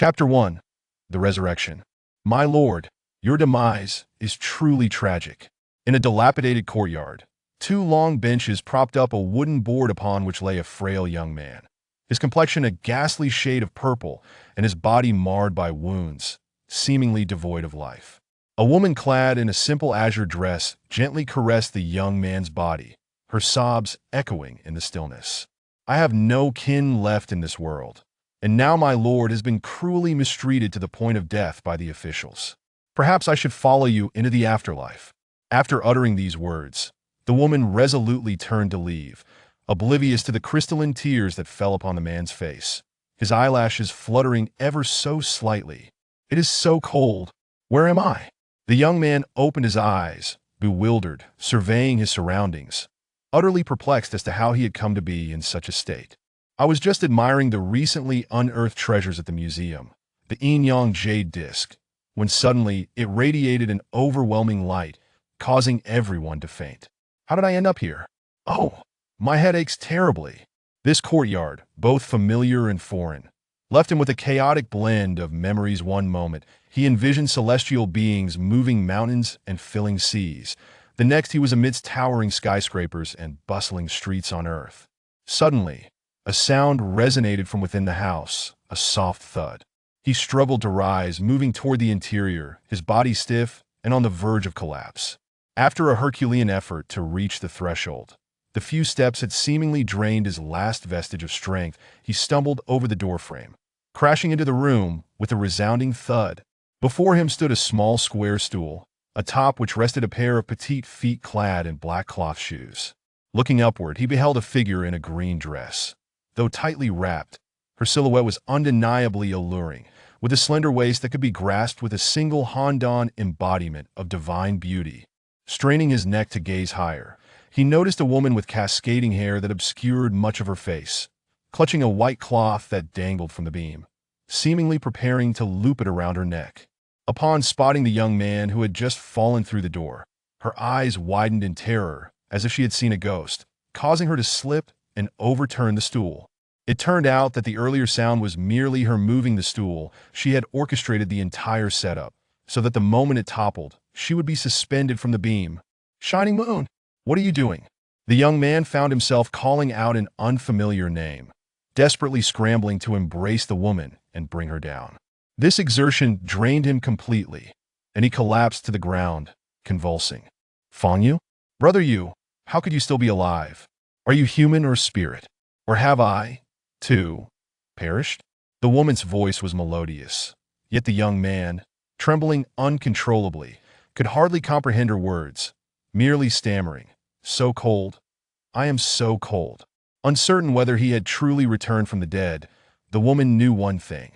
Chapter 1. The Resurrection. My lord, your demise is truly tragic. In a dilapidated courtyard, two long benches propped up a wooden board upon which lay a frail young man, his complexion a ghastly shade of purple and his body marred by wounds, seemingly devoid of life. A woman clad in a simple azure dress gently caressed the young man's body, her sobs echoing in the stillness. I have no kin left in this world, and now my lord has been cruelly mistreated to the point of death by the officials. Perhaps I should follow you into the afterlife. After uttering these words, the woman resolutely turned to leave, oblivious to the crystalline tears that fell upon the man's face, his eyelashes fluttering ever so slightly. It is so cold. Where am I? The young man opened his eyes, bewildered, surveying his surroundings, utterly perplexed as to how he had come to be in such a state. I was just admiring the recently unearthed treasures at the museum, the Yin-Yang jade disc, when suddenly it radiated an overwhelming light, causing everyone to faint. How did I end up here? Oh, my head aches terribly. This courtyard, both familiar and foreign, left him with a chaotic blend of memories. One moment, he envisioned celestial beings moving mountains and filling seas. The next, he was amidst towering skyscrapers and bustling streets on Earth. Suddenly, a sound resonated from within the house, a soft thud. He struggled to rise, moving toward the interior, his body stiff and on the verge of collapse. After a Herculean effort to reach the threshold, the few steps had seemingly drained his last vestige of strength. He stumbled over the doorframe, crashing into the room with a resounding thud. Before him stood a small square stool, atop which rested a pair of petite feet clad in black cloth shoes. Looking upward, he beheld a figure in a green dress. Though tightly wrapped, her silhouette was undeniably alluring, with a slender waist that could be grasped with a single Handan embodiment of divine beauty. Straining his neck to gaze higher, he noticed a woman with cascading hair that obscured much of her face, clutching a white cloth that dangled from the beam, seemingly preparing to loop it around her neck. Upon spotting the young man who had just fallen through the door, her eyes widened in terror as if she had seen a ghost, causing her to slip and overturn the stool. It turned out that the earlier sound was merely her moving the stool. She had orchestrated the entire setup, so that the moment it toppled, she would be suspended from the beam. Shining Moon, what are you doing? The young man found himself calling out an unfamiliar name, desperately scrambling to embrace the woman and bring her down. This exertion drained him completely, and he collapsed to the ground, convulsing. Fang Yu? Brother Yu, how could you still be alive? Are you human or spirit? Or have I, too, perished? The woman's voice was melodious, yet the young man, trembling uncontrollably, could hardly comprehend her words, merely stammering, "So cold. I am so cold." Uncertain whether he had truly returned from the dead, the woman knew one thing.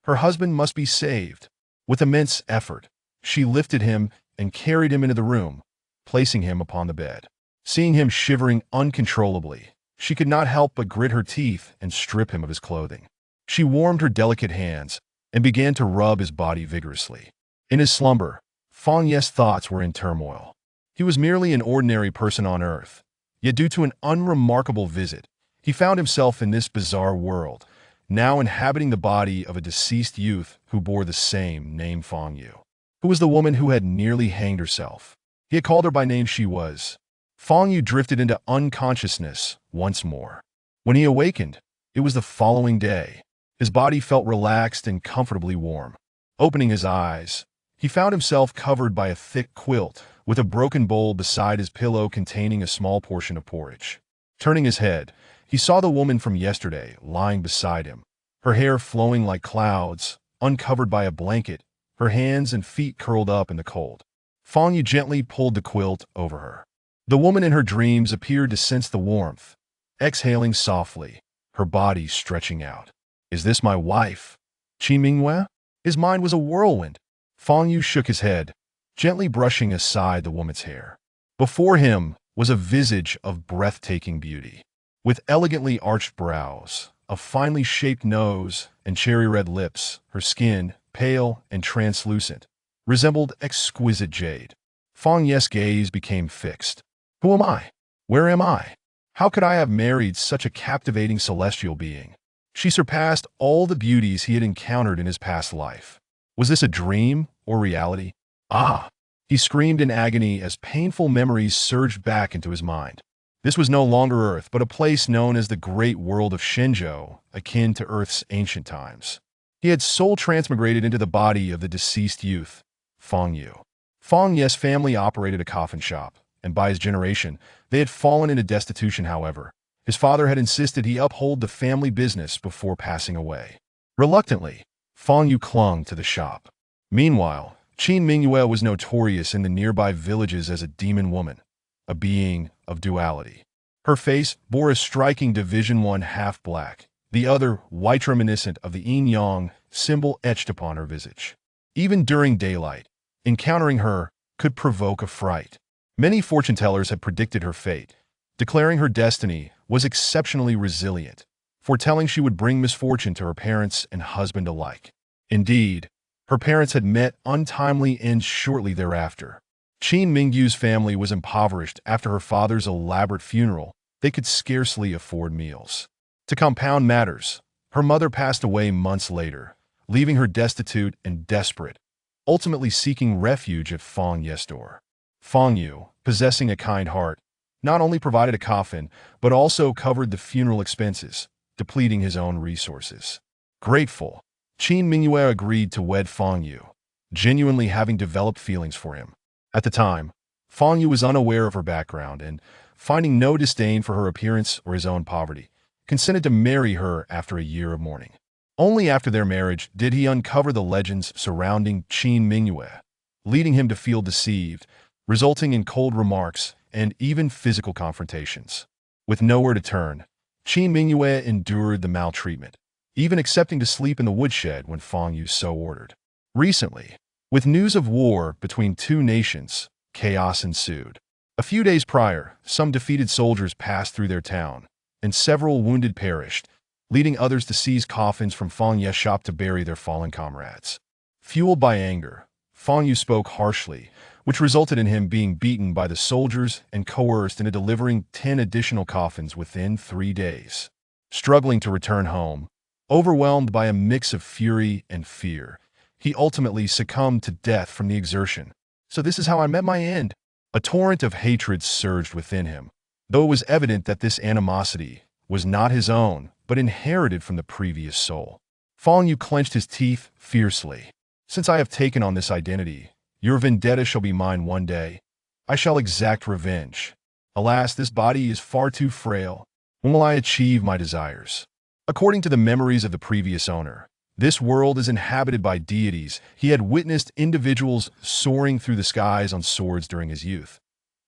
Her husband must be saved. With immense effort, she lifted him and carried him into the room, placing him upon the bed. Seeing him shivering uncontrollably, she could not help but grit her teeth and strip him of his clothing. She warmed her delicate hands and began to rub his body vigorously. In his slumber, Fang Ye's thoughts were in turmoil. He was merely an ordinary person on Earth, yet due to an unremarkable visit, he found himself in this bizarre world, now inhabiting the body of a deceased youth who bore the same name. Fang Yu, who was the woman who had nearly hanged herself. He had called her by name. She was. Fang Yu drifted into unconsciousness once more. When he awakened, it was the following day. His body felt relaxed and comfortably warm. Opening his eyes, he found himself covered by a thick quilt, with a broken bowl beside his pillow containing a small portion of porridge. Turning his head, he saw the woman from yesterday lying beside him, her hair flowing like clouds, uncovered by a blanket, her hands and feet curled up in the cold. Fang Yu gently pulled the quilt over her. The woman in her dreams appeared to sense the warmth, exhaling softly, her body stretching out. Is this my wife? Qi Mingyue? His mind was a whirlwind. Fang Yu shook his head, gently brushing aside the woman's hair. Before him was a visage of breathtaking beauty, with elegantly arched brows, a finely shaped nose, and cherry-red lips. Her skin, pale and translucent, resembled exquisite jade. Fang Ye's gaze became fixed. Who am I? Where am I? How could I have married such a captivating celestial being? She surpassed all the beauties he had encountered in his past life. Was this a dream or reality? Ah! He screamed in agony as painful memories surged back into his mind. This was no longer Earth, but a place known as the Great World of Shenzhou, akin to Earth's ancient times. He had soul transmigrated into the body of the deceased youth, Feng Yu. Feng Yu's family operated a coffin shop, and by his generation, they had fallen into destitution. However, his father had insisted he uphold the family business before passing away. Reluctantly, Feng Yu clung to the shop. Meanwhile, Qin Mingyue was notorious in the nearby villages as a demon woman, a being of duality. Her face bore a striking Division I half black, the other white, reminiscent of the yin yang symbol etched upon her visage. Even during daylight, encountering her could provoke a fright. Many fortune-tellers had predicted her fate, declaring her destiny was exceptionally resilient, foretelling she would bring misfortune to her parents and husband alike. Indeed, her parents had met untimely ends shortly thereafter. Qin Mingyu's family was impoverished after her father's elaborate funeral. They could scarcely afford meals. To compound matters, her mother passed away months later, leaving her destitute and desperate, ultimately seeking refuge at Feng Yu's door. Feng Yu, possessing a kind heart, not only provided a coffin, but also covered the funeral expenses, depleting his own resources. Grateful, Qin Mingyue agreed to wed Feng Yu, genuinely having developed feelings for him. At the time, Feng Yu was unaware of her background and, finding no disdain for her appearance or his own poverty, consented to marry her after a year of mourning. Only after their marriage did he uncover the legends surrounding Qin Mingyue, leading him to feel deceived, resulting in cold remarks and even physical confrontations. With nowhere to turn, Qin Mingyue endured the maltreatment, even accepting to sleep in the woodshed when Feng Yu so ordered. Recently, with news of war between two nations, chaos ensued. A few days prior, some defeated soldiers passed through their town, and several wounded perished, leading others to seize coffins from Feng Yu's shop to bury their fallen comrades. Fueled by anger, Feng Yu spoke harshly, which resulted in him being beaten by the soldiers and coerced into delivering 10 additional coffins within 3 days. Struggling to return home, overwhelmed by a mix of fury and fear, he ultimately succumbed to death from the exertion. So this is how I met my end. A torrent of hatred surged within him, though it was evident that this animosity was not his own, but inherited from the previous soul. Feng Yu clenched his teeth fiercely. Since I have taken on this identity, your vendetta shall be mine one day. I shall exact revenge. Alas, this body is far too frail. When will I achieve my desires? According to the memories of the previous owner, this world is inhabited by deities. He had witnessed individuals soaring through the skies on swords during his youth,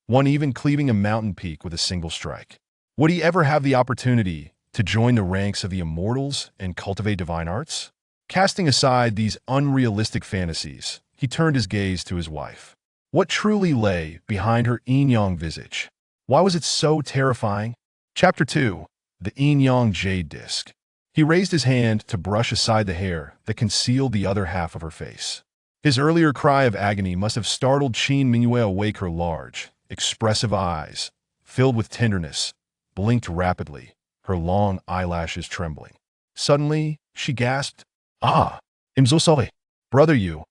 one even cleaving a mountain peak with a single strike. Would he ever have the opportunity to join the ranks of the immortals and cultivate divine arts? Casting aside these unrealistic fantasies, he turned his gaze to his wife. What truly lay behind her yin-yang visage? Why was it so terrifying? Chapter 2. The yin-yang jade disc. He raised his hand to brush aside the hair that concealed the other half of her face. His earlier cry of agony must have startled Qin Mingyue awake. Her large, expressive eyes, filled with tenderness, blinked rapidly, her long eyelashes trembling. Suddenly, she gasped, "Ah, I'm so sorry. Brother Yu,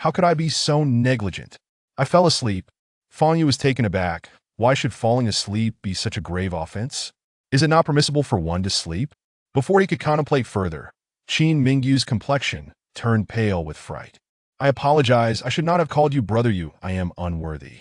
how could I be so negligent? I fell asleep." Feng Yu was taken aback. Why should falling asleep be such a grave offense? Is it not permissible for one to sleep? Before he could contemplate further, Qin Mingyu's complexion turned pale with fright. "I apologize. I should not have called you Brother Yu. I am unworthy."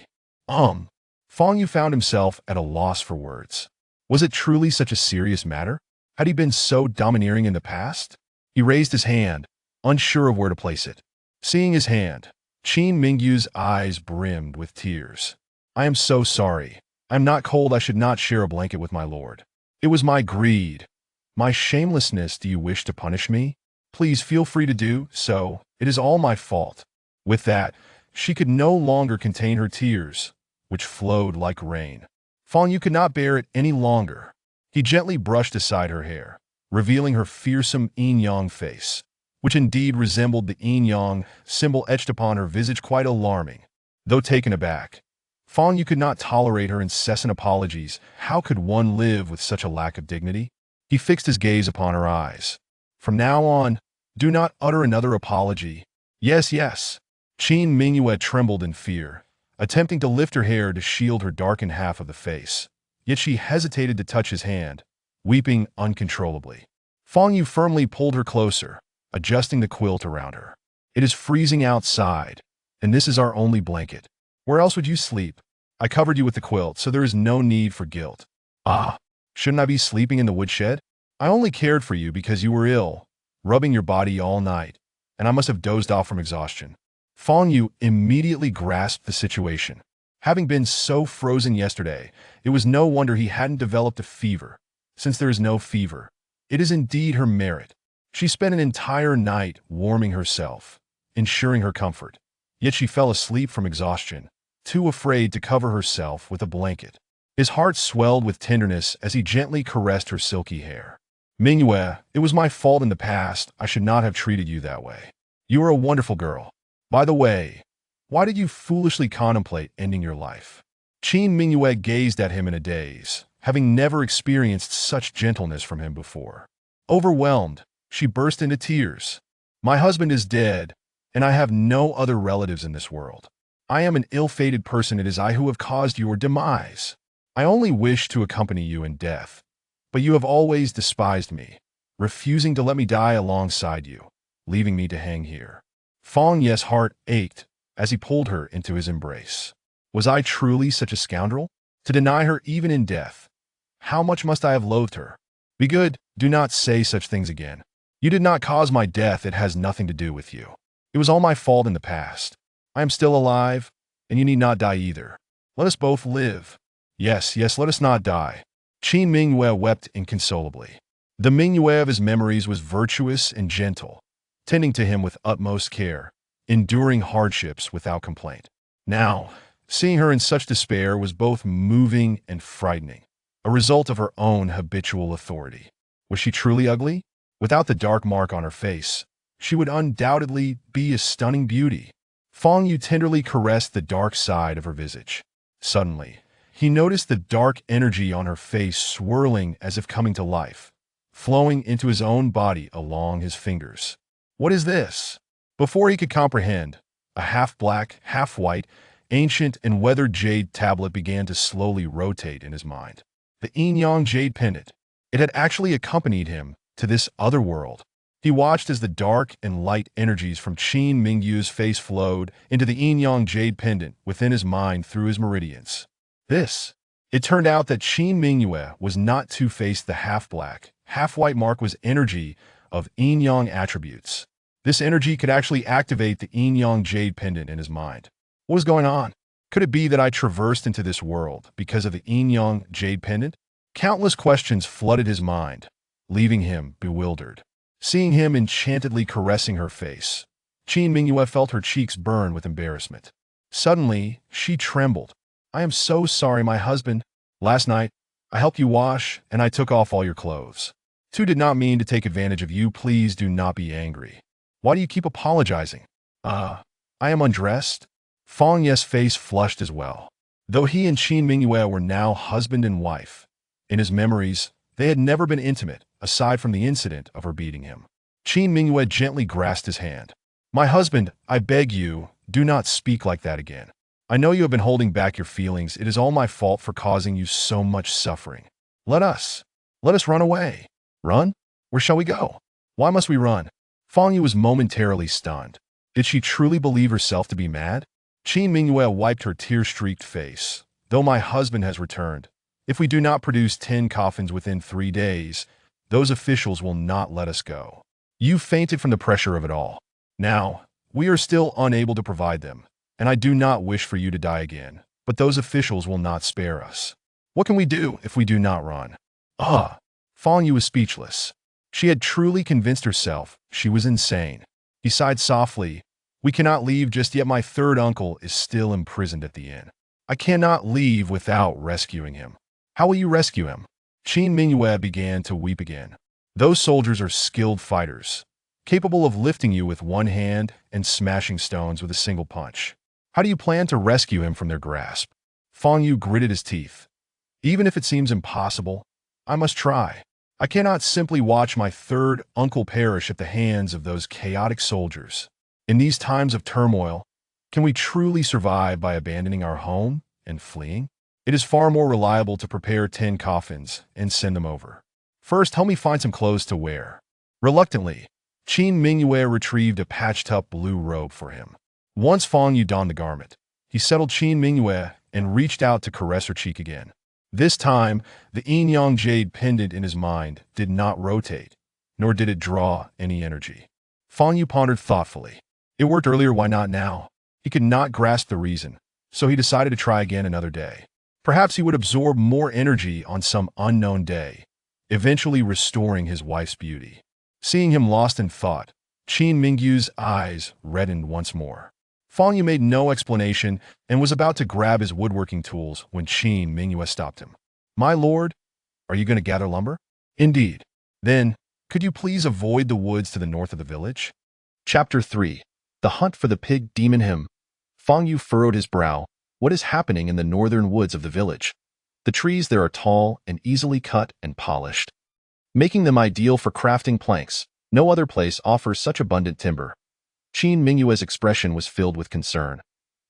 Feng Yu found himself at a loss for words. Was it truly such a serious matter? Had he been so domineering in the past? He raised his hand, unsure of where to place it. Seeing his hand, Qin Mingyu's eyes brimmed with tears. "I am so sorry. I am not cold. I should not share a blanket with my lord. It was my greed, my shamelessness. Do you wish to punish me? Please feel free to do so. It is all my fault." With that, she could no longer contain her tears, which flowed like rain. Feng Yu could not bear it any longer. He gently brushed aside her hair, revealing her fearsome yin-yang face, which indeed resembled the yin-yang symbol etched upon her visage. Quite alarming. Though taken aback, Feng Yu could not tolerate her incessant apologies. How could one live with such a lack of dignity? He fixed his gaze upon her eyes, From now on, do not utter another apology. Yes, yes. Qin Mingyue trembled in fear, attempting to lift her hair to shield her darkened half of the face. Yet she hesitated to touch his hand, weeping uncontrollably. Fang Yu firmly pulled her closer, adjusting the quilt around her. It is freezing outside, and this is our only blanket. Where else would you sleep? I covered you with the quilt, so there is no need for guilt. Ah, shouldn't I be sleeping in the woodshed? I only cared for you because you were ill, rubbing your body all night, and I must have dozed off from exhaustion. Fang Yu immediately grasped the situation. Having been so frozen yesterday, it was no wonder he hadn't developed a fever. Since there is no fever, it is indeed her merit. She spent an entire night warming herself, ensuring her comfort. Yet she fell asleep from exhaustion, too afraid to cover herself with a blanket. His heart swelled with tenderness as he gently caressed her silky hair. Mingyue, it was my fault in the past. I should not have treated you that way. You are a wonderful girl. By the way, why did you foolishly contemplate ending your life? Qin Mingyue gazed at him in a daze, having never experienced such gentleness from him before. Overwhelmed, she burst into tears. My husband is dead, and I have no other relatives in this world. I am an ill-fated person. It is I who have caused your demise. I only wish to accompany you in death, but you have always despised me, refusing to let me die alongside you, leaving me to hang here. Fang Ye's heart ached as he pulled her into his embrace. Was I truly such a scoundrel? To deny her even in death? How much must I have loathed her? Be good, do not say such things again. You did not cause my death. It has nothing to do with you. It was all my fault in the past. I am still alive, and you need not die either. Let us both live. Yes, yes, let us not die. Qin Mingyue wept inconsolably. The Mingyue of his memories was virtuous and gentle, tending to him with utmost care, enduring hardships without complaint. Now, seeing her in such despair was both moving and frightening, a result of her own habitual authority. Was she truly ugly? Without the dark mark on her face, she would undoubtedly be a stunning beauty. Fang Yu tenderly caressed the dark side of her visage. Suddenly, he noticed the dark energy on her face swirling as if coming to life, flowing into his own body along his fingers. What is this? Before he could comprehend, a half-black, half-white, ancient and weathered jade tablet began to slowly rotate in his mind. The Yin-Yang jade pendant. It had actually accompanied him to this other world. He watched as the dark and light energies from Qin Mingyue's face flowed into the Yin-Yang jade pendant within his mind through his meridians. It turned out that Qin Mingyue was not two-faced. The half-black, half-white mark was energy of Yin-Yang attributes. This energy could actually activate the Yin-Yang jade pendant in his mind. What was going on? Could it be that I traversed into this world because of the Yin-Yang jade pendant? Countless questions flooded his mind, leaving him bewildered. Seeing him enchantedly caressing her face, Qin Mingyue felt her cheeks burn with embarrassment. Suddenly, she trembled. I am so sorry, my husband. Last night, I helped you wash, and I took off all your clothes. Tu did not mean to take advantage of you. Please do not be angry. Why do you keep apologizing? I am undressed. Fang Ye's face flushed as well. Though he and Qin Mingyue were now husband and wife, in his memories, they had never been intimate, aside from the incident of her beating him. Qin Mingyue gently grasped his hand. My husband, I beg you, do not speak like that again. I know you have been holding back your feelings. It is all my fault for causing you so much suffering. Let us run away. Run? Where shall we go? Why must we run? Fang Yu was momentarily stunned. Did she truly believe herself to be mad? Qin Mingyue wiped her tear-streaked face. Though my husband has returned, if we do not produce 10 coffins within 3 days, those officials will not let us go. You fainted from the pressure of it all. Now, we are still unable to provide them, and I do not wish for you to die again, but those officials will not spare us. What can we do if we do not run? Fang Yu was speechless. She had truly convinced herself she was insane. He sighed softly. We cannot leave just yet. My third uncle is still imprisoned at the inn. I cannot leave without rescuing him. How will you rescue him? Qin Mingyue began to weep again. Those soldiers are skilled fighters, capable of lifting you with one hand and smashing stones with a single punch. How do you plan to rescue him from their grasp? Fang Yu gritted his teeth. Even if it seems impossible, I must try. I cannot simply watch my third uncle perish at the hands of those chaotic soldiers. In these times of turmoil, can we truly survive by abandoning our home and fleeing? It is far more reliable to prepare 10 coffins and send them over. First, help me find some clothes to wear. Reluctantly, Qin Mingyue retrieved a patched-up blue robe for him. Once Fang Yu donned the garment, he settled Qin Mingyue and reached out to caress her cheek again. This time, the yin-yang jade pendant in his mind did not rotate, nor did it draw any energy. Fang Yu pondered thoughtfully. It worked earlier, why not now? He could not grasp the reason, so he decided to try again another day. Perhaps he would absorb more energy on some unknown day, eventually restoring his wife's beauty. Seeing him lost in thought, Qin Mingyu's eyes reddened once more. Fang Yu made no explanation and was about to grab his woodworking tools when Qin Mingyue stopped him. "My lord, are you going to gather lumber?" "Indeed." "Then, could you please avoid the woods to the north of the village?" Chapter 3. The Hunt for the Pig Demon Him. Fang Yu furrowed his brow. What is happening in the northern woods of the village? The trees there are tall and easily cut and polished, making them ideal for crafting planks. No other place offers such abundant timber. Qin Mingyue's expression was filled with concern.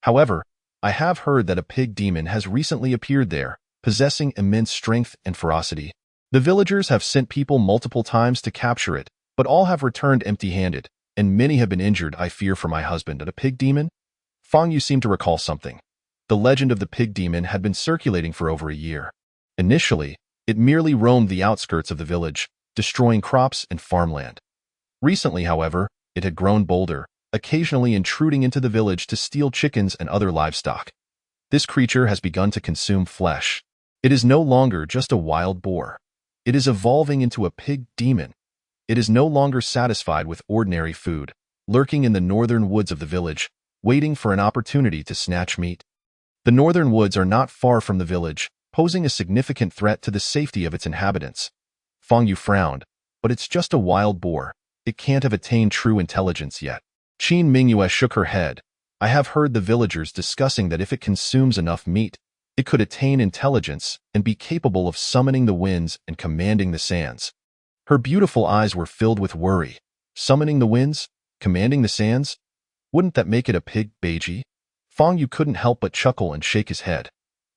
"However, I have heard that a pig demon has recently appeared there, possessing immense strength and ferocity. The villagers have sent people multiple times to capture it, but all have returned empty-handed, and many have been injured. I fear for my husband." "A pig demon?" Fang Yu seemed to recall something. The legend of the pig demon had been circulating for over a year. Initially, it merely roamed the outskirts of the village, destroying crops and farmland. Recently, however, it had grown bolder, occasionally intruding into the village to steal chickens and other livestock. This creature has begun to consume flesh. It is no longer just a wild boar. It is evolving into a pig demon. It is no longer satisfied with ordinary food, lurking in the northern woods of the village, waiting for an opportunity to snatch meat. The northern woods are not far from the village, posing a significant threat to the safety of its inhabitants. Fang Yu frowned. "But it's just a wild boar. It can't have attained true intelligence yet." Qin Mingyue shook her head. "I have heard the villagers discussing that if it consumes enough meat, it could attain intelligence and be capable of summoning the winds and commanding the sands." Her beautiful eyes were filled with worry. Summoning the winds? Commanding the sands? Wouldn't that make it a pig beiji? Fang Yu couldn't help but chuckle and shake his head.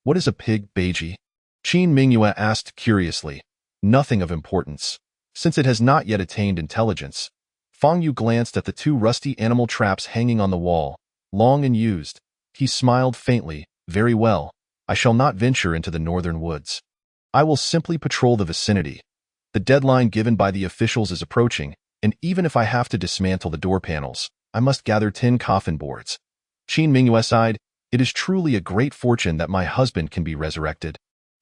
"What is a pig beiji?" Qin Mingyue asked curiously. "Nothing of importance, since it has not yet attained intelligence." Fang Yu glanced at the two rusty animal traps hanging on the wall, long and used. He smiled faintly. "Very well. I shall not venture into the northern woods. I will simply patrol the vicinity. The deadline given by the officials is approaching, and even if I have to dismantle the door panels, I must gather 10 coffin boards." Qin Mingyue sighed. "It is truly a great fortune that my husband can be resurrected.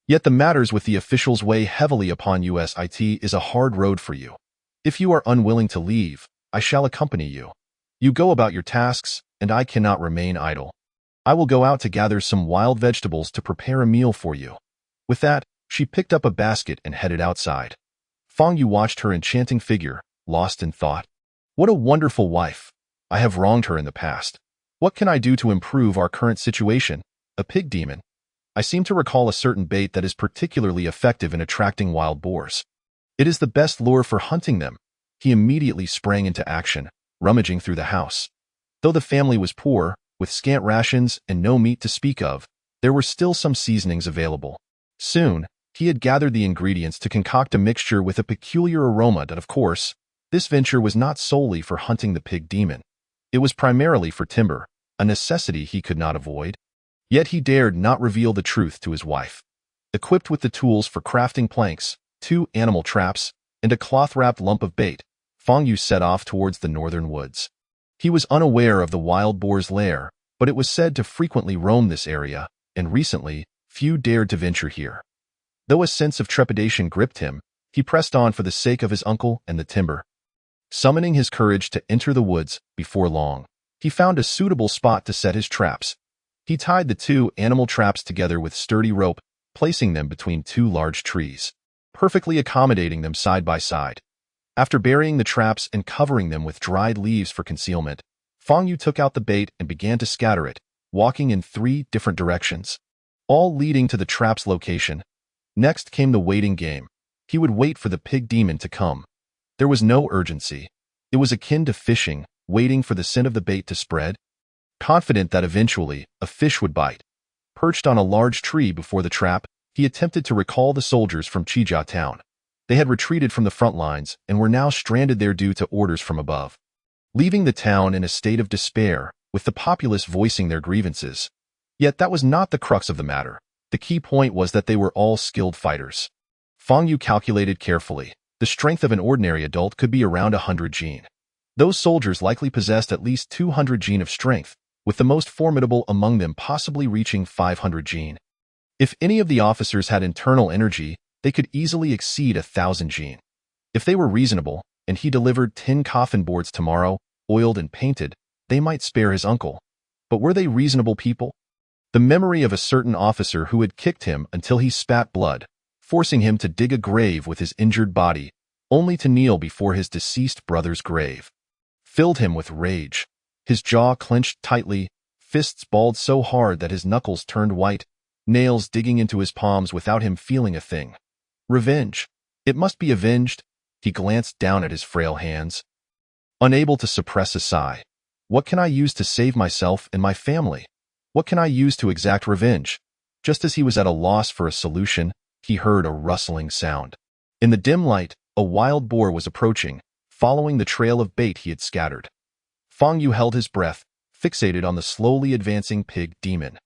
Yet the matters with the officials weigh heavily upon us. It is a hard road for you. If you are unwilling to leave, I shall accompany you. You go about your tasks, and I cannot remain idle. I will go out to gather some wild vegetables to prepare a meal for you." With that, she picked up a basket and headed outside. Fang Yu watched her enchanting figure, lost in thought. "What a wonderful wife. I have wronged her in the past. What can I do to improve our current situation? A pig demon? I seem to recall a certain bait that is particularly effective in attracting wild boars. It is the best lure for hunting them." He immediately sprang into action, rummaging through the house. Though the family was poor, with scant rations and no meat to speak of, there were still some seasonings available. Soon, he had gathered the ingredients to concoct a mixture with a peculiar aroma that, of course, this venture was not solely for hunting the pig demon. It was primarily for timber, a necessity he could not avoid. Yet he dared not reveal the truth to his wife. Equipped with the tools for crafting planks, 2 animal traps, and a cloth-wrapped lump of bait, Fang Yu set off towards the northern woods. He was unaware of the wild boar's lair, but it was said to frequently roam this area, and recently, few dared to venture here. Though a sense of trepidation gripped him, he pressed on for the sake of his uncle and the timber. Summoning his courage to enter the woods, before long, he found a suitable spot to set his traps. He tied the 2 animal traps together with sturdy rope, placing them between 2 large trees, perfectly accommodating them side by side. After burying the traps and covering them with dried leaves for concealment, Fang Yu took out the bait and began to scatter it, walking in 3 different directions, all leading to the trap's location. Next came the waiting game. He would wait for the pig demon to come. There was no urgency. It was akin to fishing, waiting for the scent of the bait to spread. Confident that eventually a fish would bite, perched on a large tree before the trap, he attempted to recall the soldiers from Chijia town. They had retreated from the front lines and were now stranded there due to orders from above, leaving the town in a state of despair, with the populace voicing their grievances. Yet that was not the crux of the matter. The key point was that they were all skilled fighters. Fang Yu calculated carefully. The strength of an ordinary adult could be around 100 jin. Those soldiers likely possessed at least 200 jin of strength, with the most formidable among them possibly reaching 500 jin. If any of the officers had internal energy, they could easily exceed 1,000 jin. If they were reasonable, and he delivered 10 coffin boards tomorrow, oiled and painted, they might spare his uncle. But were they reasonable people? The memory of a certain officer who had kicked him until he spat blood, forcing him to dig a grave with his injured body, only to kneel before his deceased brother's grave, filled him with rage. His jaw clenched tightly, fists balled so hard that his knuckles turned white, nails digging into his palms without him feeling a thing. Revenge. It must be avenged. He glanced down at his frail hands, unable to suppress a sigh. What can I use to save myself and my family? What can I use to exact revenge? Just as he was at a loss for a solution, he heard a rustling sound. In the dim light, a wild boar was approaching, following the trail of bait he had scattered. Fang Yu held his breath, fixated on the slowly advancing pig demon.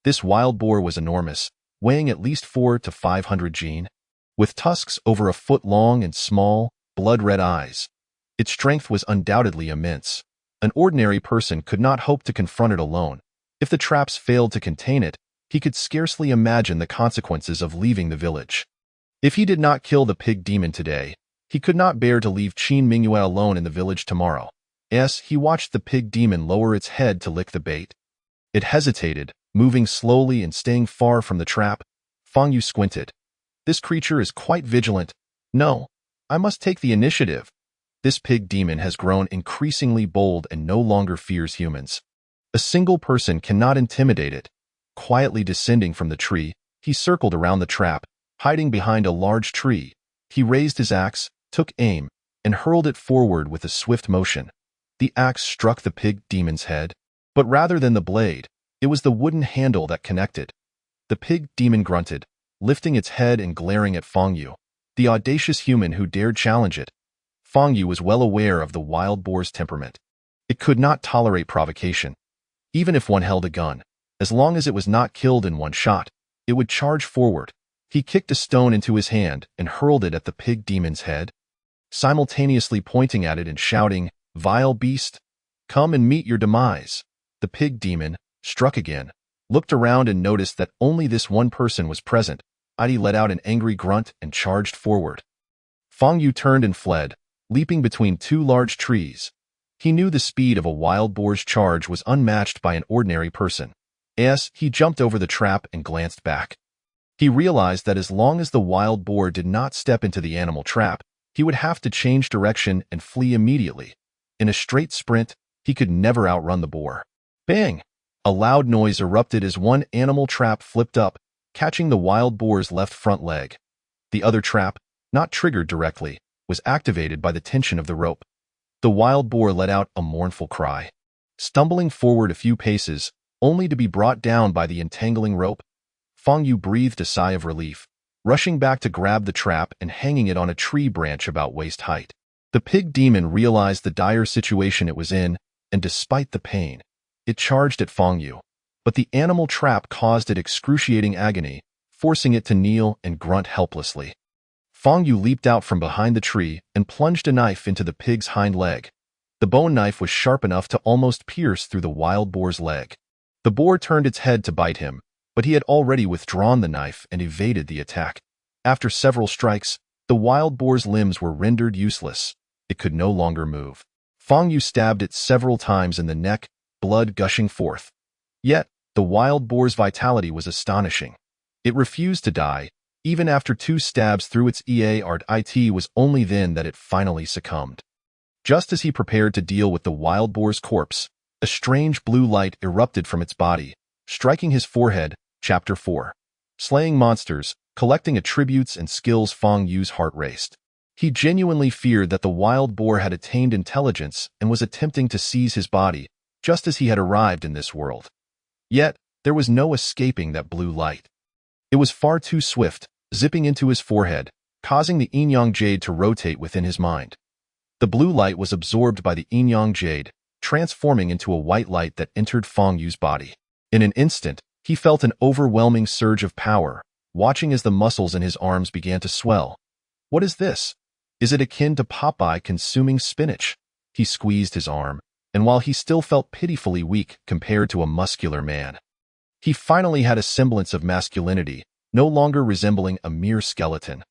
This wild boar was enormous, weighing at least 400 to 500 jin, with tusks over a foot long and small, blood-red eyes. Its strength was undoubtedly immense. An ordinary person could not hope to confront it alone. If the traps failed to contain it, he could scarcely imagine the consequences of leaving the village. If he did not kill the pig demon today, he could not bear to leave Qin Mingyue alone in the village tomorrow. He watched the pig demon lower its head to lick the bait. It hesitated, moving slowly and staying far from the trap. Fang Yu squinted. This creature is quite vigilant. No, I must take the initiative. This pig demon has grown increasingly bold and no longer fears humans. A single person cannot intimidate it. Quietly descending from the tree, he circled around the trap, hiding behind a large tree. He raised his axe, took aim, and hurled it forward with a swift motion. The axe struck the pig demon's head, but rather than the blade, it was the wooden handle that connected. The pig demon grunted, lifting its head and glaring at Fang Yu, the audacious human who dared challenge it. Fang Yu was well aware of the wild boar's temperament. It could not tolerate provocation. Even if one held a gun, as long as it was not killed in one shot, it would charge forward. He kicked a stone into his hand and hurled it at the pig demon's head, simultaneously pointing at it and shouting, "Vile beast, come and meet your demise." The pig demon, struck again, looked around and noticed that only this one person was present. He let out an angry grunt and charged forward. Fang Yu turned and fled, leaping between two large trees. He knew the speed of a wild boar's charge was unmatched by an ordinary person. He jumped over the trap and glanced back. He realized that as long as the wild boar did not step into the animal trap, he would have to change direction and flee immediately. In a straight sprint, he could never outrun the boar. Bang! A loud noise erupted as one animal trap flipped up, catching the wild boar's left front leg. The other trap, not triggered directly, was activated by the tension of the rope. The wild boar let out a mournful cry. Stumbling forward a few paces, only to be brought down by the entangling rope, Fang Yu breathed a sigh of relief, rushing back to grab the trap and hanging it on a tree branch about waist height. The pig demon realized the dire situation it was in, and despite the pain, it charged at Fang Yu. But the animal trap caused it excruciating agony, forcing it to kneel and grunt helplessly. Fang Yu leaped out from behind the tree and plunged a knife into the pig's hind leg. The bone knife was sharp enough to almost pierce through the wild boar's leg. The boar turned its head to bite him, but he had already withdrawn the knife and evaded the attack. After several strikes, the wild boar's limbs were rendered useless. It could no longer move. Fang Yu stabbed it several times in the neck, blood gushing forth. Yet, the wild boar's vitality was astonishing. It refused to die. Even after 2 stabs through its it was only then that it finally succumbed. Just as he prepared to deal with the wild boar's corpse, a strange blue light erupted from its body, striking his forehead. Chapter 4. Slaying Monsters, Collecting attributes and skills, Feng Yu's heart raced. He genuinely feared that the wild boar had attained intelligence and was attempting to seize his body, just as he had arrived in this world. Yet, there was no escaping that blue light. It was far too swift, zipping into his forehead, causing the Yin-Yang Jade to rotate within his mind. The blue light was absorbed by the Yin-Yang Jade, transforming into a white light that entered Feng Yu's body. In an instant, he felt an overwhelming surge of power, watching as the muscles in his arms began to swell. What is this? Is it akin to Popeye consuming spinach? He squeezed his arm, and while he still felt pitifully weak compared to a muscular man, he finally had a semblance of masculinity, no longer resembling a mere skeleton.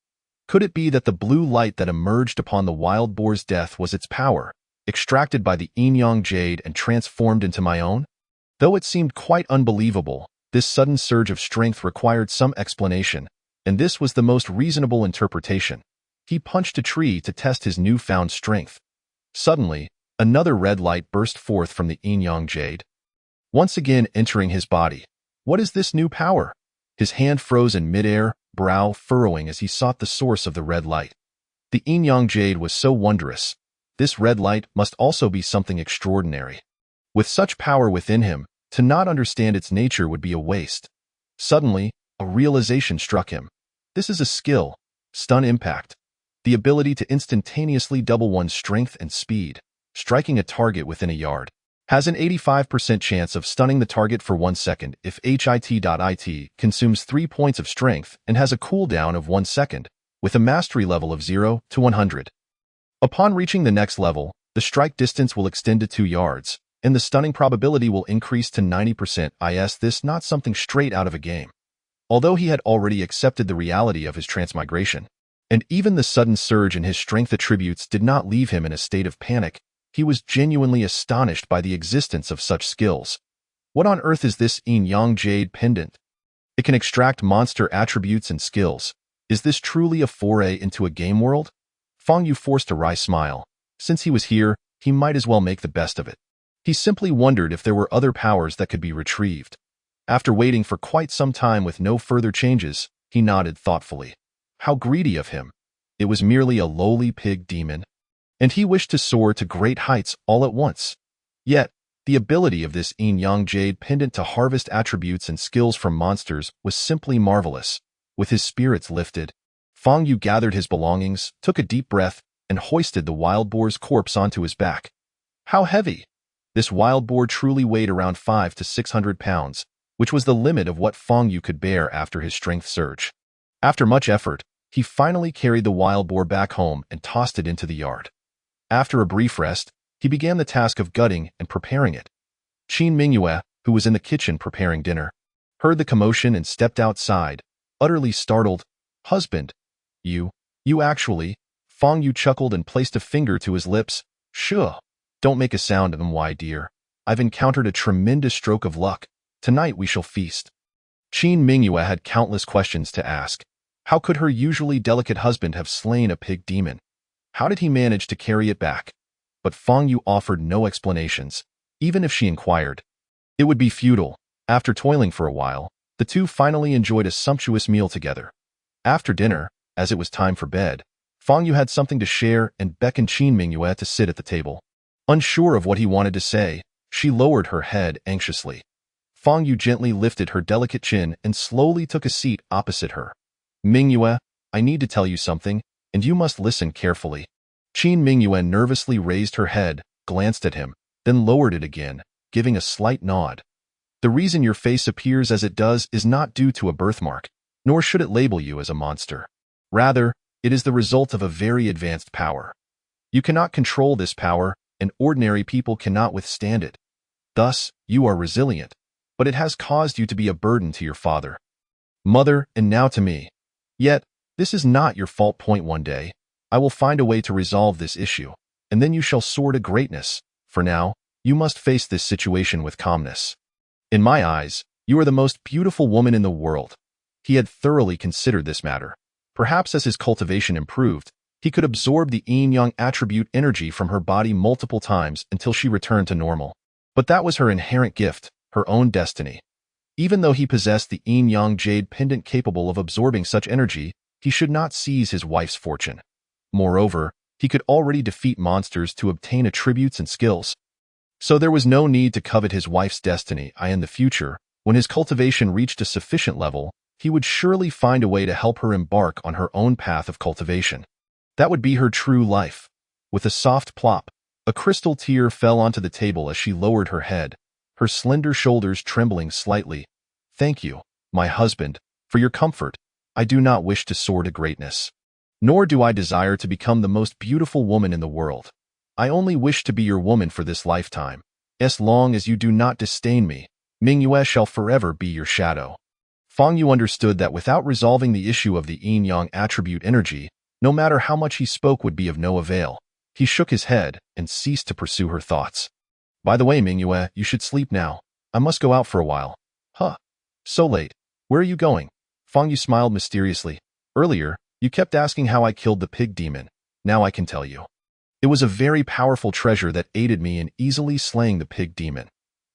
Could it be that the blue light that emerged upon the wild boar's death was its power, extracted by the Yin-Yang Jade and transformed into my own? Though it seemed quite unbelievable, this sudden surge of strength required some explanation, and this was the most reasonable interpretation. He punched a tree to test his newfound strength. Suddenly, another red light burst forth from the Yin-Yang Jade, once again entering his body. What is this new power? His hand froze in midair, brow furrowing as he sought the source of the red light. The Yin-Yang Jade was so wondrous. This red light must also be something extraordinary. With such power within him, to not understand its nature would be a waste. Suddenly, a realization struck him. This is a skill, stun impact. The ability to instantaneously double one's strength and speed, striking a target within a yard. Has an 85% chance of stunning the target for 1 second if hit.it consumes 3 points of strength and has a cooldown of 1 second, with a mastery level of 0 to 100. Upon reaching the next level, the strike distance will extend to 2 yards, and the stunning probability will increase to 90%. Is this not something straight out of a game? Although he had already accepted the reality of his transmigration, and even the sudden surge in his strength attributes did not leave him in a state of panic, he was genuinely astonished by the existence of such skills. What on earth is this Yin-Yang Jade pendant? It can extract monster attributes and skills. Is this truly a foray into a game world? Feng Yu forced a wry smile. Since he was here, he might as well make the best of it. He simply wondered if there were other powers that could be retrieved. After waiting for quite some time with no further changes, he nodded thoughtfully. How greedy of him. It was merely a lowly pig demon, and he wished to soar to great heights all at once. Yet, the ability of this Yin-Yang Jade pendant to harvest attributes and skills from monsters was simply marvelous. With his spirits lifted, Feng Yu gathered his belongings, took a deep breath, and hoisted the wild boar's corpse onto his back. How heavy! This wild boar truly weighed around 500 to 600 pounds, which was the limit of what Feng Yu could bear after his strength surge. After much effort, he finally carried the wild boar back home and tossed it into the yard. After a brief rest, he began the task of gutting and preparing it. Qin Mingyue, who was in the kitchen preparing dinner, heard the commotion and stepped outside, utterly startled. Husband, you actually, Feng Yu chuckled and placed a finger to his lips. Sure. Don't make a sound, why, dear. I've encountered a tremendous stroke of luck. Tonight we shall feast. Qin Mingyue had countless questions to ask. How could her usually delicate husband have slain a pig demon? How did he manage to carry it back? But Feng Yu offered no explanations. Even if she inquired, it would be futile. After toiling for a while, the two finally enjoyed a sumptuous meal together. After dinner, as it was time for bed, Feng Yu had something to share and beckoned Qin Mingyue to sit at the table. Unsure of what he wanted to say, she lowered her head anxiously. Feng Yu gently lifted her delicate chin and slowly took a seat opposite her. Mingyue, I need to tell you something, and you must listen carefully. Qin Mingyue nervously raised her head, glanced at him, then lowered it again, giving a slight nod. The reason your face appears as it does is not due to a birthmark, nor should it label you as a monster. Rather, it is the result of a very advanced power. You cannot control this power, and ordinary people cannot withstand it. Thus, you are resilient, but it has caused you to be a burden to your father, mother, and now to me. Yet, this is not your fault. One day, I will find a way to resolve this issue, and then you shall soar to greatness. For now, you must face this situation with calmness. In my eyes, you are the most beautiful woman in the world. He had thoroughly considered this matter. Perhaps as his cultivation improved, he could absorb the yin-yang attribute energy from her body multiple times until she returned to normal. But that was her inherent gift, her own destiny. Even though he possessed the yin-yang jade pendant capable of absorbing such energy, he should not seize his wife's fortune. Moreover, he could already defeat monsters to obtain attributes and skills. So there was no need to covet his wife's destiny. In the future, when his cultivation reached a sufficient level, he would surely find a way to help her embark on her own path of cultivation. That would be her true life. With a soft plop, a crystal tear fell onto the table as she lowered her head, her slender shoulders trembling slightly. Thank you, my husband, for your comfort. I do not wish to soar to greatness. Nor do I desire to become the most beautiful woman in the world. I only wish to be your woman for this lifetime. As long as you do not disdain me, Mingyue shall forever be your shadow. Fang Yu understood that without resolving the issue of the yin-yang attribute energy, no matter how much he spoke would be of no avail. He shook his head and ceased to pursue her thoughts. By the way, Mingyue, you should sleep now. I must go out for a while. Huh. So late. Where are you going? Fang Yu smiled mysteriously. Earlier, you kept asking how I killed the pig demon. Now I can tell you. It was a very powerful treasure that aided me in easily slaying the pig demon.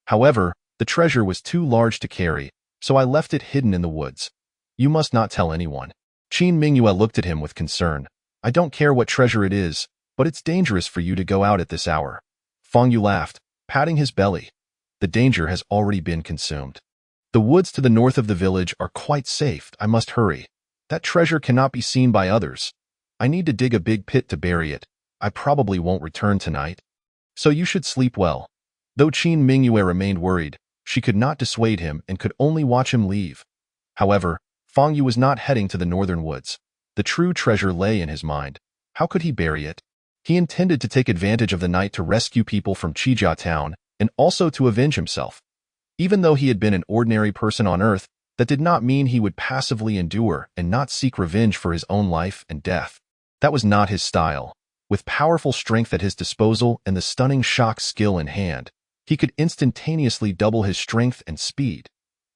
However, the treasure was too large to carry, so I left it hidden in the woods. You must not tell anyone. Qin Mingyue looked at him with concern. I don't care what treasure it is, but it's dangerous for you to go out at this hour. Fang Yu laughed, patting his belly. The danger has already been consumed. The woods to the north of the village are quite safe. I must hurry. That treasure cannot be seen by others. I need to dig a big pit to bury it. I probably won't return tonight. So you should sleep well. Though Qin Mingyue remained worried, she could not dissuade him and could only watch him leave. However, Fang Yu was not heading to the northern woods. The true treasure lay in his mind. How could he bury it? He intended to take advantage of the night to rescue people from Qijia town and also to avenge himself. Even though he had been an ordinary person on Earth, that did not mean he would passively endure and not seek revenge for his own life and death. That was not his style. With powerful strength at his disposal and the stunning shock skill in hand, he could instantaneously double his strength and speed.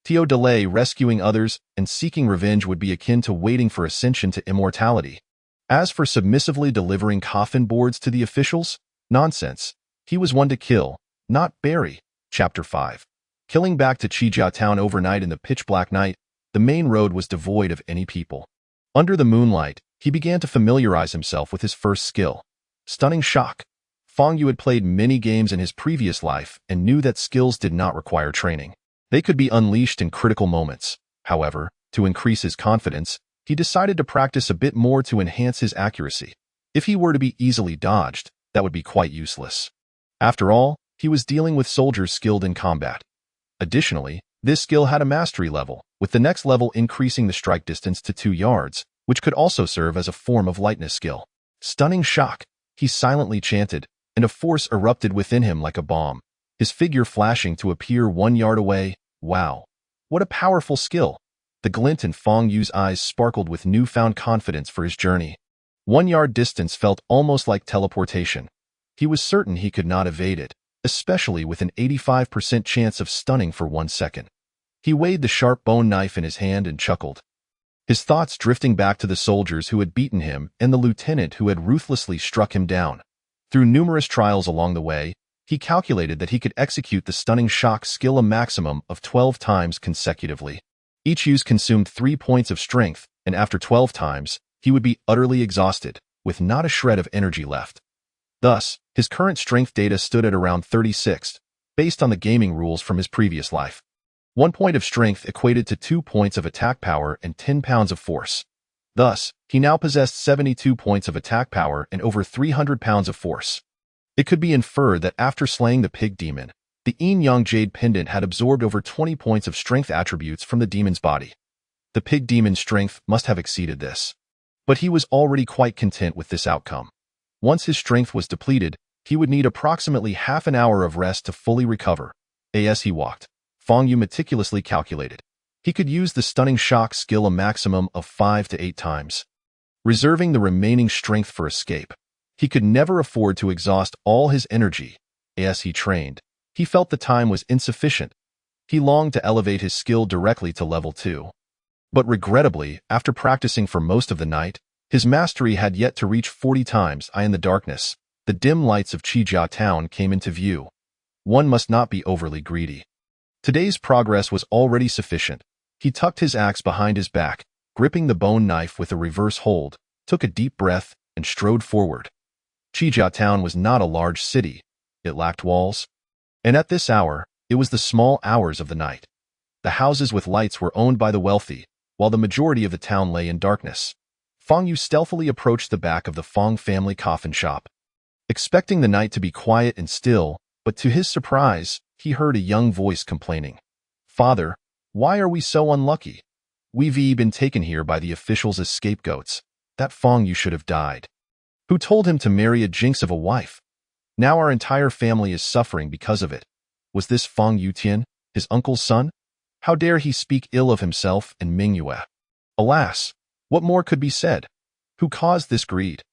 Teo delay rescuing others and seeking revenge would be akin to waiting for ascension to immortality. As for submissively delivering coffin boards to the officials, nonsense. He was one to kill, not bury. Chapter 5. Killing back to Qijia town overnight in the pitch-black night, the main road was devoid of any people. Under the moonlight, he began to familiarize himself with his first skill. Stunning shock. Fang Yu had played many games in his previous life and knew that skills did not require training. They could be unleashed in critical moments. However, to increase his confidence, he decided to practice a bit more to enhance his accuracy. If he were to be easily dodged, that would be quite useless. After all, he was dealing with soldiers skilled in combat. Additionally, this skill had a mastery level, with the next level increasing the strike distance to 2 yards, which could also serve as a form of lightness skill. Stunning shock, he silently chanted, and a force erupted within him like a bomb, his figure flashing to appear 1 yard away. Wow! What a powerful skill! The glint in Fang Yu's eyes sparkled with newfound confidence for his journey. 1 yard distance felt almost like teleportation. He was certain he could not evade it, especially with an 85% chance of stunning for 1 second. He weighed the sharp bone knife in his hand and chuckled. His thoughts drifting back to the soldiers who had beaten him and the lieutenant who had ruthlessly struck him down. Through numerous trials along the way, he calculated that he could execute the stunning shock skill a maximum of 12 times consecutively. Each use consumed 3 points of strength, and after 12 times, he would be utterly exhausted, with not a shred of energy left. Thus, his current strength data stood at around 36, based on the gaming rules from his previous life. 1 point of strength equated to 2 points of attack power and 10 pounds of force. Thus, he now possessed 72 points of attack power and over 300 pounds of force. It could be inferred that after slaying the pig demon, the yin-yang jade pendant had absorbed over 20 points of strength attributes from the demon's body. The pig demon's strength must have exceeded this. But he was already quite content with this outcome. Once his strength was depleted, he would need approximately half an hour of rest to fully recover. As he walked, Fang Yu meticulously calculated. He could use the stunning shock skill a maximum of 5 to 8 times, reserving the remaining strength for escape. He could never afford to exhaust all his energy. As he trained, he felt the time was insufficient. He longed to elevate his skill directly to level 2. But regrettably, after practicing for most of the night, his mastery had yet to reach 40 times. In the darkness, the dim lights of Qijia town came into view. One must not be overly greedy. Today's progress was already sufficient. He tucked his axe behind his back, gripping the bone knife with a reverse hold, took a deep breath, and strode forward. Chijia Town was not a large city. It lacked walls. And at this hour, it was the small hours of the night. The houses with lights were owned by the wealthy, while the majority of the town lay in darkness. Fang Yu stealthily approached the back of the Fang family coffin shop, expecting the night to be quiet and still, but to his surprise, he heard a young voice complaining. "Father, why are we so unlucky? We've been taken here by the officials as scapegoats. That Fang Yu should have died. Who told him to marry a jinx of a wife? Now our entire family is suffering because of it. Was this Fang Yutian, his uncle's son? How dare he speak ill of himself and Mingyue? Alas, what more could be said? Who caused this greed?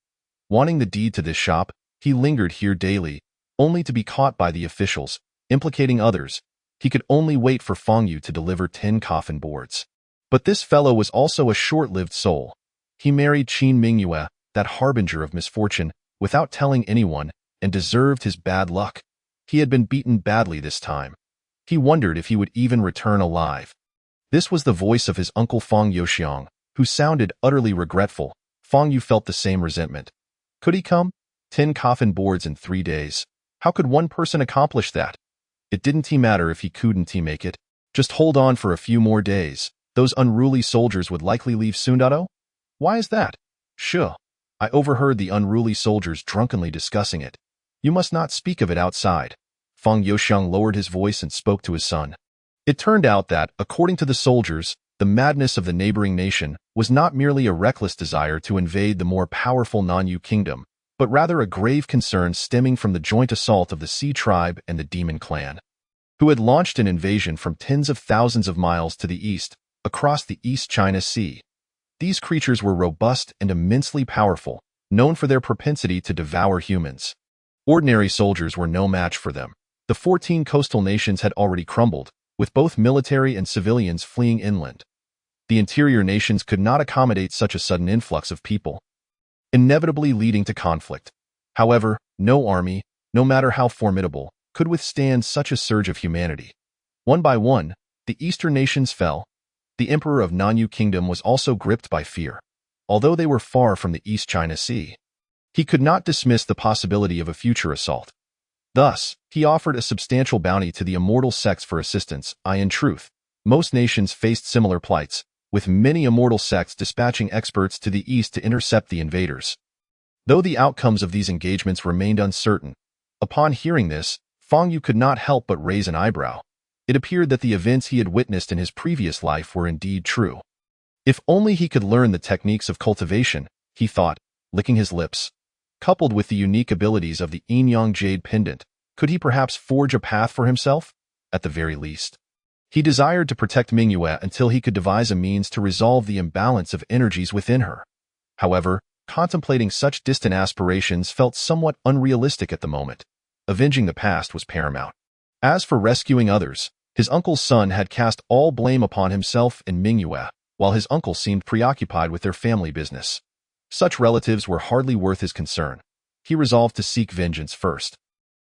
Wanting the deed to this shop, he lingered here daily, only to be caught by the officials, implicating others. He could only wait for Fang Yu to deliver 10 coffin boards. But this fellow was also a short-lived soul. He married Qin Mingyue, that harbinger of misfortune, without telling anyone, and deserved his bad luck. He had been beaten badly this time. He wondered if he would even return alive. This was the voice of his uncle Fang Youxiang, who sounded utterly regretful. Fang Yu felt the same resentment. Could he come? 10 coffin boards in 3 days. How could one person accomplish that? It didn't matter if he couldn't make it. Just hold on for a few more days. Those unruly soldiers would likely leave soon. Why is that? Sure. I overheard the unruly soldiers drunkenly discussing it. You must not speak of it outside. Fang Youxiang lowered his voice and spoke to his son. It turned out that, according to the soldiers, the madness of the neighboring nation was not merely a reckless desire to invade the more powerful Nanyu kingdom, but rather a grave concern stemming from the joint assault of the Sea Tribe and the Demon Clan, who had launched an invasion from tens of thousands of miles to the east, across the East China Sea. These creatures were robust and immensely powerful, known for their propensity to devour humans. Ordinary soldiers were no match for them. The 14 coastal nations had already crumbled, with both military and civilians fleeing inland. The interior nations could not accommodate such a sudden influx of people, inevitably leading to conflict. However, no army, no matter how formidable, could withstand such a surge of humanity. One by one, the eastern nations fell. The emperor of Nanyu Kingdom was also gripped by fear. Although they were far from the East China Sea, he could not dismiss the possibility of a future assault. Thus, he offered a substantial bounty to the immortal sects for assistance. In truth, most nations faced similar plights, with many immortal sects dispatching experts to the east to intercept the invaders. Though the outcomes of these engagements remained uncertain, upon hearing this, Fang Yu could not help but raise an eyebrow. It appeared that the events he had witnessed in his previous life were indeed true. If only he could learn the techniques of cultivation, he thought, licking his lips. Coupled with the unique abilities of the Yin-Yang Jade Pendant, could he perhaps forge a path for himself? At the very least. He desired to protect Mingyue until he could devise a means to resolve the imbalance of energies within her. However, contemplating such distant aspirations felt somewhat unrealistic at the moment. Avenging the past was paramount. As for rescuing others, his uncle's son had cast all blame upon himself and Mingyue, while his uncle seemed preoccupied with their family business. Such relatives were hardly worth his concern. He resolved to seek vengeance first.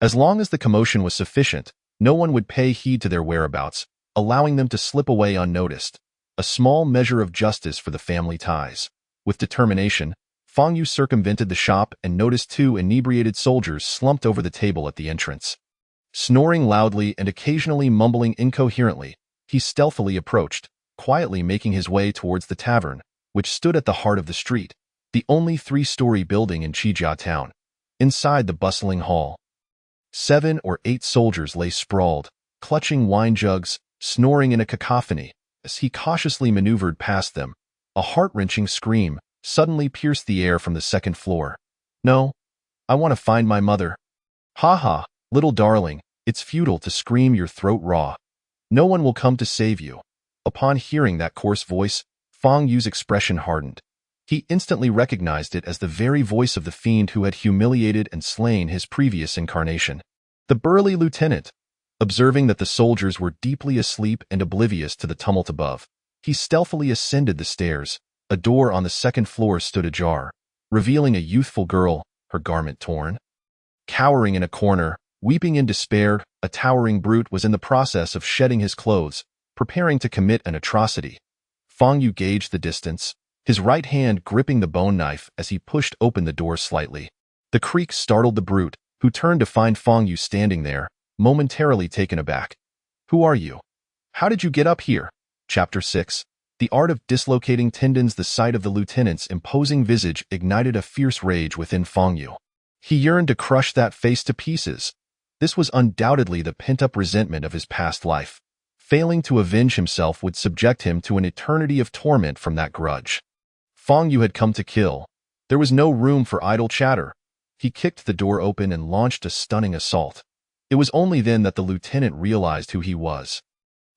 As long as the commotion was sufficient, no one would pay heed to their whereabouts, allowing them to slip away unnoticed. A small measure of justice for the family ties. With determination, Fang Yu circumvented the shop and noticed 2 inebriated soldiers slumped over the table at the entrance. Snoring loudly and occasionally mumbling incoherently, he stealthily approached, quietly making his way towards the tavern, which stood at the heart of the street, the only 3-story building in Chijia Town. Inside the bustling hall, 7 or 8 soldiers lay sprawled, clutching wine jugs, snoring in a cacophony. As he cautiously maneuvered past them, a heart-wrenching scream suddenly pierced the air from the 2nd floor. No, I want to find my mother. Ha ha, little darling, it's futile to scream your throat raw. No one will come to save you. Upon hearing that coarse voice, Fang Yu's expression hardened. He instantly recognized it as the very voice of the fiend who had humiliated and slain his previous incarnation. The burly lieutenant. Observing that the soldiers were deeply asleep and oblivious to the tumult above, he stealthily ascended the stairs. A door on the 2nd floor stood ajar, revealing a youthful girl, her garment torn. Cowering in a corner, Weeping in despair, a towering brute was in the process of shedding his clothes, preparing to commit an atrocity. Fang Yu gauged the distance, his right hand gripping the bone knife as he pushed open the door slightly. The creak startled the brute, who turned to find Fang Yu standing there, momentarily taken aback. "Who are you? How did you get up here?" Chapter 6. The art of dislocating tendons. The sight of the lieutenant's imposing visage ignited a fierce rage within Fang Yu. He yearned to crush that face to pieces. This was undoubtedly the pent-up resentment of his past life. Failing to avenge himself would subject him to an eternity of torment from that grudge. Fang Yu had come to kill. There was no room for idle chatter. He kicked the door open and launched a stunning assault. It was only then that the lieutenant realized who he was.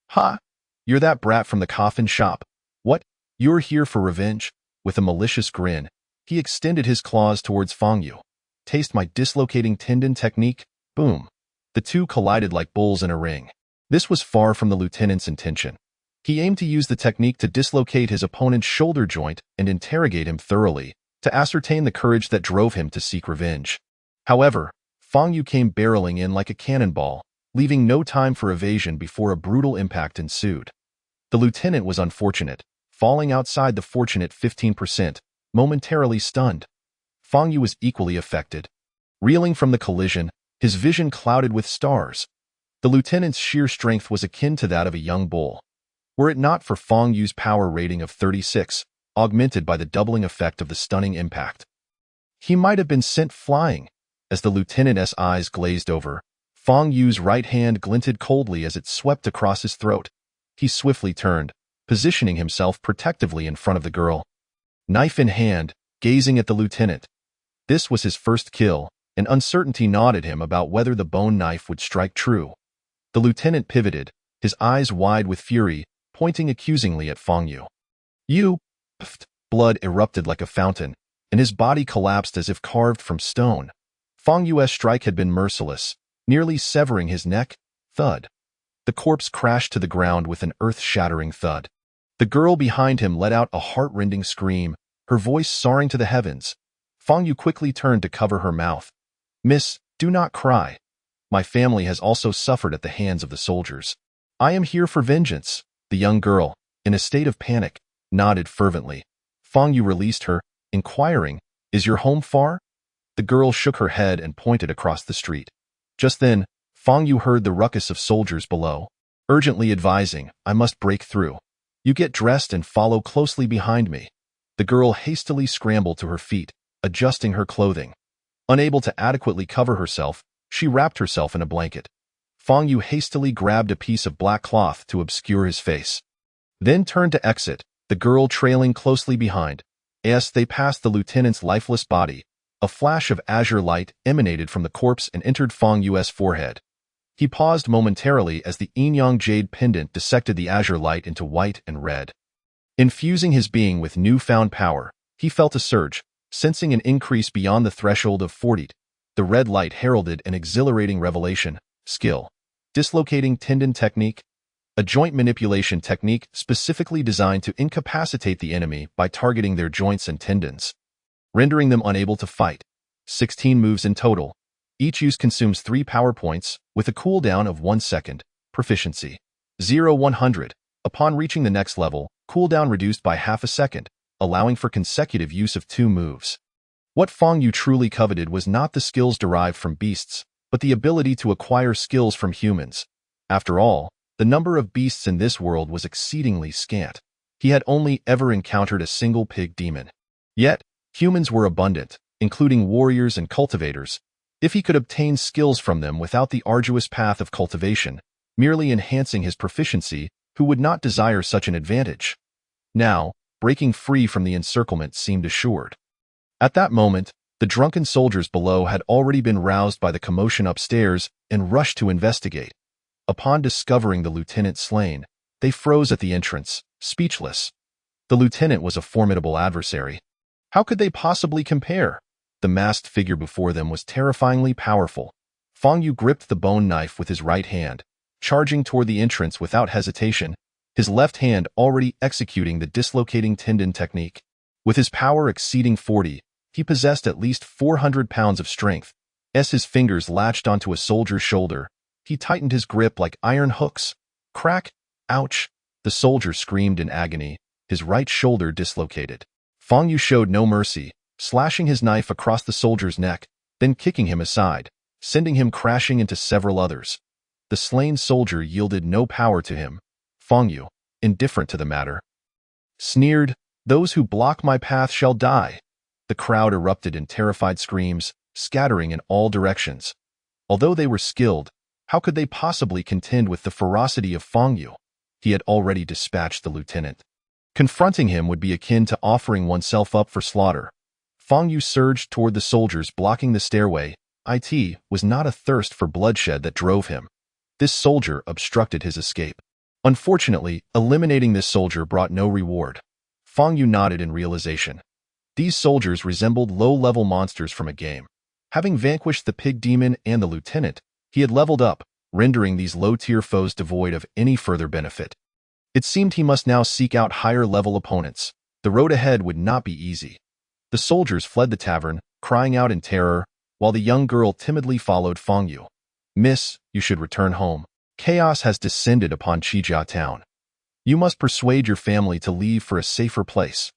"Ha! You're that brat from the coffin shop. What? You're here for revenge?" With a malicious grin, he extended his claws towards Fang Yu. "Taste my dislocating tendon technique." Boom. The two collided like bulls in a ring. This was far from the lieutenant's intention. He aimed to use the technique to dislocate his opponent's shoulder joint and interrogate him thoroughly, to ascertain the courage that drove him to seek revenge. However, Fang Yu came barreling in like a cannonball, leaving no time for evasion before a brutal impact ensued. The lieutenant was unfortunate, falling outside the fortunate 15%, momentarily stunned. Fang Yu was equally affected. Reeling from the collision, his vision clouded with stars. The lieutenant's sheer strength was akin to that of a young bull. Were it not for Fang Yu's power rating of 36, augmented by the doubling effect of the stunning impact, he might have been sent flying. As the lieutenant's eyes glazed over, Fang Yu's right hand glinted coldly as it swept across his throat. He swiftly turned, positioning himself protectively in front of the girl. Knife in hand, gazing at the lieutenant. This was his first kill, and uncertainty gnawed at him about whether the bone knife would strike true. The lieutenant pivoted, his eyes wide with fury, pointing accusingly at Fang Yu. "You!" Blood erupted like a fountain, and his body collapsed as if carved from stone. Fang Yu's strike had been merciless, nearly severing his neck. Thud. The corpse crashed to the ground with an earth-shattering thud. The girl behind him let out a heart-rending scream, her voice soaring to the heavens. Fang Yu quickly turned to cover her mouth. "Miss, do not cry. My family has also suffered at the hands of the soldiers. I am here for vengeance." The young girl, in a state of panic, nodded fervently. Fang Yu released her, inquiring, "Is your home far?" The girl shook her head and pointed across the street. Just then, Fang Yu heard the ruckus of soldiers below, urgently advising, "I must break through. You get dressed and follow closely behind me." The girl hastily scrambled to her feet, adjusting her clothing. Unable to adequately cover herself, she wrapped herself in a blanket. Fang Yu hastily grabbed a piece of black cloth to obscure his face, then turned to exit, the girl trailing closely behind. As they passed the lieutenant's lifeless body, a flash of azure light emanated from the corpse and entered Fang Yu's forehead. He paused momentarily as the Yin-Yang jade pendant dissected the azure light into white and red. Infusing his being with newfound power, he felt a surge, sensing an increase beyond the threshold of 40. The red light heralded an exhilarating revelation: skill. Dislocating tendon technique, a joint manipulation technique specifically designed to incapacitate the enemy by targeting their joints and tendons, rendering them unable to fight. 16 moves in total. Each use consumes 3 power points, with a cooldown of 1 second. Proficiency 0-100. Upon reaching the next level, cooldown reduced by half a second, allowing for consecutive use of 2 moves. What Fang Yu truly coveted was not the skills derived from beasts, but the ability to acquire skills from humans. After all, the number of beasts in this world was exceedingly scant. He had only ever encountered a single pig demon. Yet, humans were abundant, including warriors and cultivators. If he could obtain skills from them without the arduous path of cultivation, merely enhancing his proficiency, who would not desire such an advantage? Now, breaking free from the encirclement seemed assured. At that moment, the drunken soldiers below had already been roused by the commotion upstairs and rushed to investigate. Upon discovering the lieutenant slain, they froze at the entrance, speechless. The lieutenant was a formidable adversary. How could they possibly compare? The masked figure before them was terrifyingly powerful. Fang Yu gripped the bone knife with his right hand, charging toward the entrance without hesitation, his left hand already executing the dislocating tendon technique. With his power exceeding 40, he possessed at least 400 pounds of strength, As his fingers latched onto a soldier's shoulder, he tightened his grip like iron hooks. Crack! Ouch! The soldier screamed in agony, his right shoulder dislocated. Fang Yu showed no mercy, slashing his knife across the soldier's neck, then kicking him aside, sending him crashing into several others. The slain soldier yielded no power to him. Fang Yu, indifferent to the matter, sneered, "Those who block my path shall die." The crowd erupted in terrified screams, scattering in all directions. Although they were skilled, how could they possibly contend with the ferocity of Fang Yu? He had already dispatched the lieutenant. Confronting him would be akin to offering oneself up for slaughter. Fang Yu surged toward the soldiers blocking the stairway. It was not a thirst for bloodshed that drove him. This soldier obstructed his escape. Unfortunately, eliminating this soldier brought no reward. Fang Yu nodded in realization. These soldiers resembled low-level monsters from a game. Having vanquished the pig demon and the lieutenant, he had leveled up, rendering these low-tier foes devoid of any further benefit. It seemed he must now seek out higher-level opponents. The road ahead would not be easy. The soldiers fled the tavern, crying out in terror, while the young girl timidly followed Fang Yu. "Miss, you should return home. Chaos has descended upon Qijia town. You must persuade your family to leave for a safer place."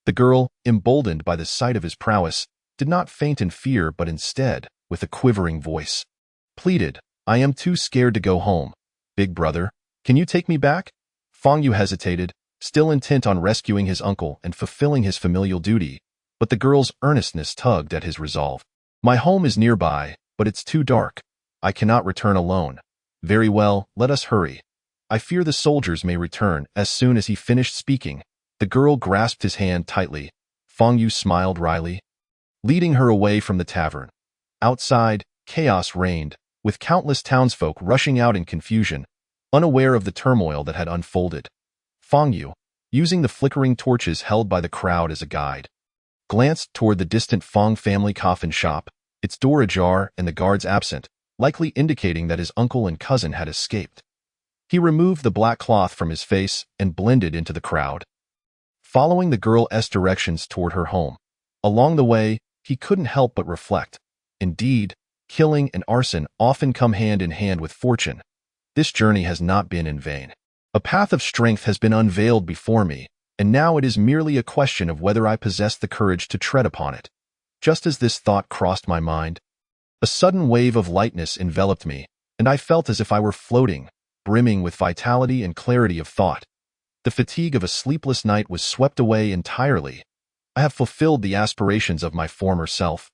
The girl, emboldened by the sight of his prowess, did not faint in fear but instead, with a quivering voice, pleaded, "I am too scared to go home. Big brother, can you take me back?" Fang Yu hesitated, still intent on rescuing his uncle and fulfilling his familial duty, but the girl's earnestness tugged at his resolve. "My home is nearby, but it's too dark. I cannot return alone." "Very well, let us hurry. I fear the soldiers may return." As soon as he finished speaking, the girl grasped his hand tightly. Fang Yu smiled wryly, leading her away from the tavern. Outside, chaos reigned, with countless townsfolk rushing out in confusion, unaware of the turmoil that had unfolded. Fang Yu, using the flickering torches held by the crowd as a guide, glanced toward the distant Fang family coffin shop, its door ajar and the guards absent, likely indicating that his uncle and cousin had escaped. He removed the black cloth from his face and blended into the crowd, following the girl's directions toward her home. Along the way, he couldn't help but reflect. Indeed, killing and arson often come hand in hand with fortune. This journey has not been in vain. A path of strength has been unveiled before me, and now it is merely a question of whether I possess the courage to tread upon it. Just as this thought crossed my mind, a sudden wave of lightness enveloped me, and I felt as if I were floating, brimming with vitality and clarity of thought. The fatigue of a sleepless night was swept away entirely. I have fulfilled the aspirations of my former self,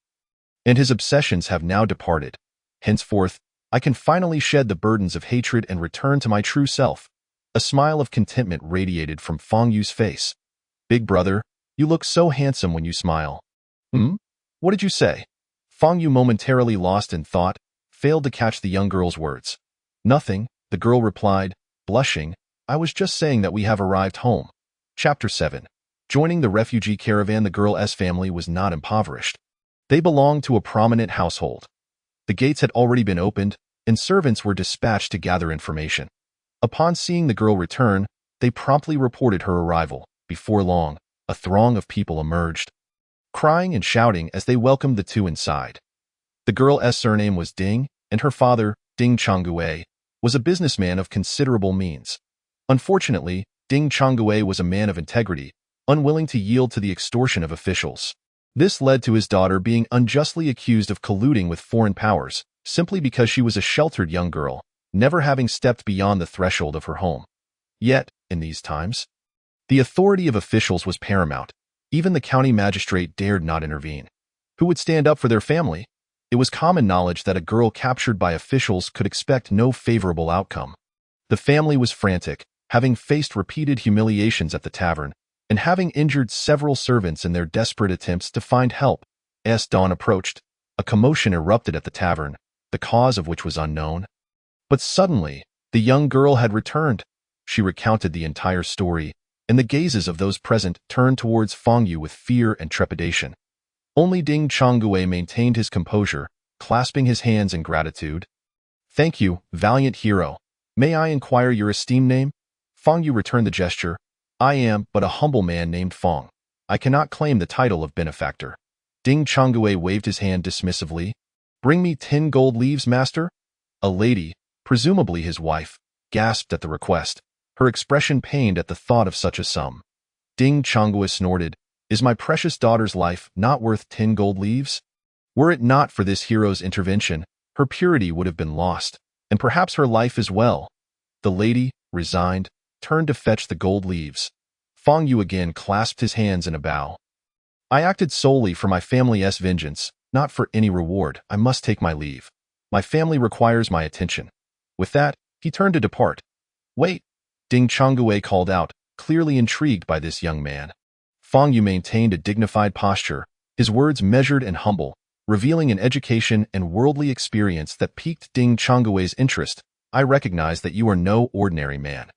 and his obsessions have now departed. Henceforth, I can finally shed the burdens of hatred and return to my true self. A smile of contentment radiated from Fang Yu's face. "Big brother, you look so handsome when you smile." What did you say?" Fang Yu, momentarily lost in thought, failed to catch the young girl's words. "Nothing," the girl replied, blushing. "I was just saying that we have arrived home." Chapter 7. Joining the refugee caravan, the girl's family was not impoverished. They belonged to a prominent household. The gates had already been opened, and servants were dispatched to gather information. Upon seeing the girl return, they promptly reported her arrival. Before long, a throng of people emerged, crying and shouting as they welcomed the two inside. The girl's surname was Ding, and her father, Ding Changgue, was a businessman of considerable means. Unfortunately, Ding Changgue was a man of integrity, unwilling to yield to the extortion of officials. This led to his daughter being unjustly accused of colluding with foreign powers, simply because she was a sheltered young girl, never having stepped beyond the threshold of her home. Yet, in these times, the authority of officials was paramount. Even the county magistrate dared not intervene. Who would stand up for their family? It was common knowledge that a girl captured by officials could expect no favorable outcome. The family was frantic, having faced repeated humiliations at the tavern, and having injured several servants in their desperate attempts to find help. As dawn approached, a commotion erupted at the tavern, the cause of which was unknown. But suddenly, the young girl had returned. She recounted the entire story, and the gazes of those present turned towards Fang Yu with fear and trepidation. Only Ding Changgue maintained his composure, clasping his hands in gratitude. "Thank you, valiant hero. May I inquire your esteemed name?" Fang Yu returned the gesture. "I am but a humble man named Fang. I cannot claim the title of benefactor." Ding Changgue waved his hand dismissively. "Bring me 10 gold leaves, master." A lady, presumably his wife, gasped at the request, her expression pained at the thought of such a sum. Ding Changui snorted, "Is my precious daughter's life not worth 10 gold leaves? Were it not for this hero's intervention, her purity would have been lost, and perhaps her life as well." The lady, resigned, turned to fetch the gold leaves. Fang Yu again clasped his hands in a bow. "I acted solely for my family's vengeance, not for any reward. I must take my leave. My family requires my attention." With that, he turned to depart. "Wait!" Ding Changui called out, clearly intrigued by this young man. Fang Yu maintained a dignified posture, his words measured and humble, revealing an education and worldly experience that piqued Ding Changui's interest. "I recognize that you are no ordinary man.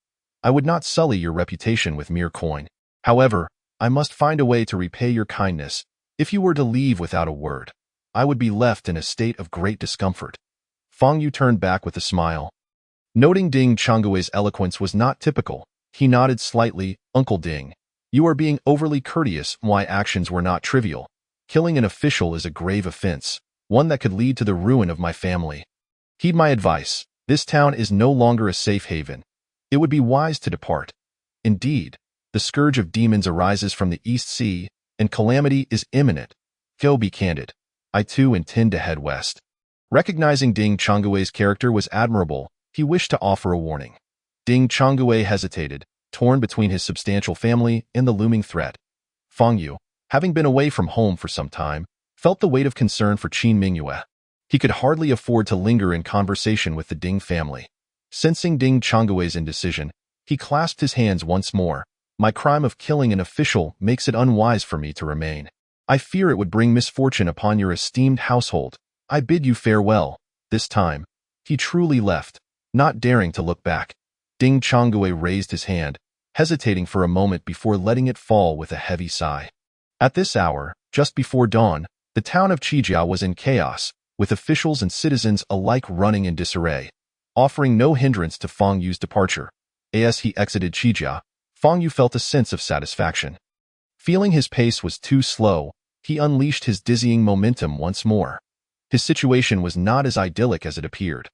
I would not sully your reputation with mere coin. However, I must find a way to repay your kindness. If you were to leave without a word, I would be left in a state of great discomfort." Fang Yu turned back with a smile. Noting Ding Changui's eloquence was not typical, he nodded slightly. "Uncle Ding, you are being overly courteous. My actions were not trivial. Killing an official is a grave offense, one that could lead to the ruin of my family. Heed my advice. This town is no longer a safe haven. It would be wise to depart. Indeed, the scourge of demons arises from the East Sea, and calamity is imminent. Go, be candid. I too intend to head west." Recognizing Ding Changui's character was admirable, he wished to offer a warning. Ding Changui hesitated, torn between his substantial family and the looming threat. Fang Yu, having been away from home for some time, felt the weight of concern for Qin Mingyue. He could hardly afford to linger in conversation with the Ding family. Sensing Ding Changui's indecision, he clasped his hands once more. "My crime of killing an official makes it unwise for me to remain. I fear it would bring misfortune upon your esteemed household. I bid you farewell." This time, he truly left, not daring to look back. Ding Changui raised his hand, hesitating for a moment before letting it fall with a heavy sigh. At this hour, just before dawn, the town of Qijia was in chaos, with officials and citizens alike running in disarray, offering no hindrance to Fang Yu's departure. As he exited Qijia, Fang Yu felt a sense of satisfaction. Feeling his pace was too slow, he unleashed his dizzying momentum once more. His situation was not as idyllic as it appeared.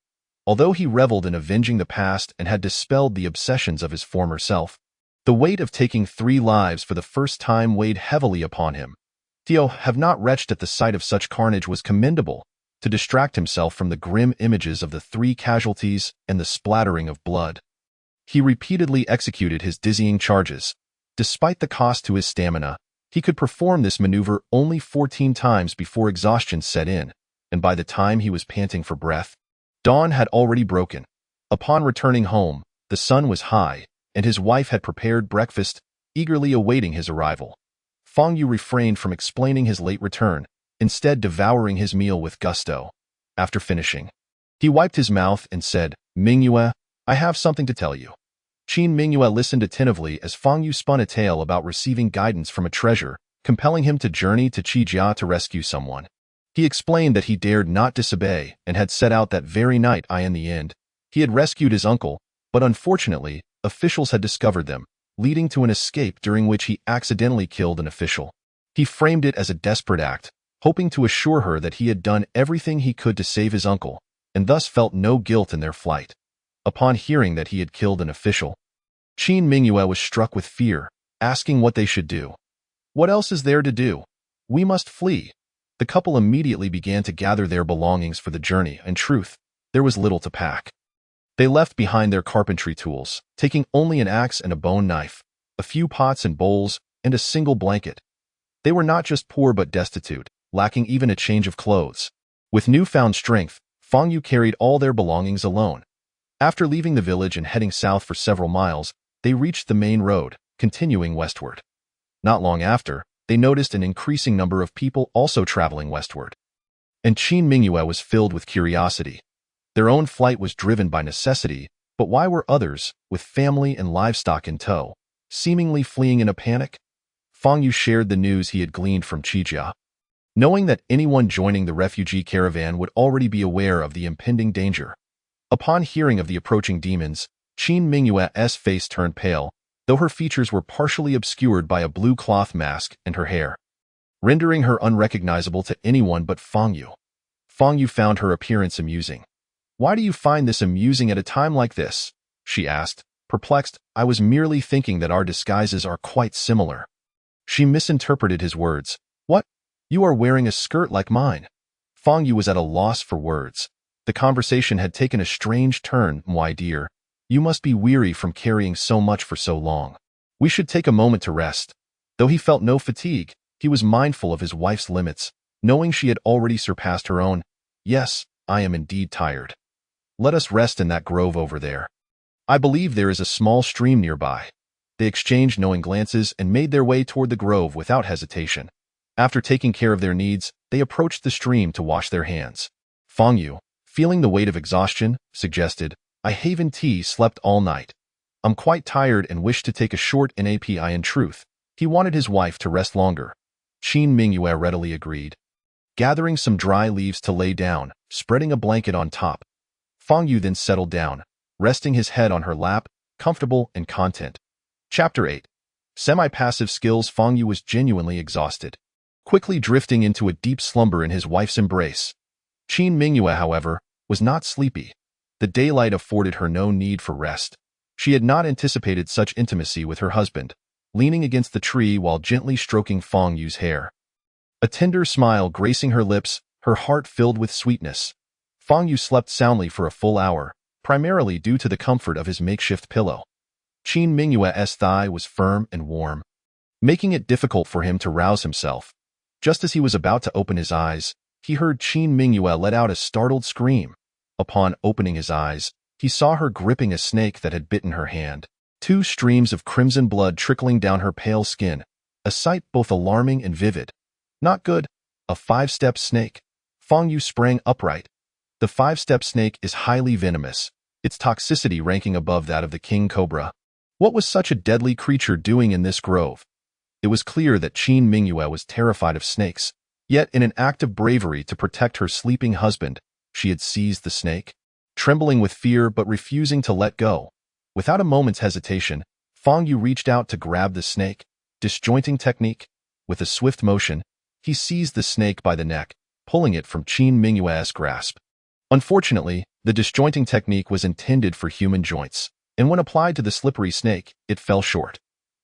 Although he reveled in avenging the past and had dispelled the obsessions of his former self, the weight of taking 3 lives for the first time weighed heavily upon him. To have not retched at the sight of such carnage was commendable. To distract himself from the grim images of the 3 casualties and the splattering of blood, he repeatedly executed his dizzying charges. Despite the cost to his stamina, he could perform this maneuver only 14 times before exhaustion set in, and by the time he was panting for breath, dawn had already broken. Upon returning home, the sun was high, and his wife had prepared breakfast, eagerly awaiting his arrival. Fang Yu refrained from explaining his late return, instead devouring his meal with gusto. After finishing, he wiped his mouth and said, "Mingyue, I have something to tell you." Qin Mingyue listened attentively as Fang Yu spun a tale about receiving guidance from a treasure, compelling him to journey to Qijia to rescue someone. He explained that he dared not disobey and had set out that very night. In the end, he had rescued his uncle, but unfortunately, officials had discovered them, leading to an escape during which he accidentally killed an official. He framed it as a desperate act, hoping to assure her that he had done everything he could to save his uncle, and thus felt no guilt in their flight. Upon hearing that he had killed an official, Qin Mingyue was struck with fear, asking what they should do. "What else is there to do? We must flee." The couple immediately began to gather their belongings for the journey. In truth, there was little to pack. They left behind their carpentry tools, taking only an axe and a bone knife, a few pots and bowls, and a single blanket. They were not just poor but destitute, lacking even a change of clothes. With newfound strength, Fang Yu carried all their belongings alone. After leaving the village and heading south for several miles, they reached the main road, continuing westward. Not long after, they noticed an increasing number of people also traveling westward. And Qin Mingyue was filled with curiosity. Their own flight was driven by necessity, but why were others, with family and livestock in tow, seemingly fleeing in a panic? Fang Yu shared the news he had gleaned from Qijia. Knowing that anyone joining the refugee caravan would already be aware of the impending danger. Upon hearing of the approaching demons, Qin Mingyue's face turned pale, though her features were partially obscured by a blue cloth mask and her hair, rendering her unrecognizable to anyone but Fang Yu. Fang Yu found her appearance amusing. "Why do you find this amusing at a time like this?" she asked, perplexed. "I was merely thinking that our disguises are quite similar." She misinterpreted his words. "What? You are wearing a skirt like mine." Fang Yu was at a loss for words. The conversation had taken a strange turn. "My dear, you must be weary from carrying so much for so long. We should take a moment to rest." Though he felt no fatigue, he was mindful of his wife's limits, knowing she had already surpassed her own. "Yes, I am indeed tired. Let us rest in that grove over there. I believe there is a small stream nearby." They exchanged knowing glances and made their way toward the grove without hesitation. After taking care of their needs, they approached the stream to wash their hands. Fang Yu, feeling the weight of exhaustion, suggested, "I haven't slept all night. I'm quite tired and wish to take a short nap." In truth, he wanted his wife to rest longer. Qin Mingyue readily agreed. Gathering some dry leaves to lay down, spreading a blanket on top, Fang Yu then settled down, resting his head on her lap, comfortable and content. Chapter 8. Semi-passive skills. Fang Yu was genuinely exhausted, quickly drifting into a deep slumber in his wife's embrace. Qin Mingyue, however, was not sleepy. The daylight afforded her no need for rest. She had not anticipated such intimacy with her husband, leaning against the tree while gently stroking Fang Yu's hair. A tender smile gracing her lips, her heart filled with sweetness. Fang Yu slept soundly for a full hour, primarily due to the comfort of his makeshift pillow. Qin Mingyue's thigh was firm and warm, making it difficult for him to rouse himself. Just as he was about to open his eyes, he heard Qin Mingyue let out a startled scream. Upon opening his eyes, he saw her gripping a snake that had bitten her hand, 2 streams of crimson blood trickling down her pale skin, a sight both alarming and vivid. "Not good. A 5-step snake." Fang Yu sprang upright. The 5-step snake is highly venomous, its toxicity ranking above that of the king cobra. What was such a deadly creature doing in this grove? It was clear that Qin Mingyue was terrified of snakes, yet in an act of bravery to protect her sleeping husband, she had seized the snake. Trembling with fear but refusing to let go, without a moment's hesitation, Fang Yu reached out to grab the snake. Disjointing technique. With a swift motion, he seized the snake by the neck, pulling it from Qin Mingyue's grasp. Unfortunately, the disjointing technique was intended for human joints, and when applied to the slippery snake, it fell short.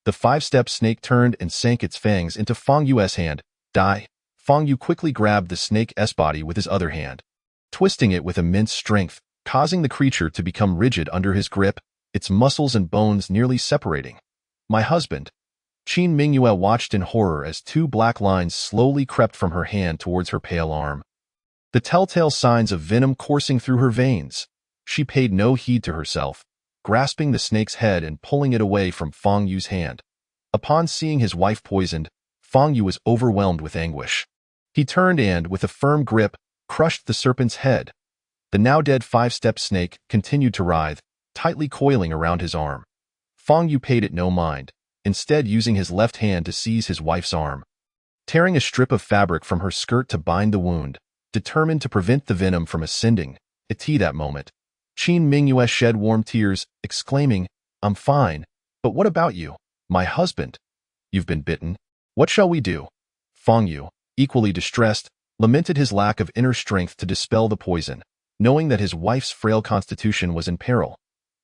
The 5-step snake turned and sank its fangs into Fang Yu's hand. "Die." Fang Yu quickly grabbed the snake's body with his other hand, twisting it with immense strength, causing the creature to become rigid under his grip, its muscles and bones nearly separating. "My husband." Qin Mingyue watched in horror as 2 black lines slowly crept from her hand towards her pale arm, the telltale signs of venom coursing through her veins. She paid no heed to herself, grasping the snake's head and pulling it away from Fang Yu's hand. Upon seeing his wife poisoned, Fang Yu was overwhelmed with anguish. He turned and, with a firm grip, crushed the serpent's head. The now dead 5-step snake continued to writhe, tightly coiling around his arm. Fang Yu paid it no mind, instead using his left hand to seize his wife's arm. Tearing a strip of fabric from her skirt to bind the wound, determined to prevent the venom from ascending, at that moment, Qin Mingyue shed warm tears, exclaiming, "I'm fine, but what about you, my husband? You've been bitten. What shall we do?" Fang Yu, equally distressed, lamented his lack of inner strength to dispel the poison, knowing that his wife's frail constitution was in peril.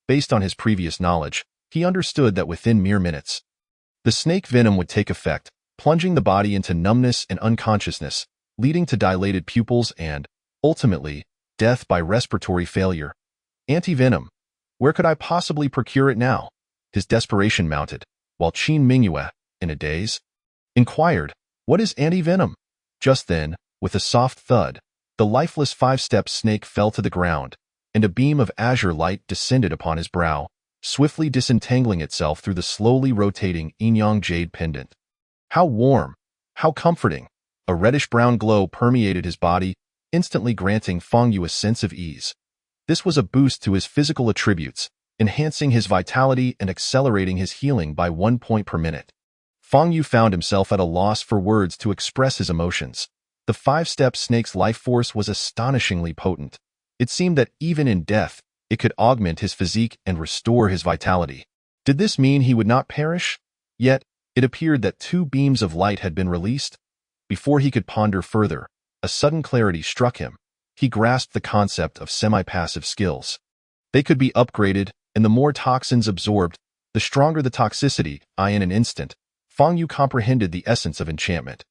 Based on his previous knowledge, he understood that within mere minutes, the snake venom would take effect, plunging the body into numbness and unconsciousness, leading to dilated pupils and, ultimately, death by respiratory failure. Anti-venom. Where could I possibly procure it now? His desperation mounted, while Qin Mingyue, in a daze, inquired, "What is anti-venom?" Just then, with a soft thud, the lifeless 5-step snake fell to the ground, and a beam of azure light descended upon his brow, swiftly disentangling itself through the slowly rotating yin-yang jade pendant. How warm! How comforting! A reddish-brown glow permeated his body, instantly granting Fang Yu a sense of ease. This was a boost to his physical attributes, enhancing his vitality and accelerating his healing by 1 point per minute. Fang Yu found himself at a loss for words to express his emotions. The 5-step snake's life force was astonishingly potent. It seemed that even in death, it could augment his physique and restore his vitality. Did this mean he would not perish? Yet, it appeared that 2 beams of light had been released. Before he could ponder further, a sudden clarity struck him. he grasped the concept of semi-passive skills. They could be upgraded, and the more toxins absorbed, the stronger the toxicity. In an instant, Fang Yu comprehended the essence of enchantment.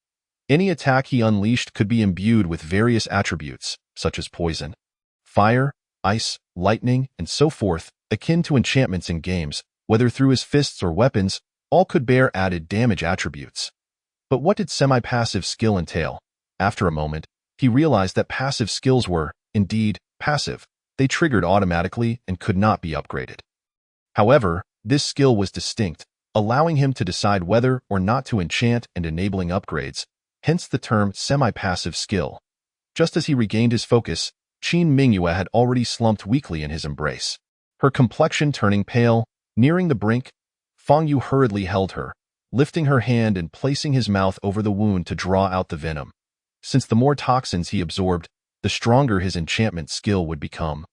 Any attack he unleashed could be imbued with various attributes, such as poison, fire, ice, lightning, and so forth, akin to enchantments in games, whether through his fists or weapons, all could bear added damage attributes. But what did semi-passive skill entail? After a moment, he realized that passive skills were, indeed, passive. They triggered automatically and could not be upgraded. However, this skill was distinct, allowing him to decide whether or not to enchant and enabling upgrades, hence the term semi-passive skill. Just as he regained his focus, Qin Mingyue had already slumped weakly in his embrace. Her complexion turning pale, nearing the brink, Fang Yu hurriedly held her, lifting her hand and placing his mouth over the wound to draw out the venom. Since the more toxins he absorbed, the stronger his enchantment skill would become.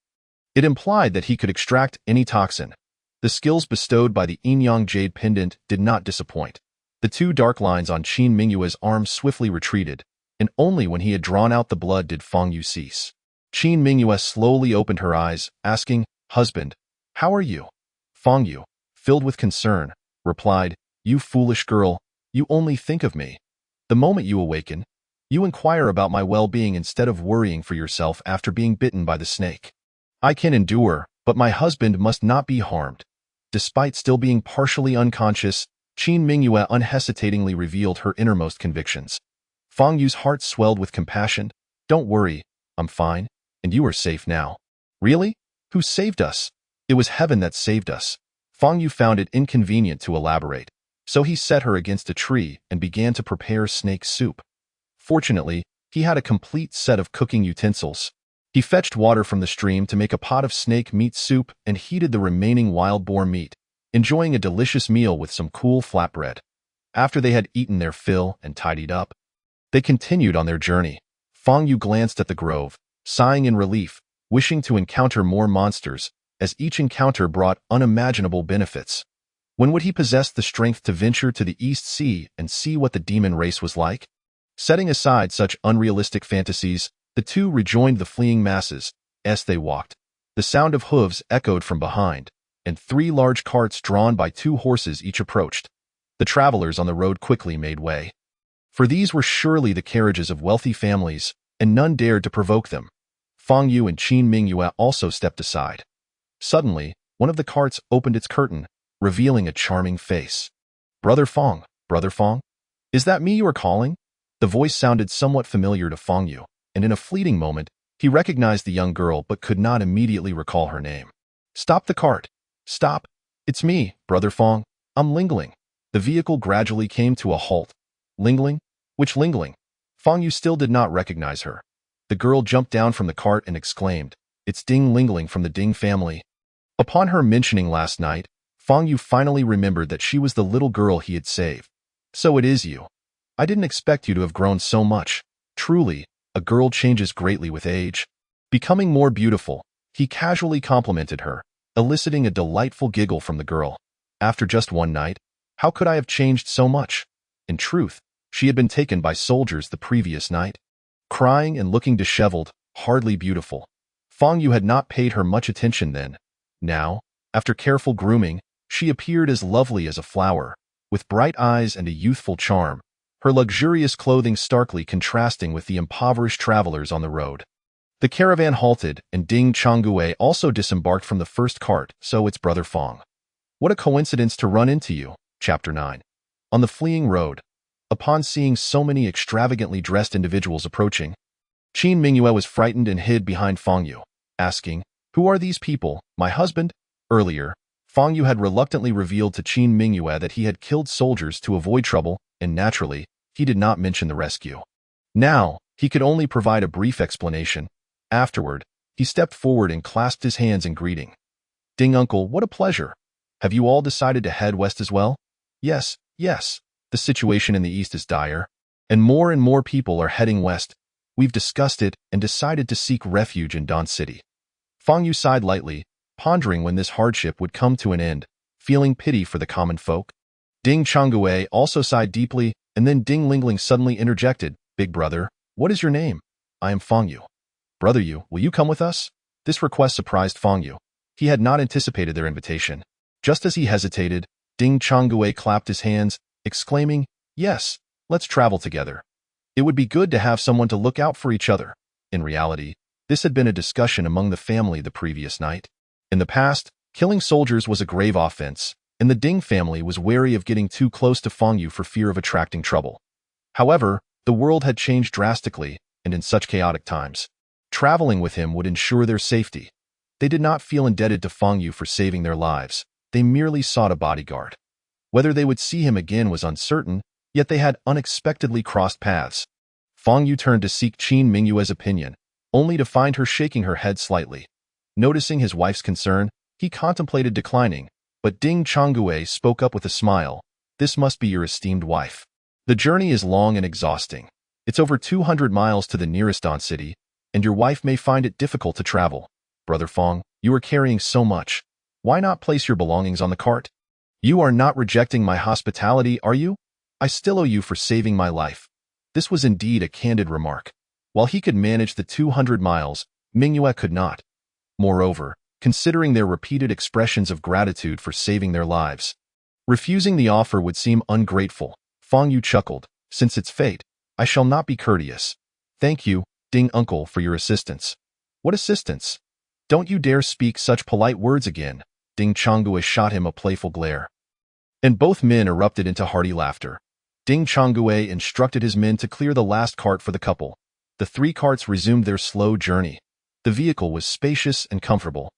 It implied that he could extract any toxin. The skills bestowed by the Yin-Yang Jade Pendant did not disappoint. The two dark lines on Qin Mingyue's arm swiftly retreated, and only when he had drawn out the blood did Fang Yu cease. Qin Mingyue slowly opened her eyes, asking, "Husband, how are you?" Fang Yu, filled with concern, replied, "You foolish girl, you only think of me. The moment you awaken, you inquire about my well-being instead of worrying for yourself after being bitten by the snake. I can endure, but my husband must not be harmed." Despite still being partially unconscious, Qin Mingyue unhesitatingly revealed her innermost convictions. Fang Yu's heart swelled with compassion. "Don't worry, I'm fine, and you are safe now." "Really? Who saved us?" "It was heaven that saved us." Fang Yu found it inconvenient to elaborate, so he set her against a tree and began to prepare snake soup. Fortunately, he had a complete set of cooking utensils. He fetched water from the stream to make a pot of snake meat soup and heated the remaining wild boar meat, enjoying a delicious meal with some cool flatbread. After they had eaten their fill and tidied up, they continued on their journey. Fang Yu glanced at the grove, sighing in relief, wishing to encounter more monsters, as each encounter brought unimaginable benefits. When would he possess the strength to venture to the East Sea and see what the demon race was like? Setting aside such unrealistic fantasies, the two rejoined the fleeing masses. As they walked, the sound of hooves echoed from behind, and 3 large carts drawn by 2 horses each approached. The travelers on the road quickly made way. For these were surely the carriages of wealthy families, and none dared to provoke them. Fang Yu and Qin Mingyue also stepped aside. Suddenly, one of the carts opened its curtain, revealing a charming face. Brother Fang, is that me you are calling?" The voice sounded somewhat familiar to Fang Yu, and in a fleeting moment, he recognized the young girl but could not immediately recall her name. "Stop the cart! Stop! It's me, Brother Fang. I'm Lingling." The vehicle gradually came to a halt. "Lingling? Which Lingling?" Fang Yu still did not recognize her. The girl jumped down from the cart and exclaimed, "It's Ding Lingling from the Ding family." Upon her mentioning last night, Fang Yu finally remembered that she was the little girl he had saved. "So it is you. I didn't expect you to have grown so much. Truly, a girl changes greatly with age." Becoming more beautiful, he casually complimented her, eliciting a delightful giggle from the girl. After just one night, how could I have changed so much? In truth, she had been taken by soldiers the previous night. Crying and looking disheveled, hardly beautiful. Fang Yu had not paid her much attention then. Now, after careful grooming, she appeared as lovely as a flower, with bright eyes and a youthful charm, her luxurious clothing starkly contrasting with the impoverished travelers on the road. The caravan halted, and Ding Changgue also disembarked from the first cart. "So it's Brother Fang. What a coincidence to run into you." Chapter 9. On the fleeing road, upon seeing so many extravagantly dressed individuals approaching, Qin Mingyue was frightened and hid behind Fang Yu, asking, "Who are these people, my husband?" Earlier, Fang Yu had reluctantly revealed to Qin Mingyue that he had killed soldiers to avoid trouble, and naturally, he did not mention the rescue. Now, he could only provide a brief explanation. Afterward, he stepped forward and clasped his hands in greeting. "Ding uncle, what a pleasure. Have you all decided to head west as well?" Yes. The situation in the east is dire, and more people are heading west. We've discussed it and decided to seek refuge in Don City." Fang Yu sighed lightly, pondering when this hardship would come to an end, feeling pity for the common folk. Ding Changgue also sighed deeply, and then Ding Lingling suddenly interjected, "Big brother, what is your name?" "I am Fang Yu." Brother Yu, will you come with us? This request surprised Fang Yu. He had not anticipated their invitation. Just as he hesitated, Ding Changui clapped his hands, exclaiming, "Yes, let's travel together. It would be good to have someone to look out for each other." In reality, this had been a discussion among the family the previous night. In the past, killing soldiers was a grave offense, and the Ding family was wary of getting too close to Fang Yu for fear of attracting trouble. However, the world had changed drastically, and in such chaotic times, traveling with him would ensure their safety. They did not feel indebted to Fang Yu for saving their lives. They merely sought a bodyguard. Whether they would see him again was uncertain, yet they had unexpectedly crossed paths. Fang Yu turned to seek Qin Mingyue's opinion, only to find her shaking her head slightly. Noticing his wife's concern, he contemplated declining, but Ding Changui spoke up with a smile. "This must be your esteemed wife. The journey is long and exhausting. It's over 200 miles to the nearest Don city, and your wife may find it difficult to travel. Brother Fang, you are carrying so much. Why not place your belongings on the cart? You are not rejecting my hospitality, are you? I still owe you for saving my life." This was indeed a candid remark. While he could manage the 200 miles, Mingyue could not. Moreover, considering their repeated expressions of gratitude for saving their lives, refusing the offer would seem ungrateful. Fang Yu chuckled. "Since it's fate, I shall not be courteous. Thank you, Ding uncle, for your assistance." "What assistance? Don't you dare speak such polite words again." Ding Changui shot him a playful glare. And both men erupted into hearty laughter. Ding Changui instructed his men to clear the last cart for the couple. The 3 carts resumed their slow journey. The vehicle was spacious and comfortable,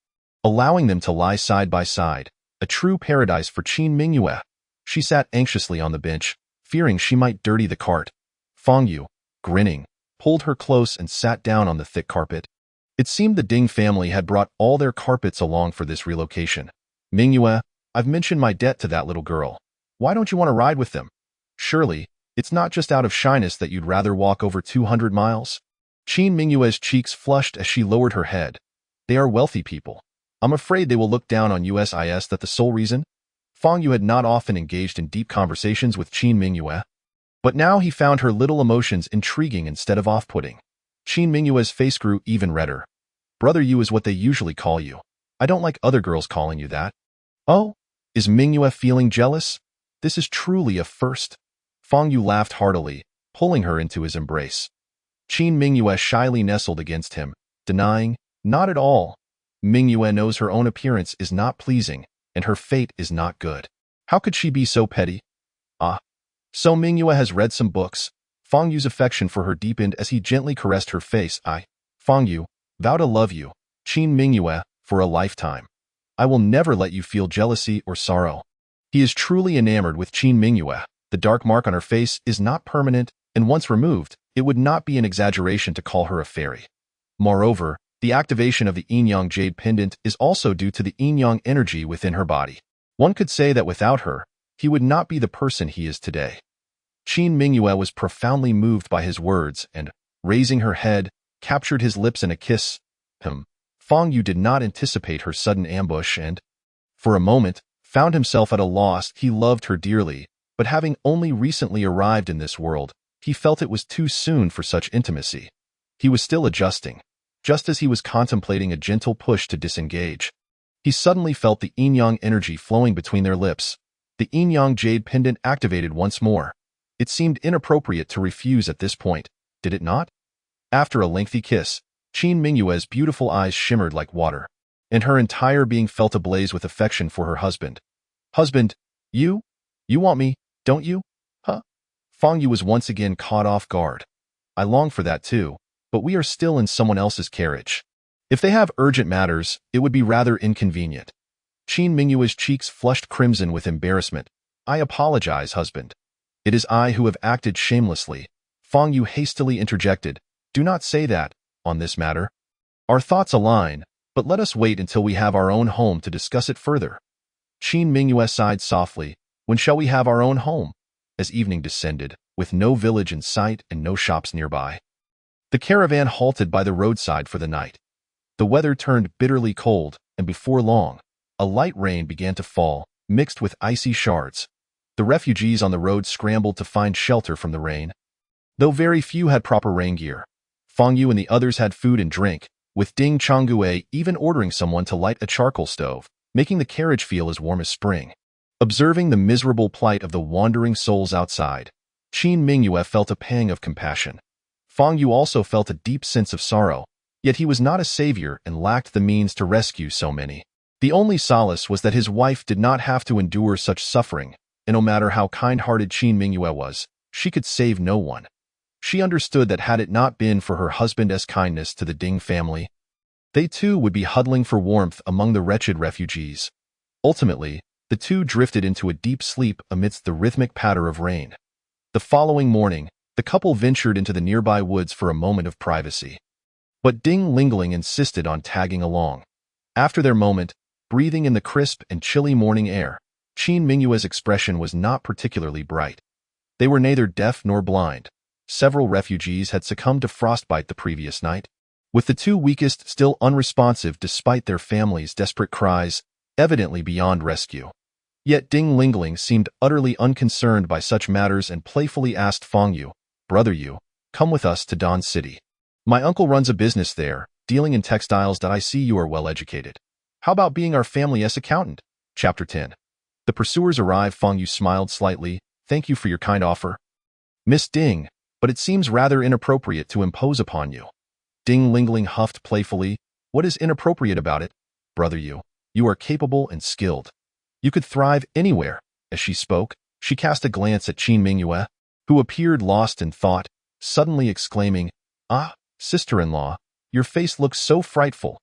allowing them to lie side by side, a true paradise for Qin Mingyue. She sat anxiously on the bench, fearing she might dirty the cart. Fang Yu, grinning, pulled her close and sat down on the thick carpet. It seemed the Ding family had brought all their carpets along for this relocation. "Mingyue, I've mentioned my debt to that little girl. Why don't you want to ride with them? Surely, it's not just out of shyness that you'd rather walk over 200 miles? Qin Mingyue's cheeks flushed as she lowered her head. "They are wealthy people. I'm afraid they will look down on us. Is that the sole reason?" Fang Yu had not often engaged in deep conversations with Qin Mingyue, but now he found her little emotions intriguing instead of off-putting. Qin Mingyue's face grew even redder. "Brother Yu is what they usually call you. I don't like other girls calling you that." "Oh? Is Mingyue feeling jealous? This is truly a first." Fang Yu laughed heartily, pulling her into his embrace. Qin Mingyue shyly nestled against him, denying, "Not at all. Mingyue knows her own appearance is not pleasing, and her fate is not good. How could she be so petty?" "Ah. So Mingyue has read some books." Fang Yu's affection for her deepened as he gently caressed her face. Fang Yu, vow to love you, Qin Mingyue, for a lifetime. I will never let you feel jealousy or sorrow." He is truly enamored with Qin Mingyue. The dark mark on her face is not permanent, and once removed, it would not be an exaggeration to call her a fairy. Moreover, the activation of the Yin-Yang Jade Pendant is also due to the Yin-Yang energy within her body. One could say that without her, he would not be the person he is today. Qin Mingyue was profoundly moved by his words and, raising her head, captured his lips in a kiss. Fang Yu did not anticipate her sudden ambush and, for a moment, found himself at a loss. He loved her dearly, but having only recently arrived in this world, he felt it was too soon for such intimacy. He was still adjusting. Just as he was contemplating a gentle push to disengage, he suddenly felt the Yin-Yang energy flowing between their lips. The Yin-Yang Jade Pendant activated once more. It seemed inappropriate to refuse at this point, did it not? After a lengthy kiss, Qin Mingyue's beautiful eyes shimmered like water, and her entire being felt ablaze with affection for her husband. "Husband, you want me, don't you? Huh?" Fang Yu was once again caught off guard. "I long for that too, but we are still in someone else's carriage. If they have urgent matters, it would be rather inconvenient." Qin Mingyue's cheeks flushed crimson with embarrassment. "I apologize, husband. It is I who have acted shamelessly." Fang Yu hastily interjected, "Do not say that, on this matter. Our thoughts align, but let us wait until we have our own home to discuss it further." Qin Mingyue sighed softly. "When shall we have our own home?" As evening descended, with no village in sight and no shops nearby, the caravan halted by the roadside for the night. The weather turned bitterly cold, and before long, a light rain began to fall, mixed with icy shards. The refugees on the road scrambled to find shelter from the rain. Though very few had proper rain gear, Fang Yu and the others had food and drink, with Ding Changgue even ordering someone to light a charcoal stove, making the carriage feel as warm as spring. Observing the miserable plight of the wandering souls outside, Qin Mingyue felt a pang of compassion. Fang Yu also felt a deep sense of sorrow, yet he was not a savior and lacked the means to rescue so many. The only solace was that his wife did not have to endure such suffering, and no matter how kind-hearted Qin Mingyue was, she could save no one. She understood that had it not been for her husband's kindness to the Ding family, they too would be huddling for warmth among the wretched refugees. Ultimately, the two drifted into a deep sleep amidst the rhythmic patter of rain. The following morning, the couple ventured into the nearby woods for a moment of privacy. But Ding Lingling insisted on tagging along. After their moment, breathing in the crisp and chilly morning air, Qin Mingyue's expression was not particularly bright. They were neither deaf nor blind. Several refugees had succumbed to frostbite the previous night, with the two weakest still unresponsive despite their families' desperate cries, evidently beyond rescue. Yet Ding Lingling seemed utterly unconcerned by such matters and playfully asked Fang Yu, "Brother Yu, come with us to Don City. My uncle runs a business there, dealing in textiles that I see you are well educated. How about being our family's accountant?" Chapter 10. The pursuers arrived. Fang Yu smiled slightly. "Thank you for your kind offer, Miss Ding, but it seems rather inappropriate to impose upon you." Ding Lingling huffed playfully. "What is inappropriate about it, Brother Yu? You are capable and skilled. You could thrive anywhere." As she spoke, she cast a glance at Qin Mingyue, who appeared lost in thought, suddenly exclaiming, "Ah, sister-in-law, your face looks so frightful."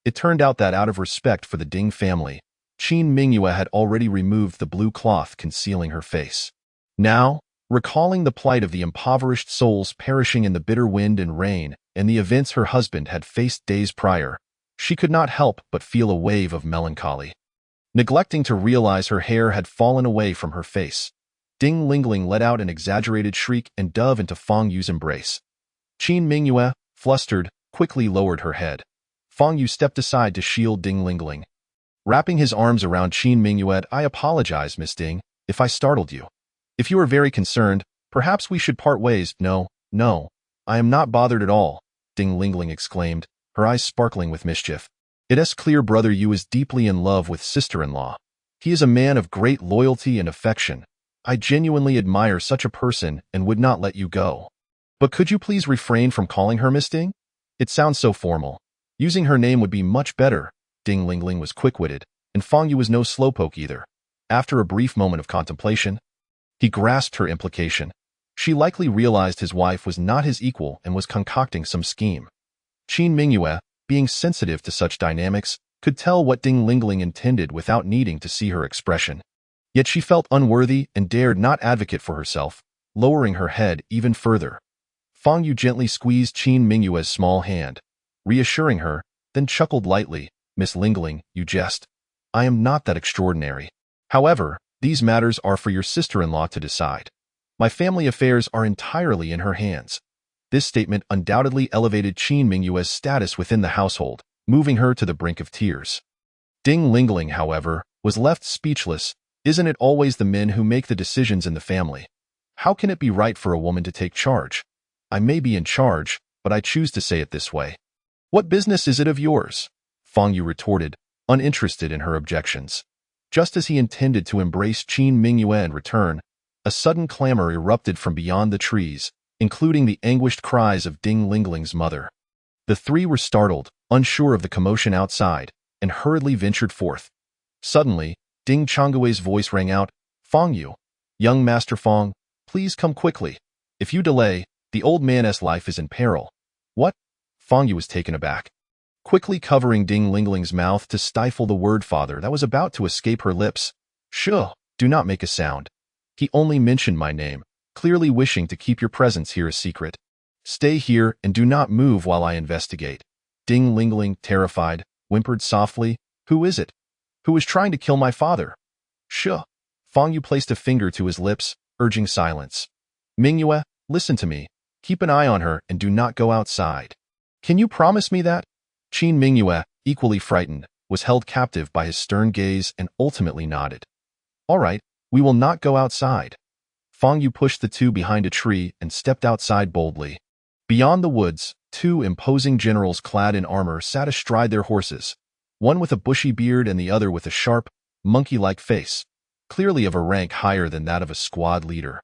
It turned out that out of respect for the Ding family, Qin Mingyue had already removed the blue cloth concealing her face. Now, recalling the plight of the impoverished souls perishing in the bitter wind and rain and the events her husband had faced days prior, she could not help but feel a wave of melancholy. Neglecting to realize her hair had fallen away from her face, Ding Lingling let out an exaggerated shriek and dove into Fang Yu's embrace. Qin Mingyue, flustered, quickly lowered her head. Fang Yu stepped aside to shield Ding Lingling. Wrapping his arms around Qin Mingyue, "I apologize, Miss Ding, if I startled you. If you are very concerned, perhaps we should part ways." "No, I am not bothered at all," Ding Lingling exclaimed, her eyes sparkling with mischief. "It is clear Brother Yu is deeply in love with sister-in-law. He is a man of great loyalty and affection. I genuinely admire such a person and would not let you go. But could you please refrain from calling her Miss Ding? It sounds so formal. Using her name would be much better." Ding Lingling was quick-witted, and Fang Yu was no slowpoke either. After a brief moment of contemplation, he grasped her implication. She likely realized his wife was not his equal and was concocting some scheme. Qin Mingyue, being sensitive to such dynamics, could tell what Ding Lingling intended without needing to see her expression. Yet she felt unworthy and dared not advocate for herself, lowering her head even further. Fang Yu gently squeezed Qin Mingyue's small hand, reassuring her, then chuckled lightly, "Miss Lingling, you jest. I am not that extraordinary. However, these matters are for your sister-in-law to decide. My family affairs are entirely in her hands." This statement undoubtedly elevated Qin Mingyue's status within the household, moving her to the brink of tears. Ding Lingling, however, was left speechless. Isn't it always the men who make the decisions in the family? How can it be right for a woman to take charge? I may be in charge, but I choose to say it this way. What business is it of yours? Fang Yu retorted, uninterested in her objections. Just as he intended to embrace Qin Mingyue in return, a sudden clamor erupted from beyond the trees, including the anguished cries of Ding Lingling's mother. The three were startled, unsure of the commotion outside, and hurriedly ventured forth. Suddenly, Ding Changgue's voice rang out, "Fang Yu, young Master Fang, please come quickly. If you delay, the old man's life is in peril." "What?" Fang Yu was taken aback, quickly covering Ding Lingling's mouth to stifle the word father that was about to escape her lips. "Shh, do not make a sound. He only mentioned my name, clearly wishing to keep your presence here a secret. Stay here and do not move while I investigate." Ding Lingling, terrified, whimpered softly, "Who is it? Who is trying to kill my father?" "Shh." Fang Yu placed a finger to his lips, urging silence. "Mingyue, listen to me. Keep an eye on her and do not go outside. Can you promise me that?" Qin Mingyue, equally frightened, was held captive by his stern gaze and ultimately nodded. "All right, we will not go outside." Fang Yu pushed the two behind a tree and stepped outside boldly. Beyond the woods, Two imposing generals clad in armor sat astride their horses, one with a bushy beard and the other with a sharp, monkey-like face, clearly of a rank higher than that of a squad leader.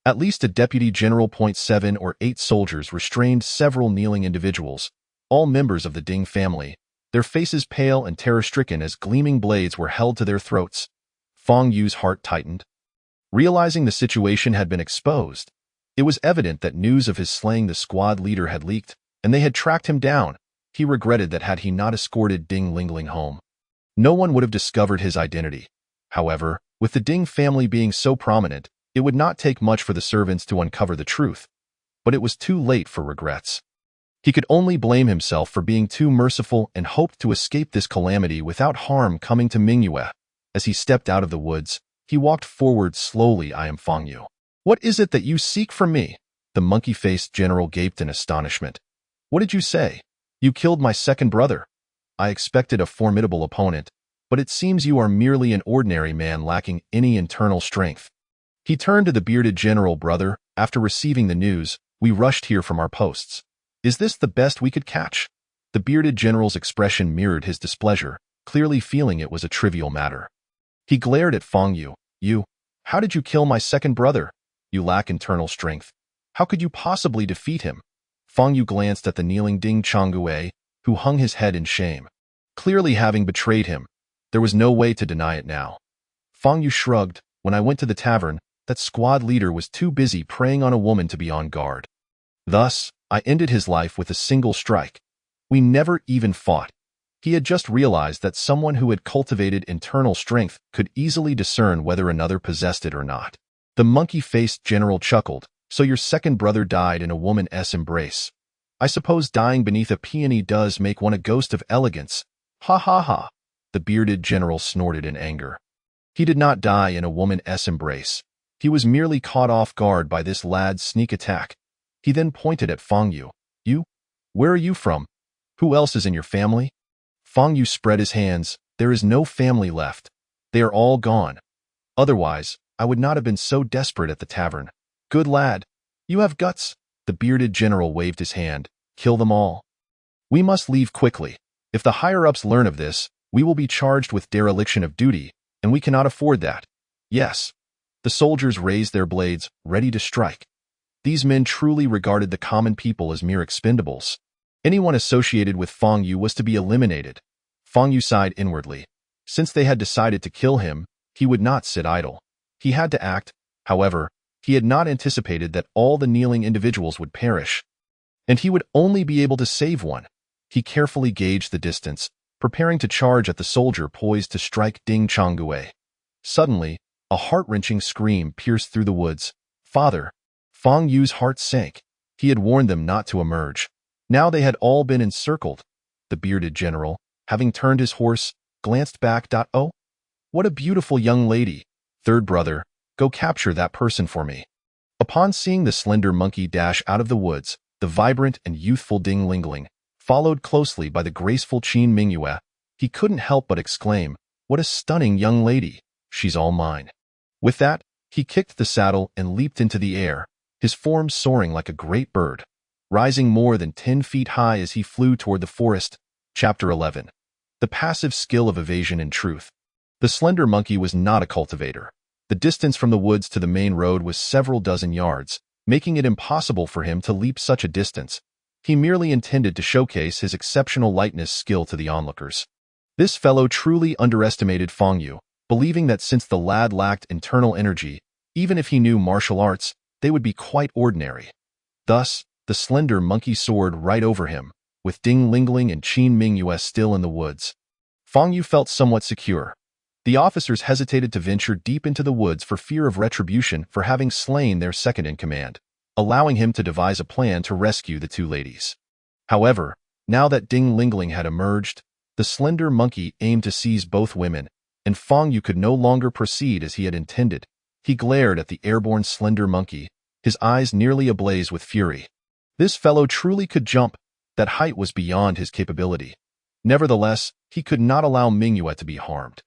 At least a deputy general. 7 or 8 soldiers restrained several kneeling individuals, all members of the Ding family, their faces pale and terror-stricken as gleaming blades were held to their throats. Fang Yu's heart tightened. Realizing the situation had been exposed, it was evident that news of his slaying the squad leader had leaked, and they had tracked him down. He regretted that had he not escorted Ding Lingling home, no one would have discovered his identity. However, with the Ding family being so prominent, it would not take much for the servants to uncover the truth. But it was too late for regrets. He could only blame himself for being too merciful and hoped to escape this calamity without harm coming to Mingyue. As he stepped out of the woods, he walked forward slowly. I am Fang Yu. What is it that you seek from me? The monkey-faced general gaped in astonishment. What did you say? You killed my second brother. I expected a formidable opponent, but it seems you are merely an ordinary man lacking any internal strength. He turned to the bearded general. Brother, after receiving the news, we rushed here from our posts. Is this the best we could catch? The bearded general's expression mirrored his displeasure, clearly feeling it was a trivial matter. He glared at Fang Yu. You, how did you kill my second brother? You lack internal strength. How could you possibly defeat him? Fang Yu glanced at the kneeling Ding Changgue, who hung his head in shame. Clearly having betrayed him, there was no way to deny it now. Fang Yu shrugged. When I went to the tavern, that squad leader was too busy preying on a woman to be on guard. Thus, I ended his life with a single strike. We never even fought. He had just realized that someone who had cultivated internal strength could easily discern whether another possessed it or not. The monkey-faced general chuckled. So your second brother died in a woman's embrace. I suppose dying beneath a peony does make one a ghost of elegance. Ha ha ha. The bearded general snorted in anger. He did not die in a woman's embrace. He was merely caught off guard by this lad's sneak attack. He then pointed at Fang Yu. You? Where are you from? Who else is in your family? Fang Yu spread his hands. There is no family left. They are all gone. Otherwise, I would not have been so desperate at the tavern. Good lad. You have guts. The bearded general waved his hand. Kill them all. We must leave quickly. If the higher-ups learn of this, we will be charged with dereliction of duty, and we cannot afford that. Yes. The soldiers raised their blades, ready to strike. These men truly regarded the common people as mere expendables. Anyone associated with Fang Yu was to be eliminated. Fang Yu sighed inwardly. Since they had decided to kill him, he would not sit idle. He had to act. However, he had not anticipated that all the kneeling individuals would perish, and he would only be able to save one. He carefully gauged the distance, preparing to charge at the soldier poised to strike Ding Changgue. Suddenly, a heart-wrenching scream pierced through the woods. Father! Fang Yu's heart sank. He had warned them not to emerge. Now they had all been encircled. The bearded general, having turned his horse, glanced back. Oh, what a beautiful young lady. Third brother, go capture that person for me. Upon seeing the slender monkey dash out of the woods, the vibrant and youthful Ding Lingling, followed closely by the graceful Qin Mingyue, he couldn't help but exclaim, what a stunning young lady. She's all mine. With that, he kicked the saddle and leaped into the air, his form soaring like a great bird, rising more than 10 feet high as he flew toward the forest. Chapter 11. The passive skill of evasion and truth. The slender monkey was not a cultivator. The distance from the woods to the main road was several dozen yards, making it impossible for him to leap such a distance. He merely intended to showcase his exceptional lightness skill to the onlookers. This fellow truly underestimated Fang Yu, believing that since the lad lacked internal energy, even if he knew martial arts, they would be quite ordinary. Thus, the slender monkey soared right over him, with Ding Lingling and Qin Mingyue still in the woods. Fang Yu felt somewhat secure. The officers hesitated to venture deep into the woods for fear of retribution for having slain their second-in-command, allowing him to devise a plan to rescue the two ladies. However, now that Ding Lingling had emerged, the slender monkey aimed to seize both women, and Fang Yu could no longer proceed as he had intended. He glared at the airborne slender monkey, his eyes nearly ablaze with fury. This fellow truly could jump. That height was beyond his capability. Nevertheless, he could not allow Mingyue to be harmed.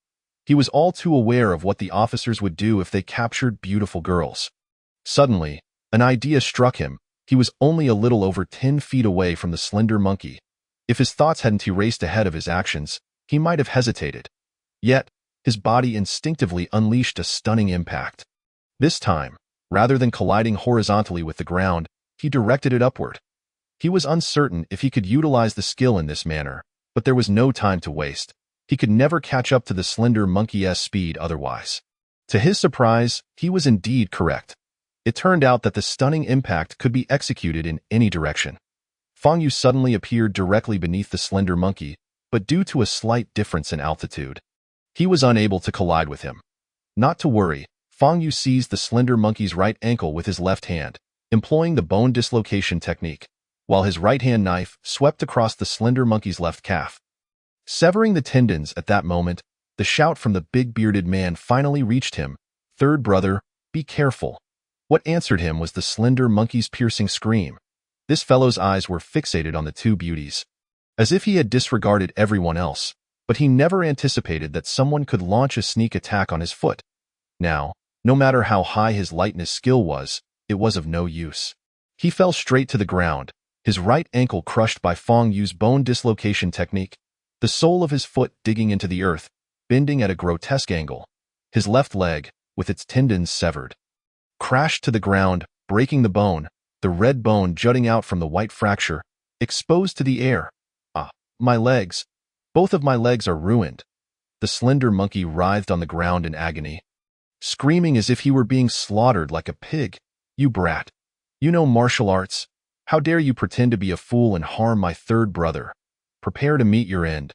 He was all too aware of what the officers would do if they captured beautiful girls. Suddenly, an idea struck him. He was only a little over 10 feet away from the slender monkey. If his thoughts hadn't erased ahead of his actions, he might have hesitated. Yet, his body instinctively unleashed a stunning impact. This time, rather than colliding horizontally with the ground, he directed it upward. He was uncertain if he could utilize the skill in this manner, but there was no time to waste. He could never catch up to the slender monkey's speed otherwise. To his surprise, he was indeed correct. It turned out that the stunning impact could be executed in any direction. Fang Yu suddenly appeared directly beneath the slender monkey, but due to a slight difference in altitude, he was unable to collide with him. Not to worry, Fang Yu seized the slender monkey's right ankle with his left hand, employing the bone dislocation technique, while his right-hand knife swept across the slender monkey's left calf. Severing the tendons at that moment, the shout from the big bearded man finally reached him, "Third brother, be careful." What answered him was the slender monkey's piercing scream. This fellow's eyes were fixated on the two beauties, as if he had disregarded everyone else, but he never anticipated that someone could launch a sneak attack on his foot. Now, no matter how high his lightness skill was, it was of no use. He fell straight to the ground, his right ankle crushed by Fang Yu's bone dislocation technique, the sole of his foot digging into the earth, bending at a grotesque angle. His left leg, with its tendons severed, crashed to the ground, breaking the bone, the red bone jutting out from the white fracture, exposed to the air. "Ah, my legs. Both of my legs are ruined." The slender monkey writhed on the ground in agony, screaming as if he were being slaughtered like a pig. "You brat. You know martial arts. How dare you pretend to be a fool and harm my third brother? Prepare to meet your end."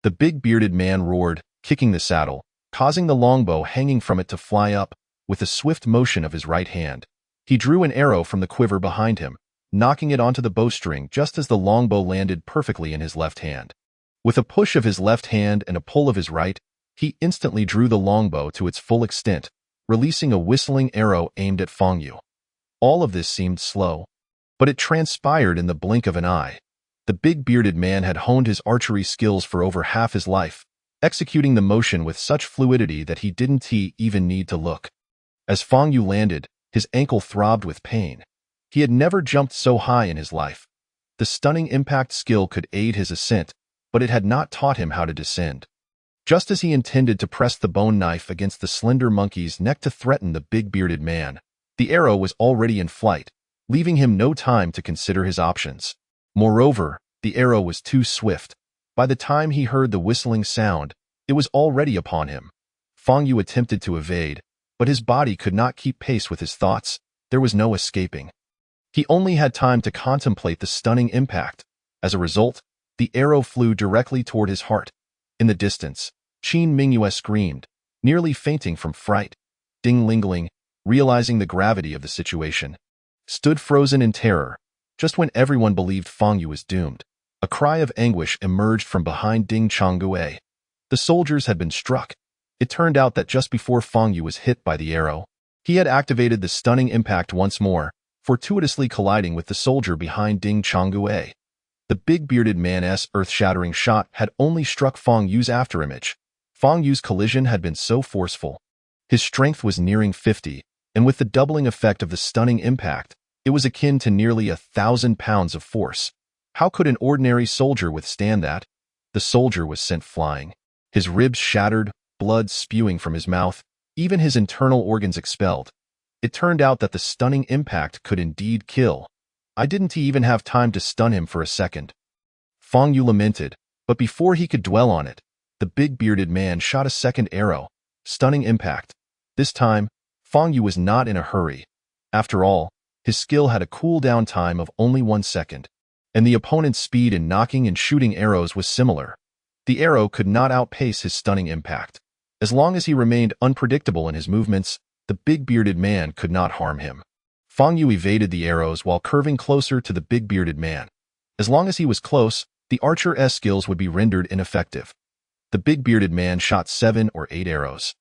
The big bearded man roared, kicking the saddle, causing the longbow hanging from it to fly up. With a swift motion of his right hand, he drew an arrow from the quiver behind him, knocking it onto the bowstring just as the longbow landed perfectly in his left hand. With a push of his left hand and a pull of his right, he instantly drew the longbow to its full extent, releasing a whistling arrow aimed at Fang Yu. All of this seemed slow, but it transpired in the blink of an eye. The big bearded man had honed his archery skills for over half his life, executing the motion with such fluidity that he didn't even need to look. As Fang Yu landed, his ankle throbbed with pain. He had never jumped so high in his life. The stunning impact skill could aid his ascent, but it had not taught him how to descend. Just as he intended to press the bone knife against the slender monkey's neck to threaten the big bearded man, the arrow was already in flight, leaving him no time to consider his options. Moreover, the arrow was too swift. By the time he heard the whistling sound, it was already upon him. Fang Yu attempted to evade, but his body could not keep pace with his thoughts. There was no escaping. He only had time to contemplate the stunning impact. As a result, the arrow flew directly toward his heart. In the distance, Qin Mingyue screamed, nearly fainting from fright. Ding Lingling, realizing the gravity of the situation, stood frozen in terror. Just when everyone believed Fang Yu was doomed, a cry of anguish emerged from behind Ding Changgue. The soldiers had been struck. It turned out that just before Fang Yu was hit by the arrow, he had activated the stunning impact once more, fortuitously colliding with the soldier behind Ding Changgue. The big bearded man's earth-shattering shot had only struck Fang Yu's afterimage. Fang Yu's collision had been so forceful. His strength was nearing 50, and with the doubling effect of the stunning impact, it was akin to nearly 1,000 pounds of force. How could an ordinary soldier withstand that? The soldier was sent flying, his ribs shattered, blood spewing from his mouth, even his internal organs expelled. It turned out that the stunning impact could indeed kill. I didn't even have time to stun him for a second. Fang Yu lamented, but before he could dwell on it, the big bearded man shot a second arrow. Stunning impact. This time, Fang Yu was not in a hurry. After all, his skill had a cooldown time of only 1 second, and the opponent's speed in knocking and shooting arrows was similar. The arrow could not outpace his stunning impact. As long as he remained unpredictable in his movements, the big bearded man could not harm him. Fang Yu evaded the arrows while curving closer to the big bearded man. As long as he was close, the archer's skills would be rendered ineffective. The big bearded man shot 7 or 8 arrows.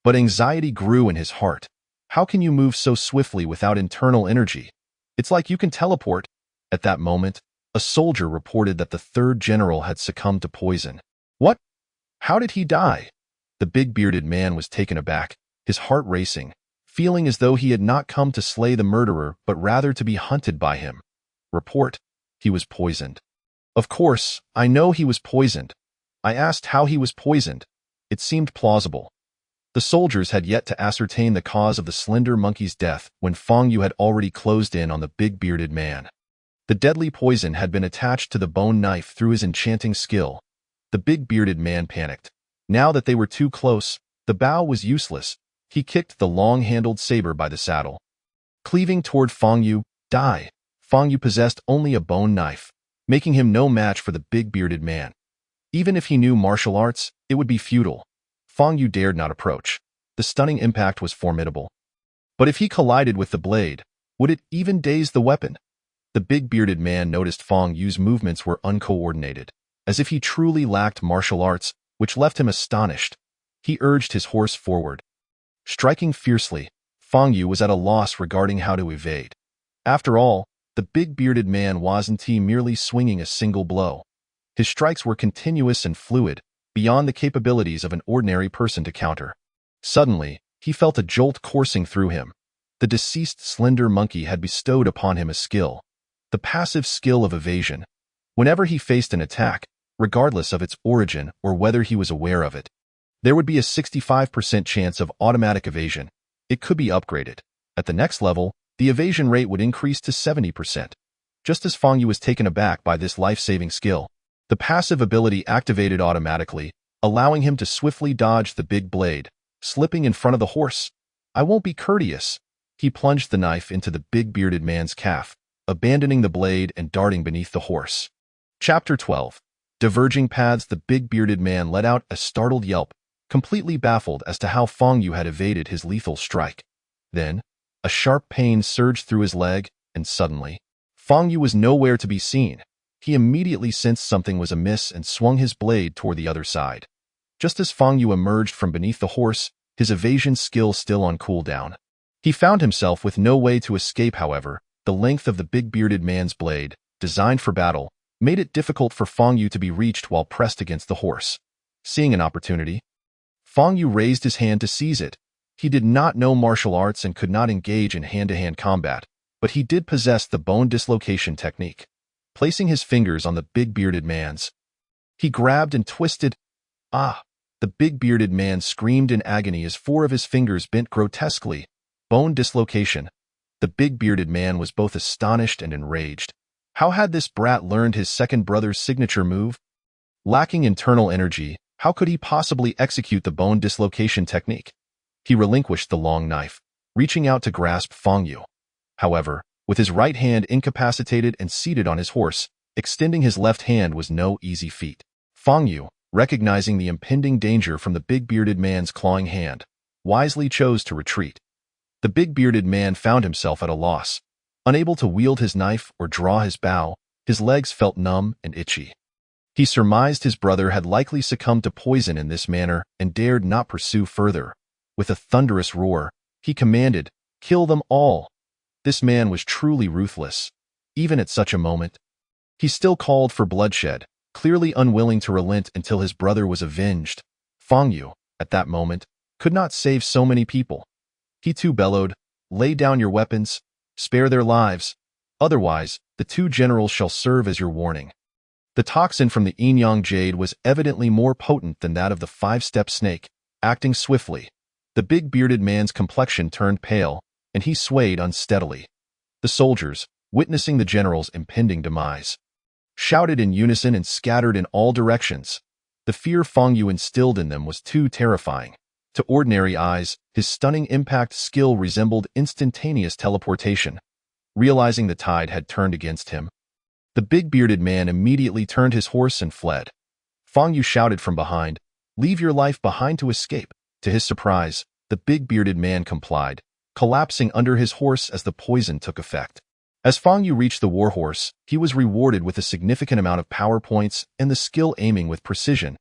But anxiety grew in his heart. How can you move so swiftly without internal energy? It's like you can teleport. At that moment, a soldier reported that the third general had succumbed to poison. What? How did he die? The big bearded man was taken aback, his heart racing. feeling as though he had not come to slay the murderer but rather to be hunted by him. Report: he was poisoned. Of course, I know he was poisoned. I asked how he was poisoned. It seemed plausible. The soldiers had yet to ascertain the cause of the slender monkey's death when Fang Yu had already closed in on the big-bearded man. The deadly poison had been attached to the bone knife through his enchanting skill. The big-bearded man panicked. Now that they were too close, the bow was useless. He kicked the long-handled saber by the saddle. Cleaving toward Fang Yu, die. Fang Yu possessed only a bone knife, making him no match for the big-bearded man. Even if he knew martial arts, it would be futile. Fang Yu dared not approach. The stunning impact was formidable. But if he collided with the blade, would it even daze the weapon? The big-bearded man noticed Fang Yu's movements were uncoordinated, as if he truly lacked martial arts, which left him astonished. He urged his horse forward. Striking fiercely, Fang Yu was at a loss regarding how to evade. After all, the big-bearded man wasn't merely swinging a single blow. His strikes were continuous and fluid, beyond the capabilities of an ordinary person to counter. Suddenly, he felt a jolt coursing through him. The deceased slender monkey had bestowed upon him a skill, the passive skill of evasion. Whenever he faced an attack, regardless of its origin or whether he was aware of it, there would be a 65% chance of automatic evasion. It could be upgraded. At the next level, the evasion rate would increase to 70%. Just as Fang Yu was taken aback by this life-saving skill, the passive ability activated automatically, allowing him to swiftly dodge the big blade, slipping in front of the horse. I won't be courteous. He plunged the knife into the big-bearded man's calf, abandoning the blade and darting beneath the horse. Chapter 12. Diverging paths. The big-bearded man let out a startled yelp, completely baffled as to how Fang Yu had evaded his lethal strike. Then, a sharp pain surged through his leg, and suddenly, Fang Yu was nowhere to be seen. He immediately sensed something was amiss and swung his blade toward the other side. Just as Fang Yu emerged from beneath the horse, his evasion skill still on cooldown. He found himself with no way to escape. However, the length of the big-bearded man's blade, designed for battle, made it difficult for Fang Yu to be reached while pressed against the horse. Seeing an opportunity, Fang Yu raised his hand to seize it. He did not know martial arts and could not engage in hand-to-hand combat, but he did possess the bone dislocation technique. Placing his fingers on the big-bearded man's, he grabbed and twisted. Ah! The big-bearded man screamed in agony as four of his fingers bent grotesquely. Bone dislocation. The big-bearded man was both astonished and enraged. How had this brat learned his second brother's signature move? Lacking internal energy, how could he possibly execute the bone dislocation technique? He relinquished the long knife, reaching out to grasp Fang Yu. However, with his right hand incapacitated and seated on his horse, extending his left hand was no easy feat. Fang Yu, recognizing the impending danger from the big-bearded man's clawing hand, wisely chose to retreat. The big-bearded man found himself at a loss. Unable to wield his knife or draw his bow, his legs felt numb and itchy. He surmised his brother had likely succumbed to poison in this manner and dared not pursue further. With a thunderous roar, he commanded, "Kill them all!" This man was truly ruthless. Even at such a moment, he still called for bloodshed, clearly unwilling to relent until his brother was avenged. Fang Yu, at that moment, could not save so many people. He too bellowed, "Lay down your weapons, spare their lives. Otherwise, the two generals shall serve as your warning." The toxin from the Yin-Yang Jade was evidently more potent than that of the five-step snake. Acting swiftly, the big-bearded man's complexion turned pale, and he swayed unsteadily. The soldiers, witnessing the general's impending demise, shouted in unison and scattered in all directions. The fear Fang Yu instilled in them was too terrifying. To ordinary eyes, his stunning impact skill resembled instantaneous teleportation. Realizing the tide had turned against him, the big-bearded man immediately turned his horse and fled. Fang Yu shouted from behind, "Leave your life behind to escape." To his surprise, the big-bearded man complied, collapsing under his horse as the poison took effect. As Fang Yu reached the warhorse, he was rewarded with a significant amount of power points and the skill aiming with precision.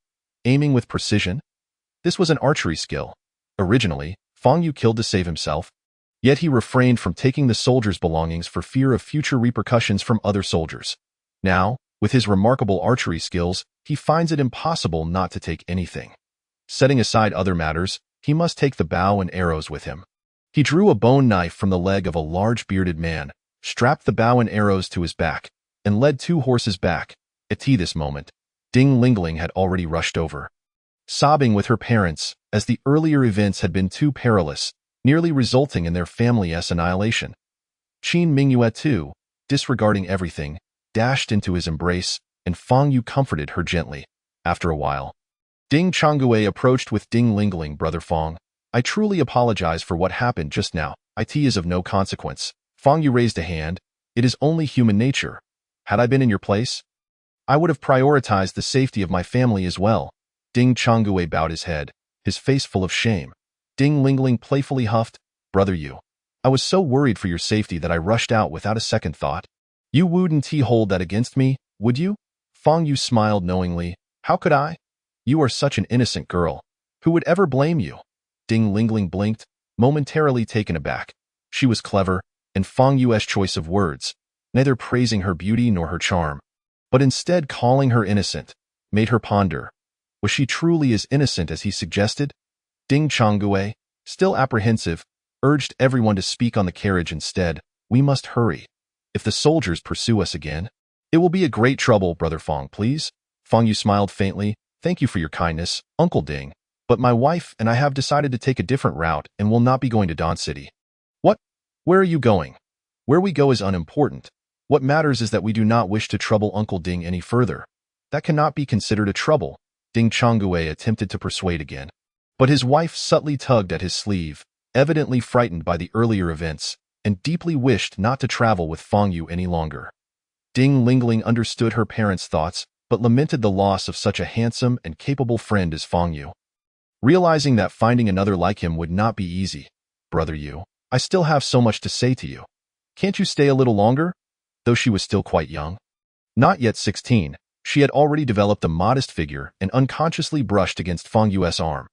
Aiming with precision? This was an archery skill. Originally, Fang Yu killed to save himself, yet he refrained from taking the soldiers' belongings for fear of future repercussions from other soldiers. Now, with his remarkable archery skills, he finds it impossible not to take anything. Setting aside other matters, he must take the bow and arrows with him. He drew a bone knife from the leg of a large bearded man, strapped the bow and arrows to his back, and led 2 horses back. At this moment, Ding Lingling had already rushed over, sobbing with her parents, as the earlier events had been too perilous, nearly resulting in their family's annihilation. Qin Mingyue too, disregarding everything, dashed into his embrace, and Fang Yu comforted her gently. After a while, Ding Changgue approached with Ding Lingling. Brother Fang, I truly apologize for what happened just now. It is of no consequence. Fang Yu raised a hand. It is only human nature. Had I been in your place, I would have prioritized the safety of my family as well. Ding Changgue bowed his head, his face full of shame. Ding Lingling playfully huffed, Brother Yu, I was so worried for your safety that I rushed out without a second thought. You wouldn't hold that against me, would you? Fang Yu smiled knowingly. How could I? You are such an innocent girl. Who would ever blame you? Ding Lingling blinked, momentarily taken aback. She was clever, and Fang Yu's choice of words, neither praising her beauty nor her charm, but instead calling her innocent, made her ponder. Was she truly as innocent as he suggested? Ding Changgue, still apprehensive, urged everyone to speak on the carriage instead. We must hurry. If the soldiers pursue us again, it will be a great trouble. Brother Fang, please. Fang Yu smiled faintly. Thank you for your kindness, Uncle Ding. But my wife and I have decided to take a different route and will not be going to Dawn City. What? Where are you going? Where we go is unimportant. What matters is that we do not wish to trouble Uncle Ding any further. That cannot be considered a trouble. Ding Changgue attempted to persuade again, but his wife subtly tugged at his sleeve, evidently frightened by the earlier events, and deeply wished not to travel with Fang Yu any longer. Ding Lingling understood her parents' thoughts, but lamented the loss of such a handsome and capable friend as Fang Yu. Realizing that finding another like him would not be easy, Brother Yu, I still have so much to say to you. Can't you stay a little longer? Though she was still quite young, not yet 16, she had already developed a modest figure and unconsciously brushed against Fang Yu's arm.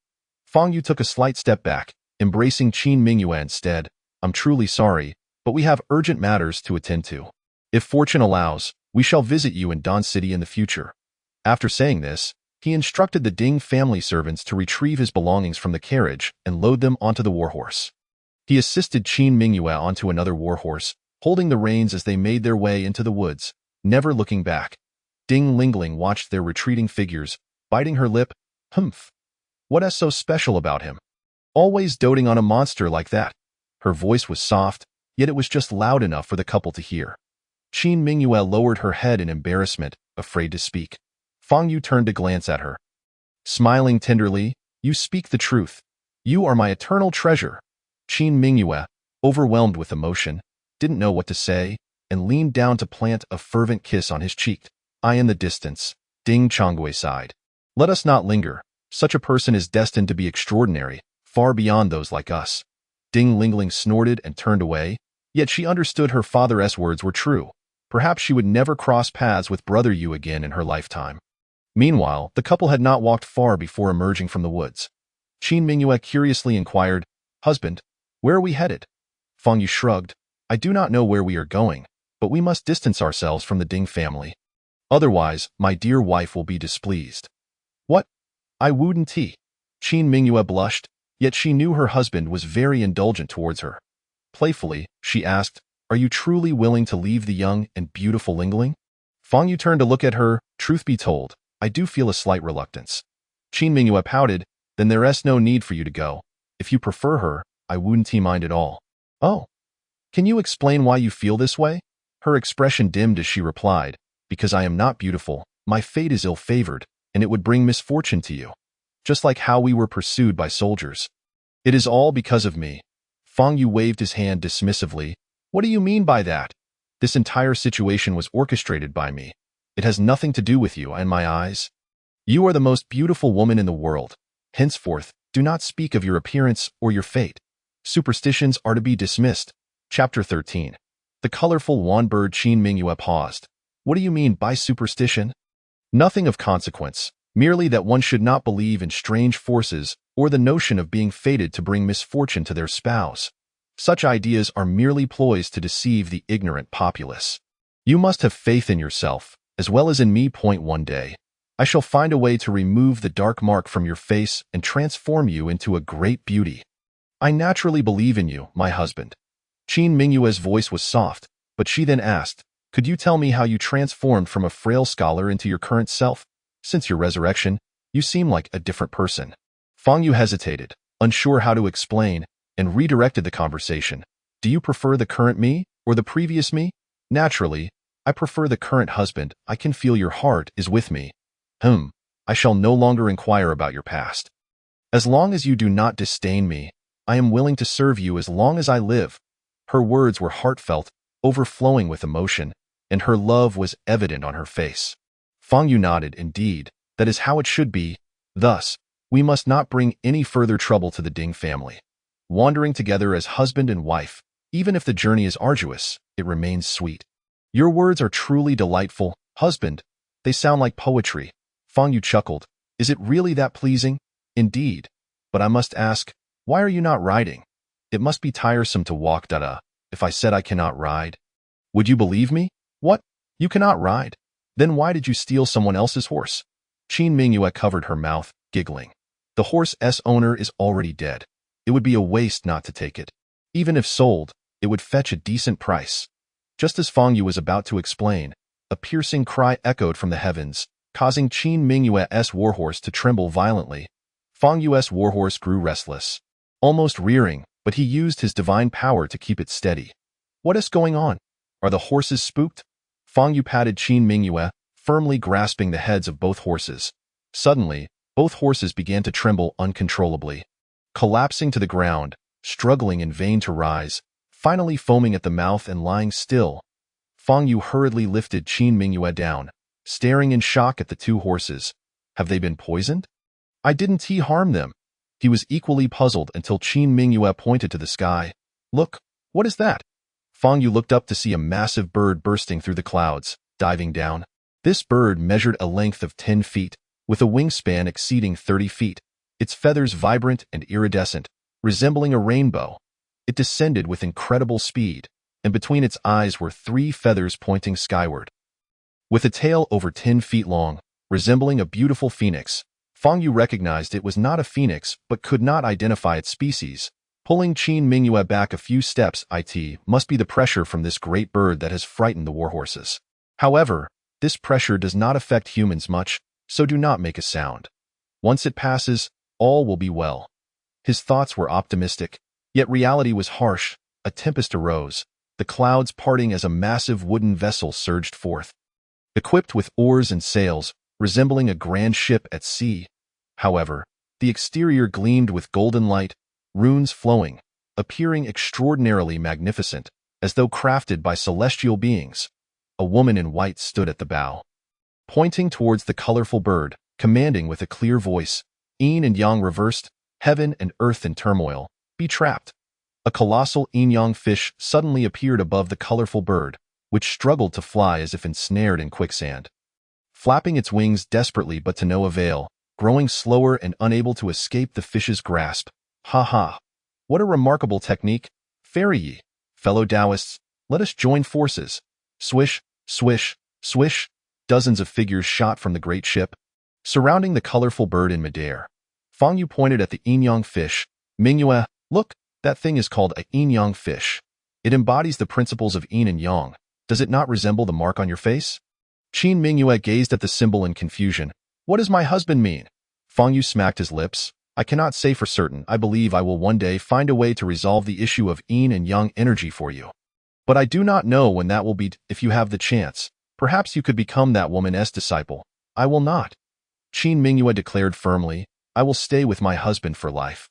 Fang Yu took a slight step back, embracing Qin Mingyue instead. I'm truly sorry, but we have urgent matters to attend to. If fortune allows, we shall visit you in Dawn City in the future. After saying this, he instructed the Ding family servants to retrieve his belongings from the carriage and load them onto the warhorse. He assisted Qin Mingyue onto another warhorse, holding the reins as they made their way into the woods, never looking back. Ding Lingling watched their retreating figures, biting her lip. Humph. What is so special about him? Always doting on a monster like that. Her voice was soft, yet it was just loud enough for the couple to hear. Qin Mingyue lowered her head in embarrassment, afraid to speak. Fang Yu turned to glance at her. Smiling tenderly, you speak the truth. You are my eternal treasure. Qin Mingyue, overwhelmed with emotion, didn't know what to say, and leaned down to plant a fervent kiss on his cheek. I in the distance, Ding Changgue sighed. Let us not linger. Such a person is destined to be extraordinary, far beyond those like us. Ding Lingling snorted and turned away, yet she understood her father's words were true. Perhaps she would never cross paths with Brother Yu again in her lifetime. Meanwhile, the couple had not walked far before emerging from the woods. Qin Mingyue curiously inquired, Husband, where are we headed? Fang Yu shrugged. I do not know where we are going, but we must distance ourselves from the Ding family. Otherwise, my dear wife will be displeased. What? I wouldn't. Qin Mingyue blushed, yet she knew her husband was very indulgent towards her. Playfully, she asked, Are you truly willing to leave the young and beautiful Lingling? Fang Yu turned to look at her. Truth be told, I do feel a slight reluctance. Qin Mingyue pouted. Then there's no need for you to go. If you prefer her, I wouldn't mind at all. Oh. Can you explain why you feel this way? Her expression dimmed as she replied, Because I am not beautiful, my fate is ill-favored, and it would bring misfortune to you. Just like how we were pursued by soldiers. It is all because of me. Fang Yu waved his hand dismissively. What do you mean by that? This entire situation was orchestrated by me. It has nothing to do with you and my eyes. You are the most beautiful woman in the world. Henceforth, do not speak of your appearance or your fate. Superstitions are to be dismissed. Chapter 13. The colorful wand-bird Qin Mingyue paused. What do you mean by superstition? Nothing of consequence, merely that one should not believe in strange forces or the notion of being fated to bring misfortune to their spouse. Such ideas are merely ploys to deceive the ignorant populace. You must have faith in yourself, as well as in me. One day, I shall find a way to remove the dark mark from your face and transform you into a great beauty. I naturally believe in you, my husband. Qin Mingyue's voice was soft, but she then asked, could you tell me how you transformed from a frail scholar into your current self? Since your resurrection, you seem like a different person. Fang Yu hesitated, unsure how to explain, and redirected the conversation. Do you prefer the current me or the previous me? Naturally, I prefer the current husband. I can feel your heart is with me. I shall no longer inquire about your past. As long as you do not disdain me, I am willing to serve you as long as I live. Her words were heartfelt, overflowing with emotion, and her love was evident on her face. Fang Yu nodded. Indeed, that is how it should be. Thus, we must not bring any further trouble to the Ding family. Wandering together as husband and wife, even if the journey is arduous, it remains sweet. Your words are truly delightful, husband. They sound like poetry. Fang Yu chuckled. Is it really that pleasing? Indeed. But I must ask, why are you not riding? It must be tiresome to walk. If I said I cannot ride, would you believe me? What? You cannot ride? Then why did you steal someone else's horse? Qin Mingyue covered her mouth, giggling. The horse's owner is already dead. It would be a waste not to take it. Even if sold, it would fetch a decent price. Just as Fang Yu was about to explain, a piercing cry echoed from the heavens, causing Qin Mingyue's warhorse to tremble violently. Fang Yu's warhorse grew restless, almost rearing, but he used his divine power to keep it steady. What is going on? Are the horses spooked? Fang Yu patted Qin Mingyue, firmly grasping the heads of both horses. Suddenly, both horses began to tremble uncontrollably, collapsing to the ground, struggling in vain to rise, finally foaming at the mouth and lying still. Fang Yu hurriedly lifted Qin Mingyue down, staring in shock at the two horses. Have they been poisoned? I didn't harm them. He was equally puzzled until Qin Mingyue pointed to the sky. Look, what is that? Fang Yu looked up to see a massive bird bursting through the clouds, diving down. This bird measured a length of 10 feet, with a wingspan exceeding 30 feet, its feathers vibrant and iridescent, resembling a rainbow. It descended with incredible speed, and between its eyes were 3 feathers pointing skyward. With a tail over 10 feet long, resembling a beautiful phoenix, Fang Yu recognized it was not a phoenix but could not identify its species. Pulling Qin Mingyue back a few steps, it must be the pressure from this great bird that has frightened the warhorses. However, this pressure does not affect humans much, so do not make a sound. Once it passes, all will be well. His thoughts were optimistic, yet reality was harsh. A tempest arose, the clouds parting as a massive wooden vessel surged forth. Equipped with oars and sails, resembling a grand ship at sea. However, the exterior gleamed with golden light, runes flowing, appearing extraordinarily magnificent, as though crafted by celestial beings. A woman in white stood at the bow, pointing towards the colorful bird, commanding with a clear voice, Yin and Yang reversed, heaven and earth in turmoil, be trapped. A colossal yin-yang fish suddenly appeared above the colorful bird, which struggled to fly as if ensnared in quicksand. Flapping its wings desperately but to no avail, growing slower and unable to escape the fish's grasp. Ha ha! What a remarkable technique! Fairy Yi, fellow Taoists, let us join forces. Swish, swish, swish, dozens of figures shot from the great ship, surrounding the colorful bird in midair. Fang Yu pointed at the yin-yang fish. Mingyue, look, that thing is called a yin-yang fish. It embodies the principles of yin and yang. Does it not resemble the mark on your face? Qin Mingyue gazed at the symbol in confusion. What does my husband mean? Fang Yu smacked his lips. I cannot say for certain. I believe I will one day find a way to resolve the issue of yin and yang energy for you. But I do not know when that will be. If you have the chance, perhaps you could become that woman's disciple. I will not. Qin Mingyue declared firmly. I will stay with my husband for life.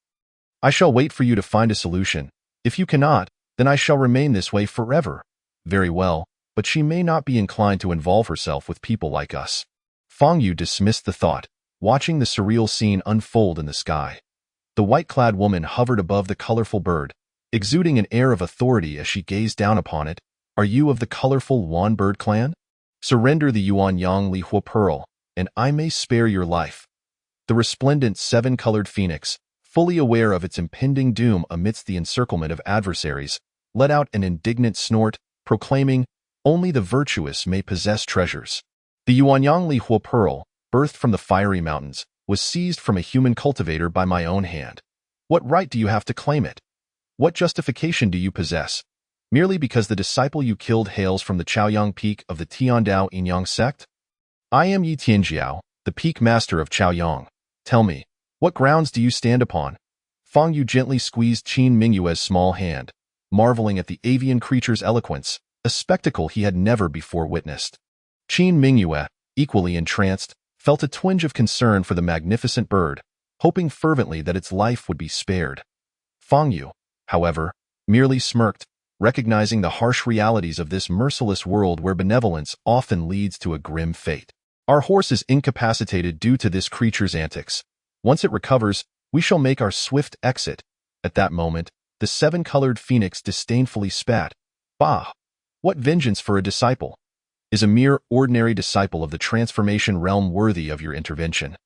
I shall wait for you to find a solution. If you cannot, then I shall remain this way forever. Very well, but she may not be inclined to involve herself with people like us. Fang Yu dismissed the thought, watching the surreal scene unfold in the sky. The white-clad woman hovered above the colorful bird, exuding an air of authority as she gazed down upon it. Are you of the colorful Wan Bird clan? Surrender the Yuan Yang Li Hua Pearl, and I may spare your life. The resplendent 7-colored phoenix, fully aware of its impending doom amidst the encirclement of adversaries, let out an indignant snort, proclaiming, only the virtuous may possess treasures. The Yuanyang Li Hua Pearl, birthed from the fiery mountains, was seized from a human cultivator by my own hand. What right do you have to claim it? What justification do you possess? Merely because the disciple you killed hails from the Chaoyang peak of the Tiandao Yinyang sect? I am Yi Tianjiao, the peak master of Chaoyang. Tell me, what grounds do you stand upon? Fang Yu gently squeezed Qin Mingyue's small hand, marveling at the avian creature's eloquence, a spectacle he had never before witnessed. Qin Mingyue, equally entranced, felt a twinge of concern for the magnificent bird, hoping fervently that its life would be spared. Fang Yu, however, merely smirked, recognizing the harsh realities of this merciless world where benevolence often leads to a grim fate. Our horse is incapacitated due to this creature's antics. Once it recovers, we shall make our swift exit. At that moment, the seven-colored phoenix disdainfully spat. Bah! What vengeance for a disciple! Is a mere ordinary disciple of the transformation realm worthy of your intervention?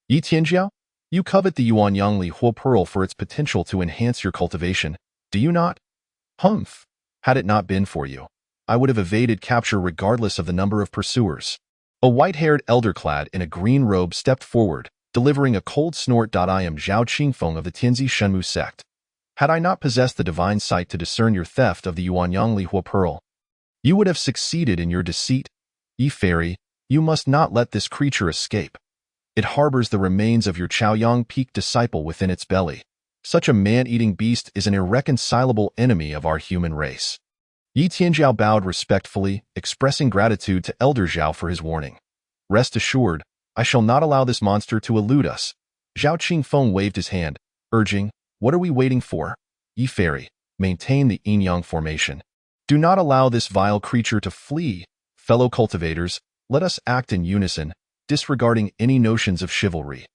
Yi Tianjiao, you covet the Yuanyangli Huo Pearl for its potential to enhance your cultivation, do you not? Humph! Had it not been for you, I would have evaded capture regardless of the number of pursuers. A white-haired elder clad in a green robe stepped forward, delivering a cold snort. I am Zhao Qingfeng of the Tianzi Shenmu sect. Had I not possessed the divine sight to discern your theft of the Yuanyangli Huo Pearl, you would have succeeded in your deceit. Ye fairy, you must not let this creature escape. It harbors the remains of your Chaoyang Peak disciple within its belly. Such a man-eating beast is an irreconcilable enemy of our human race. Yi Tianjiao bowed respectfully, expressing gratitude to Elder Zhao for his warning. Rest assured, I shall not allow this monster to elude us. Zhao Qingfeng waved his hand, urging, what are we waiting for? Ye fairy, maintain the yin-yang formation. Do not allow this vile creature to flee. Fellow cultivators, let us act in unison, disregarding any notions of chivalry.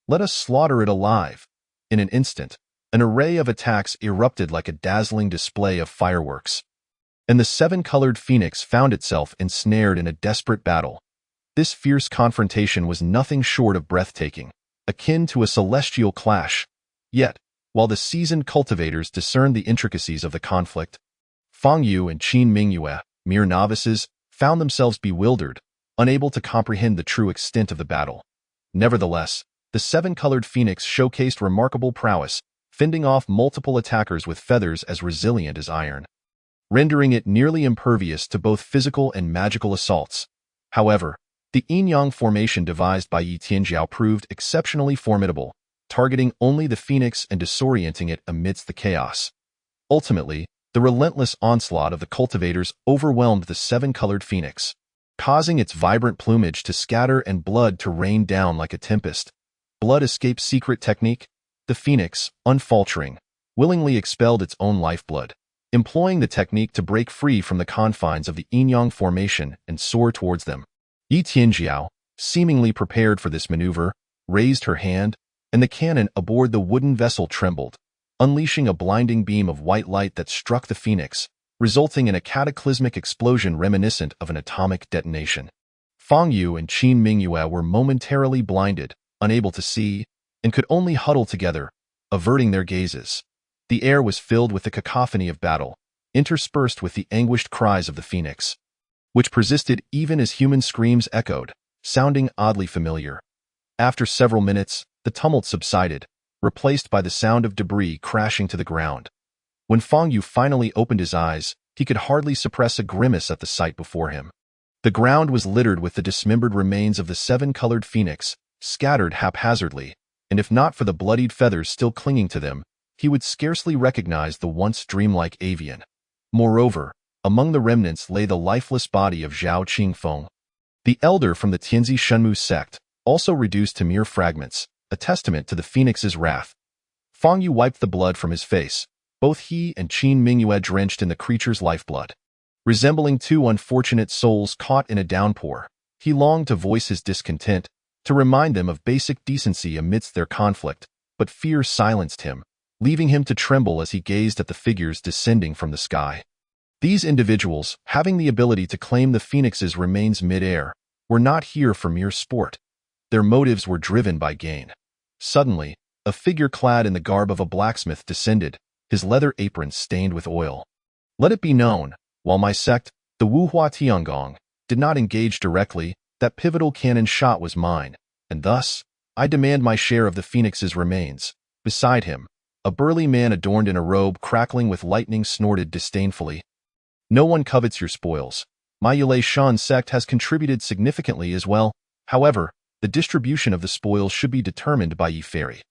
Let us slaughter it alive. In an instant, an array of attacks erupted like a dazzling display of fireworks. And the seven-colored phoenix found itself ensnared in a desperate battle. This fierce confrontation was nothing short of breathtaking, akin to a celestial clash. Yet, while the seasoned cultivators discerned the intricacies of the conflict, Fang Yu and Qin Mingyue, mere novices, found themselves bewildered, unable to comprehend the true extent of the battle. Nevertheless, the seven-colored phoenix showcased remarkable prowess, fending off multiple attackers with feathers as resilient as iron, rendering it nearly impervious to both physical and magical assaults. However, the yin-yang formation devised by Yi Tianjiao proved exceptionally formidable, targeting only the phoenix and disorienting it amidst the chaos. Ultimately, the relentless onslaught of the cultivators overwhelmed the seven-colored phoenix, causing its vibrant plumage to scatter and blood to rain down like a tempest. Blood escape secret technique? The phoenix, unfaltering, willingly expelled its own lifeblood, employing the technique to break free from the confines of the yin-yang formation and soar towards them. Yi Tianjiao, seemingly prepared for this maneuver, raised her hand, and the cannon aboard the wooden vessel trembled, unleashing a blinding beam of white light that struck the phoenix, resulting in a cataclysmic explosion reminiscent of an atomic detonation. Fang Yu and Qin Mingyue were momentarily blinded, unable to see, and could only huddle together, averting their gazes. The air was filled with the cacophony of battle, interspersed with the anguished cries of the phoenix, which persisted even as human screams echoed, sounding oddly familiar. After several minutes, the tumult subsided, replaced by the sound of debris crashing to the ground. When Fang Yu finally opened his eyes, he could hardly suppress a grimace at the sight before him. The ground was littered with the dismembered remains of the seven-colored phoenix, scattered haphazardly, and if not for the bloodied feathers still clinging to them, he would scarcely recognize the once dreamlike avian. Moreover, among the remnants lay the lifeless body of Zhao Qingfeng, the elder from the Tianzi Shenmu sect, also reduced to mere fragments, a testament to the phoenix's wrath. Fang Yu wiped the blood from his face, both he and Qin Mingyue drenched in the creature's lifeblood. Resembling two unfortunate souls caught in a downpour, he longed to voice his discontent, to remind them of basic decency amidst their conflict, but fear silenced him, leaving him to tremble as he gazed at the figures descending from the sky. These individuals, having the ability to claim the phoenix's remains mid-air, were not here for mere sport. Their motives were driven by gain. Suddenly, a figure clad in the garb of a blacksmith descended, his leather apron stained with oil. Let it be known, while my sect, the Wuhua Tiangong, did not engage directly, that pivotal cannon shot was mine, and thus, I demand my share of the phoenix's remains. Beside him, A burly man adorned in a robe crackling with lightning snorted disdainfully. No one covets your spoils. My Yulei Shan sect has contributed significantly as well. However, the distribution of the spoils should be determined by Yi Fairy.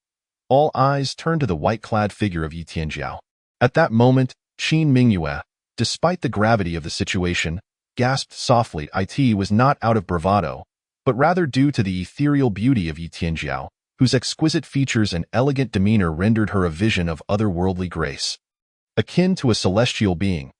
All eyes turned to the white-clad figure of Yi Tianjiao. At that moment, Qin Mingyue, despite the gravity of the situation, gasped softly. It was not out of bravado, but rather due to the ethereal beauty of Yi Tianjiao, whose exquisite features and elegant demeanor rendered her a vision of otherworldly grace. Akin to a celestial being,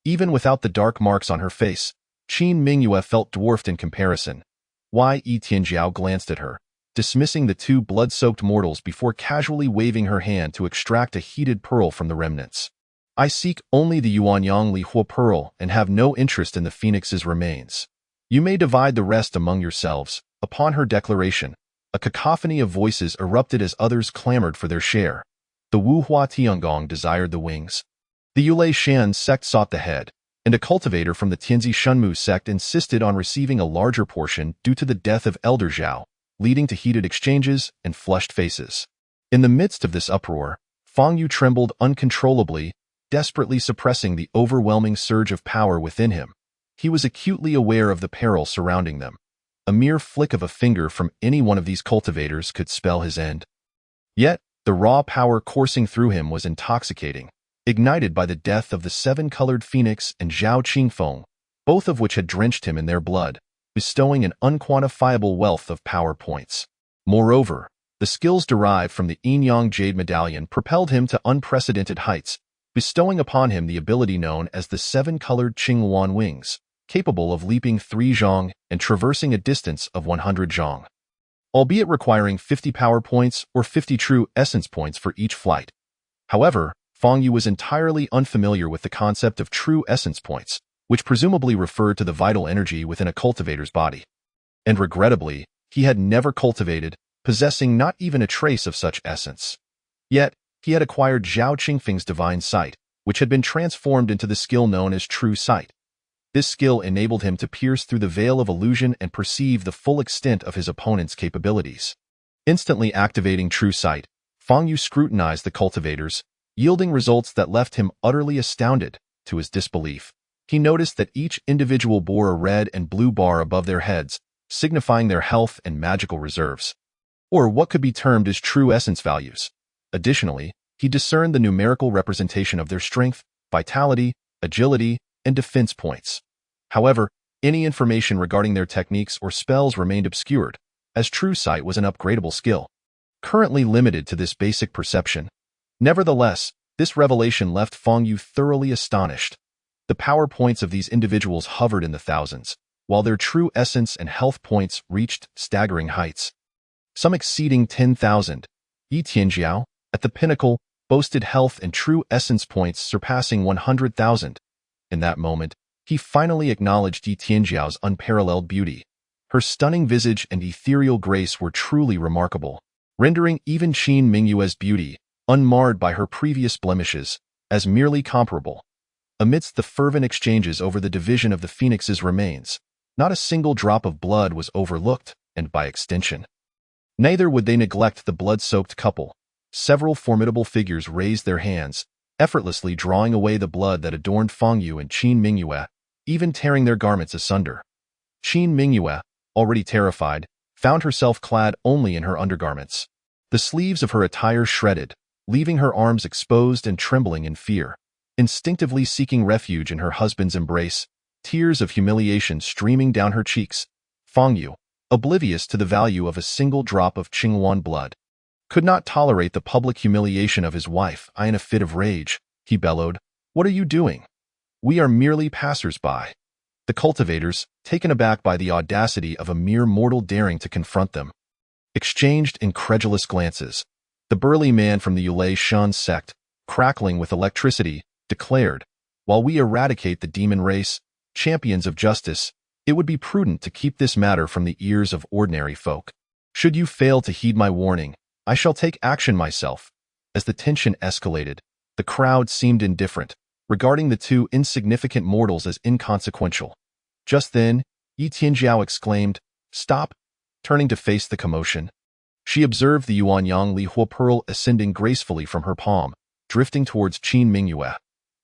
even without the dark marks on her face, Qin Mingyue felt dwarfed in comparison. Yi Tianjiao glanced at her, dismissing the two blood-soaked mortals before casually waving her hand to extract a heated pearl from the remnants. I seek only the Yuanyang Li Hua pearl and have no interest in the phoenix's remains. You may divide the rest among yourselves. Upon her declaration, a cacophony of voices erupted as others clamored for their share. The Wu Hua Tiangong desired the wings. The Yulei Shan sect sought the head, and a cultivator from the Tianzi Shunmu sect insisted on receiving a larger portion due to the death of Elder Zhao, leading to heated exchanges and flushed faces. In the midst of this uproar, Fang Yu trembled uncontrollably, desperately suppressing the overwhelming surge of power within him. He was acutely aware of the peril surrounding them. A mere flick of a finger from any one of these cultivators could spell his end. Yet, the raw power coursing through him was intoxicating, ignited by the death of the seven-colored phoenix and Zhao Qingfeng, both of which had drenched him in their blood, bestowing an unquantifiable wealth of power points. Moreover, the skills derived from the Yin-Yang Jade Medallion propelled him to unprecedented heights, bestowing upon him the ability known as the seven-colored Qinghuan wings, capable of leaping 3 zhong and traversing a distance of 100 zhong, albeit requiring 50 power points or 50 true essence points for each flight. However, Fang Yu was entirely unfamiliar with the concept of true essence points, which presumably referred to the vital energy within a cultivator's body. And regrettably, he had never cultivated, possessing not even a trace of such essence. Yet, he had acquired Zhao Qingfeng's divine sight, which had been transformed into the skill known as true sight. This skill enabled him to pierce through the veil of illusion and perceive the full extent of his opponent's capabilities. Instantly activating true sight, Fang Yu scrutinized the cultivators, yielding results that left him utterly astounded. To his disbelief, he noticed that each individual bore a red and blue bar above their heads, signifying their health and magical reserves, or what could be termed as true essence values. Additionally, he discerned the numerical representation of their strength, vitality, agility, and defense points. However, any information regarding their techniques or spells remained obscured, as true sight was an upgradable skill, currently limited to this basic perception. Nevertheless, this revelation left Fang Yu thoroughly astonished. The power points of these individuals hovered in the thousands, while their true essence and health points reached staggering heights, some exceeding 10,000. Yi Tianjiao, at the pinnacle, boasted health and true essence points surpassing 100,000. In that moment, he finally acknowledged Yi Tianjiao's unparalleled beauty. Her stunning visage and ethereal grace were truly remarkable, rendering even Qin Mingyue's beauty, unmarred by her previous blemishes, as merely comparable. Amidst the fervent exchanges over the division of the phoenix's remains, not a single drop of blood was overlooked, and by extension, neither would they neglect the blood-soaked couple. Several formidable figures raised their hands, effortlessly drawing away the blood that adorned Fang Yu and Qin Mingyue, even tearing their garments asunder. Qin Mingyue, already terrified, found herself clad only in her undergarments. The sleeves of her attire shredded, leaving her arms exposed and trembling in fear. Instinctively seeking refuge in her husband's embrace, tears of humiliation streaming down her cheeks, Fang Yu, oblivious to the value of a single drop of Qinghuan blood, could not tolerate the public humiliation of his wife. In a fit of rage, he bellowed, "What are you doing? We are merely passers-by." The cultivators, taken aback by the audacity of a mere mortal daring to confront them, exchanged incredulous glances. The burly man from the Yulei Shan sect, crackling with electricity, declared, "While we eradicate the demon race, champions of justice, it would be prudent to keep this matter from the ears of ordinary folk. Should you fail to heed my warning, I shall take action myself." As the tension escalated, the crowd seemed indifferent, regarding the two insignificant mortals as inconsequential. Just then, Yi Tianjiao exclaimed, "Stop!" turning to face the commotion. She observed the Yuanyang Li Hua pearl ascending gracefully from her palm, drifting towards Qin Mingyue.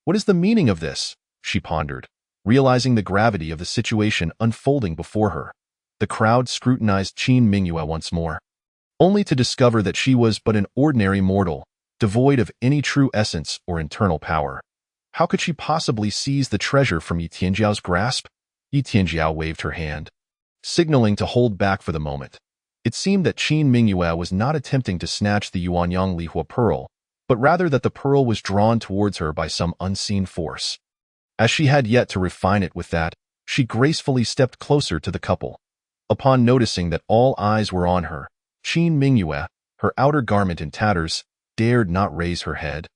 What is the meaning of this? She pondered, realizing the gravity of the situation unfolding before her. The crowd scrutinized Qin Mingyue once more, only to discover that she was but an ordinary mortal, devoid of any true essence or internal power. How could she possibly seize the treasure from Yi Tianjiao's grasp? Yi Tianjiao waved her hand, signaling to hold back for the moment. It seemed that Qin Mingyue was not attempting to snatch the Yuanyang Li Hua pearl, but rather that the pearl was drawn towards her by some unseen force. As she had yet to refine it with that, she gracefully stepped closer to the couple. Upon noticing that all eyes were on her, Qin Mingyue, her outer garment in tatters, dared not raise her head.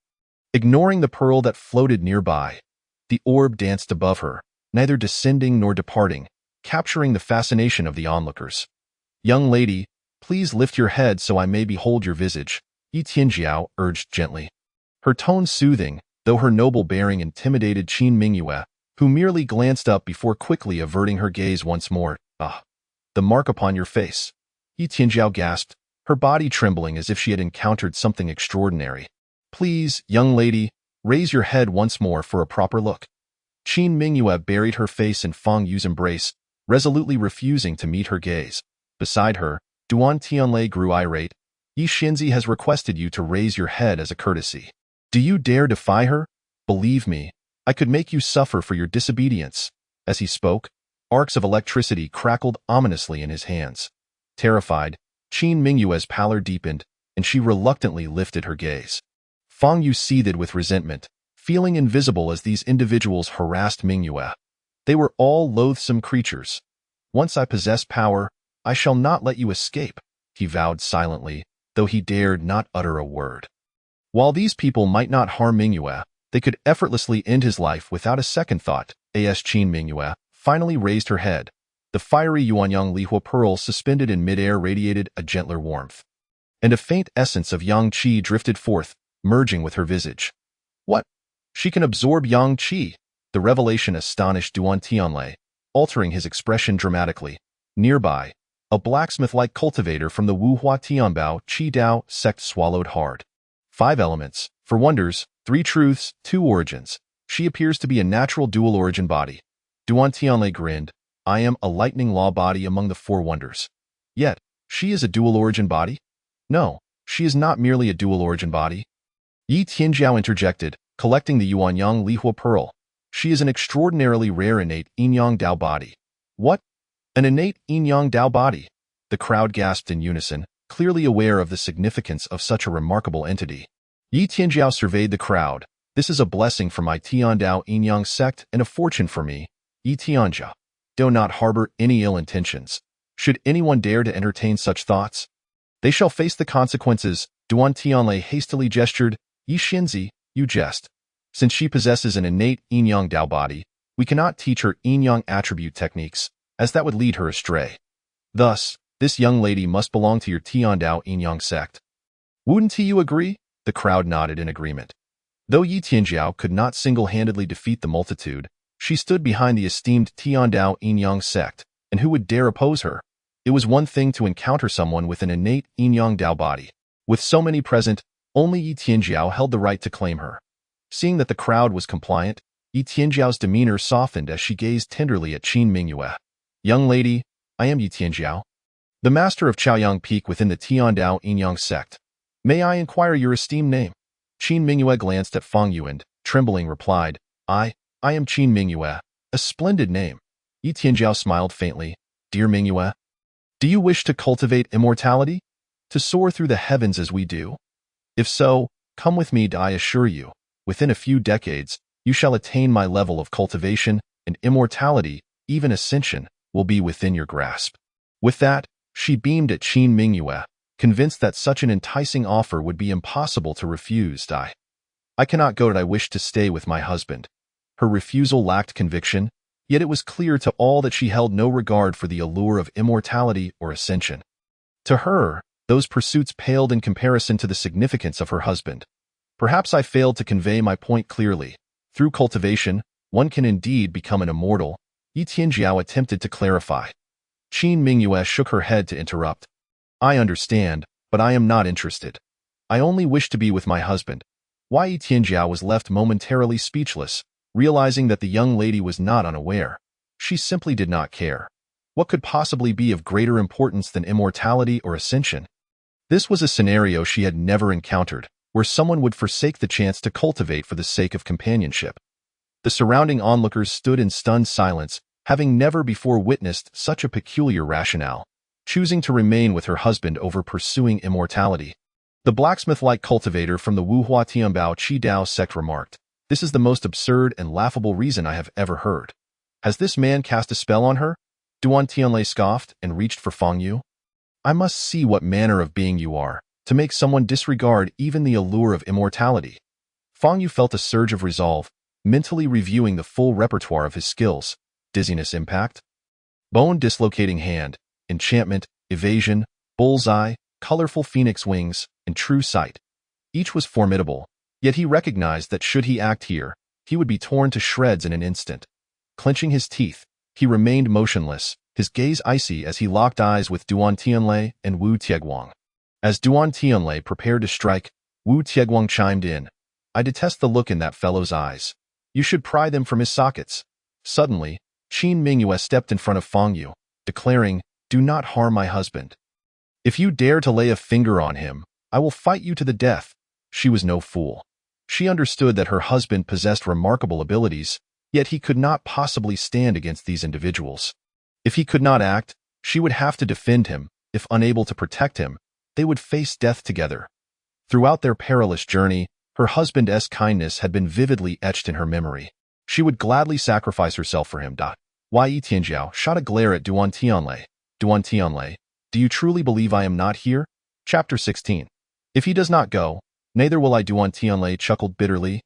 Ignoring the pearl that floated nearby, the orb danced above her, neither descending nor departing, capturing the fascination of the onlookers. "Young lady, please lift your head so I may behold your visage," Yi Tianjiao urged gently. Her tone soothing, though her noble bearing intimidated Qin Mingyue, who merely glanced up before quickly averting her gaze once more. "Ah, the mark upon your face," Yi Tianjiao gasped, her body trembling as if she had encountered something extraordinary. "Please, young lady, raise your head once more for a proper look." Qin Mingyue buried her face in Fang Yu's embrace, resolutely refusing to meet her gaze. Beside her, Duan Tianlei grew irate. "Yi Xinzi has requested you to raise your head as a courtesy. Do you dare defy her? Believe me, I could make you suffer for your disobedience." As he spoke, arcs of electricity crackled ominously in his hands. Terrified, Qin Mingyue's pallor deepened, and she reluctantly lifted her gaze. Fang Yu seethed with resentment, feeling invisible as these individuals harassed Mingyue. They were all loathsome creatures. "Once I possess power, I shall not let you escape," he vowed silently, though he dared not utter a word. While these people might not harm Mingyue, they could effortlessly end his life without a second thought. As Qin Mingyue finally raised her head, the fiery Yuanyang Li Hua pearl suspended in midair radiated a gentler warmth, and a faint essence of yang qi drifted forth, merging with her visage. "What? She can absorb yang qi?" The revelation astonished Duan Tianlei, altering his expression dramatically. Nearby, a blacksmith-like cultivator from the Wuhua Tianbao Qi Dao sect swallowed hard. 5 elements, 4 wonders, 3 truths, 2 origins. She appears to be a natural dual origin body. Duan Tianlei grinned. "I am a lightning law body among the 4 wonders. Yet, she is a dual origin body? No, she is not merely a dual origin body." Yi Tianjiao interjected, collecting the Yuanyang Li Hua pearl. "She is an extraordinarily rare innate yin-yang Dao body." "What? An innate yin-yang Dao body?" The crowd gasped in unison, clearly aware of the significance of such a remarkable entity. Yi Tianjiao surveyed the crowd. "This is a blessing for my Tiandao yin-yang sect and a fortune for me. Yi Tianjia, do not harbor any ill intentions. Should anyone dare to entertain such thoughts, they shall face the consequences." Duan Tianlei hastily gestured. "Yi Xinzi, you jest. Since she possesses an innate yin-yang Dao body, we cannot teach her yin-yang attribute techniques, as that would lead her astray. Thus, this young lady must belong to your Tiandao yin-yang sect. Wouldn't you agree?" The crowd nodded in agreement. Though Yi Tianjiao could not single-handedly defeat the multitude, she stood behind the esteemed Tiandao yin-yang sect, and who would dare oppose her? It was one thing to encounter someone with an innate yin-yang Dao body. With so many present, only Yi Tianjiao held the right to claim her. Seeing that the crowd was compliant, Yi Tianjiao's demeanor softened as she gazed tenderly at Qin Mingyue. "Young lady, I am Yi Tianjiao, the master of Chaoyang Peak within the Tiandao yin-yang sect. May I inquire your esteemed name?" Qin Mingyue glanced at Fang Yu and, trembling, replied, I am Qin Mingyue. A splendid name." Yi Tianjiao smiled faintly. "Dear Mingyue, do you wish to cultivate immortality? To soar through the heavens as we do? If so, come with me. I assure you, within a few decades, you shall attain my level of cultivation, and immortality, even ascension, will be within your grasp." With that, she beamed at Qin Mingyue, convinced that such an enticing offer would be impossible to refuse. I cannot go. I wish to stay with my husband." Her refusal lacked conviction, yet it was clear to all that she held no regard for the allure of immortality or ascension. To her, those pursuits paled in comparison to the significance of her husband. "Perhaps I failed to convey my point clearly. Through cultivation, one can indeed become an immortal," Yi Tianjiao attempted to clarify. Qin Mingyue shook her head to interrupt. "I understand, but I am not interested. I only wish to be with my husband. Yi Tianjiao was left momentarily speechless, realizing that the young lady was not unaware. She simply did not care. What could possibly be of greater importance than immortality or ascension? This was a scenario she had never encountered, where someone would forsake the chance to cultivate for the sake of companionship. The surrounding onlookers stood in stunned silence, having never before witnessed such a peculiar rationale, choosing to remain with her husband over pursuing immortality. The blacksmith-like cultivator from the Wuhua Tianbao Qidao sect remarked, "This is the most absurd and laughable reason I have ever heard. Has this man cast a spell on her?" Duan Tianlei scoffed and reached for Fang Yu. "I must see what manner of being you are, to make someone disregard even the allure of immortality." Fang Yu felt a surge of resolve, mentally reviewing the full repertoire of his skills: dizziness impact, bone dislocating hand, enchantment, evasion, bullseye, colorful phoenix wings, and true sight. Each was formidable, yet he recognized that should he act here, he would be torn to shreds in an instant. Clenching his teeth, he remained motionless, his gaze icy as he locked eyes with Duan Tianlei and Wu Tieguang. As Duan Tianlei prepared to strike, Wu Tieguang chimed in, "I detest the look in that fellow's eyes. You should pry them from his sockets." Suddenly, Qin Mingyue stepped in front of Fang Yu, declaring, "Do not harm my husband. If you dare to lay a finger on him, I will fight you to the death." She was no fool. She understood that her husband possessed remarkable abilities, yet he could not possibly stand against these individuals. If he could not act, she would have to defend him. If unable to protect him, they would face death together. Throughout their perilous journey, her husband's kindness had been vividly etched in her memory. She would gladly sacrifice herself for him. Yi Tianjiao shot a glare at Duan Tianlei. "Duan Tianlei, do you truly believe I am not here?" Chapter 16. "If he does not go, neither will I." Duan Tianlei chuckled bitterly.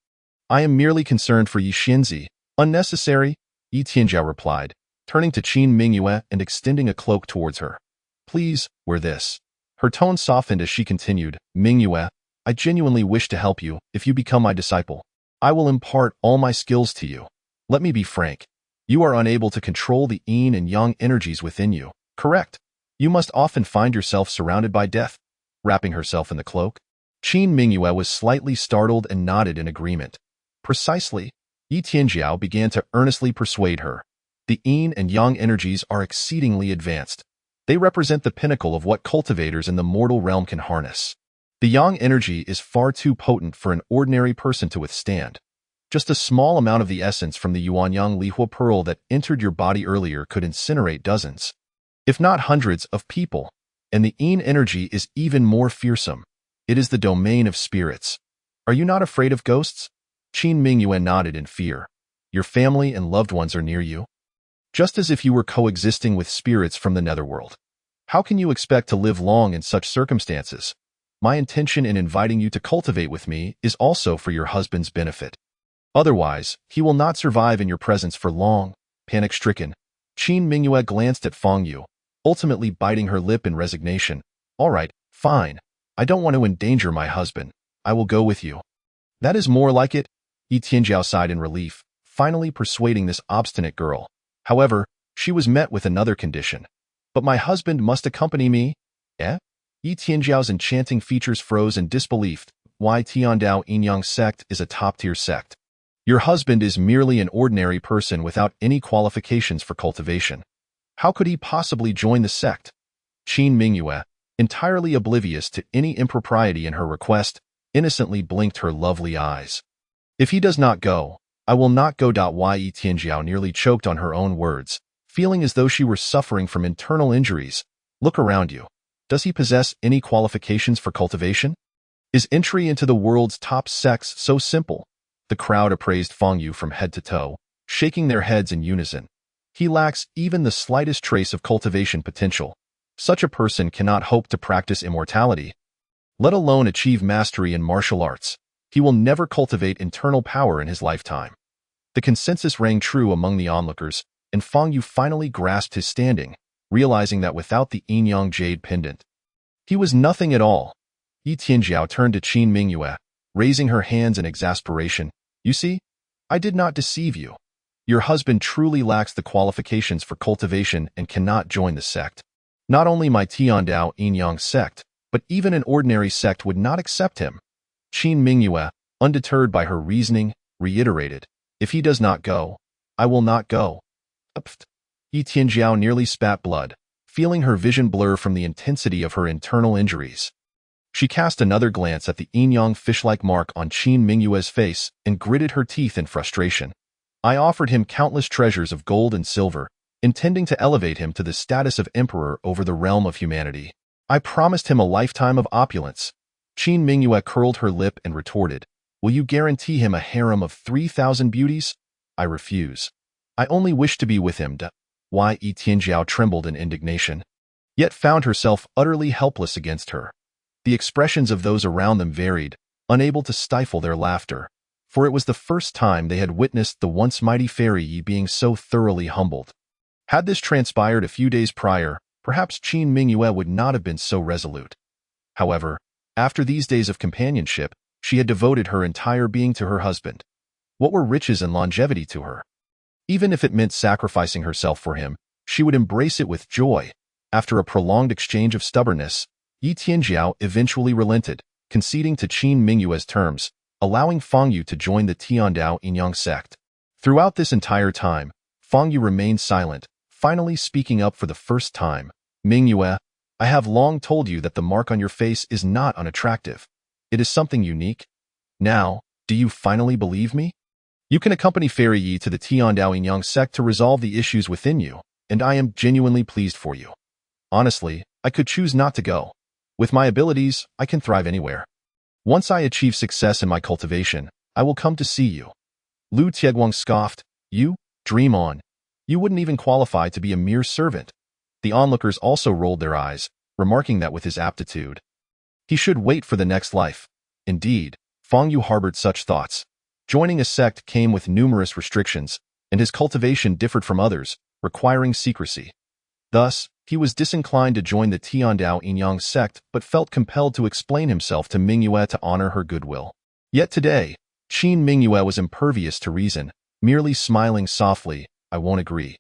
"I am merely concerned for Yi Xianzi." "Unnecessary," Yi Tianjiao replied, turning to Qin Mingyue and extending a cloak towards her. "Please, wear this." Her tone softened as she continued, "Mingyue, I genuinely wish to help you. If you become my disciple, I will impart all my skills to you. Let me be frank. You are unable to control the yin and yang energies within you, correct? You must often find yourself surrounded by death." Wrapping herself in the cloak, Qin Mingyue was slightly startled and nodded in agreement. "Precisely." Yi Tianjiao began to earnestly persuade her. "The yin and yang energies are exceedingly advanced. They represent the pinnacle of what cultivators in the mortal realm can harness. The yang energy is far too potent for an ordinary person to withstand. Just a small amount of the essence from the Yuanyang Lihua pearl that entered your body earlier could incinerate dozens, if not hundreds, of people. And the yin energy is even more fearsome. It is the domain of spirits. Are you not afraid of ghosts?" Qin Mingyue nodded in fear. "Your family and loved ones are near you, just as if you were coexisting with spirits from the netherworld. How can you expect to live long in such circumstances? My intention in inviting you to cultivate with me is also for your husband's benefit. Otherwise, he will not survive in your presence for long." Panic-stricken, Qin Mingyue glanced at Fang Yu, ultimately biting her lip in resignation. "All right, fine. I don't want to endanger my husband. I will go with you." "That is more like it," Yi Tianjiao sighed in relief, finally persuading this obstinate girl. However, she was met with another condition. "But my husband must accompany me?" "Eh?" Yi Tianjiao's enchanting features froze in disbelief. "Why, Tiandao Yinyang sect is a top-tier sect. Your husband is merely an ordinary person without any qualifications for cultivation. How could he possibly join the sect?" Qin Mingyue, entirely oblivious to any impropriety in her request, innocently blinked her lovely eyes. "If he does not go, I will not go." Yi Tianjiao nearly choked on her own words, feeling as though she were suffering from internal injuries. "Look around you. Does he possess any qualifications for cultivation? Is entry into the world's top sects so simple?" The crowd appraised Fang Yu from head to toe, shaking their heads in unison. "He lacks even the slightest trace of cultivation potential. Such a person cannot hope to practice immortality, let alone achieve mastery in martial arts. He will never cultivate internal power in his lifetime." The consensus rang true among the onlookers, and Fang Yu finally grasped his standing, realizing that without the yin-yang jade pendant, he was nothing at all. Yi Tianjiao turned to Qin Mingyue, raising her hands in exasperation. "You see, I did not deceive you. Your husband truly lacks the qualifications for cultivation and cannot join the sect. Not only my Tiandao Yin-yang sect, but even an ordinary sect would not accept him. Qin Mingyue, undeterred by her reasoning, reiterated, "If he does not go, I will not go." Yi Tianjiao nearly spat blood, feeling her vision blur from the intensity of her internal injuries. She cast another glance at the yin-yang fish-like mark on Qin Mingyue's face and gritted her teeth in frustration. "I offered him countless treasures of gold and silver, intending to elevate him to the status of emperor over the realm of humanity. I promised him a lifetime of opulence." Qin Mingyue curled her lip and retorted, "Will you guarantee him a harem of 3,000 beauties? I refuse. I only wish to be with him." Yi Tianjiao trembled in indignation, yet found herself utterly helpless against her. The expressions of those around them varied, unable to stifle their laughter, for it was the first time they had witnessed the once mighty Fairy Yi being so thoroughly humbled. Had this transpired a few days prior, perhaps Qin Mingyue would not have been so resolute. However, after these days of companionship, she had devoted her entire being to her husband. What were riches and longevity to her? Even if it meant sacrificing herself for him, she would embrace it with joy. After a prolonged exchange of stubbornness, Yi Tianjiao eventually relented, conceding to Qin Mingyue's terms, allowing Fang Yu to join the Tiandao Yin-yang sect. Throughout this entire time, Fang Yu remained silent, finally speaking up for the first time. "Mingyue, I have long told you that the mark on your face is not unattractive. It is something unique. Now, do you finally believe me? You can accompany Fairy Yi to the Tiandao Yin-yang sect to resolve the issues within you, and I am genuinely pleased for you. Honestly, I could choose not to go. With my abilities, I can thrive anywhere. Once I achieve success in my cultivation, I will come to see you." Lu Tieguang scoffed, "You? Dream on. You wouldn't even qualify to be a mere servant." The onlookers also rolled their eyes, remarking that with his aptitude, he should wait for the next life. Indeed, Fang Yu harbored such thoughts. Joining a sect came with numerous restrictions, and his cultivation differed from others, requiring secrecy. Thus, he was disinclined to join the Tiandao Yin-yang sect but felt compelled to explain himself to Mingyue to honor her goodwill. Yet today, Qin Mingyue was impervious to reason, merely smiling softly, "I won't agree.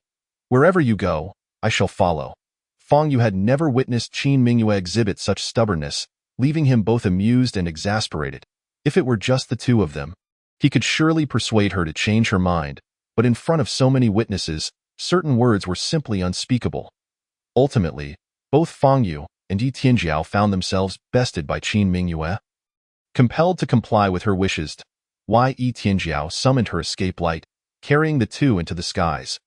Wherever you go, I shall follow." Fang Yu had never witnessed Qin Mingyue exhibit such stubbornness, leaving him both amused and exasperated. If it were just the two of them, he could surely persuade her to change her mind, but in front of so many witnesses, certain words were simply unspeakable. Ultimately, both Fang Yu and Yi Tianjiao found themselves bested by Qin Mingyue. Compelled to comply with her wishes, Yi Tianjiao summoned her escape light, carrying the two into the skies.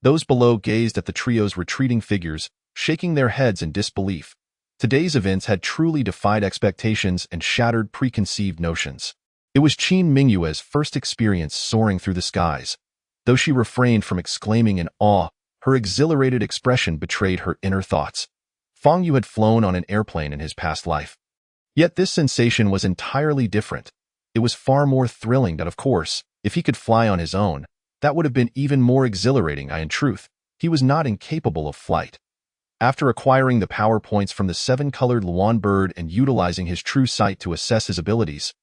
Those below gazed at the trio's retreating figures, shaking their heads in disbelief. Today's events had truly defied expectations and shattered preconceived notions. It was Qin Mingyue's first experience soaring through the skies. Though she refrained from exclaiming in awe, her exhilarated expression betrayed her inner thoughts. Fang Yu had flown on an airplane in his past life. Yet this sensation was entirely different. It was far more thrilling that, of course, if he could fly on his own, that would have been even more exhilarating. In truth, he was not incapable of flight. After acquiring the power points from the seven-colored Luan bird and utilizing his true sight to assess his abilities,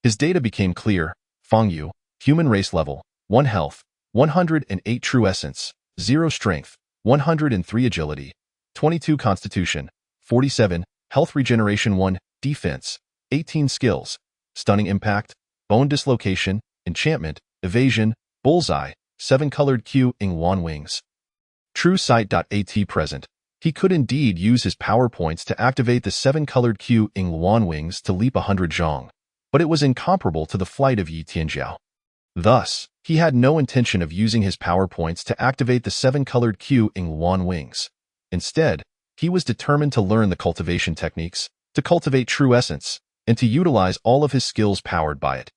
his data became clear. Fang Yu, human race level, 1 health, 108 true essence, 0 strength, 103 agility, 22 constitution, 47 health regeneration, 1 defense, 18 skills, stunning impact, bone dislocation, enchantment, evasion, bullseye, 7-colored Q-ing Wan wings. True sight.at present. He could indeed use his power points to activate the 7-colored Q-ing Wan wings to leap 100 zhong, but it was incomparable to the flight of Yi Tianjiao. Thus, he had no intention of using his power points to activate the 7-colored Q-ing Wan wings. Instead, he was determined to learn the cultivation techniques, to cultivate true essence, and to utilize all of his skills powered by it,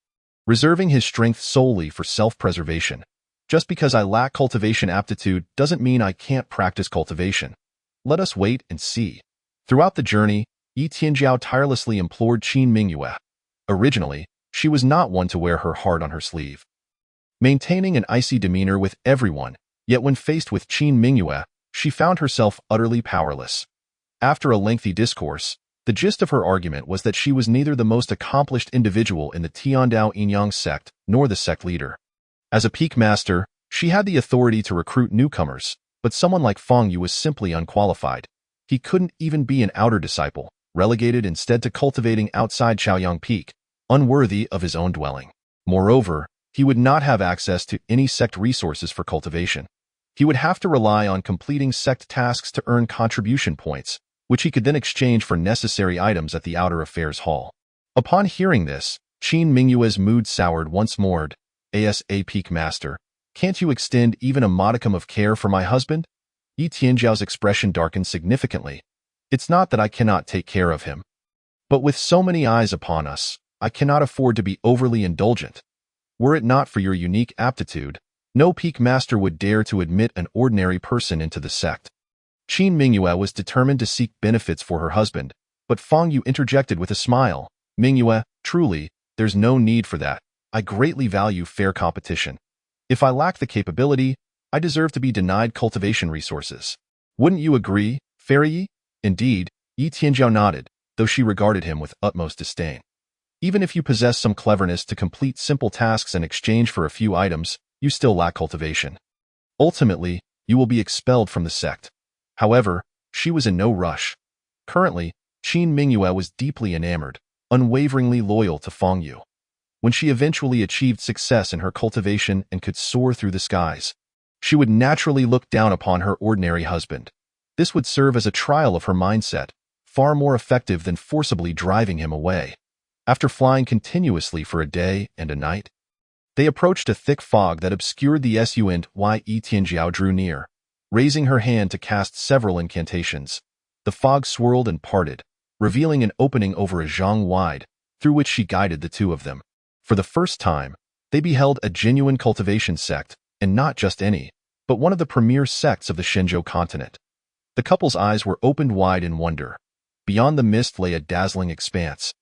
reserving his strength solely for self-preservation. Just because I lack cultivation aptitude doesn't mean I can't practice cultivation. Let us wait and see. Throughout the journey, Yi Tianjiao tirelessly implored Qin Mingyue. Originally, she was not one to wear her heart on her sleeve, maintaining an icy demeanor with everyone, yet when faced with Qin Mingyue, she found herself utterly powerless. After a lengthy discourse, the gist of her argument was that she was neither the most accomplished individual in the Tiandao Yin-yang sect nor the sect leader. As a peak master, she had the authority to recruit newcomers, but someone like Fang Yu was simply unqualified. He couldn't even be an outer disciple, relegated instead to cultivating outside Chaoyang Peak, unworthy of his own dwelling. Moreover, he would not have access to any sect resources for cultivation. He would have to rely on completing sect tasks to earn contribution points, which he could then exchange for necessary items at the Outer Affairs Hall. Upon hearing this, Qin Mingyue's mood soured once more. "Asa Peak Master, can't you extend even a modicum of care for my husband?" Yi Tianjiao's expression darkened significantly. "It's not that I cannot take care of him. But with so many eyes upon us, I cannot afford to be overly indulgent. Were it not for your unique aptitude, no Peak Master would dare to admit an ordinary person into the sect." Qin Mingyue was determined to seek benefits for her husband, but Fang Yu interjected with a smile. "Mingyue, truly, there's no need for that. I greatly value fair competition. If I lack the capability, I deserve to be denied cultivation resources. Wouldn't you agree, Fairy Yi?" Indeed, Yi Tianjiao nodded, though she regarded him with utmost disdain. "Even if you possess some cleverness to complete simple tasks in exchange for a few items, you still lack cultivation. Ultimately, you will be expelled from the sect." However, she was in no rush. Currently, Qin Mingyue was deeply enamored, unwaveringly loyal to Fang Yu. When she eventually achieved success in her cultivation and could soar through the skies, she would naturally look down upon her ordinary husband. This would serve as a trial of her mindset, far more effective than forcibly driving him away. After flying continuously for a day and a night, they approached a thick fog that obscured the sun. Yi Tianjiao drew near, raising her hand to cast several incantations. The fog swirled and parted, revealing an opening over a zhang wide, through which she guided the two of them. For the first time, they beheld a genuine cultivation sect, and not just any, but one of the premier sects of the Shenzhou continent. The couple's eyes were opened wide in wonder. Beyond the mist lay a dazzling expanse,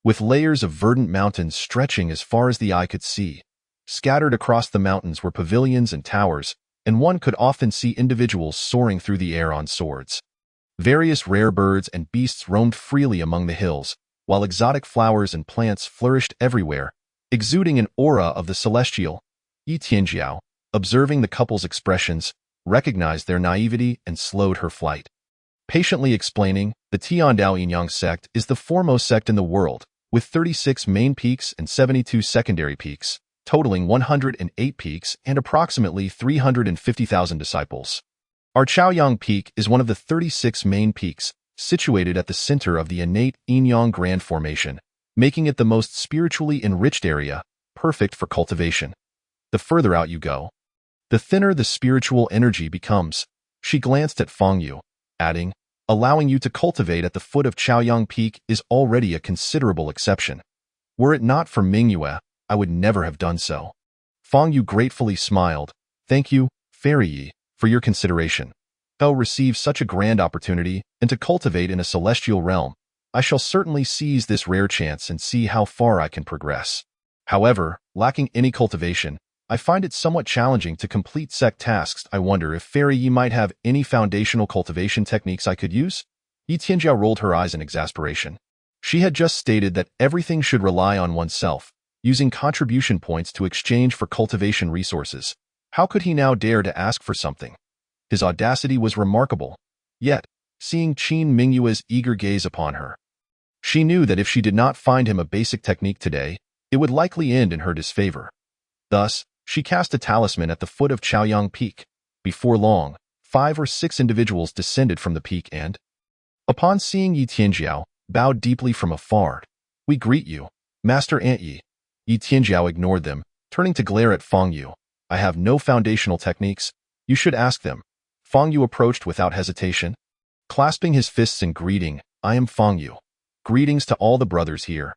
with layers of verdant mountains stretching as far as the eye could see. Scattered across the mountains were pavilions and towers, and one could often see individuals soaring through the air on swords. Various rare birds and beasts roamed freely among the hills, while exotic flowers and plants flourished everywhere, exuding an aura of the celestial. Yi Tianjiao, observing the couple's expressions, recognized their naivety and slowed her flight. Patiently explaining, the Tiandao Yinyang sect is the foremost sect in the world, with 36 main peaks and 72 secondary peaks, totaling 108 peaks and approximately 350,000 disciples. Our Chaoyang Peak is one of the 36 main peaks, situated at the center of the innate Yinyang Grand Formation, making it the most spiritually enriched area, perfect for cultivation. The further out you go, the thinner the spiritual energy becomes. She glanced at Fang Yu, adding, "Allowing you to cultivate at the foot of Chaoyang Peak is already a considerable exception. Were it not for Mingyue, I would never have done so." Fang Yu gratefully smiled. "Thank you, Fairy Yi, for your consideration. I'll receive such a grand opportunity, and to cultivate in a celestial realm, I shall certainly seize this rare chance and see how far I can progress. However, lacking any cultivation, I find it somewhat challenging to complete sect tasks. I wonder if Fairy Yi might have any foundational cultivation techniques I could use?" Yi Tianjiao rolled her eyes in exasperation. She had just stated that everything should rely on oneself, using contribution points to exchange for cultivation resources. How could he now dare to ask for something? His audacity was remarkable. Yet, seeing Qin Mingyue's eager gaze upon her, she knew that if she did not find him a basic technique today, it would likely end in her disfavor. Thus, she cast a talisman at the foot of Chaoyang Peak. Before long, 5 or 6 individuals descended from the peak and, upon seeing Yi Tianjiao, bowed deeply from afar. "We greet you, Master Ant Yi." Yi Tianjiao ignored them, turning to glare at Fang Yu. "I have no foundational techniques. You should ask them." Fang Yu approached without hesitation, clasping his fists in greeting. "I am Fang Yu. Greetings to all the brothers here.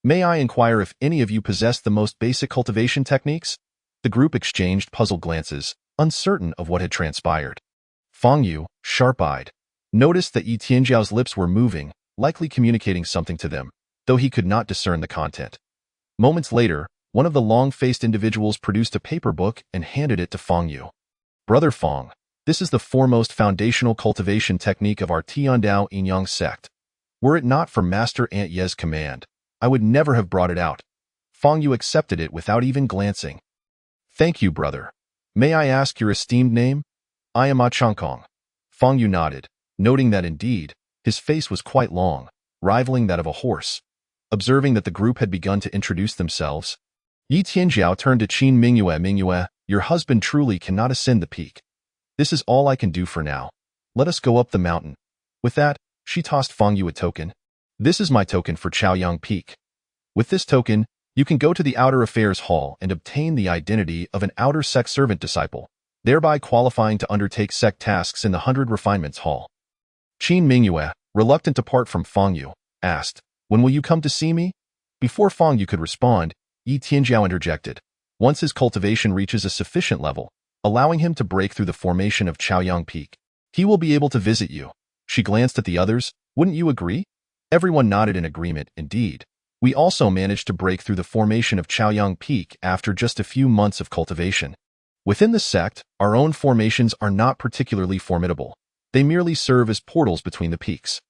May I inquire if any of you possess the most basic cultivation techniques?" The group exchanged puzzled glances, uncertain of what had transpired. Fang Yu, sharp-eyed, noticed that Yi Tianjiao's lips were moving, likely communicating something to them, though he could not discern the content. Moments later, one of the long-faced individuals produced a paper book and handed it to Fang Yu. "Brother Fang, this is the foremost foundational cultivation technique of our Tiandao Yinyang sect. Were it not for Master Ant Ye's command, I would never have brought it out." Fang Yu accepted it without even glancing. "Thank you, brother. May I ask your esteemed name?" "I am Ah Changkong." Fang Yu nodded, noting that indeed, his face was quite long. rivaling that of a horse. Observing that the group had begun to introduce themselves, Yi Tianjiao turned to Qin Mingyue. Mingyue, your husband truly cannot ascend the peak. This is all I can do for now. Let us go up the mountain. With that, she tossed Fang Yu a token. This is my token for Chaoyang Peak. With this token, you can go to the Outer Affairs Hall and obtain the identity of an outer sect servant disciple, thereby qualifying to undertake sect tasks in the 100 Refinements Hall. Qin Mingyue, reluctant to part from Fang Yu, asked, when will you come to see me? Before Fang Yu could respond, Yi Tianjiao interjected. Once his cultivation reaches a sufficient level, allowing him to break through the formation of Chaoyang Peak, he will be able to visit you. She glanced at the others. Wouldn't you agree? Everyone nodded in agreement. Indeed. We also managed to break through the formation of Chaoyang Peak after just a few months of cultivation. Within the sect, our own formations are not particularly formidable. They merely serve as portals between the peaks.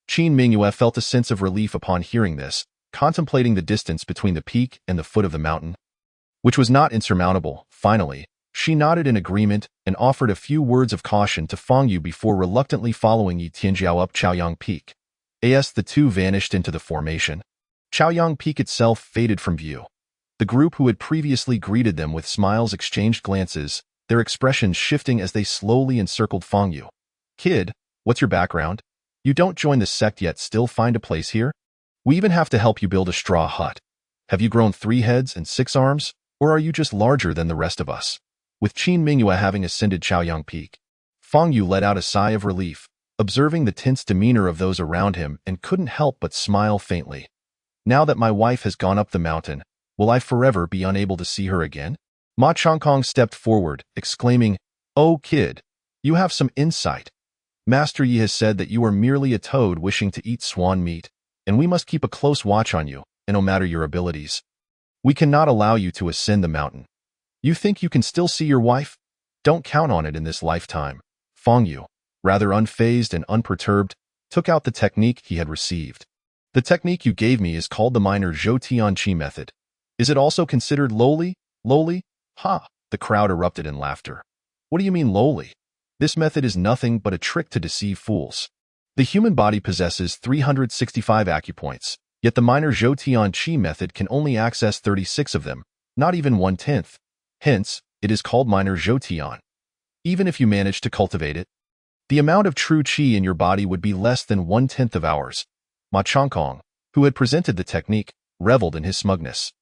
Qin Mingyue felt a sense of relief upon hearing this, contemplating the distance between the peak and the foot of the mountain, which was not insurmountable. Finally, she nodded in agreement and offered a few words of caution to Fang Yu before reluctantly following Yi Tianjiao up Chaoyang Peak. As the two vanished into the formation, Chaoyang Peak itself faded from view. The group who had previously greeted them with smiles exchanged glances, their expressions shifting as they slowly encircled Fang Yu. Kid, what's your background? You don't join the sect yet still find a place here? We even have to help you build a straw hut. Have you grown 3 heads and 6 arms, or are you just larger than the rest of us? With Qin Mingyue having ascended Chaoyang Peak, Fang Yu let out a sigh of relief, observing the tense demeanor of those around him and couldn't help but smile faintly. Now that my wife has gone up the mountain, will I forever be unable to see her again? Ma Chongkong stepped forward, exclaiming, Oh kid, you have some insight. Master Yi has said that you are merely a toad wishing to eat swan meat, and we must keep a close watch on you, and no matter your abilities, we cannot allow you to ascend the mountain. You think you can still see your wife? Don't count on it in this lifetime. Fang Yu, rather unfazed and unperturbed, took out the technique he had received. The technique you gave me is called the minor Zhou Tianqi method. Is it also considered lowly? Lowly? Ha! The crowd erupted in laughter. What do you mean lowly? This method is nothing but a trick to deceive fools. The human body possesses 365 acupoints, yet the minor Zhou Tianqi method can only access 36 of them, not even 1/10. Hence, it is called minor Zhou Tian. Even if you manage to cultivate it, the amount of true qi in your body would be less than 1/10 of ours. Ma Chongkong, who had presented the technique, reveled in his smugness.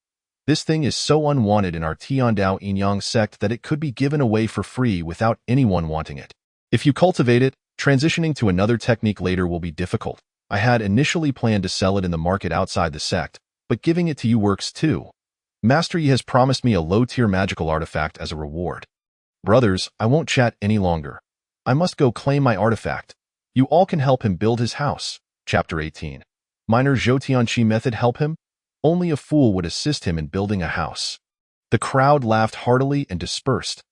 This thing is so unwanted in our Tiandao Yinyang sect that it could be given away for free without anyone wanting it. If you cultivate it, transitioning to another technique later will be difficult. I had initially planned to sell it in the market outside the sect, but giving it to you works too. Master Yi has promised me a low-tier magical artifact as a reward. Brothers, I won't chat any longer. I must go claim my artifact. You all can help him build his house. Chapter 18. Minor Zhou Tianqi method help him? Only a fool would assist him in building a house. The crowd laughed heartily and dispersed.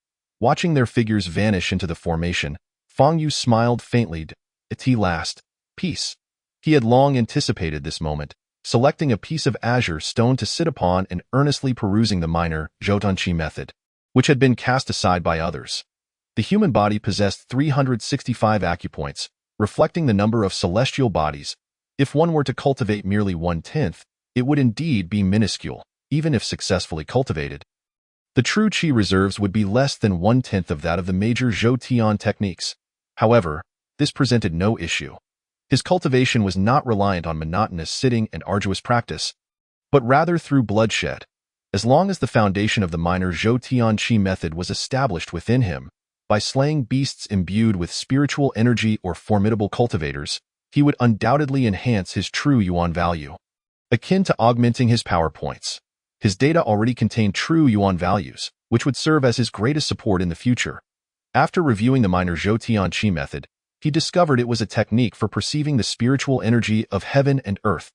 Watching their figures vanish into the formation, Fang Yu smiled faintly. At last, peace. He had long anticipated this moment, selecting a piece of azure stone to sit upon and earnestly perusing the minor Zhou Tianqi method, which had been cast aside by others. The human body possessed 365 acupoints, reflecting the number of celestial bodies. If one were to cultivate merely 1/10, it would indeed be minuscule, even if successfully cultivated. The true qi reserves would be less than 1/10 of that of the major Zhou Tian techniques. However, this presented no issue. His cultivation was not reliant on monotonous sitting and arduous practice, but rather through bloodshed. As long as the foundation of the minor Zhou Tianqi method was established within him, by slaying beasts imbued with spiritual energy or formidable cultivators, he would undoubtedly enhance his true yuan value. Akin to augmenting his power points, his data already contained true yuan values, which would serve as his greatest support in the future. After reviewing the minor Zhou Tianqi method, he discovered it was a technique for perceiving the spiritual energy of heaven and earth.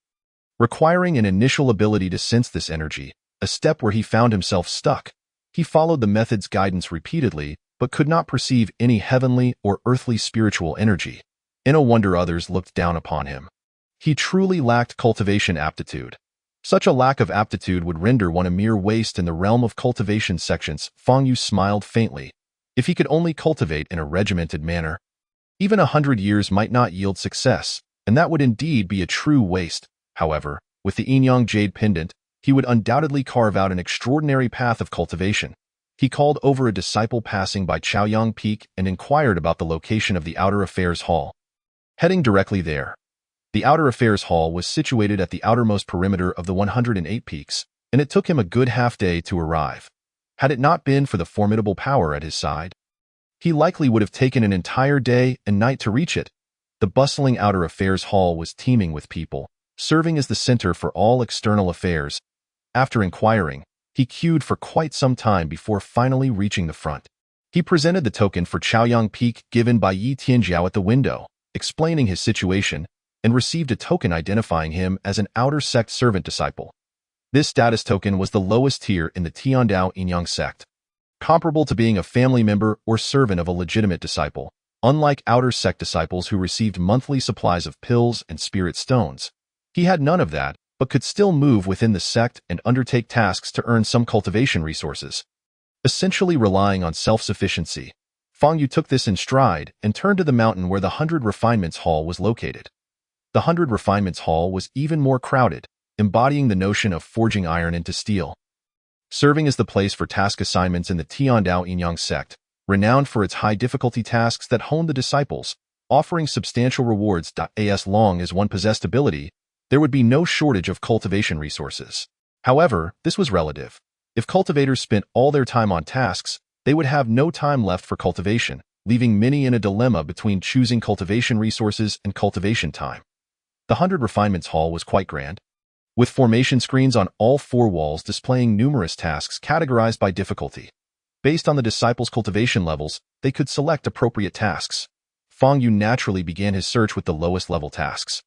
Requiring an initial ability to sense this energy, a step where he found himself stuck, he followed the method's guidance repeatedly, but could not perceive any heavenly or earthly spiritual energy. In a wonder others looked down upon him. He truly lacked cultivation aptitude. Such a lack of aptitude would render one a mere waste in the realm of cultivation sections. Fang Yu smiled faintly. If he could only cultivate in a regimented manner, even 100 years might not yield success. and that would indeed be a true waste. However, with the Yinyang Jade Pendant, he would undoubtedly carve out an extraordinary path of cultivation. He called over a disciple passing by Chaoyang Peak and inquired about the location of the Outer Affairs Hall. Heading directly there. The Outer Affairs Hall was situated at the outermost perimeter of the 108 peaks, and it took him a good half-day to arrive. Had it not been for the formidable power at his side, he likely would have taken an entire day and night to reach it. The bustling Outer Affairs Hall was teeming with people, serving as the center for all external affairs. After inquiring, he queued for quite some time before finally reaching the front. He presented the token for Chaoyang Peak given by Yi Tianjiao at the window, explaining his situation, and received a token identifying him as an outer sect servant disciple. This status token was the lowest tier in the Tiandao Yinyang sect, comparable to being a family member or servant of a legitimate disciple. Unlike outer sect disciples who received monthly supplies of pills and spirit stones, he had none of that, but could still move within the sect and undertake tasks to earn some cultivation resources. Essentially relying on self-sufficiency, Fang Yu took this in stride and turned to the mountain where the 100 Refinements Hall was located. The 100 Refinements Hall was even more crowded, embodying the notion of forging iron into steel. Serving as the place for task assignments in the Tiandao Yinyang sect, renowned for its high-difficulty tasks that honed the disciples, offering substantial rewards. As long as one possessed ability, there would be no shortage of cultivation resources. However, this was relative. If cultivators spent all their time on tasks, they would have no time left for cultivation, leaving many in a dilemma between choosing cultivation resources and cultivation time. The 100 Refinements Hall was quite grand, with formation screens on all four walls displaying numerous tasks categorized by difficulty. Based on the disciples' cultivation levels, they could select appropriate tasks. Fang Yu naturally began his search with the lowest level tasks.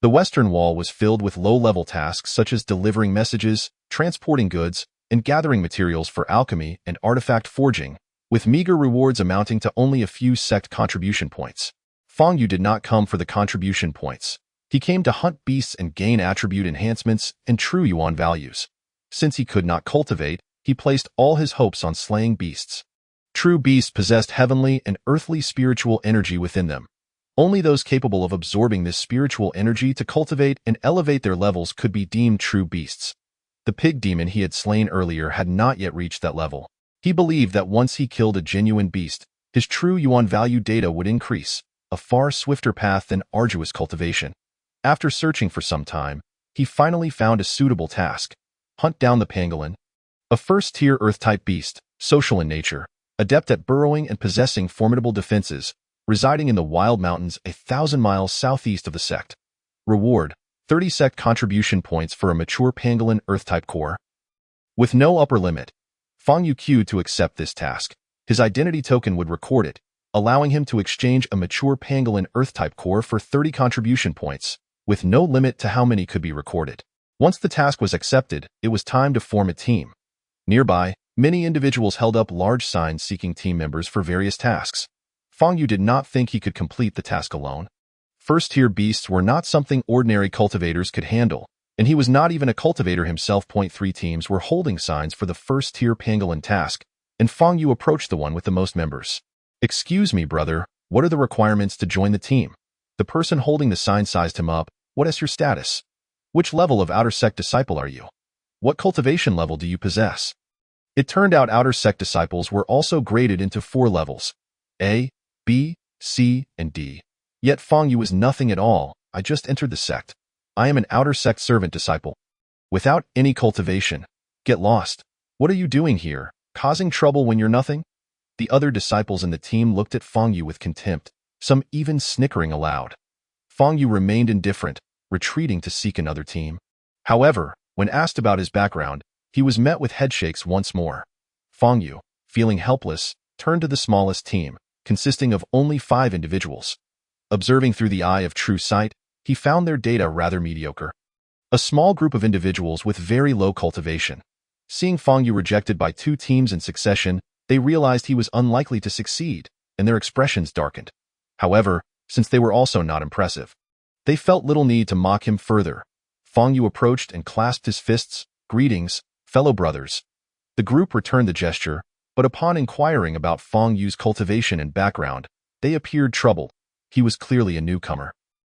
The western wall was filled with low-level tasks such as delivering messages, transporting goods, and gathering materials for alchemy and artifact forging, with meager rewards amounting to only a few sect contribution points. Fang Yu did not come for the contribution points. He came to hunt beasts and gain attribute enhancements and true yuan values. Since he could not cultivate, he placed all his hopes on slaying beasts. True beasts possessed heavenly and earthly spiritual energy within them. Only those capable of absorbing this spiritual energy to cultivate and elevate their levels could be deemed true beasts. The pig demon he had slain earlier had not yet reached that level. He believed that once he killed a genuine beast, his true yuan value data would increase, a far swifter path than arduous cultivation. After searching for some time, he finally found a suitable task: hunt down the pangolin, a first-tier Earth-type beast, social in nature, adept at burrowing and possessing formidable defenses, residing in the wild mountains 1,000 miles southeast of the sect. Reward: 30 sect contribution points for a mature pangolin Earth-type core. With no upper limit, Fang Yu queued to accept this task. His identity token would record it, allowing him to exchange a mature pangolin Earth-type core for 30 contribution points, with no limit to how many could be recorded. Once the task was accepted, it was time to form a team. Nearby, many individuals held up large signs seeking team members for various tasks. Fang Yu did not think he could complete the task alone. First-tier beasts were not something ordinary cultivators could handle, and he was not even a cultivator himself. 3 teams were holding signs for the first-tier pangolin task, and Fang Yu approached the one with the most members. "Excuse me, brother, what are the requirements to join the team?" The person holding the sign sized him up. "What is your status? Which level of outer sect disciple are you? What cultivation level do you possess?" It turned out outer sect disciples were also graded into 4 levels: A, B, C, and D. Yet Fang Yu was nothing at all. "I just entered the sect. I am an outer sect servant disciple. Without any cultivation. Get lost. What are you doing here? Causing trouble when you're nothing?" The other disciples in the team looked at Fang Yu with contempt, some even snickering aloud. Fang Yu remained indifferent, retreating to seek another team. However, when asked about his background, he was met with headshakes once more. Fang Yu, feeling helpless, turned to the smallest team, consisting of only 5 individuals. Observing through the eye of true sight, he found their data rather mediocre. A small group of individuals with very low cultivation. Seeing Fang Yu rejected by 2 teams in succession, they realized he was unlikely to succeed, and their expressions darkened. However, since they were also not impressive, they felt little need to mock him further. Fang Yu approached and clasped his fists. "Greetings, fellow brothers." The group returned the gesture, but upon inquiring about Fang Yu's cultivation and background, they appeared troubled. He was clearly a newcomer.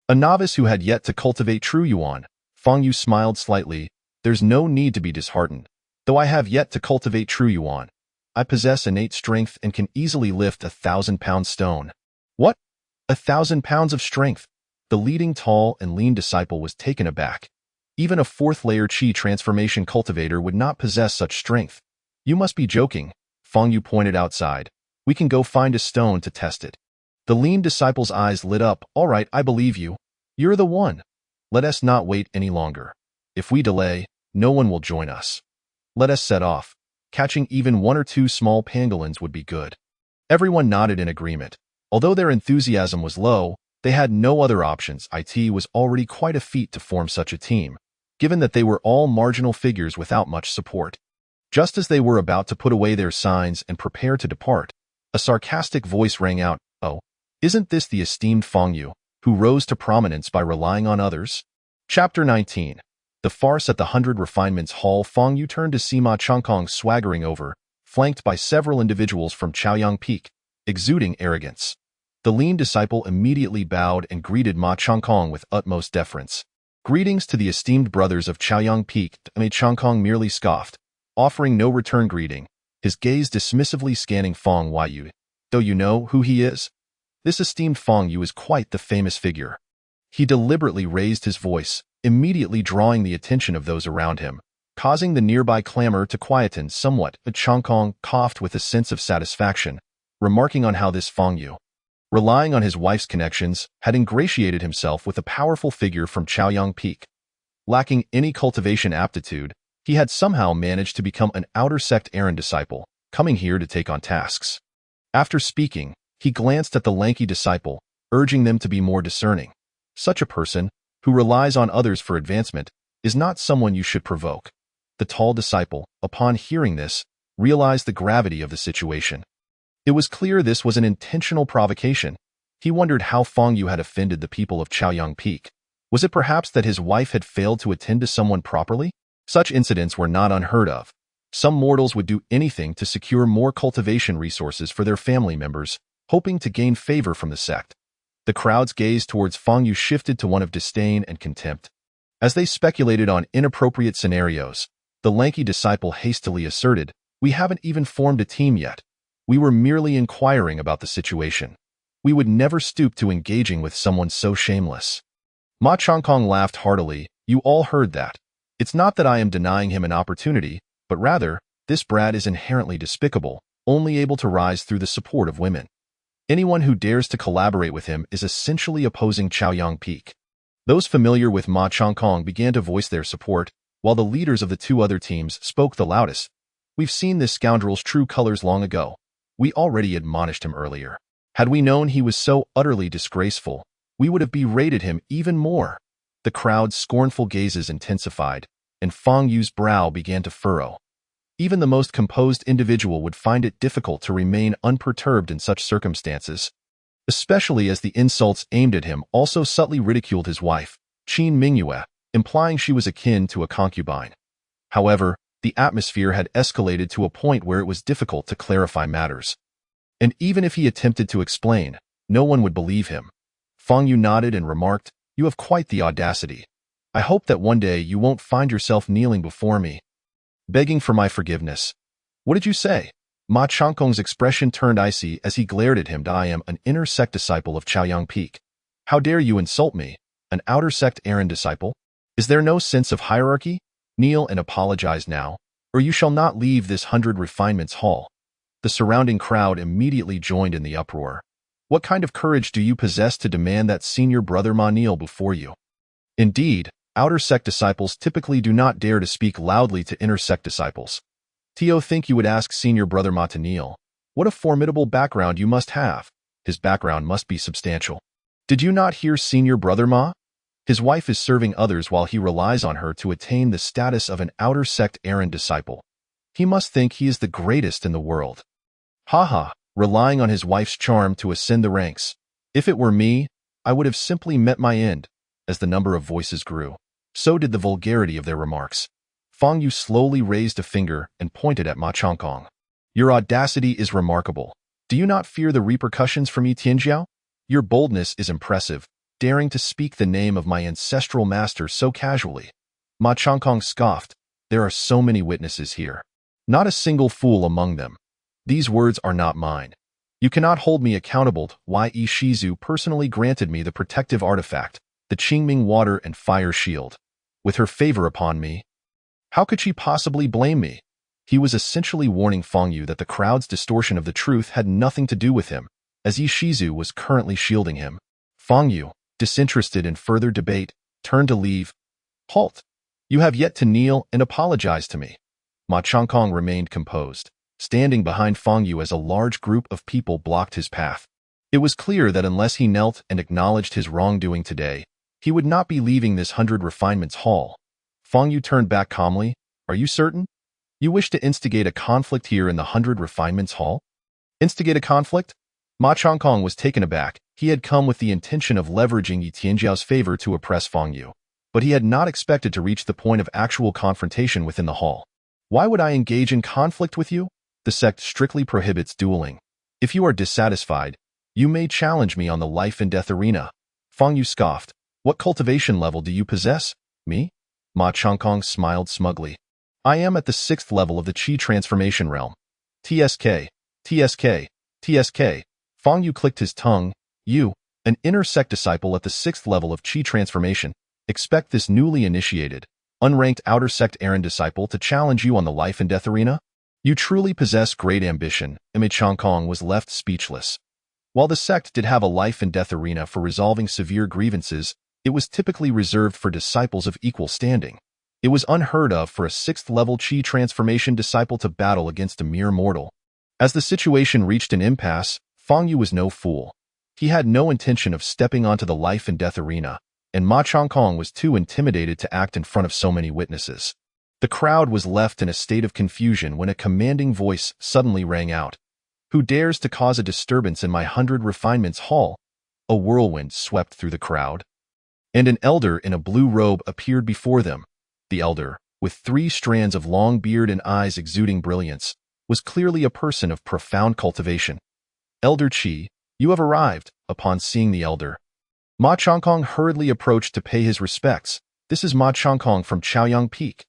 A novice who had yet to cultivate true Yuan. Feng Yu smiled slightly. There's no need to be disheartened. Though I have yet to cultivate true Yuan, I possess innate strength and can easily lift 1,000-pound stone. What? 1,000 pounds of strength? The leading tall and lean disciple was taken aback. Even a fourth-layer Qi transformation cultivator would not possess such strength. You must be joking, Feng Yu pointed outside. We can go find a stone to test it. The lean disciple's eyes lit up. All right, I believe you. You're the one. Let us not wait any longer. If we delay, no one will join us. Let us set off. Catching even 1 or 2 small pangolins would be good. Everyone nodded in agreement. Although their enthusiasm was low, they had no other options. It was already quite a feat to form such a team, given that they were all marginal figures without much support. Just as they were about to put away their signs and prepare to depart, a sarcastic voice rang out, "Oh, isn't this the esteemed Feng Yu, who rose to prominence by relying on others?" Chapter 19. The farce at the 100 Refinements Hall. Feng Yu turned to see Ma Chongkong swaggering over, flanked by several individuals from Chaoyang Peak, exuding arrogance. The lean disciple immediately bowed and greeted Ma Chongkong with utmost deference. Greetings to the esteemed brothers of Chaoyang Peak. Ma Chongkong merely scoffed, offering no return greeting, his gaze dismissively scanning Feng Yu. Though you know who he is? This esteemed Feng Yu is quite the famous figure. He deliberately raised his voice, immediately drawing the attention of those around him, causing the nearby clamor to quieten somewhat. But Chongkong coughed with a sense of satisfaction, remarking on how this Feng Yu, relying on his wife's connections, had ingratiated himself with a powerful figure from Chaoyang Peak. Lacking any cultivation aptitude, he had somehow managed to become an outer sect errand disciple, coming here to take on tasks. After speaking, he glanced at the lanky disciple, urging them to be more discerning. Such a person, who relies on others for advancement, is not someone you should provoke. The tall disciple, upon hearing this, realized the gravity of the situation. It was clear this was an intentional provocation. He wondered how Feng Yu had offended the people of Chaoyang Peak. Was it perhaps that his wife had failed to attend to someone properly? Such incidents were not unheard of. Some mortals would do anything to secure more cultivation resources for their family members, hoping to gain favor from the sect. The crowd's gaze towards Feng Yu shifted to one of disdain and contempt. As they speculated on inappropriate scenarios, the lanky disciple hastily asserted, "We haven't even formed a team yet. We were merely inquiring about the situation. We would never stoop to engaging with someone so shameless." Ma Chongkong laughed heartily. "You all heard that. It's not that I am denying him an opportunity, but rather, this brat is inherently despicable, only able to rise through the support of women. Anyone who dares to collaborate with him is essentially opposing Chaoyang Peak." Those familiar with Ma Chongkong began to voice their support, while the leaders of the 2 other teams spoke the loudest. "We've seen this scoundrel's true colors long ago. We already admonished him earlier. Had we known he was so utterly disgraceful, we would have berated him even more." The crowd's scornful gazes intensified, and Feng Yu's brow began to furrow. Even the most composed individual would find it difficult to remain unperturbed in such circumstances, especially as the insults aimed at him also subtly ridiculed his wife, Qin Mingyue, implying she was akin to a concubine. However, the atmosphere had escalated to a point where it was difficult to clarify matters. And even if he attempted to explain, no one would believe him. Feng Yu nodded and remarked, "You have quite the audacity. I hope that one day you won't find yourself kneeling before me, begging for my forgiveness." "What did you say?" Ma Chongkong's expression turned icy as he glared at him. "I am an inner sect disciple of Chaoyang Peak. How dare you insult me, an outer sect errand disciple? Is there no sense of hierarchy? Kneel and apologize now, or you shall not leave this 100 Refinements Hall." The surrounding crowd immediately joined in the uproar. "What kind of courage do you possess to demand that senior brother Ma kneel before you?" Indeed, outer sect disciples typically do not dare to speak loudly to inner sect disciples. "Tio, think you would ask senior brother Ma to kneel? What a formidable background you must have. His background must be substantial. Did you not hear senior brother Ma? His wife is serving others while he relies on her to attain the status of an outer sect errand disciple. He must think he is the greatest in the world. Ha, relying on his wife's charm to ascend the ranks. If it were me, I would have simply met my end." As the number of voices grew, so did the vulgarity of their remarks. Feng Yu slowly raised a finger and pointed at Ma Chongkong. "Your audacity is remarkable. Do you not fear the repercussions for me, Tianjiao? Your boldness is impressive, daring to speak the name of my ancestral master so casually? Ma Changkong scoffed. There are so many witnesses here. Not a single fool among them. These words are not mine. You cannot hold me accountable. Yi Shizu personally granted me the protective artifact, the Qingming water and fire shield. With her favor upon me, how could she possibly blame me? He was essentially warning Fang Yu that the crowd's distortion of the truth had nothing to do with him, as Yi Shizu was currently shielding him. Fang Yu, disinterested in further debate, turned to leave. Halt! You have yet to kneel and apologize to me. Ma Changkong remained composed, standing behind Fang Yu as a large group of people blocked his path. It was clear that unless he knelt and acknowledged his wrongdoing today, he would not be leaving this 100 Refinements Hall. Fang Yu turned back calmly. Are you certain? You wish to instigate a conflict here in the 100 Refinements Hall? Instigate a conflict? Ma Changkong was taken aback. He had come with the intention of leveraging Yi Tianjiao's favor to oppress Fang Yu, but he had not expected to reach the point of actual confrontation within the hall. Why would I engage in conflict with you? The sect strictly prohibits dueling. If you are dissatisfied, you may challenge me on the life and death arena. Fang Yu scoffed. What cultivation level do you possess? Me? Ma Changkong smiled smugly. I am at the 6th level of the Qi transformation realm. TSK, TSK, TSK. Fang Yu clicked his tongue. You, an inner sect disciple at the 6th level of Qi transformation, expect this newly initiated, unranked outer sect errand disciple to challenge you on the life and death arena? You truly possess great ambition. Ma Changkong was left speechless. While the sect did have a life and death arena for resolving severe grievances, it was typically reserved for disciples of equal standing. It was unheard of for a 6th level Qi transformation disciple to battle against a mere mortal. As the situation reached an impasse, Fang Yu was no fool. He had no intention of stepping onto the life and death arena, and Ma Changkong was too intimidated to act in front of so many witnesses. The crowd was left in a state of confusion when a commanding voice suddenly rang out. Who dares to cause a disturbance in my 100 Refinements Hall? A whirlwind swept through the crowd, and an elder in a blue robe appeared before them. The elder, with 3 strands of long beard and eyes exuding brilliance, was clearly a person of profound cultivation. Elder Qi, you have arrived. Upon seeing the elder, Ma Changkong hurriedly approached to pay his respects. This is Ma Changkong from Chaoyang Peak.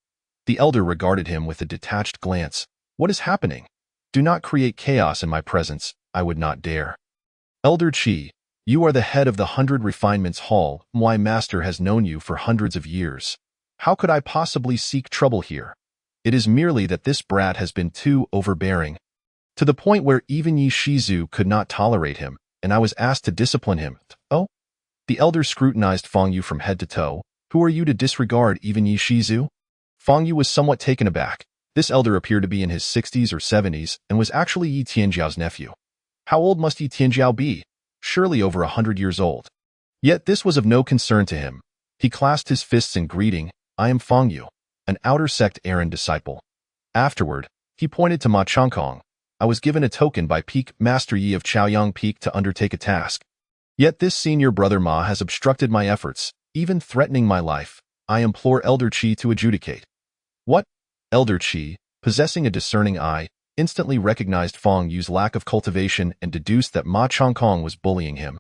The elder regarded him with a detached glance. What is happening? Do not create chaos in my presence. I would not dare. Elder Qi, you are the head of the 100 Refinements Hall. My master has known you for hundreds of years. How could I possibly seek trouble here? It is merely that this brat has been too overbearing, to the point where even Yi Shizu could not tolerate him, and I was asked to discipline him. Oh? The elder scrutinized Fang Yu from head to toe. Who are you to disregard even Yi Shizu? Fang Yu was somewhat taken aback. This elder appeared to be in his 60s or 70s and was actually Yi Tianjiao's nephew. How old must Yi Tianjiao be? Surely over 100 years old. Yet this was of no concern to him. He clasped his fists in greeting. I am Fang Yu, an outer sect errand disciple. Afterward, he pointed to Ma Changkong. I was given a token by Peak Master Yi of Chaoyang Peak to undertake a task. Yet this senior brother Ma has obstructed my efforts, even threatening my life. I implore Elder Qi to adjudicate. What? Elder Qi, possessing a discerning eye, instantly recognized Fang Yu's lack of cultivation and deduced that Ma Changkong was bullying him.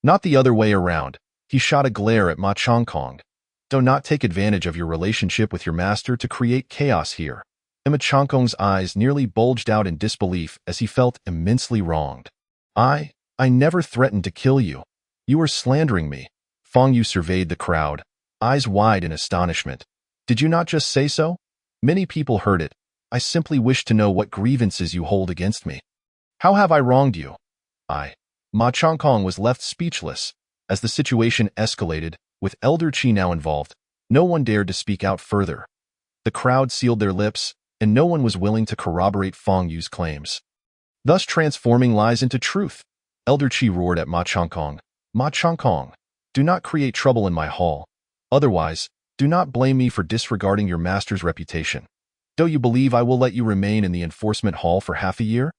Not the other way around. He shot a glare at Ma Changkong. Do not take advantage of your relationship with your master to create chaos here. Ma Changkong's eyes nearly bulged out in disbelief as he felt immensely wronged. I never threatened to kill you. You are slandering me. Fang Yu surveyed the crowd, eyes wide in astonishment. Did you not just say so? Many people heard it. I simply wish to know what grievances you hold against me. How have I wronged you? Ma Changkong was left speechless. As the situation escalated, with Elder Qi now involved, no one dared to speak out further. The crowd sealed their lips, and no one was willing to corroborate Fang Yu's claims. Thus transforming lies into truth. Elder Qi roared at Ma Changkong. Ma Changkong, do not create trouble in my hall. Otherwise, do not blame me for disregarding your master's reputation. Do you believe I will let you remain in the enforcement hall for half a year?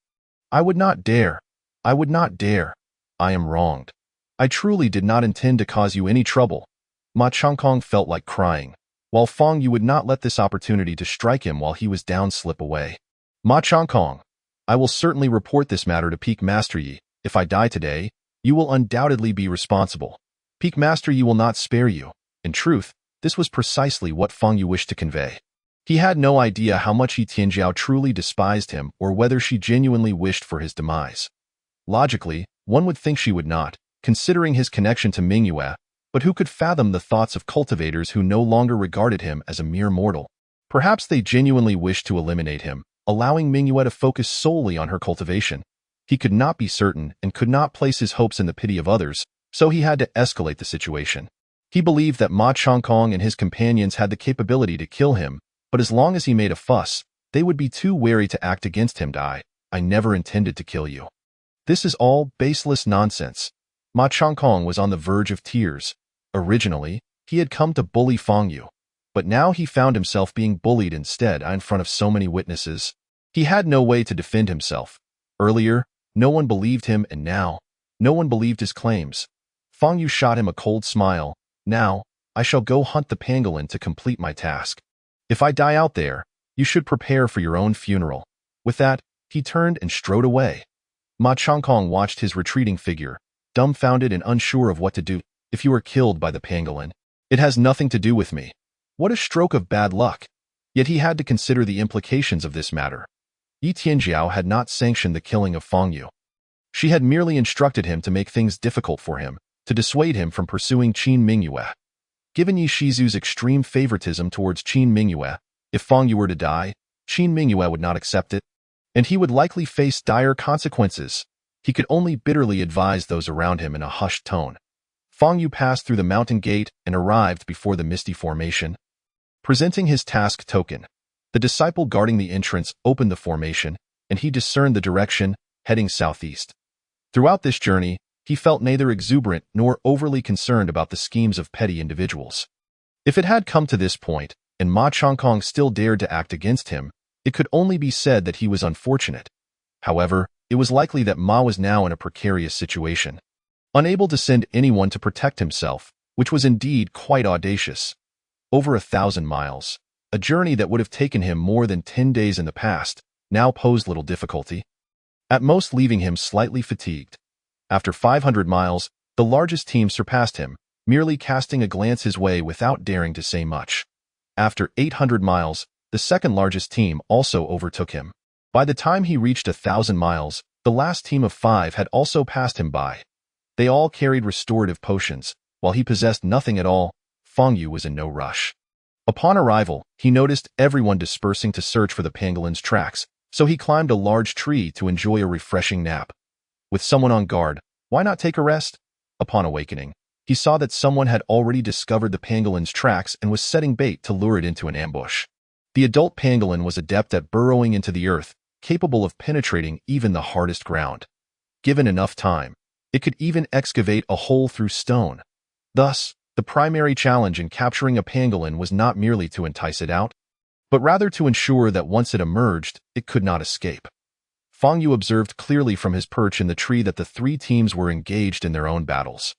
I would not dare. I would not dare. I am wronged. I truly did not intend to cause you any trouble. Ma Changkong felt like crying, while Fang Yu would not let this opportunity to strike him while he was down slip away. Ma Changkong, I will certainly report this matter to Peak Master Yi. If I die today, you will undoubtedly be responsible. Peak Master Yi will not spare you. In truth, this was precisely what Fang Yu wished to convey. He had no idea how much Yi Tianjiao truly despised him or whether she genuinely wished for his demise. Logically, one would think she would not, considering his connection to Mingyue, but who could fathom the thoughts of cultivators who no longer regarded him as a mere mortal? Perhaps they genuinely wished to eliminate him, allowing Mingyue to focus solely on her cultivation. He could not be certain and could not place his hopes in the pity of others, so he had to escalate the situation. He believed that Ma Chongkong and his companions had the capability to kill him, but as long as he made a fuss, they would be too wary to act against him. I never intended to kill you. This is all baseless nonsense. Ma Chongkong was on the verge of tears. Originally, he had come to bully Fang Yu, but now he found himself being bullied instead in front of so many witnesses. He had no way to defend himself. Earlier, no one believed him, and now, no one believed his claims. Fang Yu shot him a cold smile. Now, I shall go hunt the pangolin to complete my task. If I die out there, you should prepare for your own funeral. With that, he turned and strode away. Ma Chongkong watched his retreating figure, dumbfounded and unsure of what to do. If you are killed by the pangolin, it has nothing to do with me. What a stroke of bad luck. Yet he had to consider the implications of this matter. Yi Tianjiao had not sanctioned the killing of Fang Yu. She had merely instructed him to make things difficult for him, to dissuade him from pursuing Qin Mingyue. Given Yi Shizu's extreme favoritism towards Qin Mingyue, if Fang Yu were to die, Qin Mingyue would not accept it, and he would likely face dire consequences. He could only bitterly advise those around him in a hushed tone. Fang Yu passed through the mountain gate and arrived before the misty formation. Presenting his task token, the disciple guarding the entrance opened the formation, and he discerned the direction, heading southeast. Throughout this journey, he felt neither exuberant nor overly concerned about the schemes of petty individuals. If it had come to this point, and Ma Chongkong still dared to act against him, it could only be said that he was unfortunate. However, it was likely that Ma was now in a precarious situation. Unable to send anyone to protect himself, which was indeed quite audacious. Over 1,000 miles, a journey that would have taken him more than 10 days in the past, now posed little difficulty, at most leaving him slightly fatigued. After 500 miles, the largest team surpassed him, merely casting a glance his way without daring to say much. After 800 miles, the second largest team also overtook him. By the time he reached 1,000 miles, the last team of 5 had also passed him by. They all carried restorative potions. While he possessed nothing at all, Fang Yu was in no rush. Upon arrival, he noticed everyone dispersing to search for the pangolin's tracks, so he climbed a large tree to enjoy a refreshing nap. With someone on guard, why not take a rest? Upon awakening, he saw that someone had already discovered the pangolin's tracks and was setting bait to lure it into an ambush. The adult pangolin was adept at burrowing into the earth, capable of penetrating even the hardest ground. Given enough time, it could even excavate a hole through stone. Thus, the primary challenge in capturing a pangolin was not merely to entice it out, but rather to ensure that once it emerged, it could not escape. Fang Yu observed clearly from his perch in the tree that the 3 teams were engaged in their own battles.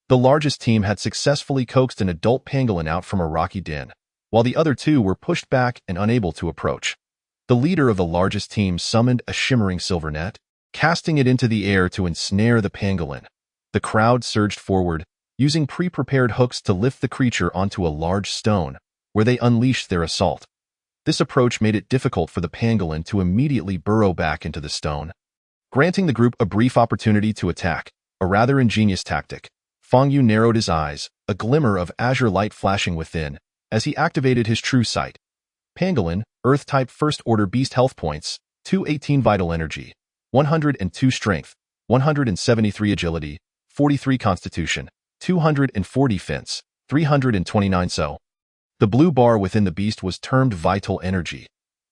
The largest team had successfully coaxed an adult pangolin out from a rocky den, while the other 2 were pushed back and unable to approach. The leader of the largest team summoned a shimmering silver net, casting it into the air to ensnare the pangolin. The crowd surged forward, using pre-prepared hooks to lift the creature onto a large stone, where they unleashed their assault. This approach made it difficult for the pangolin to immediately burrow back into the stone, granting the group a brief opportunity to attack, a rather ingenious tactic. Fang Yu narrowed his eyes, a glimmer of azure light flashing within, as he activated his true sight. Pangolin, Earth-type First-Order Beast Health Points, 218 Vital Energy, 102 Strength, 173 Agility, 43 Constitution, 240 Defense, 329 So. The blue bar within the beast was termed Vital Energy.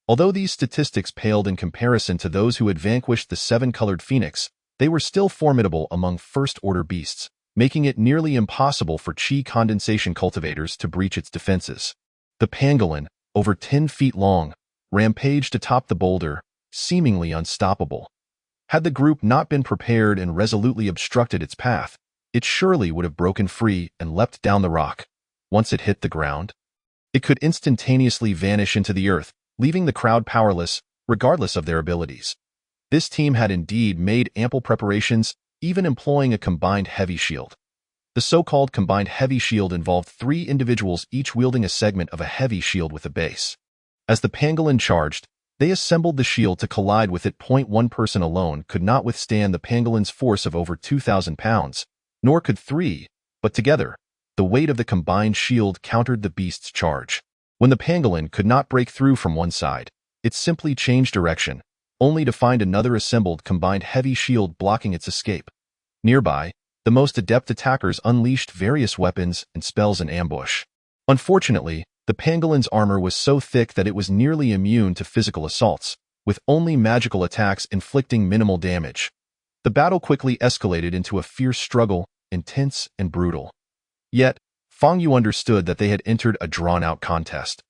Although these statistics paled in comparison to those who had vanquished the 7-colored phoenix, they were still formidable among First-Order beasts, making it nearly impossible for Qi condensation cultivators to breach its defenses. The pangolin, over 10 feet long, rampaged atop the boulder, seemingly unstoppable. Had the group not been prepared and resolutely obstructed its path, it surely would have broken free and leapt down the rock. Once it hit the ground, it could instantaneously vanish into the earth, leaving the crowd powerless, regardless of their abilities. This team had indeed made ample preparations, even employing a combined heavy shield. The so-called combined heavy shield involved 3 individuals each wielding a segment of a heavy shield with a base. As the pangolin charged, they assembled the shield to collide with it. One person alone could not withstand the pangolin's force of over 2,000 pounds, nor could 3, but together, the weight of the combined shield countered the beast's charge. When the pangolin could not break through from one side, it simply changed direction, only to find another assembled combined heavy shield blocking its escape. Nearby, the most adept attackers unleashed various weapons and spells in ambush. Unfortunately, the pangolin's armor was so thick that it was nearly immune to physical assaults, with only magical attacks inflicting minimal damage. The battle quickly escalated into a fierce struggle, intense and brutal. Yet, Fang Yu understood that they had entered a drawn-out contest.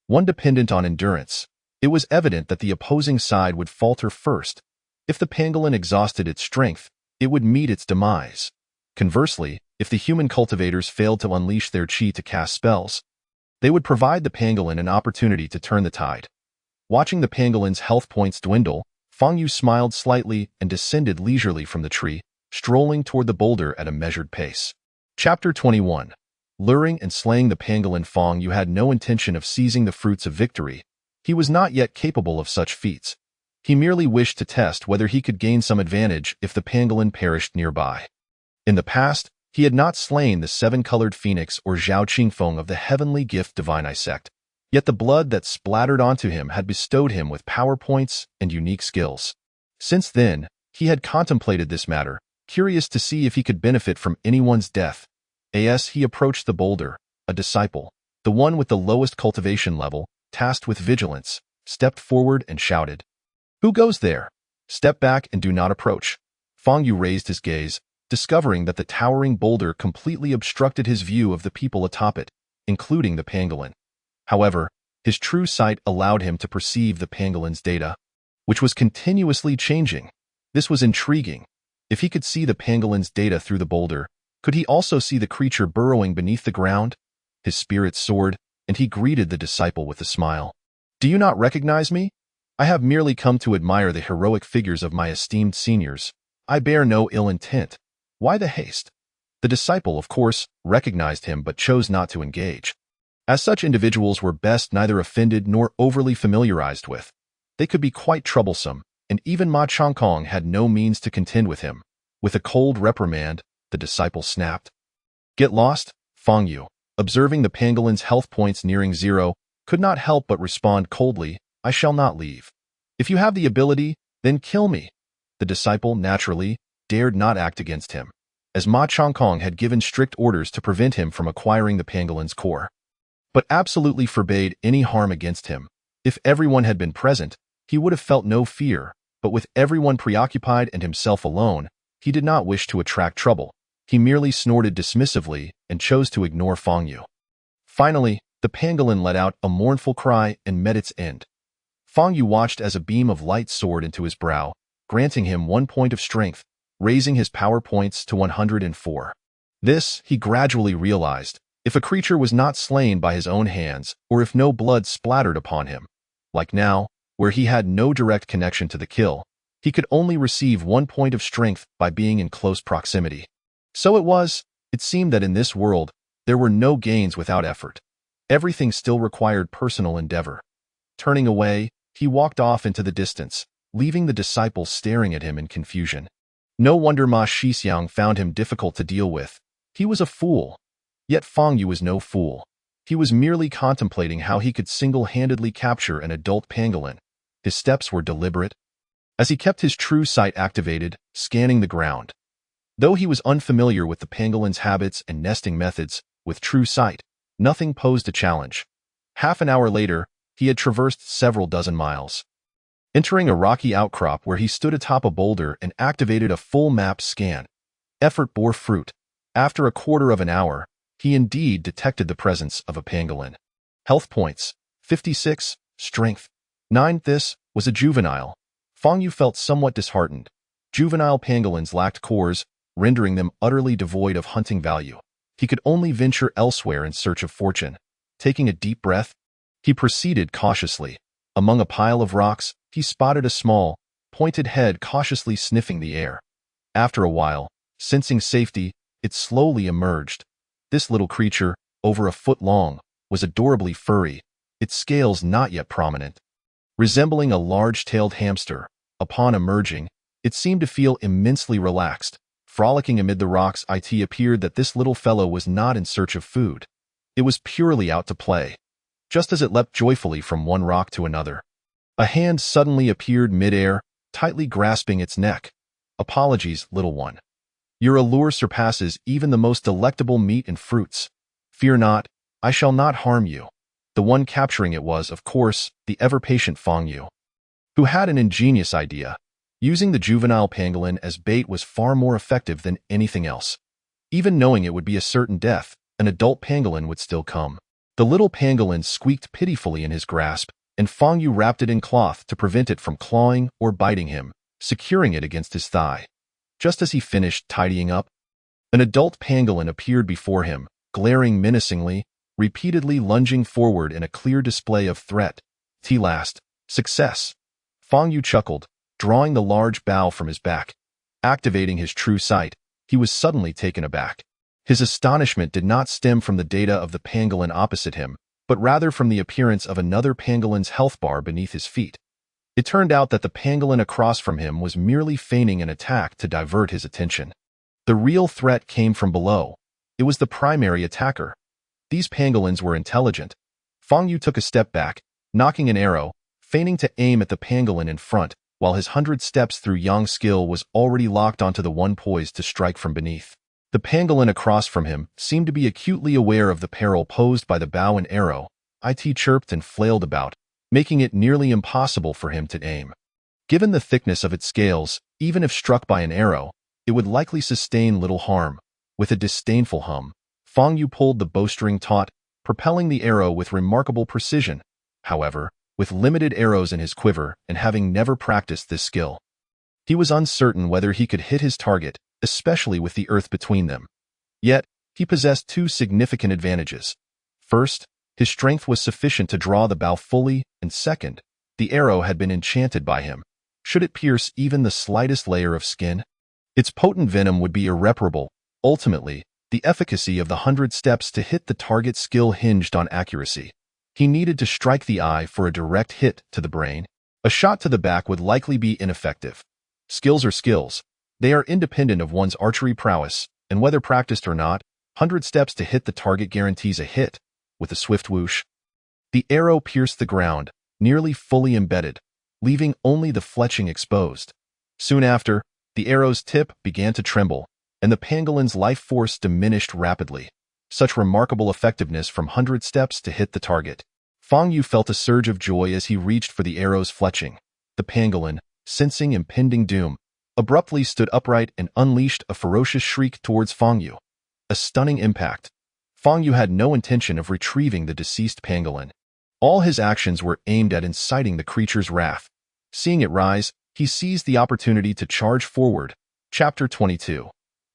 One dependent on endurance. It was evident that the opposing side would falter first. If the pangolin exhausted its strength, it would meet its demise. Conversely, if the human cultivators failed to unleash their chi to cast spells, they would provide the pangolin an opportunity to turn the tide. Watching the pangolin's health points dwindle, Fang Yu smiled slightly and descended leisurely from the tree, strolling toward the boulder at a measured pace. Chapter 21. Luring and slaying the pangolin. Fang Yu had no intention of seizing the fruits of victory. He was not yet capable of such feats. He merely wished to test whether he could gain some advantage if the pangolin perished nearby. In the past, he had not slain the 7-colored phoenix or Zhao Qingfeng of the heavenly gift divine sect, yet the blood that splattered onto him had bestowed him with power points and unique skills. Since then, he had contemplated this matter, curious to see if he could benefit from anyone's death. As he approached the boulder, a disciple, the one with the lowest cultivation level, tasked with vigilance, stepped forward and shouted, "Who goes there? Step back and do not approach." Fang Yu raised his gaze, discovering that the towering boulder completely obstructed his view of the people atop it, including the pangolin. However, his true sight allowed him to perceive the pangolin's data, which was continuously changing. This was intriguing. If he could see the pangolin's data through the boulder, could he also see the creature burrowing beneath the ground? His spirit soared, and he greeted the disciple with a smile. "Do you not recognize me? I have merely come to admire the heroic figures of my esteemed seniors. I bear no ill intent. Why the haste?" The disciple, of course, recognized him but chose not to engage. As such individuals were best neither offended nor overly familiarized with. They could be quite troublesome, and even Ma Chongkong had no means to contend with him. With a cold reprimand, the disciple snapped. "Get lost?" Fang Yu, observing the pangolin's health points nearing 0, could not help but respond coldly, "I shall not leave. If you have the ability, then kill me." The disciple, naturally, dared not act against him, as Ma Chongkong had given strict orders to prevent him from acquiring the pangolin's core, but absolutely forbade any harm against him. If everyone had been present, he would have felt no fear, but with everyone preoccupied and himself alone, he did not wish to attract trouble. He merely snorted dismissively and chose to ignore Fang Yu. Finally, the pangolin let out a mournful cry and met its end. Fang Yu watched as a beam of light soared into his brow, granting him 1 point of strength, raising his power points to 104. This, he gradually realized, if a creature was not slain by his own hands, or if no blood splattered upon him. Like now, where he had no direct connection to the kill, he could only receive 1 point of strength by being in close proximity. So it seemed that in this world, there were no gains without effort. Everything still required personal endeavor. Turning away, he walked off into the distance, leaving the disciple staring at him in confusion. No wonder Ma Shixiang found him difficult to deal with. He was a fool. Yet Fang Yu was no fool. He was merely contemplating how he could single-handedly capture an adult pangolin. His steps were deliberate, as he kept his true sight activated, scanning the ground. Though he was unfamiliar with the pangolin's habits and nesting methods, with true sight, nothing posed a challenge. Half an hour later, he had traversed several dozen miles. Entering a rocky outcrop where he stood atop a boulder and activated a full map scan. Effort bore fruit. After a quarter of an hour, he indeed detected the presence of a pangolin. Health points, 56, strength, 9. This was a juvenile. Fang Yu felt somewhat disheartened. Juvenile pangolins lacked cores, rendering them utterly devoid of hunting value. He could only venture elsewhere in search of fortune. Taking a deep breath, he proceeded cautiously. Among a pile of rocks, he spotted a small, pointed head cautiously sniffing the air. After a while, sensing safety, it slowly emerged. This little creature, over a foot long, was adorably furry, its scales not yet prominent. Resembling a large-tailed hamster, upon emerging, it seemed to feel immensely relaxed. Frolicking amid the rocks, it appeared that this little fellow was not in search of food. It was purely out to play. Just as it leapt joyfully from one rock to another, a hand suddenly appeared mid-air, tightly grasping its neck. "Apologies, little one. Your allure surpasses even the most delectable meat and fruits. Fear not, I shall not harm you." The one capturing it was, of course, the ever-patient Fang Yu, who had an ingenious idea. Using the juvenile pangolin as bait was far more effective than anything else. Even knowing it would be a certain death, an adult pangolin would still come. The little pangolin squeaked pitifully in his grasp, and Fang Yu wrapped it in cloth to prevent it from clawing or biting him, securing it against his thigh. Just as he finished tidying up, an adult pangolin appeared before him, glaring menacingly, repeatedly lunging forward in a clear display of threat. "Last, success." Fang Yu chuckled, drawing the large bow from his back. Activating his true sight, he was suddenly taken aback. His astonishment did not stem from the data of the pangolin opposite him, but rather from the appearance of another pangolin's health bar beneath his feet. It turned out that the pangolin across from him was merely feigning an attack to divert his attention. The real threat came from below. It was the primary attacker. These pangolins were intelligent. Fang Yu took a step back, knocking an arrow, feigning to aim at the pangolin in front, while his 100 steps through Yang skill was already locked onto the one poised to strike from beneath. The pangolin across from him seemed to be acutely aware of the peril posed by the bow and arrow. It chirped and flailed about, making it nearly impossible for him to aim. Given the thickness of its scales, even if struck by an arrow, it would likely sustain little harm. With a disdainful hum, Fang Yu pulled the bowstring taut, propelling the arrow with remarkable precision. However, with limited arrows in his quiver and having never practiced this skill, he was uncertain whether he could hit his target, especially with the earth between them. Yet, he possessed two significant advantages. First, his strength was sufficient to draw the bow fully, and second, the arrow had been enchanted by him. Should it pierce even the slightest layer of skin, its potent venom would be irreparable. Ultimately, the efficacy of the 100 steps to hit the target skill hinged on accuracy. He needed to strike the eye for a direct hit to the brain. A shot to the back would likely be ineffective. Skills are skills. They are independent of one's archery prowess, and whether practiced or not, 100 steps to hit the target guarantees a hit. With a swift whoosh, the arrow pierced the ground, nearly fully embedded, leaving only the fletching exposed. Soon after, the arrow's tip began to tremble, and the pangolin's life force diminished rapidly. Such remarkable effectiveness from 100 steps to hit the target. Fang Yu felt a surge of joy as he reached for the arrow's fletching. The pangolin, sensing impending doom, abruptly stood upright and unleashed a ferocious shriek towards Fang Yu. A stunning impact. Fang Yu had no intention of retrieving the deceased pangolin. All his actions were aimed at inciting the creature's wrath. Seeing it rise, he seized the opportunity to charge forward. Chapter 22.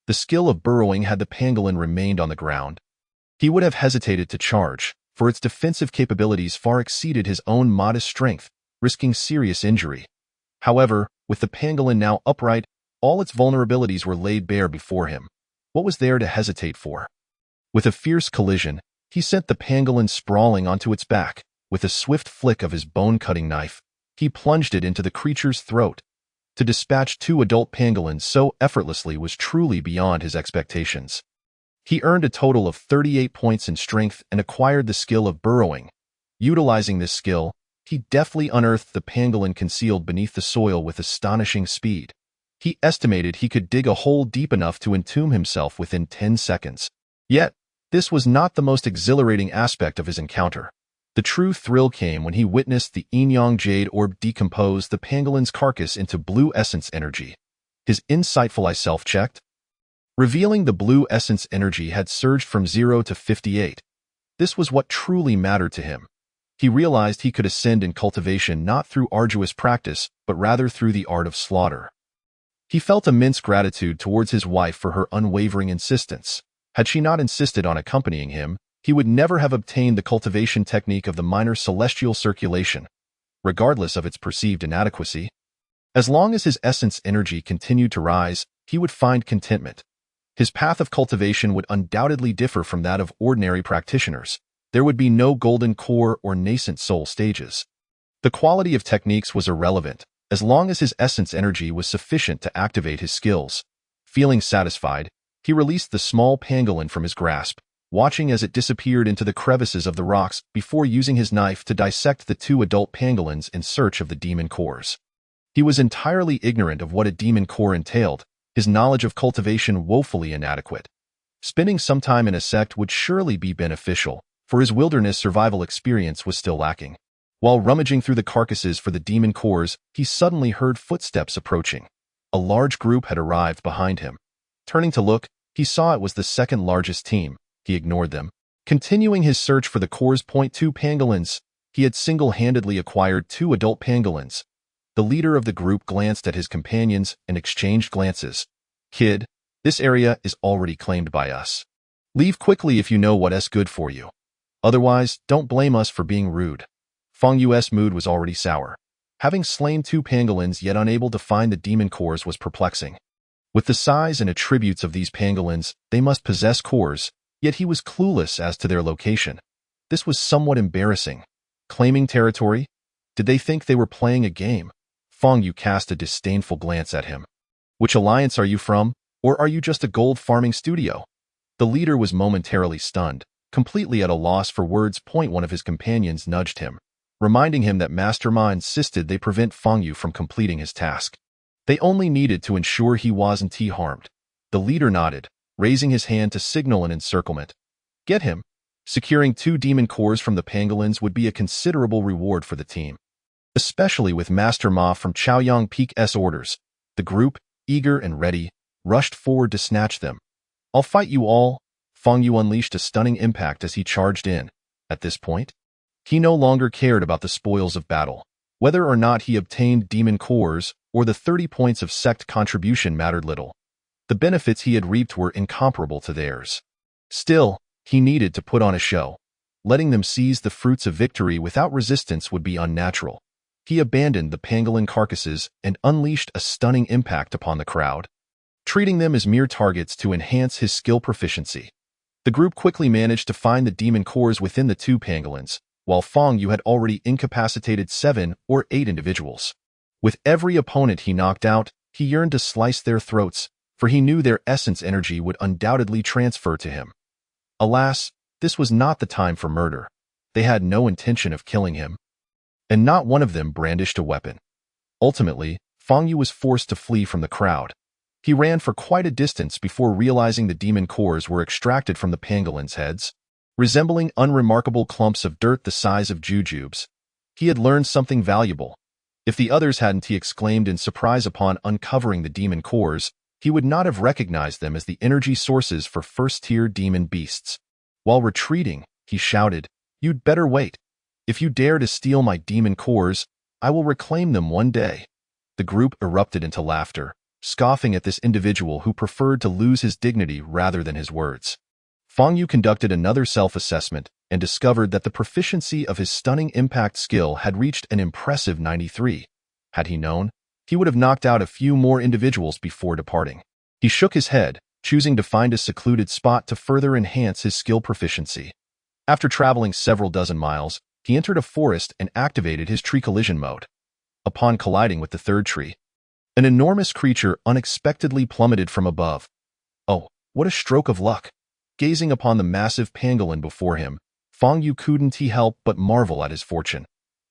The skill of burrowing. Had the pangolin remained on the ground, he would have hesitated to charge, for its defensive capabilities far exceeded his own modest strength, risking serious injury. However, with the pangolin now upright, all its vulnerabilities were laid bare before him. What was there to hesitate for? With a fierce collision, he sent the pangolin sprawling onto its back. With a swift flick of his bone-cutting knife, he plunged it into the creature's throat. To dispatch two adult pangolins so effortlessly was truly beyond his expectations. He earned a total of 38 points in strength and acquired the skill of burrowing. Utilizing this skill, he deftly unearthed the pangolin concealed beneath the soil with astonishing speed. He estimated he could dig a hole deep enough to entomb himself within 10 seconds. Yet, this was not the most exhilarating aspect of his encounter. The true thrill came when he witnessed the Yin-Yang Jade Orb decompose the pangolin's carcass into blue essence energy. His insightful eye self-checked, revealing the blue essence energy had surged from 0 to 58. This was what truly mattered to him. He realized he could ascend in cultivation not through arduous practice, but rather through the art of slaughter. He felt immense gratitude towards his wife for her unwavering insistence. Had she not insisted on accompanying him, he would never have obtained the cultivation technique of the minor celestial circulation, regardless of its perceived inadequacy. As long as his essence energy continued to rise, he would find contentment. His path of cultivation would undoubtedly differ from that of ordinary practitioners. There would be no golden core or nascent soul stages. The quality of techniques was irrelevant, as long as his essence energy was sufficient to activate his skills. Feeling satisfied, he released the small pangolin from his grasp, watching as it disappeared into the crevices of the rocks before using his knife to dissect the two adult pangolins in search of the demon cores. He was entirely ignorant of what a demon core entailed, his knowledge of cultivation woefully inadequate. Spending some time in a sect would surely be beneficial, for his wilderness survival experience was still lacking. While rummaging through the carcasses for the demon cores, he suddenly heard footsteps approaching. A large group had arrived behind him. Turning to look, he saw it was the second largest team. He ignored them. Continuing his search for the core's .2 pangolins, he had single-handedly acquired 2 adult pangolins. The leader of the group glanced at his companions and exchanged glances. "Kid, this area is already claimed by us. Leave quickly if you know what's good for you. Otherwise, don't blame us for being rude." Feng Yue's mood was already sour. Having slain 2 pangolins yet unable to find the demon cores was perplexing. With the size and attributes of these pangolins, they must possess cores, yet he was clueless as to their location. This was somewhat embarrassing. Claiming territory? Did they think they were playing a game? Feng Yu cast a disdainful glance at him. "Which alliance are you from, or are you just a gold farming studio?" The leader was momentarily stunned, completely at a loss for words. One of his companions nudged him, reminding him that Mastermind insisted they prevent Feng Yu from completing his task. They only needed to ensure he wasn't harmed. The leader nodded, raising his hand to signal an encirclement. "Get him." Securing 2 demon cores from the pangolins would be a considerable reward for the team, especially with Master Ma from Chaoyang Peak's orders. The group, eager and ready, rushed forward to snatch them. "I'll fight you all." Feng Yu unleashed a stunning impact as he charged in. At this point, he no longer cared about the spoils of battle. Whether or not he obtained demon cores or the 30 points of sect contribution mattered little. The benefits he had reaped were incomparable to theirs. Still, he needed to put on a show. Letting them seize the fruits of victory without resistance would be unnatural. He abandoned the pangolin carcasses and unleashed a stunning impact upon the crowd, treating them as mere targets to enhance his skill proficiency. The group quickly managed to find the demon cores within the 2 pangolins, while Feng Yu had already incapacitated 7 or 8 individuals. With every opponent he knocked out, he yearned to slice their throats, for he knew their essence energy would undoubtedly transfer to him. Alas, this was not the time for murder. They had no intention of killing him, and not one of them brandished a weapon. Ultimately, Feng Yu was forced to flee from the crowd. He ran for quite a distance before realizing the demon cores were extracted from the pangolins' heads, resembling unremarkable clumps of dirt the size of jujubes. He had learned something valuable. If the others hadn't, he exclaimed in surprise upon uncovering the demon cores, he would not have recognized them as the energy sources for first-tier demon beasts. While retreating, he shouted, "You'd better wait. If you dare to steal my demon cores, I will reclaim them one day." The group erupted into laughter, scoffing at this individual who preferred to lose his dignity rather than his words. Feng Yu conducted another self-assessment and discovered that the proficiency of his stunning impact skill had reached an impressive 93. Had he known, he would have knocked out a few more individuals before departing. He shook his head, choosing to find a secluded spot to further enhance his skill proficiency. After traveling several dozen miles, he entered a forest and activated his tree collision mode. Upon colliding with the third tree, an enormous creature unexpectedly plummeted from above. Oh, what a stroke of luck! Gazing upon the massive pangolin before him, Feng Yu couldn't help but marvel at his fortune.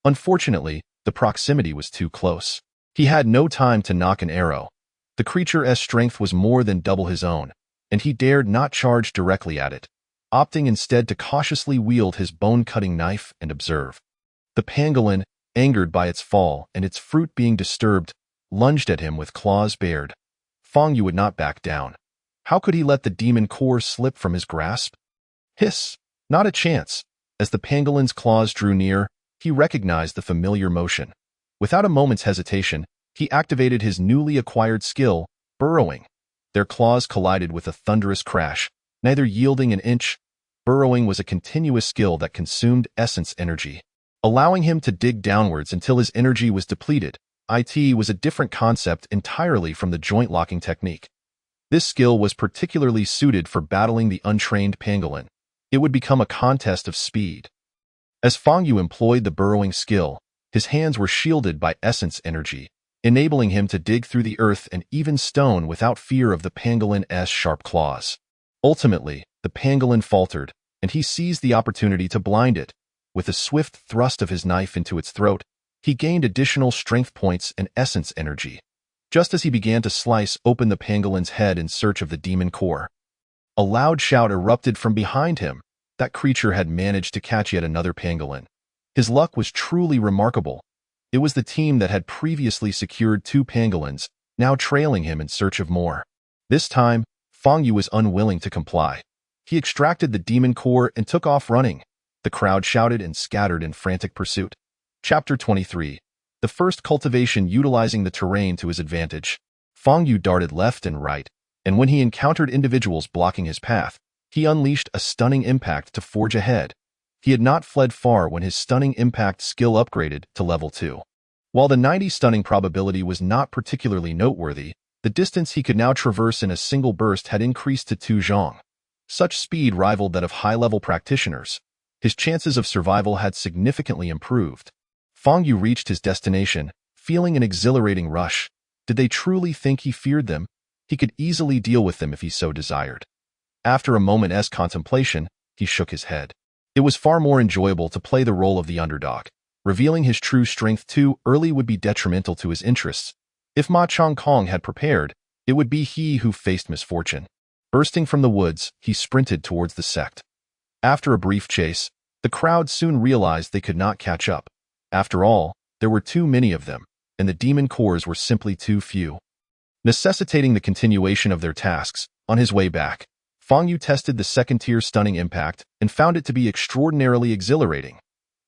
Unfortunately, the proximity was too close. He had no time to knock an arrow. The creature's strength was more than double his own, and he dared not charge directly at it, opting instead to cautiously wield his bone-cutting knife and observe. The pangolin, angered by its fall and its fruit being disturbed, lunged at him with claws bared. Feng Yu would not back down. How could he let the demon core slip from his grasp? Hiss! Not a chance. As the pangolin's claws drew near, he recognized the familiar motion. Without a moment's hesitation, he activated his newly acquired skill, burrowing. Their claws collided with a thunderous crash, neither yielding an inch. Burrowing was a continuous skill that consumed essence energy, allowing him to dig downwards until his energy was depleted. It was a different concept entirely from the joint locking technique. This skill was particularly suited for battling the untrained pangolin. It would become a contest of speed. As Fang Yu employed the burrowing skill, his hands were shielded by essence energy, enabling him to dig through the earth and even stone without fear of the pangolin's sharp claws. Ultimately, the pangolin faltered, and he seized the opportunity to blind it. With a swift thrust of his knife into its throat, he gained additional strength points and essence energy. Just as he began to slice open the pangolin's head in search of the demon core, a loud shout erupted from behind him. That creature had managed to catch yet another pangolin. His luck was truly remarkable. It was the team that had previously secured 2 pangolins, now trailing him in search of more. This time, Fang Yu was unwilling to comply. He extracted the demon core and took off running. The crowd shouted and scattered in frantic pursuit. Chapter 23. The first cultivation utilizing the terrain to his advantage. Fang Yu darted left and right, and when he encountered individuals blocking his path, he unleashed a stunning impact to forge ahead. He had not fled far when his stunning impact skill upgraded to level 2. While the 90 stunning probability was not particularly noteworthy, the distance he could now traverse in a single burst had increased to 2 zhong. Such speed rivaled that of high-level practitioners. His chances of survival had significantly improved. Fang Yu reached his destination, feeling an exhilarating rush. Did they truly think he feared them? He could easily deal with them if he so desired. After a moment's contemplation, he shook his head. It was far more enjoyable to play the role of the underdog. Revealing his true strength too early would be detrimental to his interests. If Ma Chongkong had prepared, it would be he who faced misfortune. Bursting from the woods, he sprinted towards the sect. After a brief chase, the crowd soon realized they could not catch up. After all, there were too many of them, and the demon cores were simply too few. Necessitating the continuation of their tasks, on his way back, Fang Yu tested the second-tier stunning impact and found it to be extraordinarily exhilarating.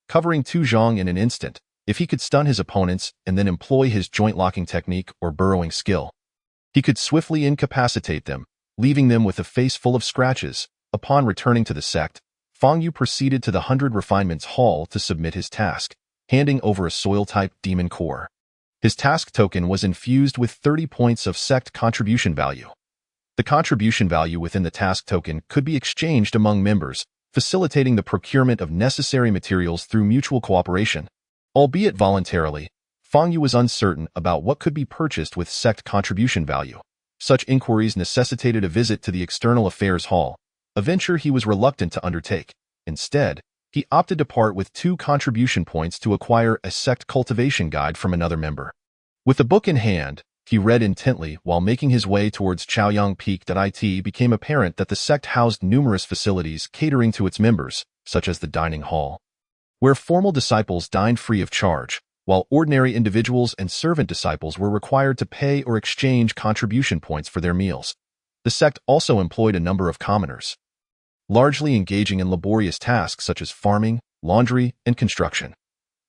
Covering 2 zhong in an instant, if he could stun his opponents and then employ his joint-locking technique or burrowing skill, he could swiftly incapacitate them, leaving them with a face full of scratches. Upon returning to the sect, Fang Yu proceeded to the 100 Refinements Hall to submit his task, handing over a soil-type demon core. His task token was infused with 30 points of sect contribution value. The contribution value within the task token could be exchanged among members, facilitating the procurement of necessary materials through mutual cooperation. Albeit voluntarily, Fang Yu was uncertain about what could be purchased with sect contribution value. Such inquiries necessitated a visit to the External Affairs Hall, a venture he was reluctant to undertake. Instead, he opted to part with 2 contribution points to acquire a sect cultivation guide from another member. With the book in hand, he read intently while making his way towards Chaoyang Peak. It became apparent that the sect housed numerous facilities catering to its members, such as the dining hall, where formal disciples dined free of charge, while ordinary individuals and servant disciples were required to pay or exchange contribution points for their meals. The sect also employed a number of commoners, largely engaging in laborious tasks such as farming, laundry, and construction.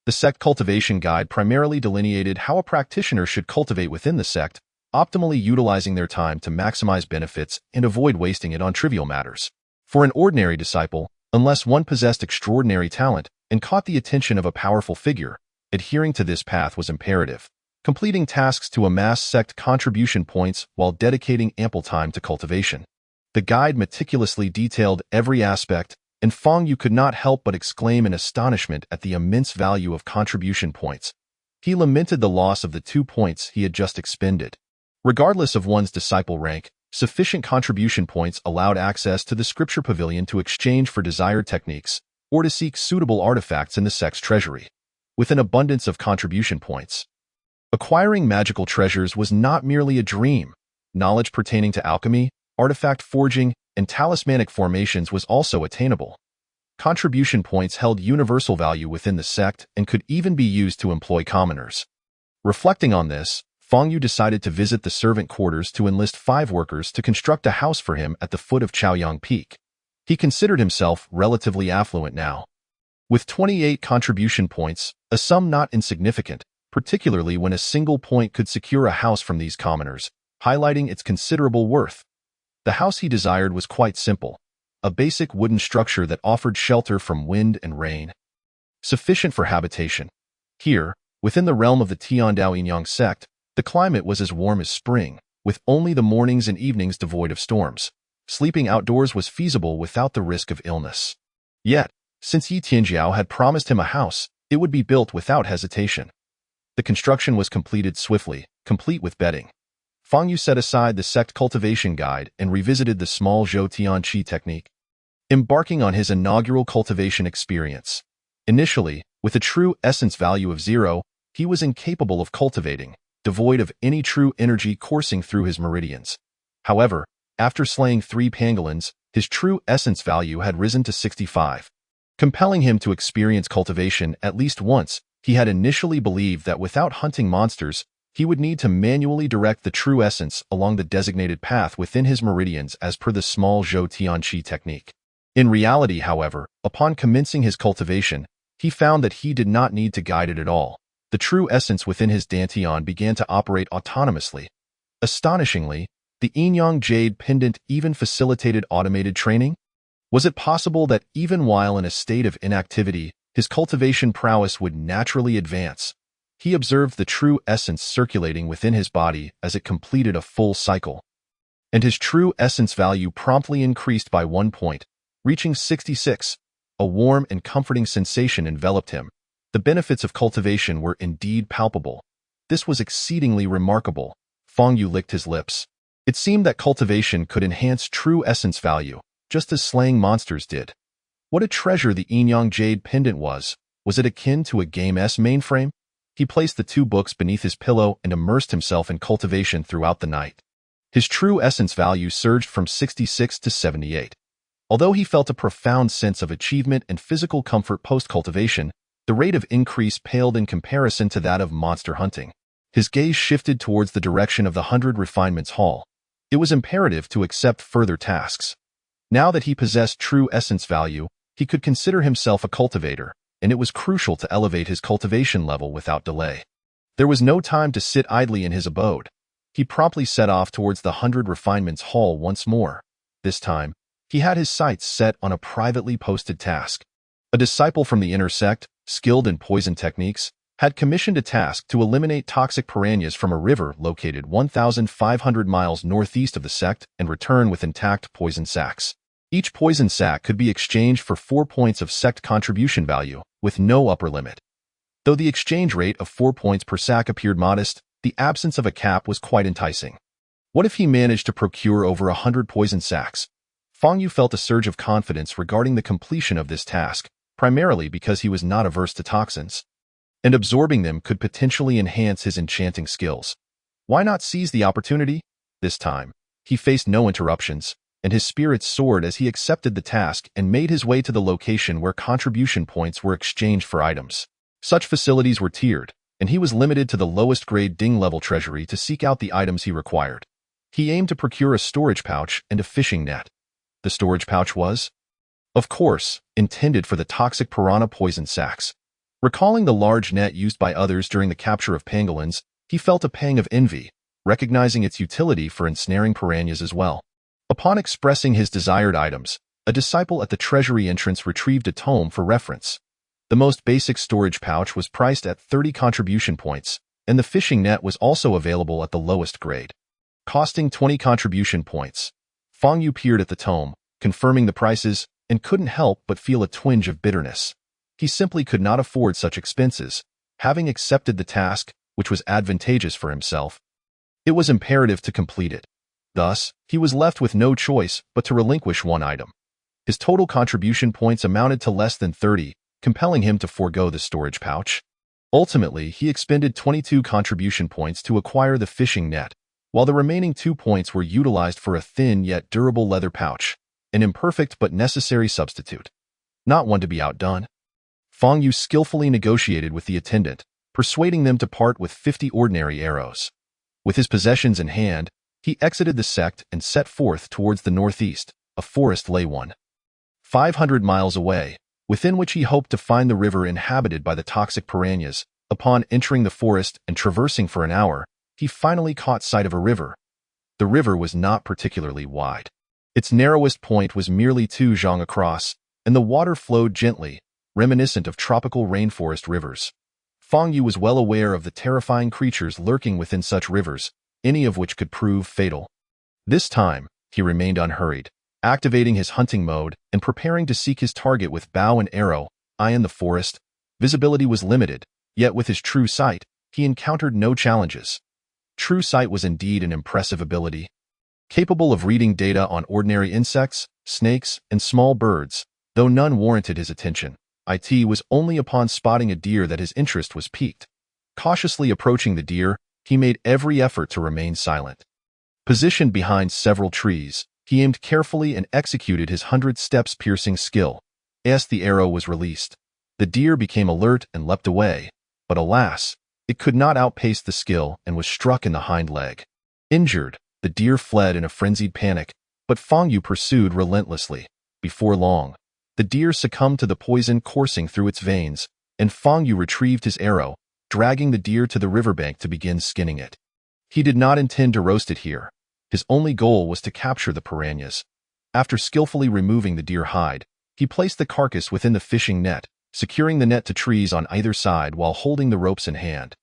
The sect cultivation guide primarily delineated how a practitioner should cultivate within the sect, optimally utilizing their time to maximize benefits and avoid wasting it on trivial matters. For an ordinary disciple, unless one possessed extraordinary talent and caught the attention of a powerful figure, adhering to this path was imperative, completing tasks to amass sect contribution points while dedicating ample time to cultivation. The guide meticulously detailed every aspect, and Fang Yu could not help but exclaim in astonishment at the immense value of contribution points. He lamented the loss of the 2 points he had just expended. Regardless of one's disciple rank, sufficient contribution points allowed access to the scripture pavilion to exchange for desired techniques, or to seek suitable artifacts in the sect's treasury. With an abundance of contribution points, acquiring magical treasures was not merely a dream. Knowledge pertaining to alchemy, artifact forging, and talismanic formations was also attainable. Contribution points held universal value within the sect and could even be used to employ commoners. Reflecting on this, Fang Yu decided to visit the servant quarters to enlist 5 workers to construct a house for him at the foot of Chaoyang Peak. He considered himself relatively affluent now. With 28 contribution points, a sum not insignificant, particularly when a single point could secure a house from these commoners, highlighting its considerable worth. The house he desired was quite simple, a basic wooden structure that offered shelter from wind and rain, sufficient for habitation. Here, within the realm of the Tiandao Inyang sect, the climate was as warm as spring, with only the mornings and evenings devoid of storms. Sleeping outdoors was feasible without the risk of illness. Yet, since Yi Tianjiao had promised him a house, it would be built without hesitation. The construction was completed swiftly, complete with bedding. Fang Yu set aside the sect cultivation guide and revisited the small Zhou Tianqi technique, embarking on his inaugural cultivation experience. Initially, with a true essence value of 0, he was incapable of cultivating, devoid of any true energy coursing through his meridians. However, after slaying 3 pangolins, his true essence value had risen to 65. Compelling him to experience cultivation at least once, he had initially believed that without hunting monsters, he would need to manually direct the true essence along the designated path within his meridians as per the small Zhou Tianqi technique. In reality, however, upon commencing his cultivation, he found that he did not need to guide it at all. The true essence within his dantian began to operate autonomously. Astonishingly, the Yin-Yang Jade pendant even facilitated automated training. Was it possible that even while in a state of inactivity, his cultivation prowess would naturally advance? He observed the true essence circulating within his body as it completed a full cycle, and his true essence value promptly increased by 1 point, reaching 66. A warm and comforting sensation enveloped him. The benefits of cultivation were indeed palpable. This was exceedingly remarkable. Fang Yu licked his lips. It seemed that cultivation could enhance true essence value, just as slaying monsters did. What a treasure the Yin-Yang Jade pendant was! Was it akin to a game's mainframe? He placed the 2 books beneath his pillow and immersed himself in cultivation throughout the night. His true essence value surged from 66 to 78. Although he felt a profound sense of achievement and physical comfort post-cultivation, the rate of increase paled in comparison to that of monster hunting. His gaze shifted towards the direction of the 100 Refinements Hall. It was imperative to accept further tasks. Now that he possessed true essence value, he could consider himself a cultivator, and it was crucial to elevate his cultivation level without delay. There was no time to sit idly in his abode. He promptly set off towards the 100 Refinements Hall once more. This time, he had his sights set on a privately posted task. A disciple from the inner sect, skilled in poison techniques, had commissioned a task to eliminate toxic piranhas from a river located 1,500 miles northeast of the sect and return with intact poison sacs. Each poison sac could be exchanged for 4 points of sect contribution value, with no upper limit. Though the exchange rate of 4 points per sac appeared modest, the absence of a cap was quite enticing. What if he managed to procure over 100 poison sacs? Fang Yu felt a surge of confidence regarding the completion of this task, primarily because he was not averse to toxins, and absorbing them could potentially enhance his enchanting skills. Why not seize the opportunity? This time, he faced no interruptions, and his spirits soared as he accepted the task and made his way to the location where contribution points were exchanged for items. Such facilities were tiered, and he was limited to the lowest grade Ding-level treasury to seek out the items he required. He aimed to procure a storage pouch and a fishing net. The storage pouch was, of course, intended for the toxic piranha poison sacs. Recalling the large net used by others during the capture of pangolins, he felt a pang of envy, recognizing its utility for ensnaring piranhas as well. Upon expressing his desired items, a disciple at the treasury entrance retrieved a tome for reference. The most basic storage pouch was priced at 30 contribution points, and the fishing net was also available at the lowest grade, costing 20 contribution points. Fang Yu peered at the tome, confirming the prices, and couldn't help but feel a twinge of bitterness. He simply could not afford such expenses. Having accepted the task, which was advantageous for himself, it was imperative to complete it. Thus, he was left with no choice but to relinquish one item. His total contribution points amounted to less than 30, compelling him to forego the storage pouch. Ultimately, he expended 22 contribution points to acquire the fishing net, while the remaining 2 points were utilized for a thin yet durable leather pouch, an imperfect but necessary substitute. Not one to be outdone. Fang Yu skillfully negotiated with the attendant, persuading them to part with 50 ordinary arrows. With his possessions in hand, he exited the sect and set forth towards the northeast. A forest lay 1,500 miles away, within which he hoped to find the river inhabited by the toxic piranhas. Upon entering the forest and traversing for an hour, he finally caught sight of a river. The river was not particularly wide. Its narrowest point was merely 2 zhang across, and the water flowed gently, reminiscent of tropical rainforest rivers. Fang Yu was well aware of the terrifying creatures lurking within such rivers, any of which could prove fatal. This time, he remained unhurried, activating his hunting mode and preparing to seek his target with bow and arrow. In the forest, visibility was limited, yet with his true sight, he encountered no challenges. True sight was indeed an impressive ability. Capable of reading data on ordinary insects, snakes, and small birds, though none warranted his attention, it was only upon spotting a deer that his interest was piqued. Cautiously approaching the deer, he made every effort to remain silent. Positioned behind several trees, he aimed carefully and executed his 100 steps piercing skill. As the arrow was released, the deer became alert and leapt away, but alas, it could not outpace the skill and was struck in the hind leg. Injured, the deer fled in a frenzied panic, but Fang Yu pursued relentlessly. Before long, the deer succumbed to the poison coursing through its veins, and Fang Yu retrieved his arrow, dragging the deer to the riverbank to begin skinning it. He did not intend to roast it here. His only goal was to capture the piranhas. After skillfully removing the deer hide, he placed the carcass within the fishing net, securing the net to trees on either side while holding the ropes in hand.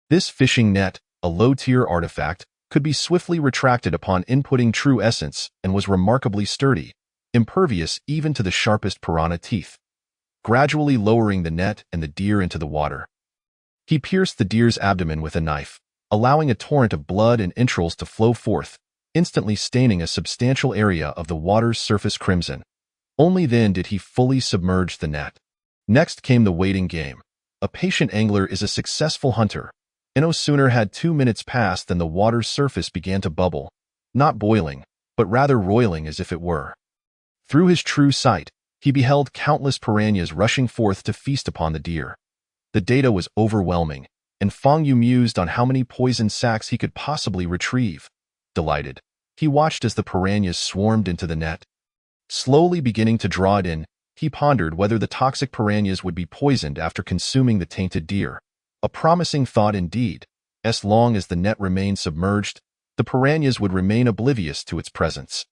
This fishing net, a low-tier artifact, could be swiftly retracted upon inputting true essence and was remarkably sturdy, impervious even to the sharpest piranha teeth. Gradually lowering the net and the deer into the water, he pierced the deer's abdomen with a knife, allowing a torrent of blood and entrails to flow forth, instantly staining a substantial area of the water's surface crimson. Only then did he fully submerge the net. Next came the waiting game. A patient angler is a successful hunter, and no sooner had 2 minutes passed than the water's surface began to bubble, not boiling, but rather roiling as if it were. Through his true sight, he beheld countless piranhas rushing forth to feast upon the deer. The data was overwhelming, and Fang Yu mused on how many poison sacs he could possibly retrieve. Delighted, he watched as the piranhas swarmed into the net. Slowly beginning to draw it in, he pondered whether the toxic piranhas would be poisoned after consuming the tainted deer. A promising thought indeed. As long as the net remained submerged, the piranhas would remain oblivious to its presence.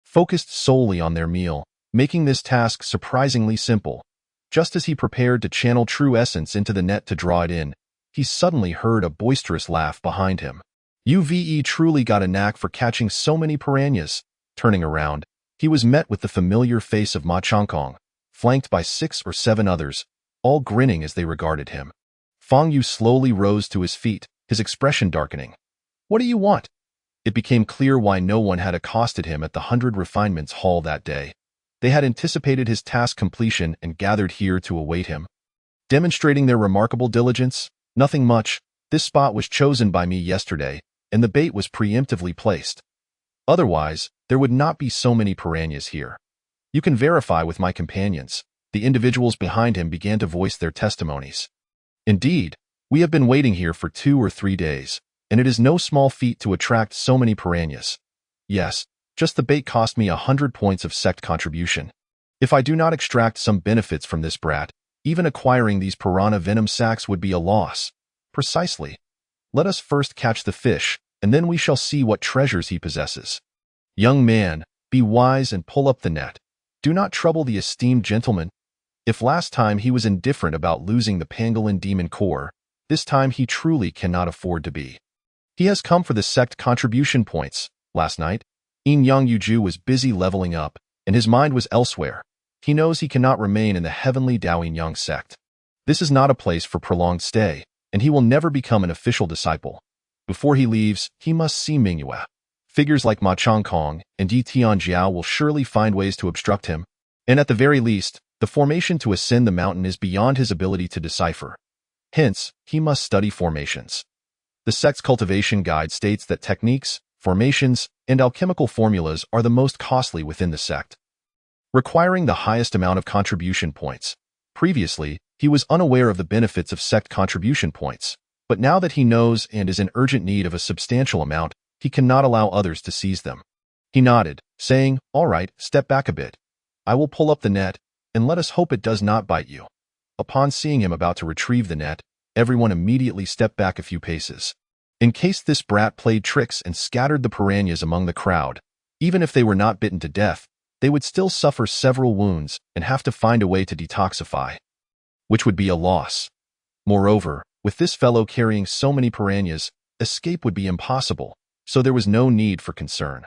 Focused solely on their meal, making this task surprisingly simple. Just as he prepared to channel true essence into the net to draw it in, he suddenly heard a boisterous laugh behind him. UVE truly got a knack for catching so many piranhas. Turning around, he was met with the familiar face of Ma Chongkong, flanked by 6 or 7 others, all grinning as they regarded him. Fang Yu slowly rose to his feet, his expression darkening. "What do you want?" It became clear why no one had accosted him at the 100 Refinements Hall that day. They had anticipated his task completion and gathered here to await him. Demonstrating their remarkable diligence? Nothing much. This spot was chosen by me yesterday, and the bait was preemptively placed. Otherwise, there would not be so many piranhas here. You can verify with my companions. The individuals behind him began to voice their testimonies. Indeed, we have been waiting here for 2 or 3 days, and it is no small feat to attract so many piranhas. Yes, just the bait cost me 100 points of sect contribution. If I do not extract some benefits from this brat, even acquiring these piranha venom sacs would be a loss. Precisely. Let us first catch the fish, and then we shall see what treasures he possesses. Young man, be wise and pull up the net. Do not trouble the esteemed gentleman. If last time he was indifferent about losing the pangolin demon core, this time he truly cannot afford to be. He has come for the sect contribution points. Last night, Yin Yang Yuju was busy leveling up, and his mind was elsewhere. He knows he cannot remain in the heavenly Daoyin Yang sect. This is not a place for prolonged stay, and he will never become an official disciple. Before he leaves, he must see Mingyue. Figures like Ma Chongkong and Yi Tianjiao will surely find ways to obstruct him, and at the very least, the formation to ascend the mountain is beyond his ability to decipher. Hence, he must study formations. The sect's cultivation guide states that techniques, formations, and alchemical formulas are the most costly within the sect, requiring the highest amount of contribution points. Previously, he was unaware of the benefits of sect contribution points, but now that he knows and is in urgent need of a substantial amount, he cannot allow others to seize them. He nodded, saying, "All right, step back a bit. I will pull up the net, and let us hope it does not bite you." Upon seeing him about to retrieve the net, everyone immediately stepped back a few paces. In case this brat played tricks and scattered the piranhas among the crowd, even if they were not bitten to death, they would still suffer several wounds and have to find a way to detoxify, which would be a loss. Moreover, with this fellow carrying so many piranhas, escape would be impossible. so there was no need for concern.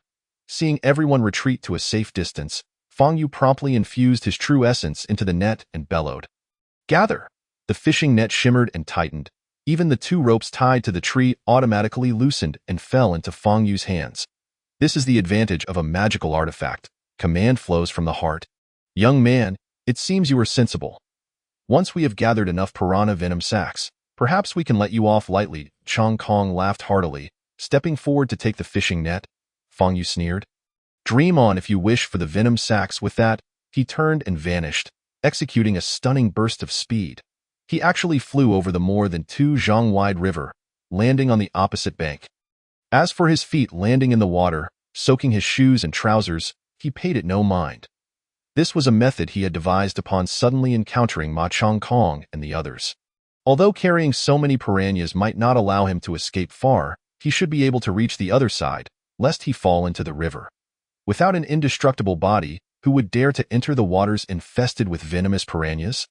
Seeing everyone retreat to a safe distance, Fang Yu promptly infused his true essence into the net and bellowed. "Gather!" The fishing net shimmered and tightened. Even the 2 ropes tied to the tree automatically loosened and fell into Fang Yu's hands. This is the advantage of a magical artifact. Command flows from the heart. "Young man, it seems you are sensible. Once we have gathered enough piranha venom sacs, perhaps we can let you off lightly." Chang Kong laughed heartily, stepping forward to take the fishing net. Fang Yu sneered. "Dream on if you wish for the venom sacs." With that, he turned and vanished, executing a stunning burst of speed. He actually flew over the more than 2 zhang wide river, landing on the opposite bank. As for his feet landing in the water, soaking his shoes and trousers, he paid it no mind. This was a method he had devised upon suddenly encountering Ma Chang Kong and the others. Although carrying so many piranhas might not allow him to escape far, he should be able to reach the other side, lest he fall into the river. Without an indestructible body, who would dare to enter the waters infested with venomous piranhas?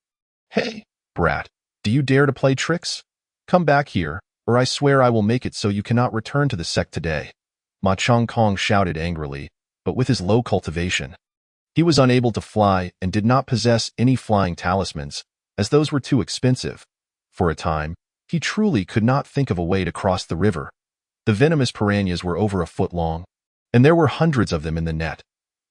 "Hey, brat, do you dare to play tricks? Come back here, or I swear I will make it so you cannot return to the sect today." Ma Chang Kong shouted angrily, but with his low cultivation. He was unable to fly and did not possess any flying talismans, as those were too expensive. For a time, he truly could not think of a way to cross the river. The venomous piranhas were over a foot long, and there were hundreds of them in the net.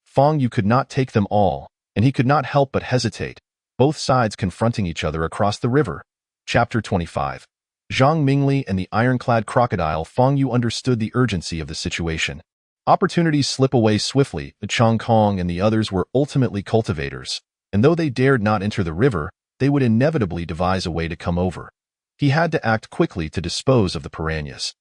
Fang Yu could not take them all, and he could not help but hesitate, both sides confronting each other across the river. Chapter 25. Zhang Mingli and the ironclad crocodile. Fang Yu understood the urgency of the situation. Opportunities slip away swiftly. Chang Kong and the others were ultimately cultivators, and though they dared not enter the river, they would inevitably devise a way to come over. He had to act quickly to dispose of the piranhas.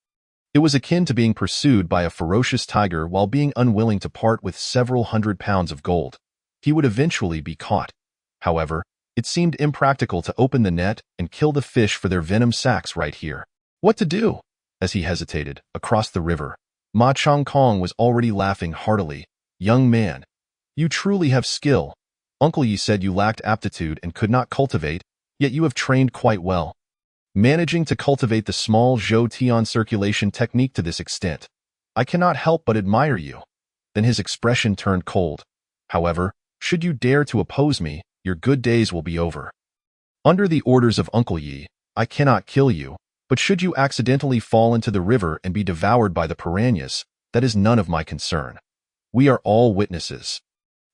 It was akin to being pursued by a ferocious tiger while being unwilling to part with several hundred pounds of gold. He would eventually be caught. However, it seemed impractical to open the net and kill the fish for their venom sacs right here. What to do? As he hesitated, across the river, Ma Chang Kong was already laughing heartily. "Young man, you truly have skill. Uncle Yi said you lacked aptitude and could not cultivate, yet you have trained quite well, managing to cultivate the small Zhou Tian circulation technique to this extent. I cannot help but admire you." Then his expression turned cold. "However, should you dare to oppose me, your good days will be over. Under the orders of Uncle Yi, I cannot kill you, but should you accidentally fall into the river and be devoured by the piranhas, that is none of my concern. We are all witnesses."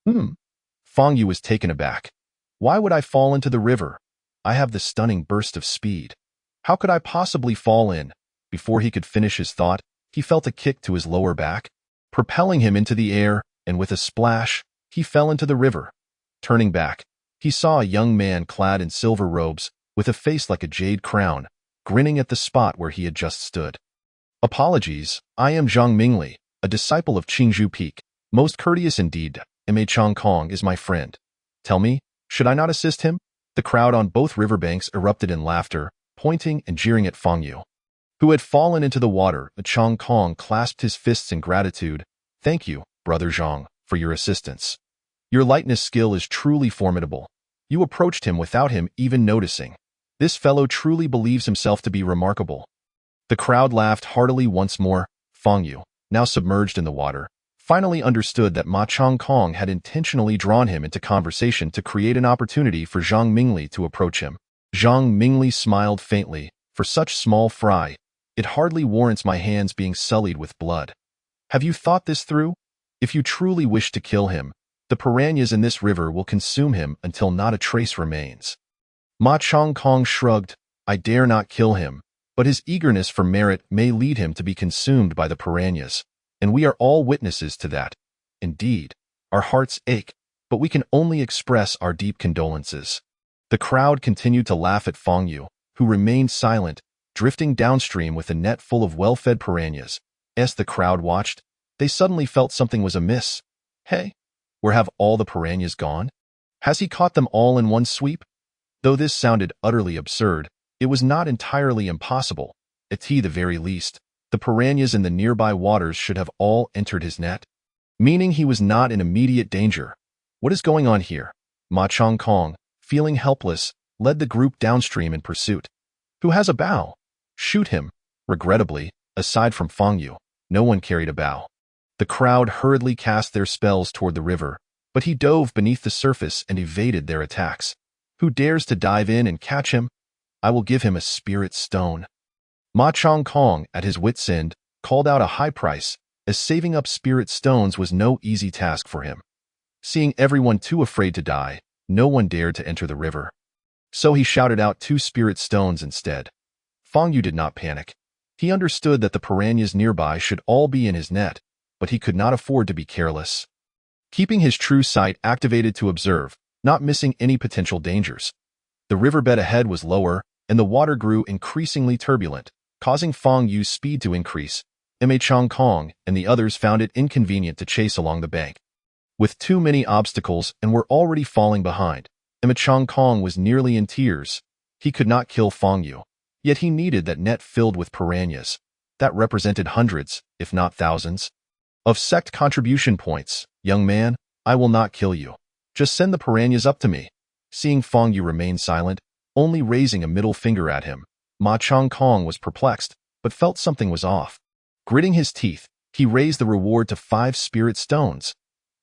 Fang Yu was taken aback. "Why would I fall into the river? I have the stunning burst of speed. How could I possibly fall in?" Before he could finish his thought, he felt a kick to his lower back, propelling him into the air, and with a splash, he fell into the river. Turning back, he saw a young man clad in silver robes, with a face like a jade crown, grinning at the spot where he had just stood. "Apologies, I am Zhang Mingli, a disciple of Qingzhou Peak. Most courteous indeed. Ma Chang Kong is my friend. Tell me, should I not assist him?" The crowd on both riverbanks erupted in laughter, pointing and jeering at Fang Yu, who had fallen into the water. Chang Kong clasped his fists in gratitude. "Thank you, Brother Zhang, for your assistance. Your lightness skill is truly formidable. You approached him without him even noticing. This fellow truly believes himself to be remarkable." The crowd laughed heartily once more. Fang Yu, now submerged in the water, finally understood that Ma Chang Kong had intentionally drawn him into conversation to create an opportunity for Zhang Mingli to approach him. Zhang Mingli smiled faintly. "For such small fry, it hardly warrants my hands being sullied with blood. Have you thought this through? If you truly wish to kill him, the piranhas in this river will consume him until not a trace remains." Ma Chang Kong shrugged. "I dare not kill him, but his eagerness for merit may lead him to be consumed by the piranhas, and we are all witnesses to that. Indeed, our hearts ache, but we can only express our deep condolences." The crowd continued to laugh at Fang Yu, who remained silent, drifting downstream with a net full of well-fed piranhas. As the crowd watched, they suddenly felt something was amiss. "Hey, where have all the piranhas gone? Has he caught them all in one sweep?" Though this sounded utterly absurd, it was not entirely impossible. At the very least, the piranhas in the nearby waters should have all entered his net, meaning he was not in immediate danger. What is going on here? Ma Chang Kong, feeling helpless, led the group downstream in pursuit. Who has a bow? Shoot him. Regrettably, aside from Fang Yu, No one carried a bow. The crowd hurriedly cast their spells toward the river, but he dove beneath the surface and evaded their attacks. Who dares to dive in and catch him? I will give him a spirit stone. Ma Chong Kong, at his wit's end, called out a high price, as saving up spirit stones was no easy task for him. Seeing everyone too afraid to die, no one dared to enter the river. So he shouted out 2 spirit stones instead. Fang Yu did not panic. He understood that the piranhas nearby should all be in his net, but he could not afford to be careless. Keeping his true sight activated to observe, not missing any potential dangers. The riverbed ahead was lower, and the water grew increasingly turbulent, causing Fang Yu's speed to increase. Ma Chong Kong and the others found it inconvenient to chase along the bank. With too many obstacles and were already falling behind, Ma Chong Kong was nearly in tears. He could not kill Fang Yu, yet he needed that net filled with piranhas. That represented hundreds, if not thousands, of sect contribution points. Young man, I will not kill you. Just send the piranhas up to me. Seeing Fang Yu remain silent, only raising a middle finger at him, Ma Chong Kong was perplexed, but felt something was off. Gritting his teeth, he raised the reward to 5 spirit stones.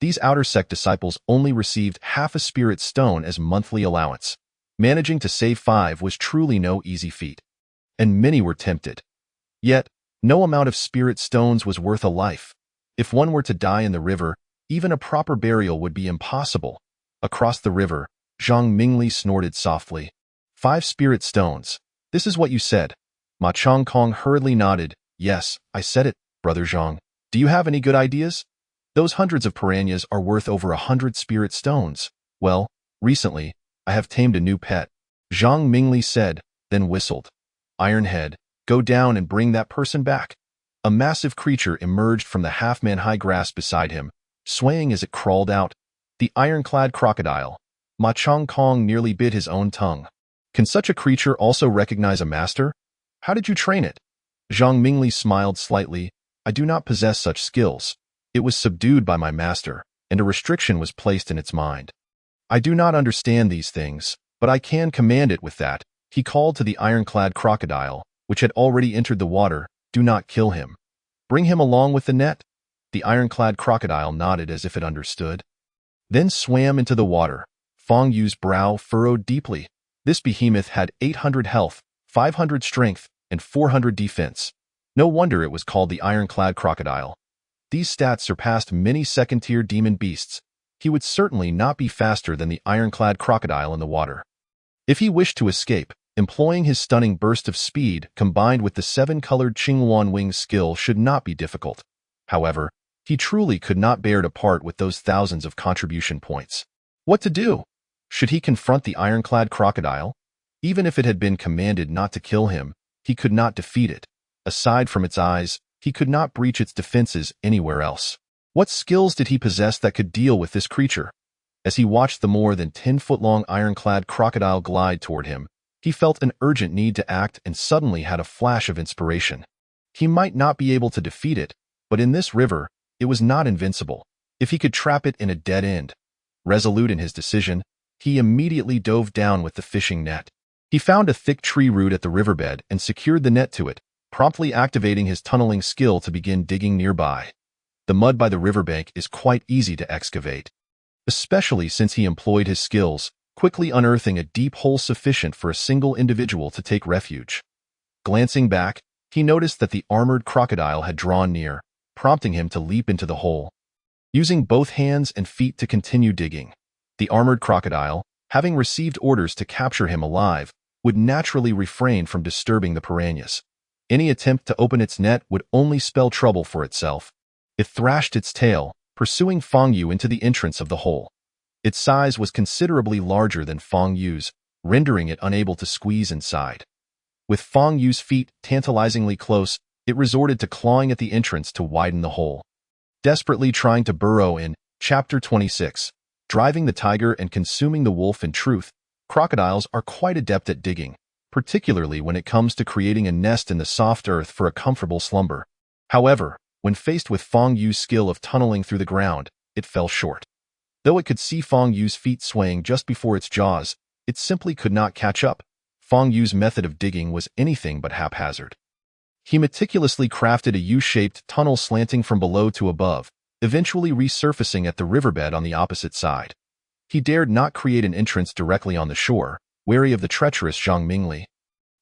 These outer sect disciples only received half a spirit stone as monthly allowance. Managing to save 5 was truly no easy feat, and many were tempted. Yet, no amount of spirit stones was worth a life. If one were to die in the river, even a proper burial would be impossible. Across the river, Zhang Mingli snorted softly. 5 spirit stones. This is what you said. Ma Chong Kong hurriedly nodded. Yes, I said it, Brother Zhang. Do you have any good ideas? Those hundreds of piranhas are worth over 100 spirit stones. Well, recently, I have tamed a new pet. Zhang Mingli said, then whistled. Ironhead, go down and bring that person back. A massive creature emerged from the half-man-high grass beside him, swaying as it crawled out. The ironclad crocodile. Ma Chong Kong nearly bit his own tongue. Can such a creature also recognize a master? How did you train it? Zhang Mingli smiled slightly. I do not possess such skills. It was subdued by my master, and a restriction was placed in its mind. I do not understand these things, but I can command it with that. He called to the ironclad crocodile, which had already entered the water. Do not kill him. Bring him along with the net. The ironclad crocodile nodded as if it understood, then swam into the water. Fang Yu's brow furrowed deeply. This behemoth had 800 health, 500 strength, and 400 defense. No wonder it was called the ironclad crocodile. These stats surpassed many second-tier demon beasts. He would certainly not be faster than the ironclad crocodile in the water. If he wished to escape, employing his stunning burst of speed combined with the 7-colored Qinghuan Wing skill should not be difficult. However, he truly could not bear to part with those thousands of contribution points. What to do? Should he confront the ironclad crocodile? Even if it had been commanded not to kill him, he could not defeat it. Aside from its eyes, he could not breach its defenses anywhere else. What skills did he possess that could deal with this creature? As he watched the more than 10-foot-long ironclad crocodile glide toward him, he felt an urgent need to act and suddenly had a flash of inspiration. He might not be able to defeat it, but in this river, it was not invincible. If he could trap it in a dead end. Resolute in his decision, he immediately dove down with the fishing net. He found a thick tree root at the riverbed and secured the net to it, promptly activating his tunneling skill to begin digging nearby. The mud by the riverbank is quite easy to excavate, especially since he employed his skills, quickly unearthing a deep hole sufficient for a single individual to take refuge. Glancing back, he noticed that the armored crocodile had drawn near, prompting him to leap into the hole. Using both hands and feet to continue digging, the armored crocodile, having received orders to capture him alive, would naturally refrain from disturbing the piranhas. Any attempt to open its net would only spell trouble for itself. It thrashed its tail, pursuing Fang Yu into the entrance of the hole. Its size was considerably larger than Fang Yu's, rendering it unable to squeeze inside. With Fang Yu's feet tantalizingly close, it resorted to clawing at the entrance to widen the hole. Desperately trying to burrow in, Chapter 26, Driving the Tiger and Consuming the Wolf. In truth, crocodiles are quite adept at digging, particularly when it comes to creating a nest in the soft earth for a comfortable slumber. However, when faced with Fang Yu's skill of tunneling through the ground, it fell short. Though it could see Fang Yu's feet swaying just before its jaws, it simply could not catch up. Fang Yu's method of digging was anything but haphazard. He meticulously crafted a U-shaped tunnel slanting from below to above, eventually resurfacing at the riverbed on the opposite side. He dared not create an entrance directly on the shore, wary of the treacherous Zhang Mingli.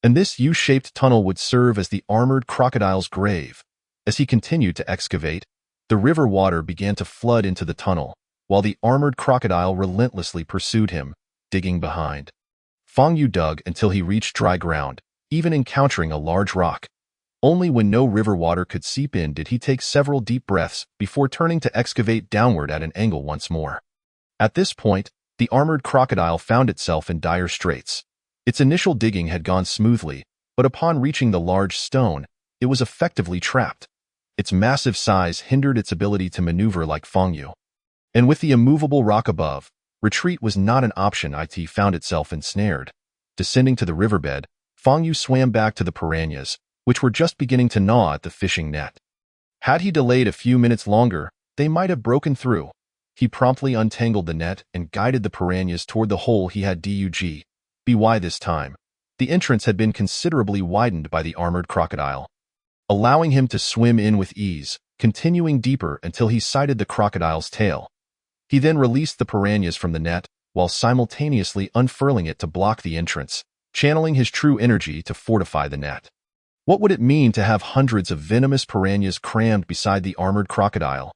And this U-shaped tunnel would serve as the armored crocodile's grave. As he continued to excavate, the river water began to flood into the tunnel, while the armored crocodile relentlessly pursued him, digging behind. Fang Yu dug until he reached dry ground, even encountering a large rock. Only when no river water could seep in did he take several deep breaths before turning to excavate downward at an angle once more. At this point, the armored crocodile found itself in dire straits. Its initial digging had gone smoothly, but upon reaching the large stone, it was effectively trapped. Its massive size hindered its ability to maneuver like Fang Yu. And with the immovable rock above, retreat was not an option. It found itself ensnared. Descending to the riverbed, Fang Yu swam back to the piranhas, which were just beginning to gnaw at the fishing net. Had he delayed a few minutes longer, they might have broken through. He promptly untangled the net and guided the piranhas toward the hole he had dug. By this time, the entrance had been considerably widened by the armored crocodile, allowing him to swim in with ease, continuing deeper until he sighted the crocodile's tail. He then released the piranhas from the net, while simultaneously unfurling it to block the entrance, channeling his true energy to fortify the net. What would it mean to have hundreds of venomous piranhas crammed beside the armored crocodile?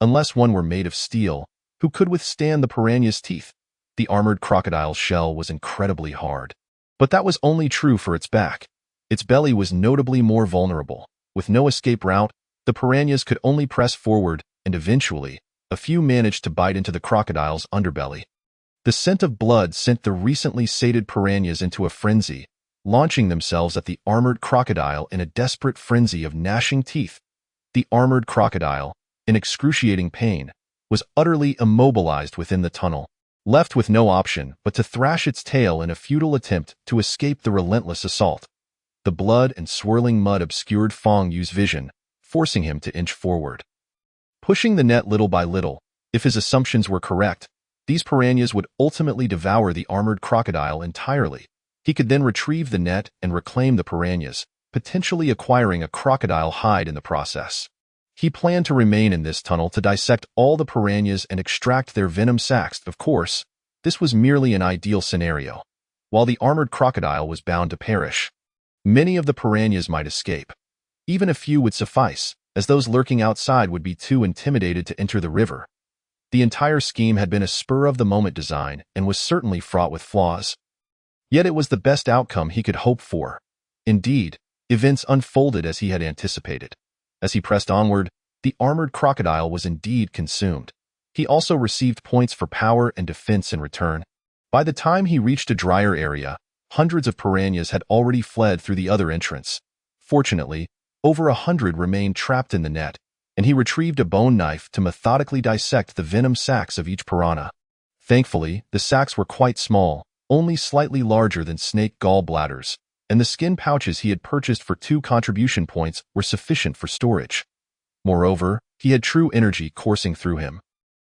Unless one were made of steel, who could withstand the piranha's teeth? The armored crocodile's shell was incredibly hard. But that was only true for its back. Its belly was notably more vulnerable. With no escape route, the piranhas could only press forward, and eventually, a few managed to bite into the crocodile's underbelly. The scent of blood sent the recently sated piranhas into a frenzy, launching themselves at the armored crocodile in a desperate frenzy of gnashing teeth. The armored crocodile, in excruciating pain, was utterly immobilized within the tunnel, left with no option but to thrash its tail in a futile attempt to escape the relentless assault. The blood and swirling mud obscured Fang Yu's vision, forcing him to inch forward. Pushing the net little by little, if his assumptions were correct, these piranhas would ultimately devour the armored crocodile entirely. He could then retrieve the net and reclaim the piranhas, potentially acquiring a crocodile hide in the process. He planned to remain in this tunnel to dissect all the piranhas and extract their venom sacs. Of course, this was merely an ideal scenario. While the armored crocodile was bound to perish, many of the piranhas might escape. Even a few would suffice, as those lurking outside would be too intimidated to enter the river. The entire scheme had been a spur-of-the-moment design and was certainly fraught with flaws. Yet it was the best outcome he could hope for. Indeed, events unfolded as he had anticipated. As he pressed onward, the armored crocodile was indeed consumed. He also received points for power and defense in return. By the time he reached a drier area, hundreds of piranhas had already fled through the other entrance. Fortunately, over 100 remained trapped in the net, and he retrieved a bone knife to methodically dissect the venom sacs of each piranha. Thankfully, the sacs were quite small, only slightly larger than snake gall bladders, and the skin pouches he had purchased for 2 contribution points were sufficient for storage. Moreover, he had true energy coursing through him.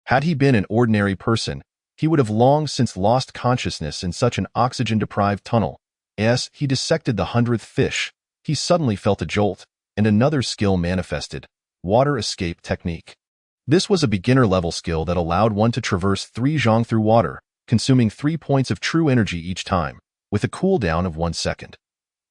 Had he been an ordinary person, he would have long since lost consciousness in such an oxygen-deprived tunnel. As he dissected the 100th fish, he suddenly felt a jolt, and another skill manifested: water escape technique. This was a beginner-level skill that allowed one to traverse 3 zhang through water, consuming 3 points of true energy each time, with a cooldown of 1 second.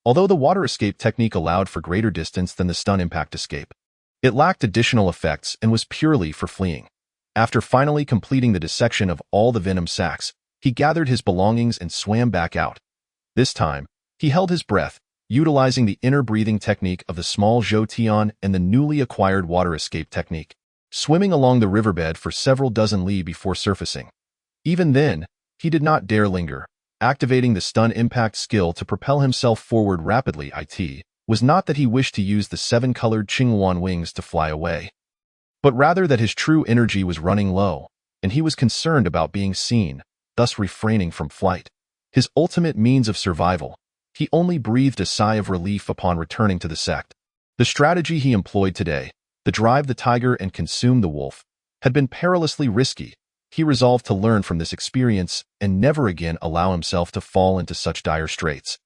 Although the water escape technique allowed for greater distance than the stun impact escape, it lacked additional effects and was purely for fleeing. After finally completing the dissection of all the venom sacs, he gathered his belongings and swam back out. This time, he held his breath, utilizing the inner breathing technique of the small Zhou Tian and the newly acquired water escape technique, swimming along the riverbed for several dozen li before surfacing. Even then, he did not dare linger. Activating the stun impact skill to propel himself forward rapidly, it was not that he wished to use the 7-colored Qinghuan wings to fly away, but rather that his true energy was running low, and he was concerned about being seen, thus refraining from flight. His ultimate means of survival. He only breathed a sigh of relief upon returning to the sect. The strategy he employed today, the drive the tiger and consume the wolf, had been perilously risky. He resolved to learn from this experience and never again allow himself to fall into such dire straits.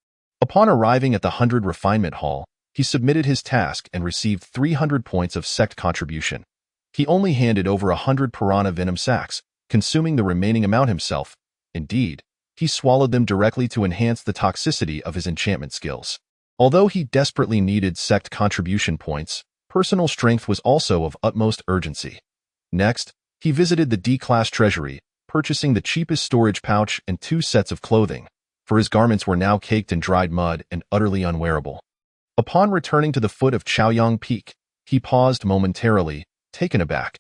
Upon arriving at the 100 Refinement Hall, He submitted his task and received 300 points of sect contribution. He only handed over 100 piranha venom sacs, consuming the remaining amount himself. Indeed, he swallowed them directly to enhance the toxicity of his enchantment skills. Although he desperately needed sect contribution points, personal strength was also of utmost urgency. Next, he visited the D-Class treasury, purchasing the cheapest storage pouch and 2 sets of clothing, for his garments were now caked in dried mud and utterly unwearable. Upon returning to the foot of Chaoyang Peak, he paused momentarily, taken aback.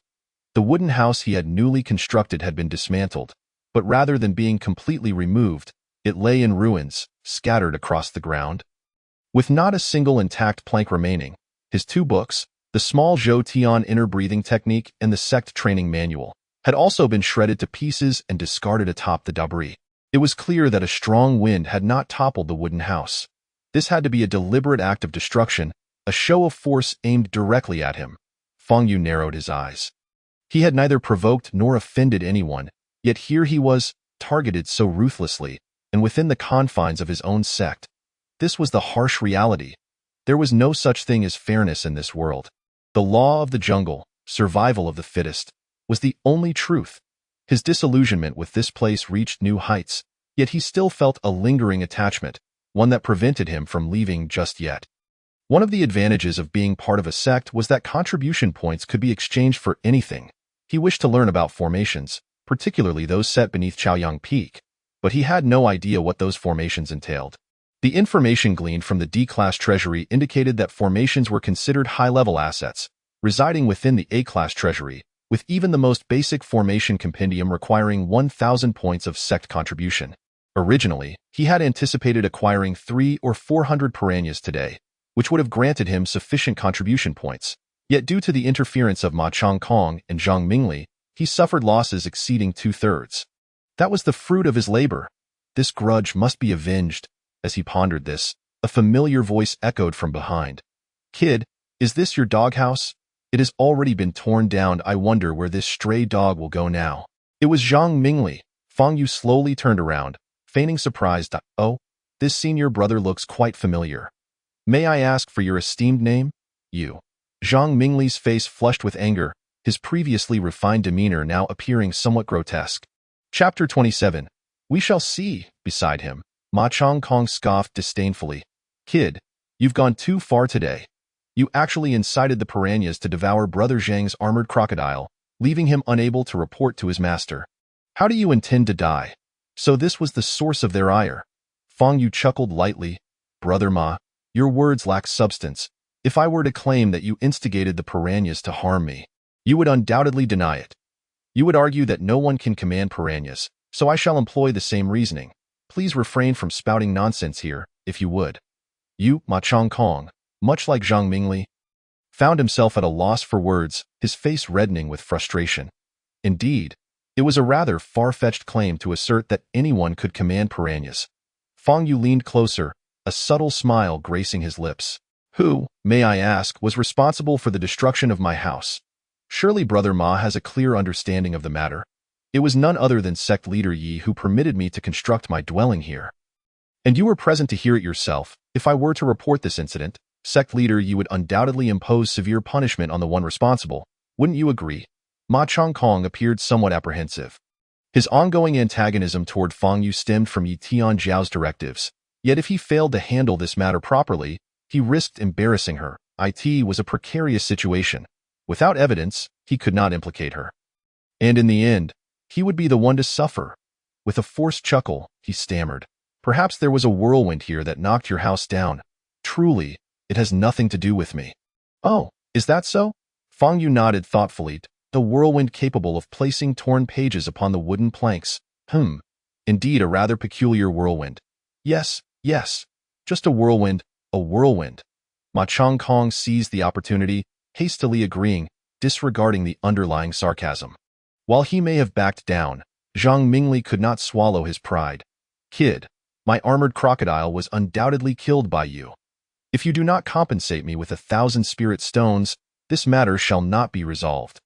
The wooden house he had newly constructed had been dismantled, but rather than being completely removed, it lay in ruins, scattered across the ground. With not a single intact plank remaining, his 2 books, the small Zhou Tian inner breathing technique and the sect training manual, had also been shredded to pieces and discarded atop the debris. It was clear that a strong wind had not toppled the wooden house. This had to be a deliberate act of destruction, a show of force aimed directly at him. Feng Yu narrowed his eyes. He had neither provoked nor offended anyone, yet here he was, targeted so ruthlessly, and within the confines of his own sect. This was the harsh reality. There was no such thing as fairness in this world. The law of the jungle, survival of the fittest, was the only truth. His disillusionment with this place reached new heights, yet he still felt a lingering attachment, one that prevented him from leaving just yet. One of the advantages of being part of a sect was that contribution points could be exchanged for anything. He wished to learn about formations, particularly those set beneath Chaoyang Peak, but he had no idea what those formations entailed. The information gleaned from the D-Class treasury indicated that formations were considered high-level assets, residing within the A-Class treasury, with even the most basic formation compendium requiring 1,000 points of sect contribution. Originally, he had anticipated acquiring 300 or 400 piranhas today, which would have granted him sufficient contribution points. Yet due to the interference of Ma Changkong and Zhang Mingli, he suffered losses exceeding 2/3. That was the fruit of his labor. This grudge must be avenged. As he pondered this, a familiar voice echoed from behind. "Kid, is this your doghouse? It has already been torn down. I wonder where this stray dog will go now." It was Zhang Mingli. Feng Yu slowly turned around, feigning surprise. "Oh, this senior brother looks quite familiar. May I ask for your esteemed name?" "You." Zhang Mingli's face flushed with anger, his previously refined demeanor now appearing somewhat grotesque. Chapter 27. We shall see. Beside him, Ma Changkong scoffed disdainfully. "Kid, you've gone too far today. You actually incited the piranhas to devour Brother Zhang's armored crocodile, leaving him unable to report to his master. How do you intend to die?" So this was the source of their ire. Feng Yu chuckled lightly. "Brother Ma, your words lack substance. If I were to claim that you instigated the piranhas to harm me, you would undoubtedly deny it. You would argue that no one can command piranhas, so I shall employ the same reasoning. Please refrain from spouting nonsense here, if you would." You, Ma Changkong, much like Zhang Mingli, found himself at a loss for words, his face reddening with frustration. Indeed, it was a rather far-fetched claim to assert that anyone could command piranhas. Feng Yu leaned closer, a subtle smile gracing his lips. "Who, may I ask, was responsible for the destruction of my house? Surely Brother Ma has a clear understanding of the matter. It was none other than sect leader Yi who permitted me to construct my dwelling here. And you were present to hear it yourself. If I were to report this incident, sect leader Yi would undoubtedly impose severe punishment on the one responsible. Wouldn't you agree?" Ma Changkong appeared somewhat apprehensive. His ongoing antagonism toward Feng Yu stemmed from Yi Tianjiao's directives. Yet if he failed to handle this matter properly, he risked embarrassing her. It was a precarious situation. Without evidence, he could not implicate her. And in the end, he would be the one to suffer. With a forced chuckle, he stammered. "Perhaps there was a whirlwind here that knocked your house down. Truly, it has nothing to do with me." "Oh, is that so?" Feng Yu nodded thoughtfully. "The whirlwind capable of placing torn pages upon the wooden planks. Indeed a rather peculiar whirlwind." Yes, just a whirlwind, a whirlwind." Ma Changkong seized the opportunity, hastily agreeing, disregarding the underlying sarcasm. While he may have backed down, Zhang Mingli could not swallow his pride. "Kid, my armored crocodile was undoubtedly killed by you. If you do not compensate me with 1,000 spirit stones, this matter shall not be resolved."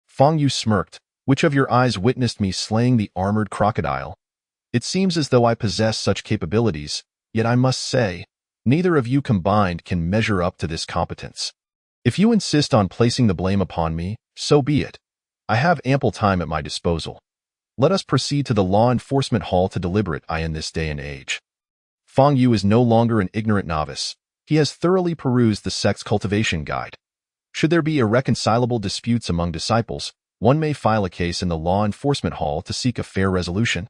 Feng Yu smirked. "Which of your eyes witnessed me slaying the armored crocodile? It seems as though I possess such capabilities, yet I must say, Neither of you combined can measure up to this competence. If you insist on placing the blame upon me, so be it. I have ample time at my disposal. Let us proceed to the law enforcement hall to deliberate in this day and age. Fang Yu is no longer an ignorant novice. He has thoroughly perused the sect's cultivation guide. Should there be irreconcilable disputes among disciples, one may file a case in the law enforcement hall to seek a fair resolution,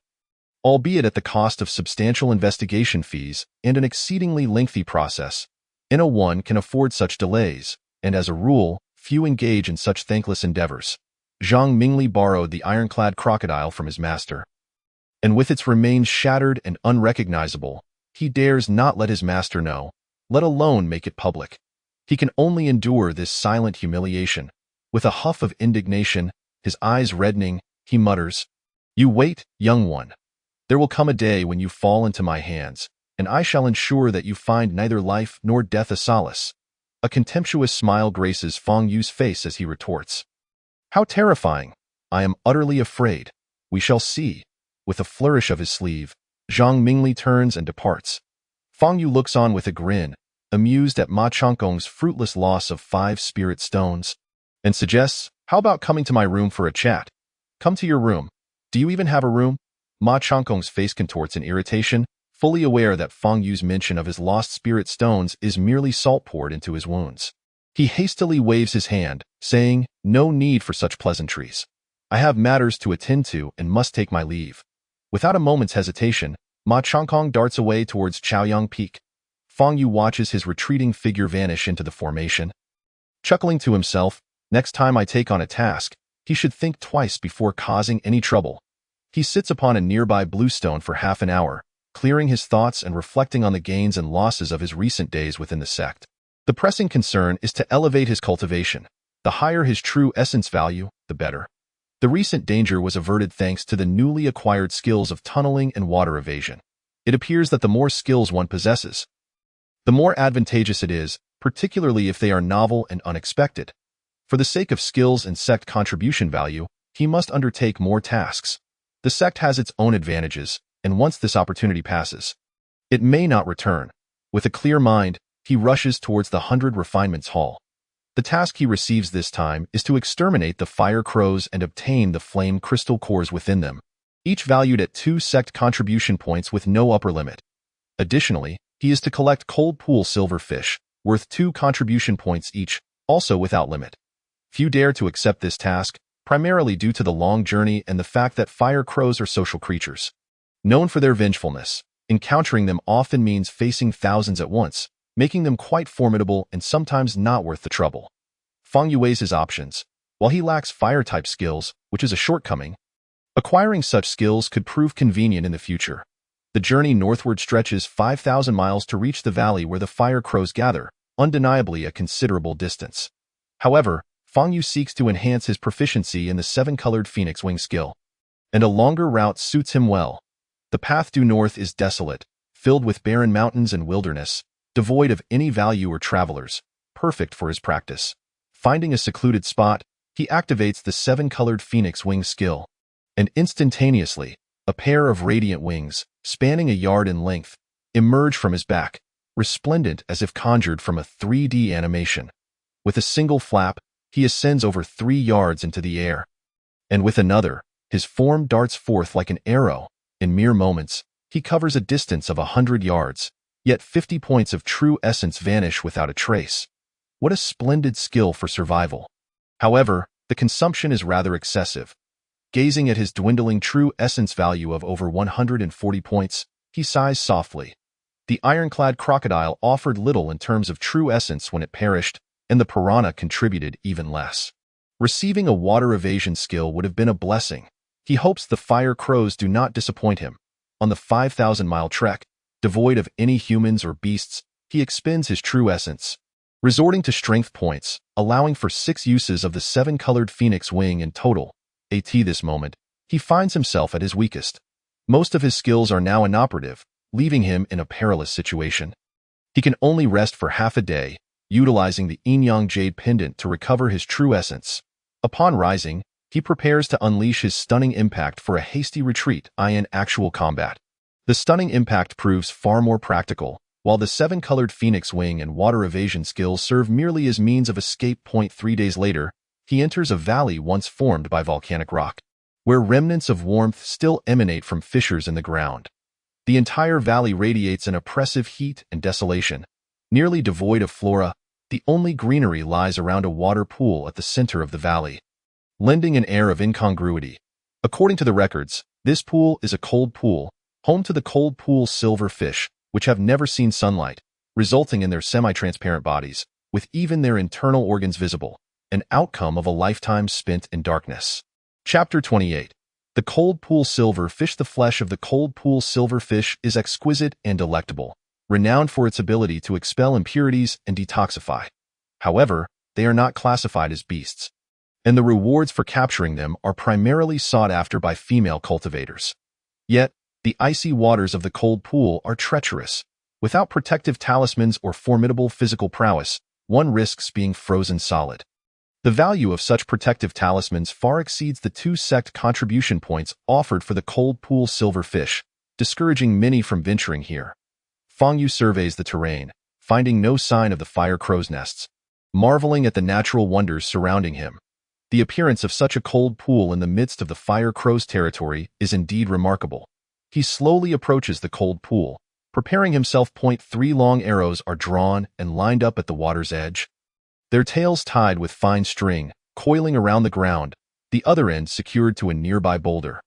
albeit at the cost of substantial investigation fees and an exceedingly lengthy process. No one can afford such delays, and as a rule, few engage in such thankless endeavors. Zhang Mingli borrowed the ironclad crocodile from his master, and with its remains shattered and unrecognizable, he dares not let his master know, let alone make it public. He can only endure this silent humiliation. With a huff of indignation, his eyes reddening, he mutters, "You wait, young one. There will come a day when you fall into my hands, and I shall ensure that you find neither life nor death a solace." A contemptuous smile graces Fang Yu's face as he retorts, "How terrifying! I am utterly afraid. We shall see." With a flourish of his sleeve, Zhang Mingli turns and departs. Fang Yu looks on with a grin, amused at Ma Changkong's fruitless loss of 5 spirit stones, and suggests, "How about coming to my room for a chat?" "Come to your room. Do you even have a room?" Ma Changkong's face contorts in irritation, fully aware that Fang Yu's mention of his lost spirit stones is merely salt poured into his wounds. He hastily waves his hand, saying, "No need for such pleasantries. I have matters to attend to and must take my leave." Without a moment's hesitation, Ma Changkong darts away towards Chaoyang Peak. Fang Yu watches his retreating figure vanish into the formation. Chuckling to himself, next time I take on a task, he should think twice before causing any trouble. He sits upon a nearby bluestone for half an hour, clearing his thoughts and reflecting on the gains and losses of his recent days within the sect. The pressing concern is to elevate his cultivation. The higher his true essence value, the better. The recent danger was averted thanks to the newly acquired skills of tunneling and water evasion. It appears that the more skills one possesses, the more advantageous it is, particularly if they are novel and unexpected. For the sake of skills and sect contribution value, he must undertake more tasks. The sect has its own advantages, and once this opportunity passes, it may not return. With a clear mind, he rushes towards the 100 Refinements Hall. The task he receives this time is to exterminate the fire crows and obtain the flame crystal cores within them, each valued at 2 sect contribution points with no upper limit. Additionally, he is to collect cold pool silverfish, worth 2 contribution points each, also without limit. Few dare to accept this task, primarily due to the long journey and the fact that fire crows are social creatures. Known for their vengefulness, encountering them often means facing thousands at once, making them quite formidable and sometimes not worth the trouble. Fang Yu weighs his options. While he lacks fire-type skills, which is a shortcoming, acquiring such skills could prove convenient in the future. The journey northward stretches 5,000 miles to reach the valley where the fire crows gather, undeniably a considerable distance. However, Fang Yu seeks to enhance his proficiency in the 7-colored phoenix wing skill, and a longer route suits him well. The path due north is desolate, filled with barren mountains and wilderness, devoid of any value or travelers, perfect for his practice. Finding a secluded spot, he activates the 7-colored phoenix wing skill, and instantaneously, a pair of radiant wings, spanning a yard in length, emerge from his back, resplendent as if conjured from a 3D animation. With a single flap, he ascends over 3 yards into the air, and with another, his form darts forth like an arrow. In mere moments, he covers a distance of 100 yards, yet 50 points of true essence vanish without a trace. What a splendid skill for survival. However, the consumption is rather excessive. Gazing at his dwindling true essence value of over 140 points, he sighs softly. The ironclad crocodile offered little in terms of true essence when it perished, and the piranha contributed even less. Receiving a water evasion skill would have been a blessing. He hopes the fire crows do not disappoint him. On the 5,000-mile trek, devoid of any humans or beasts, he expends his true essence, resorting to strength points, allowing for 6 uses of the 7-colored phoenix wing in total. At this moment, he finds himself at his weakest. Most of his skills are now inoperative, leaving him in a perilous situation. He can only rest for half a day, utilizing the Yin-Yang Jade Pendant to recover his true essence. Upon rising, he prepares to unleash his stunning impact for a hasty retreat in actual combat. The stunning impact proves far more practical, While the seven-colored phoenix wing and water evasion skills serve merely as means of escape. 3 days later, he enters a valley once formed by volcanic rock, where remnants of warmth still emanate from fissures in the ground. The entire valley radiates an oppressive heat and desolation. Nearly devoid of flora, the only greenery lies around a water pool at the center of the valley, lending an air of incongruity. According to the records, this pool is a cold pool, home to the cold pool silverfish, which have never seen sunlight, resulting in their semi-transparent bodies, with even their internal organs visible, an outcome of a lifetime spent in darkness. Chapter 28. The cold pool silverfish. The flesh of the cold pool silverfish is exquisite and delectable, renowned for its ability to expel impurities and detoxify. However, they are not classified as beasts, and the rewards for capturing them are primarily sought after by female cultivators. Yet, the icy waters of the cold pool are treacherous. Without protective talismans or formidable physical prowess, one risks being frozen solid. The value of such protective talismans far exceeds the 2 sect contribution points offered for the cold pool silverfish, discouraging many from venturing here. Fang Yu surveys the terrain, finding no sign of the fire crow's nests, marveling at the natural wonders surrounding him. The appearance of such a cold pool in the midst of the fire crow's territory is indeed remarkable. He slowly approaches the cold pool, preparing himself. 3 long arrows are drawn and lined up at the water's edge, their tails tied with fine string, coiling around the ground, the other end secured to a nearby boulder.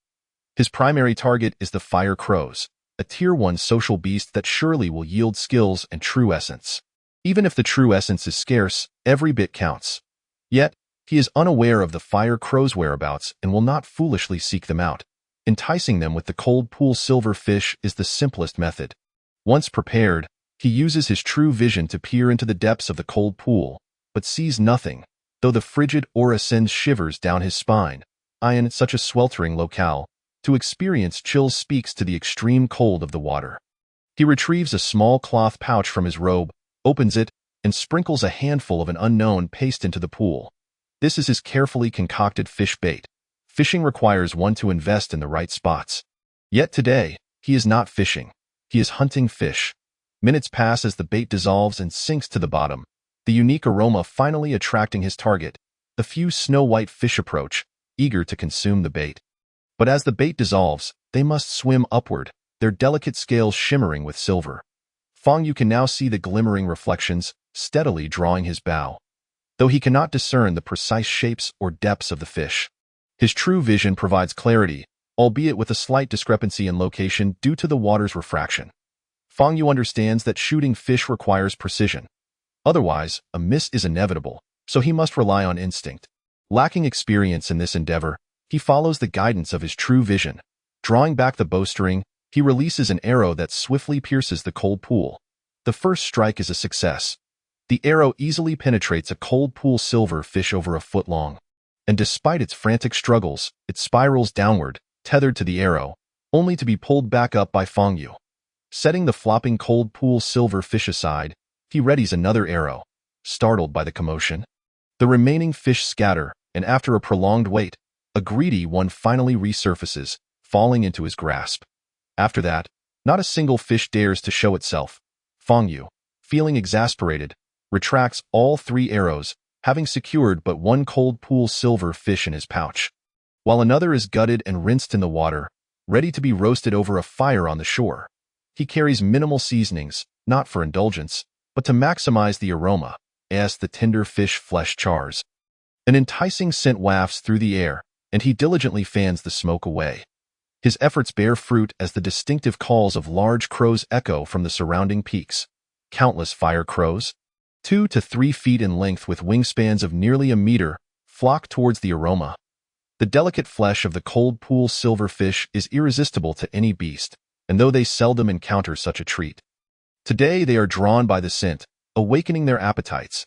His primary target is the fire crows, a Tier 1 social beast that surely will yield skills and true essence. Even if the true essence is scarce, every bit counts. Yet, he is unaware of the fire crow's whereabouts and will not foolishly seek them out. Enticing them with the cold pool silverfish is the simplest method. Once prepared, he uses his true vision to peer into the depths of the cold pool, but sees nothing, though the frigid aura sends shivers down his spine. In such a sweltering locale, to experience chills speaks to the extreme cold of the water. He retrieves a small cloth pouch from his robe, opens it, and sprinkles a handful of an unknown paste into the pool. This is his carefully concocted fish bait. Fishing requires one to invest in the right spots. Yet today, he is not fishing. He is hunting fish. Minutes pass as the bait dissolves and sinks to the bottom, the unique aroma finally attracting his target. A few snow-white fish approach, eager to consume the bait. But as the bait dissolves, they must swim upward, their delicate scales shimmering with silver. Fang Yu can now see the glimmering reflections, steadily drawing his bow, though he cannot discern the precise shapes or depths of the fish. His true vision provides clarity, albeit with a slight discrepancy in location due to the water's refraction. Fang Yu understands that shooting fish requires precision. Otherwise, a miss is inevitable, so he must rely on instinct. Lacking experience in this endeavor, he follows the guidance of his true vision. Drawing back the bowstring, he releases an arrow that swiftly pierces the cold pool. The first strike is a success. The arrow easily penetrates a cold pool silverfish over a foot long, and despite its frantic struggles, it spirals downward, tethered to the arrow, only to be pulled back up by Fang Yu. Setting the flopping cold pool silverfish aside, he readies another arrow. Startled by the commotion, the remaining fish scatter, and after a prolonged wait, a greedy one finally resurfaces, falling into his grasp. After that, not a single fish dares to show itself. Fang Yu, feeling exasperated, retracts all 3 arrows, having secured but one cold pool silverfish in his pouch, while another is gutted and rinsed in the water, ready to be roasted over a fire on the shore. He carries minimal seasonings, not for indulgence, but to maximize the aroma, as the tender fish flesh chars. An enticing scent wafts through the air, and he diligently fans the smoke away. His efforts bear fruit as the distinctive calls of large crows echo from the surrounding peaks. Countless fire crows, 2 to 3 feet in length with wingspans of nearly a meter, flock towards the aroma. The delicate flesh of the cold pool silverfish is irresistible to any beast, and though they seldom encounter such a treat, today they are drawn by the scent, awakening their appetites.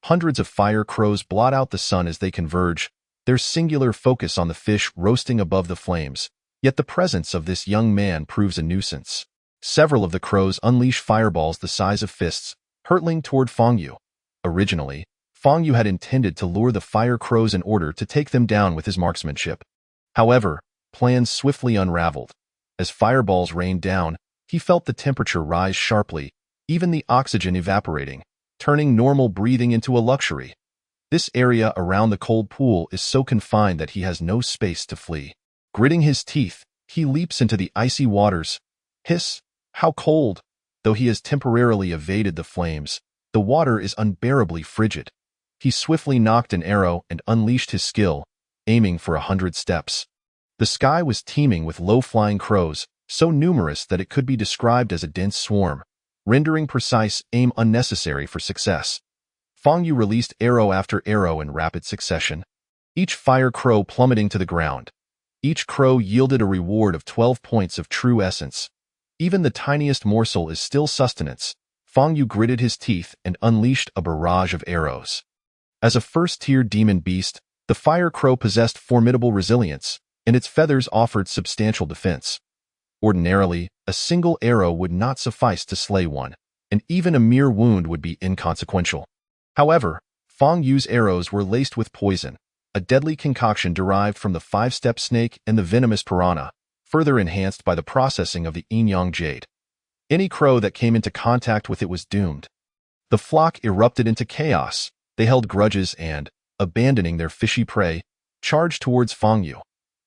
Hundreds of fire crows blot out the sun as they converge, their singular focus on the fish roasting above the flames. Yet the presence of this young man proves a nuisance. Several of the crows unleash fireballs the size of fists, hurtling toward Fang Yu. Originally, Fang Yu had intended to lure the fire crows in order to take them down with his marksmanship. However, plans swiftly unraveled. As fireballs rained down, he felt the temperature rise sharply, even the oxygen evaporating, turning normal breathing into a luxury. This area around the cold pool is so confined that he has no space to flee. Gritting his teeth, he leaps into the icy waters. Hiss! How cold! Though he has temporarily evaded the flames, the water is unbearably frigid. He swiftly nocked an arrow and unleashed his skill, aiming for 100 steps. The sky was teeming with low-flying crows, so numerous that it could be described as a dense swarm, rendering precise aim unnecessary for success. Fang Yu released arrow after arrow in rapid succession, each fire crow plummeting to the ground. Each crow yielded a reward of 12 points of true essence. Even the tiniest morsel is still sustenance. Fang Yu gritted his teeth and unleashed a barrage of arrows. As a first-tier demon beast, the fire crow possessed formidable resilience, and its feathers offered substantial defense. Ordinarily, a single arrow would not suffice to slay one, and even a mere wound would be inconsequential. However, Fang Yu's arrows were laced with poison, a deadly concoction derived from the five-step snake and the venomous piranha, further enhanced by the processing of the yin-yang jade. Any crow that came into contact with it was doomed. The flock erupted into chaos. They held grudges and, abandoning their fishy prey, charged towards Fang Yu.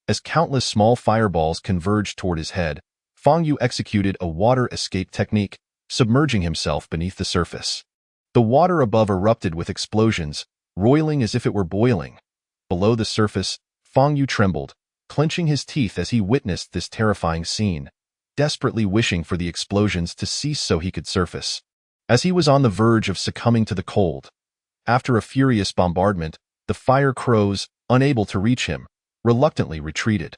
As countless small fireballs converged toward his head, Fang Yu executed a water escape technique, submerging himself beneath the surface. The water above erupted with explosions, roiling as if it were boiling. Below the surface, Fang Yu trembled, clenching his teeth as he witnessed this terrifying scene, desperately wishing for the explosions to cease so he could surface. As he was on the verge of succumbing to the cold, after a furious bombardment, the fire crows, unable to reach him, reluctantly retreated.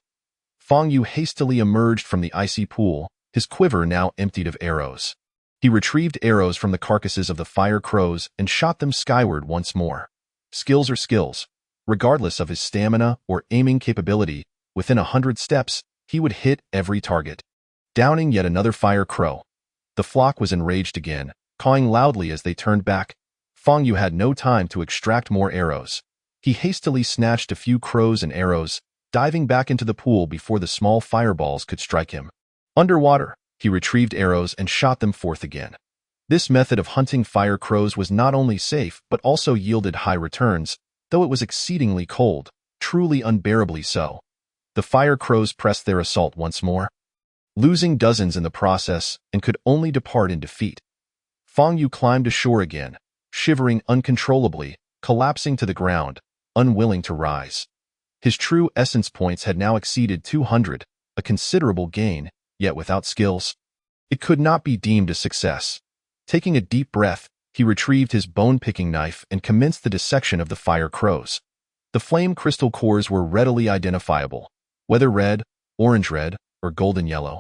Fang Yu hastily emerged from the icy pool, his quiver now emptied of arrows. He retrieved arrows from the carcasses of the fire crows and shot them skyward once more. Skills are skills. Regardless of his stamina or aiming capability, within 100 steps, he would hit every target. Downing yet another fire crow. The flock was enraged again, cawing loudly as they turned back. Fang Yu had no time to extract more arrows. He hastily snatched a few crows and arrows, diving back into the pool before the small fireballs could strike him. Underwater, he retrieved arrows and shot them forth again. This method of hunting fire crows was not only safe but also yielded high returns, though it was exceedingly cold, truly unbearably so. The fire crows pressed their assault once more, losing dozens in the process, and could only depart in defeat. Fang Yu climbed ashore again, shivering uncontrollably, collapsing to the ground, unwilling to rise. His true essence points had now exceeded 200, a considerable gain, yet without skills. It could not be deemed a success. Taking a deep breath, he retrieved his bone-picking knife and commenced the dissection of the fire crows. The flame crystal cores were readily identifiable, whether red, orange-red, or golden yellow.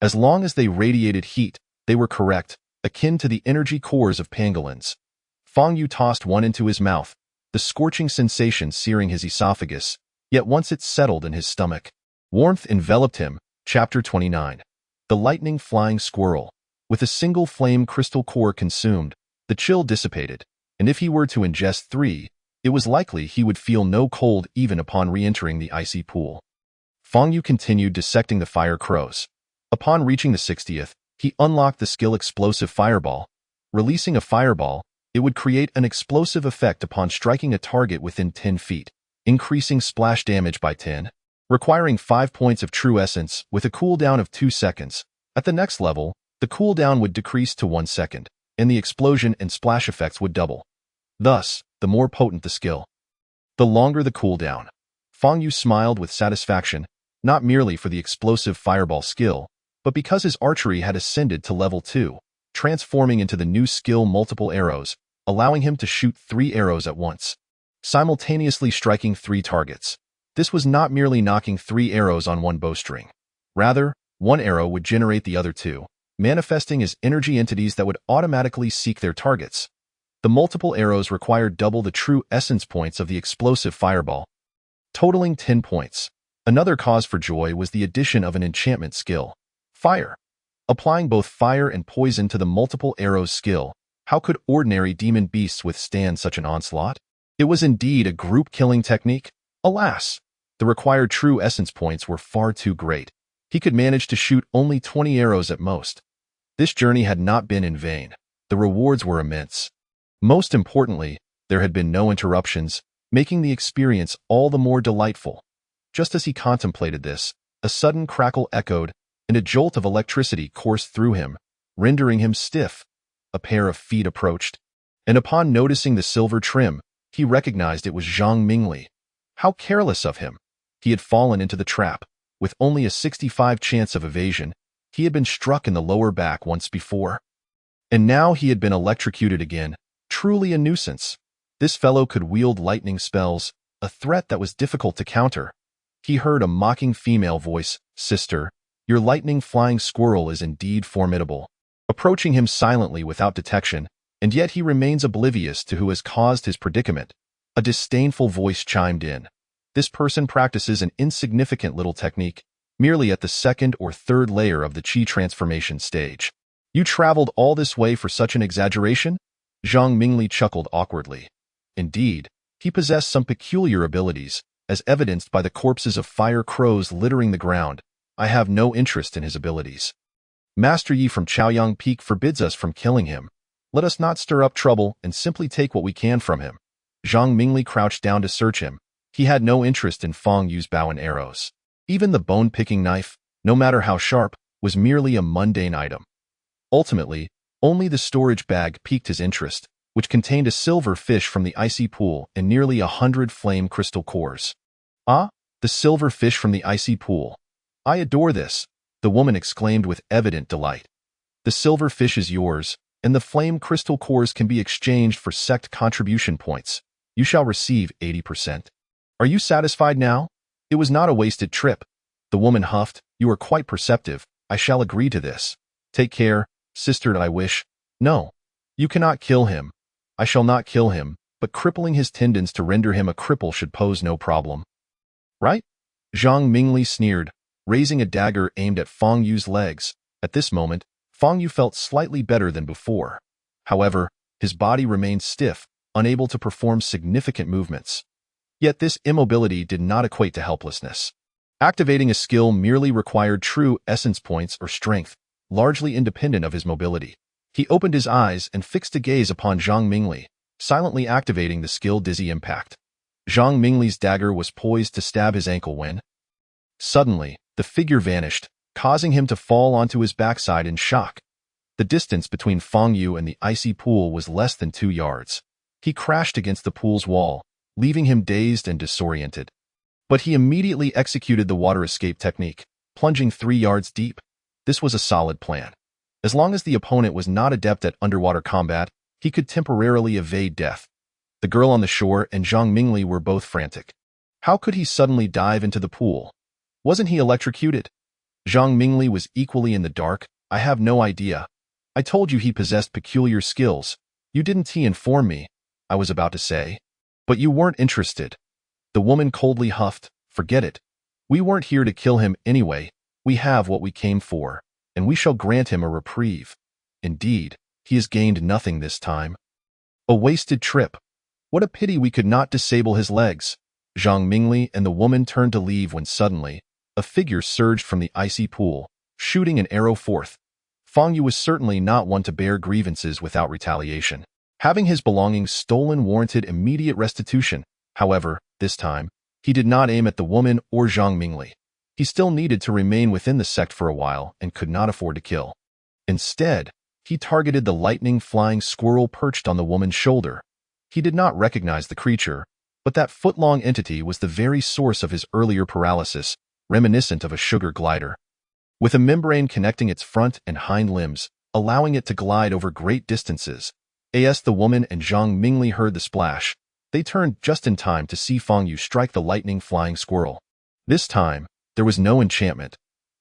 As long as they radiated heat, they were correct, akin to the energy cores of pangolins. Fang Yu tossed one into his mouth, the scorching sensation searing his esophagus, yet once it settled in his stomach, warmth enveloped him. Chapter 29. The lightning flying squirrel. With a single flame crystal core consumed, the chill dissipated, and if he were to ingest 3, it was likely he would feel no cold even upon re-entering the icy pool. Fang Yu continued dissecting the fire crows. Upon reaching the 60th, he unlocked the skill Explosive Fireball. Releasing a fireball, it would create an explosive effect upon striking a target within 10 feet, increasing splash damage by 10, requiring 5 points of true essence with a cooldown of 2 seconds. At the next level, the cooldown would decrease to 1 second, and the explosion and splash effects would double. Thus, the more potent the skill, the longer the cooldown. Fang Yu smiled with satisfaction, not merely for the Explosive Fireball skill, but because his archery had ascended to level 2, transforming into the new skill Multiple Arrows, allowing him to shoot 3 arrows at once, simultaneously striking 3 targets. This was not merely knocking 3 arrows on one bowstring. Rather, one arrow would generate the other 2, manifesting as energy entities that would automatically seek their targets. The multiple arrows required double the true essence points of the Explosive Fireball, totaling 10 points. Another cause for joy was the addition of an enchantment skill, Fire. Applying both fire and poison to the multiple arrows skill, how could ordinary demon beasts withstand such an onslaught? It was indeed a group-killing technique. Alas, the required true essence points were far too great. He could manage to shoot only 20 arrows at most. This journey had not been in vain. The rewards were immense. Most importantly, there had been no interruptions, making the experience all the more delightful. Just as he contemplated this, a sudden crackle echoed, and a jolt of electricity coursed through him, rendering him stiff. A pair of feet approached, and upon noticing the silver trim, he recognized it was Zhang Mingli. How careless of him! He had fallen into the trap. With only a 65% chance of evasion, he had been struck in the lower back once before. And now he had been electrocuted again. Truly a nuisance. This fellow could wield lightning spells, a threat that was difficult to counter. He heard a mocking female voice, "Sister, your lightning flying squirrel is indeed formidable," approaching him silently without detection, and yet he remains oblivious to who has caused his predicament. A disdainful voice chimed in. This person practices an insignificant little technique, merely at the second or third layer of the chi transformation stage. You traveled all this way for such an exaggeration? Zhang Mingli chuckled awkwardly. Indeed, he possessed some peculiar abilities, as evidenced by the corpses of fire crows littering the ground. I have no interest in his abilities. Master Yi from Chaoyang Peak forbids us from killing him. Let us not stir up trouble and simply take what we can from him. Zhang Mingli crouched down to search him. He had no interest in Feng Yu's bow and arrows. Even the bone-picking knife, no matter how sharp, was merely a mundane item. Ultimately, only the storage bag piqued his interest, which contained a silver fish from the icy pool and nearly 100 flame crystal cores. Ah, the silver fish from the icy pool. I adore this, the woman exclaimed with evident delight. The silver fish is yours, and the flame crystal cores can be exchanged for sect contribution points. You shall receive 80%. Are you satisfied now? It was not a wasted trip. The woman huffed. You are quite perceptive. I shall agree to this. Take care, sister. I wish. No. You cannot kill him. I shall not kill him, but crippling his tendons to render him a cripple should pose no problem. Right? Zhang Mingli sneered, raising a dagger aimed at Feng Yu's legs. At this moment, Feng Yu felt slightly better than before. However, his body remained stiff, unable to perform significant movements. Yet this immobility did not equate to helplessness. Activating a skill merely required true essence points or strength, largely independent of his mobility. He opened his eyes and fixed a gaze upon Zhang Mingli, silently activating the skill Dizzy Impact. Zhang Mingli's dagger was poised to stab his ankle when, suddenly, the figure vanished, causing him to fall onto his backside in shock. The distance between Feng Yu and the icy pool was less than 2 yards. He crashed against the pool's wall, leaving him dazed and disoriented. But he immediately executed the water escape technique, plunging 3 yards deep. This was a solid plan. As long as the opponent was not adept at underwater combat, he could temporarily evade death. The girl on the shore and Zhang Mingli were both frantic. How could he suddenly dive into the pool? Wasn't he electrocuted? Zhang Mingli was equally in the dark. I have no idea. I told you he possessed peculiar skills. You didn't inform me, I was about to say. But you weren't interested. The woman coldly huffed. Forget it. We weren't here to kill him anyway. We have what we came for, and we shall grant him a reprieve. Indeed, he has gained nothing this time. A wasted trip. What a pity we could not disable his legs. Zhang Mingli and the woman turned to leave when suddenly, a figure surged from the icy pool, shooting an arrow forth. Feng Yu was certainly not one to bear grievances without retaliation. Having his belongings stolen warranted immediate restitution. However, this time, he did not aim at the woman or Zhang Mingli. He still needed to remain within the sect for a while and could not afford to kill. Instead, he targeted the lightning flying squirrel perched on the woman's shoulder. He did not recognize the creature, but that foot-long entity was the very source of his earlier paralysis, reminiscent of a sugar glider. With a membrane connecting its front and hind limbs, allowing it to glide over great distances, as the woman and Zhang Mingli heard the splash, they turned just in time to see Feng Yu strike the lightning flying squirrel. This time, there was no enchantment.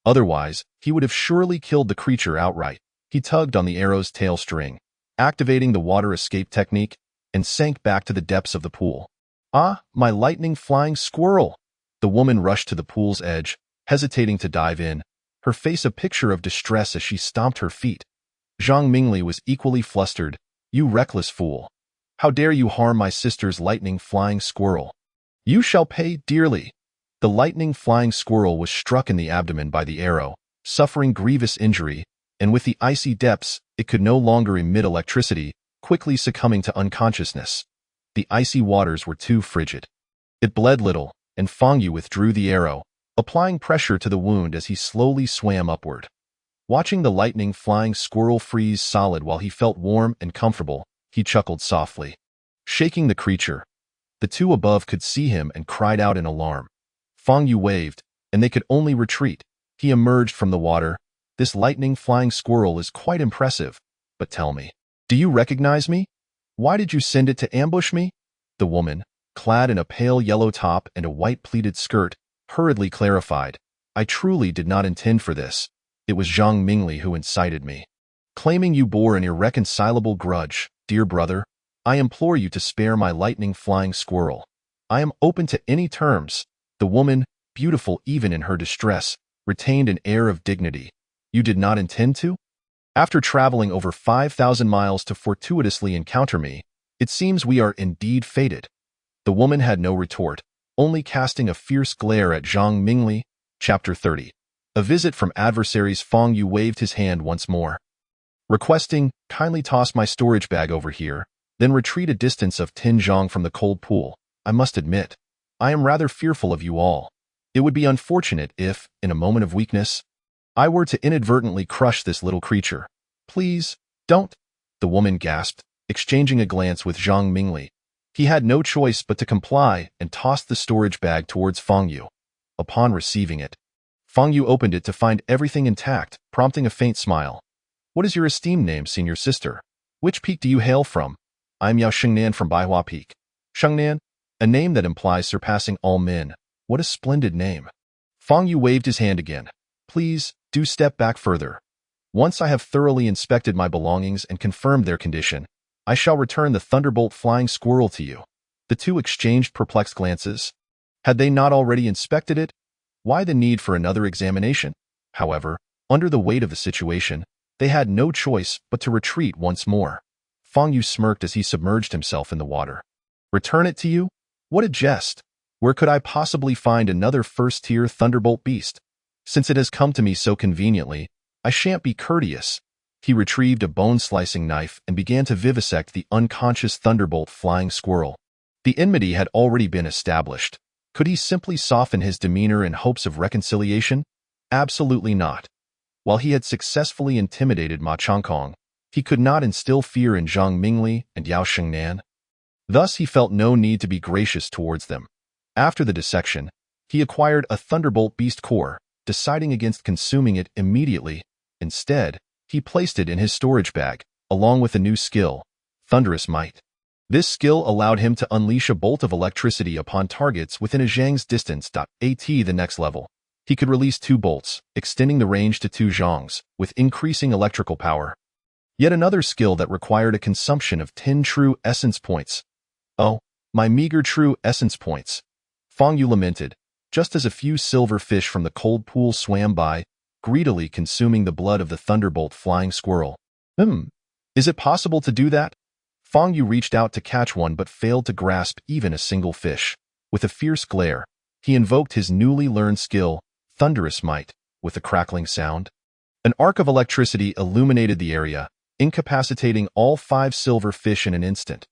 Otherwise, he would have surely killed the creature outright. He tugged on the arrow's tail string, activating the water escape technique, and sank back to the depths of the pool. Ah, my lightning flying squirrel! The woman rushed to the pool's edge, hesitating to dive in, her face a picture of distress as she stomped her feet. Zhang Mingli was equally flustered. You reckless fool! How dare you harm my sister's lightning flying squirrel? You shall pay dearly. The lightning flying squirrel was struck in the abdomen by the arrow, suffering grievous injury, and with the icy depths, it could no longer emit electricity, quickly succumbing to unconsciousness. The icy waters were too frigid. It bled little, and Fang Yu withdrew the arrow, applying pressure to the wound as he slowly swam upward. Watching the lightning flying squirrel freeze solid while he felt warm and comfortable, he chuckled softly. Shaking the creature, the two above could see him and cried out in alarm. Fang Yu waved, and they could only retreat. He emerged from the water. This lightning flying squirrel is quite impressive, but tell me, do you recognize me? Why did you send it to ambush me? The woman, clad in a pale yellow top and a white pleated skirt, hurriedly clarified. I truly did not intend for this. It was Zhang Mingli who incited me. Claiming you bore an irreconcilable grudge, dear brother, I implore you to spare my lightning flying squirrel. I am open to any terms. The woman, beautiful even in her distress, retained an air of dignity. You did not intend to? After traveling over 5,000 miles to fortuitously encounter me, it seems we are indeed fated. The woman had no retort, only casting a fierce glare at Zhang Mingli. Chapter 30. A visit from adversaries. Fang Yu waved his hand once more, requesting, kindly toss my storage bag over here, then retreat a distance of 10 zhang from the cold pool. I must admit, I am rather fearful of you all. It would be unfortunate if, in a moment of weakness, I were to inadvertently crush this little creature. Please, don't, the woman gasped, exchanging a glance with Zhang Mingli. He had no choice but to comply and tossed the storage bag towards Fang Yu. Upon receiving it, Fang Yu opened it to find everything intact, prompting a faint smile. What is your esteemed name, senior sister? Which peak do you hail from? I'm Yao Shengnan from Baihua Peak. Shengnan? A name that implies surpassing all men. What a splendid name. Fang Yu waved his hand again. Please, do step back further. Once I have thoroughly inspected my belongings and confirmed their condition, I shall return the thunderbolt flying squirrel to you. The two exchanged perplexed glances. Had they not already inspected it? Why the need for another examination? However, under the weight of the situation, they had no choice but to retreat once more. Fang Yu smirked as he submerged himself in the water. Return it to you? What a jest! Where could I possibly find another first-tier thunderbolt beast? Since it has come to me so conveniently, I shan't be courteous. He retrieved a bone-slicing knife and began to vivisect the unconscious thunderbolt flying squirrel. The enmity had already been established. Could he simply soften his demeanor in hopes of reconciliation? Absolutely not. While he had successfully intimidated Ma Chongkong, he could not instill fear in Zhang Mingli and Yao Shengnan. Thus he felt no need to be gracious towards them. After the dissection, he acquired a thunderbolt beast core, deciding against consuming it immediately. Instead, he placed it in his storage bag, along with a new skill, Thunderous Might. This skill allowed him to unleash a bolt of electricity upon targets within a zhang's distance. At the next level, he could release 2 bolts, extending the range to 2 zhangs, with increasing electrical power. Yet another skill that required a consumption of 10 true essence points. Oh, my meager true essence points. Fang Yu lamented, just as a few silver fish from the cold pool swam by, greedily consuming the blood of the thunderbolt flying squirrel. Is it possible to do that? Fang Yu reached out to catch one but failed to grasp even a single fish. With a fierce glare, he invoked his newly learned skill, Thunderous Might, with a crackling sound. An arc of electricity illuminated the area, incapacitating all 5 silver fish in an instant.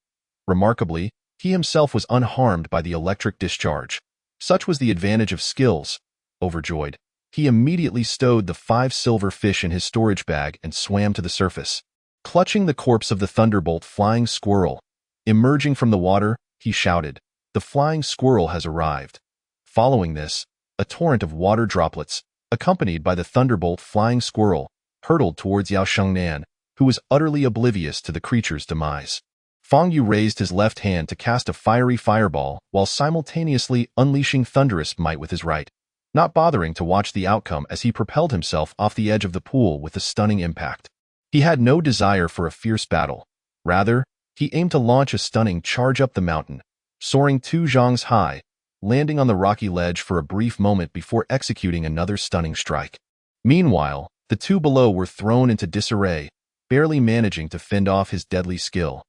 Remarkably, he himself was unharmed by the electric discharge. Such was the advantage of skills. Overjoyed, he immediately stowed the 5 silver fish in his storage bag and swam to the surface, clutching the corpse of the thunderbolt flying squirrel. Emerging from the water, he shouted, "The flying squirrel has arrived." Following this, a torrent of water droplets, accompanied by the thunderbolt flying squirrel, hurtled towards Yao Shengnan, who was utterly oblivious to the creature's demise. Fang Yu raised his left hand to cast a fiery fireball while simultaneously unleashing Thunderous Might with his right, not bothering to watch the outcome as he propelled himself off the edge of the pool with a stunning impact. He had no desire for a fierce battle. Rather, he aimed to launch a stunning charge up the mountain, soaring 2 zhangs high, landing on the rocky ledge for a brief moment before executing another stunning strike. Meanwhile, the 2 below were thrown into disarray, barely managing to fend off his deadly skill.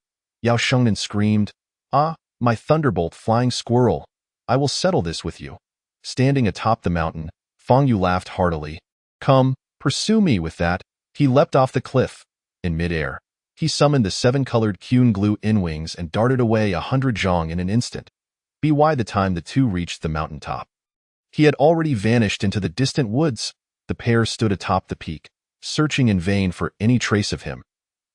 Yao Shengnan screamed, "Ah, my thunderbolt flying squirrel! I will settle this with you." Standing atop the mountain, Fang Yu laughed heartily. "Come, pursue me with that," He leapt off the cliff. In midair, he summoned the seven-colored Qun glue in wings and darted away 100 zhong in an instant. By the time the two reached the mountaintop, he had already vanished into the distant woods. The pair stood atop the peak, searching in vain for any trace of him.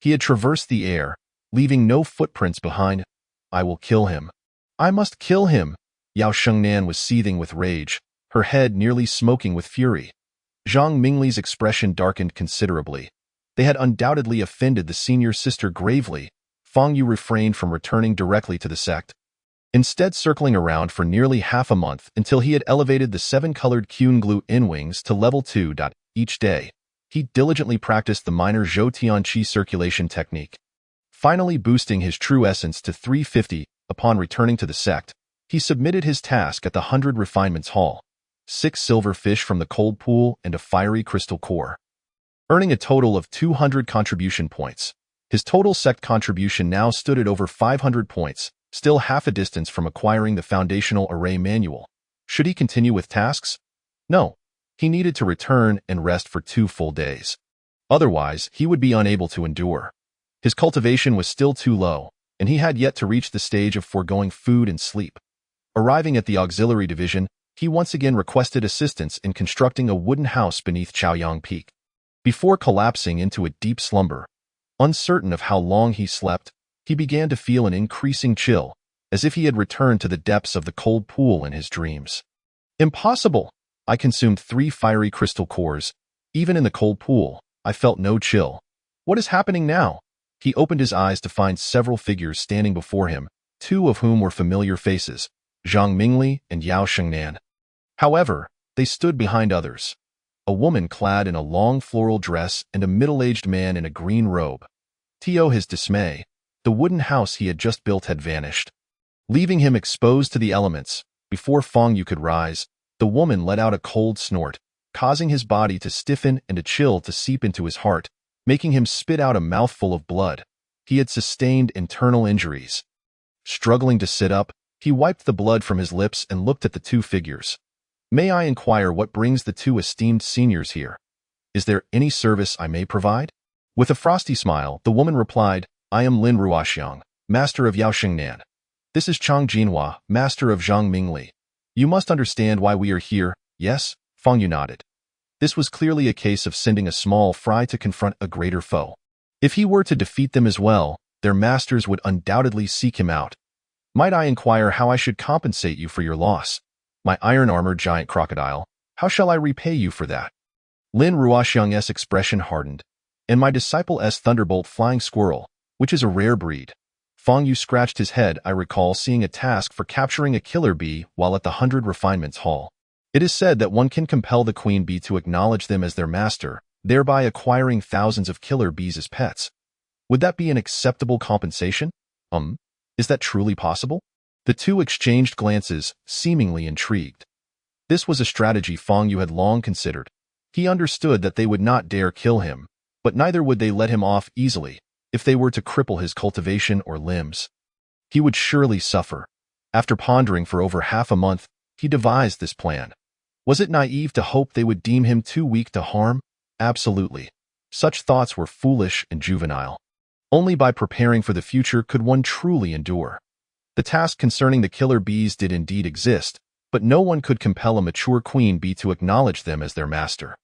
He had traversed the air, leaving no footprints behind. I will kill him. I must kill him. Yao Shengnan was seething with rage, her head nearly smoking with fury. Zhang Mingli's expression darkened considerably. They had undoubtedly offended the senior sister gravely. Fang Yu refrained from returning directly to the sect, instead circling around for nearly half a month until he had elevated the seven-colored Qun glue in wings to level 2. Each day, he diligently practiced the minor Zhou Tianqi circulation technique. Finally boosting his true essence to 350 upon returning to the sect, he submitted his task at the 100 Refinements Hall. 6 silver fish from the cold pool and a fiery crystal core, earning a total of 200 contribution points. His total sect contribution now stood at over 500 points, still half a distance from acquiring the foundational array manual. Should he continue with tasks? No. He needed to return and rest for 2 full days. Otherwise, he would be unable to endure. His cultivation was still too low, and he had yet to reach the stage of foregoing food and sleep. Arriving at the auxiliary division, he once again requested assistance in constructing a wooden house beneath Chaoyang Peak. Before collapsing into a deep slumber, uncertain of how long he slept, he began to feel an increasing chill, as if he had returned to the depths of the cold pool in his dreams. Impossible! I consumed 3 fiery crystal cores. Even in the cold pool, I felt no chill. What is happening now? He opened his eyes to find several figures standing before him, 2 of whom were familiar faces, Zhang Mingli and Yao Shengnan. However, they stood behind others. A woman clad in a long floral dress and a middle-aged man in a green robe. To his dismay, the wooden house he had just built had vanished. Leaving him exposed to the elements, before Fang Yu could rise, the woman let out a cold snort, causing his body to stiffen and a chill to seep into his heart, making him spit out a mouthful of blood. He had sustained internal injuries. Struggling to sit up, he wiped the blood from his lips and looked at the 2 figures. May I inquire what brings the 2 esteemed seniors here? Is there any service I may provide? With a frosty smile, the woman replied, I am Lin Ruoxiang, master of Yao Shengnan. This is Chang Jinhua, master of Zhang Mingli. You must understand why we are here, yes? Fang Yu nodded. This was clearly a case of sending a small fry to confront a greater foe. If he were to defeat them as well, their masters would undoubtedly seek him out. Might I inquire how I should compensate you for your loss? My iron-armored giant crocodile, how shall I repay you for that? Lin Ruoxiang's expression hardened. And my disciple Thunderbolt Flying Squirrel, which is a rare breed. Fang Yu scratched his head. I recall seeing a task for capturing a killer bee while at the 100 Refinements Hall. It is said that one can compel the queen bee to acknowledge them as their master, thereby acquiring thousands of killer bees as pets. Would that be an acceptable compensation? Is that truly possible? The 2 exchanged glances, seemingly intrigued. This was a strategy Fang Yu had long considered. He understood that they would not dare kill him, but neither would they let him off easily if they were to cripple his cultivation or limbs. He would surely suffer. After pondering for over half a month, he devised this plan. Was it naive to hope they would deem him too weak to harm? Absolutely. Such thoughts were foolish and juvenile. Only by preparing for the future could one truly endure. The task concerning the killer bees did indeed exist, but no one could compel a mature queen bee to acknowledge them as their master.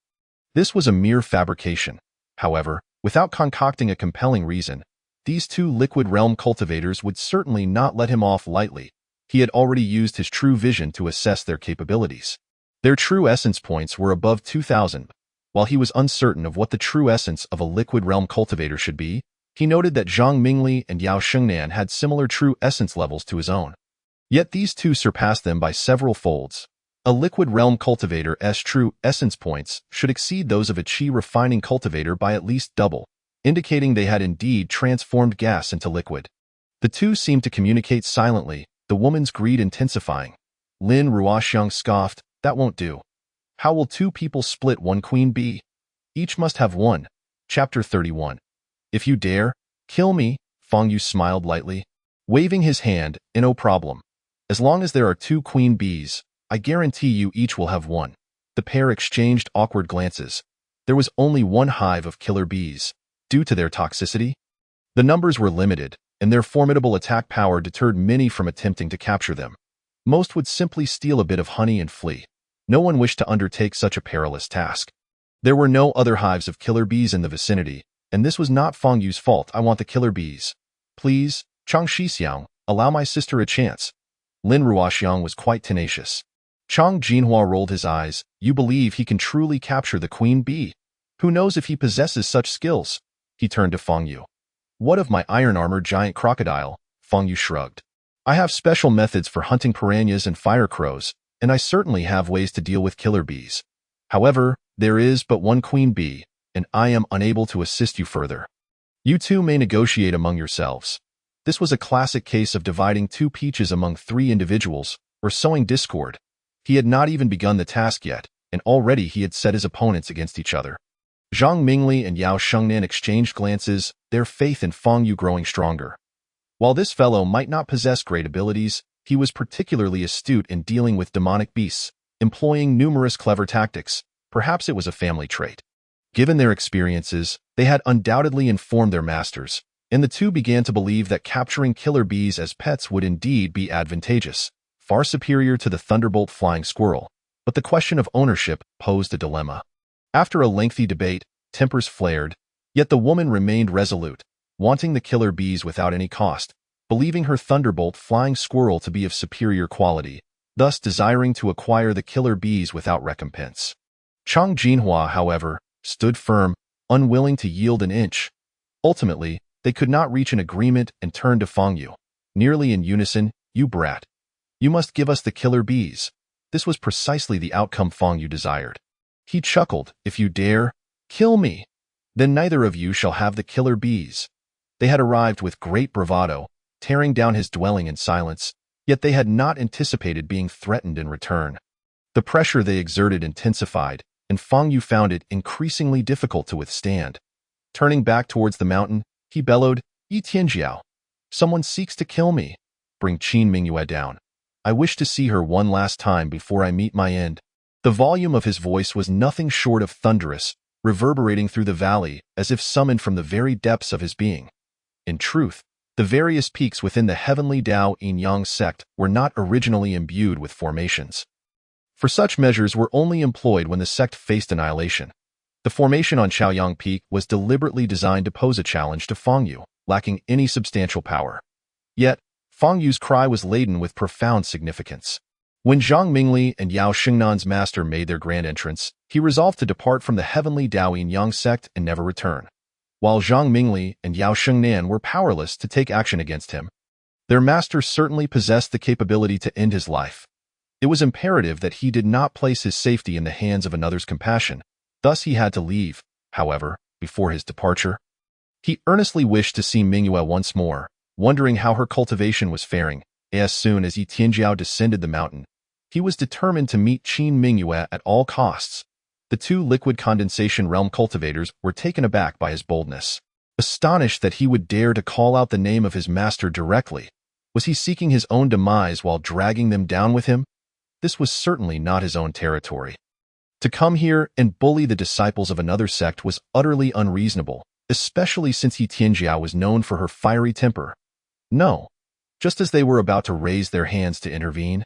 This was a mere fabrication. However, without concocting a compelling reason, these 2 liquid realm cultivators would certainly not let him off lightly. He had already used his true vision to assess their capabilities. Their true essence points were above 2,000. While he was uncertain of what the true essence of a liquid realm cultivator should be, he noted that Zhang Mingli and Yao Shengnan had similar true essence levels to his own. Yet these 2 surpassed them by several folds. A liquid realm cultivator's true essence points should exceed those of a qi refining cultivator by at least double, indicating they had indeed transformed gas into liquid. The 2 seemed to communicate silently, the woman's greed intensifying. Lin Ruoxiang scoffed, that won't do. How will 2 people split one queen bee? Each must have one. Chapter 31. If you dare, kill me, Fang Yu smiled lightly, waving his hand, no problem. As long as there are 2 queen bees, I guarantee you each will have one. The pair exchanged awkward glances. There was only one hive of killer bees. Due to their toxicity, the numbers were limited, and their formidable attack power deterred many from attempting to capture them. Most would simply steal a bit of honey and flee. No one wished to undertake such a perilous task. There were no other hives of killer bees in the vicinity, and this was not Feng Yu's fault. I want the killer bees. Please, Chang Shixiang, allow my sister a chance. Lin Ruoxiang was quite tenacious. Chang Jinhua rolled his eyes. You believe he can truly capture the queen bee? Who knows if he possesses such skills? He turned to Feng Yu. What of my iron-armored giant crocodile? Feng Yu shrugged. I have special methods for hunting piranhas and fire crows, and I certainly have ways to deal with killer bees. However, there is but one queen bee, and I am unable to assist you further. You two may negotiate among yourselves. This was a classic case of dividing two peaches among three individuals, or sowing discord. He had not even begun the task yet, and already he had set his opponents against each other. Zhang Mingli and Yao Shengnan exchanged glances, their faith in Feng Yu growing stronger. While this fellow might not possess great abilities, he was particularly astute in dealing with demonic beasts, employing numerous clever tactics. Perhaps it was a family trait. Given their experiences, they had undoubtedly informed their masters, and the two began to believe that capturing killer bees as pets would indeed be advantageous, far superior to the thunderbolt flying squirrel. But the question of ownership posed a dilemma. After a lengthy debate, tempers flared, yet the woman remained resolute, wanting the killer bees without any cost, believing her thunderbolt flying squirrel to be of superior quality, thus desiring to acquire the killer bees without recompense. Chang Jinhua, however, stood firm, unwilling to yield an inch. Ultimately, they could not reach an agreement and turned to Feng Yu. Nearly in unison, you brat. You must give us the killer bees. This was precisely the outcome Feng Yu desired. He chuckled, if you dare, kill me. Then neither of you shall have the killer bees. They had arrived with great bravado, tearing down his dwelling in silence, yet they had not anticipated being threatened in return. The pressure they exerted intensified, and Feng Yu found it increasingly difficult to withstand. Turning back towards the mountain, he bellowed, Yi Tianjiao. Someone seeks to kill me. Bring Qin Mingyue down. I wish to see her one last time before I meet my end. The volume of his voice was nothing short of thunderous, reverberating through the valley as if summoned from the very depths of his being. In truth, the various peaks within the heavenly Dao Yin-Yang sect were not originally imbued with formations. For such measures were only employed when the sect faced annihilation. The formation on Chaoyang Peak was deliberately designed to pose a challenge to Feng Yu, lacking any substantial power. Yet, Feng Yu's cry was laden with profound significance. When Zhang Mingli and Yao Shengnan's master made their grand entrance, he resolved to depart from the heavenly Dao Yin-Yang sect and never return. While Zhang Mingli and Yao Shengnan were powerless to take action against him, their master certainly possessed the capability to end his life. It was imperative that he did not place his safety in the hands of another's compassion. Thus he had to leave, however, before his departure. He earnestly wished to see Mingyue once more, wondering how her cultivation was faring. As soon as Yi Tianjiao descended the mountain, he was determined to meet Qin Mingyue at all costs. The two liquid condensation realm cultivators were taken aback by his boldness. Astonished that he would dare to call out the name of his master directly, was he seeking his own demise while dragging them down with him? This was certainly not his own territory. To come here and bully the disciples of another sect was utterly unreasonable, especially since Yi Tianjiao was known for her fiery temper. No. Just as they were about to raise their hands to intervene,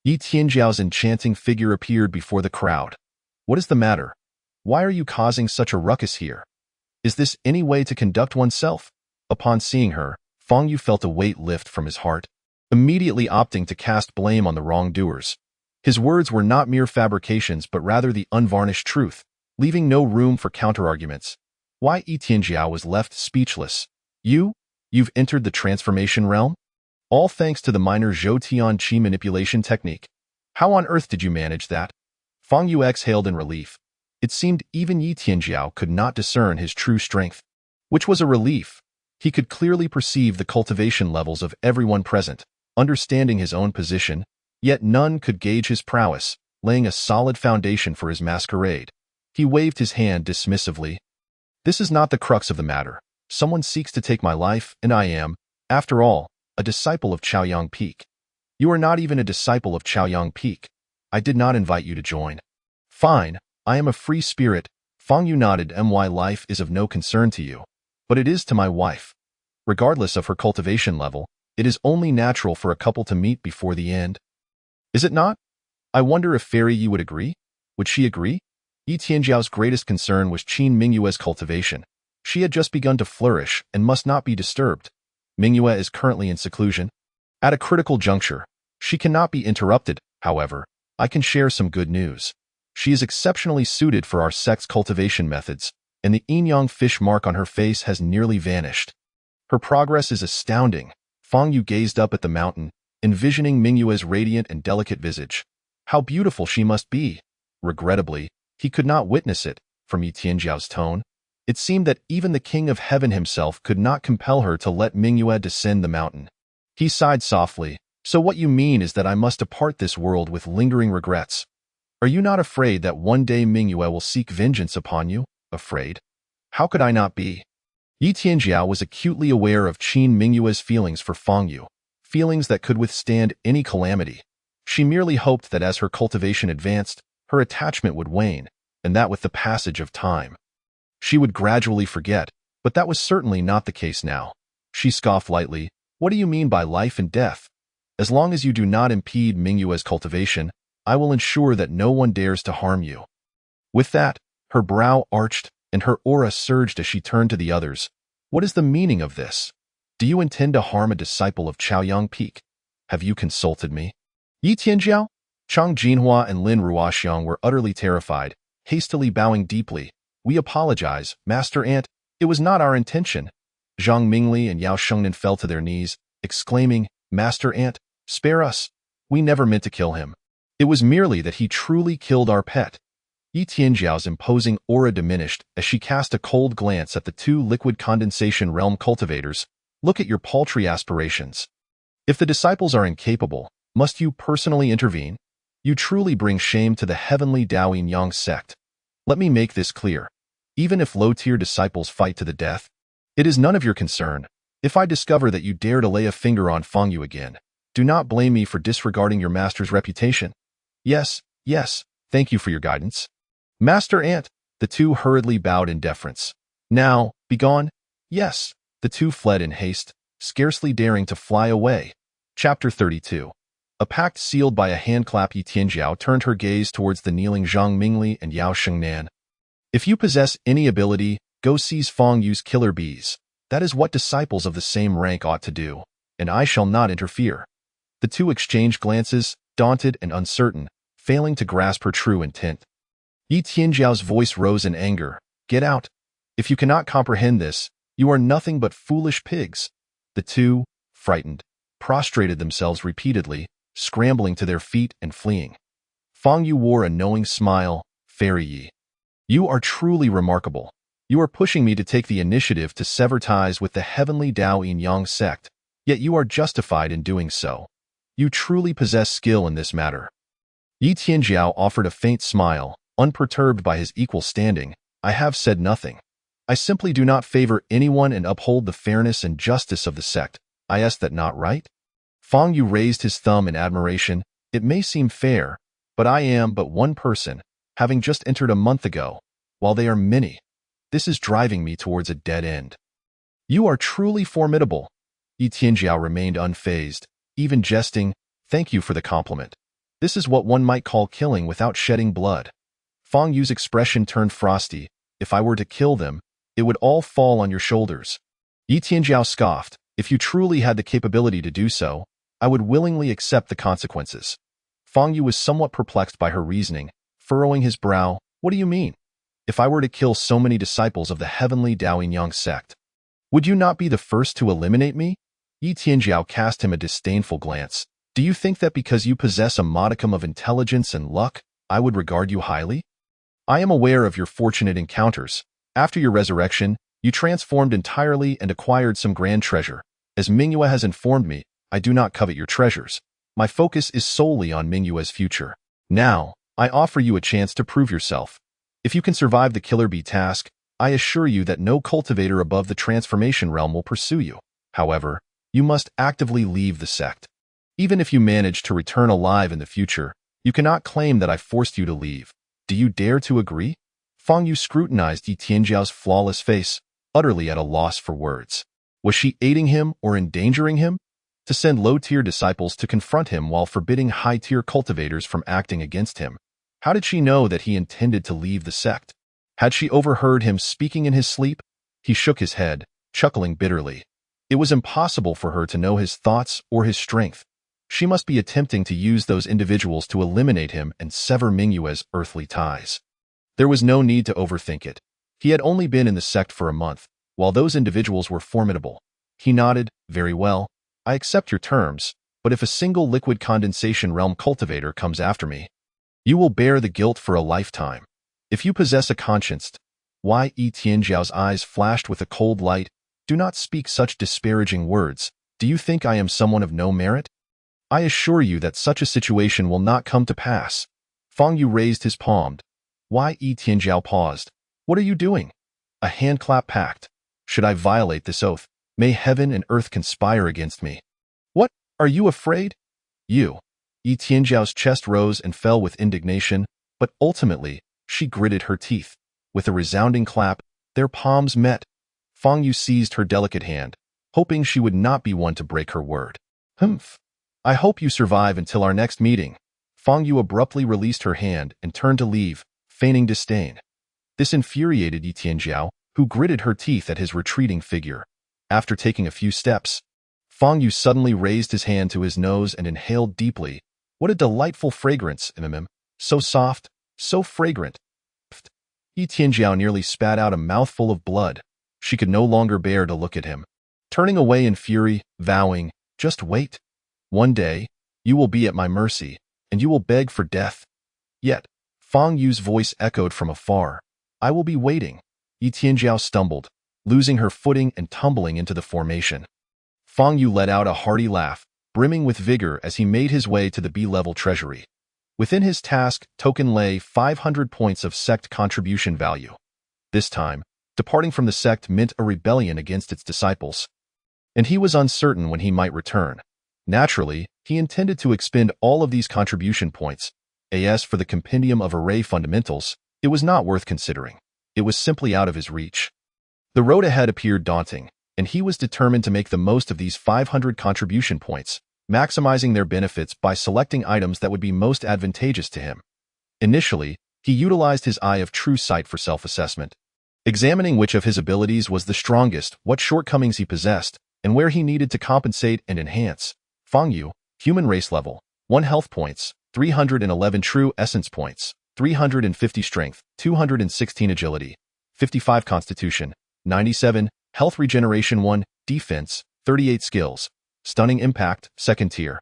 Yi Tianjiao's enchanting figure appeared before the crowd. What is the matter? Why are you causing such a ruckus here? Is this any way to conduct oneself? Upon seeing her, Feng Yu felt a weight lift from his heart, immediately opting to cast blame on the wrongdoers. His words were not mere fabrications but rather the unvarnished truth, leaving no room for counterarguments. Why Yi Tianjiao was left speechless. You've entered the transformation realm? All thanks to the minor Zhou Tian Qi manipulation technique. How on earth did you manage that? Feng Yu exhaled in relief. It seemed even Yi Tianjiao could not discern his true strength, which was a relief. He could clearly perceive the cultivation levels of everyone present, understanding his own position, yet none could gauge his prowess, laying a solid foundation for his masquerade. He waved his hand dismissively. This is not the crux of the matter. Someone seeks to take my life, and I am, after all, a disciple of Chaoyang Peak. You are not even a disciple of Chaoyang Peak. I did not invite you to join. Fine, I am a free spirit. Fang Yu nodded. My life is of no concern to you, but it is to my wife. Regardless of her cultivation level, it is only natural for a couple to meet before the end. Is it not? I wonder if Fairy Yi would agree? Would she agree? Yi Tianjiao's greatest concern was Qin Mingyue's cultivation. She had just begun to flourish and must not be disturbed. Mingyue is currently in seclusion. At a critical juncture, she cannot be interrupted. However, I can share some good news. She is exceptionally suited for our sect's cultivation methods, and the yin-yang fish mark on her face has nearly vanished. Her progress is astounding. Fang Yu gazed up at the mountain, envisioning Mingyue's radiant and delicate visage. How beautiful she must be! Regrettably, he could not witness it. From Yi Tianjiao's tone, it seemed that even the King of Heaven himself could not compel her to let Mingyue descend the mountain. He sighed softly. So what you mean is that I must depart this world with lingering regrets. Are you not afraid that one day Mingyue will seek vengeance upon you? Afraid? How could I not be? Yi Tianjiao was acutely aware of Qin Mingyue's feelings for Fang Yu, feelings that could withstand any calamity. She merely hoped that as her cultivation advanced, her attachment would wane, and that with the passage of time, she would gradually forget, but that was certainly not the case now. She scoffed lightly. What do you mean by life and death? As long as you do not impede Mingyue's cultivation, I will ensure that no one dares to harm you. With that, her brow arched, and her aura surged as she turned to the others. What is the meaning of this? Do you intend to harm a disciple of Chaoyang Peak? Have you consulted me? Yi Tianjiao, Chang Jinhua, and Lin Ruoxiang were utterly terrified, hastily bowing deeply. We apologize, Master Ant. It was not our intention. Zhang Mingli and Yao Shengnan fell to their knees, exclaiming, Master Ant, spare us. We never meant to kill him. It was merely that he truly killed our pet. Yi Tianjiao's imposing aura diminished as she cast a cold glance at the two liquid condensation realm cultivators. Look at your paltry aspirations. If the disciples are incapable, must you personally intervene? You truly bring shame to the heavenly Dao Yin Yang sect. Let me make this clear. Even if low-tier disciples fight to the death, it is none of your concern. If I discover that you dare to lay a finger on Fang Yu again, do not blame me for disregarding your master's reputation. Yes, thank you for your guidance. Master Ant, the two hurriedly bowed in deference. Now, begone. Yes, the two fled in haste, scarcely daring to fly away. Chapter 32. A pact sealed by a handclap. Yi Tianjiao turned her gaze towards the kneeling Zhang Mingli and Yao Shengnan. If you possess any ability, go seize Fang Yu's killer bees. That is what disciples of the same rank ought to do, and I shall not interfere. The two exchanged glances, daunted and uncertain, failing to grasp her true intent. Yi Tianjiao's voice rose in anger. Get out. If you cannot comprehend this, you are nothing but foolish pigs. The two, frightened, prostrated themselves repeatedly, scrambling to their feet and fleeing. Fang Yu wore a knowing smile. Fairy Yi, you are truly remarkable. You are pushing me to take the initiative to sever ties with the heavenly Dao Yin Yang sect, yet you are justified in doing so. You truly possess skill in this matter. Yi Tianjiao offered a faint smile, unperturbed by his equal standing. I have said nothing. I simply do not favor anyone and uphold the fairness and justice of the sect. Is that not right? Fang Yu raised his thumb in admiration. It may seem fair, but I am but one person, having just entered a month ago, while they are many. This is driving me towards a dead end. You are truly formidable. Yi Tianjiao remained unfazed, even jesting. Thank you for the compliment. This is what one might call killing without shedding blood. Fang Yu's expression turned frosty. If I were to kill them, it would all fall on your shoulders. Yi Tianjiao scoffed. If you truly had the capability to do so, I would willingly accept the consequences. Fang Yu was somewhat perplexed by her reasoning, furrowing his brow. What do you mean? If I were to kill so many disciples of the heavenly Dao Yin Yang sect, would you not be the first to eliminate me? Yi Tianjiao cast him a disdainful glance. Do you think that because you possess a modicum of intelligence and luck, I would regard you highly? I am aware of your fortunate encounters. After your resurrection, you transformed entirely and acquired some grand treasure. As Mingyue has informed me, I do not covet your treasures. My focus is solely on Mingyue's future. Now, I offer you a chance to prove yourself. If you can survive the killer bee task, I assure you that no cultivator above the transformation realm will pursue you. However, you must actively leave the sect. Even if you manage to return alive in the future, you cannot claim that I forced you to leave. Do you dare to agree? Fang Yu scrutinized Yi Tianjiao's flawless face, utterly at a loss for words. Was she aiding him or endangering him? To send low-tier disciples to confront him while forbidding high-tier cultivators from acting against him. How did she know that he intended to leave the sect? Had she overheard him speaking in his sleep? He shook his head, chuckling bitterly. It was impossible for her to know his thoughts or his strength. She must be attempting to use those individuals to eliminate him and sever Mingyue's earthly ties. There was no need to overthink it. He had only been in the sect for a month, while those individuals were formidable. He nodded. Very well. I accept your terms, but if a single liquid condensation realm cultivator comes after me, you will bear the guilt for a lifetime. If you possess a conscience, why? Yi Tianjiao's eyes flashed with a cold light. Do not speak such disparaging words. Do you think I am someone of no merit? I assure you that such a situation will not come to pass. Fang Yu raised his palm. Why? Yi Tianjiao paused. What are you doing? A handclap pact. Should I violate this oath, may heaven and earth conspire against me. What? Are you afraid? You. Yi Tianjiao's chest rose and fell with indignation, but ultimately, she gritted her teeth. With a resounding clap, their palms met. Fang Yu seized her delicate hand, hoping she would not be one to break her word. Humph. I hope you survive until our next meeting. Fang Yu abruptly released her hand and turned to leave, feigning disdain. This infuriated Yi Tianjiao, who gritted her teeth at his retreating figure. After taking a few steps, Fang Yu suddenly raised his hand to his nose and inhaled deeply. What a delightful fragrance, so soft, so fragrant. Yi Tianjiao nearly spat out a mouthful of blood. She could no longer bear to look at him. Turning away in fury, vowing, just wait. One day, you will be at my mercy, and you will beg for death. Yet, Fang Yu's voice echoed from afar. I will be waiting. Yi Tianjiao stumbled, losing her footing and tumbling into the formation. Fang Yu let out a hearty laugh, brimming with vigor as he made his way to the B-level treasury. Within his task token lay 500 points of sect contribution value. This time, departing from the sect meant a rebellion against its disciples. And he was uncertain when he might return. Naturally, he intended to expend all of these contribution points. As for the compendium of array fundamentals, it was not worth considering. It was simply out of his reach. The road ahead appeared daunting, and he was determined to make the most of these 500 contribution points, maximizing their benefits by selecting items that would be most advantageous to him. Initially, he utilized his eye of true sight for self-assessment, examining which of his abilities was the strongest, what shortcomings he possessed, and where he needed to compensate and enhance. Fang Yu, human race level, 1 health points, 311 true essence points, 350 strength, 216 agility, 55 constitution, 97 health regeneration, 1 defense, 38 skills, stunning impact, 2nd tier,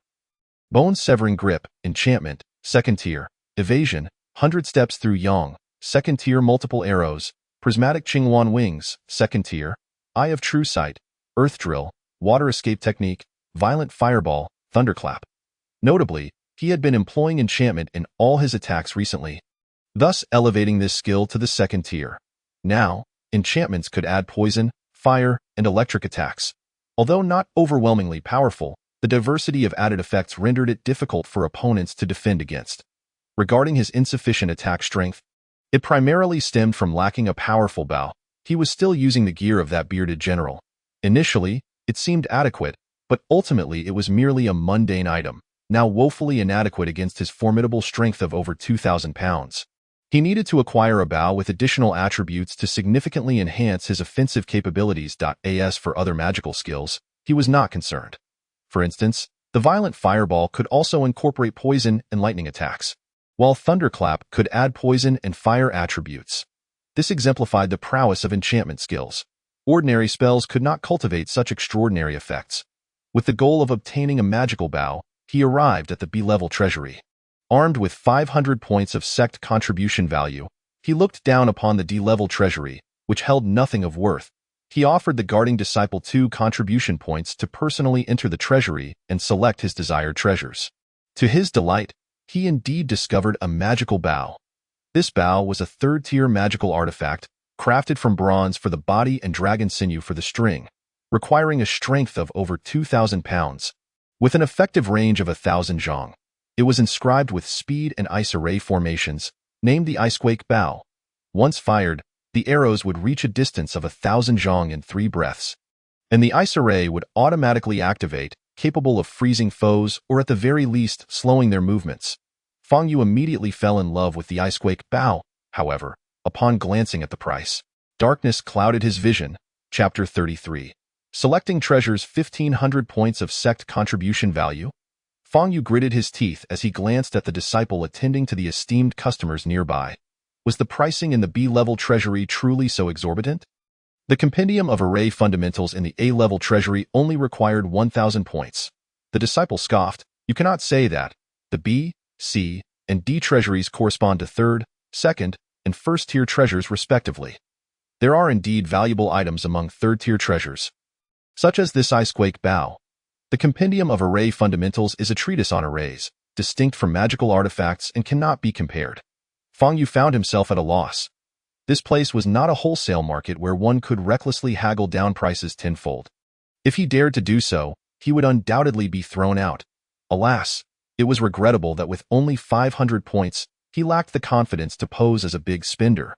bone severing grip, enchantment, 2nd tier, evasion, 100 steps through yang, 2nd tier, multiple arrows, prismatic Qinghuan wings, 2nd tier, eye of true sight, earth drill, water escape technique, violent fireball, thunderclap. Notably, he had been employing enchantment in all his attacks recently, thus elevating this skill to the 2nd tier. Now, enchantments could add poison, fire, and electric attacks. Although not overwhelmingly powerful, the diversity of added effects rendered it difficult for opponents to defend against. Regarding his insufficient attack strength, it primarily stemmed from lacking a powerful bow. He was still using the gear of that bearded general. Initially, it seemed adequate, but ultimately it was merely a mundane item, now woefully inadequate against his formidable strength of over 2,000 pounds. He needed to acquire a bow with additional attributes to significantly enhance his offensive capabilities. As for other magical skills, he was not concerned. For instance, the violent fireball could also incorporate poison and lightning attacks, while thunderclap could add poison and fire attributes. This exemplified the prowess of enchantment skills. Ordinary spells could not cultivate such extraordinary effects. With the goal of obtaining a magical bow, he arrived at the B-level treasury. Armed with 500 points of sect contribution value, he looked down upon the D-level treasury, which held nothing of worth. He offered the guarding disciple 2 contribution points to personally enter the treasury and select his desired treasures. To his delight, he indeed discovered a magical bow. This bow was a 3rd-tier magical artifact, crafted from bronze for the body and dragon sinew for the string, requiring a strength of over 2,000 pounds. With an effective range of 1,000 zhang, it was inscribed with speed and ice array formations, named the Icequake Bow. Once fired, the arrows would reach a distance of 1,000 zhong in 3 breaths, and the ice array would automatically activate, capable of freezing foes or at the very least slowing their movements. Fang Yu immediately fell in love with the Icequake Bao, however, upon glancing at the price. Darkness clouded his vision. Chapter 33. Selecting treasures 1,500 points of sect contribution value. Fang Yu gritted his teeth as he glanced at the disciple attending to the esteemed customers nearby. Was the pricing in the B-level treasury truly so exorbitant? The compendium of array fundamentals in the A-level treasury only required 1,000 points. The disciple scoffed. You cannot say that. The B, C, and D treasuries correspond to third, second, and first-tier treasures respectively. There are indeed valuable items among third-tier treasures, such as this Icequake Bao. The compendium of array fundamentals is a treatise on arrays, distinct from magical artifacts and cannot be compared. Fang Yu found himself at a loss. This place was not a wholesale market where one could recklessly haggle down prices tenfold. If he dared to do so, he would undoubtedly be thrown out. Alas, it was regrettable that with only 500 points, he lacked the confidence to pose as a big spender.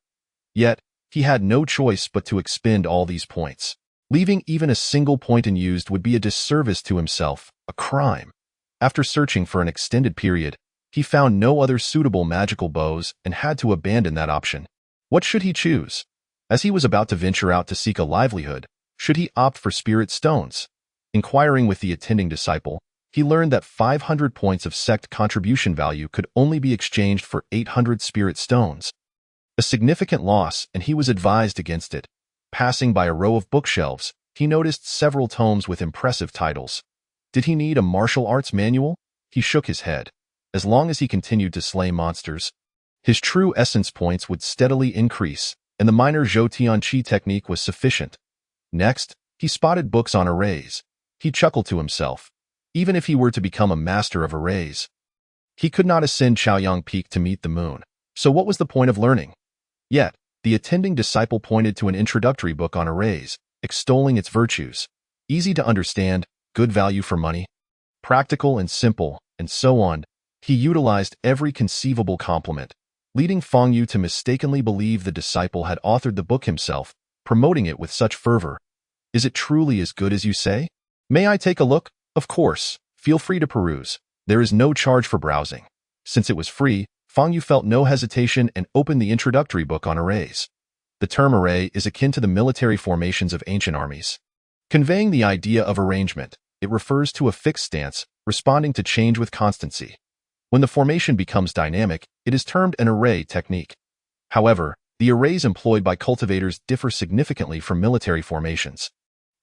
Yet, he had no choice but to expend all these points. Leaving even a single point unused would be a disservice to himself, a crime. After searching for an extended period, he found no other suitable magical bows and had to abandon that option. What should he choose? As he was about to venture out to seek a livelihood, should he opt for spirit stones? Inquiring with the attending disciple, he learned that 500 points of sect contribution value could only be exchanged for 800 spirit stones. A significant loss, and he was advised against it. Passing by a row of bookshelves, he noticed several tomes with impressive titles. Did he need a martial arts manual? He shook his head. As long as he continued to slay monsters, his true essence points would steadily increase, and the minor Zhou Tianqi technique was sufficient. Next, he spotted books on arrays. He chuckled to himself. Even if he were to become a master of arrays, he could not ascend Chaoyang Peak to meet the moon. So what was the point of learning? Yet, the attending disciple pointed to an introductory book on arrays, extolling its virtues. Easy to understand, good value for money, practical and simple, and so on. He utilized every conceivable compliment, leading Fang Yu to mistakenly believe the disciple had authored the book himself, promoting it with such fervor. Is it truly as good as you say? May I take a look? Of course. Feel free to peruse. There is no charge for browsing. Since it was free, Fang Yu felt no hesitation and opened the introductory book on arrays. The term array is akin to the military formations of ancient armies. Conveying the idea of arrangement, it refers to a fixed stance, responding to change with constancy. When the formation becomes dynamic, it is termed an array technique. However, the arrays employed by cultivators differ significantly from military formations.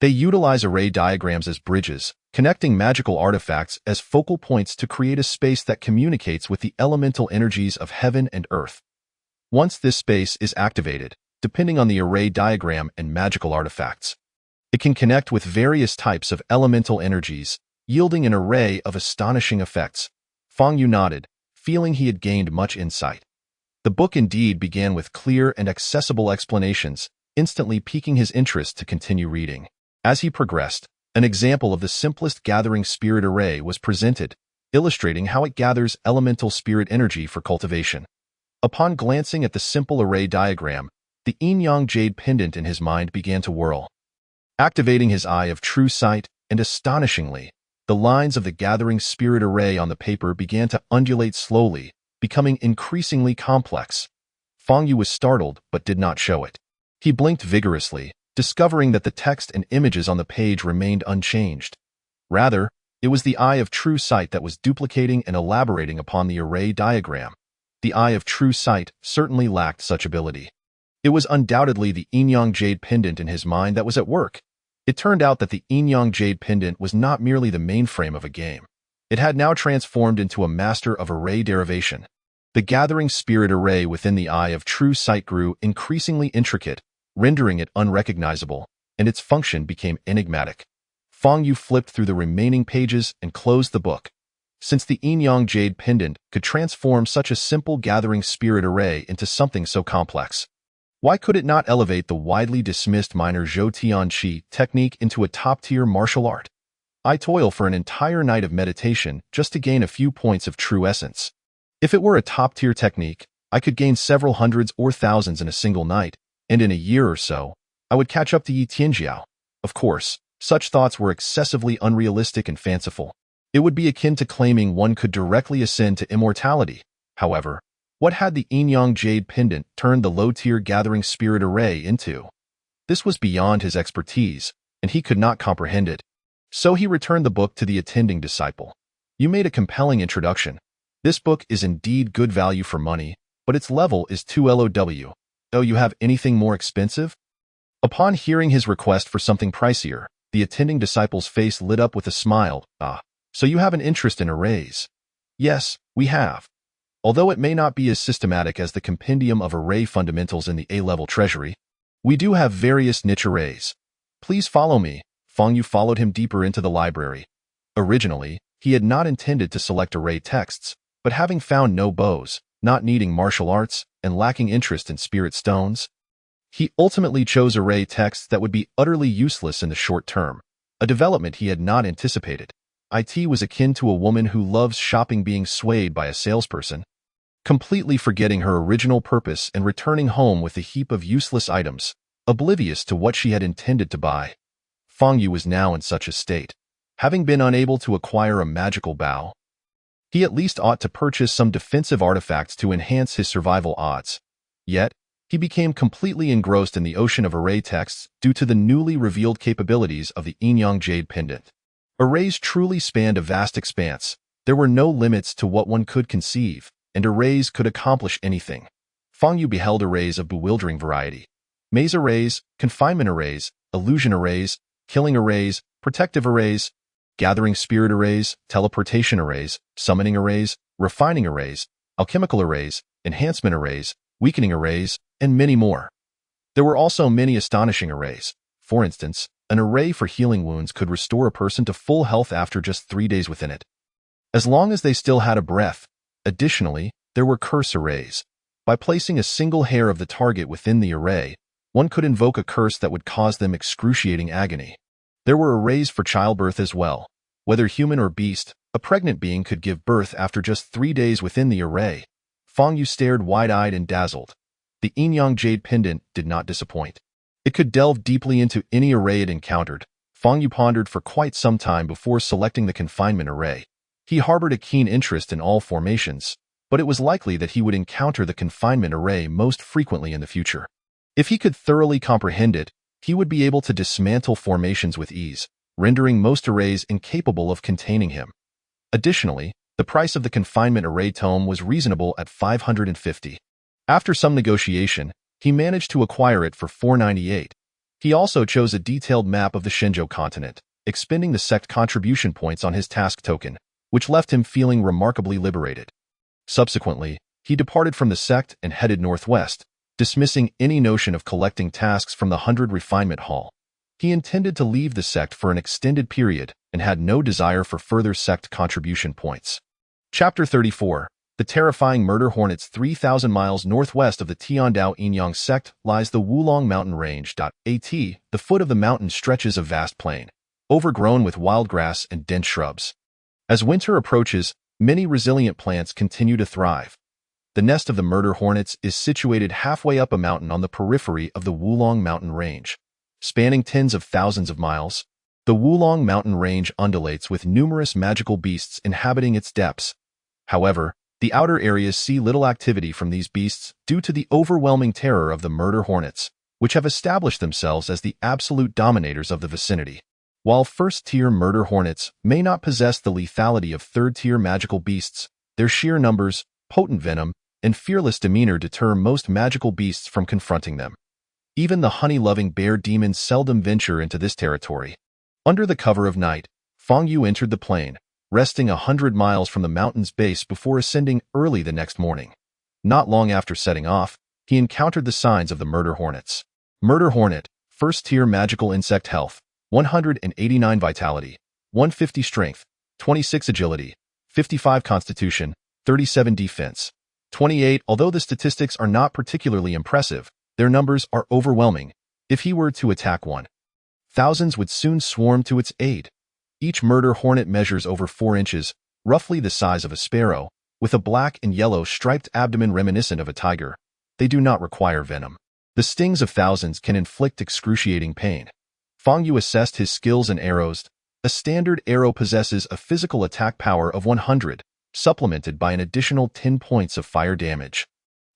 They utilize array diagrams as bridges, connecting magical artifacts as focal points to create a space that communicates with the elemental energies of heaven and earth. Once this space is activated, depending on the array diagram and magical artifacts, it can connect with various types of elemental energies, yielding an array of astonishing effects. Fang Yu nodded, feeling he had gained much insight. The book indeed began with clear and accessible explanations, instantly piquing his interest to continue reading. As he progressed, an example of the simplest gathering spirit array was presented, illustrating how it gathers elemental spirit energy for cultivation. Upon glancing at the simple array diagram, the yin-yang jade pendant in his mind began to whirl. Activating his eye of true sight, and astonishingly, the lines of the gathering spirit array on the paper began to undulate slowly, becoming increasingly complex. Fang Yu was startled but did not show it. He blinked vigorously, discovering that the text and images on the page remained unchanged. Rather, it was the eye of true sight that was duplicating and elaborating upon the array diagram. The eye of true sight certainly lacked such ability. It was undoubtedly the yin-yang jade pendant in his mind that was at work. It turned out that the yin-yang jade pendant was not merely the mainframe of a game. It had now transformed into a master of array derivation. The gathering spirit array within the eye of true sight grew increasingly intricate, rendering it unrecognizable, and its function became enigmatic. Fang Yu flipped through the remaining pages and closed the book. Since the yin-yang jade pendant could transform such a simple gathering spirit array into something so complex, why could it not elevate the widely dismissed minor Zhou Tianqi technique into a top-tier martial art? I toil for an entire night of meditation just to gain a few points of true essence. If it were a top-tier technique, I could gain several hundreds or thousands in a single night, and in a year or so, I would catch up to Yi Tianjiao. Of course, such thoughts were excessively unrealistic and fanciful. It would be akin to claiming one could directly ascend to immortality. However, what had the Yin-Yang Jade Pendant turned the low-tier Gathering Spirit Array into? This was beyond his expertise, and he could not comprehend it. So he returned the book to the attending disciple. You made a compelling introduction. This book is indeed good value for money, but its level is too low. Oh, you have anything more expensive? Upon hearing his request for something pricier, the attending disciple's face lit up with a smile. Ah, so you have an interest in arrays? Yes, we have. Although it may not be as systematic as the Compendium of Array Fundamentals in the A-level treasury, we do have various niche arrays. Please follow me. Feng Yu followed him deeper into the library. Originally, he had not intended to select array texts, but having found no bows, not needing martial arts, and lacking interest in spirit stones, he ultimately chose array texts that would be utterly useless in the short term, a development he had not anticipated. It was akin to a woman who loves shopping being swayed by a salesperson, completely forgetting her original purpose and returning home with a heap of useless items, oblivious to what she had intended to buy. Feng Yu was now in such a state. Having been unable to acquire a magical bow, he at least ought to purchase some defensive artifacts to enhance his survival odds. Yet, he became completely engrossed in the ocean of array texts due to the newly revealed capabilities of the Yin-Yang Jade Pendant. Arrays truly spanned a vast expanse. There were no limits to what one could conceive, and arrays could accomplish anything. Feng Yu beheld arrays of bewildering variety. Maze arrays, confinement arrays, illusion arrays, killing arrays, protective arrays, gathering spirit arrays, teleportation arrays, summoning arrays, refining arrays, alchemical arrays, enhancement arrays, weakening arrays, and many more. There were also many astonishing arrays. For instance, an array for healing wounds could restore a person to full health after just 3 days within it, as long as they still had a breath. Additionally, there were curse arrays. By placing a single hair of the target within the array, one could invoke a curse that would cause them excruciating agony. There were arrays for childbirth as well. Whether human or beast, a pregnant being could give birth after just 3 days within the array. Feng Yu stared wide-eyed and dazzled. The Yin-Yang Jade Pendant did not disappoint. It could delve deeply into any array it encountered. Feng Yu pondered for quite some time before selecting the confinement array. He harbored a keen interest in all formations, but it was likely that he would encounter the confinement array most frequently in the future. If he could thoroughly comprehend it, he would be able to dismantle formations with ease, rendering most arrays incapable of containing him. Additionally, the price of the confinement array tome was reasonable at 550. After some negotiation, he managed to acquire it for 498. He also chose a detailed map of the Shenzhou continent, expending the sect contribution points on his task token, which left him feeling remarkably liberated. Subsequently, he departed from the sect and headed northwest, dismissing any notion of collecting tasks from the 100 Refinement Hall. He intended to leave the sect for an extended period and had no desire for further sect contribution points. Chapter 34. The terrifying murder hornets 3,000 miles northwest of the Tiandao Yin-Yang sect lies the Wulong Mountain Range. At the foot of the mountain stretches a vast plain, overgrown with wild grass and dense shrubs. As winter approaches, many resilient plants continue to thrive. The nest of the murder hornets is situated halfway up a mountain on the periphery of the Wulong Mountain Range. Spanning tens of thousands of miles, the Wulong Mountain Range undulates with numerous magical beasts inhabiting its depths. However, the outer areas see little activity from these beasts due to the overwhelming terror of the murder hornets, which have established themselves as the absolute dominators of the vicinity. While first-tier murder hornets may not possess the lethality of third-tier magical beasts, their sheer numbers, potent venom, and fearless demeanor deter most magical beasts from confronting them. Even the honey-loving bear demons seldom venture into this territory. Under the cover of night, Feng Yu entered the plain, resting 100 miles from the mountain's base before ascending early the next morning. Not long after setting off, he encountered the signs of the murder hornets. Murder hornet, first-tier magical insect health, 189 vitality, 150 strength, 26 agility, 55 constitution, 37 defense, 28. Although the statistics are not particularly impressive, their numbers are overwhelming. If he were to attack one, thousands would soon swarm to its aid. Each murder hornet measures over 4 inches, roughly the size of a sparrow, With a black and yellow striped abdomen reminiscent of a tiger, they do not require venom. The stings of thousands can inflict excruciating pain. Fang Yu assessed his skills and arrows. A standard arrow possesses a physical attack power of 100, supplemented by an additional 10 points of fire damage,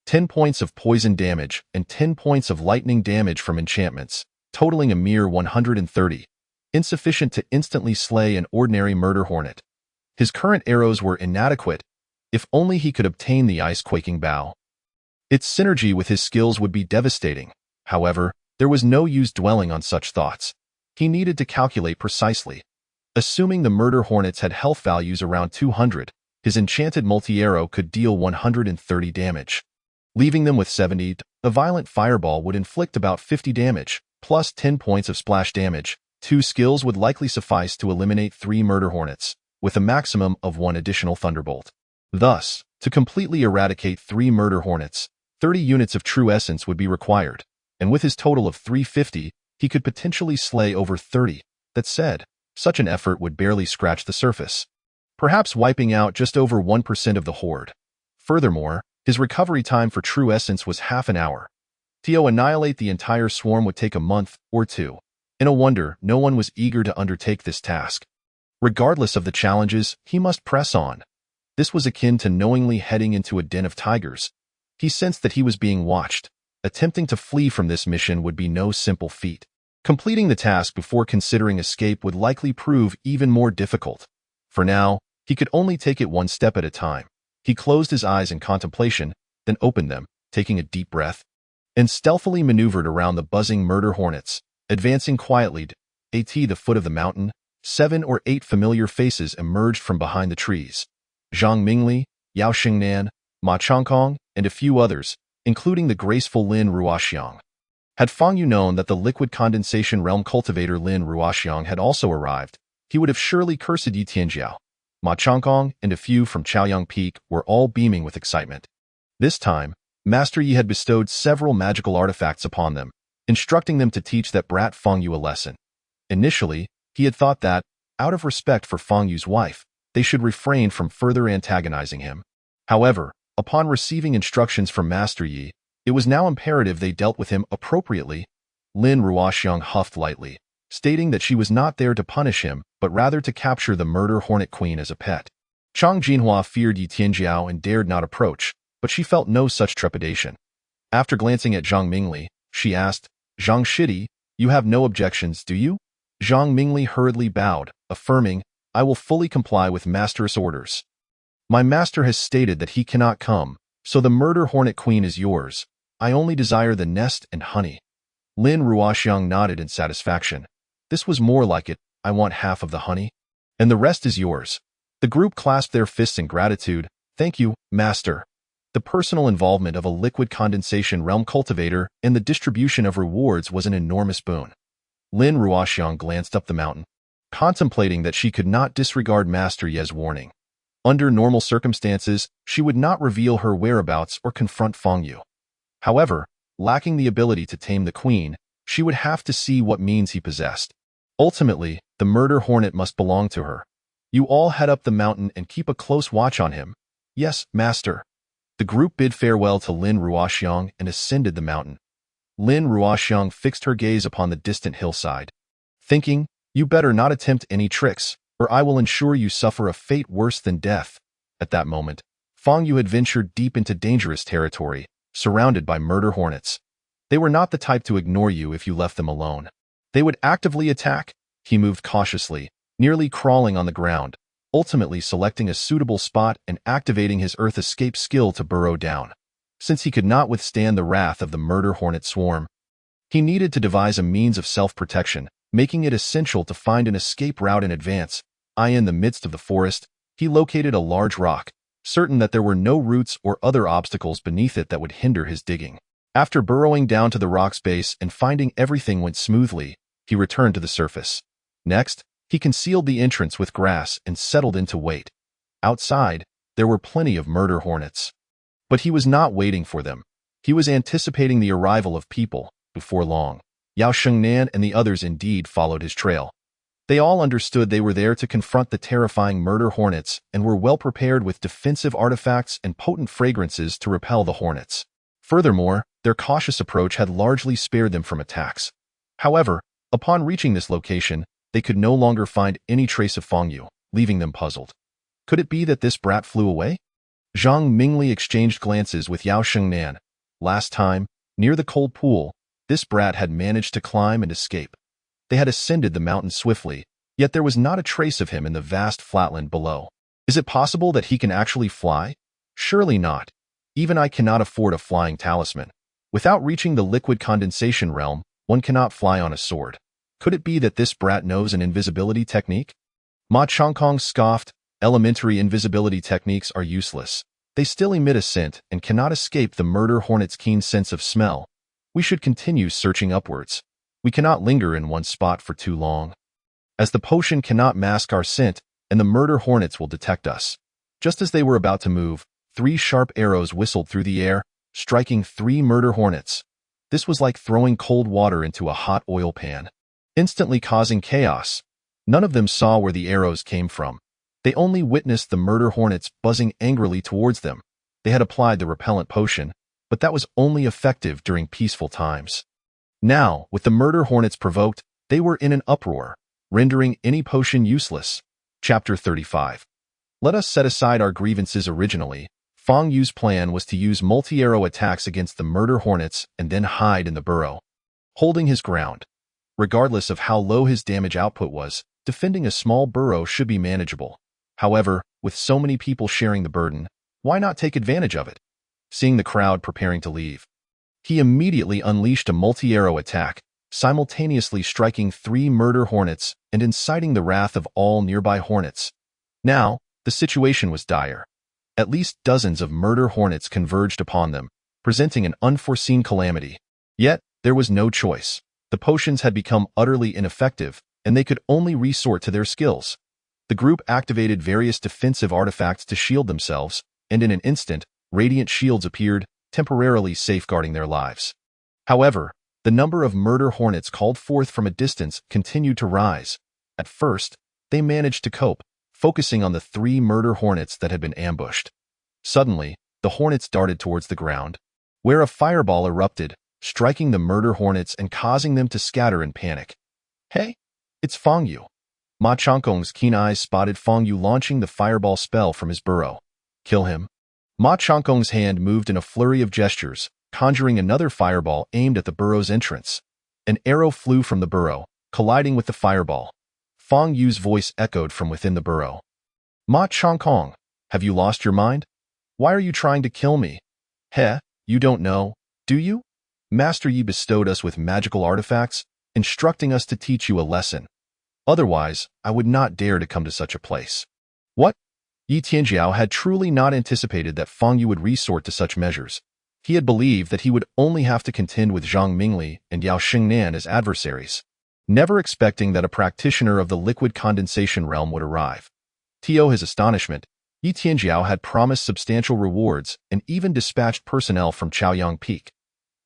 10 points of poison damage, and 10 points of lightning damage from enchantments, totaling a mere 130, insufficient to instantly slay an ordinary murder hornet. His current arrows were inadequate. If only he could obtain the ice-quaking bow. Its synergy with his skills would be devastating. However, there was no use dwelling on such thoughts. He needed to calculate precisely. Assuming the murder hornets had health values around 200, his enchanted multi-arrow could deal 130 damage. Leaving them with 70, a violent fireball would inflict about 50 damage, plus 10 points of splash damage. 2 skills would likely suffice to eliminate 3 murder hornets, with a maximum of 1 additional thunderbolt. Thus, to completely eradicate 3 murder hornets, 30 units of true essence would be required, and with his total of 350, he could potentially slay over 30. That said, such an effort would barely scratch the surface, perhaps wiping out just over 1% of the horde. Furthermore, his recovery time for true essence was half an hour. To annihilate the entire swarm would take a month or 2. And no wonder no one was eager to undertake this task. Regardless of the challenges, he must press on. This was akin to knowingly heading into a den of tigers. He sensed that he was being watched. Attempting to flee from this mission would be no simple feat. Completing the task before considering escape would likely prove even more difficult. For now, he could only take it one step at a time. He closed his eyes in contemplation, then opened them, taking a deep breath, and stealthily maneuvered around the buzzing murder hornets, advancing quietly at the foot of the mountain. 7 or 8 familiar faces emerged from behind the trees. Zhang Mingli, Yao Xingnan, Ma Chongkong, and a few others, including the graceful Lin Ruoxiang. Had Fang Yu known that the liquid condensation realm cultivator Lin Ruoxiang had also arrived, he would have surely cursed Yi Tianjiao. Ma Chongkong and a few from Chaoyang Peak were all beaming with excitement. This time, Master Yi had bestowed several magical artifacts upon them, instructing them to teach that brat Fang Yu a lesson. Initially, he had thought that, out of respect for Fang Yu's wife, they should refrain from further antagonizing him. However, upon receiving instructions from Master Yi, it was now imperative they dealt with him appropriately. Lin Ruoxiang huffed lightly, stating that she was not there to punish him, but rather to capture the murder hornet queen as a pet. Chang Jinhua feared Yi Tianjiao and dared not approach, but she felt no such trepidation. After glancing at Zhang Mingli, she asked, "Zhang Shidi, you have no objections, do you?" Zhang Mingli hurriedly bowed, affirming, "I will fully comply with master's orders. My master has stated that he cannot come, so the murder hornet queen is yours. I only desire the nest and honey." Lin Ruoxiang nodded in satisfaction. This was more like it. "I want half of the honey, and the rest is yours." The group clasped their fists in gratitude. "Thank you, master." The personal involvement of a liquid condensation realm cultivator in the distribution of rewards was an enormous boon. Lin Ruoxiang glanced up the mountain, contemplating that she could not disregard Master Ye's warning. Under normal circumstances, she would not reveal her whereabouts or confront Fang Yu. However, lacking the ability to tame the queen, she would have to see what means he possessed. Ultimately, the murder hornet must belong to her. "You all head up the mountain and keep a close watch on him." "Yes, master." The group bid farewell to Lin Ruoxiang and ascended the mountain. Lin Ruoxiang fixed her gaze upon the distant hillside, thinking, "You better not attempt any tricks, or I will ensure you suffer a fate worse than death." At that moment, Fang Yu had ventured deep into dangerous territory, surrounded by murder hornets. They were not the type to ignore you if you left them alone. They would actively attack. He moved cautiously, nearly crawling on the ground, ultimately selecting a suitable spot and activating his earth escape skill to burrow down. Since he could not withstand the wrath of the murder hornet swarm, he needed to devise a means of self-protection, making it essential to find an escape route in advance. In the midst of the forest, he located a large rock, certain that there were no roots or other obstacles beneath it that would hinder his digging. After burrowing down to the rock's base and finding everything went smoothly, he returned to the surface. Next, he concealed the entrance with grass and settled in to wait. Outside, there were plenty of murder hornets. But he was not waiting for them. He was anticipating the arrival of people. Before long, Yao Xingnan and the others indeed followed his trail. They all understood they were there to confront the terrifying murder hornets and were well prepared with defensive artifacts and potent fragrances to repel the hornets. Furthermore, their cautious approach had largely spared them from attacks. However, upon reaching this location, they could no longer find any trace of Fang Yu, leaving them puzzled. Could it be that this brat flew away? Zhang Mingli exchanged glances with Yao Shengnan. Last time, near the cold pool, this brat had managed to climb and escape. They had ascended the mountain swiftly, yet there was not a trace of him in the vast flatland below. Is it possible that he can actually fly? Surely not. Even I cannot afford a flying talisman. Without reaching the liquid condensation realm, one cannot fly on a sword. Could it be that this brat knows an invisibility technique? Ma Chongkong scoffed. Elementary invisibility techniques are useless. They still emit a scent and cannot escape the murder hornet's keen sense of smell. We should continue searching upwards. We cannot linger in one spot for too long, as the potion cannot mask our scent and the murder hornets will detect us. Just as they were about to move, 3 sharp arrows whistled through the air, striking 3 murder hornets. This was like throwing cold water into a hot oil pan, instantly causing chaos. None of them saw where the arrows came from. They only witnessed the murder hornets buzzing angrily towards them. They had applied the repellent potion, but that was only effective during peaceful times. Now, with the murder hornets provoked, they were in an uproar, rendering any potion useless. Chapter 35. Let us set aside our grievances originally. Fang Yu's plan was to use multi-arrow attacks against the murder hornets and then hide in the burrow, holding his ground. Regardless of how low his damage output was, defending a small burrow should be manageable. However, with so many people sharing the burden, why not take advantage of it? Seeing the crowd preparing to leave, he immediately unleashed a multi-arrow attack, simultaneously striking 3 murder hornets and inciting the wrath of all nearby hornets. Now, the situation was dire. At least dozens of murder hornets converged upon them, presenting an unforeseen calamity. Yet, there was no choice. The potions had become utterly ineffective, and they could only resort to their skills. The group activated various defensive artifacts to shield themselves, and in an instant, radiant shields appeared, temporarily safeguarding their lives. However, the number of murder hornets called forth from a distance continued to rise. At first, they managed to cope, focusing on the 3 murder hornets that had been ambushed. Suddenly, the hornets darted towards the ground, where a fireball erupted, striking the murder hornets and causing them to scatter in panic. Hey, it's Fang Yu. Ma Chongkong's keen eyes spotted Fang Yu launching the fireball spell from his burrow. Kill him. Ma Chongkong's hand moved in a flurry of gestures, conjuring another fireball aimed at the burrow's entrance. An arrow flew from the burrow, colliding with the fireball. Fang Yu's voice echoed from within the burrow. Ma Chongkong, have you lost your mind? Why are you trying to kill me? Heh, you don't know, do you? Master Yi bestowed us with magical artifacts, instructing us to teach you a lesson. Otherwise, I would not dare to come to such a place. What? Yi Tianjiao had truly not anticipated that Fang Yu would resort to such measures. He had believed that he would only have to contend with Zhang Mingli and Yao Shengnan as adversaries, never expecting that a practitioner of the liquid condensation realm would arrive. To his astonishment, Yi Tianjiao had promised substantial rewards and even dispatched personnel from Chaoyang Peak.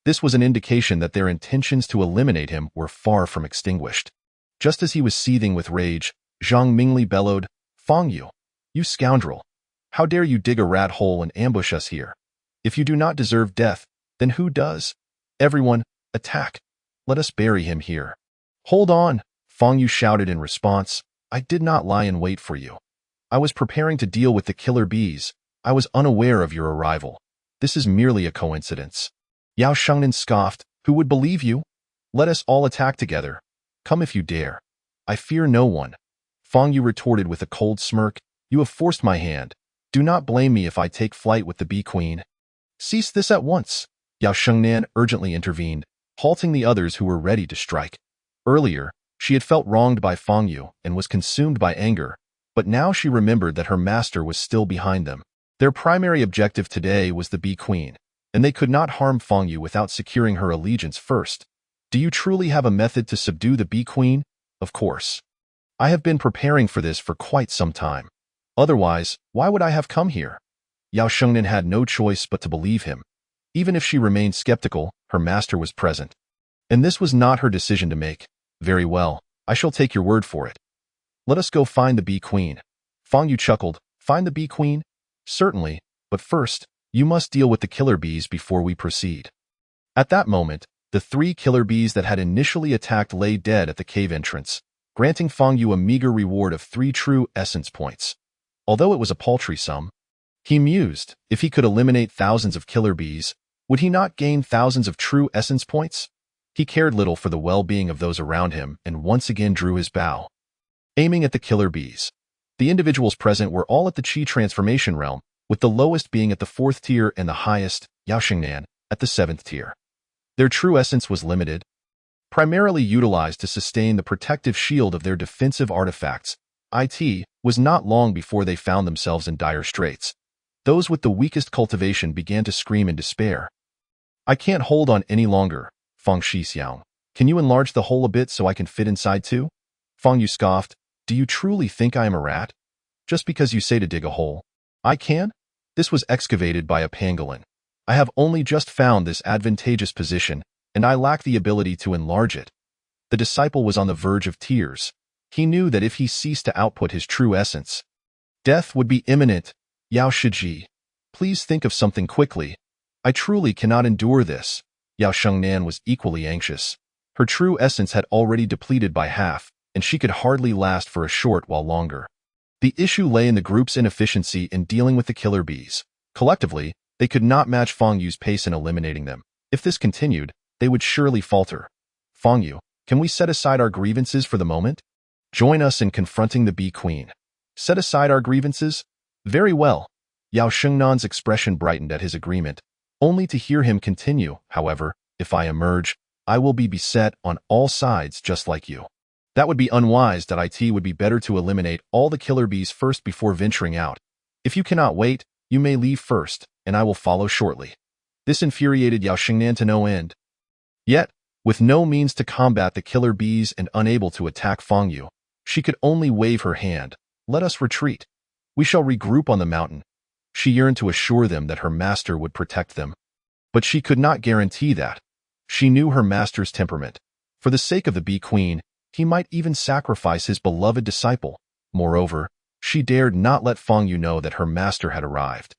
This was an indication that their intentions to eliminate him were far from extinguished. Just as he was seething with rage, Zhang Mingli bellowed, Fang Yu, you scoundrel! How dare you dig a rat hole and ambush us here? If you do not deserve death, then who does? Everyone, attack! Let us bury him here. Hold on, Fang Yu shouted in response. I did not lie in wait for you. I was preparing to deal with the killer bees. I was unaware of your arrival. This is merely a coincidence. Yao Shengnan scoffed. Who would believe you? Let us all attack together. Come if you dare. I fear no one. Fang Yu retorted with a cold smirk. You have forced my hand. Do not blame me if I take flight with the bee queen. Cease this at once. Yao Shengnan urgently intervened, halting the others who were ready to strike. Earlier, she had felt wronged by Fang Yu and was consumed by anger, but now she remembered that her master was still behind them. Their primary objective today was the bee queen, and they could not harm Fang Yu without securing her allegiance first. Do you truly have a method to subdue the bee queen? Of course. I have been preparing for this for quite some time. Otherwise, why would I have come here? Yao Shengnan had no choice but to believe him. Even if she remained skeptical, her master was present. And this was not her decision to make. Very well, I shall take your word for it. Let us go find the Bee Queen. Fang Yu chuckled. Find the Bee Queen? Certainly, but first, you must deal with the killer bees before we proceed. At that moment, the 3 killer bees that had initially attacked lay dead at the cave entrance, granting Fang Yu a meager reward of 3 true essence points. Although it was a paltry sum, he mused, if he could eliminate thousands of killer bees, would he not gain thousands of true essence points? He cared little for the well-being of those around him and once again drew his bow, aiming at the killer bees. The individuals present were all at the Qi transformation realm, with the lowest being at the 4th tier and the highest, Yao Xingnan, at the 7th tier. Their true essence was limited, primarily utilized to sustain the protective shield of their defensive artifacts. It was not long before they found themselves in dire straits. Those with the weakest cultivation began to scream in despair. I can't hold on any longer, Fang Shixiang. Can you enlarge the hole a bit so I can fit inside too? Fang Yu scoffed. Do you truly think I am a rat? Just because you say to dig a hole. I can? This was excavated by a pangolin. I have only just found this advantageous position, and I lack the ability to enlarge it. The disciple was on the verge of tears. He knew that if he ceased to output his true essence, death would be imminent. Yao Shiji, please think of something quickly. I truly cannot endure this. Yao Shengnan was equally anxious. Her true essence had already depleted by half, and she could hardly last for a short while longer. The issue lay in the group's inefficiency in dealing with the killer bees. Collectively, they could not match Fang Yu's pace in eliminating them. If this continued, they would surely falter. Fang Yu, can we set aside our grievances for the moment? Join us in confronting the Bee Queen. Set aside our grievances? Very well. Yao Shengnan's expression brightened at his agreement, only to hear him continue. However, if I emerge, I will be beset on all sides just like you. That would be unwise. It would be better to eliminate all the killer bees first before venturing out. If you cannot wait, you may leave first, and I will follow shortly. This infuriated Yao Xingnan to no end. Yet, with no means to combat the killer bees and unable to attack Fang Yu, she could only wave her hand. Let us retreat. We shall regroup on the mountain. She yearned to assure them that her master would protect them. But she could not guarantee that. She knew her master's temperament. For the sake of the Bee Queen, he might even sacrifice his beloved disciple. Moreover, she dared not let Fang Yu know that her master had arrived.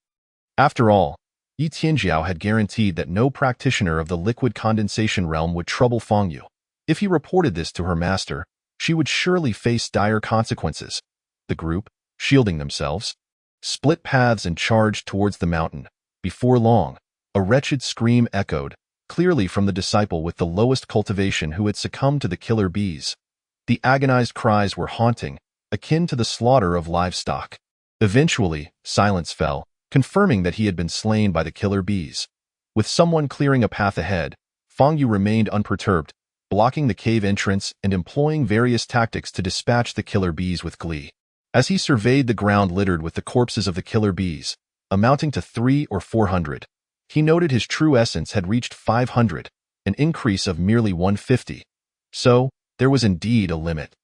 After all, Yi Tianjiao had guaranteed that no practitioner of the liquid condensation realm would trouble Fang Yu. If he reported this to her master, she would surely face dire consequences. The group, shielding themselves, split paths and charged towards the mountain. Before long, a wretched scream echoed, clearly from the disciple with the lowest cultivation who had succumbed to the killer bees. The agonized cries were haunting, akin to the slaughter of livestock. Eventually, silence fell, confirming that he had been slain by the killer bees. With someone clearing a path ahead, Fang Yu remained unperturbed, blocking the cave entrance and employing various tactics to dispatch the killer bees with glee. As he surveyed the ground littered with the corpses of the killer bees, amounting to 300 or 400, he noted his true essence had reached 500, an increase of merely 150. So, there was indeed a limit.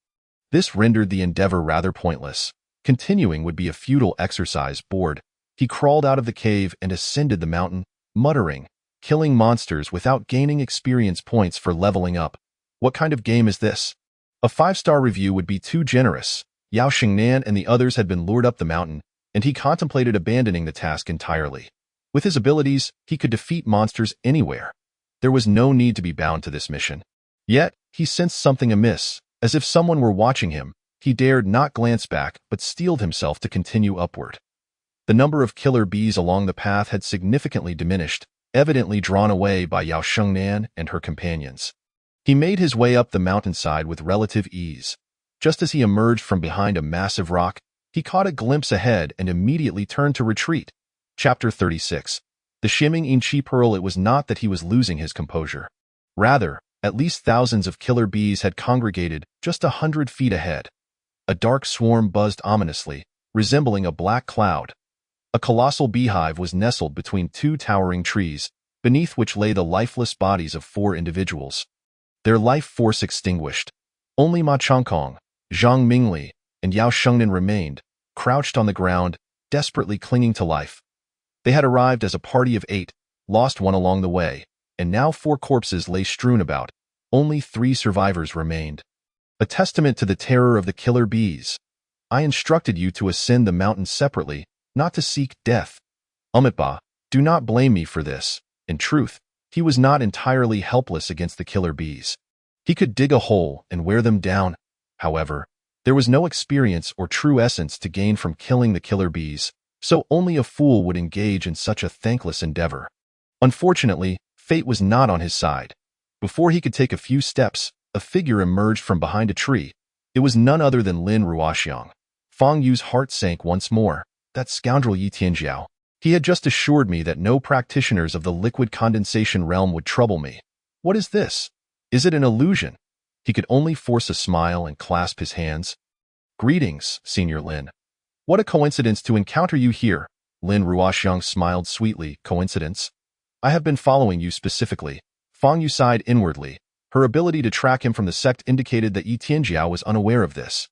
This rendered the endeavor rather pointless. Continuing would be a futile exercise. Bored, he crawled out of the cave and ascended the mountain, muttering, killing monsters without gaining experience points for leveling up. What kind of game is this? A 5-star review would be too generous. Yao Xingnan and the others had been lured up the mountain, and he contemplated abandoning the task entirely. With his abilities, he could defeat monsters anywhere. There was no need to be bound to this mission. Yet, he sensed something amiss. As if someone were watching him, he dared not glance back but steeled himself to continue upward. The number of killer bees along the path had significantly diminished, evidently drawn away by Yao Shengnan and her companions. He made his way up the mountainside with relative ease. Just as he emerged from behind a massive rock, he caught a glimpse ahead and immediately turned to retreat. Chapter 36. The Shimming In Chi Pearl. It was not that he was losing his composure. Rather, at least thousands of killer bees had congregated just 100 feet ahead. A dark swarm buzzed ominously, resembling a black cloud. A colossal beehive was nestled between 2 towering trees, beneath which lay the lifeless bodies of 4 individuals. Their life force extinguished. Only Ma Chongkong, Zhang Mingli, and Yao Shengnan remained, crouched on the ground, desperately clinging to life. They had arrived as a party of 8, lost one along the way, and now 4 corpses lay strewn about. Only 3 survivors remained. a testament to the terror of the killer bees. I instructed you to ascend the mountain separately, not to seek death. Amitba, do not blame me for this. In truth, he was not entirely helpless against the killer bees. He could dig a hole and wear them down. However, there was no experience or true essence to gain from killing the killer bees, so only a fool would engage in such a thankless endeavor. Unfortunately, fate was not on his side. Before he could take a few steps, a figure emerged from behind a tree. It was none other than Lin Ruoxiang. Fang Yu's heart sank once more. That scoundrel Yi Tianjiao. He had just assured me that no practitioners of the liquid condensation realm would trouble me. What is this? Is it an illusion? He could only force a smile and clasp his hands. Greetings, Senior Lin. What a coincidence to encounter you here. Lin Ruoxiang smiled sweetly. Coincidence? I have been following you specifically. Fang Yu sighed inwardly. Her ability to track him from the sect indicated that Yi Tianjiao was unaware of this.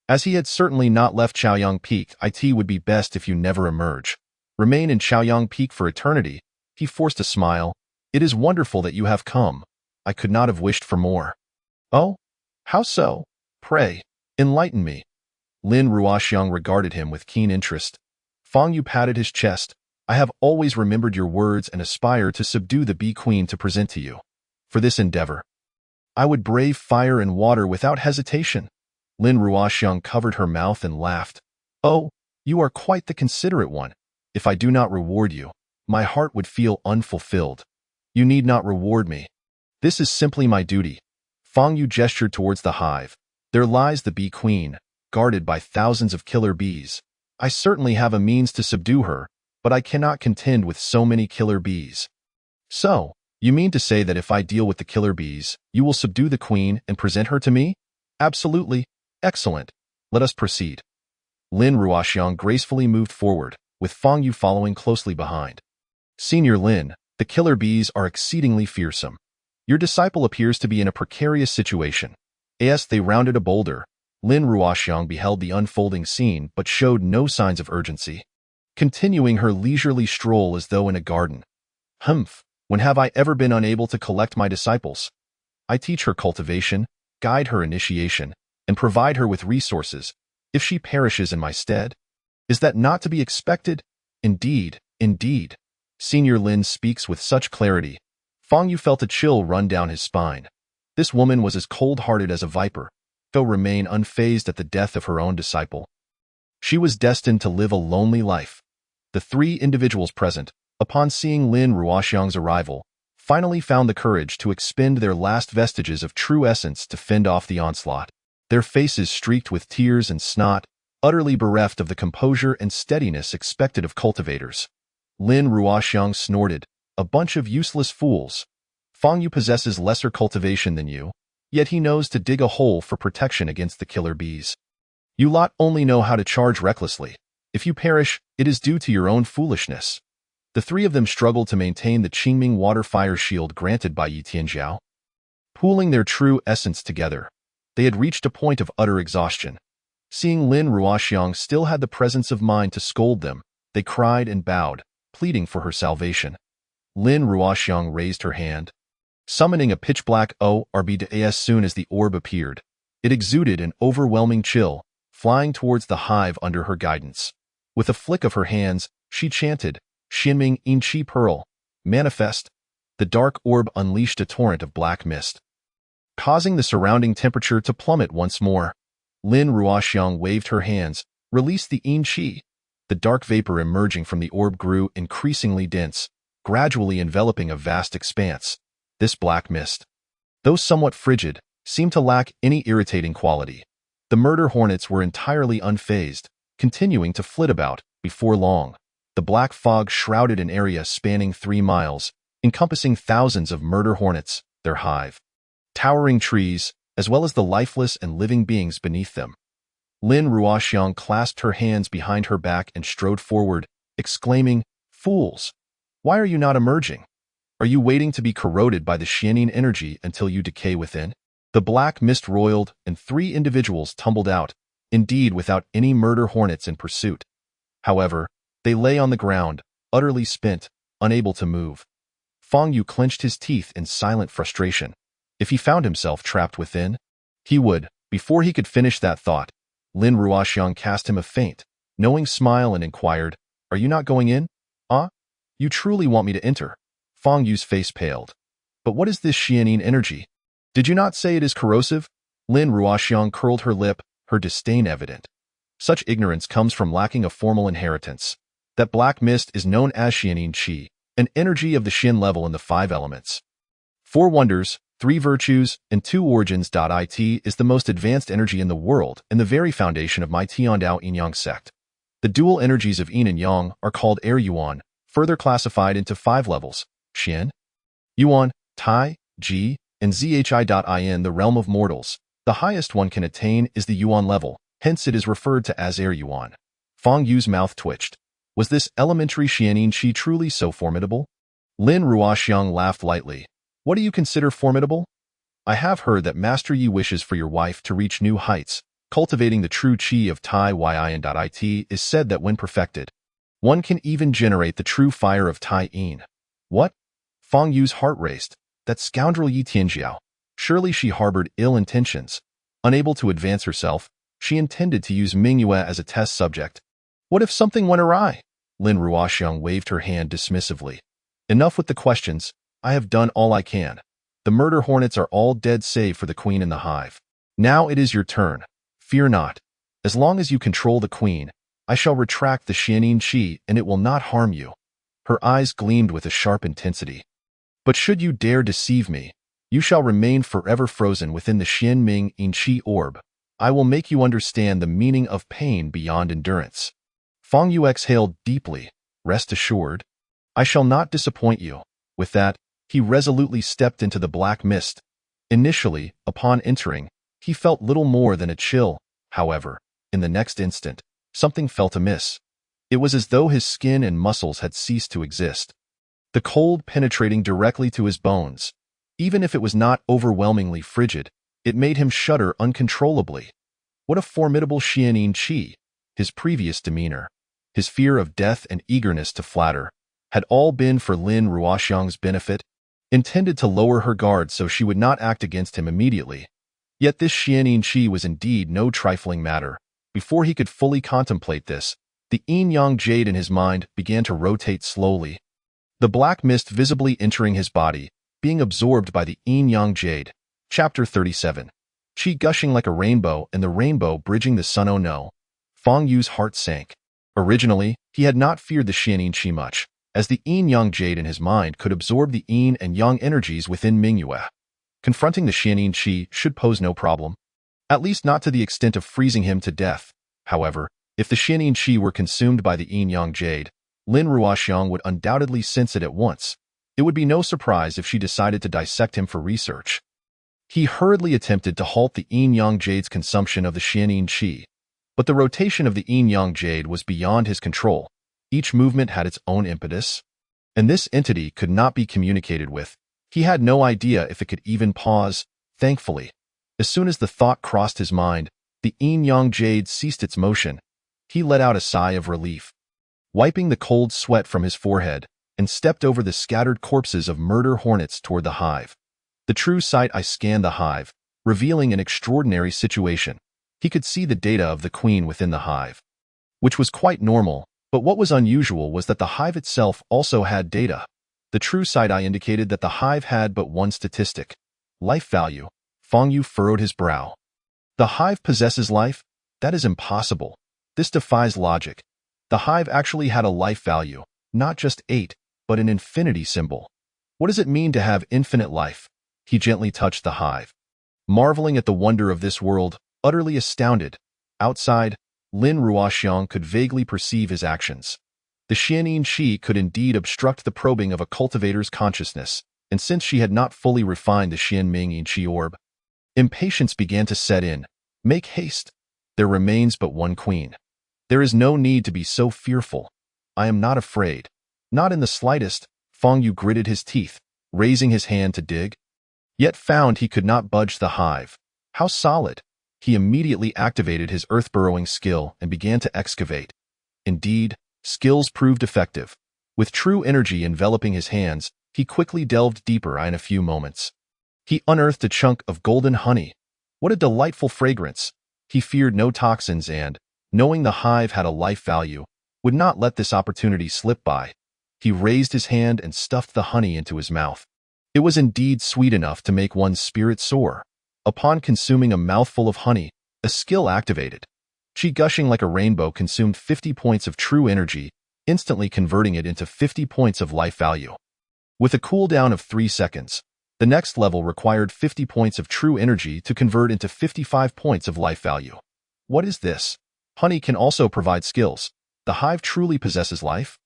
As he had certainly not left Chaoyang Peak, it would be best if you never emerge. Remain in Chaoyang Peak for eternity. He forced a smile. It is wonderful that you have come. I could not have wished for more. Oh? How so? Pray, enlighten me. Lin Ruoxiang regarded him with keen interest. Fang Yu patted his chest. I have always remembered your words and aspire to subdue the Bee Queen to present to you. For this endeavor, I would brave fire and water without hesitation. Lin Ruoxiang covered her mouth and laughed. Oh, you are quite the considerate one. If I do not reward you, my heart would feel unfulfilled. You need not reward me. This is simply my duty. Fang Yu gestured towards the hive. There lies the Bee Queen, guarded by thousands of killer bees. I certainly have a means to subdue her, but I cannot contend with so many killer bees. So, you mean to say that if I deal with the killer bees, you will subdue the queen and present her to me? Absolutely. Excellent. Let us proceed. Lin Ruoxiang gracefully moved forward, with Fang Yu following closely behind. Senior Lin, the killer bees are exceedingly fearsome. Your disciple appears to be in a precarious situation. As they rounded a boulder, Lin Ruoxiang beheld the unfolding scene but showed no signs of urgency, continuing her leisurely stroll as though in a garden. Humph, when have I ever been unable to collect my disciples? I teach her cultivation, guide her initiation, and provide her with resources. If she perishes in my stead, is that not to be expected? Indeed, indeed. Senior Lin speaks with such clarity. Fang Yu felt a chill run down his spine. This woman was as cold-hearted as a viper, though remain unfazed at the death of her own disciple. She was destined to live a lonely life. The three individuals present, upon seeing Lin Ruoxiang's arrival, finally found the courage to expend their last vestiges of true essence to fend off the onslaught. Their faces streaked with tears and snot, utterly bereft of the composure and steadiness expected of cultivators. Lin Ruoxiang snorted, a bunch of useless fools. Fang Yu possesses lesser cultivation than you, yet he knows to dig a hole for protection against the killer bees. You lot only know how to charge recklessly. If you perish, it is due to your own foolishness. The three of them struggled to maintain the Qingming water fire shield granted by Yi Tianjiao. Pooling their true essence together, they had reached a point of utter exhaustion. Seeing Lin Ruoxiang still had the presence of mind to scold them, they cried and bowed, pleading for her salvation. Lin Ruoxiang raised her hand, summoning a pitch-black orb as soon as the orb appeared. It exuded an overwhelming chill, flying towards the hive under her guidance. With a flick of her hands, she chanted, Xinming Yin Qi Pearl, manifest. The dark orb unleashed a torrent of black mist, causing the surrounding temperature to plummet once more. Lin Ruoxiang waved her hands, released the Yin Qi. The dark vapor emerging from the orb grew increasingly dense, gradually enveloping a vast expanse. This black mist, though somewhat frigid, seemed to lack any irritating quality. The murder hornets were entirely unfazed, continuing to flit about. Before long, the black fog shrouded an area spanning 3 miles, encompassing thousands of murder hornets, their hive, towering trees, as well as the lifeless and living beings beneath them. Lin Ruoxiang clasped her hands behind her back and strode forward, exclaiming, Fools! Why are you not emerging? Are you waiting to be corroded by the Xianing energy until you decay within? The black mist roiled, and 3 individuals tumbled out, indeed without any murder hornets in pursuit. However, they lay on the ground, utterly spent, unable to move. Fang Yu clenched his teeth in silent frustration. If he found himself trapped within, he would, Before he could finish that thought, Lin Ruoxiang cast him a faint, knowing smile and inquired, "Are you not going in? Ah? You truly want me to enter?" Fang Yu's face paled. "But what is this Xianin energy? Did you not say it is corrosive?" Lin Ruoxiang curled her lip, her disdain evident. Such ignorance comes from lacking a formal inheritance. That black mist is known as Xianin Qi, an energy of the Xin level in the 5 elements. 4 wonders, 3 virtues, and 2 origins. It is the most advanced energy in the world and the very foundation of my Tiandao Yin-Yang sect. The dual energies of Yin and Yang are called Air Yuan, further classified into 5 levels: Xian, Yuan, Tai, Ji, and Zhi. In the realm of mortals, the highest one can attain is the Yuan level, hence it is referred to as Air Yuan. Fang Yu's mouth twitched. Was this elementary Xianin Qi truly so formidable? Lin Ruoxiang laughed lightly. What do you consider formidable? I have heard that Master Yi wishes for your wife to reach new heights. Cultivating the true Qi of Tai Yin. It is said that when perfected, one can even generate the true fire of Tai Yin. What? Fang Yu's heart raced. That scoundrel Yi Tianjiao. Surely she harbored ill intentions. Unable to advance herself, she intended to use Mingyue as a test subject. What if something went awry? Lin Ruoxiang waved her hand dismissively. Enough with the questions. I have done all I can. The murder hornets are all dead save for the queen in the hive. Now it is your turn. Fear not. As long as you control the queen, I shall retract the Xianin Qi and it will not harm you. Her eyes gleamed with a sharp intensity. But should you dare deceive me, you shall remain forever frozen within the Xianming Yin Qi orb. I will make you understand the meaning of pain beyond endurance. Fang Yu exhaled deeply. Rest assured, I shall not disappoint you. With that, he resolutely stepped into the black mist. Initially, upon entering, he felt little more than a chill. However, in the next instant, something felt amiss. It was as though his skin and muscles had ceased to exist. The cold penetrating directly to his bones. Even if it was not overwhelmingly frigid, it made him shudder uncontrollably. What a formidable Xianin Qi! His previous demeanor, his fear of death and eagerness to flatter, had all been for Lin Ruoxiang's benefit, intended to lower her guard so she would not act against him immediately. Yet this Xianin Qi was indeed no trifling matter. Before he could fully contemplate this, the yin-yang jade in his mind began to rotate slowly. The black mist visibly entering his body, being absorbed by the yin-yang jade. Chapter 37. Qi gushing like a rainbow and the rainbow bridging the sun. Oh no. Fang Yu's heart sank. Originally, he had not feared the Xianin Qi much, as the yin-yang jade in his mind could absorb the yin and yang energies within Mingyue. Confronting the Xianin Qi should pose no problem, at least not to the extent of freezing him to death. However, if the Xianin Qi were consumed by the yin-yang jade, Lin Ruoxiang would undoubtedly sense it at once. It would be no surprise if she decided to dissect him for research. He hurriedly attempted to halt the yin-yang jade's consumption of the Xianin Qi, but the rotation of the yin-yang jade was beyond his control. Each movement had its own impetus, and this entity could not be communicated with. He had no idea if it could even pause. Thankfully, as soon as the thought crossed his mind, the yin-yang jade ceased its motion. He let out a sigh of relief, wiping the cold sweat from his forehead, and stepped over the scattered corpses of murder hornets toward the hive. The true sight. I scanned the hive, revealing an extraordinary situation. He could see the data of the queen within the hive, which was quite normal, but what was unusual was that the hive itself also had data. The true sight. I indicated that the hive had but one statistic: life value. Fang Yu furrowed his brow. The hive possesses life? That is impossible. This defies logic. The hive actually had a life value, not just 8, but an infinity symbol. What does it mean to have infinite life? He gently touched the hive, marveling at the wonder of this world, utterly astounded. Outside, Lin Ruoxiang could vaguely perceive his actions. The Xianin Qi could indeed obstruct the probing of a cultivator's consciousness, and since she had not fully refined the Xianming Yin Qi orb, impatience began to set in. Make haste. There remains but one queen. There is no need to be so fearful. I am not afraid. Not in the slightest. Fang Yu gritted his teeth, raising his hand to dig, yet found he could not budge the hive. How solid! He immediately activated his earth-burrowing skill and began to excavate. Indeed, skills proved effective. With true energy enveloping his hands, he quickly delved deeper in a few moments. He unearthed a chunk of golden honey. What a delightful fragrance! He feared no toxins and, knowing the hive had a life value, would not let this opportunity slip by. He raised his hand and stuffed the honey into his mouth. It was indeed sweet enough to make one's spirit soar. Upon consuming a mouthful of honey, a skill activated. Qi gushing like a rainbow consumed 50 points of true energy, instantly converting it into 50 points of life value. With a cooldown of 3 seconds, the next level required 50 points of true energy to convert into 55 points of life value. What is this? Honey can also provide skills. The hive truly possesses life?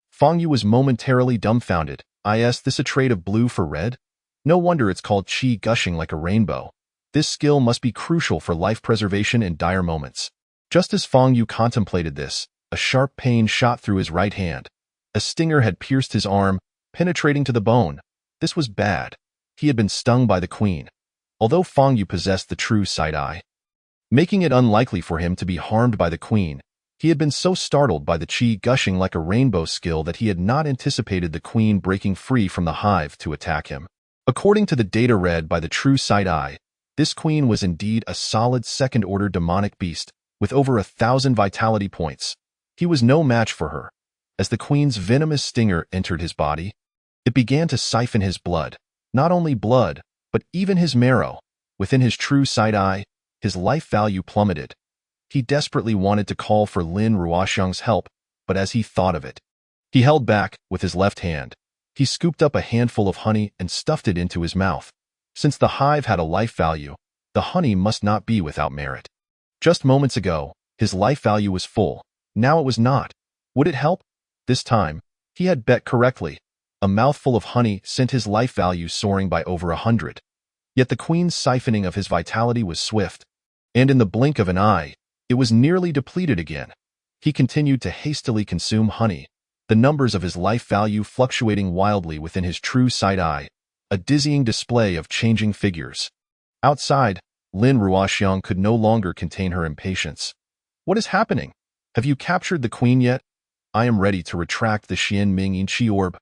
Fang Yu was momentarily dumbfounded. Is this a trait of blue for red? No wonder it's called Qi gushing like a rainbow. This skill must be crucial for life preservation in dire moments. Just as Fang Yu contemplated this, a sharp pain shot through his right hand. A stinger had pierced his arm, penetrating to the bone. This was bad. He had been stung by the queen. Although Fang Yu possessed the true sight eye, making it unlikely for him to be harmed by the queen, he had been so startled by the Qi gushing like a rainbow skill that he had not anticipated the queen breaking free from the hive to attack him. According to the data read by the true sight eye, this queen was indeed a solid second-order demonic beast, with over 1,000 vitality points. He was no match for her. As the queen's venomous stinger entered his body, it began to siphon his blood. Not only blood, but even his marrow. Within his true sight eye, his life value plummeted. He desperately wanted to call for Lin Ruoxiang's help, but as he thought of it, he held back with his left hand. He scooped up a handful of honey and stuffed it into his mouth. Since the hive had a life value, the honey must not be without merit. Just moments ago, his life value was full. Now it was not. Would it help? This time, he had bet correctly. A mouthful of honey sent his life value soaring by over 100. Yet the queen's siphoning of his vitality was swift, and in the blink of an eye, it was nearly depleted again. He continued to hastily consume honey, the numbers of his life value fluctuating wildly within his true sight eye, a dizzying display of changing figures. Outside, Lin Ruoxiang could no longer contain her impatience. What is happening? Have you captured the queen yet? I am ready to retract the Xian Ming Yin Qi orb.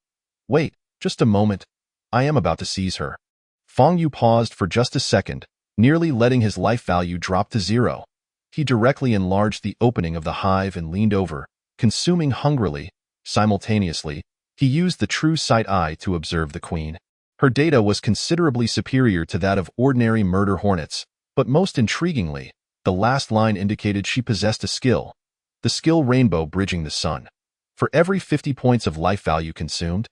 Wait, just a moment. I am about to seize her. Fang Yu paused for just a second, nearly letting his life value drop to 0. He directly enlarged the opening of the hive and leaned over, consuming hungrily. Simultaneously, he used the true sight eye to observe the queen. Her data was considerably superior to that of ordinary murder hornets, but most intriguingly, the last line indicated she possessed a skill. The skill Rainbow Bridging the Sun. For every 50 points of life value consumed,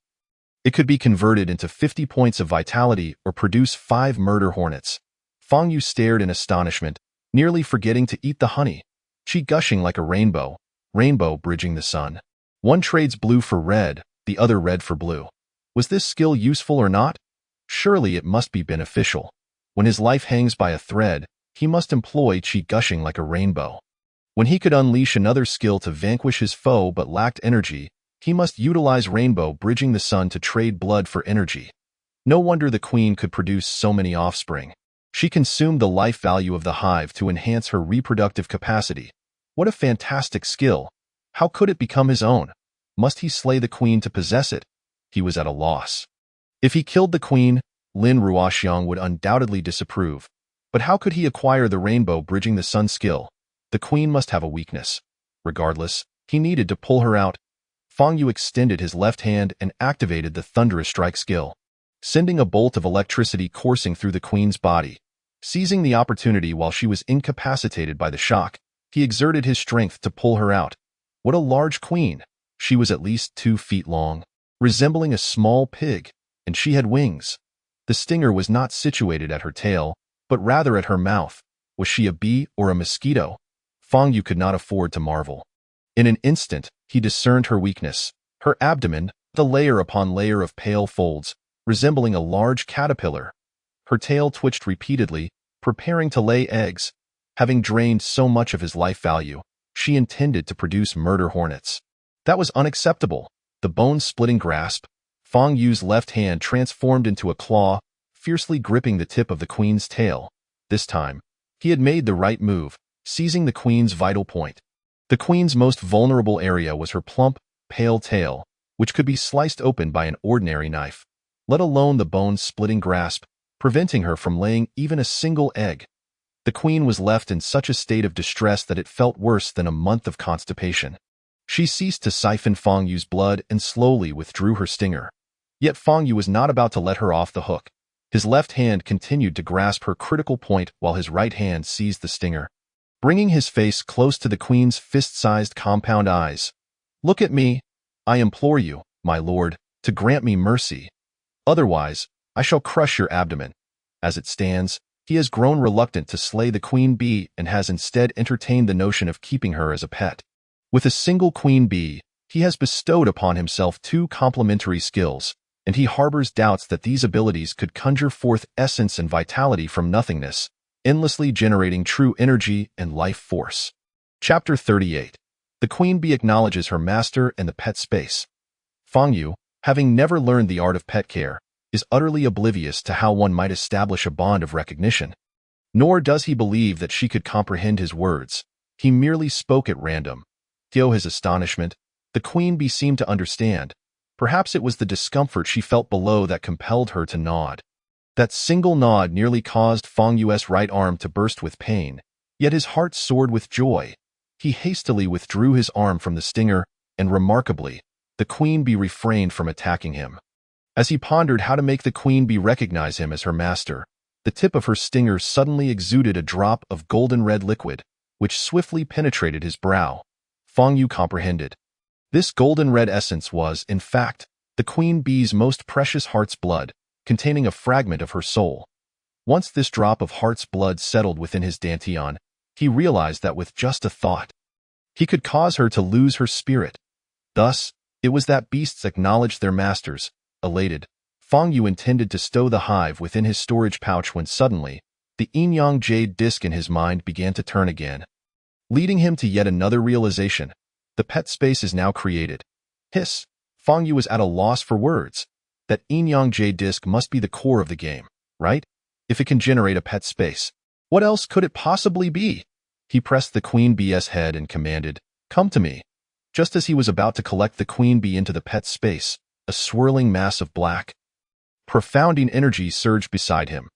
it could be converted into 50 points of vitality or produce 5 murder hornets. Fang Yu stared in astonishment, nearly forgetting to eat the honey. Qi gushing like a rainbow, Rainbow Bridging the Sun. One trades blue for red, the other red for blue. Was this skill useful or not? Surely it must be beneficial. When his life hangs by a thread, he must employ Qi gushing like a rainbow. When he could unleash another skill to vanquish his foe but lacked energy, he must utilize Rainbow Bridging the Sun to trade blood for energy. No wonder the queen could produce so many offspring. She consumed the life value of the hive to enhance her reproductive capacity. What a fantastic skill! How could it become his own? Must he slay the queen to possess it? He was at a loss. If he killed the queen, Lin Ruoxiang would undoubtedly disapprove. But how could he acquire the Rainbow Bridging the Sun skill? The queen must have a weakness. Regardless, he needed to pull her out. Fang Yu extended his left hand and activated the Thunderous Strike skill, sending a bolt of electricity coursing through the queen's body. Seizing the opportunity while she was incapacitated by the shock, he exerted his strength to pull her out. What a large queen! She was at least 2 feet long, resembling a small pig, and she had wings. The stinger was not situated at her tail, but rather at her mouth. Was she a bee or a mosquito? Fang Yu could not afford to marvel. In an instant, he discerned her weakness. Her abdomen, the layer upon layer of pale folds, resembling a large caterpillar. Her tail twitched repeatedly, preparing to lay eggs. Having drained so much of his life value, she intended to produce murder hornets. That was unacceptable. The bone-splitting grasp, Fang Yu's left hand transformed into a claw, fiercely gripping the tip of the queen's tail. This time, he had made the right move, seizing the queen's vital point. The queen's most vulnerable area was her plump, pale tail, which could be sliced open by an ordinary knife, let alone the bone-splitting grasp, preventing her from laying even a single egg. The queen was left in such a state of distress that it felt worse than a month of constipation. She ceased to siphon Feng Yu's blood and slowly withdrew her stinger. Yet Feng Yu was not about to let her off the hook. His left hand continued to grasp her critical point while his right hand seized the stinger. Bringing his face close to the queen's fist-sized compound eyes, "Look at me. I implore you, my lord, to grant me mercy. Otherwise, I shall crush your abdomen." As it stands, he has grown reluctant to slay the queen bee and has instead entertained the notion of keeping her as a pet. With a single queen bee, he has bestowed upon himself 2 complementary skills, and he harbors doubts that these abilities could conjure forth essence and vitality from nothingness, endlessly generating true energy and life force. Chapter 38. The queen bee acknowledges her master and the pet space. Feng Yu, having never learned the art of pet care, is utterly oblivious to how one might establish a bond of recognition. Nor does he believe that she could comprehend his words. He merely spoke at random. To his astonishment, the queen bee seemed to understand. Perhaps it was the discomfort she felt below that compelled her to nod. That single nod nearly caused Feng Yu's right arm to burst with pain, yet his heart soared with joy. He hastily withdrew his arm from the stinger, and remarkably, the queen bee refrained from attacking him. As he pondered how to make the queen bee recognize him as her master, the tip of her stinger suddenly exuded a drop of golden red liquid, which swiftly penetrated his brow. Feng Yu comprehended. This golden red essence was, in fact, the queen bee's most precious heart's blood, containing a fragment of her soul. Once this drop of heart's blood settled within his dantian, he realized that with just a thought, he could cause her to lose her spirit. Thus, it was that beasts acknowledged their masters. Elated, Feng Yu intended to stow the hive within his storage pouch when suddenly, the yin-yang jade disc in his mind began to turn again, leading him to yet another realization. The pet space is now created. Hiss! Feng Yu was at a loss for words. That yin-yang jade disc must be the core of the game, right? If it can generate a pet space, what else could it possibly be? He pressed the queen bee's head and commanded, "Come to me." Just as he was about to collect the queen bee into the pet space, a swirling mass of black, profounding energy surged beside him.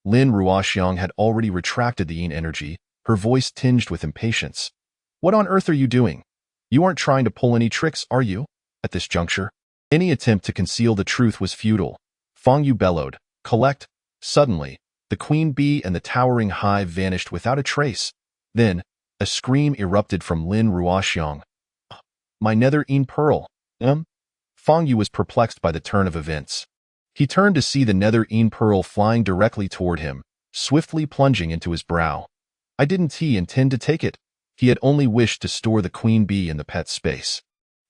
Lin Ruoxiang had already retracted the yin energy, her voice tinged with impatience. "What on earth are you doing? You aren't trying to pull any tricks, are you?" At this juncture, any attempt to conceal the truth was futile. Feng Yu bellowed, "Collect!" Suddenly, the queen bee and the towering hive vanished without a trace. Then, a scream erupted from Lin Ruoxiang. "My nether yin pearl." Feng Yu was perplexed by the turn of events. He turned to see the nether yin pearl flying directly toward him, swiftly plunging into his brow. "I didn't intend to take it." He had only wished to store the queen bee in the pet space.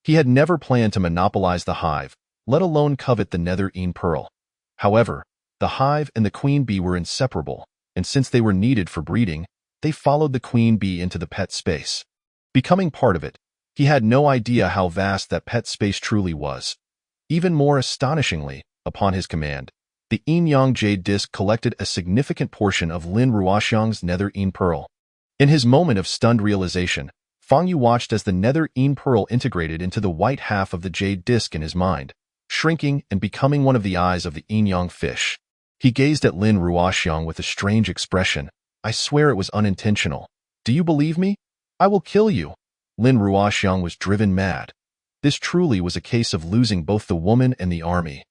He had never planned to monopolize the hive, let alone covet the nether yin pearl. However, the hive and the queen bee were inseparable, and since they were needed for breeding, they followed the queen bee into the pet space. Becoming part of it, he had no idea how vast that pet space truly was. Even more astonishingly, upon his command, the yin-yang jade disc collected a significant portion of Lin Ruoxiang's nether yin pearl. In his moment of stunned realization, Feng Yu watched as the nether yin pearl integrated into the white half of the jade disc in his mind, shrinking and becoming one of the eyes of the yin-yang fish. He gazed at Lin Ruoxiang with a strange expression. "I swear it was unintentional. Do you believe me? I will kill you." Lin Ruoxiang was driven mad. This truly was a case of losing both the woman and the army.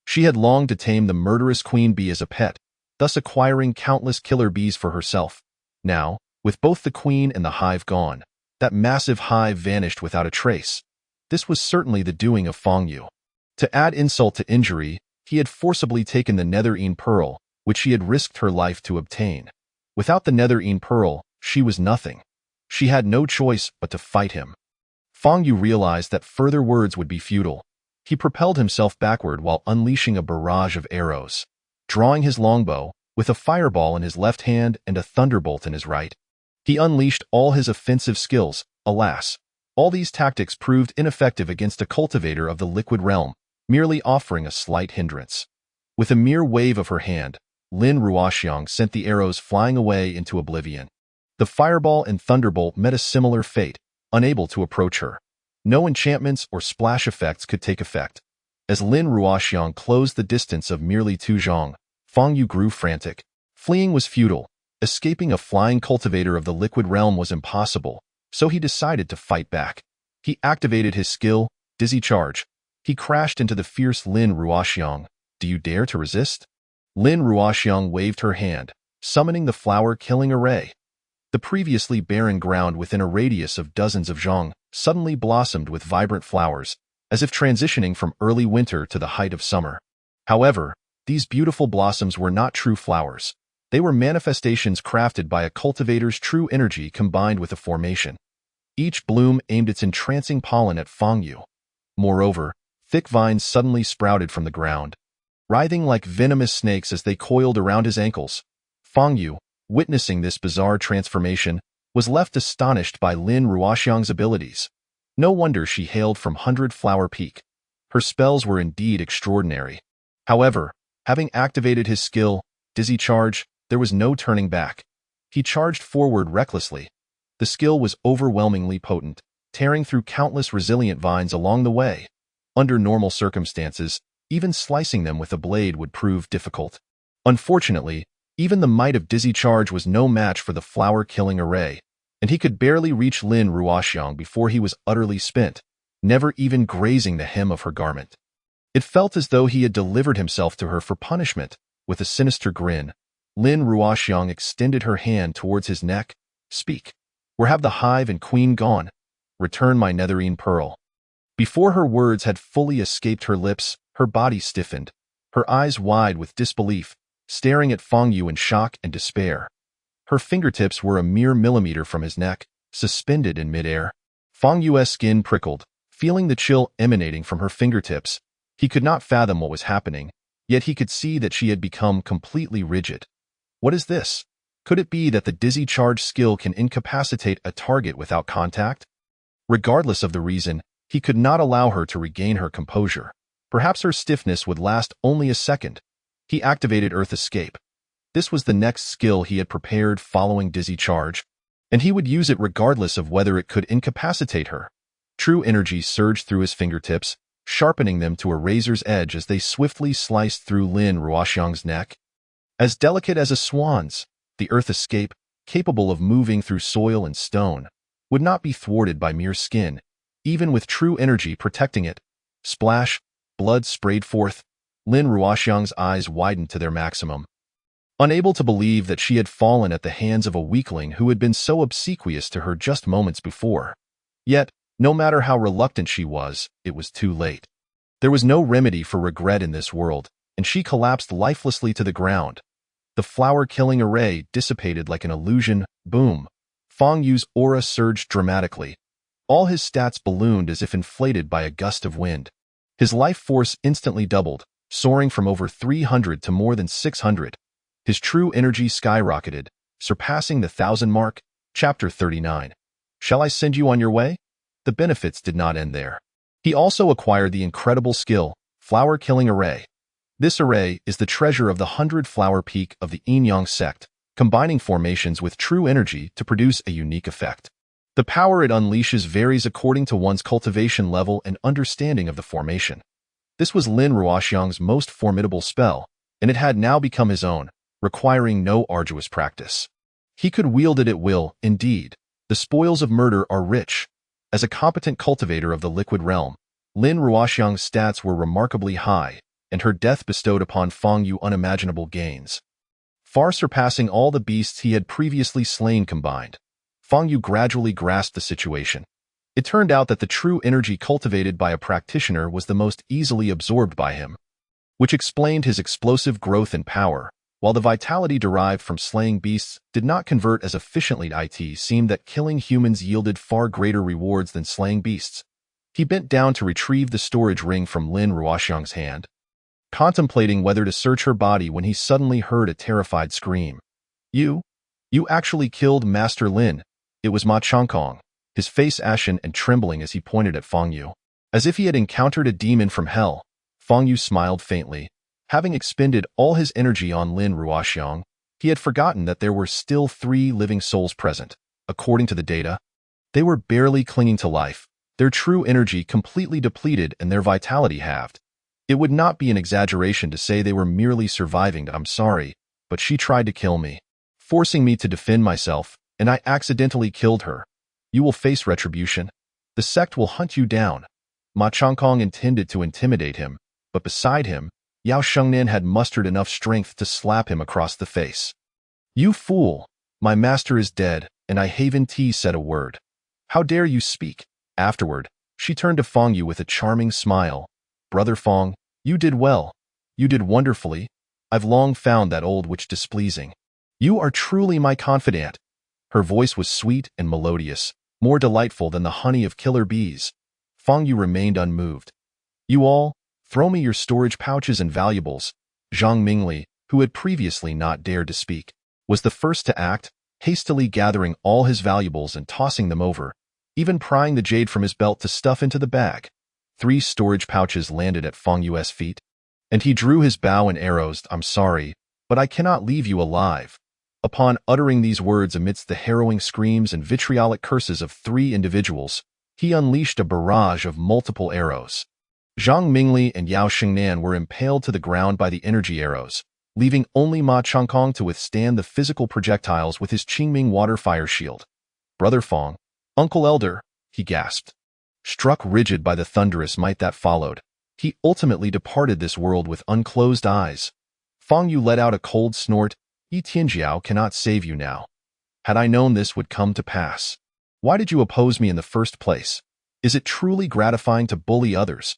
She had longed to tame the murderous queen bee as a pet, thus acquiring countless killer bees for herself. Now, with both the queen and the hive gone, that massive hive vanished without a trace. This was certainly the doing of Feng Yu. To add insult to injury, he had forcibly taken the nether yin pearl, which she had risked her life to obtain. Without the nether yin pearl, she was nothing. She had no choice but to fight him. Feng Yu realized that further words would be futile. He propelled himself backward while unleashing a barrage of arrows. Drawing his longbow, with a fireball in his left hand and a thunderbolt in his right, he unleashed all his offensive skills. Alas, all these tactics proved ineffective against a cultivator of the liquid realm, merely offering a slight hindrance. With a mere wave of her hand, Lin Ruoxiang sent the arrows flying away into oblivion. The fireball and thunderbolt met a similar fate, unable to approach her. No enchantments or splash effects could take effect. As Lin Ruoxiang closed the distance of merely 2 zhong, Feng Yu grew frantic. Fleeing was futile. Escaping a flying cultivator of the liquid realm was impossible, so he decided to fight back. He activated his skill, Dizzy Charge. He crashed into the fierce Lin Ruoxiang. Do you dare to resist? Lin Ruoxiang waved her hand, summoning the flower-killing array. The previously barren ground within a radius of dozens of zhong suddenly blossomed with vibrant flowers, as if transitioning from early winter to the height of summer. However, these beautiful blossoms were not true flowers. They were manifestations crafted by a cultivator's true energy combined with a formation. Each bloom aimed its entrancing pollen at Fang Yu. Moreover, thick vines suddenly sprouted from the ground, writhing like venomous snakes as they coiled around his ankles. Fang Yu, witnessing this bizarre transformation, was left astonished by Lin Ruoxiang's abilities. No wonder she hailed from 100-Flower Peak. Her spells were indeed extraordinary. However, having activated his skill, Dizzy Charge, there was no turning back. He charged forward recklessly. The skill was overwhelmingly potent, tearing through countless resilient vines along the way. Under normal circumstances, even slicing them with a blade would prove difficult. Unfortunately, even the might of Dizzy Charge was no match for the flower-killing array, and he could barely reach Lin Ruoxiang before he was utterly spent, never even grazing the hem of her garment. It felt as though he had delivered himself to her for punishment. With a sinister grin, Lin Ruoxiang extended her hand towards his neck. Speak. Where have the hive and queen gone? Return my netherine pearl. Before her words had fully escaped her lips, her body stiffened, her eyes wide with disbelief, staring at Fang Yu in shock and despair. Her fingertips were a mere millimeter from his neck, suspended in midair. Fang Yu's skin prickled, feeling the chill emanating from her fingertips. He could not fathom what was happening, yet he could see that she had become completely rigid. What is this? Could it be that the Dizzy Charge skill can incapacitate a target without contact? Regardless of the reason, he could not allow her to regain her composure. Perhaps her stiffness would last only a second. He activated Earth Escape. This was the next skill he had prepared following Dizzy Charge, and he would use it regardless of whether it could incapacitate her. True energy surged through his fingertips, sharpening them to a razor's edge as they swiftly sliced through Lin Ruoxiang's neck. As delicate as a swan's, the Earth Escape, capable of moving through soil and stone, would not be thwarted by mere skin, even with true energy protecting it. Splash, blood sprayed forth. Lin Ruoxiang's eyes widened to their maximum. Unable to believe that she had fallen at the hands of a weakling who had been so obsequious to her just moments before. Yet, no matter how reluctant she was, it was too late. There was no remedy for regret in this world, and she collapsed lifelessly to the ground. The flower-killing array dissipated like an illusion. Boom. Fang Yu's aura surged dramatically. All his stats ballooned as if inflated by a gust of wind. His life force instantly doubled, soaring from over 300 to more than 600. His true energy skyrocketed, surpassing the 1,000 mark. Chapter 39. Shall I send you on your way? The benefits did not end there. He also acquired the incredible skill, Flower-Killing Array. This array is the treasure of the 100-Flower Peak of the Yin-Yang sect, combining formations with true energy to produce a unique effect. The power it unleashes varies according to one's cultivation level and understanding of the formation. This was Lin Ruoxiang's most formidable spell, and it had now become his own, requiring no arduous practice. He could wield it at will, indeed. The spoils of murder are rich. As a competent cultivator of the liquid realm, Lin Ruoxiang's stats were remarkably high, and her death bestowed upon Fang Yu unimaginable gains, far surpassing all the beasts he had previously slain combined. Fang Yu gradually grasped the situation. It turned out that the true energy cultivated by a practitioner was the most easily absorbed by him, which explained his explosive growth and power, while the vitality derived from slaying beasts did not convert as efficiently. It seemed that killing humans yielded far greater rewards than slaying beasts. He bent down to retrieve the storage ring from Lin Ruoxiang's hand, contemplating whether to search her body when he suddenly heard a terrified scream. You actually killed Master Lin. It was Ma Changkong, his face ashen and trembling as he pointed at Fang Yu. As if he had encountered a demon from hell, Fang Yu smiled faintly. Having expended all his energy on Lin Ruoxiang, he had forgotten that there were still 3 living souls present. According to the data, they were barely clinging to life, their true energy completely depleted and their vitality halved. It would not be an exaggeration to say they were merely surviving. I'm sorry, but she tried to kill me. forcing me to defend myself, and I accidentally killed her. You will face retribution. The sect will hunt you down. Ma Changkong intended to intimidate him, but beside him, Yao Shengnan had mustered enough strength to slap him across the face. You fool! My master is dead, and I haven't said a word. How dare you speak? Afterward, she turned to Feng Yu with a charming smile. Brother Feng, you did well. You did wonderfully. I've long found that old witch displeasing. You are truly my confidant. Her voice was sweet and melodious, more delightful than the honey of killer bees. Feng Yu remained unmoved. You all, throw me your storage pouches and valuables. Zhang Mingli, who had previously not dared to speak, was the first to act, hastily gathering all his valuables and tossing them over, even prying the jade from his belt to stuff into the bag. 3 storage pouches landed at Feng Yu's feet, and he drew his bow and arrows. I'm sorry, but I cannot leave you alive. Upon uttering these words amidst the harrowing screams and vitriolic curses of 3 individuals, he unleashed a barrage of multiple arrows. Zhang Mingli and Yao Shengnan were impaled to the ground by the energy arrows, leaving only Ma Changkong to withstand the physical projectiles with his Qingming water fire shield. Brother Feng, Uncle Elder, he gasped. Struck rigid by the thunderous might that followed, he ultimately departed this world with unclosed eyes. Feng Yu let out a cold snort. Yi Tianjiao cannot save you now. Had I known this would come to pass. Why did you oppose me in the first place? Is it truly gratifying to bully others?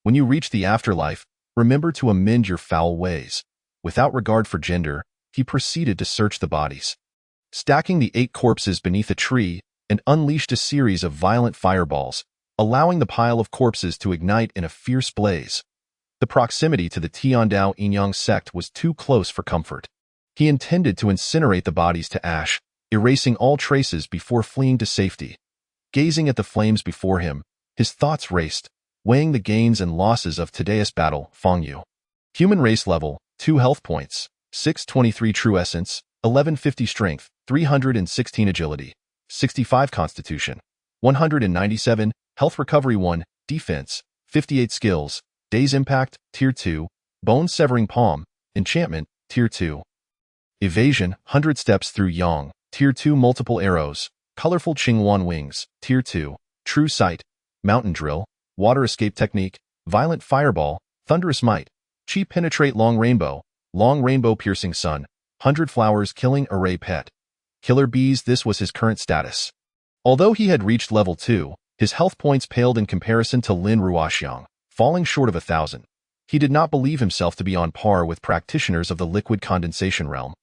When you reach the afterlife, remember to amend your foul ways. Without regard for gender, he proceeded to search the bodies. Stacking the 8 corpses beneath a tree, and unleashed a series of violent fireballs, allowing the pile of corpses to ignite in a fierce blaze. The proximity to the Tiandao Yinyang sect was too close for comfort. He intended to incinerate the bodies to ash, erasing all traces before fleeing to safety. Gazing at the flames before him, his thoughts raced, weighing the gains and losses of today's battle. Feng Yu. Human race level, 2 health points, 623 true essence, 1150 strength, 316 agility, 65 constitution, 197, health recovery 1, defense, 58 skills, day's impact, tier 2, bone severing palm, enchantment, tier 2. Evasion, 100 steps through Yang, tier 2 multiple arrows, colorful Qingwan wings, tier 2, true sight, mountain drill, water escape technique, violent fireball, thunderous might, chi penetrate long rainbow piercing sun, 100 flowers killing array pet. Killer bees. This was his current status. Although he had reached level 2, his health points paled in comparison to Lin Ruoxiang, falling short of 1,000. He did not believe himself to be on par with practitioners of the liquid condensation realm.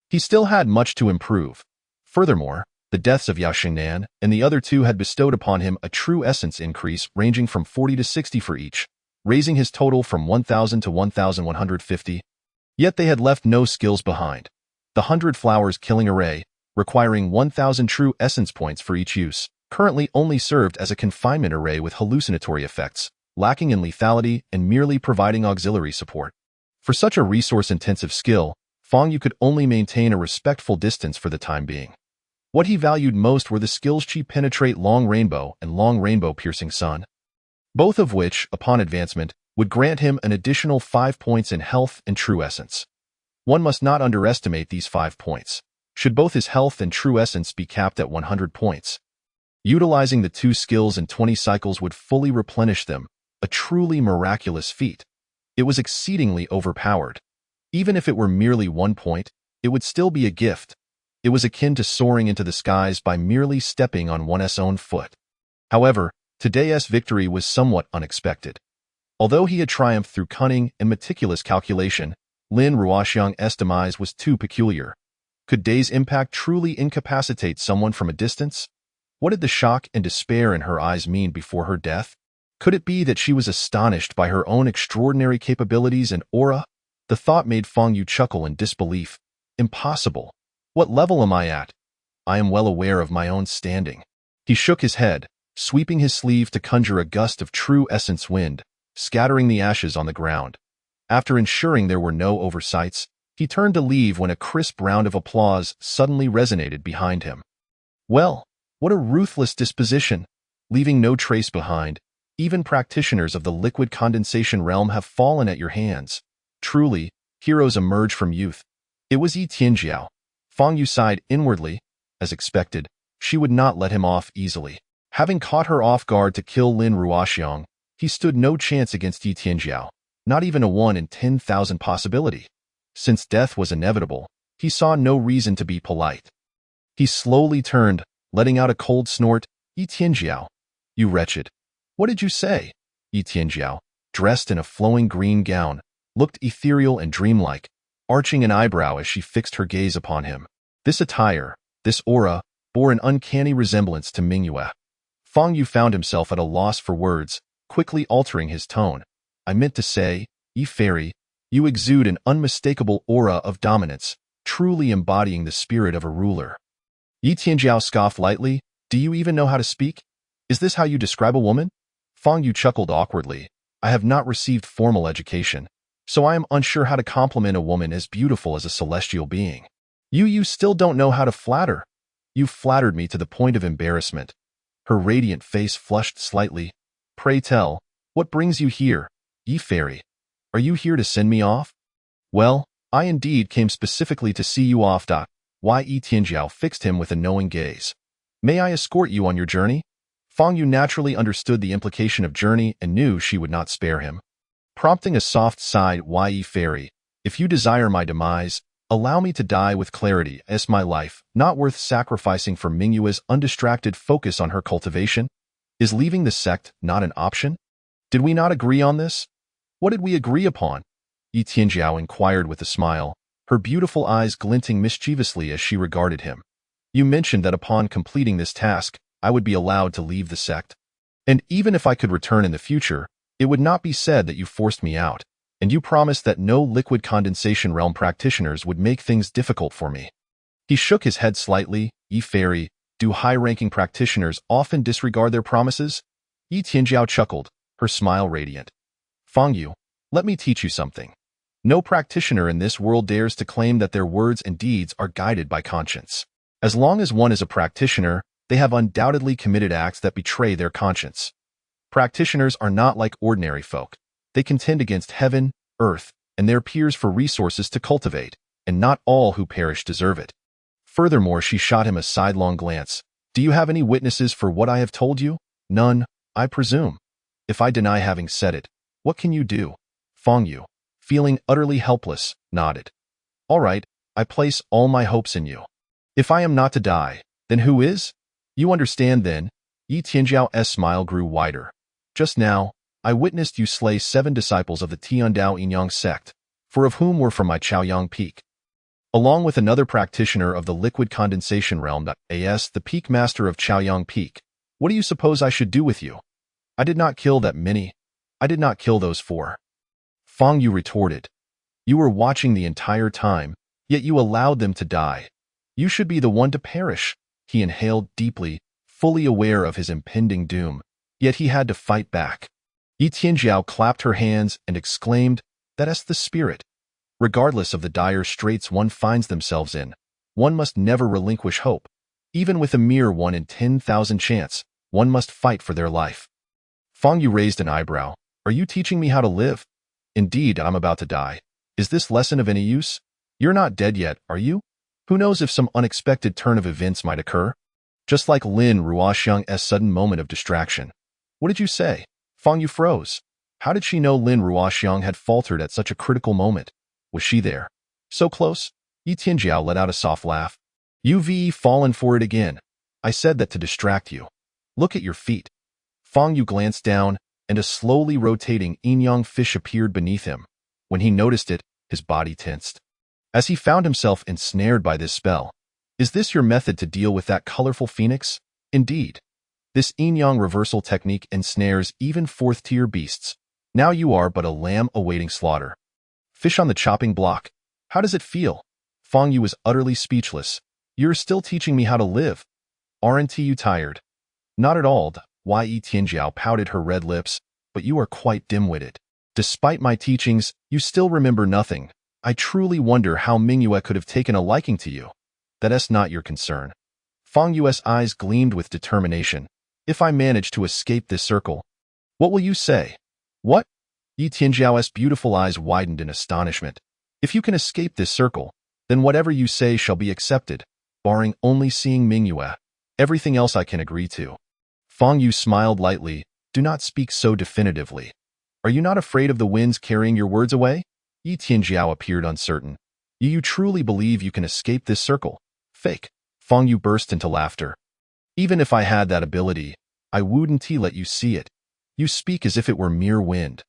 He still had much to improve. Furthermore, the deaths of Yao Shengnan and the other 2 had bestowed upon him a true essence increase ranging from 40 to 60 for each, raising his total from 1,000 to 1,150. Yet they had left no skills behind. The 100 flowers killing array, requiring 1,000 true essence points for each use, currently only served as a confinement array with hallucinatory effects, lacking in lethality and merely providing auxiliary support. For such a resource-intensive skill, Feng Yu could only maintain a respectful distance for the time being. What he valued most were the skills Chi Penetrate Long Rainbow and Long Rainbow Piercing Sun, both of which, upon advancement, would grant him an additional 5 points in health and true essence. One must not underestimate these 5 points, should both his health and true essence be capped at 100 points. Utilizing the 2 skills in 20 cycles would fully replenish them, a truly miraculous feat. It was exceedingly overpowered. Even if it were merely 1 point, it would still be a gift. It was akin to soaring into the skies by merely stepping on one's own foot. However, today's victory was somewhat unexpected. Although he had triumphed through cunning and meticulous calculation, Lin Ruoxiang's demise was too peculiar. Could Day's impact truly incapacitate someone from a distance? What did the shock and despair in her eyes mean before her death? Could it be that she was astonished by her own extraordinary capabilities and aura? The thought made Feng Yu chuckle in disbelief. Impossible. What level am I at? I am well aware of my own standing. He shook his head, sweeping his sleeve to conjure a gust of true essence wind, scattering the ashes on the ground. After ensuring there were no oversights, he turned to leave when a crisp round of applause suddenly resonated behind him. Well, what a ruthless disposition, leaving no trace behind. Even practitioners of the liquid condensation realm have fallen at your hands. Truly, heroes emerge from youth. It was Yi Tianjiao. Fang Yu sighed inwardly. As expected, she would not let him off easily. Having caught her off guard to kill Lin Ruoxiang, he stood no chance against Yi Tianjiao, not even a 1 in 10,000 possibility. Since death was inevitable, he saw no reason to be polite. He slowly turned, letting out a cold snort. Yi Tianjiao, you wretched. What did you say? Yi Tianjiao, dressed in a flowing green gown, looked ethereal and dreamlike, arching an eyebrow as she fixed her gaze upon him. This attire, this aura, bore an uncanny resemblance to Mingyue. Fang Yu found himself at a loss for words, quickly altering his tone. I meant to say, Yi Fairy, you exude an unmistakable aura of dominance, truly embodying the spirit of a ruler. Yi Tianjiao scoffed lightly. Do you even know how to speak? Is this how you describe a woman? Fang Yu chuckled awkwardly. I have not received formal education, so I am unsure how to compliment a woman as beautiful as a celestial being. You still don't know how to flatter. You flattered me to the point of embarrassment. Her radiant face flushed slightly. Pray tell, what brings you here, Yi Fairy? Are you here to send me off? Well, I indeed came specifically to see you off. Yi Tianjiao fixed him with a knowing gaze. May I escort you on your journey? Fang Yu naturally understood the implication of journey and knew she would not spare him. Prompting a soft sigh, Yi Fairy, if you desire my demise, allow me to die with clarity. Is my life not worth sacrificing for Mingyue's undistracted focus on her cultivation? Is leaving the sect not an option? Did we not agree on this? What did we agree upon? Yi Tianjiao inquired with a smile, her beautiful eyes glinting mischievously as she regarded him. You mentioned that upon completing this task, I would be allowed to leave the sect. And even if I could return in the future, it would not be said that you forced me out, and you promised that no liquid condensation realm practitioners would make things difficult for me. He shook his head slightly. Yi Fairy, do high-ranking practitioners often disregard their promises? Yi Tianjiao chuckled, her smile radiant. Fang Yu, let me teach you something. No practitioner in this world dares to claim that their words and deeds are guided by conscience. As long as one is a practitioner, they have undoubtedly committed acts that betray their conscience. Practitioners are not like ordinary folk. They contend against heaven, earth, and their peers for resources to cultivate, and not all who perish deserve it. Furthermore, she shot him a sidelong glance. Do you have any witnesses for what I have told you? None, I presume. If I deny having said it, what can you do? Fang Yu, feeling utterly helpless, nodded. All right, I place all my hopes in you. If I am not to die, then who is? You understand then? Yi Tianjiao's smile grew wider. Just now, I witnessed you slay 7 disciples of the Tiandao Yinyang sect, 4 of whom were from my Chaoyang Peak. Along with another practitioner of the liquid condensation realm, as the peak master of Chaoyang Peak. What do you suppose I should do with you? I did not kill that many. I did not kill those 4. Fang Yu retorted. You were watching the entire time, yet you allowed them to die. You should be the one to perish. He inhaled deeply, fully aware of his impending doom, yet he had to fight back. Yi Tianjiao clapped her hands and exclaimed, That's the spirit. Regardless of the dire straits one finds themselves in, one must never relinquish hope. Even with a mere 1 in 10,000 chance, one must fight for their life. Fang Yu raised an eyebrow. Are you teaching me how to live? Indeed, I'm about to die. Is this lesson of any use? You're not dead yet, are you? Who knows if some unexpected turn of events might occur? Just like Lin Ruoxiang's sudden moment of distraction. What did you say? Fang Yu froze. How did she know Lin Ruoxiang had faltered at such a critical moment? Was she there? So close? Yi Tianjiao let out a soft laugh. You've fallen for it again. I said that to distract you. Look at your feet. Fang Yu glanced down, and a slowly rotating yin-yang fish appeared beneath him. When he noticed it, his body tensed. As he found himself ensnared by this spell. Is this your method to deal with that colorful phoenix? Indeed. This yin-yang reversal technique ensnares even 4th-tier beasts. Now you are but a lamb awaiting slaughter. Fish on the chopping block. How does it feel? Fang Yu was utterly speechless. You're still teaching me how to live. Aren't you tired? Not at all. Yi Tianjiao pouted her red lips, but you are quite dim-witted. Despite my teachings, you still remember nothing. I truly wonder how Mingyue could have taken a liking to you. That's not your concern. Fang Yu's eyes gleamed with determination. If I manage to escape this circle, what will you say? What? Yi Tianjiao's beautiful eyes widened in astonishment. If you can escape this circle, Then whatever you say shall be accepted, barring only seeing Mingyue. Everything else I can agree to. Fang Yu smiled lightly. Do not speak so definitively. Are you not afraid of the winds carrying your words away? Yi Tianjiao appeared uncertain. You truly believe you can escape this circle? Fake. Fang Yu burst into laughter. Even if I had that ability, I wouldn't let you see it. You speak as if it were mere wind.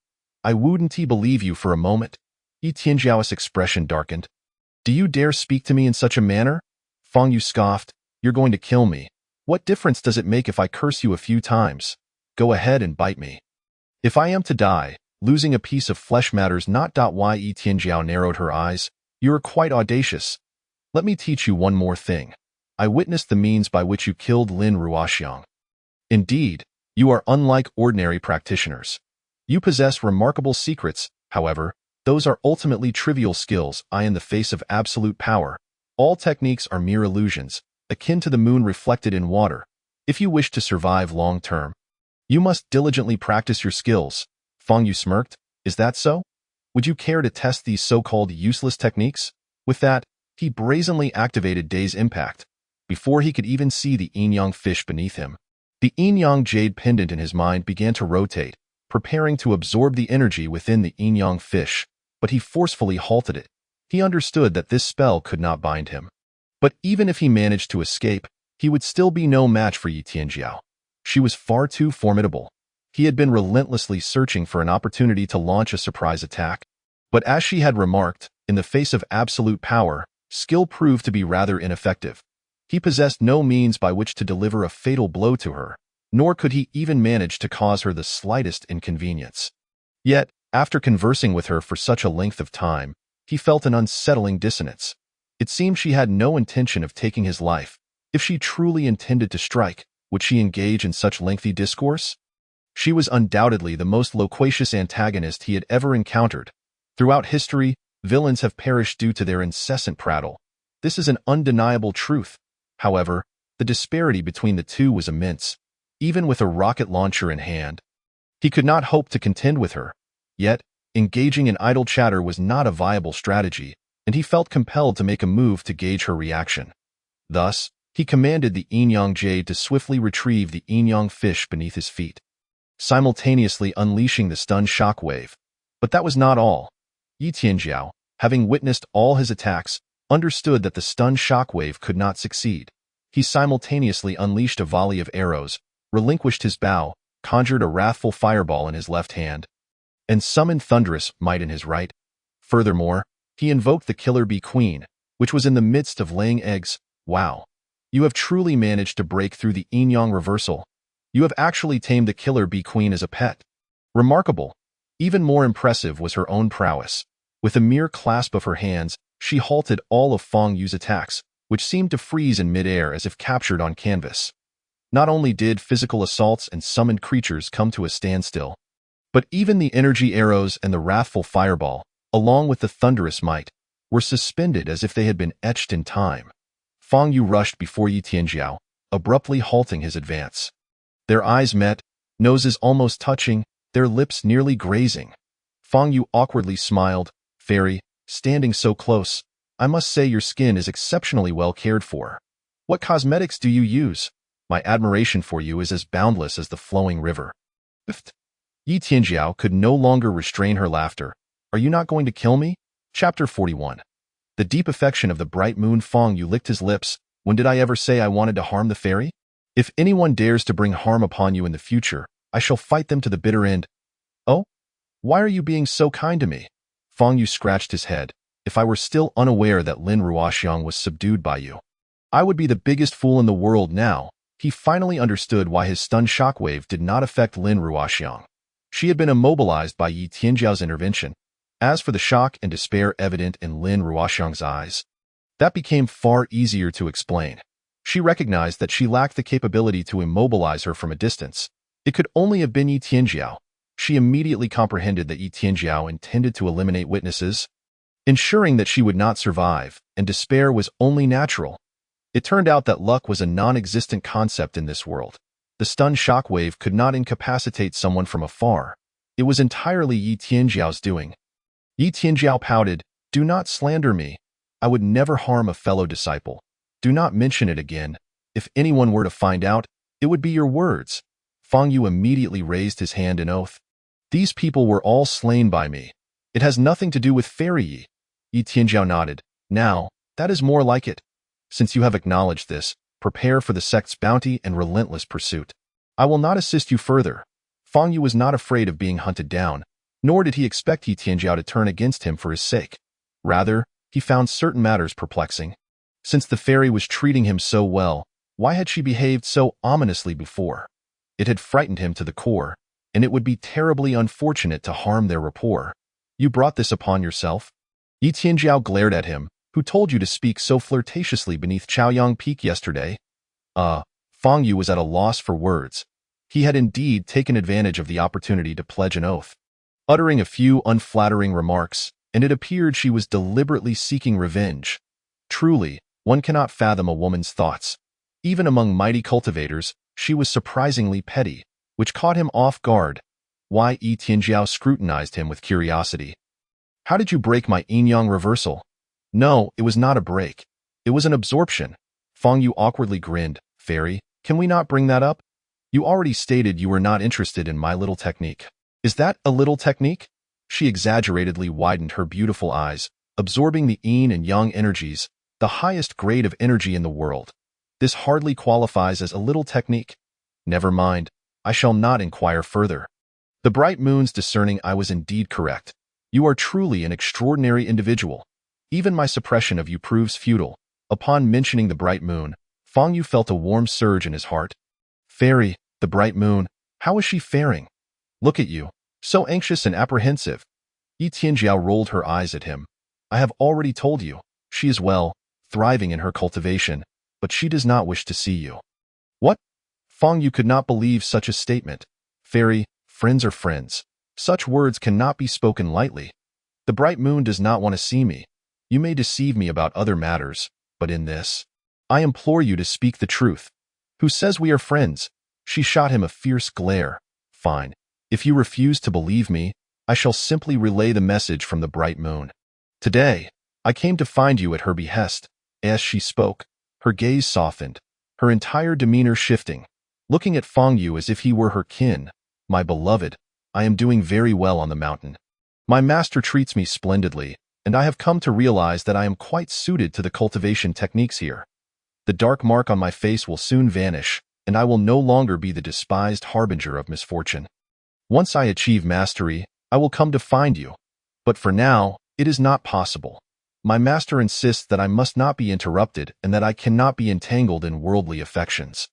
I wouldn't believe you for a moment. Yi Tianjiao's expression darkened. Do you dare speak to me in such a manner? Fang Yu scoffed. You're going to kill me. What difference does it make if I curse you a few times? Go ahead and bite me. If I am to die, losing a piece of flesh matters not. Yi Tianjiao narrowed her eyes. You are quite audacious. Let me teach you one more thing. I witnessed the means by which you killed Lin Ruoxiang. Indeed, you are unlike ordinary practitioners. You possess remarkable secrets, however, those are ultimately trivial skills. In the face of absolute power, all techniques are mere illusions, akin to the moon reflected in water. If you wish to survive long term, you must diligently practice your skills. Fang Yu smirked. Is that so? Would you care to test these so-called useless techniques? With that, he brazenly activated Day's impact. Before he could even see the yin-yang fish beneath him, the yin-yang jade pendant in his mind began to rotate, preparing to absorb the energy within the yin-yang fish, but he forcefully halted it. He understood that this spell could not bind him. But even if he managed to escape, he would still be no match for Yi Tianjiao. She was far too formidable. He had been relentlessly searching for an opportunity to launch a surprise attack. But as she had remarked, in the face of absolute power, skill proved to be rather ineffective. He possessed no means by which to deliver a fatal blow to her, nor could he even manage to cause her the slightest inconvenience. Yet, after conversing with her for such a length of time, he felt an unsettling dissonance. It seemed she had no intention of taking his life. If she truly intended to strike, would she engage in such lengthy discourse? She was undoubtedly the most loquacious antagonist he had ever encountered. Throughout history, villains have perished due to their incessant prattle. This is an undeniable truth. However, the disparity between the two was immense. Even with a rocket launcher in hand, he could not hope to contend with her. Yet, engaging in idle chatter was not a viable strategy, and he felt compelled to make a move to gauge her reaction. Thus, he commanded the yin-yang jade to swiftly retrieve the yin-yang fish beneath his feet, simultaneously unleashing the stun shockwave. But that was not all. Yi Tianjiao, having witnessed all his attacks, understood that the stun shockwave could not succeed. He simultaneously unleashed a volley of arrows, relinquished his bow, conjured a wrathful fireball in his left hand, and summoned thunderous might in his right. Furthermore, he invoked the killer bee queen, which was in the midst of laying eggs. Wow! You have truly managed to break through the yin-yang reversal. You have actually tamed the killer bee queen as a pet. Remarkable. Even more impressive was her own prowess. With a mere clasp of her hands, she halted all of Fang Yu's attacks, which seemed to freeze in midair as if captured on canvas. Not only did physical assaults and summoned creatures come to a standstill, but even the energy arrows and the wrathful fireball, along with the thunderous might, were suspended as if they had been etched in time. Fang Yu rushed before Yi Tianjiao, abruptly halting his advance. Their eyes met, noses almost touching, their lips nearly grazing. Fang Yu awkwardly smiled. Fairy, standing so close, I must say your skin is exceptionally well cared for. What cosmetics do you use? My admiration for you is as boundless as the flowing river. Biffed. Yi Tianjiao could no longer restrain her laughter. Are you not going to kill me? Chapter 41. The deep affection of the bright moon. Fang Yu licked his lips. When did I ever say I wanted to harm the fairy? If anyone dares to bring harm upon you in the future, I shall fight them to the bitter end. Oh? Why are you being so kind to me? Fang Yu scratched his head. If I were still unaware that Lin Ruoxiang was subdued by you, I would be the biggest fool in the world now. He finally understood why his stun shockwave did not affect Lin Ruoxiang. She had been immobilized by Yi Tianjiao's intervention. As for the shock and despair evident in Lin Ruoxiang's eyes, that became far easier to explain. She recognized that she lacked the capability to immobilize her from a distance. It could only have been Yi Tianjiao. She immediately comprehended that Yi Tianjiao intended to eliminate witnesses, ensuring that she would not survive, and despair was only natural. It turned out that luck was a non-existent concept in this world. The stun shockwave could not incapacitate someone from afar. It was entirely Yi Tianjiao's doing. Yi Tianjiao pouted, "Do not slander me. I would never harm a fellow disciple. Do not mention it again. If anyone were to find out, it would be your words." Fang Yu immediately raised his hand in oath. "These people were all slain by me. It has nothing to do with Fairy Yi." Yi Tianjiao nodded. "Now, that is more like it. Since you have acknowledged this, prepare for the sect's bounty and relentless pursuit. I will not assist you further." Fang Yu was not afraid of being hunted down, nor did he expect Yi Tianjiao to turn against him for his sake. Rather, he found certain matters perplexing. Since the fairy was treating him so well, why had she behaved so ominously before? It had frightened him to the core, and it would be terribly unfortunate to harm their rapport. "You brought this upon yourself?" Yi Tianjiao glared at him. "Who told you to speak so flirtatiously beneath Chaoyang Peak yesterday?" Fang Yu was at a loss for words. He had indeed taken advantage of the opportunity to pledge an oath, uttering a few unflattering remarks, and it appeared she was deliberately seeking revenge. Truly, one cannot fathom a woman's thoughts. Even among mighty cultivators, she was surprisingly petty, which caught him off guard. Yi Tianjiao scrutinized him with curiosity. "How did you break my yin-yang reversal?" "No, it was not a break. It was an absorption." Fang Yu awkwardly grinned. "Fairy, can we not bring that up? You already stated you were not interested in my little technique." "Is that a little technique?" She exaggeratedly widened her beautiful eyes, absorbing the yin and yang energies, the highest grade of energy in the world. "This hardly qualifies as a little technique." "Never mind. I shall not inquire further." The bright moon's discerning I was indeed correct. "You are truly an extraordinary individual. Even my suppression of you proves futile." Upon mentioning the bright moon, Fang Yu felt a warm surge in his heart. "Fairy, the bright moon, how is she faring? Look at you, so anxious and apprehensive." Yi Tianjiao rolled her eyes at him. "I have already told you, she is well, thriving in her cultivation, but she does not wish to see you." "What?" Fang Yu could not believe such a statement. "Fairy, friends are friends. Such words cannot be spoken lightly. The bright moon does not want to see me. You may deceive me about other matters, but in this, I implore you to speak the truth." "Who says we are friends?" She shot him a fierce glare. "Fine. If you refuse to believe me, I shall simply relay the message from the bright moon. Today, I came to find you at her behest." As she spoke, her gaze softened, her entire demeanor shifting, looking at Fang Yu as if he were her kin. "My beloved, I am doing very well on the mountain. My master treats me splendidly, and I have come to realize that I am quite suited to the cultivation techniques here. The dark mark on my face will soon vanish, and I will no longer be the despised harbinger of misfortune. Once I achieve mastery, I will come to find you. But for now, it is not possible. My master insists that I must not be interrupted and that I cannot be entangled in worldly affections.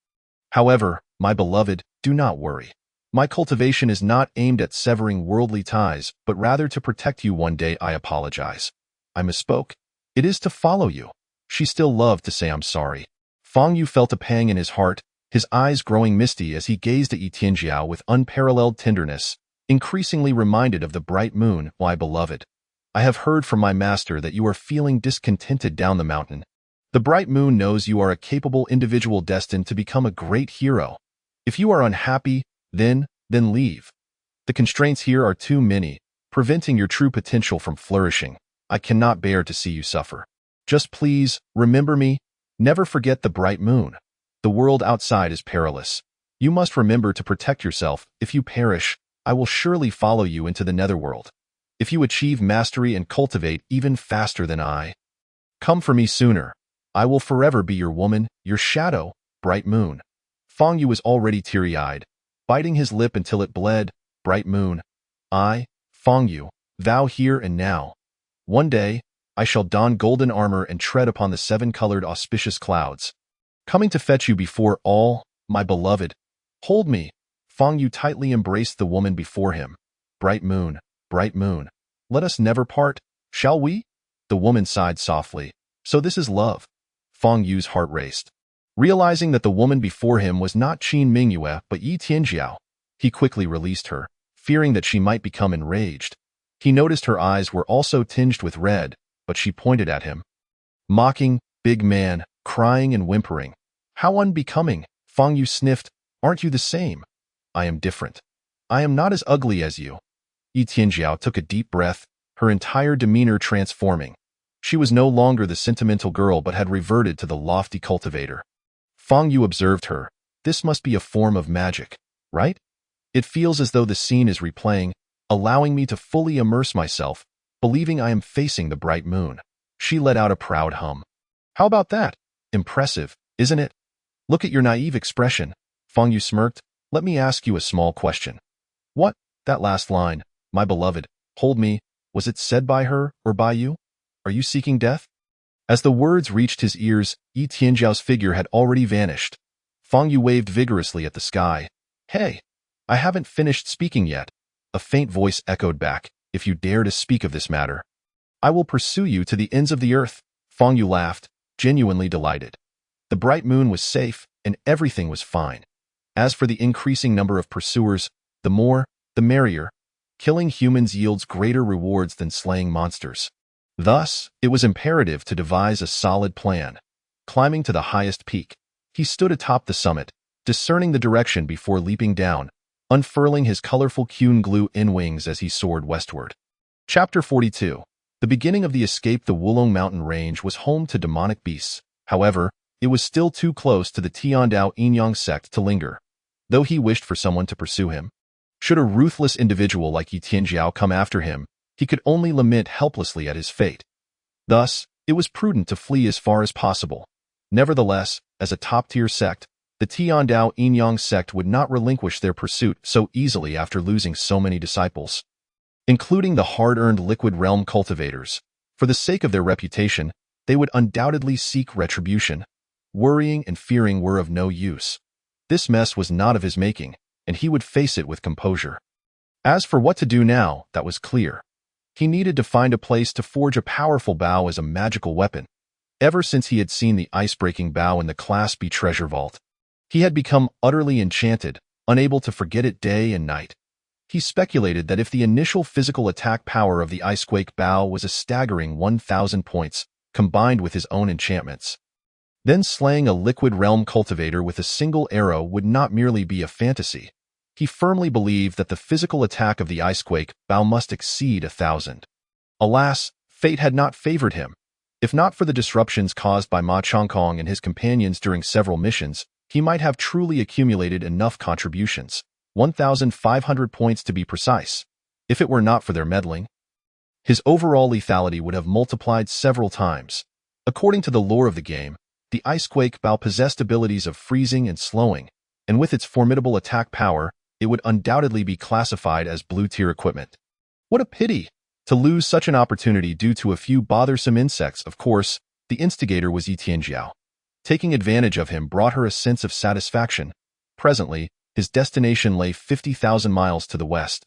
However, my beloved, do not worry. My cultivation is not aimed at severing worldly ties, but rather to protect you one day. I apologize. I misspoke. It is to follow you." She still loved to say I'm sorry. Fang Yu felt a pang in his heart, his eyes growing misty as he gazed at Yi Tianjiao with unparalleled tenderness, increasingly reminded of the bright moon. "My beloved, I have heard from my master that you are feeling discontented down the mountain. The bright moon knows you are a capable individual destined to become a great hero. If you are unhappy, then leave. The constraints here are too many, preventing your true potential from flourishing. I cannot bear to see you suffer. Just please, remember me. Never forget the bright moon. The world outside is perilous. You must remember to protect yourself. If you perish, I will surely follow you into the netherworld. If you achieve mastery and cultivate even faster than I, come for me sooner. I will forever be your woman, your shadow, bright moon." Fang Yu was already teary-eyed, biting his lip until it bled. "Bright moon, I, Fang Yu, vow here and now. One day, I shall don golden armor and tread upon the seven-colored auspicious clouds, coming to fetch you before all, my beloved. Hold me." Fang Yu tightly embraced the woman before him. Bright moon, let us never part, shall we?" The woman sighed softly. "So this is love." Fang Yu's heart raced. Realizing that the woman before him was not Qin Mingyue but Yi Tianjiao, he quickly released her, fearing that she might become enraged. He noticed her eyes were also tinged with red, but she pointed at him. "Mocking, big man, crying and whimpering. How unbecoming." Fang Yu sniffed. "Aren't you the same?" "I am different. I am not as ugly as you." Yi Tianjiao took a deep breath, her entire demeanor transforming. She was no longer the sentimental girl but had reverted to the lofty cultivator. Fang Yu observed her. This must be a form of magic, right? It feels as though the scene is replaying, allowing me to fully immerse myself, believing I am facing the bright moon. She let out a proud hum. How about that? Impressive, isn't it? Look at your naive expression. Fang Yu smirked. Let me ask you a small question. What? That last line, my beloved, hold me, was it said by her or by you? Are you seeking death? As the words reached his ears, Yi Tianjiao's figure had already vanished. Fang Yu waved vigorously at the sky. Hey, I haven't finished speaking yet. A faint voice echoed back. If you dare to speak of this matter, I will pursue you to the ends of the earth. Fang Yu laughed, genuinely delighted. The bright moon was safe, and everything was fine. As for the increasing number of pursuers, the more, the merrier. Killing humans yields greater rewards than slaying monsters. Thus, it was imperative to devise a solid plan. Climbing to the highest peak, he stood atop the summit, discerning the direction before leaping down, unfurling his colorful Qun glue-in wings as he soared westward. Chapter 42. The beginning of the escape. The Wulong mountain range was home to demonic beasts. However, it was still too close to the Tiandao Yinyang sect to linger, though he wished for someone to pursue him. Should a ruthless individual like Yi Tianjiao come after him, he could only lament helplessly at his fate. Thus, it was prudent to flee as far as possible. Nevertheless, as a top-tier sect, the Tiandao Yinyang sect would not relinquish their pursuit so easily after losing so many disciples, including the hard-earned Liquid Realm cultivators. For the sake of their reputation, they would undoubtedly seek retribution. Worrying and fearing were of no use. This mess was not of his making, and he would face it with composure. As for what to do now, that was clear. He needed to find a place to forge a powerful bow as a magical weapon. Ever since he had seen the ice-breaking bow in the Class B treasure vault, he had become utterly enchanted, unable to forget it day and night. He speculated that if the initial physical attack power of the Icequake bow was a staggering 1,000 points, combined with his own enchantments, then slaying a Liquid Realm cultivator with a single arrow would not merely be a fantasy. He firmly believed that the physical attack of the Icequake bow must exceed 1,000. Alas, fate had not favored him. If not for the disruptions caused by Ma Chongkong and his companions during several missions, he might have truly accumulated enough contributions, 1,500 points to be precise. If it were not for their meddling, his overall lethality would have multiplied several times. According to the lore of the game, the Icequake bow possessed abilities of freezing and slowing, and with its formidable attack power, it would undoubtedly be classified as blue-tier equipment. What a pity to lose such an opportunity due to a few bothersome insects. Of course, the instigator was Yi Tianjiao. Taking advantage of him brought her a sense of satisfaction. Presently, his destination lay 50,000 miles to the west,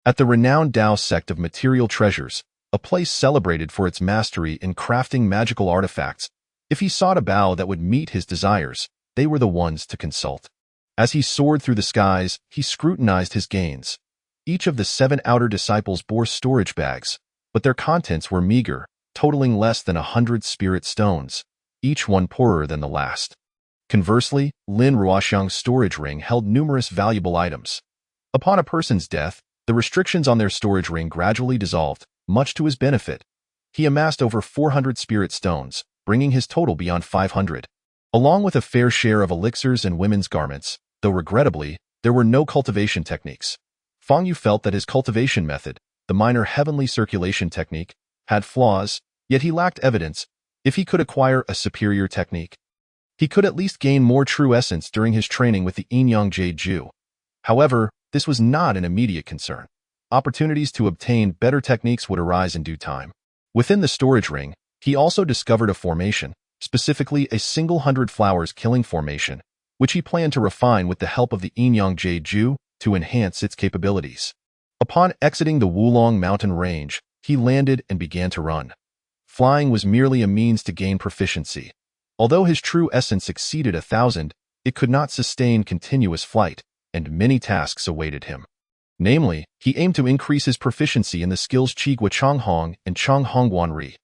at the renowned Dao sect of material treasures, a place celebrated for its mastery in crafting magical artifacts. If he sought a bow that would meet his desires, they were the ones to consult. As he soared through the skies, he scrutinized his gains. Each of the 7 outer disciples bore storage bags, but their contents were meager, totaling less than 100 spirit stones, each one poorer than the last. Conversely, Lin Ruoxiang's storage ring held numerous valuable items. Upon a person's death, the restrictions on their storage ring gradually dissolved, much to his benefit. He amassed over 400 spirit stones, bringing his total beyond 500. Along with a fair share of elixirs and women's garments, though regrettably, there were no cultivation techniques. Fang Yu felt that his cultivation method, the minor heavenly circulation technique, had flaws, yet he lacked evidence. If he could acquire a superior technique, he could at least gain more true essence during his training with the Yinyang Jade Ju. However, this was not an immediate concern. Opportunities to obtain better techniques would arise in due time. Within the storage ring, he also discovered a formation, specifically a single 100 flowers killing formation, which he planned to refine with the help of the Yinyang Jade Ju to enhance its capabilities. Upon exiting the Wulong mountain range, he landed and began to run. Flying was merely a means to gain proficiency. Although his true essence exceeded 1,000, it could not sustain continuous flight, and many tasks awaited him. Namely, he aimed to increase his proficiency in the skills Qigua Changhong and Changhongguan Ri.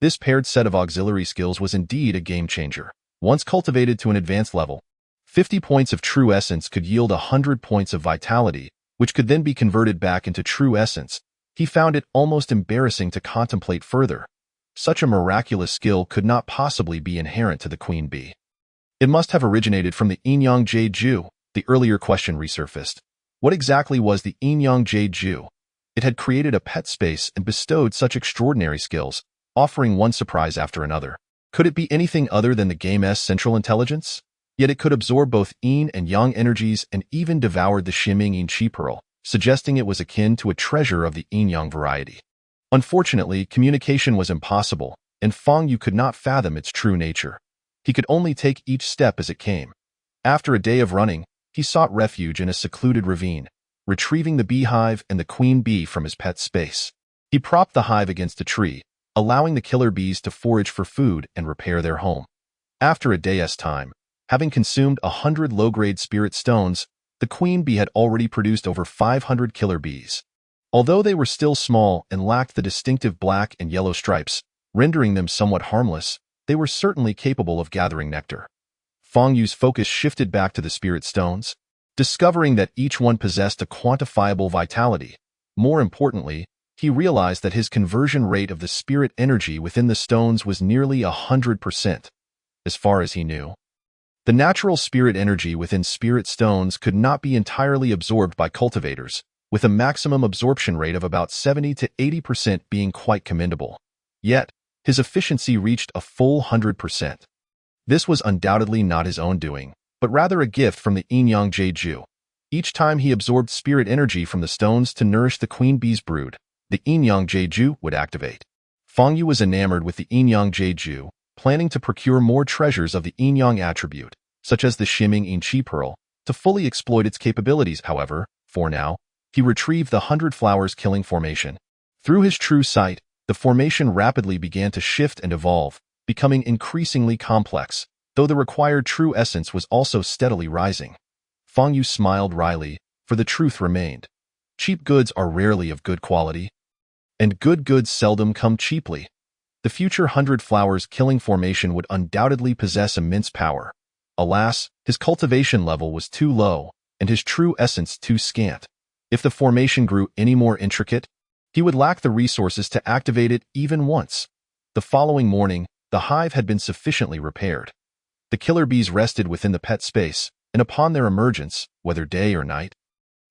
This paired set of auxiliary skills was indeed a game-changer. Once cultivated to an advanced level, 50 points of true essence could yield 100 points of vitality, which could then be converted back into true essence. He found it almost embarrassing to contemplate further. Such a miraculous skill could not possibly be inherent to the queen bee. It must have originated from the Enyang Jade Ju. The earlier question resurfaced. What exactly was the Enyang Jade Ju? It had created a pet space and bestowed such extraordinary skills, offering one surprise after another. Could it be anything other than the game's central intelligence? Yet it could absorb both yin and yang energies and even devoured the shimming yin chi pearl, suggesting it was akin to a treasure of the yin-yang variety. Unfortunately, communication was impossible, and Fang Yu could not fathom its true nature. He could only take each step as it came. After a day of running, he sought refuge in a secluded ravine, retrieving the beehive and the queen bee from his pet space. He propped the hive against a tree, allowing the killer bees to forage for food and repair their home. After a day's time, having consumed 100 low-grade spirit stones, the queen bee had already produced over 500 killer bees. Although they were still small and lacked the distinctive black and yellow stripes, rendering them somewhat harmless, they were certainly capable of gathering nectar. Fang Yu's focus shifted back to the spirit stones, discovering that each one possessed a quantifiable vitality. More importantly, he realized that his conversion rate of the spirit energy within the stones was nearly 100%, as far as he knew. The natural spirit energy within spirit stones could not be entirely absorbed by cultivators, with a maximum absorption rate of about 70 to 80% being quite commendable. Yet, his efficiency reached a full 100%. This was undoubtedly not his own doing, but rather a gift from the Enyang Jade Ju. Each time he absorbed spirit energy from the stones to nourish the queen bee's brood, the Enyang Jade Ju would activate. Fang Yu was enamored with the Enyang Jade Ju, planning to procure more treasures of the Enyang attribute, such as the shimming yin chi pearl, to fully exploit its capabilities. However, for now, he retrieved the 100 Flowers killing formation. Through his true sight, the formation rapidly began to shift and evolve, becoming increasingly complex, though the required true essence was also steadily rising. Fang Yu smiled wryly, for the truth remained. Cheap goods are rarely of good quality, and good goods seldom come cheaply. The future 100 Flowers killing formation would undoubtedly possess immense power. Alas, his cultivation level was too low, and his true essence too scant. If the formation grew any more intricate, he would lack the resources to activate it even once. The following morning, the hive had been sufficiently repaired. The killer bees rested within the pet space, and upon their emergence, whether day or night,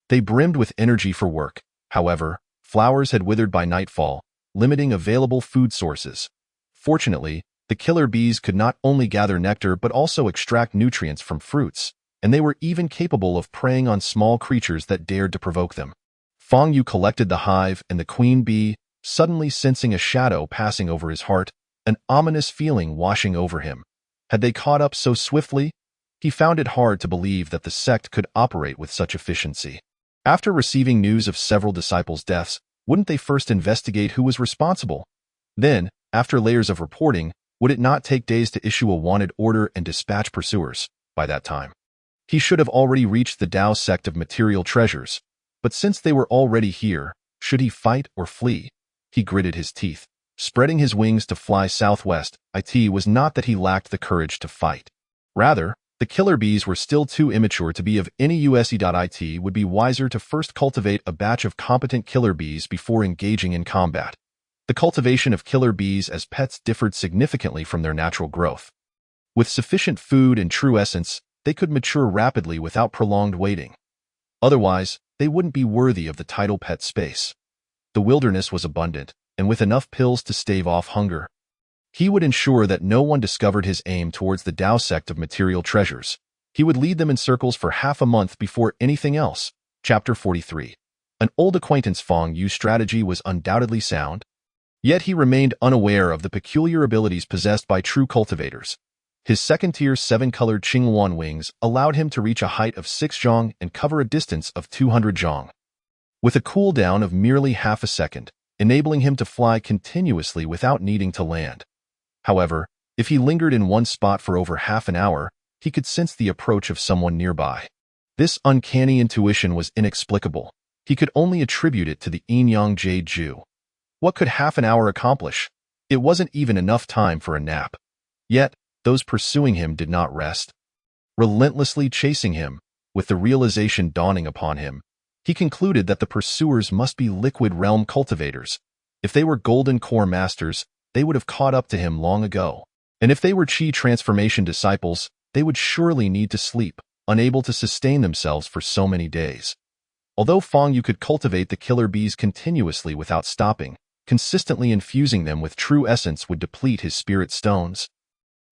they brimmed with energy for work. However, flowers had withered by nightfall, limiting available food sources. Fortunately, the killer bees could not only gather nectar but also extract nutrients from fruits, and they were even capable of preying on small creatures that dared to provoke them. Fang Yu collected the hive and the queen bee, suddenly sensing a shadow passing over his heart, an ominous feeling washing over him. Had they caught up so swiftly? He found it hard to believe that the sect could operate with such efficiency. After receiving news of several disciples' deaths, wouldn't they first investigate who was responsible? Then, after layers of reporting, would it not take days to issue a wanted order and dispatch pursuers? By that time, he should have already reached the Dao sect of material treasures. But since they were already here, should he fight or flee? He gritted his teeth. Spreading his wings to fly southwest, it was not that he lacked the courage to fight. Rather, the killer bees were still too immature to be of any use. It would be wiser to first cultivate a batch of competent killer bees before engaging in combat. The cultivation of killer bees as pets differed significantly from their natural growth. With sufficient food and true essence, they could mature rapidly without prolonged waiting. Otherwise, they wouldn't be worthy of the title pet space. The wilderness was abundant, and with enough pills to stave off hunger. He would ensure that no one discovered his aim towards the Dao sect of material treasures. He would lead them in circles for half a month before anything else. Chapter 43. An old acquaintance. Fang Yu's strategy was undoubtedly sound, yet he remained unaware of the peculiar abilities possessed by true cultivators. His second-tier 7-colored Qinghuan wings allowed him to reach a height of 6 zhong and cover a distance of 200 zhong, with a cooldown of merely half a second, enabling him to fly continuously without needing to land. However, if he lingered in one spot for over half an hour, he could sense the approach of someone nearby. This uncanny intuition was inexplicable. He could only attribute it to the Enyang Jade Ju. What could half an hour accomplish? It wasn't even enough time for a nap. Yet, those pursuing him did not rest. Relentlessly chasing him, with the realization dawning upon him, he concluded that the pursuers must be liquid realm cultivators. If they were golden core masters, they would have caught up to him long ago. And if they were Qi transformation disciples, they would surely need to sleep, unable to sustain themselves for so many days. Although Fang Yu could cultivate the killer bees continuously without stopping, consistently infusing them with true essence would deplete his spirit stones,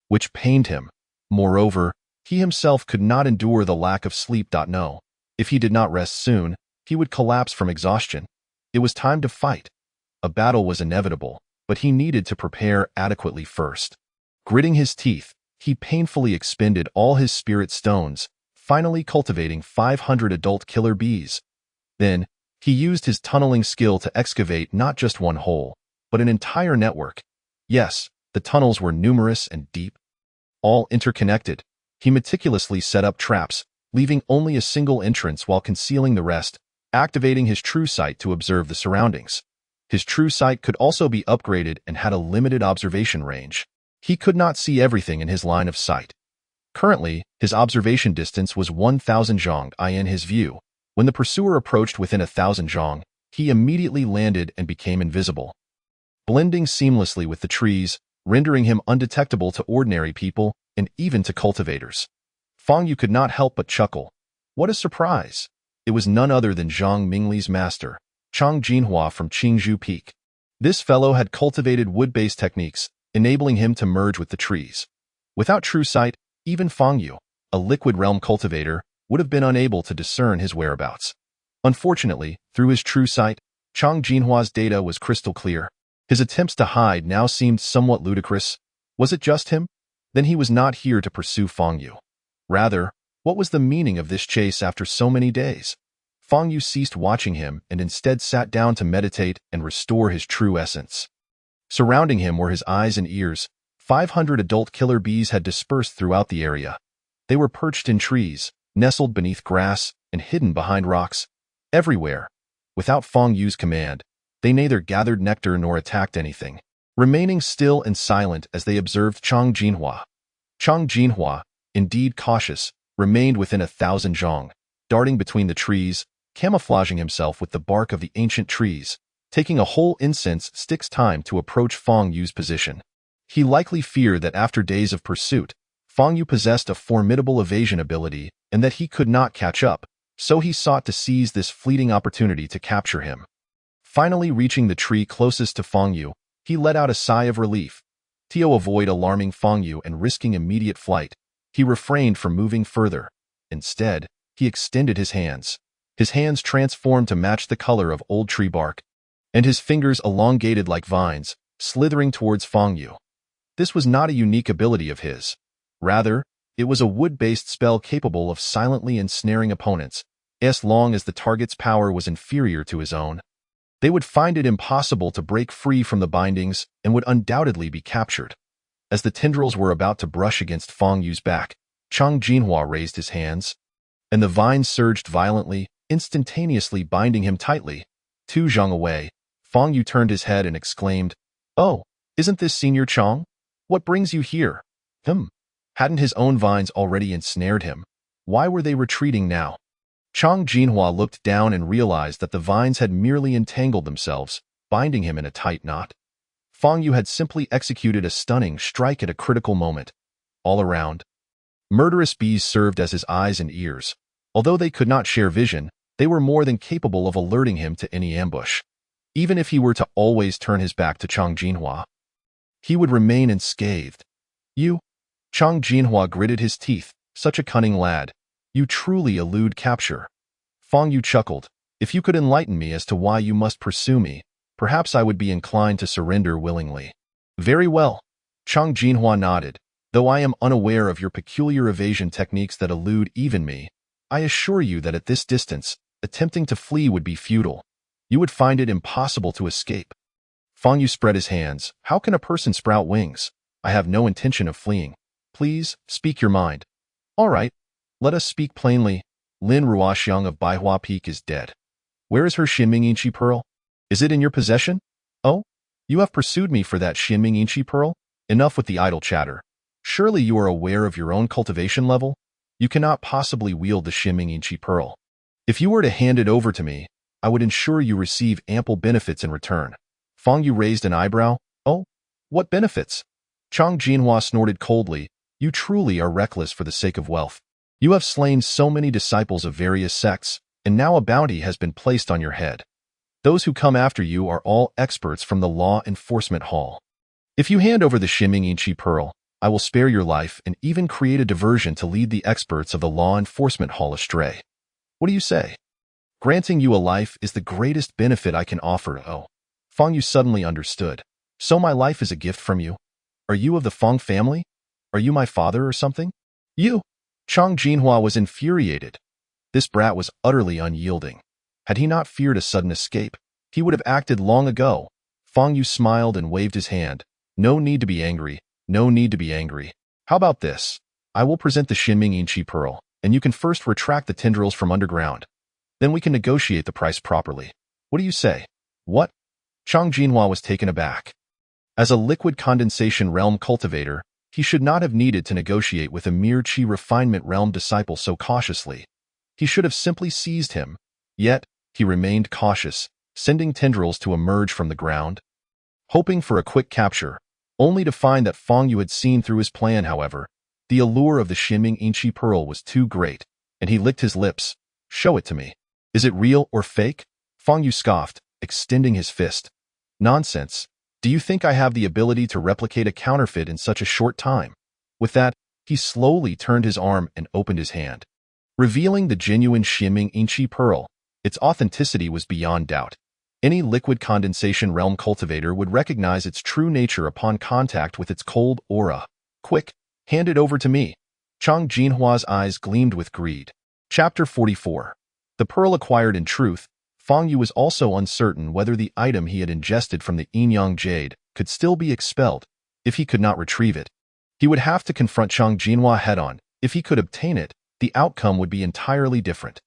which pained him. Moreover, he himself could not endure the lack of sleep. No, if he did not rest soon, he would collapse from exhaustion. It was time to fight. A battle was inevitable, but he needed to prepare adequately first. Gritting his teeth, he painfully expended all his spirit stones, finally cultivating 500 adult killer bees. Then, he used his tunneling skill to excavate not just one hole, but an entire network. Yes, the tunnels were numerous and deep, all interconnected. He meticulously set up traps, leaving only a single entrance while concealing the rest, activating his true sight to observe the surroundings. His true sight could also be upgraded and had a limited observation range. He could not see everything in his line of sight. Currently, his observation distance was 1,000 zhong in his view. When the pursuer approached within 1,000 zhong, he immediately landed and became invisible, blending seamlessly with the trees, rendering him undetectable to ordinary people and even to cultivators. Fang Yu could not help but chuckle. What a surprise! It was none other than Zhang Mingli's master, Chang Jinhua from Qingzhou Peak. This fellow had cultivated wood-based techniques, enabling him to merge with the trees. Without true sight, even Fang Yu, a liquid realm cultivator, would have been unable to discern his whereabouts. Unfortunately, through his true sight, Chang Jinhua's data was crystal clear. His attempts to hide now seemed somewhat ludicrous. Was it just him? Then he was not here to pursue Fang Yu. Rather, what was the meaning of this chase after so many days? Fang Yu ceased watching him and instead sat down to meditate and restore his true essence. Surrounding him were his eyes and ears. 500 adult killer bees had dispersed throughout the area. They were perched in trees, nestled beneath grass, and hidden behind rocks. Everywhere. Without Fang Yu's command, they neither gathered nectar nor attacked anything, remaining still and silent as they observed Chang Jinhua. Chang Jinhua, indeed cautious, remained within 1,000 zhong, darting between the trees, camouflaging himself with the bark of the ancient trees, taking a whole incense stick's time to approach Fang Yu's position. He likely feared that after days of pursuit, Fang Yu possessed a formidable evasion ability and that he could not catch up, so he sought to seize this fleeting opportunity to capture him. Finally reaching the tree closest to Fang Yu, he let out a sigh of relief. To avoid alarming Fang Yu and risking immediate flight, he refrained from moving further. Instead, he extended his hands. His hands transformed to match the color of old tree bark, and his fingers elongated like vines, slithering towards Fang Yu. This was not a unique ability of his. Rather, it was a wood-based spell capable of silently ensnaring opponents, as long as the target's power was inferior to his own. They would find it impossible to break free from the bindings and would undoubtedly be captured. As the tendrils were about to brush against Fang Yu's back, Chang Jinhua raised his hands, and the vines surged violently, instantaneously binding him tightly. 2 zhong away, Fang Yu turned his head and exclaimed, "Oh, isn't this Senior Chang? What brings you here?" Hadn't his own vines already ensnared him? Why were they retreating now? Chang Jinhua looked down and realized that the vines had merely entangled themselves, binding him in a tight knot. Fang Yu had simply executed a stunning strike at a critical moment. All around, murderous bees served as his eyes and ears. Although they could not share vision, they were more than capable of alerting him to any ambush. Even if he were to always turn his back to Chang Jinhua, he would remain unscathed. "You?" Chang Jinhua gritted his teeth. "Such a cunning lad. You truly elude capture." Fang Yu chuckled. "If you could enlighten me as to why you must pursue me, perhaps I would be inclined to surrender willingly." "Very well." Chang Jinhua nodded. "Though I am unaware of your peculiar evasion techniques that elude even me, I assure you that at this distance, attempting to flee would be futile. You would find it impossible to escape." Fang Yu spread his hands. "How can a person sprout wings? I have no intention of fleeing. Please, speak your mind." "All right. Let us speak plainly. Lin Ruoxiang of Baihua Peak is dead. Where is her Xinming Yinchi pearl? Is it in your possession?" "Oh, you have pursued me for that Xinming Yinchi pearl? Enough with the idle chatter. Surely you are aware of your own cultivation level? You cannot possibly wield the Xinming Yinchi pearl. If you were to hand it over to me, I would ensure you receive ample benefits in return." Fang Yu raised an eyebrow. "Oh, What benefits? Chang Jinhua snorted coldly. You truly are reckless for the sake of wealth. You have slain so many disciples of various sects, and now a bounty has been placed on your head. Those who come after you are all experts from the Law Enforcement Hall. If you hand over the Shimming Inchi Pearl, I will spare your life and even create a diversion to lead the experts of the Law Enforcement Hall astray. What do you say? Granting you a life is the greatest benefit I can offer. Oh, Fang Yu suddenly understood. So my life is a gift from you? Are you of the Feng family? Are you my father or something? You! Chang Jinhua was infuriated. This brat was utterly unyielding. Had he not feared a sudden escape, he would have acted long ago. Fang Yu smiled and waved his hand. No need to be angry. No need to be angry. How about this? I will present the Shimming Inchi Pearl, and you can first retract the tendrils from underground. Then we can negotiate the price properly. What do you say? What? Chang Jinhua was taken aback. As a liquid condensation realm cultivator, he should not have needed to negotiate with a mere Qi refinement realm disciple so cautiously. He should have simply seized him. Yet, he remained cautious, sending tendrils to emerge from the ground. Hoping for a quick capture, only to find that Fang Yu had seen through his plan, however. The allure of the Shimming Inchi Pearl was too great, and he licked his lips. Show it to me. Is it real or fake? Fang Yu scoffed, extending his fist. Nonsense. Do you think I have the ability to replicate a counterfeit in such a short time? With that, he slowly turned his arm and opened his hand, revealing the genuine Shimming Inchi Pearl. Its authenticity was beyond doubt. Any liquid condensation realm cultivator would recognize its true nature upon contact with its cold aura. Quick, hand it over to me. Chang Jinhua's eyes gleamed with greed. Chapter 44. The pearl acquired in truth. Fang Yu was also uncertain whether the item he had ingested from the Yin-Yang Jade could still be expelled. If he could not retrieve it, he would have to confront Chang Jinhua head-on. If he could obtain it, the outcome would be entirely different.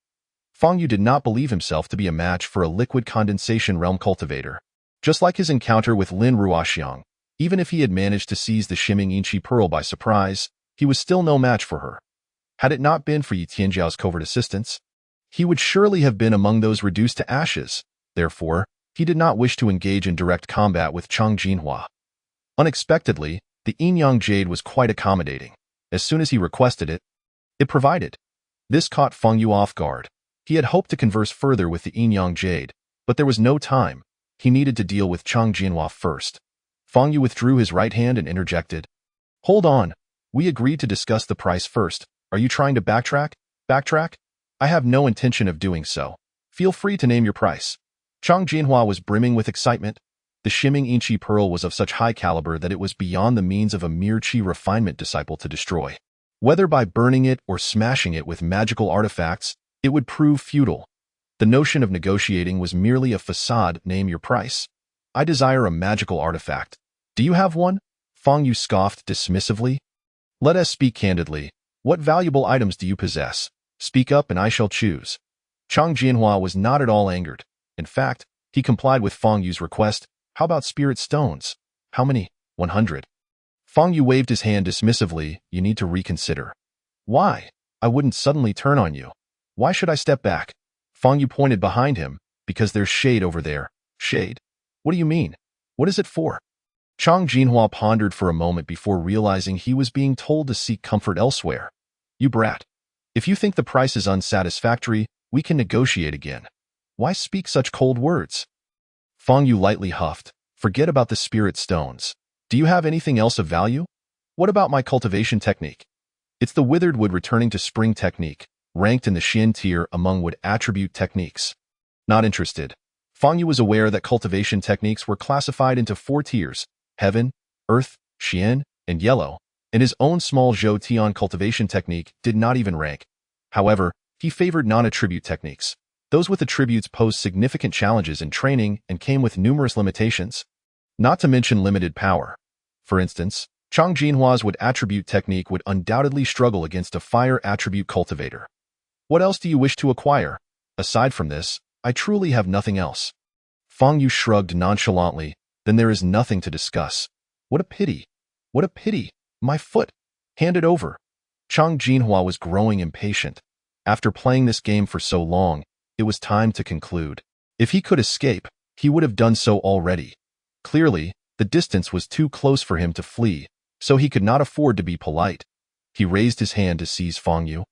Fang Yu did not believe himself to be a match for a liquid condensation realm cultivator. Just like his encounter with Lin Ruoxiang, even if he had managed to seize the Shimming Inchi Pearl by surprise, he was still no match for her. Had it not been for Yi Tianjiao's covert assistance, he would surely have been among those reduced to ashes. Therefore, he did not wish to engage in direct combat with Chang Jinhua. Unexpectedly, the Yin-Yang Jade was quite accommodating. As soon as he requested it, it provided. This caught Fang Yu off guard. He had hoped to converse further with the Yin-Yang Jade, but there was no time. He needed to deal with Chang Jinhua first. Fang Yu withdrew his right hand and interjected. Hold on. We agreed to discuss the price first. Are you trying to backtrack? Backtrack? I have no intention of doing so. Feel free to name your price. Chang Jinhua was brimming with excitement. The Shimming Inchi Pearl was of such high caliber that it was beyond the means of a mere Qi refinement disciple to destroy. Whether by burning it or smashing it with magical artifacts, it would prove futile. The notion of negotiating was merely a facade. Name your price. I desire a magical artifact. Do you have one? Fang Yu scoffed dismissively. Let us speak candidly. What valuable items do you possess? Speak up and I shall choose. Chang Jinhua was not at all angered. In fact, he complied with Fang Yu's request. How about spirit stones? How many? 100. Fang Yu waved his hand dismissively. You need to reconsider. Why? I wouldn't suddenly turn on you. Why should I step back? Fang Yu pointed behind him. Because there's shade over there. Shade? What do you mean? What is it for? Chang Jinhua pondered for a moment before realizing he was being told to seek comfort elsewhere. You brat. If you think the price is unsatisfactory, we can negotiate again. Why speak such cold words? Fang Yu lightly huffed. Forget about the spirit stones. Do you have anything else of value? What about my cultivation technique? It's the withered wood returning to spring technique, ranked in the Xian tier among wood attribute techniques. Not interested. Fang Yu was aware that cultivation techniques were classified into 4 tiers: heaven, earth, Xian, and yellow, and his own small Zhou Tian cultivation technique did not even rank. However, he favored non-attribute techniques. Those with attributes posed significant challenges in training and came with numerous limitations, not to mention limited power. For instance, Chang Jinhua's wood attribute technique would undoubtedly struggle against a fire attribute cultivator. What else do you wish to acquire? Aside from this, I truly have nothing else. Fang Yu shrugged nonchalantly. Then there is nothing to discuss. What a pity. What a pity. My foot. Hand it over. Chang Jinhua was growing impatient. After playing this game for so long, it was time to conclude. If he could escape, he would have done so already. Clearly, the The distance was too close for him to flee, so he could not afford to be polite. He raised his hand to seize Fang Yu,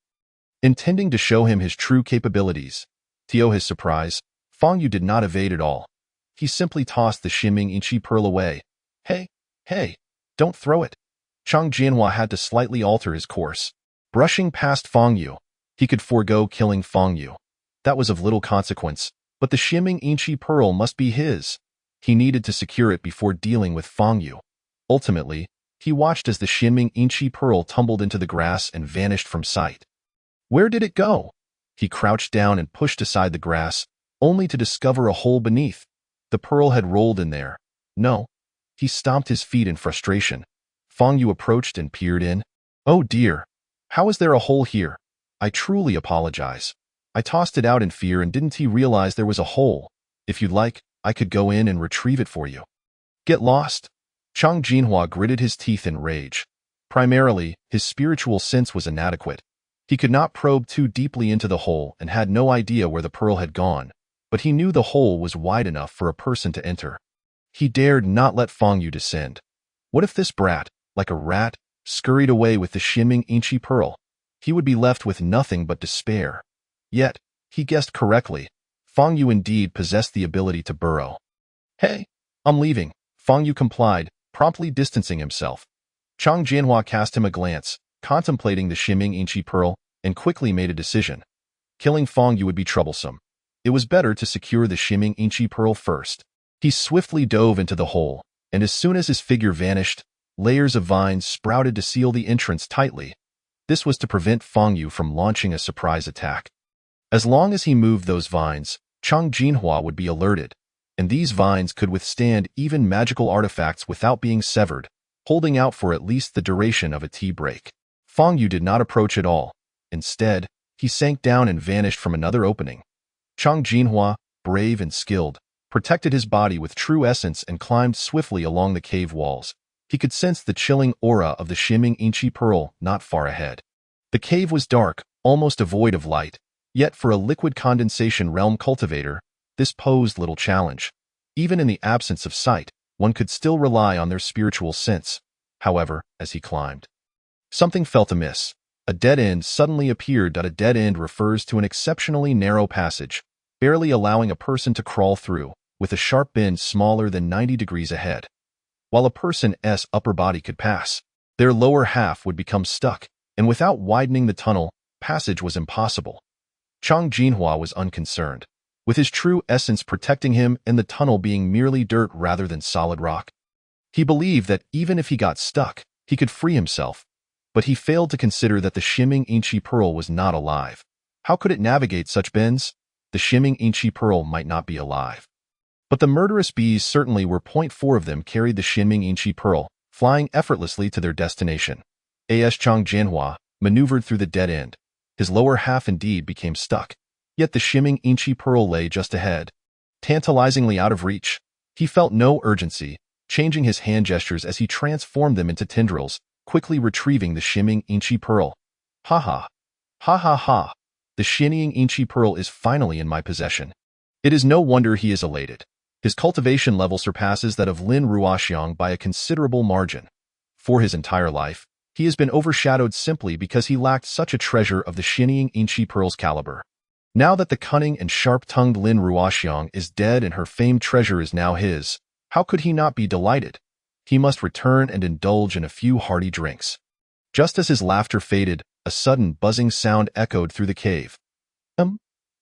intending to show him his true capabilities. To his surprise, Fang Yu did not evade at all. He simply tossed the shimmering Inchi pearl away. Hey, don't throw it. Chang Jianhua had to slightly alter his course. Brushing past Fang Yu, he could forego killing Fang Yu. That was of little consequence, but the shimmering Inchi pearl must be his. He needed to secure it before dealing with Fang Yu. Ultimately, he watched as the shimmering Inchi pearl tumbled into the grass and vanished from sight. Where did it go? He crouched down and pushed aside the grass, only to discover a hole beneath. The pearl had rolled in there. No. He stomped his feet in frustration. Fang Yu approached and peered in. Oh dear. How is there a hole here? I truly apologize. I tossed it out in fear and didn't realize there was a hole. If you'd like, I could go in and retrieve it for you. Get lost. Chang Jianhua gritted his teeth in rage. Primarily, his spiritual sense was inadequate. He could not probe too deeply into the hole and had no idea where the pearl had gone, but he knew the hole was wide enough for a person to enter. He dared not let Fang Yu descend. What if this brat, like a rat, scurried away with the shimmering Inchi pearl? He would be left with nothing but despair. Yet, he guessed correctly. Fang Yu indeed possessed the ability to burrow. Hey, I'm leaving. Fang Yu complied, promptly distancing himself. Chang Jianhua cast him a glance, contemplating the shimmering Inchi pearl, and quickly made a decision. Killing Fang Yu would be troublesome. It was better to secure the shimmering Inchi pearl first. He swiftly dove into the hole, and as soon as his figure vanished, layers of vines sprouted to seal the entrance tightly. This was to prevent Fang Yu from launching a surprise attack. As long as he moved those vines, Chang Jianhua would be alerted, and these vines could withstand even magical artifacts without being severed, holding out for at least the duration of a tea break. Fang Yu did not approach at all. Instead, he sank down and vanished from another opening. Chang Jianhua, brave and skilled, protected his body with true essence and climbed swiftly along the cave walls. He could sense the chilling aura of the shimmering Inchi pearl not far ahead. The cave was dark, almost devoid of light, yet for a liquid condensation realm cultivator, this posed little challenge. Even in the absence of sight, one could still rely on their spiritual sense. However, as he climbed, something felt amiss. A dead end suddenly appeared. A dead end refers to an exceptionally narrow passage, barely allowing a person to crawl through, with a sharp bend smaller than 90 degrees ahead. While a person's upper body could pass, their lower half would become stuck, and without widening the tunnel, passage was impossible. Chang Jianhua was unconcerned, with his true essence protecting him and the tunnel being merely dirt rather than solid rock. He believed that even if he got stuck, he could free himself, but he failed to consider that the shimmering Inchi pearl was not alive. How could it navigate such bends? The shimmering Inchi pearl might not be alive. But the murderous bees certainly were. 4 of them carried the shimmering Inchi pearl, flying effortlessly to their destination. As Chang Jianhua maneuvered through the dead end, his lower half indeed became stuck, yet the shimmering Inchi pearl lay just ahead, tantalizingly out of reach. He felt no urgency, changing his hand gestures as he transformed them into tendrils, quickly retrieving the shimmering Inchi pearl. Ha ha. Ha ha ha. The shimmering Inchi pearl is finally in my possession. It is no wonder he is elated. His cultivation level surpasses that of Lin Ruoxiang by a considerable margin. For his entire life, he has been overshadowed simply because he lacked such a treasure of the shimmering Inchi pearl's caliber. Now that the cunning and sharp-tongued Lin Ruoxiang is dead and her famed treasure is now his, how could he not be delighted? He must return and indulge in a few hearty drinks. Just as his laughter faded, a sudden buzzing sound echoed through the cave.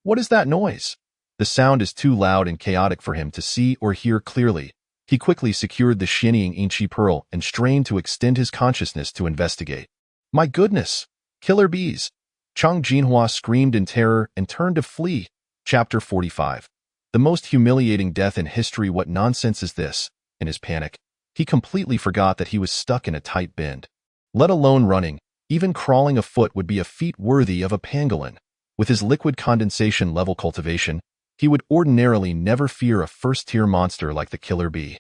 What is that noise? The sound is too loud and chaotic for him to see or hear clearly. He quickly secured the shimmering Inchi pearl and strained to extend his consciousness to investigate. My goodness! Killer bees! Chang Jianhua screamed in terror and turned to flee. Chapter 45. The most humiliating death in history. What nonsense is this? In his panic, he completely forgot that he was stuck in a tight bend. Let alone running, even crawling afoot would be a feat worthy of a pangolin. With his liquid condensation level cultivation, he would ordinarily never fear a first-tier monster like the killer bee.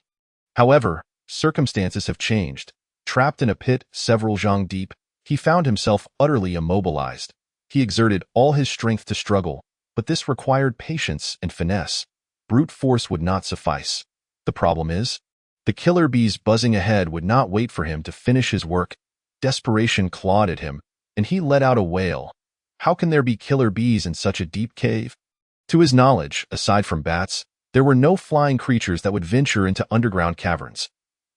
However, circumstances have changed. Trapped in a pit several zhang deep, he found himself utterly immobilized. He exerted all his strength to struggle, but this required patience and finesse. Brute force would not suffice. The problem is, The killer bees buzzing ahead would not wait for him to finish his work. Desperation clawed at him, and he let out a wail. How can there be killer bees in such a deep cave? To his knowledge, aside from bats, there were no flying creatures that would venture into underground caverns.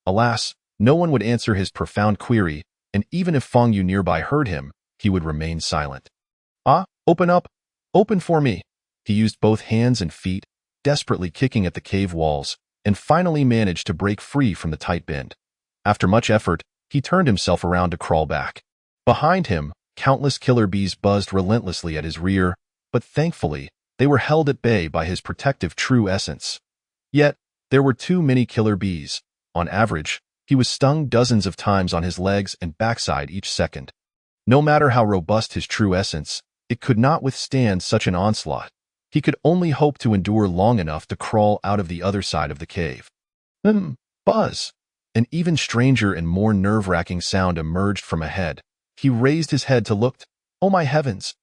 Alas, no one would answer his profound query, and even if Feng Yu nearby heard him, he would remain silent. "Ah, open up! Open for me!" He used both hands and feet, desperately kicking at the cave walls, and finally managed to break free from the tight bend. After much effort, he turned himself around to crawl back. Behind him, countless killer bees buzzed relentlessly at his rear, but thankfully, they were held at bay by his protective true essence. Yet, there were too many killer bees. On average, he was stung dozens of times on his legs and backside each second. No matter how robust his true essence, it could not withstand such an onslaught. He could only hope to endure long enough to crawl out of the other side of the cave. Buzz! An even stranger and more nerve-wracking sound emerged from ahead. He raised his head to look. Oh my heavens!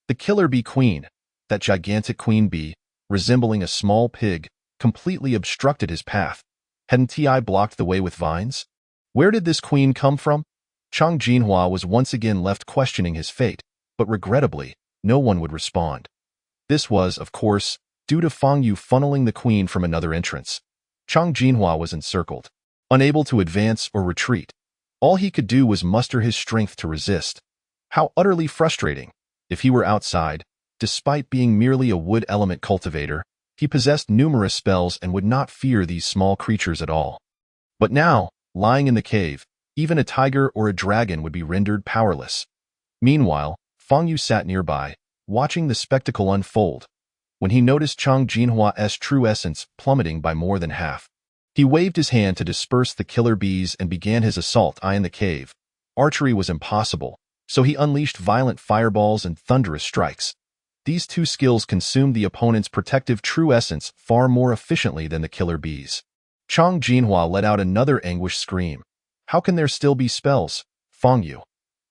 The killer bee queen, that gigantic queen bee, resembling a small pig, completely obstructed his path. Hadn't Ti blocked the way with vines? Where did this queen come from? Chang Jinhua was once again left questioning his fate, but regrettably, no one would respond. This was, of course, due to Feng Yu funneling the queen from another entrance. Chang Jinhua was encircled, unable to advance or retreat. All he could do was muster his strength to resist. How utterly frustrating! If he were outside, despite being merely a wood element cultivator, he possessed numerous spells and would not fear these small creatures at all. But now, lying in the cave, even a tiger or a dragon would be rendered powerless. Meanwhile, Feng Yu sat nearby, watching the spectacle unfold. When he noticed Chang Jinhua's true essence plummeting by more than half, he waved his hand to disperse the killer bees and began his assault in the cave. Archery was impossible, so he unleashed violent fireballs and thunderous strikes. These two skills consumed the opponent's protective true essence far more efficiently than the killer bees. Chang Jinhua let out another anguished scream. How can there still be spells? Feng Yu,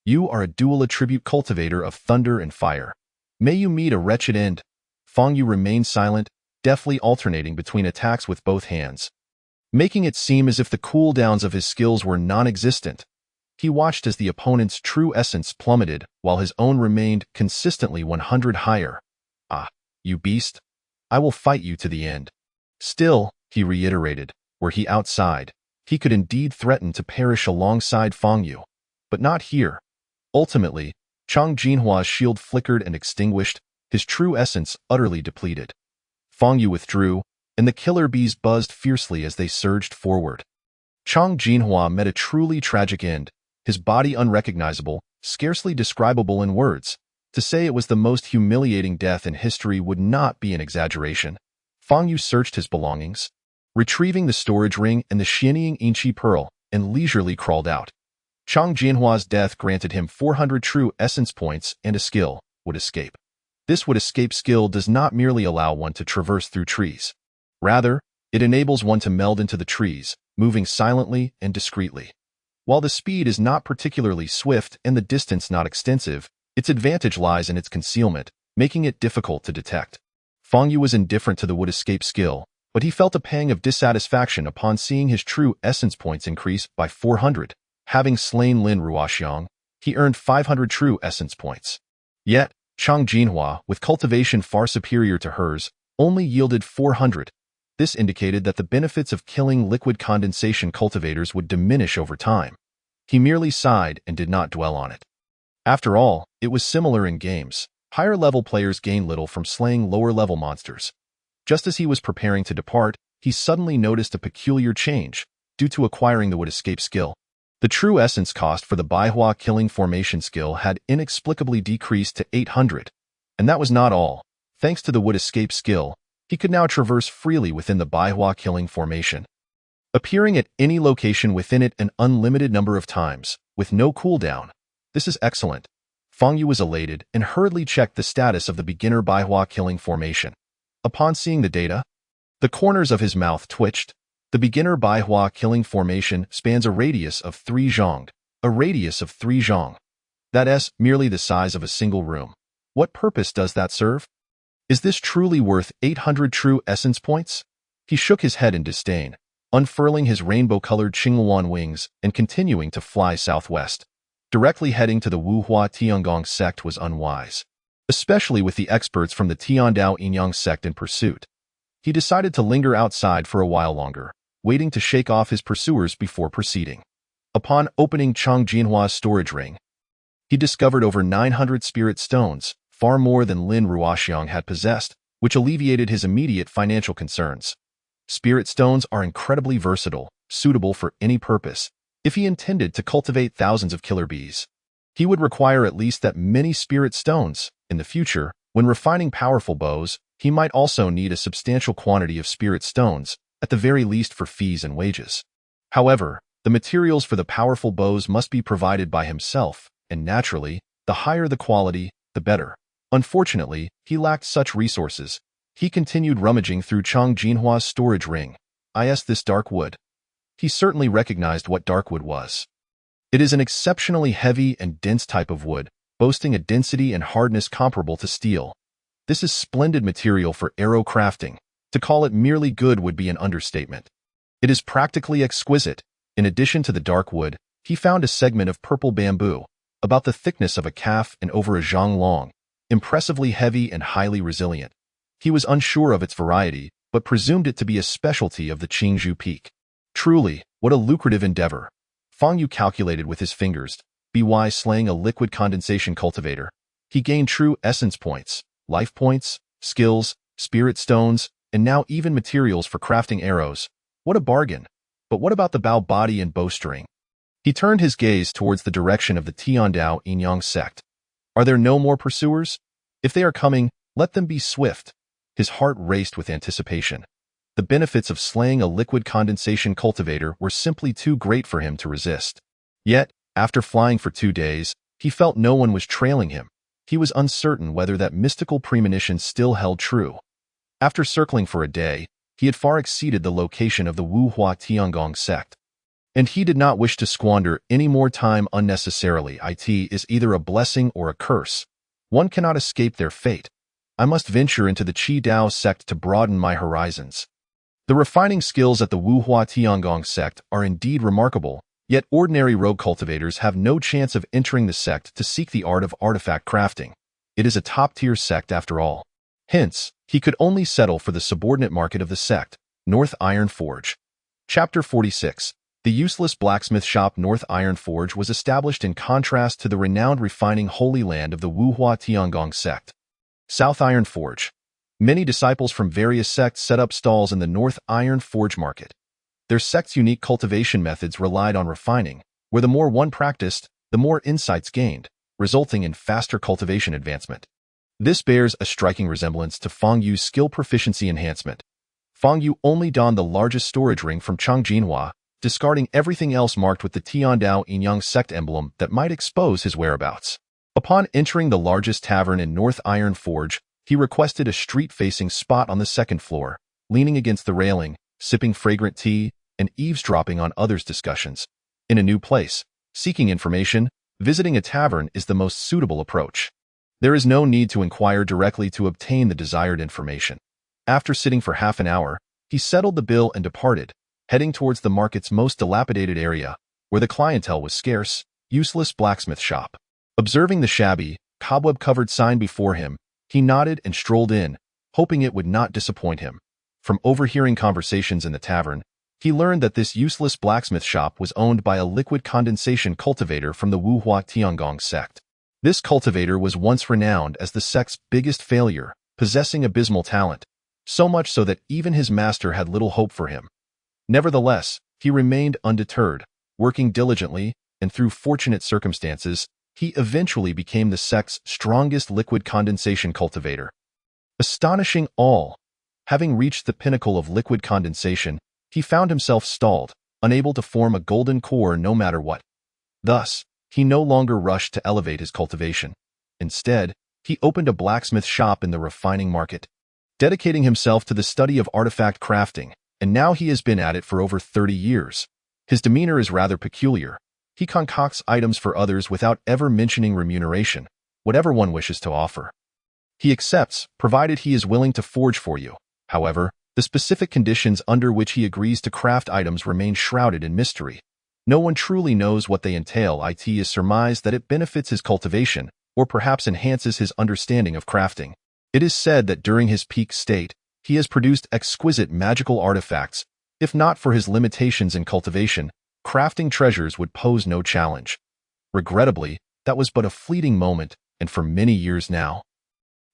you are a dual attribute cultivator of thunder and fire. May you meet a wretched end. Feng Yu remained silent, deftly alternating between attacks with both hands, making it seem as if the cooldowns of his skills were non-existent. He watched as the opponent's true essence plummeted, while his own remained consistently 100 higher. Ah, you beast! I will fight you to the end. Still, he reiterated, were he outside, he could indeed threaten to perish alongside Feng Yu. But not here. Ultimately, Chang Jinhua's shield flickered and extinguished, his true essence utterly depleted. Feng Yu withdrew, and the killer bees buzzed fiercely as they surged forward. Chang Jinhua met a truly tragic end, his body unrecognizable, scarcely describable in words. To say it was the most humiliating death in history would not be an exaggeration. Feng Yu searched his belongings, retrieving the storage ring and the Xianying Inchi pearl, and leisurely crawled out. Chang Jinhua's death granted him 400 true essence points and a skill, Would Escape. This Would Escape skill does not merely allow one to traverse through trees. Rather, it enables one to meld into the trees, moving silently and discreetly. While the speed is not particularly swift and the distance not extensive, its advantage lies in its concealment, making it difficult to detect. Feng Yu was indifferent to the Would Escape skill, but he felt a pang of dissatisfaction upon seeing his true essence points increase by 400. Having slain Lin Ruoxiang, he earned 500 true essence points. Yet, Chang Jinhua, with cultivation far superior to hers, only yielded 400. This indicated that the benefits of killing liquid condensation cultivators would diminish over time. He merely sighed and did not dwell on it. After all, it was similar in games. Higher-level players gain little from slaying lower-level monsters. Just as he was preparing to depart, he suddenly noticed a peculiar change, due to acquiring the Would Escape skill. The true essence cost for the Baihua killing formation skill had inexplicably decreased to 800. And that was not all. Thanks to the Would Escape skill, he could now traverse freely within the Baihua killing formation, appearing at any location within it an unlimited number of times, with no cooldown. This is excellent. Feng Yu was elated and hurriedly checked the status of the beginner Baihua killing formation. Upon seeing the data, the corners of his mouth twitched. The beginner Baihua killing formation spans a radius of 3 zhong. A radius of 3 zhong. That's merely the size of a single room. What purpose does that serve? Is this truly worth 800 true essence points? He shook his head in disdain. unfurling his rainbow-colored Qingluan wings and continuing to fly southwest. Directly heading to the Wuhua Tiangong sect was unwise, especially with the experts from the Tiandao Yinyang sect in pursuit. He decided to linger outside for a while longer, waiting to shake off his pursuers before proceeding. Upon opening Chang Jinhua's storage ring, he discovered over 900 spirit stones, far more than Lin Ruoxiang had possessed, which alleviated his immediate financial concerns. Spirit stones are incredibly versatile, suitable for any purpose. If he intended to cultivate thousands of killer bees, he would require at least that many spirit stones. In the future, when refining powerful bows, he might also need a substantial quantity of spirit stones, at the very least for fees and wages. However, the materials for the powerful bows must be provided by himself, and naturally, the higher the quality, the better. Unfortunately, he lacked such resources. He continued rummaging through Chang Jinhua's storage ring. This dark wood. He certainly recognized what dark wood was. It is an exceptionally heavy and dense type of wood, boasting a density and hardness comparable to steel. This is splendid material for arrow crafting. To call it merely good would be an understatement. It is practically exquisite. In addition to the dark wood, he found a segment of purple bamboo, about the thickness of a calf and over a zhang long, impressively heavy and highly resilient. He was unsure of its variety, but presumed it to be a specialty of the Qingzhou Peak. Truly, what a lucrative endeavor. Fang Yu calculated with his fingers, by slaying a liquid condensation cultivator. He gained true essence points, life points, skills, spirit stones, and now even materials for crafting arrows. What a bargain! But what about the bao body and bowstring? He turned his gaze towards the direction of the Tiandao Yinyang sect. Are there no more pursuers? If they are coming, let them be swift. His heart raced with anticipation. The benefits of slaying a liquid condensation cultivator were simply too great for him to resist. Yet, after flying for 2 days, he felt no one was trailing him. He was uncertain whether that mystical premonition still held true. After circling for a day, he had far exceeded the location of the Wuhua Tiangong sect. And he did not wish to squander any more time unnecessarily. It is either a blessing or a curse. One cannot escape their fate. I must venture into the Qi Dao sect to broaden my horizons. The refining skills at the Wuhua Tiangong sect are indeed remarkable, yet ordinary rogue cultivators have no chance of entering the sect to seek the art of artifact crafting. It is a top-tier sect after all. Hence, he could only settle for the subordinate market of the sect, North Iron Forge. Chapter 46. The useless blacksmith shop North Iron Forge was established in contrast to the renowned refining Holy Land of the Wuhua Tiangong sect. South Iron Forge. Many disciples from various sects set up stalls in the North Iron Forge market. Their sect's unique cultivation methods relied on refining, where the more one practiced, the more insights gained, resulting in faster cultivation advancement. This bears a striking resemblance to Fang Yu's skill proficiency enhancement. Fang Yu only donned the largest storage ring from Chang Jinhua, discarding everything else marked with the Tiandao Yinyang sect emblem that might expose his whereabouts. Upon entering the largest tavern in North Iron Forge, he requested a street-facing spot on the second floor, leaning against the railing, sipping fragrant tea, and eavesdropping on others' discussions. In a new place, seeking information, visiting a tavern is the most suitable approach. There is no need to inquire directly to obtain the desired information. After sitting for half an hour, he settled the bill and departed, heading towards the market's most dilapidated area, where the clientele was scarce, useless blacksmith shop. Observing the shabby, cobweb-covered sign before him, he nodded and strolled in, hoping it would not disappoint him. From overhearing conversations in the tavern, he learned that this useless blacksmith shop was owned by a liquid condensation cultivator from the Wuhua Tiangong sect. This cultivator was once renowned as the sect's biggest failure, possessing abysmal talent, so much so that even his master had little hope for him. Nevertheless, he remained undeterred, working diligently, and through fortunate circumstances, he eventually became the sect's strongest liquid condensation cultivator. Astonishing all! Having reached the pinnacle of liquid condensation, he found himself stalled, unable to form a golden core no matter what. Thus, he no longer rushed to elevate his cultivation. Instead, he opened a blacksmith shop in the refining market, dedicating himself to the study of artifact crafting, and now he has been at it for over 30 years. His demeanor is rather peculiar. He concocts items for others without ever mentioning remuneration, whatever one wishes to offer. He accepts, provided he is willing to forge for you. However, The specific conditions under which he agrees to craft items remain shrouded in mystery. No one truly knows what they entail. It is surmised that it benefits his cultivation, or perhaps enhances his understanding of crafting. It is said that during his peak state, he has produced exquisite magical artifacts. If not for his limitations in cultivation, crafting treasures would pose no challenge. Regrettably, that was but a fleeting moment, and for many years now.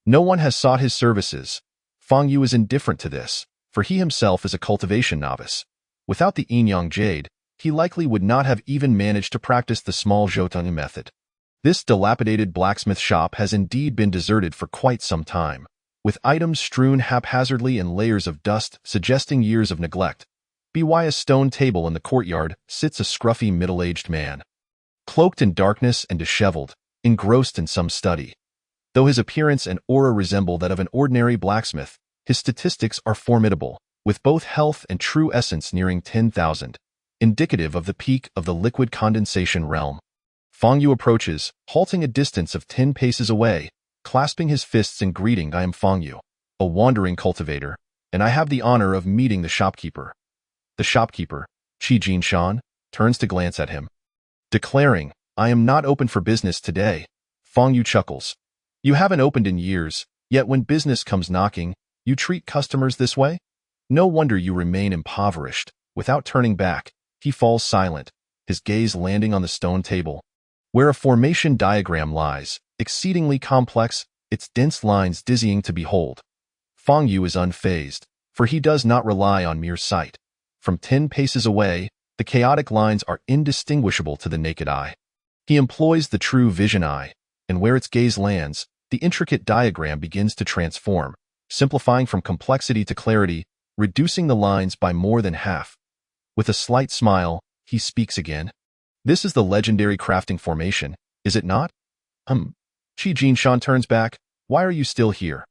No one has sought his services. Fang Yu is indifferent to this, for he himself is a cultivation novice. Without the Yin-Yang Jade, he likely would not have even managed to practice the small Zhoutong method. This dilapidated blacksmith shop has indeed been deserted for quite some time, with items strewn haphazardly in layers of dust suggesting years of neglect. By a stone table in the courtyard sits a scruffy middle-aged man. Cloaked in darkness and disheveled, engrossed in some study. Though his appearance and aura resemble that of an ordinary blacksmith, his statistics are formidable, with both health and true essence nearing 10,000, indicative of the peak of the liquid condensation realm. Fang Yu approaches, halting a distance of 10 paces away, clasping his fists in greeting. I am Fang Yu, a wandering cultivator, and I have the honor of meeting the shopkeeper. The shopkeeper, Qi Jinshan, turns to glance at him. Declaring, I am not open for business today. Fang Yu chuckles. You haven't opened in years, yet when business comes knocking, you treat customers this way? No wonder you remain impoverished. Without turning back, he falls silent, his gaze landing on the stone table, where a formation diagram lies, exceedingly complex, its dense lines dizzying to behold. Fang Yu is unfazed, for he does not rely on mere sight. From 10 paces away, the chaotic lines are indistinguishable to the naked eye. He employs the true vision eye, and where its gaze lands, the intricate diagram begins to transform, simplifying from complexity to clarity, reducing the lines by more than half. With a slight smile, he speaks again. This is the legendary crafting formation, is it not? Qi Jinshan turns back. Why are you still here?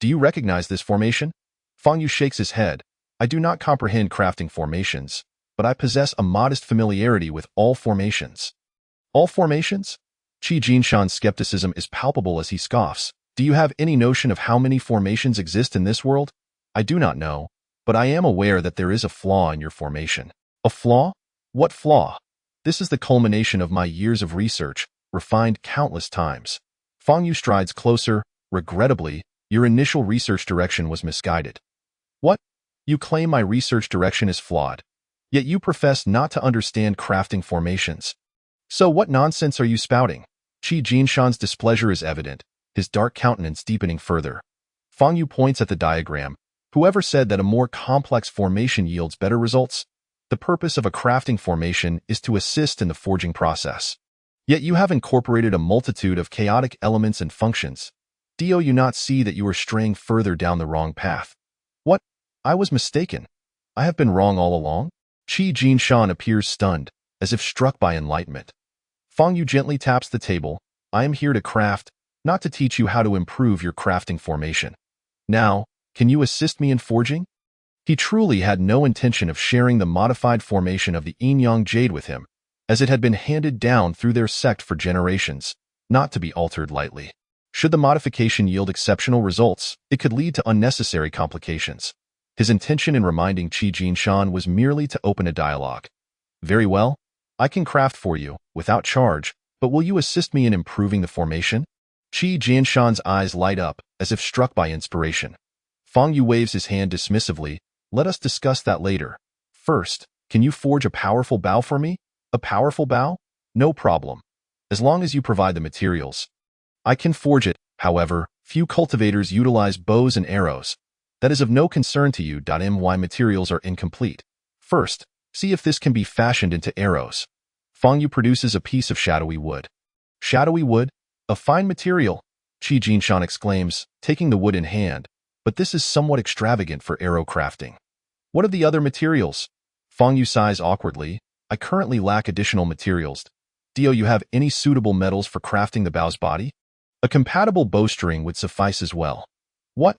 Do you recognize this formation? Fang Yu shakes his head. I do not comprehend crafting formations, but I possess a modest familiarity with all formations. All formations? Qi Jinshan's skepticism is palpable as he scoffs. Do you have any notion of how many formations exist in this world? I do not know, but I am aware that there is a flaw in your formation. A flaw? What flaw? This is the culmination of my years of research, refined countless times. Fang Yu strides closer. Regrettably, your initial research direction was misguided. What? You claim my research direction is flawed, yet you profess not to understand crafting formations. So what nonsense are you spouting? Qi Jinshan's displeasure is evident, his dark countenance deepening further. Fang Yu points at the diagram. Whoever said that a more complex formation yields better results? The purpose of a crafting formation is to assist in the forging process. Yet you have incorporated a multitude of chaotic elements and functions. Do you not see that you are straying further down the wrong path? What? I was mistaken. I have been wrong all along? Qi Jinshan appears stunned, as if struck by enlightenment. Fang Yu gently taps the table. I am here to craft, not to teach you how to improve your crafting formation. Now, can you assist me in forging? He truly had no intention of sharing the modified formation of the Yin-Yang Jade with him, as it had been handed down through their sect for generations, not to be altered lightly. Should the modification yield exceptional results, it could lead to unnecessary complications. His intention in reminding Qi Jinshan was merely to open a dialogue. Very well, I can craft for you, without charge, but will you assist me in improving the formation? Qi Jinshan's eyes light up, as if struck by inspiration. Fang Yu waves his hand dismissively. Let us discuss that later. First, can you forge a powerful bow for me? A powerful bow? No problem. As long as you provide the materials. I can forge it, however, few cultivators utilize bows and arrows. That is of no concern to you. My materials are incomplete. First, see if this can be fashioned into arrows. Fang Yu produces a piece of shadowy wood. Shadowy wood? A fine material, Qi Jinshan exclaims, taking the wood in hand. But this is somewhat extravagant for arrow crafting. What of the other materials? Fang Yu sighs awkwardly. I currently lack additional materials. Do you have any suitable metals for crafting the bow's body? A compatible bowstring would suffice as well. What?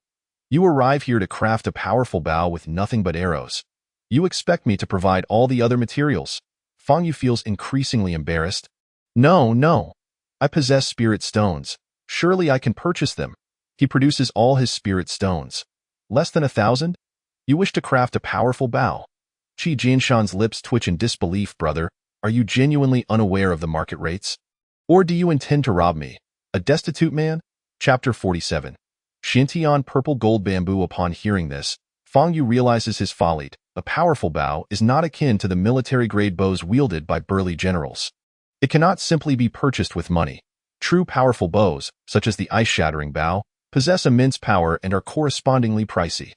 You arrive here to craft a powerful bow with nothing but arrows. You expect me to provide all the other materials? Fang Yu feels increasingly embarrassed. No. I possess spirit stones. Surely I can purchase them. He produces all his spirit stones. Less than 1,000? You wish to craft a powerful bow. Qi Jinshan's lips twitch in disbelief. Brother, are you genuinely unaware of the market rates? Or do you intend to rob me, a destitute man? Chapter 47. Xintian Purple Gold Bamboo. Upon hearing this, Fang Yu realizes his folly. A powerful bow is not akin to the military-grade bows wielded by burly generals. It cannot simply be purchased with money. True powerful bows, such as the ice-shattering bow, possess immense power and are correspondingly pricey.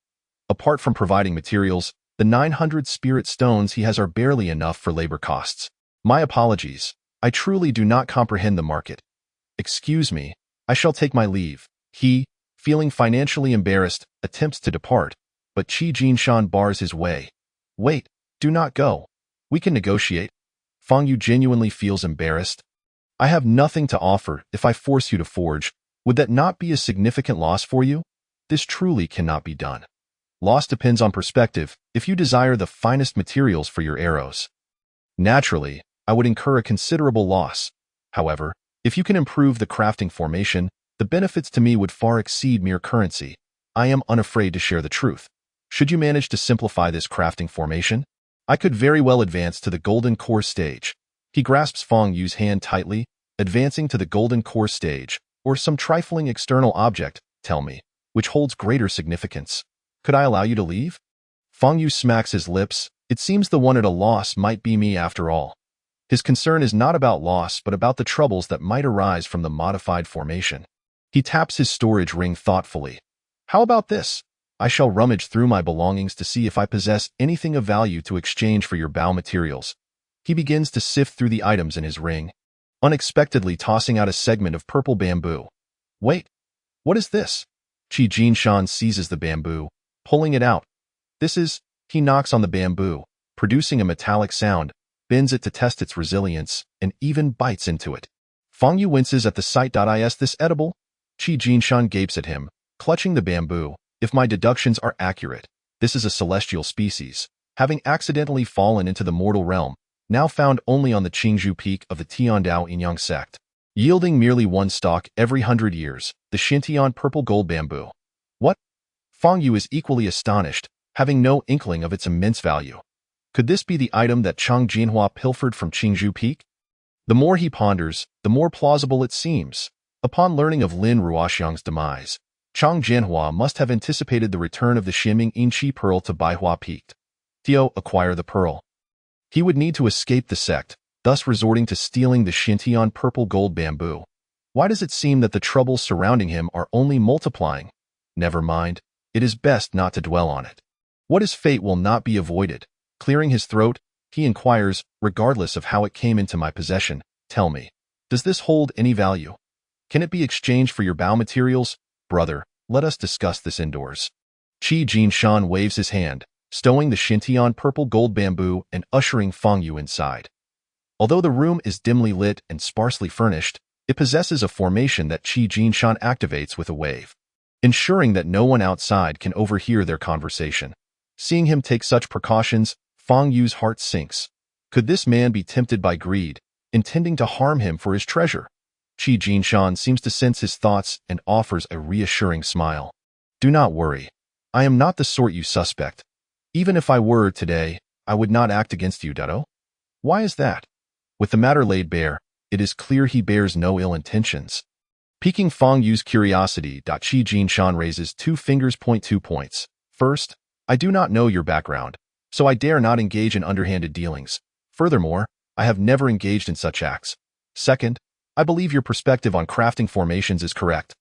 Apart from providing materials, the 900 spirit stones he has are barely enough for labor costs. My apologies. I truly do not comprehend the market. Excuse me, I shall take my leave. He, feeling financially embarrassed, attempts to depart, but Qi Jinshan bars his way. Wait, do not go. We can negotiate. Fang Yu genuinely feels embarrassed. I have nothing to offer. If I force you to forge, would that not be a significant loss for you? This truly cannot be done. Loss depends on perspective. If you desire the finest materials for your arrows, naturally, I would incur a considerable loss. However, if you can improve the crafting formation, the benefits to me would far exceed mere currency. I am unafraid to share the truth. Should you manage to simplify this crafting formation, I could very well advance to the golden core stage. He grasps Fang Yu's hand tightly, advancing to the golden core stage, or some trifling external object, tell me, which holds greater significance. Could I allow you to leave? Fang Yu smacks his lips. It seems the one at a loss might be me after all. His concern is not about loss but about the troubles that might arise from the modified formation. He taps his storage ring thoughtfully. How about this? I shall rummage through my belongings to see if I possess anything of value to exchange for your bow materials. He begins to sift through the items in his ring, unexpectedly tossing out a segment of purple bamboo. Wait, what is this? Qi Jinshan seizes the bamboo, pulling it out. This is, he knocks on the bamboo, producing a metallic sound, bends it to test its resilience, and even bites into it. Fang Yu winces at the sight. Is this edible? Qi Jinshan gapes at him, clutching the bamboo. If my deductions are accurate, this is a celestial species, having accidentally fallen into the mortal realm, now found only on the Qingzhou peak of the Tiandao Inyang sect, yielding merely one stalk every 100 years, the Xintian Purple Gold Bamboo. What? Fang Yu is equally astonished, having no inkling of its immense value. Could this be the item that Chang Jinhua pilfered from Qingzhou Peak? The more he ponders, the more plausible it seems. Upon learning of Lin Ruoxiang's demise, Chang Jinhua must have anticipated the return of the Xinming Yinqi Pearl to Baihua Peak. Theo acquire the pearl. He would need to escape the sect, thus resorting to stealing the Xintian Purple Gold Bamboo. Why does it seem that the troubles surrounding him are only multiplying? Never mind, it is best not to dwell on it. What is fate will not be avoided. Clearing his throat, he inquires, regardless of how it came into my possession, tell me, does this hold any value? Can it be exchanged for your bow materials? Brother, let us discuss this indoors. Qi Jinshan waves his hand, stowing the Xintian Purple Gold Bamboo and ushering Fang Yu inside. Although the room is dimly lit and sparsely furnished, it possesses a formation that Qi Jinshan activates with a wave, ensuring that no one outside can overhear their conversation. Seeing him take such precautions, Fang Yu's heart sinks. Could this man be tempted by greed, intending to harm him for his treasure? Qi Jinshan seems to sense his thoughts and offers a reassuring smile. Do not worry. I am not the sort you suspect. Even if I were today, I would not act against you, Dado. Why is that? With the matter laid bare, it is clear he bears no ill intentions. Piquing Fang Yu's curiosity, Qi Jinshan raises 2 fingers. 2 points. First, I do not know your background, so I dare not engage in underhanded dealings. Furthermore, I have never engaged in such acts. Second, I believe your perspective on crafting formations is correct,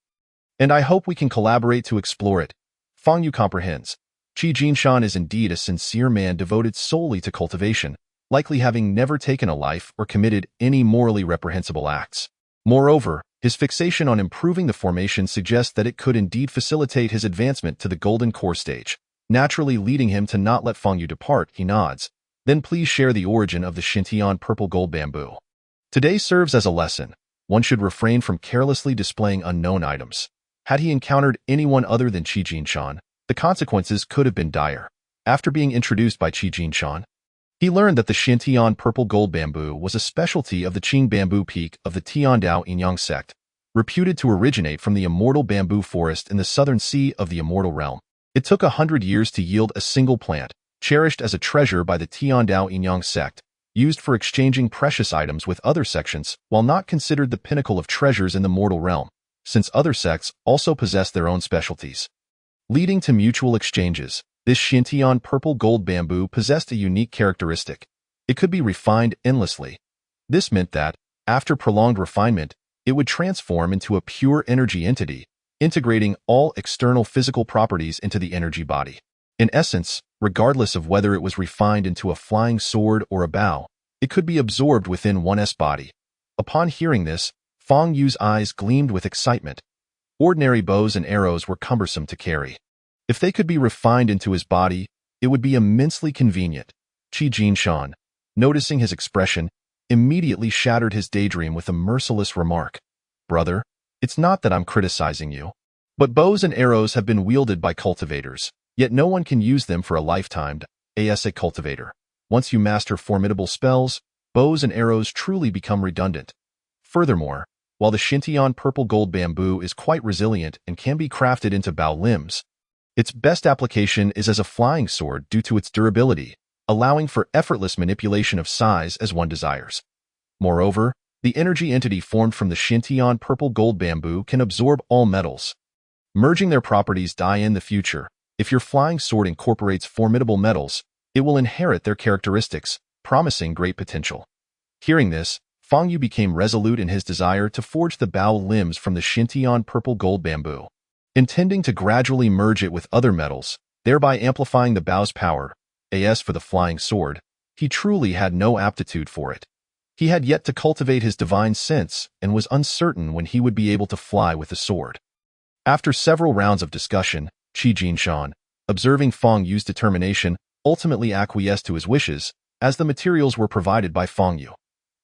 and I hope we can collaborate to explore it. Fang Yu comprehends. Qi Jinshan is indeed a sincere man devoted solely to cultivation, likely having never taken a life or committed any morally reprehensible acts. Moreover, his fixation on improving the formation suggests that it could indeed facilitate his advancement to the golden core stage, naturally leading him to not let Fang Yu depart. He nods. Then please share the origin of the Xintian Purple Gold Bamboo. Today serves as a lesson. One should refrain from carelessly displaying unknown items. Had he encountered anyone other than Qi Jinshan, the consequences could have been dire. After being introduced by Qi Jinshan, he learned that the Xintian Purple Gold Bamboo was a specialty of the Qing Bamboo Peak of the Tiandao Inyang sect, reputed to originate from the immortal bamboo forest in the southern sea of the immortal realm. It took 100 years to yield a single plant, cherished as a treasure by the Tiandao Yinyang sect, used for exchanging precious items with other sections, while not considered the pinnacle of treasures in the mortal realm, since other sects also possess their own specialties. Leading to mutual exchanges, this Xintian purple gold bamboo possessed a unique characteristic. It could be refined endlessly. This meant that, after prolonged refinement, it would transform into a pure energy entity, integrating all external physical properties into the energy body. In essence, regardless of whether it was refined into a flying sword or a bow, it could be absorbed within one's body. Upon hearing this, Fang Yu's eyes gleamed with excitement. Ordinary bows and arrows were cumbersome to carry. If they could be refined into his body, it would be immensely convenient. Qi Jinshan, noticing his expression, immediately shattered his daydream with a merciless remark. Brother, it's not that I'm criticizing you, but bows and arrows have been wielded by cultivators, yet no one can use them for a lifetime as a cultivator. Once you master formidable spells, bows and arrows truly become redundant. Furthermore, while the Xintian purple gold bamboo is quite resilient and can be crafted into bow limbs, its best application is as a flying sword due to its durability, allowing for effortless manipulation of size as one desires. Moreover, the energy entity formed from the Xintian purple gold bamboo can absorb all metals. Merging their properties in the future, if your flying sword incorporates formidable metals, it will inherit their characteristics, promising great potential. Hearing this, Fang Yu became resolute in his desire to forge the bow limbs from the Xintian purple gold bamboo. Intending to gradually merge it with other metals, thereby amplifying the bow's power, as for the flying sword, he truly had no aptitude for it. He had yet to cultivate his divine sense and was uncertain when he would be able to fly with the sword. After several rounds of discussion, Qi Jinshan, observing Fang Yu's determination, ultimately acquiesced to his wishes, as the materials were provided by Fang Yu.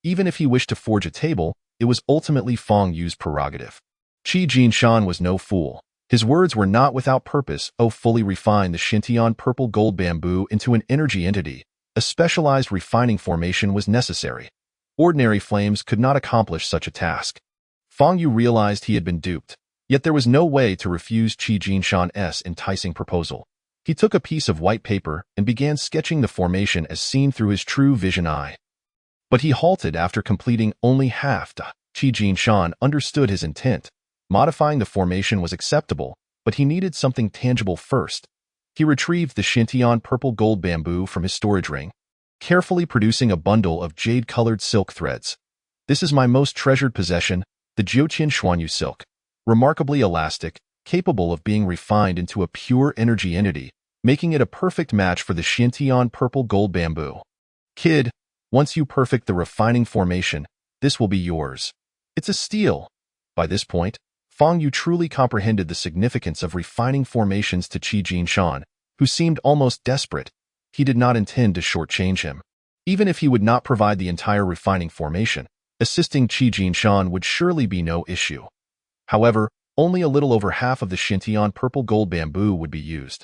Even if he wished to forge a table, it was ultimately Fang Yu's prerogative. Qi Jinshan was no fool. His words were not without purpose. Fully refine the Xintian purple gold bamboo into an energy entity. A specialized refining formation was necessary. Ordinary flames could not accomplish such a task. Fang Yu realized he had been duped, yet there was no way to refuse Qi Jinshan's enticing proposal. He took a piece of white paper and began sketching the formation as seen through his true vision eye. But he halted after completing only half. Qi Jinshan understood his intent. Modifying the formation was acceptable, but he needed something tangible first. He retrieved the Xintian purple gold bamboo from his storage ring, carefully producing a bundle of jade-colored silk threads. This is my most treasured possession, the Jiuqian Xuanyu silk, remarkably elastic, capable of being refined into a pure energy entity, making it a perfect match for the Xintian purple gold bamboo. Kid, once you perfect the refining formation, this will be yours. It's a steal. By this point, Fang Yu truly comprehended the significance of refining formations to Qi Jinshan, who seemed almost desperate. He did not intend to shortchange him. Even if he would not provide the entire refining formation, assisting Qi Jinshan would surely be no issue. However, only a little over half of the Xintian purple gold bamboo would be used,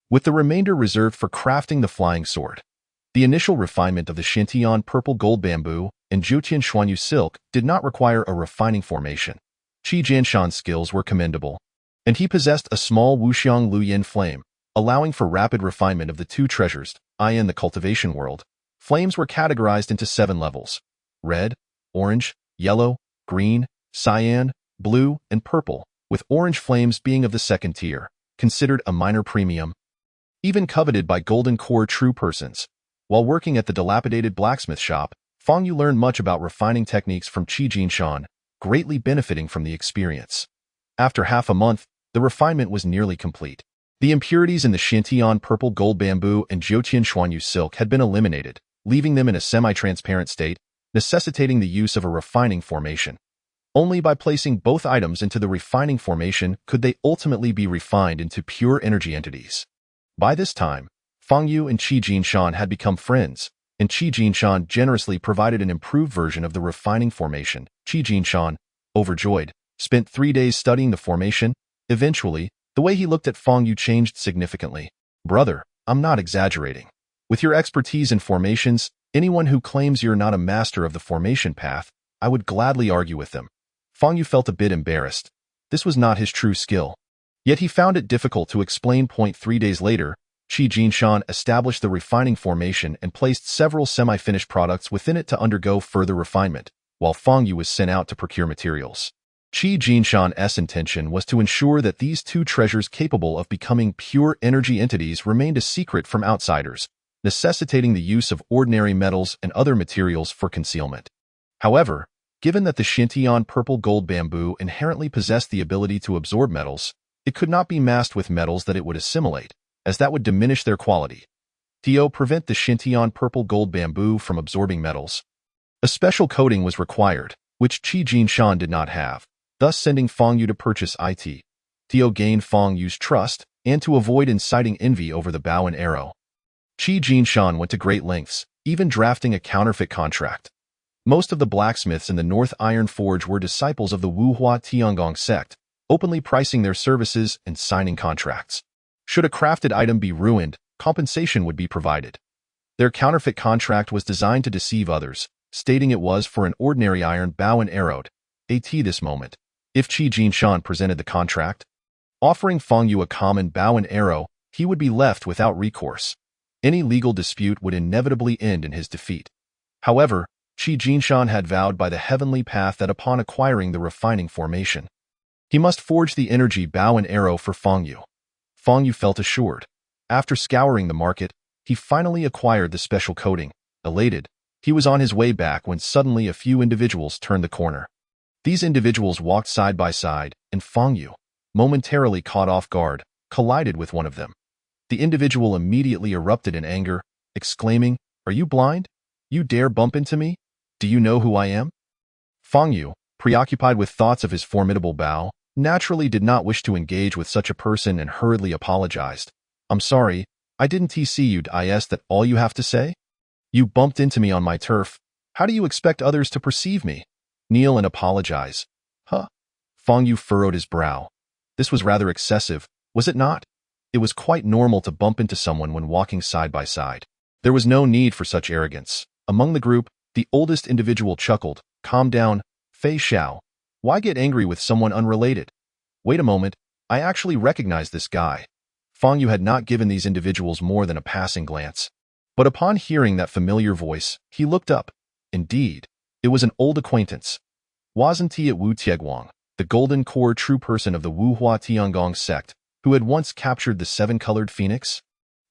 with the remainder reserved for crafting the flying sword. The initial refinement of the Xintian purple gold bamboo and Jiuqian Xuanyu silk did not require a refining formation. Qi Jinshan's skills were commendable, and he possessed a small Wuxiang Luyin flame, allowing for rapid refinement of the two treasures. In the cultivation world, flames were categorized into 7 levels: red, orange, yellow, green, cyan, blue, and purple, with orange flames being of the second tier, considered a minor premium, even coveted by golden core true persons. While working at the dilapidated blacksmith shop, Fang Yu learned much about refining techniques from Qi Jinshan, greatly benefiting from the experience. After half a month, the refinement was nearly complete. The impurities in the Xintian purple gold bamboo and Jiuqian Xuanyu silk had been eliminated, leaving them in a semi-transparent state, necessitating the use of a refining formation. Only by placing both items into the refining formation could they ultimately be refined into pure energy entities. By this time, Fang Yu and Qi Jinshan had become friends, and Qi Jinshan generously provided an improved version of the refining formation. Qi Jinshan, overjoyed, spent 3 days studying the formation. Eventually, the way he looked at Fang Yu changed significantly. Brother, I'm not exaggerating. With your expertise in formations, anyone who claims you're not a master of the formation path, I would gladly argue with them. Fang Yu felt a bit embarrassed. This was not his true skill. Yet he found it difficult to explain. 3 days later, Qi Jinshan established the refining formation and placed several semi-finished products within it to undergo further refinement, while Fang Yu was sent out to procure materials. Qi Jinshan's intention was to ensure that these two treasures capable of becoming pure energy entities remained a secret from outsiders, necessitating the use of ordinary metals and other materials for concealment. However, given that the Xintian purple gold bamboo inherently possessed the ability to absorb metals, it could not be masked with metals that it would assimilate, as that would diminish their quality. To prevent the Xintian purple gold bamboo from absorbing metals, a special coating was required, which Qi Jinshan did not have, thus sending Fang Yu to purchase it. To gain Fang Yu's trust and to avoid inciting envy over the bow and arrow. Qi Jinshan went to great lengths, even drafting a counterfeit contract. Most of the blacksmiths in the North Iron Forge were disciples of the Wuhua Tiangong sect, openly pricing their services and signing contracts. Should a crafted item be ruined, compensation would be provided. Their counterfeit contract was designed to deceive others, stating it was for an ordinary iron bow and arrow. This moment, if Qi Jinshan presented the contract, offering Fang Yu a common bow and arrow, he would be left without recourse. Any legal dispute would inevitably end in his defeat. However, Qi Jinshan had vowed by the heavenly path that upon acquiring the refining formation, he must forge the energy bow and arrow for Fang Yu. Fang Yu felt assured. After scouring the market, he finally acquired the special coating. Elated, he was on his way back when suddenly a few individuals turned the corner. These individuals walked side by side, and Fang Yu, momentarily caught off guard, collided with one of them. The individual immediately erupted in anger, exclaiming, "Are you blind? You dare bump into me? Do you know who I am?" Fang Yu, preoccupied with thoughts of his formidable bow, naturally did not wish to engage with such a person and hurriedly apologized. "I'm sorry, I didn't see you. Is that all you have to say? You bumped into me on my turf. How do you expect others to perceive me? Kneel and apologize." Huh? Fang Yu furrowed his brow. This was rather excessive, was it not? It was quite normal to bump into someone when walking side by side. There was no need for such arrogance. Among the group, the oldest individual chuckled. "Calm down, Fei Xiao. Why get angry with someone unrelated? Wait a moment, I actually recognize this guy." Fang Yu had not given these individuals more than a passing glance. But upon hearing that familiar voice, he looked up. Indeed, it was an old acquaintance. Wasn't he at Wu Tieguang, the golden core true person of the Wuhua Tiangong sect, who had once captured the seven-colored phoenix?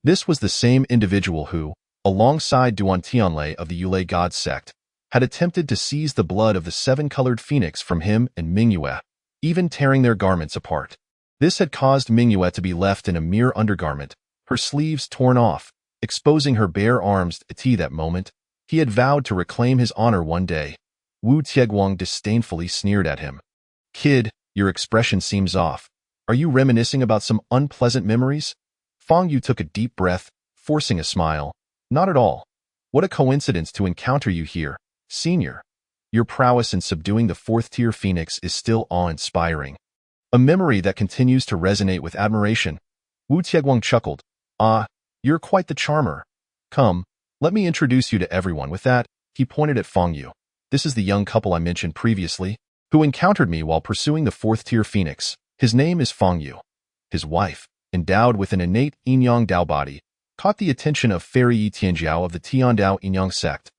This was the same individual who, alongside Duan Tianlei of the Yulei God sect, had attempted to seize the blood of the seven-colored phoenix from him and Mingyue, even tearing their garments apart. This had caused Mingyue to be left in a mere undergarment, her sleeves torn off, exposing her bare arms. At that moment, he had vowed to reclaim his honor one day. Wu Tieguang disdainfully sneered at him. "Kid, your expression seems off. Are you reminiscing about some unpleasant memories?" Fang Yu took a deep breath, forcing a smile. "Not at all. What a coincidence to encounter you here, senior. Your prowess in subduing the fourth-tier phoenix is still awe-inspiring. A memory that continues to resonate with admiration." Wu Tieguang chuckled. "Ah, you're quite the charmer. Come, let me introduce you to everyone." With that, he pointed at Fang Yu. "This is the young couple I mentioned previously, who encountered me while pursuing the fourth-tier phoenix. His name is Fang Yu." His wife, endowed with an innate Yin-Yang Dao body, caught the attention of Fairy Yi Tianjiao of the Tiandao Yin-Yang sect,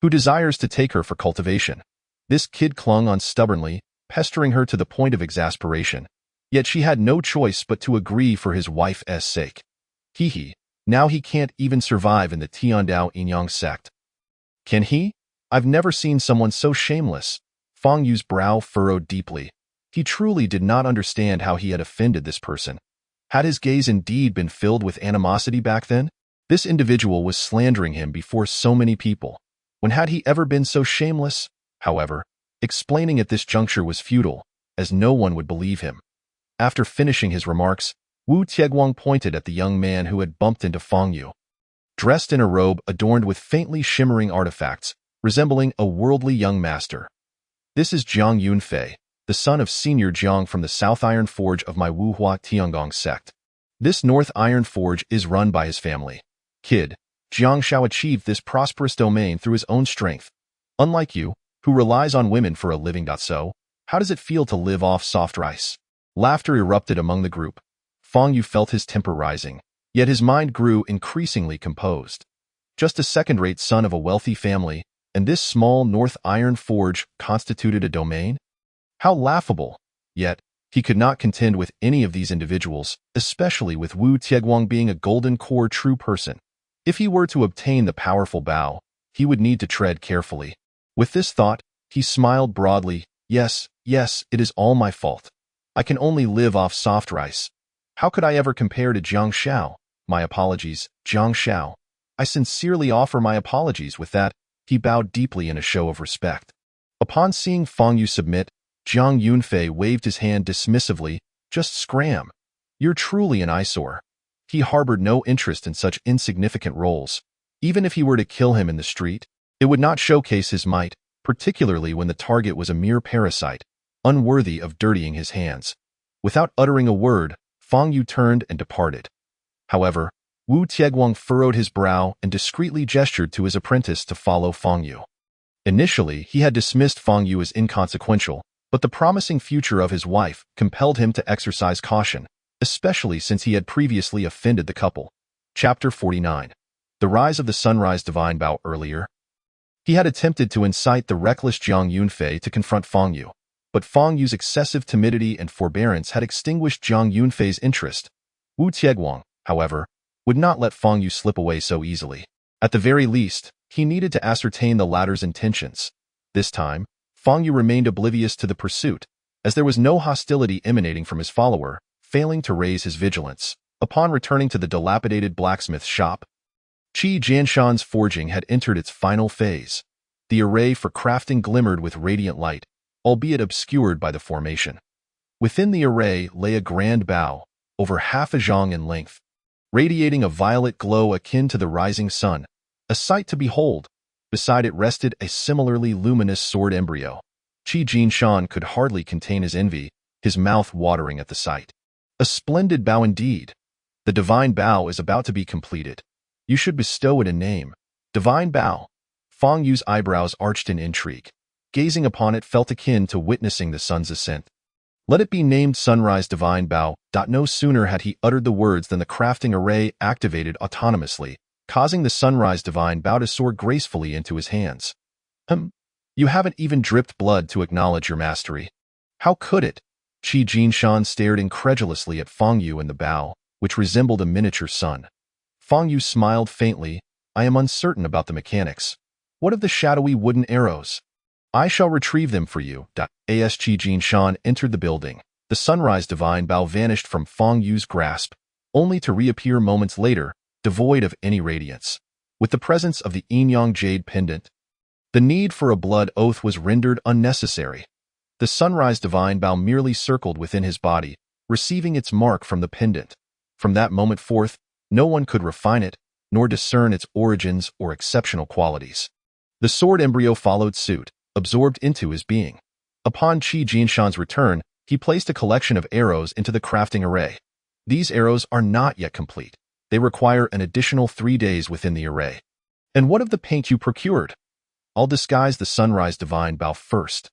who desires to take her for cultivation. This kid clung on stubbornly, pestering her to the point of exasperation. Yet she had no choice but to agree for his wife's sake. Now he can't even survive in the Tiandao Yin-Yang sect. Can he? I've never seen someone so shameless. Fang Yu's brow furrowed deeply. He truly did not understand how he had offended this person. Had his gaze indeed been filled with animosity back then? This individual was slandering him before so many people. When had he ever been so shameless? However, explaining at this juncture was futile, as no one would believe him. After finishing his remarks, Wu Tieguang pointed at the young man who had bumped into Fang Yu. Dressed in a robe adorned with faintly shimmering artifacts, resembling a worldly young master. "This is Jiang Yunfei, the son of Senior Jiang from the South Iron Forge of my Wuhua Tiangong sect. This North Iron Forge is run by his family. Kid, Jiang Shao achieved this prosperous domain through his own strength. Unlike you, who relies on women for a living. So, how does it feel to live off soft rice? Laughter erupted among the group. Fang Yu felt his temper rising, yet his mind grew increasingly composed. Just a second-rate son of a wealthy family, and this small North Iron Forge constituted a domain? How laughable! Yet, he could not contend with any of these individuals, especially with Wu Tieguang being a golden core true person. If he were to obtain the powerful Bao, he would need to tread carefully. With this thought, he smiled broadly. Yes, it is all my fault. I can only live off soft rice. How could I ever compare to Jiang Shao? My apologies, Jiang Shao. I sincerely offer my apologies. With that, he bowed deeply in a show of respect. Upon seeing Fang Yu submit, Jiang Yunfei waved his hand dismissively. Just scram. You're truly an eyesore. He harbored no interest in such insignificant roles. Even if he were to kill him in the street, it would not showcase his might, particularly when the target was a mere parasite, unworthy of dirtying his hands. Without uttering a word, Fang Yu turned and departed. However, Wu Tieguang furrowed his brow and discreetly gestured to his apprentice to follow Fang Yu. Initially, he had dismissed Fang Yu as inconsequential, but the promising future of his wife compelled him to exercise caution, especially since he had previously offended the couple. Chapter 49. The Rise of the Sunrise Divine Bao. Earlier, he had attempted to incite the reckless Jiang Yunfei to confront Fang Yu, but Fang Yu's excessive timidity and forbearance had extinguished Jiang Yunfei's interest. Wu Tieguang, however, would not let Fang Yu slip away so easily. At the very least, he needed to ascertain the latter's intentions. This time, Fang Yu remained oblivious to the pursuit, as there was no hostility emanating from his follower, failing to raise his vigilance. Upon returning to the dilapidated blacksmith shop, Qi Jianshan's forging had entered its final phase. The array for crafting glimmered with radiant light, albeit obscured by the formation. Within the array lay a grand bao, over half a zhang in length, radiating a violet glow akin to the rising sun, a sight to behold. Beside it rested a similarly luminous sword embryo. Qi Jianshan could hardly contain his envy, his mouth watering at the sight. A splendid bao indeed. The divine bao is about to be completed. You should bestow it a name. Divine bao. Fang Yu's eyebrows arched in intrigue. Gazing upon it felt akin to witnessing the sun's ascent. Let it be named Sunrise Divine Bao. No sooner had he uttered the words than the crafting array activated autonomously, causing the Sunrise Divine Bao to soar gracefully into his hands. You haven't even dripped blood to acknowledge your mastery. How could it? Qi Jianshan stared incredulously at Fang Yu and the bao, which resembled a miniature sun. Fang Yu smiled faintly. I am uncertain about the mechanics. What of the shadowy wooden arrows? I shall retrieve them for you. As Qi Jianshan entered the building, the Sunrise Divine Bao vanished from Fang Yu's grasp, only to reappear moments later, devoid of any radiance. With the presence of the Yin-Yang Jade pendant, the need for a blood oath was rendered unnecessary. The Sunrise Divine Bao merely circled within his body, receiving its mark from the pendant. From that moment forth, no one could refine it, nor discern its origins or exceptional qualities. The sword embryo followed suit, absorbed into his being. Upon Qi Jianshan's return, he placed a collection of arrows into the crafting array. These arrows are not yet complete. They require an additional 3 days within the array. And what of the paint you procured? I'll disguise the Sunrise Divine Bao first.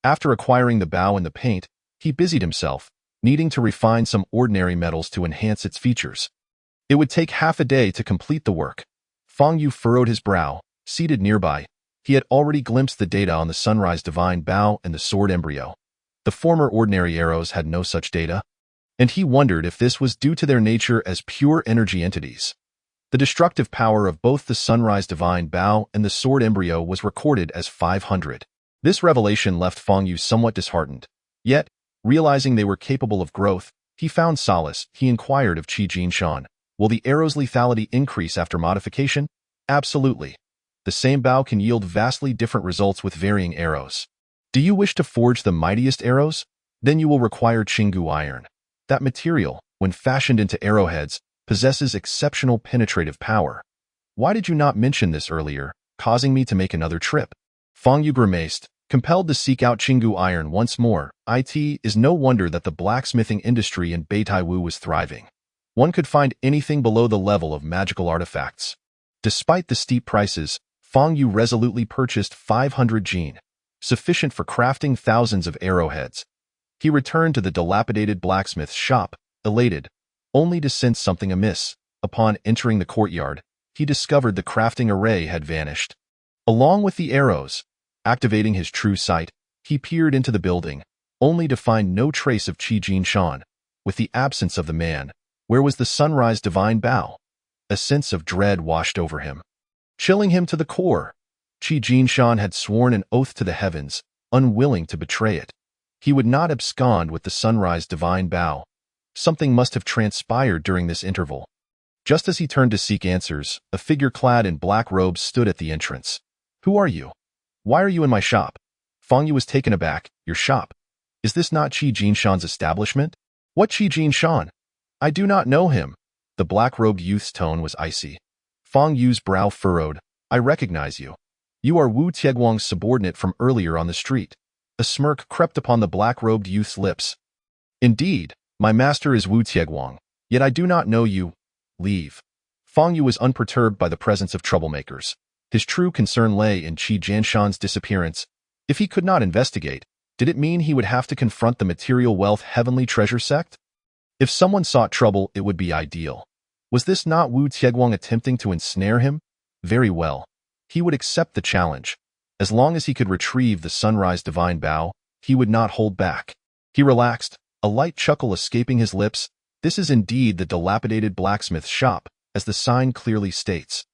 After acquiring the bao and the paint, he busied himself, needing to refine some ordinary metals to enhance its features. It would take half a day to complete the work. Fang Yu furrowed his brow. Seated nearby, he had already glimpsed the data on the Sunrise Divine Bao and the sword embryo. The former ordinary arrows had no such data, and he wondered if this was due to their nature as pure energy entities. The destructive power of both the Sunrise Divine Bao and the sword embryo was recorded as 500. This revelation left Fang Yu somewhat disheartened. Yet, realizing they were capable of growth, he found solace. He inquired of Qi Jianshan, will the arrow's lethality increase after modification? Absolutely. The same bao can yield vastly different results with varying arrows. Do you wish to forge the mightiest arrows? Then you will require Qinggu iron. That material, when fashioned into arrowheads, possesses exceptional penetrative power. Why did you not mention this earlier, causing me to make another trip? Fang Yu grimaced, compelled to seek out Qinggu iron once more. It is no wonder that the blacksmithing industry in Beitaiwu was thriving. One could find anything below the level of magical artifacts. Despite the steep prices, Fang Yu resolutely purchased 500 jin, sufficient for crafting thousands of arrowheads. He returned to the dilapidated blacksmith's shop, elated, only to sense something amiss. Upon entering the courtyard, he discovered the crafting array had vanished. Along with the arrows, activating his true sight, he peered into the building, only to find no trace of Qi Jinshan. With the absence of the man, where was the sunrise divine bow? A sense of dread washed over him, chilling him to the core. Qi Jinshan had sworn an oath to the heavens, unwilling to betray it. He would not abscond with the sunrise divine bow. Something must have transpired during this interval. Just as he turned to seek answers, a figure clad in black robes stood at the entrance. "Who are you? Why are you in my shop?" Fang Yu was taken aback. "Your shop? Is this not Qi Jinshan's establishment?" "What Qi Jinshan? I do not know him." The black-robed youth's tone was icy. Fang Yu's brow furrowed. "I recognize you. You are Wu Tieguang's subordinate from earlier on the street." A smirk crept upon the black-robed youth's lips. "Indeed, my master is Wu Tieguang, yet I do not know you. Leave." Fang Yu was unperturbed by the presence of troublemakers. His true concern lay in Qi Jinshan's disappearance. If he could not investigate, did it mean he would have to confront the material wealth heavenly treasure sect? If someone sought trouble, it would be ideal. Was this not Wu Tieguang attempting to ensnare him? Very well. He would accept the challenge. As long as he could retrieve the sunrise divine bow, he would not hold back. He relaxed, a light chuckle escaping his lips. This is indeed the dilapidated blacksmith's shop, as the sign clearly states.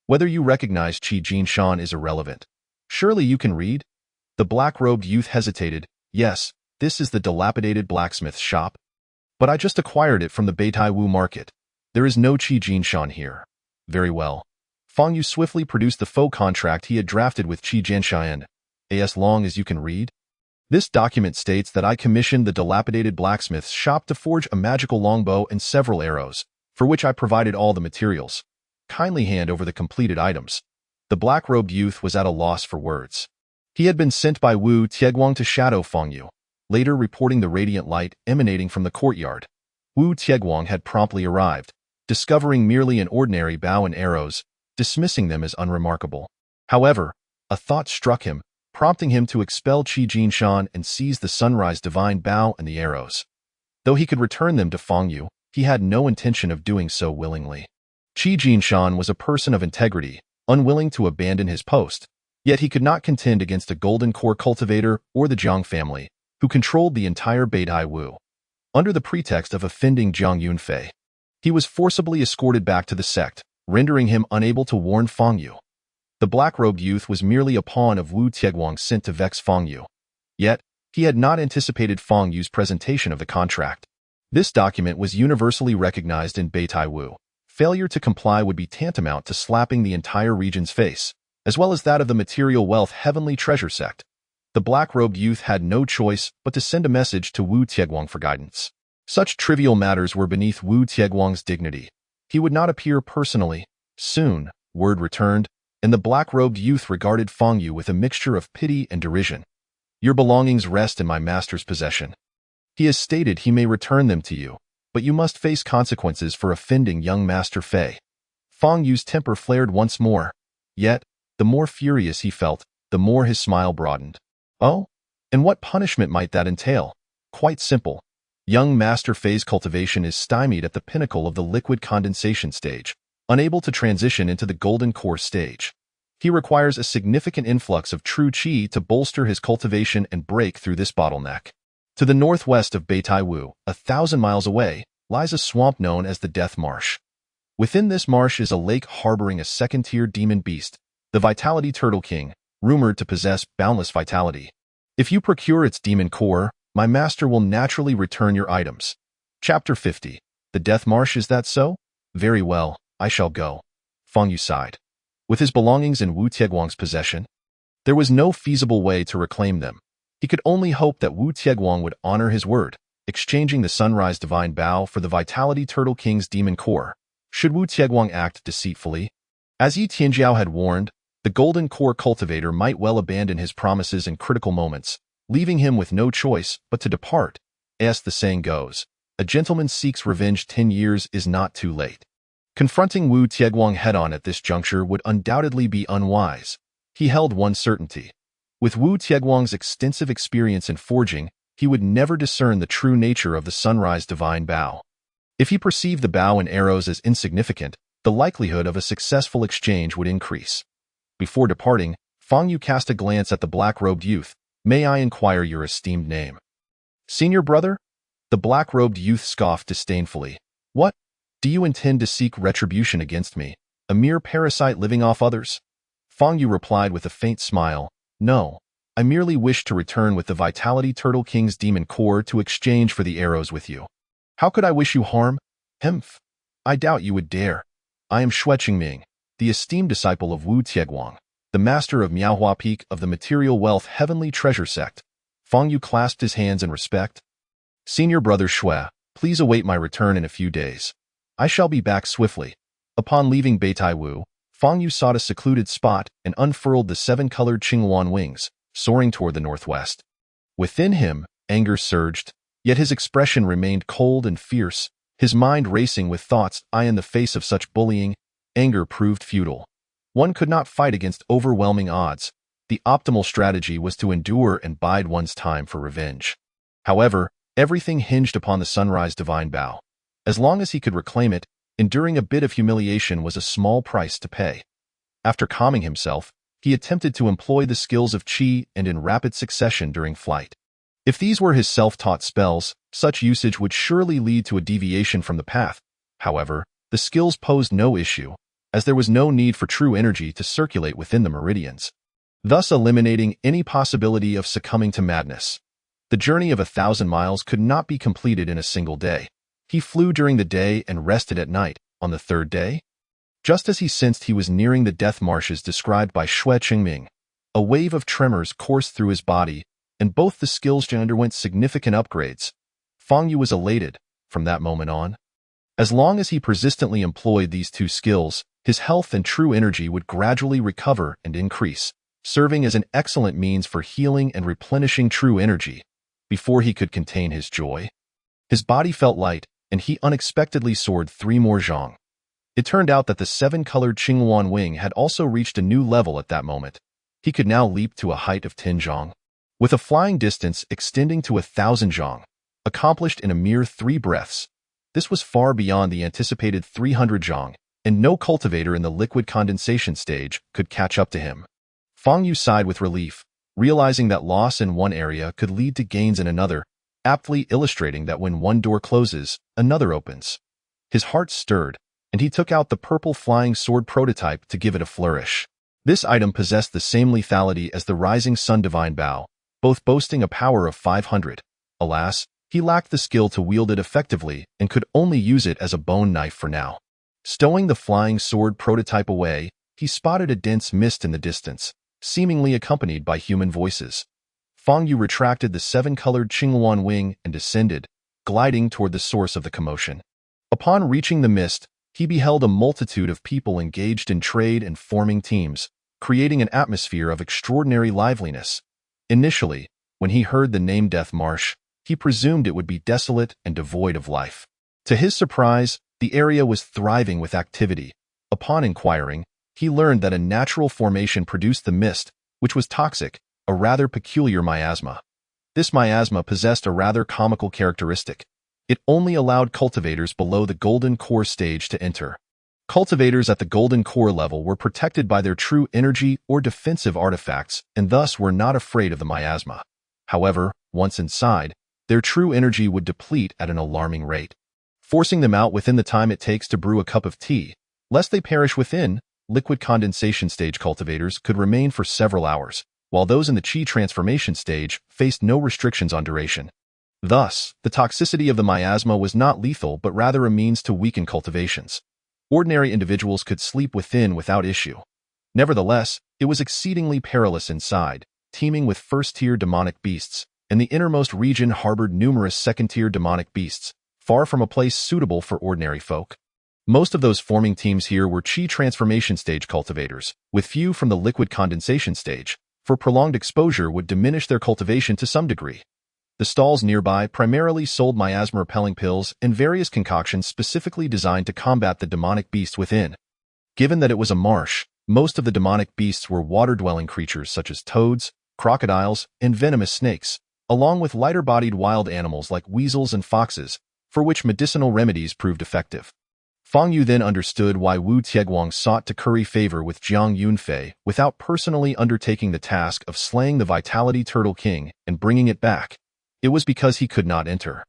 Whether you recognize Qi Jinshan is irrelevant. Surely you can read? The black-robed youth hesitated. "Yes, this is the dilapidated blacksmith's shop. But I just acquired it from the Beitai Wu market. There is no Qi Jinshan here." "Very well." Fang Yu swiftly produced the faux contract he had drafted with Qi Jinshan. "As long as you can read? This document states that I commissioned the dilapidated blacksmith's shop to forge a magical longbow and several arrows, for which I provided all the materials. Kindly hand over the completed items." The black-robed youth was at a loss for words. He had been sent by Wu Tieguang to shadow Fang Yu, later reporting the radiant light emanating from the courtyard. Wu Tieguang had promptly arrived, discovering merely an ordinary bow and arrows, dismissing them as unremarkable. However, a thought struck him, prompting him to expel Qi Jinshan and seize the sunrise divine bow and the arrows. Though he could return them to Fang Yu, he had no intention of doing so willingly. Qi Jinshan was a person of integrity, unwilling to abandon his post, yet he could not contend against a golden core cultivator or the Jiang family, who controlled the entire Beitai Wu. Under the pretext of offending Jiang Yunfei, he was forcibly escorted back to the sect, rendering him unable to warn Fang Yu. The black-robed youth was merely a pawn of Wu Tieguang sent to vex Fang Yu. Yet, he had not anticipated Fang Yu's presentation of the contract. This document was universally recognized in Beitai Wu. Failure to comply would be tantamount to slapping the entire region's face, as well as that of the material wealth heavenly treasure sect. The black-robed youth had no choice but to send a message to Wu Tieguang for guidance. Such trivial matters were beneath Wu Tieguang's dignity. He would not appear personally. Soon, word returned, and the black-robed youth regarded Fang Yu with a mixture of pity and derision. "Your belongings rest in my master's possession. He has stated he may return them to you, but you must face consequences for offending young Master Fei." Fang Yu's temper flared once more. Yet, the more furious he felt, the more his smile broadened. "Oh? And what punishment might that entail?" "Quite simple. Young Master Fei's cultivation is stymied at the pinnacle of the liquid condensation stage, unable to transition into the golden core stage. He requires a significant influx of true qi to bolster his cultivation and break through this bottleneck. To the northwest of Beitai Wu, 1,000 miles away, lies a swamp known as the Death Marsh. Within this marsh is a lake harboring a second-tier demon beast, the Vitality Turtle King, rumored to possess boundless vitality. If you procure its demon core, my master will naturally return your items. Chapter 50. The Death Marsh, is that so? Very well, I shall go. Fang Yu sighed. With his belongings in Wu Tieguang's possession, there was no feasible way to reclaim them. He could only hope that Wu Tieguang would honor his word, exchanging the Sunrise Divine Bow for the Vitality Turtle King's demon core. Should Wu Tieguang act deceitfully? As Yi Tianjiao had warned, the Golden Core cultivator might well abandon his promises in critical moments, leaving him with no choice but to depart. As the saying goes, a gentleman seeks revenge 10 years is not too late. Confronting Wu Tieguang head-on at this juncture would undoubtedly be unwise. He held one certainty. With Wu Tieguang's extensive experience in forging, he would never discern the true nature of the Sunrise Divine Bow. If he perceived the bow and arrows as insignificant, the likelihood of a successful exchange would increase. Before departing, Fang Yu cast a glance at the black-robed youth. "May I inquire your esteemed name?" "Senior brother?" The black-robed youth scoffed disdainfully. "What? Do you intend to seek retribution against me, a mere parasite living off others?" Fang Yu replied with a faint smile. "No, I merely wish to return with the Vitality Turtle King's demon core to exchange for the arrows with you." "How could I wish you harm?" "Hmph. I doubt you would dare. I am Xue Qingming, the esteemed disciple of Wu Tieguang, the master of Miaohua Peak of the Material Wealth Heavenly Treasure Sect." Fang Yu clasped his hands in respect. "Senior brother Xue, please await my return in a few days. I shall be back swiftly." Upon leaving Beitai Wu, Fang Yu sought a secluded spot and unfurled the seven-colored Qinghuan wings, soaring toward the northwest. Within him, anger surged, yet his expression remained cold and fierce, his mind racing with thoughts. In the face of such bullying, anger proved futile. One could not fight against overwhelming odds. The optimal strategy was to endure and bide one's time for revenge. However, everything hinged upon the Sunrise Divine Bow. As long as he could reclaim it, enduring a bit of humiliation was a small price to pay. After calming himself, he attempted to employ the skills of Qi and in rapid succession during flight. If these were his self-taught spells, such usage would surely lead to a deviation from the path. However, the skills posed no issue, as there was no need for true energy to circulate within the meridians, thus eliminating any possibility of succumbing to madness. The journey of 1,000 miles could not be completed in a single day. He flew during the day and rested at night. On the third day, just as he sensed he was nearing the death marshes described by Xue Qingming, a wave of tremors coursed through his body, and both the skills underwent significant upgrades. Fang Yu was elated from that moment on. As long as he persistently employed these two skills, his health and true energy would gradually recover and increase, serving as an excellent means for healing and replenishing true energy. Before he could contain his joy, his body felt light, and he unexpectedly soared 3 more zhang. It turned out that the 7-colored Qinghuan wing had also reached a new level at that moment. He could now leap to a height of 10 zhang, with a flying distance extending to 1,000 zhang, accomplished in a mere 3 breaths. This was far beyond the anticipated 300 zhang, and no cultivator in the liquid condensation stage could catch up to him. Fang Yu sighed with relief, realizing that loss in one area could lead to gains in another, aptly illustrating that when one door closes, another opens. His heart stirred, and he took out the purple flying sword prototype to give it a flourish. This item possessed the same lethality as the Rising Sun Divine Bow, both boasting a power of 500. Alas, he lacked the skill to wield it effectively and could only use it as a bone knife for now. Stowing the flying sword prototype away, he spotted a dense mist in the distance, seemingly accompanied by human voices. Fang Yu retracted the 7-colored Qinghuan wing and descended, gliding toward the source of the commotion. Upon reaching the mist, he beheld a multitude of people engaged in trade and forming teams, creating an atmosphere of extraordinary liveliness. Initially, when he heard the name Death Marsh, he presumed it would be desolate and devoid of life. To his surprise, the area was thriving with activity. Upon inquiring, he learned that a natural formation produced the mist, which was toxic, a rather peculiar miasma. This miasma possessed a rather comical characteristic. It only allowed cultivators below the Golden Core stage to enter. Cultivators at the Golden Core level were protected by their true energy or defensive artifacts and thus were not afraid of the miasma. However, once inside, their true energy would deplete at an alarming rate, forcing them out within the time it takes to brew a cup of tea. Lest they perish within, liquid condensation stage cultivators could remain for several hours, while those in the Qi transformation stage faced no restrictions on duration. Thus, the toxicity of the miasma was not lethal but rather a means to weaken cultivations. Ordinary individuals could sleep within without issue. Nevertheless, it was exceedingly perilous inside, teeming with first-tier demonic beasts, and the innermost region harbored numerous second-tier demonic beasts, far from a place suitable for ordinary folk. Most of those forming teams here were Qi transformation stage cultivators, with few from the liquid condensation stage, for prolonged exposure would diminish their cultivation to some degree. The stalls nearby primarily sold miasma-repelling pills and various concoctions specifically designed to combat the demonic beast within. Given that it was a marsh, most of the demonic beasts were water-dwelling creatures such as toads, crocodiles, and venomous snakes. along with lighter-bodied wild animals like weasels and foxes, for which medicinal remedies proved effective. Fang Yu then understood why Wu Tieguang sought to curry favor with Jiang Yunfei without personally undertaking the task of slaying the Vitality Turtle King and bringing it back. It was because he could not enter.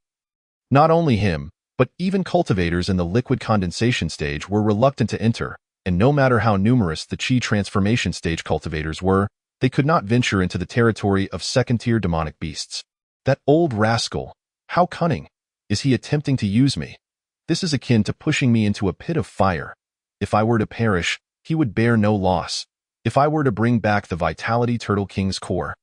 Not only him, but even cultivators in the liquid condensation stage were reluctant to enter, and no matter how numerous the Qi transformation stage cultivators were, they could not venture into the territory of second-tier demonic beasts. That old rascal! How cunning! Is he attempting to use me? This is akin to pushing me into a pit of fire. If I were to perish, he would bear no loss. If I were to bring back the Vitality Turtle King's core,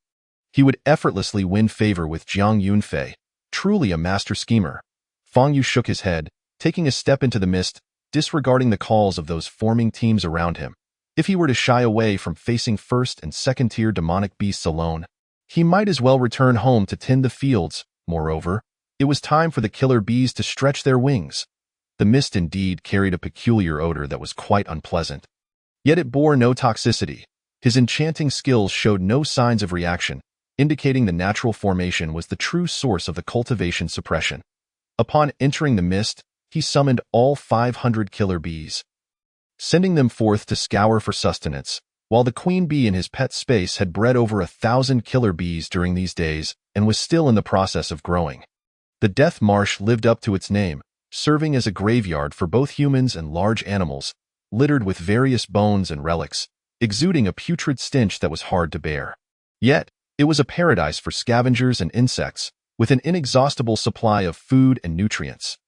he would effortlessly win favor with Jiang Yunfei. Truly a master schemer. Fang Yu shook his head, taking a step into the mist, disregarding the calls of those forming teams around him. If he were to shy away from facing first- and second-tier demonic beasts alone, he might as well return home to tend the fields. Moreover, it was time for the killer bees to stretch their wings. The mist indeed carried a peculiar odor that was quite unpleasant. Yet it bore no toxicity. His enchanting skills showed no signs of reaction, indicating the natural formation was the true source of the cultivation suppression. Upon entering the mist, he summoned all 500 killer bees, sending them forth to scour for sustenance, while the queen bee in his pet space had bred over 1,000 killer bees during these days and was still in the process of growing. The Death Marsh lived up to its name, serving as a graveyard for both humans and large animals, littered with various bones and relics, exuding a putrid stench that was hard to bear. Yet, it was a paradise for scavengers and insects, with an inexhaustible supply of food and nutrients.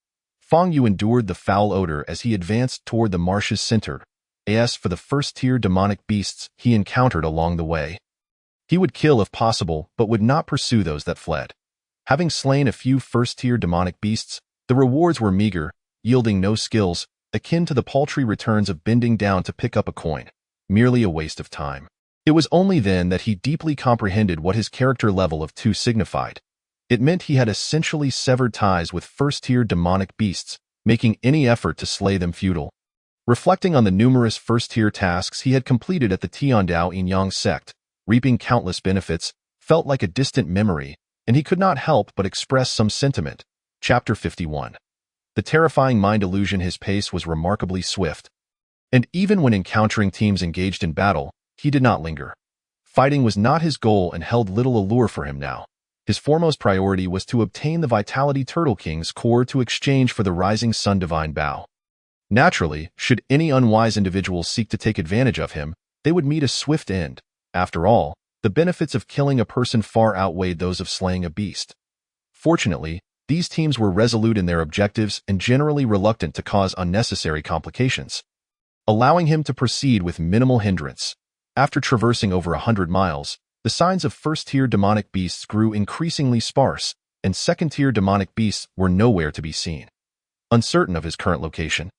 Fang Yu endured the foul odor as he advanced toward the marsh's center, as for the first-tier demonic beasts he encountered along the way. He would kill if possible, but would not pursue those that fled. Having slain a few first-tier demonic beasts, the rewards were meager, yielding no skills, akin to the paltry returns of bending down to pick up a coin, merely a waste of time. It was only then that he deeply comprehended what his character level of 2 signified. It meant he had essentially severed ties with first-tier demonic beasts, making any effort to slay them futile. Reflecting on the numerous first-tier tasks he had completed at the Tiandao Yinyang sect, reaping countless benefits, felt like a distant memory, and he could not help but express some sentiment. Chapter 51. The terrifying mind illusion. His pace was remarkably swift, and even when encountering teams engaged in battle, he did not linger. Fighting was not his goal and held little allure for him now. His foremost priority was to obtain the Vitality Turtle King's core to exchange for the Rising Sun Divine Bow. Naturally, should any unwise individuals seek to take advantage of him, they would meet a swift end. After all, the benefits of killing a person far outweighed those of slaying a beast. Fortunately, these teams were resolute in their objectives and generally reluctant to cause unnecessary complications, allowing him to proceed with minimal hindrance. After traversing over 100 miles, the signs of first-tier demonic beasts grew increasingly sparse, and second-tier demonic beasts were nowhere to be seen. Uncertain of his current location,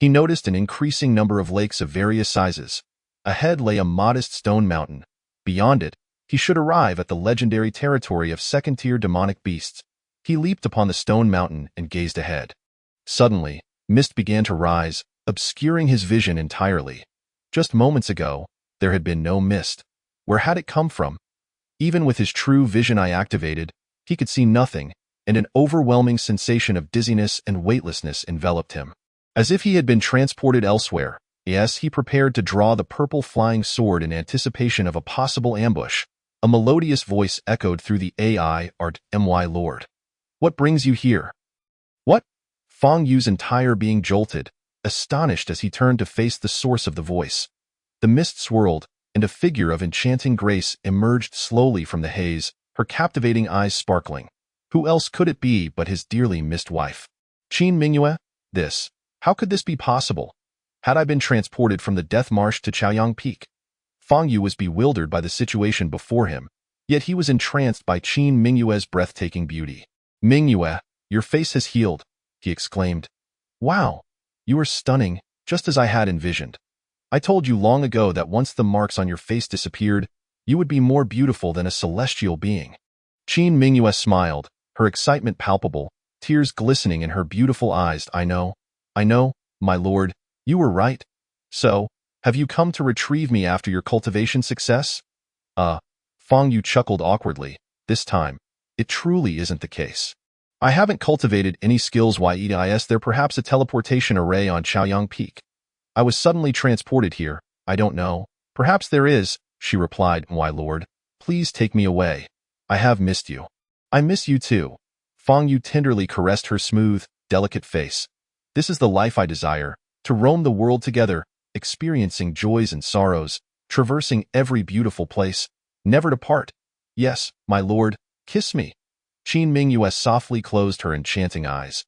he noticed an increasing number of lakes of various sizes. Ahead lay a modest stone mountain. Beyond it, he should arrive at the legendary territory of second-tier demonic beasts. He leaped upon the stone mountain and gazed ahead. Suddenly, mist began to rise, obscuring his vision entirely. Just moments ago, there had been no mist. Where had it come from? Even with his true vision eye activated, he could see nothing, and an overwhelming sensation of dizziness and weightlessness enveloped him. As if he had been transported elsewhere, yes, he prepared to draw the purple flying sword in anticipation of a possible ambush. A melodious voice echoed through the AI, "Art, my lord. What brings you here?" What? Fang Yu's entire being jolted, astonished as he turned to face the source of the voice. The mist swirled, and a figure of enchanting grace emerged slowly from the haze, her captivating eyes sparkling. Who else could it be but his dearly missed wife? Qin Mingyue? How could this be possible? Had I been transported from the Death Marsh to Chaoyang Peak? Fang Yu was bewildered by the situation before him, yet he was entranced by Qin Mingyue's breathtaking beauty. "Mingyue, your face has healed," he exclaimed. "Wow, you are stunning, just as I had envisioned. I told you long ago that once the marks on your face disappeared, you would be more beautiful than a celestial being." Qin Mingyue smiled, her excitement palpable, tears glistening in her beautiful eyes. I know, my lord, you were right. So, have you come to retrieve me after your cultivation success?" Fang Yu chuckled awkwardly. This time, it truly isn't the case. I haven't cultivated any skills yet. There perhaps a teleportation array on Chaoyang Peak. I was suddenly transported here. I don't know. Perhaps there is, she replied. Why, Lord, please take me away. I have missed you. I miss you too. Fang Yu tenderly caressed her smooth, delicate face. This is the life I desire, to roam the world together, experiencing joys and sorrows, traversing every beautiful place, never to part. Yes, my lord, kiss me. Qin Mingyue softly closed her enchanting eyes,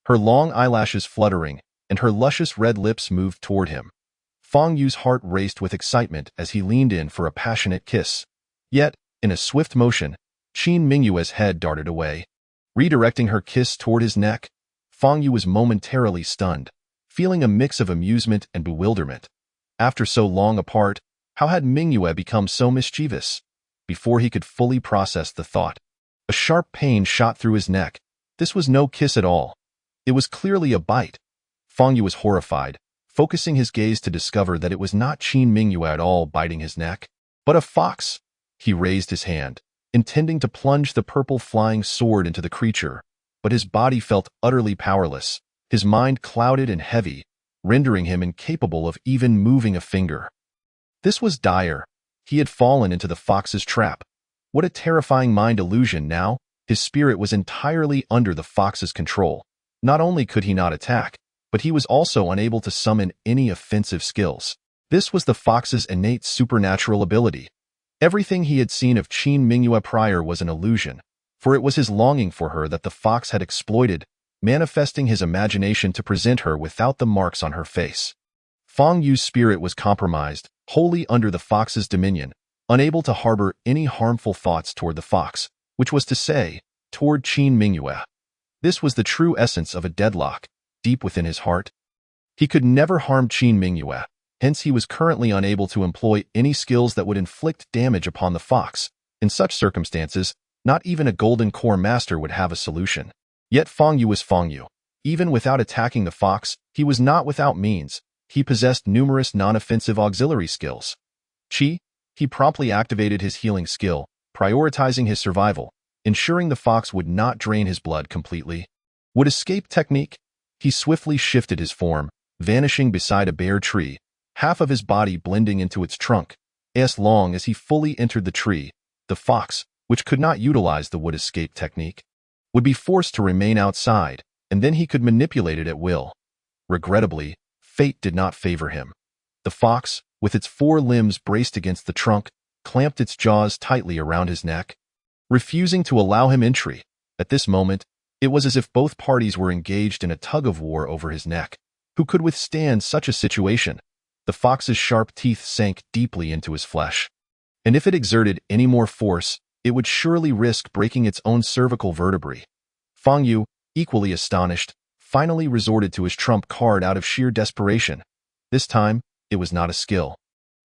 her long eyelashes fluttering, and her luscious red lips moved toward him. Fang Yu's heart raced with excitement as he leaned in for a passionate kiss. Yet, in a swift motion, Qin Mingyue's head darted away. Redirecting her kiss toward his neck, Fang Yu was momentarily stunned, feeling a mix of amusement and bewilderment. After so long apart, how had Mingyue become so mischievous? Before he could fully process the thought, a sharp pain shot through his neck. This was no kiss at all. It was clearly a bite. Fang Yu was horrified, focusing his gaze to discover that it was not Qin Mingyue at all biting his neck, but a fox. He raised his hand, intending to plunge the purple flying sword into the creature, but his body felt utterly powerless, his mind clouded and heavy, rendering him incapable of even moving a finger. This was dire. He had fallen into the fox's trap. What a terrifying mind illusion now. His spirit was entirely under the fox's control. Not only could he not attack, but he was also unable to summon any offensive skills. This was the fox's innate supernatural ability. Everything he had seen of Qin Mingyue prior was an illusion, for it was his longing for her that the fox had exploited, manifesting his imagination to present her without the marks on her face. Fang Yu's spirit was compromised, wholly under the fox's dominion, unable to harbor any harmful thoughts toward the fox, which was to say, toward Qin Mingyue. This was the true essence of a deadlock, deep within his heart. He could never harm Qin Mingyue, hence he was currently unable to employ any skills that would inflict damage upon the fox. In such circumstances, not even a golden core master would have a solution. Yet Fang Yu was Fang Yu. Even without attacking the fox, he was not without means. He possessed numerous non-offensive auxiliary skills. Qi, he promptly activated his healing skill, prioritizing his survival, ensuring the fox would not drain his blood completely. Would escape technique? He swiftly shifted his form, vanishing beside a bare tree, half of his body blending into its trunk. As long as he fully entered the tree, the fox, which could not utilize the wood escape technique, would be forced to remain outside, and then he could manipulate it at will. Regrettably, fate did not favor him. The fox, with its 4 limbs braced against the trunk, clamped its jaws tightly around his neck, refusing to allow him entry. At this moment, it was as if both parties were engaged in a tug-of-war over his neck. Who could withstand such a situation? The fox's sharp teeth sank deeply into his flesh, and if it exerted any more force, it would surely risk breaking its own cervical vertebrae. Fang Yu, equally astonished, finally resorted to his trump card out of sheer desperation. This time, it was not a skill,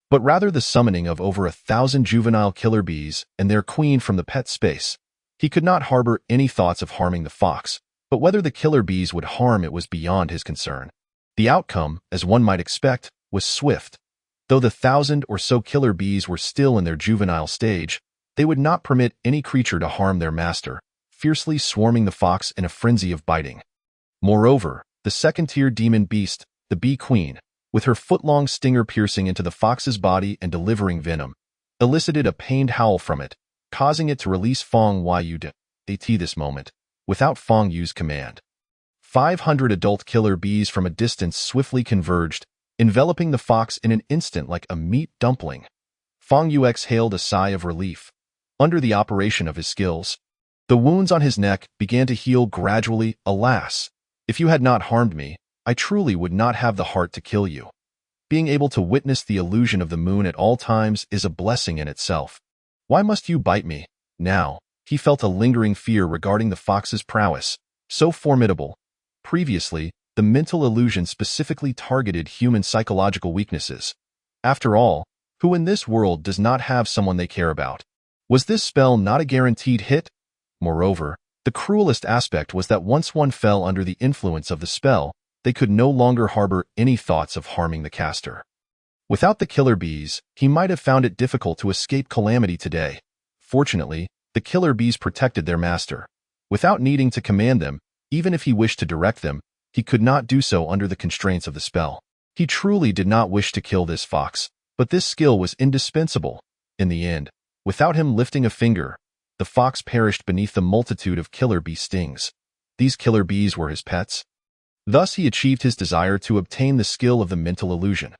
but rather the summoning of over 1,000 juvenile killer bees and their queen from the pet space. He could not harbor any thoughts of harming the fox, but whether the killer bees would harm it was beyond his concern. The outcome, as one might expect, was swift. Though the 1,000 or so killer bees were still in their juvenile stage, they would not permit any creature to harm their master, fiercely swarming the fox in a frenzy of biting. Moreover, the second-tier demon beast, the bee queen, with her foot-long stinger piercing into the fox's body and delivering venom, elicited a pained howl from it, causing it to release Fang Yu at this moment, without Fang Yu's command. 500 adult killer bees from a distance swiftly converged, enveloping the fox in an instant like a meat dumpling. Fang Yu exhaled a sigh of relief. Under the operation of his skills, the wounds on his neck began to heal gradually. Alas, if you had not harmed me, I truly would not have the heart to kill you. Being able to witness the illusion of the moon at all times is a blessing in itself. Why must you bite me? Now, he felt a lingering fear regarding the fox's prowess, so formidable. Previously, the mental illusion specifically targeted human psychological weaknesses. After all, who in this world does not have someone they care about? Was this spell not a guaranteed hit? Moreover, the cruelest aspect was that once one fell under the influence of the spell, they could no longer harbor any thoughts of harming the caster. Without the killer bees, he might have found it difficult to escape calamity today. Fortunately, The killer bees protected their master. Without needing to command them, even if he wished to direct them, he could not do so under the constraints of the spell. He truly did not wish to kill this fox, but this skill was indispensable. In the end, without him lifting a finger, the fox perished beneath the multitude of killer bee stings. These killer bees were his pets. Thus he achieved his desire to obtain the skill of the mental illusion.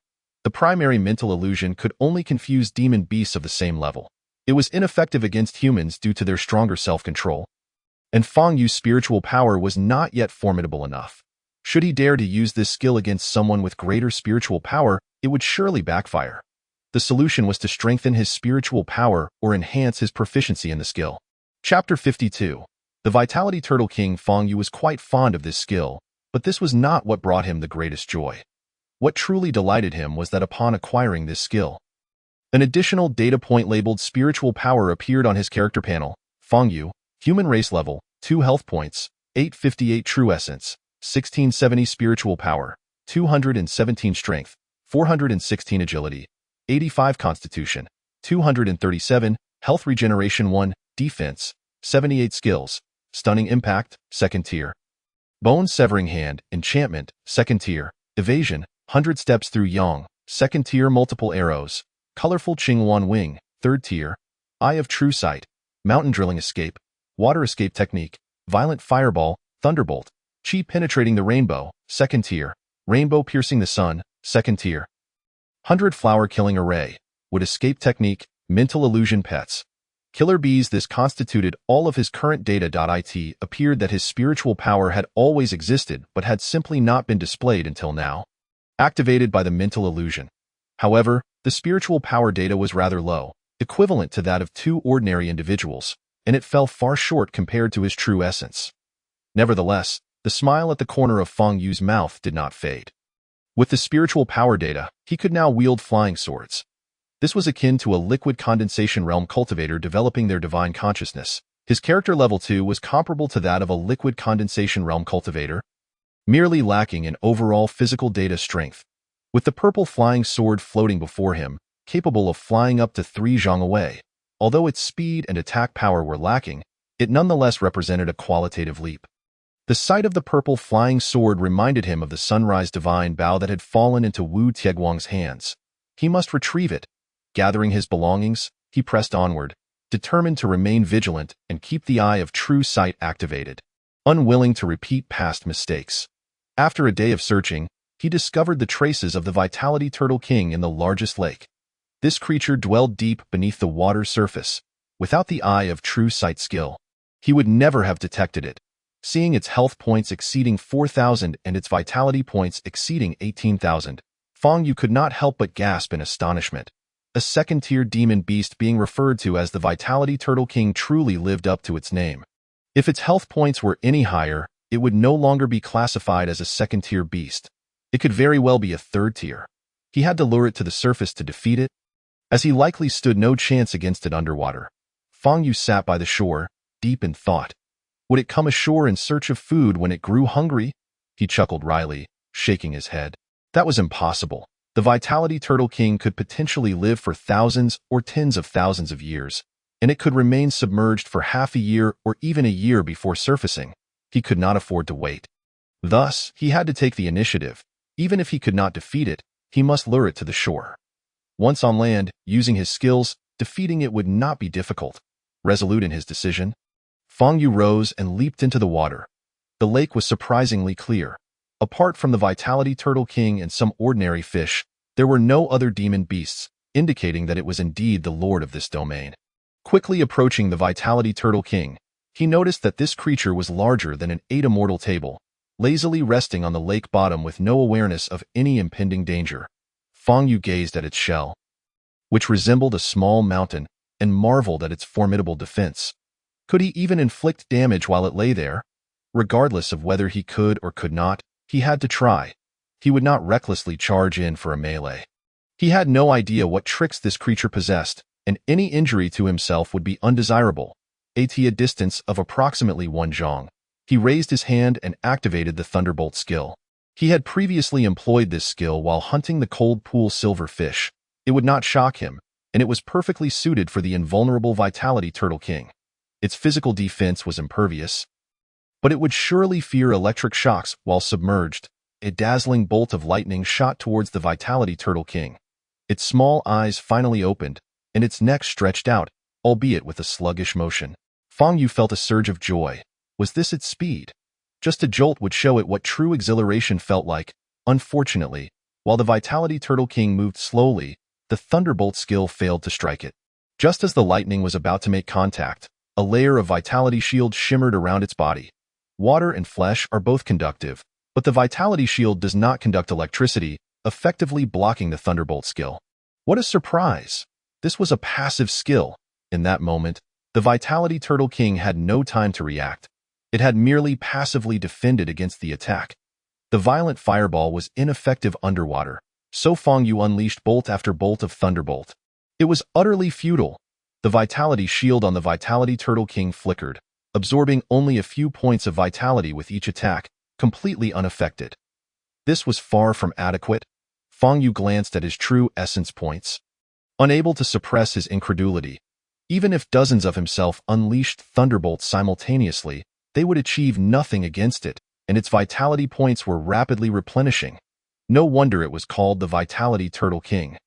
The primary mental illusion could only confuse demon beasts of the same level. It was ineffective against humans due to their stronger self-control, and Feng Yu's spiritual power was not yet formidable enough. Should he dare to use this skill against someone with greater spiritual power, it would surely backfire. The solution was to strengthen his spiritual power or enhance his proficiency in the skill. Chapter 52. The Vitality Turtle King Feng Yu was quite fond of this skill, but this was not what brought him the greatest joy. What truly delighted him was that upon acquiring this skill, an additional data point labeled Spiritual Power appeared on his character panel. Feng Yu, Human Race Level, 2 Health Points, 858 True Essence, 1670 Spiritual Power, 217 Strength, 416 Agility, 85 Constitution, 237 Health Regeneration 1, Defense, 78 Skills, Stunning Impact, 2nd Tier. Bone Severing Hand, Enchantment, 2nd Tier. Evasion, 100 Steps Through Yang, 2nd Tier. Multiple Arrows, Colorful Qingwan Wing, 3rd Tier. Eye of True Sight, Mountain Drilling Escape, Water Escape Technique, Violent Fireball, Thunderbolt, Chi Penetrating the Rainbow, 2nd Tier. Rainbow Piercing the Sun, 2nd Tier. 100 Flower Killing Array, Wood Escape Technique, Mental Illusion Pets. Killer bees. This constituted all of his current data. It appeared that his spiritual power had always existed but had simply not been displayed until now. Activated by the mental illusion. However, the spiritual power data was rather low, equivalent to that of 2 ordinary individuals, and it fell far short compared to his true essence. Nevertheless, the smile at the corner of Feng Yu's mouth did not fade. With the spiritual power data, he could now wield flying swords. This was akin to a liquid condensation realm cultivator developing their divine consciousness. His character level 2 was comparable to that of a liquid condensation realm cultivator, merely lacking in overall physical data strength. With the purple flying sword floating before him, capable of flying up to 3 zhang away, although its speed and attack power were lacking, it nonetheless represented a qualitative leap. The sight of the purple flying sword reminded him of the sunrise divine bow that had fallen into Wu Tieguang's hands. He must retrieve it. Gathering his belongings, he pressed onward, determined to remain vigilant and keep the Eye of True Sight activated, unwilling to repeat past mistakes. After a day of searching, he discovered the traces of the Vitality Turtle King in the largest lake. This creature dwelled deep beneath the water's surface. Without the Eye of True Sight skill, he would never have detected it. Seeing its health points exceeding 4,000 and its vitality points exceeding 18,000, Feng Yu could not help but gasp in astonishment. A 2nd-tier demon beast being referred to as the Vitality Turtle King truly lived up to its name. If its health points were any higher, it would no longer be classified as a 2nd-tier beast. It could very well be a 3rd tier. He had to lure it to the surface to defeat it, as he likely stood no chance against it underwater. Feng Yu sat by the shore, deep in thought. Would it come ashore in search of food when it grew hungry? He chuckled wryly, shaking his head. That was impossible. The Vitality Turtle King could potentially live for thousands or tens of thousands of years, and it could remain submerged for half a year or even a year before surfacing. He could not afford to wait. Thus, he had to take the initiative. Even if he could not defeat it, he must lure it to the shore. Once on land, using his skills, defeating it would not be difficult. Resolute in his decision, Feng Yu rose and leaped into the water. The lake was surprisingly clear. Apart from the Vitality Turtle King and some ordinary fish, there were no other demon beasts, indicating that it was indeed the lord of this domain. Quickly approaching the Vitality Turtle King, he noticed that this creature was larger than an 8-immortal table, lazily resting on the lake bottom with no awareness of any impending danger. Feng Yu gazed at its shell, which resembled a small mountain, and marveled at its formidable defense. Could he even inflict damage while it lay there? Regardless of whether he could or could not, he had to try. He would not recklessly charge in for a melee. He had no idea what tricks this creature possessed, and any injury to himself would be undesirable. At a distance of approximately 1 zhang, he raised his hand and activated the Thunderbolt skill. He had previously employed this skill while hunting the cold pool silverfish. It would not shock him, and it was perfectly suited for the invulnerable Vitality Turtle King. Its physical defense was impervious, but it would surely fear electric shocks while submerged. A dazzling bolt of lightning shot towards the Vitality Turtle King. Its small eyes finally opened, and its neck stretched out, albeit with a sluggish motion. Fang Yu felt a surge of joy. Was this its speed? Just a jolt would show it what true exhilaration felt like. Unfortunately, while the Vitality Turtle King moved slowly, the Thunderbolt skill failed to strike it. Just as the lightning was about to make contact, a layer of Vitality Shield shimmered around its body. Water and flesh are both conductive, but the Vitality Shield does not conduct electricity, effectively blocking the Thunderbolt skill. What a surprise! This was a passive skill. In that moment, the Vitality Turtle King had no time to react. It had merely passively defended against the attack. The violent fireball was ineffective underwater, so Fang Yu unleashed bolt after bolt of Thunderbolt. It was utterly futile. The Vitality Shield on the Vitality Turtle King flickered, absorbing only a few points of vitality with each attack, completely unaffected. This was far from adequate. Fang Yu glanced at his true essence points, unable to suppress his incredulity. Even if dozens of himself unleashed Thunderbolts simultaneously, they would achieve nothing against it, and its vitality points were rapidly replenishing. No wonder it was called the Vitality Turtle King.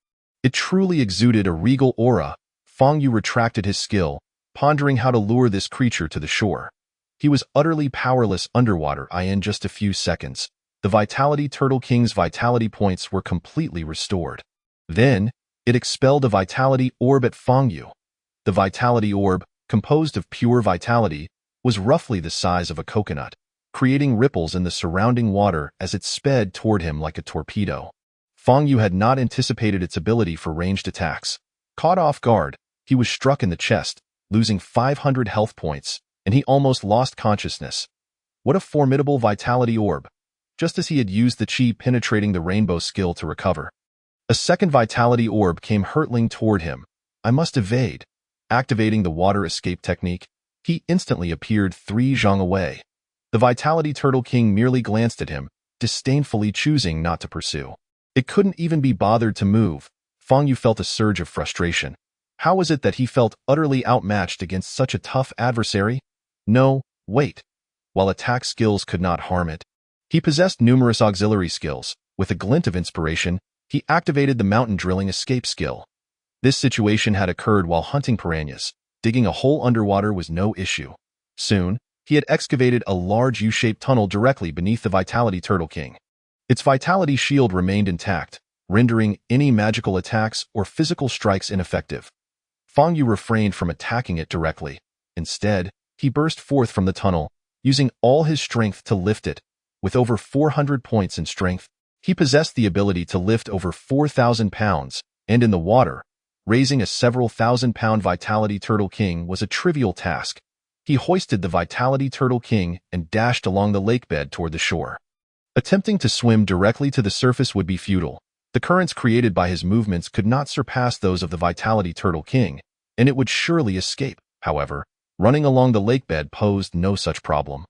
It truly exuded a regal aura. Fang Yu retracted his skill, pondering how to lure this creature to the shore. He was utterly powerless underwater. In just a few seconds, the Vitality Turtle King's vitality points were completely restored. Then, it expelled a vitality orb at Fang Yu. The vitality orb, composed of pure vitality, was roughly the size of a coconut, creating ripples in the surrounding water as it sped toward him like a torpedo. Fang Yu had not anticipated its ability for ranged attacks. Caught off guard, he was struck in the chest, losing 500 health points, and he almost lost consciousness. What a formidable vitality orb! Just as he had used the chi penetrating the rainbow skill to recover. A second vitality orb came hurtling toward him. I must evade. Activating the water escape technique, he instantly appeared 3 zhang away. The Vitality Turtle King merely glanced at him, disdainfully choosing not to pursue. It couldn't even be bothered to move. Fang Yu felt a surge of frustration. How was it that he felt utterly outmatched against such a tough adversary? No, wait. While attack skills could not harm it, he possessed numerous auxiliary skills. With a glint of inspiration, he activated the mountain drilling escape skill. This situation had occurred while hunting piranhas. Digging a hole underwater was no issue. Soon, he had excavated a large U-shaped tunnel directly beneath the Vitality Turtle King. Its vitality shield remained intact, rendering any magical attacks or physical strikes ineffective. Fang Yu refrained from attacking it directly. Instead, he burst forth from the tunnel, using all his strength to lift it. With over 400 points in strength, he possessed the ability to lift over 4,000 pounds, and in the water, raising a several thousand-pound Vitality Turtle King was a trivial task. He hoisted the Vitality Turtle King and dashed along the lakebed toward the shore. Attempting to swim directly to the surface would be futile. The currents created by his movements could not surpass those of the Vitality Turtle King, and it would surely escape. However, running along the lakebed posed no such problem.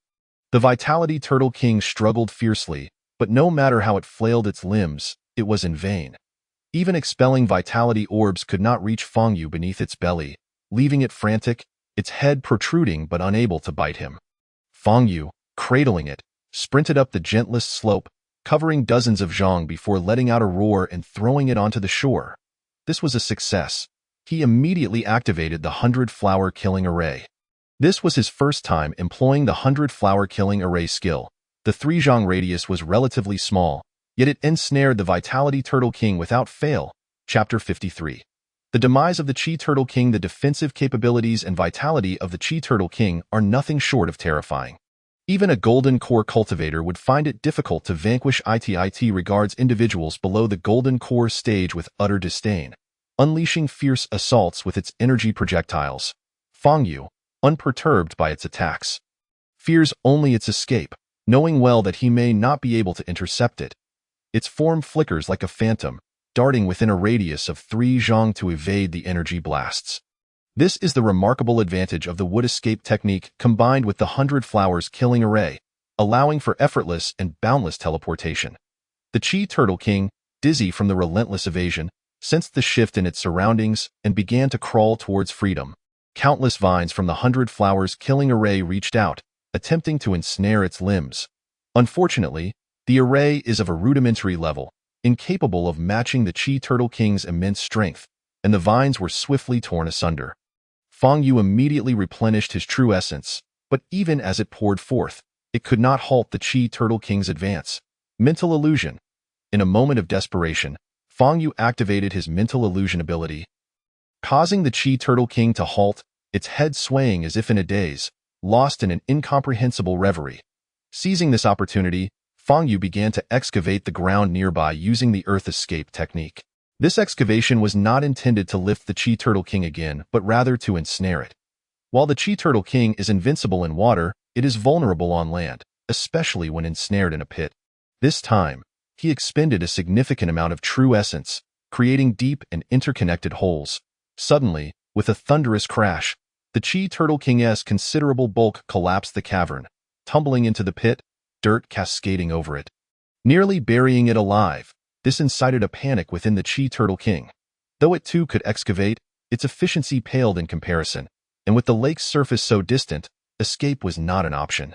The Vitality Turtle King struggled fiercely, but no matter how it flailed its limbs, it was in vain. Even expelling vitality orbs could not reach Fang Yu beneath its belly, leaving it frantic, its head protruding but unable to bite him. Fang Yu, cradling it, sprinted up the gentlest slope, covering dozens of zhang before letting out a roar and throwing it onto the shore. This was a success. He immediately activated the 100-flower killing array. This was his first time employing the 100-flower killing array skill. The 3 zhang radius was relatively small, yet it ensnared the Vitality Turtle King without fail. Chapter 53. The demise of the Chi Turtle King. The defensive capabilities and vitality of the Chi Turtle King are nothing short of terrifying. Even a Golden Core cultivator would find it difficult to vanquish it. It regards individuals below the Golden Core stage with utter disdain, unleashing fierce assaults with its energy projectiles. Fang Yu, unperturbed by its attacks, fears only its escape, knowing well that he may not be able to intercept it. Its form flickers like a phantom, darting within a radius of 3 zhang to evade the energy blasts. This is the remarkable advantage of the wood escape technique combined with the 100 flowers killing array, allowing for effortless and boundless teleportation. The Chi Turtle King, dizzy from the relentless evasion, sensed the shift in its surroundings and began to crawl towards freedom. Countless vines from the 100-flowers-killing array reached out, attempting to ensnare its limbs. Unfortunately, the array is of a rudimentary level, incapable of matching the Chi Turtle King's immense strength, and the vines were swiftly torn asunder. Fang Yu immediately replenished his true essence, but even as it poured forth, it could not halt the Chi Turtle King's advance. Mental illusion. In a moment of desperation, Fang Yu activated his mental illusion ability, causing the Chi Turtle King to halt, its head swaying as if in a daze, lost in an incomprehensible reverie. Seizing this opportunity, Fang Yu began to excavate the ground nearby using the Earth Escape technique. This excavation was not intended to lift the Chi Turtle King again, but rather to ensnare it. While the Chi Turtle King is invincible in water, it is vulnerable on land, especially when ensnared in a pit. This time, he expended a significant amount of true essence, creating deep and interconnected holes. Suddenly, with a thunderous crash, the Chi Turtle King's considerable bulk collapsed the cavern, tumbling into the pit, dirt cascading over it, nearly burying it alive. This incited a panic within the Chi Turtle King. Though it too could excavate, its efficiency paled in comparison, and with the lake's surface so distant, escape was not an option.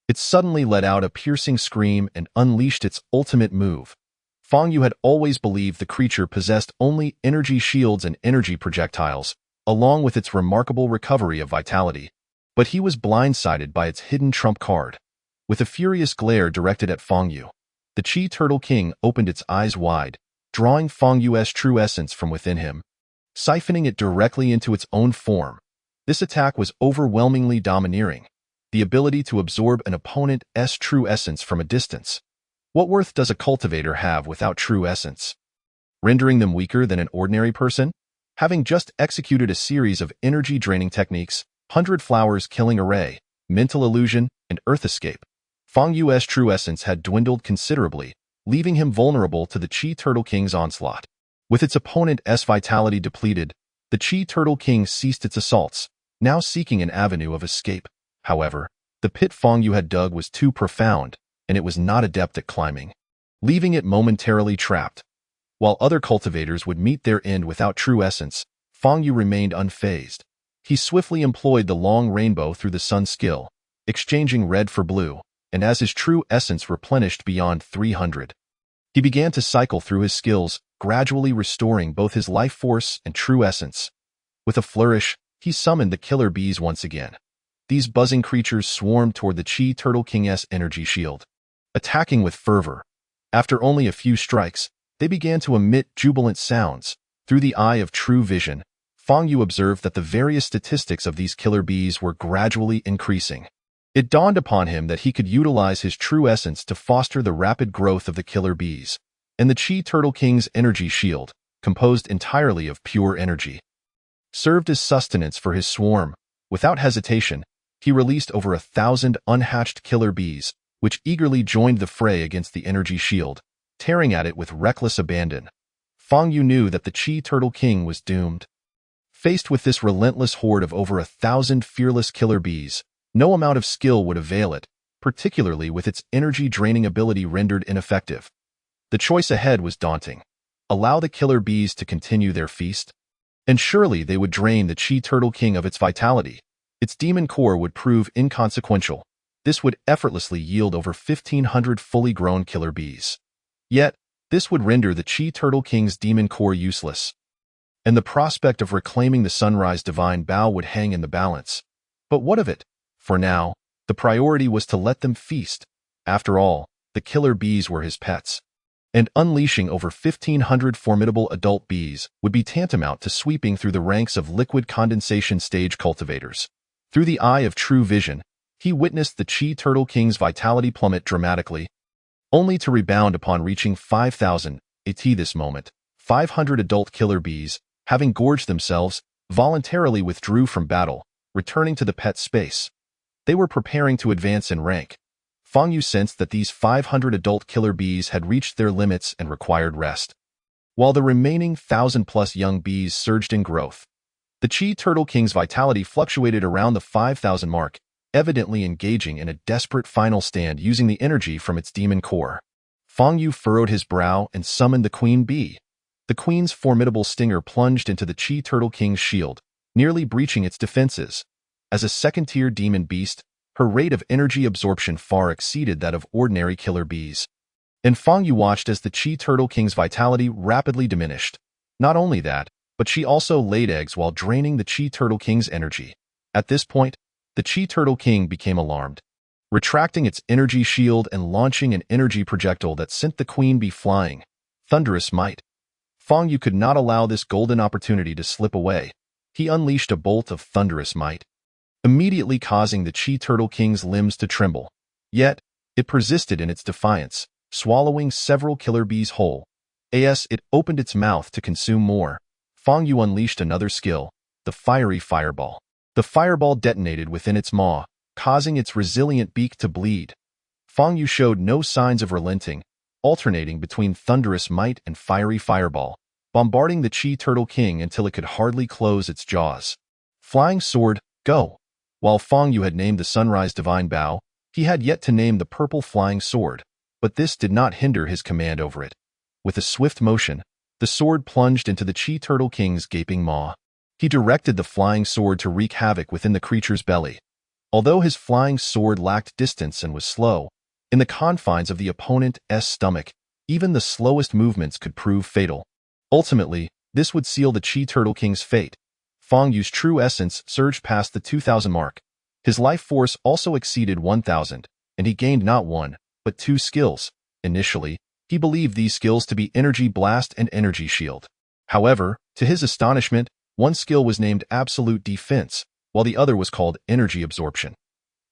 It suddenly let out a piercing scream and unleashed its ultimate move. Fang Yu had always believed the creature possessed only energy shields and energy projectiles, along with its remarkable recovery of vitality. But he was blindsided by its hidden trump card. With a furious glare directed at Fang Yu, the Chi Turtle King opened its eyes wide, drawing Fang Yu's true essence from within him, siphoning it directly into its own form. This attack was overwhelmingly domineering, the ability to absorb an opponent's true essence from a distance. What worth does a cultivator have without true essence? Rendering them weaker than an ordinary person? Having just executed a series of energy-draining techniques, 100-flowers-killing array, mental illusion, and Earth Escape, Fang Yu's true essence had dwindled considerably, leaving him vulnerable to the Chi Turtle King's onslaught. With its opponent's vitality depleted, the Chi Turtle King ceased its assaults, now seeking an avenue of escape. However, the pit Fang Yu had dug was too profound, and it was not adept at climbing, leaving it momentarily trapped. While other cultivators would meet their end without true essence, Fang Yu remained unfazed. He swiftly employed the long rainbow through the sun skill, exchanging red for blue, and as his true essence replenished beyond 300, he began to cycle through his skills, gradually restoring both his life force and true essence. With a flourish, he summoned the killer bees once again. These buzzing creatures swarmed toward the Chi Turtle King's energy shield, attacking with fervor. After only a few strikes, they began to emit jubilant sounds. Through the eye of true vision, Fang Yu observed that the various statistics of these killer bees were gradually increasing. It dawned upon him that he could utilize his true essence to foster the rapid growth of the killer bees, and the Chi Turtle King's energy shield, composed entirely of pure energy, served as sustenance for his swarm. Without hesitation, he released over 1,000 unhatched killer bees, which eagerly joined the fray against the energy shield, tearing at it with reckless abandon. Fang Yu knew that the Chi Turtle King was doomed. Faced with this relentless horde of over 1,000 fearless killer bees, no amount of skill would avail it, particularly with its energy-draining ability rendered ineffective. The choice ahead was daunting. Allow the killer bees to continue their feast? And surely they would drain the Chi Turtle King of its vitality. Its demon core would prove inconsequential. This would effortlessly yield over 1,500 fully grown killer bees. Yet, this would render the Chi Turtle King's demon core useless, and the prospect of reclaiming the Sunrise Divine Bow would hang in the balance. But what of it? For now, the priority was to let them feast. After all, the killer bees were his pets, and unleashing over 1,500 formidable adult bees would be tantamount to sweeping through the ranks of liquid condensation stage cultivators. Through the eye of true vision, he witnessed the Chi Turtle King's vitality plummet dramatically, only to rebound upon reaching 5,000. At this moment, 500 adult killer bees, having gorged themselves, voluntarily withdrew from battle, returning to the pet space. They were preparing to advance in rank. Fang Yu sensed that these 500 adult killer bees had reached their limits and required rest, while the remaining 1,000-plus young bees surged in growth. The Chi Turtle King's vitality fluctuated around the 5,000 mark, evidently engaging in a desperate final stand using the energy from its demon core. Fang Yu furrowed his brow and summoned the queen bee. The queen's formidable stinger plunged into the Chi Turtle King's shield, nearly breaching its defenses. As a second-tier demon beast, her rate of energy absorption far exceeded that of ordinary killer bees. And Fang Yu watched as the Chi Turtle King's vitality rapidly diminished. Not only that, but she also laid eggs while draining the Chi Turtle King's energy. At this point, the Chi Turtle King became alarmed. Retracting its energy shield and launching an energy projectile that sent the queen bee flying. Thunderous might. Fang Yu could not allow this golden opportunity to slip away. He unleashed a bolt of thunderous might, immediately causing the Chi Turtle King's limbs to tremble. Yet, it persisted in its defiance, swallowing several killer bees whole. As it opened its mouth to consume more, Fang Yu unleashed another skill, the fiery fireball. The fireball detonated within its maw, causing its resilient beak to bleed. Fang Yu showed no signs of relenting, alternating between thunderous might and fiery fireball, bombarding the Chi Turtle King until it could hardly close its jaws. Flying sword, go! While Fang Yu had named the Sunrise Divine Bow, he had yet to name the purple flying sword, but this did not hinder his command over it. With a swift motion, the sword plunged into the Chi Turtle King's gaping maw. He directed the flying sword to wreak havoc within the creature's belly. Although his flying sword lacked distance and was slow, in the confines of the opponent's stomach, even the slowest movements could prove fatal. Ultimately, this would seal the Chi Turtle King's fate. Fang Yu's true essence surged past the 2,000 mark. His life force also exceeded 1,000, and he gained not one, but two skills. Initially, he believed these skills to be Energy Blast and Energy Shield. However, to his astonishment, one skill was named Absolute Defense, while the other was called Energy Absorption.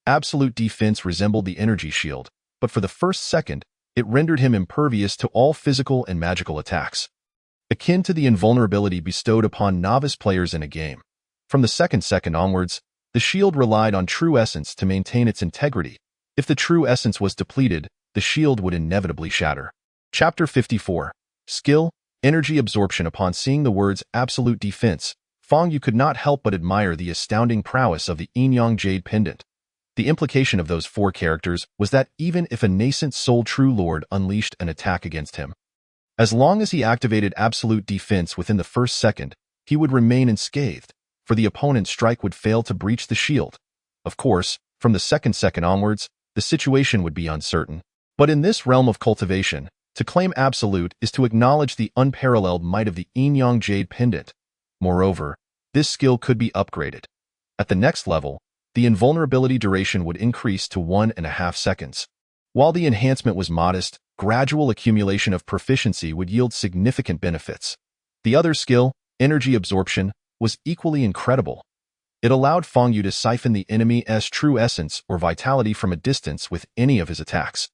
Absolute Defense resembled the Energy Shield, but for the first second, it rendered him impervious to all physical and magical attacks, akin to the invulnerability bestowed upon novice players in a game. From the second onwards, the shield relied on True Essence to maintain its integrity. If the True Essence was depleted, the shield would inevitably shatter. Chapter 54. Skill, Energy Absorption. Upon seeing the words Absolute Defense, Fang Yu could not help but admire the astounding prowess of the Yin-Yang Jade Pendant. The implication of those four characters was that even if a nascent Soul True Lord unleashed an attack against him, as long as he activated Absolute Defense within the first second, he would remain unscathed, for the opponent's strike would fail to breach the shield. Of course, from the second onwards, the situation would be uncertain. But in this realm of cultivation, to claim Absolute is to acknowledge the unparalleled might of the Yin-Yang Jade Pendant. Moreover, this skill could be upgraded. At the next level, the invulnerability duration would increase to 1.5 seconds. While the enhancement was modest, gradual accumulation of proficiency would yield significant benefits. The other skill, Energy Absorption, was equally incredible. It allowed Fang Yu to siphon the enemy's true essence or vitality from a distance with any of his attacks,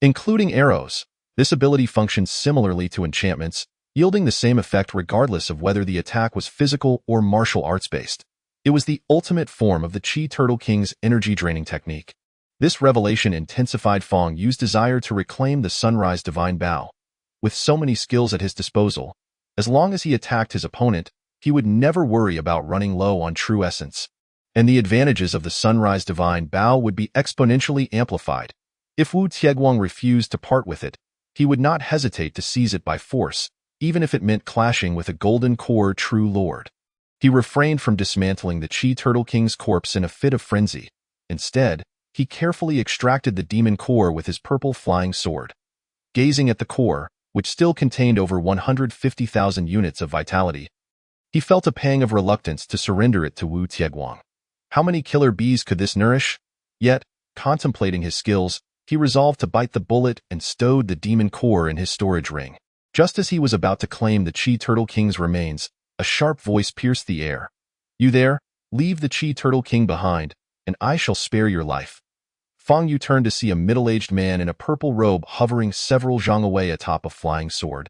including arrows. This ability functions similarly to enchantments, yielding the same effect regardless of whether the attack was physical or martial arts-based. It was the ultimate form of the Chi Turtle King's energy-draining technique. This revelation intensified Fang Yu's desire to reclaim the Sunrise Divine Bow. With so many skills at his disposal, as long as he attacked his opponent, he would never worry about running low on true essence. And the advantages of the Sunrise Divine Bow would be exponentially amplified. If Wu Tieguang refused to part with it, he would not hesitate to seize it by force, even if it meant clashing with a Golden Core True Lord. He refrained from dismantling the Chi Turtle King's corpse in a fit of frenzy. Instead, he carefully extracted the demon core with his purple flying sword. Gazing at the core, which still contained over 150,000 units of vitality, he felt a pang of reluctance to surrender it to Wu Tieguang. How many killer bees could this nourish? Yet, contemplating his skills, he resolved to bite the bullet and stowed the demon core in his storage ring. Just as he was about to claim the Chi Turtle King's remains, a sharp voice pierced the air. "You there? Leave the Chi Turtle King behind, and I shall spare your life." Fang Yu turned to see a middle-aged man in a purple robe hovering several zhang away atop a flying sword,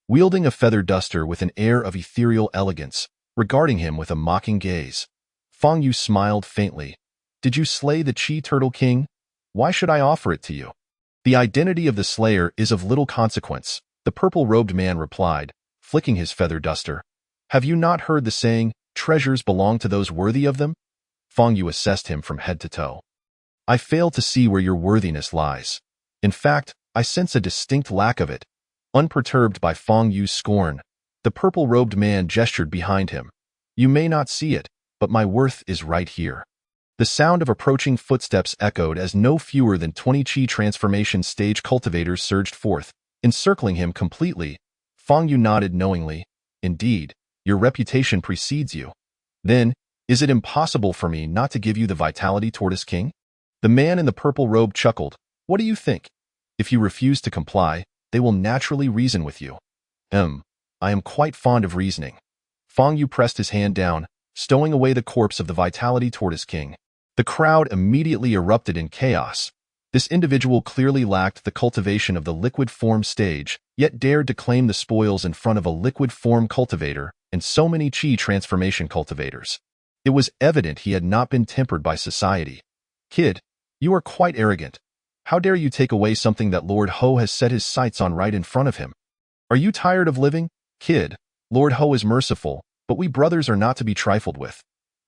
wielding a feather duster with an air of ethereal elegance, regarding him with a mocking gaze. Fang Yu smiled faintly. "Did you slay the Chi Turtle King? Why should I offer it to you?" "The identity of the slayer is of little consequence," the purple-robed man replied, flicking his feather duster. "Have you not heard the saying, 'Treasures belong to those worthy of them'?" Fang Yu assessed him from head to toe. "I fail to see where your worthiness lies. In fact, I sense a distinct lack of it." Unperturbed by Fang Yu's scorn, the purple-robed man gestured behind him. You may not see it, but my worth is right here. The sound of approaching footsteps echoed as no fewer than 20 Qi transformation stage cultivators surged forth, encircling him completely. Fang Yu nodded knowingly. Indeed, your reputation precedes you. Then, is it impossible for me not to give you the Vitality Tortoise King? The man in the purple robe chuckled. What do you think? If you refuse to comply, they will naturally reason with you. I am quite fond of reasoning. Fang Yu pressed his hand down, stowing away the corpse of the Vitality Tortoise King. The crowd immediately erupted in chaos. This individual clearly lacked the cultivation of the liquid form stage, yet dared to claim the spoils in front of a liquid form cultivator and so many Qi transformation cultivators. It was evident he had not been tempered by society. Kid, you are quite arrogant. How dare you take away something that Lord Ho has set his sights on right in front of him? Are you tired of living? Kid, Lord Ho is merciful, but we brothers are not to be trifled with.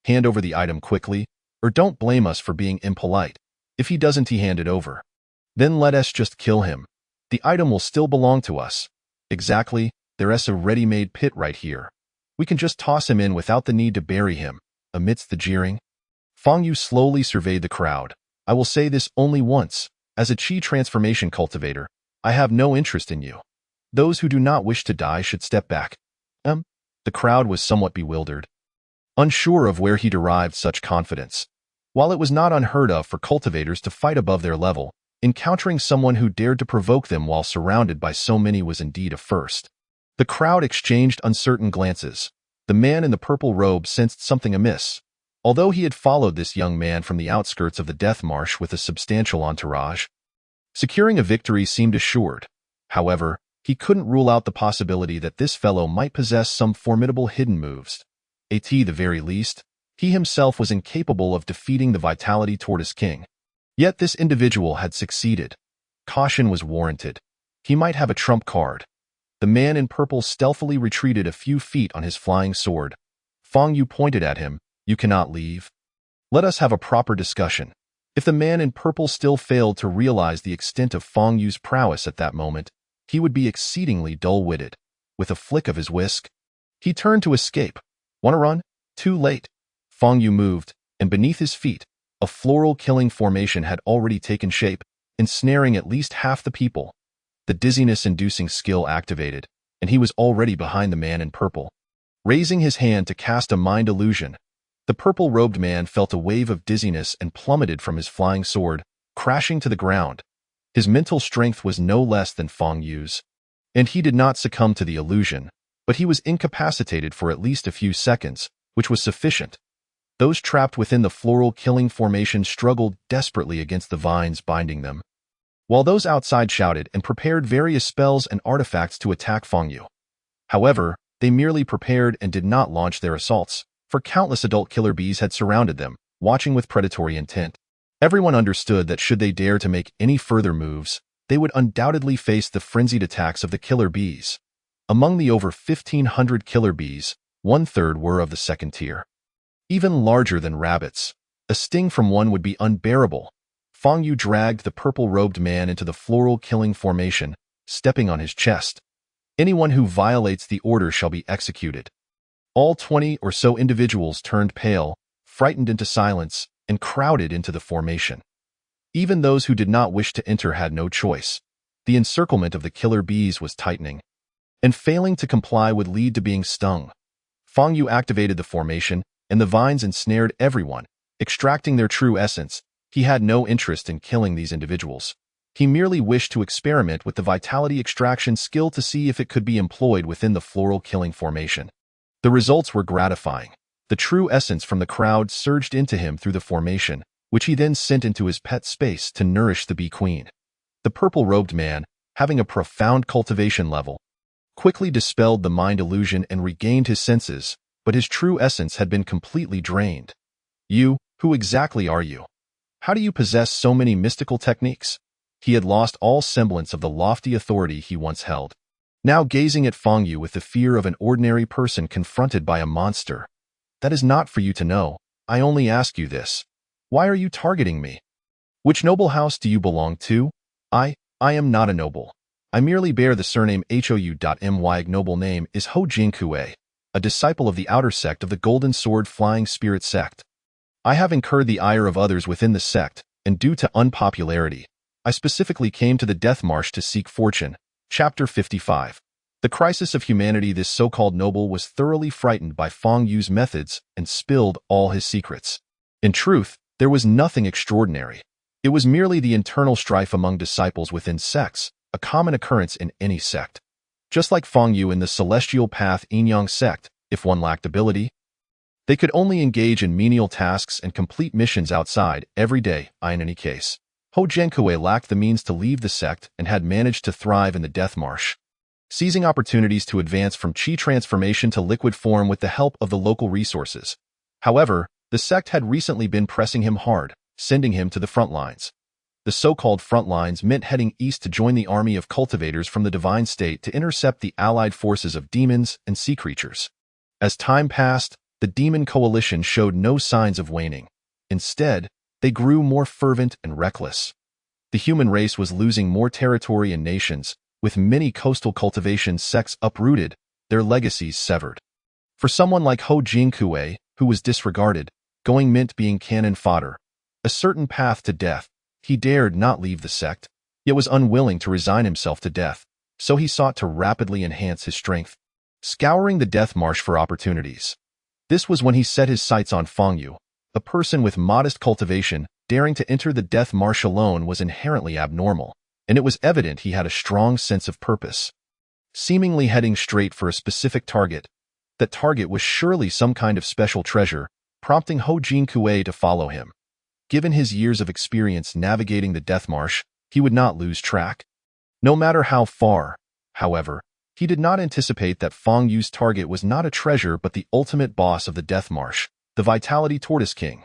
Hand over the item quickly, or don't blame us for being impolite. If he doesn't hand it over, then let us just kill him. The item will still belong to us. Exactly, there's a ready-made pit right here. We can just toss him in without the need to bury him. Amidst the jeering, Fang Yu slowly surveyed the crowd. I will say this only once. As a Qi transformation cultivator, I have no interest in you. Those who do not wish to die should step back. The crowd was somewhat bewildered, unsure of where he derived such confidence. While it was not unheard of for cultivators to fight above their level, encountering someone who dared to provoke them while surrounded by so many was indeed a first. The crowd exchanged uncertain glances. The man in the purple robe sensed something amiss. Although he had followed this young man from the outskirts of the Death Marsh with a substantial entourage, securing a victory seemed assured. However, he couldn't rule out the possibility that this fellow might possess some formidable hidden moves. At the very least, he himself was incapable of defeating the Vitality Tortoise King. Yet this individual had succeeded. Caution was warranted. He might have a trump card. The man in purple stealthily retreated a few feet on his flying sword. Fang Yu pointed at him. You cannot leave. Let us have a proper discussion. If the man in purple still failed to realize the extent of Fang Yu's prowess at that moment, he would be exceedingly dull-witted. With a flick of his whisk, he turned to escape. Want to run? Too late. Fang Yu moved, and beneath his feet, a floral killing formation had already taken shape, ensnaring at least half the people. The dizziness-inducing skill activated, and he was already behind the man in purple. Raising his hand to cast a mind illusion, the purple-robed man felt a wave of dizziness and plummeted from his flying sword, crashing to the ground. His mental strength was no less than Fang Yu's, and he did not succumb to the illusion, but he was incapacitated for at least a few seconds, which was sufficient. Those trapped within the floral killing formation struggled desperately against the vines binding them, while those outside shouted and prepared various spells and artifacts to attack Fang Yu. However, they merely prepared and did not launch their assaults, for countless adult killer bees had surrounded them, watching with predatory intent. Everyone understood that should they dare to make any further moves, they would undoubtedly face the frenzied attacks of the killer bees. Among the over 1,500 killer bees, 1/3 were of the second tier. Even larger than rabbits, a sting from one would be unbearable. Fang Yu dragged the purple-robed man into the floral killing formation, stepping on his chest. Anyone who violates the order shall be executed. All 20 or so individuals turned pale, frightened into silence, and crowded into the formation. Even those who did not wish to enter had no choice. The encirclement of the killer bees was tightening, and failing to comply would lead to being stung. Fang Yu activated the formation, and the vines ensnared everyone, extracting their true essence. He had no interest in killing these individuals. He merely wished to experiment with the vitality extraction skill to see if it could be employed within the floral killing formation. The results were gratifying. The true essence from the crowd surged into him through the formation, which he then sent into his pet space to nourish the bee queen. The purple-robed man, having a profound cultivation level, quickly dispelled the mind illusion and regained his senses, but his true essence had been completely drained. You, who exactly are you? How do you possess so many mystical techniques? He had lost all semblance of the lofty authority he once held, now gazing at Fang Yu with the fear of an ordinary person confronted by a monster. That is not for you to know. I only ask you this. Why are you targeting me? Which noble house do you belong to? I am not a noble. I merely bear the surname Hou. My ignoble name is Ho Jingkue. a disciple of the outer sect of the Golden Sword Flying Spirit sect. I have incurred the ire of others within the sect, and due to unpopularity, I specifically came to the Death Marsh to seek fortune. Chapter 55. The crisis of humanity. This so-called noble was thoroughly frightened by Feng Yu's methods and spilled all his secrets. In truth, there was nothing extraordinary. It was merely the internal strife among disciples within sects, a common occurrence in any sect. Just like Feng Yu in the Celestial Path Yin-Yang sect, if one lacked ability, they could only engage in menial tasks and complete missions outside every day. In any case, Hou Jiankui lacked the means to leave the sect and had managed to thrive in the Death Marsh, seizing opportunities to advance from Qi transformation to liquid form with the help of the local resources. However, the sect had recently been pressing him hard, sending him to the front lines. The so-called front lines meant heading east to join the army of cultivators from the Divine State to intercept the allied forces of demons and sea creatures. As time passed, the demon coalition showed no signs of waning. Instead, they grew more fervent and reckless. The human race was losing more territory and nations, with many coastal cultivation sects uprooted, their legacies severed. For someone like Hou Jiankui, who was disregarded, going meant being cannon fodder, a certain path to death. He dared not leave the sect, yet was unwilling to resign himself to death, so he sought to rapidly enhance his strength, scouring the Death Marsh for opportunities. This was when he set his sights on Feng Yu. A person with modest cultivation daring to enter the Death Marsh alone was inherently abnormal, and it was evident he had a strong sense of purpose. Seemingly heading straight for a specific target, that target was surely some kind of special treasure, prompting Hou Jiankui to follow him. Given his years of experience navigating the Death Marsh, he would not lose track. No matter how far, however, he did not anticipate that Feng Yu's target was not a treasure but the ultimate boss of the Death Marsh, the Vitality Tortoise King.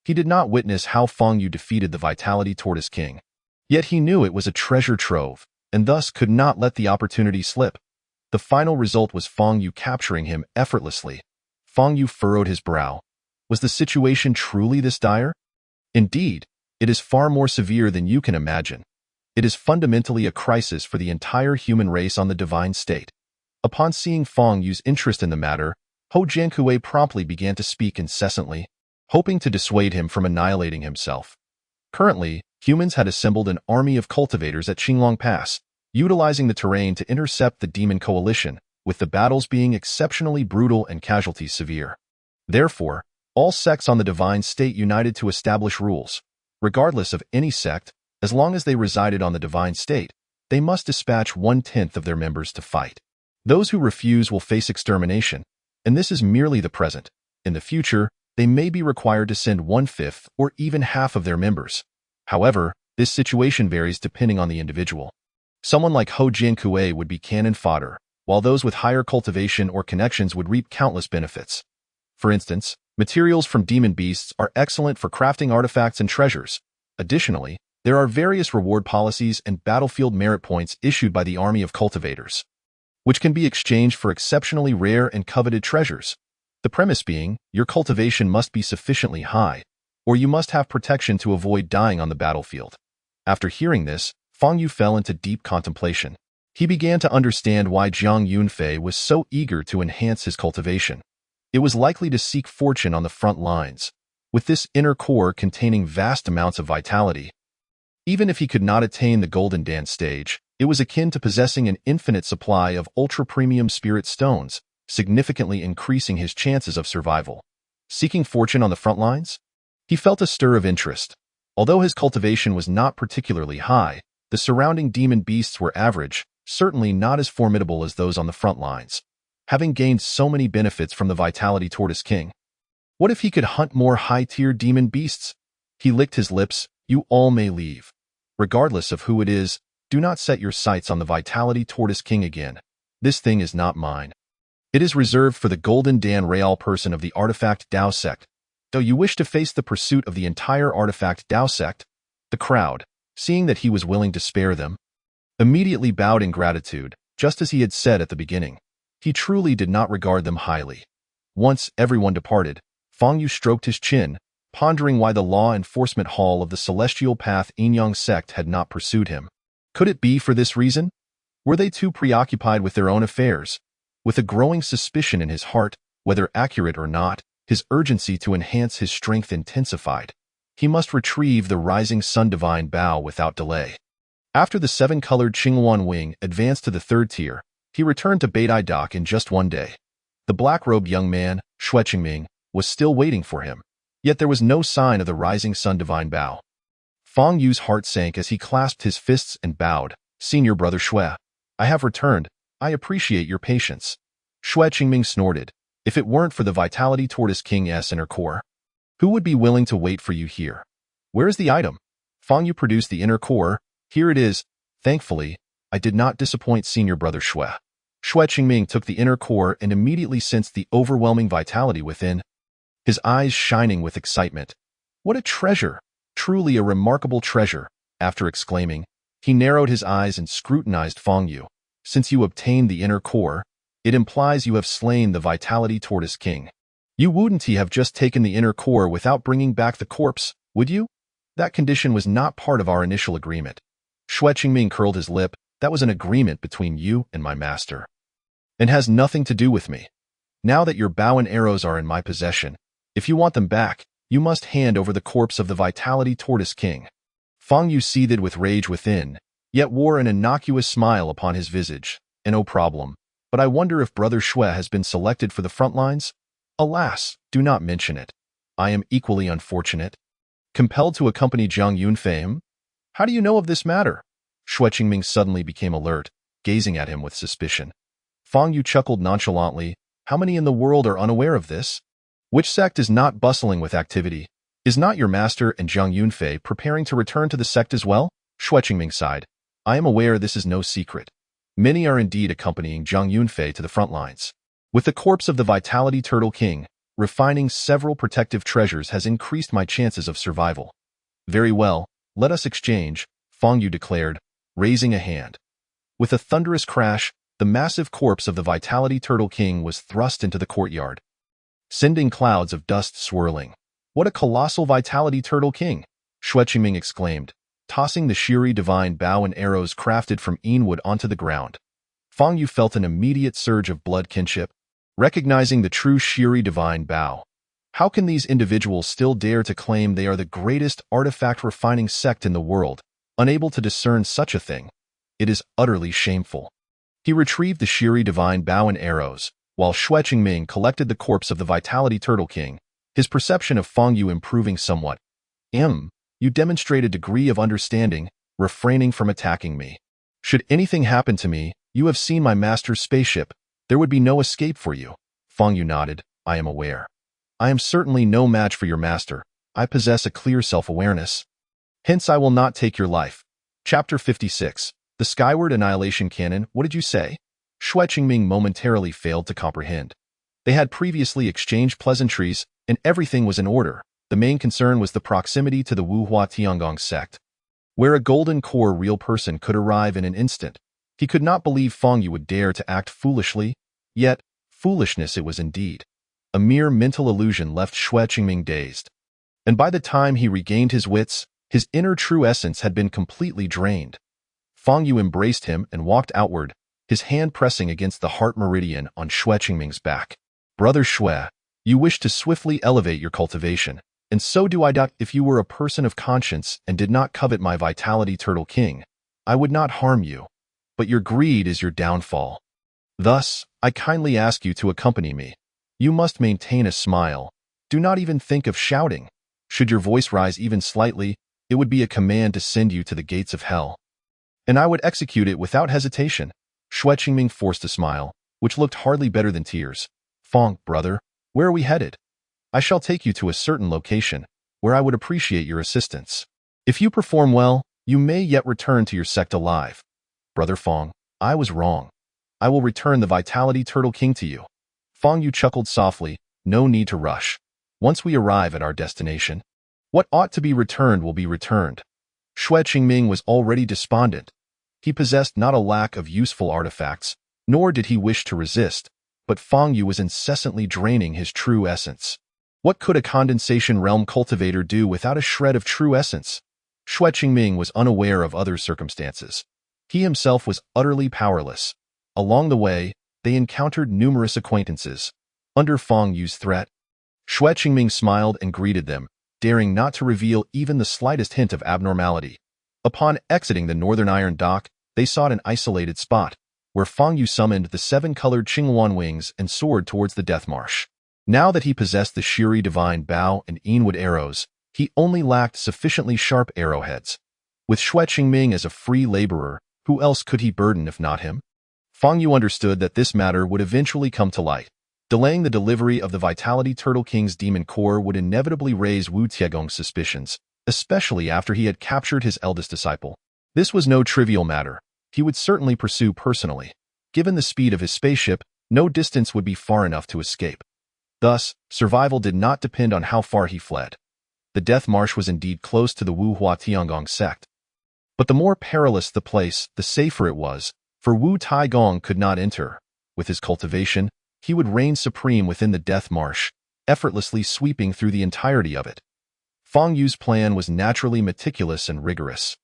He did not witness how Feng Yu defeated the Vitality Tortoise King. Yet he knew it was a treasure trove, and thus could not let the opportunity slip. The final result was Feng Yu capturing him effortlessly. Feng Yu furrowed his brow. Was the situation truly this dire? Indeed, it is far more severe than you can imagine. It is fundamentally a crisis for the entire human race on the Divine State. Upon seeing Feng Yu's interest in the matter, Hou Jiankui promptly began to speak incessantly, hoping to dissuade him from annihilating himself. Currently, humans had assembled an army of cultivators at Qinglong Pass, utilizing the terrain to intercept the demon coalition, with the battles being exceptionally brutal and casualties severe. Therefore, all sects on the Divine State united to establish rules. Regardless of any sect, as long as they resided on the Divine State, they must dispatch 1/10 of their members to fight. Those who refuse will face extermination, and this is merely the present. In the future, they may be required to send 1/5 or even half of their members. However, this situation varies depending on the individual. Someone like Hou Jiankui would be cannon fodder, while those with higher cultivation or connections would reap countless benefits. For instance, materials from demon beasts are excellent for crafting artifacts and treasures. Additionally, there are various reward policies and battlefield merit points issued by the army of cultivators, which can be exchanged for exceptionally rare and coveted treasures. The premise being, your cultivation must be sufficiently high, or you must have protection to avoid dying on the battlefield. After hearing this, Feng Yu fell into deep contemplation. He began to understand why Jiang Yunfei was so eager to enhance his cultivation. It was likely to seek fortune on the front lines, with this inner core containing vast amounts of vitality. Even if he could not attain the Golden Dan stage, it was akin to possessing an infinite supply of ultra-premium spirit stones, significantly increasing his chances of survival. Seeking fortune on the front lines? He felt a stir of interest. Although his cultivation was not particularly high, the surrounding demon beasts were average, certainly not as formidable as those on the front lines. Having gained so many benefits from the Vitality Tortoise King, what if he could hunt more high-tier demon beasts? He licked his lips. You all may leave. Regardless of who it is, do not set your sights on the Vitality Tortoise King again. This thing is not mine. It is reserved for the Golden Dan Real person of the Artifact Dao sect. Though you wish to face the pursuit of the entire Artifact Dao sect, the crowd, seeing that he was willing to spare them, immediately bowed in gratitude, just as he had said at the beginning. He truly did not regard them highly. Once everyone departed, Feng Yu stroked his chin, pondering why the law enforcement hall of the Celestial Path Yin-Yang sect had not pursued him. Could it be for this reason? Were they too preoccupied with their own affairs? With a growing suspicion in his heart, whether accurate or not, his urgency to enhance his strength intensified. He must retrieve the Rising Sun Divine Bao without delay. After the seven-colored Qingyuan Wing advanced to the third tier, he returned to Beidai Dock in just one day. The black-robed young man, Xue Qingming, was still waiting for him, yet there was no sign of the Rising Sun Divine Bao. Fang Yu's heart sank as he clasped his fists and bowed. "Senior brother Xue, I have returned. I appreciate your patience." Xue Qingming snorted. "If it weren't for the Vitality Tortoise King's inner core, who would be willing to wait for you here? Where is the item?" Fang Yu produced the inner core. "Here it is. Thankfully, I did not disappoint senior brother Xue." Xue Qingming took the inner core and immediately sensed the overwhelming vitality within, his eyes shining with excitement. "What a treasure! Truly a remarkable treasure!" After exclaiming, he narrowed his eyes and scrutinized Fang Yu. "Since you obtained the inner core, it implies you have slain the Vitality Tortoise King. You wouldn't have just taken the inner core without bringing back the corpse, would you? That condition was not part of our initial agreement." Xue Qingming curled his lip. "That was an agreement between you and my master, and has nothing to do with me. Now that your bow and arrows are in my possession, if you want them back, you must hand over the corpse of the Vitality Tortoise King." Fang Yu seethed with rage within, yet wore an innocuous smile upon his visage. "No problem, but I wonder if Brother Xue has been selected for the front lines? Alas, do not mention it. I am equally unfortunate. Compelled to accompany Zhang Yunfei? How do you know of this matter?" Xue Qingming suddenly became alert, gazing at him with suspicion. Fang Yu chuckled nonchalantly. "How many in the world are unaware of this? Which sect is not bustling with activity? Is not your master and Zhang Yunfei preparing to return to the sect as well?" Xue Qingming sighed. "I am aware this is no secret. Many are indeed accompanying Zhang Yunfei to the front lines. With the corpse of the Vitality Turtle King, refining several protective treasures has increased my chances of survival." "Very well, let us exchange," Fang Yu declared, raising a hand. With a thunderous crash, the massive corpse of the Vitality Turtle King was thrust into the courtyard, sending clouds of dust swirling. "What a colossal Vitality Turtle King!" Xue Qingming exclaimed, tossing the Shiri Divine Bow and arrows crafted from Eanwood onto the ground. Fang Yu felt an immediate surge of blood kinship, recognizing the true Shiri Divine Bow. How can these individuals still dare to claim they are the greatest artifact-refining sect in the world, unable to discern such a thing? It is utterly shameful. He retrieved the Shiri Divine Bow and arrows, while Xue Qingming collected the corpse of the Vitality Turtle King, his perception of Fang Yu improving somewhat. You demonstrate a degree of understanding, refraining from attacking me. Should anything happen to me, you have seen my master's spaceship. There would be no escape for you." Fang Yu nodded. "I am aware. I am certainly no match for your master. I possess a clear self-awareness. Hence I will not take your life." Chapter 56. The Skyward Annihilation Cannon. What did you say? Xue Qingming momentarily failed to comprehend. They had previously exchanged pleasantries, and everything was in order. The main concern was the proximity to the Wuhua Tiangong sect, where a golden core real person could arrive in an instant. He could not believe Fang Yu would dare to act foolishly, yet foolishness it was indeed. A mere mental illusion left Xue Qingming dazed, and by the time he regained his wits, his inner true essence had been completely drained. Fang Yu embraced him and walked outward, his hand pressing against the heart meridian on Xue Qingming's back. "Brother Xue, you wish to swiftly elevate your cultivation, and so do I. If you were a person of conscience and did not covet my Vitality Turtle King, I would not harm you. But your greed is your downfall. Thus, I kindly ask you to accompany me. You must maintain a smile. Do not even think of shouting. Should your voice rise even slightly, it would be a command to send you to the gates of hell. And I would execute it without hesitation." Xue Qingming forced a smile, which looked hardly better than tears. "Fang, brother, where are we headed?" "I shall take you to a certain location, where I would appreciate your assistance. If you perform well, you may yet return to your sect alive." "Brother Fang, I was wrong. I will return the Vitality Turtle King to you." Fang Yu chuckled softly. "No need to rush. Once we arrive at our destination, what ought to be returned will be returned." Xue Qingming was already despondent. He possessed not a lack of useful artifacts, nor did he wish to resist, but Fang Yu was incessantly draining his true essence. What could a condensation realm cultivator do without a shred of true essence? Xue Qingming was unaware of other circumstances. He himself was utterly powerless. Along the way, they encountered numerous acquaintances. Under Fang Yu's threat, Xue Qingming smiled and greeted them, daring not to reveal even the slightest hint of abnormality. Upon exiting the Northern Iron Dock, they sought an isolated spot, where Fang Yu summoned the seven-colored Qinghuan wings and soared towards the Death Marsh. Now that he possessed the Shiri Divine Bow and Enwood arrows, he only lacked sufficiently sharp arrowheads. With Xue Qingming as a free laborer, who else could he burden if not him? Fang Yu understood that this matter would eventually come to light. Delaying the delivery of the Vitality Turtle King's demon core would inevitably raise Wu Tiegong's suspicions, especially after he had captured his eldest disciple. This was no trivial matter. He would certainly pursue personally. Given the speed of his spaceship, no distance would be far enough to escape. Thus, survival did not depend on how far he fled. The Death Marsh was indeed close to the Wu Hua Tiangong sect. But the more perilous the place, the safer it was, for Wu Taigong could not enter. With his cultivation, he would reign supreme within the Death Marsh, effortlessly sweeping through the entirety of it. Fang Yu's plan was naturally meticulous and rigorous.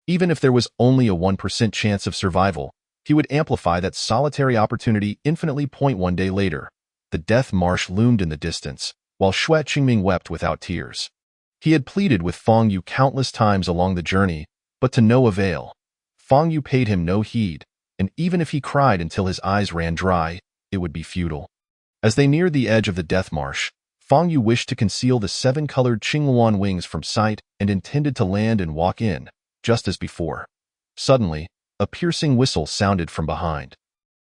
Even if there was only a 1% chance of survival, he would amplify that solitary opportunity infinitely. One day later, the Death Marsh loomed in the distance, while Xue Qingming wept without tears. He had pleaded with Fang Yu countless times along the journey, but to no avail. Fang Yu paid him no heed, and even if he cried until his eyes ran dry, it would be futile. As they neared the edge of the Death Marsh, Fang Yu wished to conceal the seven-colored Qinghuan wings from sight and intended to land and walk in, just as before. Suddenly, a piercing whistle sounded from behind.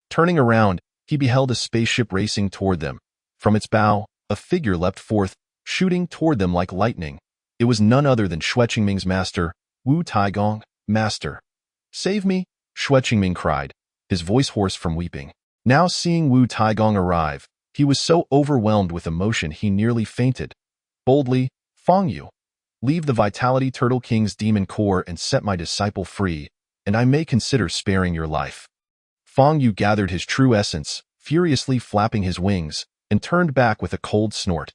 Turning around, he beheld a spaceship racing toward them. From its bow, a figure leapt forth, shooting toward them like lightning. It was none other than Xue Qingming's master, Wu Taigong. Master, save me, Xue Qingming cried, his voice hoarse from weeping. Now seeing Wu Taigong arrive, he was so overwhelmed with emotion he nearly fainted. Boldly, Fang Yu, leave the Vitality Turtle King's demon core and set my disciple free, and I may consider sparing your life. Fang Yu gathered his true essence, furiously flapping his wings, and turned back with a cold snort.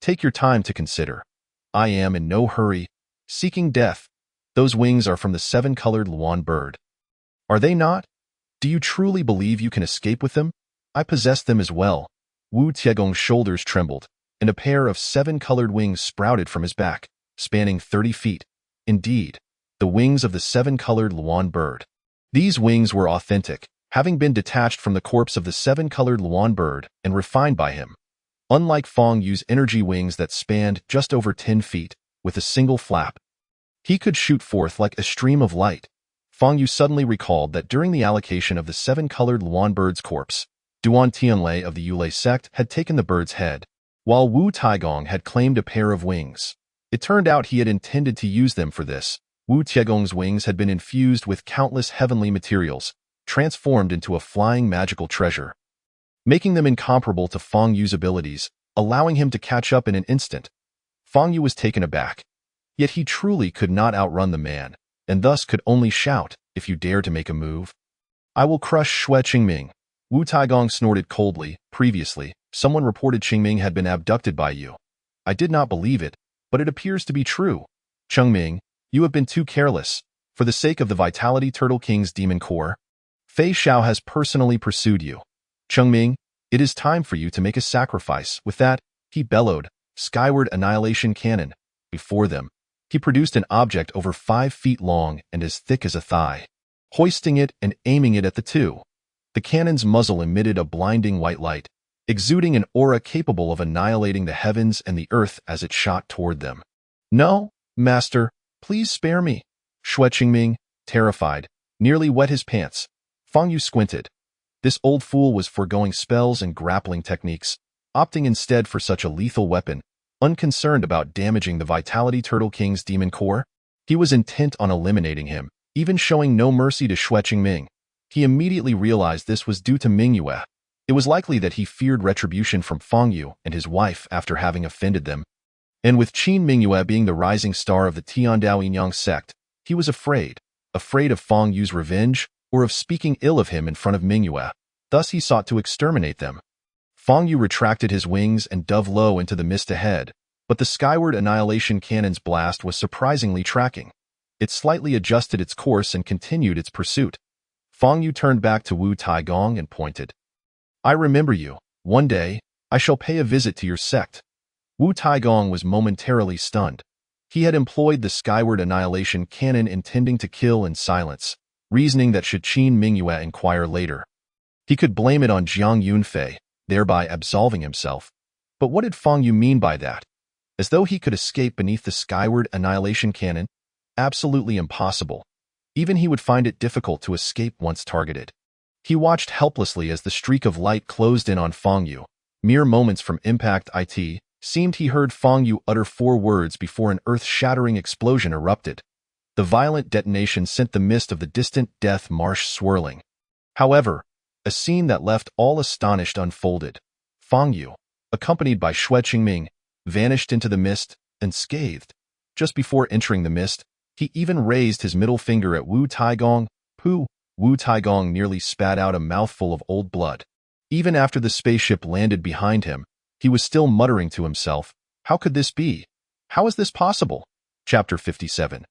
Take your time to consider. I am in no hurry, seeking death. Those wings are from the seven-colored Luan bird. Are they not? Do you truly believe you can escape with them? I possess them as well. Wu Tiegong's shoulders trembled, and a pair of seven-colored wings sprouted from his back, spanning 30 feet. Indeed, the wings of the seven-colored Luan bird. These wings were authentic, having been detached from the corpse of the seven-colored Luan bird and refined by him. Unlike Fang Yu's energy wings that spanned just over 10 feet, with a single flap, he could shoot forth like a stream of light. Fang Yu suddenly recalled that during the allocation of the seven-colored Luan bird's corpse, Duan Tianlei of the Yulei sect had taken the bird's head, while Wu Taigong had claimed a pair of wings. It turned out he had intended to use them for this. Wu Tiegong's wings had been infused with countless heavenly materials, transformed into a flying magical treasure, making them incomparable to Fang Yu's abilities, allowing him to catch up in an instant. Fang Yu was taken aback. Yet he truly could not outrun the man, and thus could only shout, if you dare to make a move, I will crush Xue Qingming. Wu Taigong snorted coldly. Previously, someone reported Qingming had been abducted by you. I did not believe it, but it appears to be true. Qingming, you have been too careless. For the sake of the Vitality Turtle King's demon core, Fei Xiao has personally pursued you. Qingming, it is time for you to make a sacrifice. With that, he bellowed, skyward annihilation cannon. Before them, he produced an object over 5 feet long and as thick as a thigh. Hoisting it and aiming it at the two, the cannon's muzzle emitted a blinding white light, exuding an aura capable of annihilating the heavens and the earth as it shot toward them. No, master, please spare me. Xue Qingming, terrified, nearly wet his pants. Fang Yu squinted. This old fool was foregoing spells and grappling techniques, opting instead for such a lethal weapon. Unconcerned about damaging the Vitality Turtle King's demon core, he was intent on eliminating him, even showing no mercy to Xue Qingming. He immediately realized this was due to Mingyue. It was likely that he feared retribution from Fang Yu and his wife after having offended them. And with Qin Mingyue being the rising star of the Tiandao Yinyang sect, he was afraid of Fang Yu's revenge or of speaking ill of him in front of Mingyue. Thus he sought to exterminate them. Fang Yu retracted his wings and dove low into the mist ahead, but the skyward annihilation cannon's blast was surprisingly tracking. It slightly adjusted its course and continued its pursuit. Fang Yu turned back to Wu Taigong and pointed. I remember you. One day, I shall pay a visit to your sect." Wu Taigong was momentarily stunned. He had employed the Skyward Annihilation Cannon intending to kill in silence, reasoning that should Qin Mingyue inquire later, he could blame it on Jiang Yunfei, thereby absolving himself. But what did Fang Yu mean by that? As though he could escape beneath the Skyward Annihilation Cannon? Absolutely impossible. Even he would find it difficult to escape once targeted. He watched helplessly as the streak of light closed in on Fang Yu. Mere moments from impact it seemed he heard Fang Yu utter 4 words before an earth-shattering explosion erupted. The violent detonation sent the mist of the distant death marsh swirling. However, a scene that left all astonished unfolded. Fang Yu, accompanied by Xue Qingming, vanished into the mist, unscathed. Just before entering the mist, he even raised his middle finger at Wu Taigong. Pooh! Wu Taigong nearly spat out a mouthful of old blood. Even after the spaceship landed behind him, he was still muttering to himself, "How could this be? How is this possible?" Chapter 57.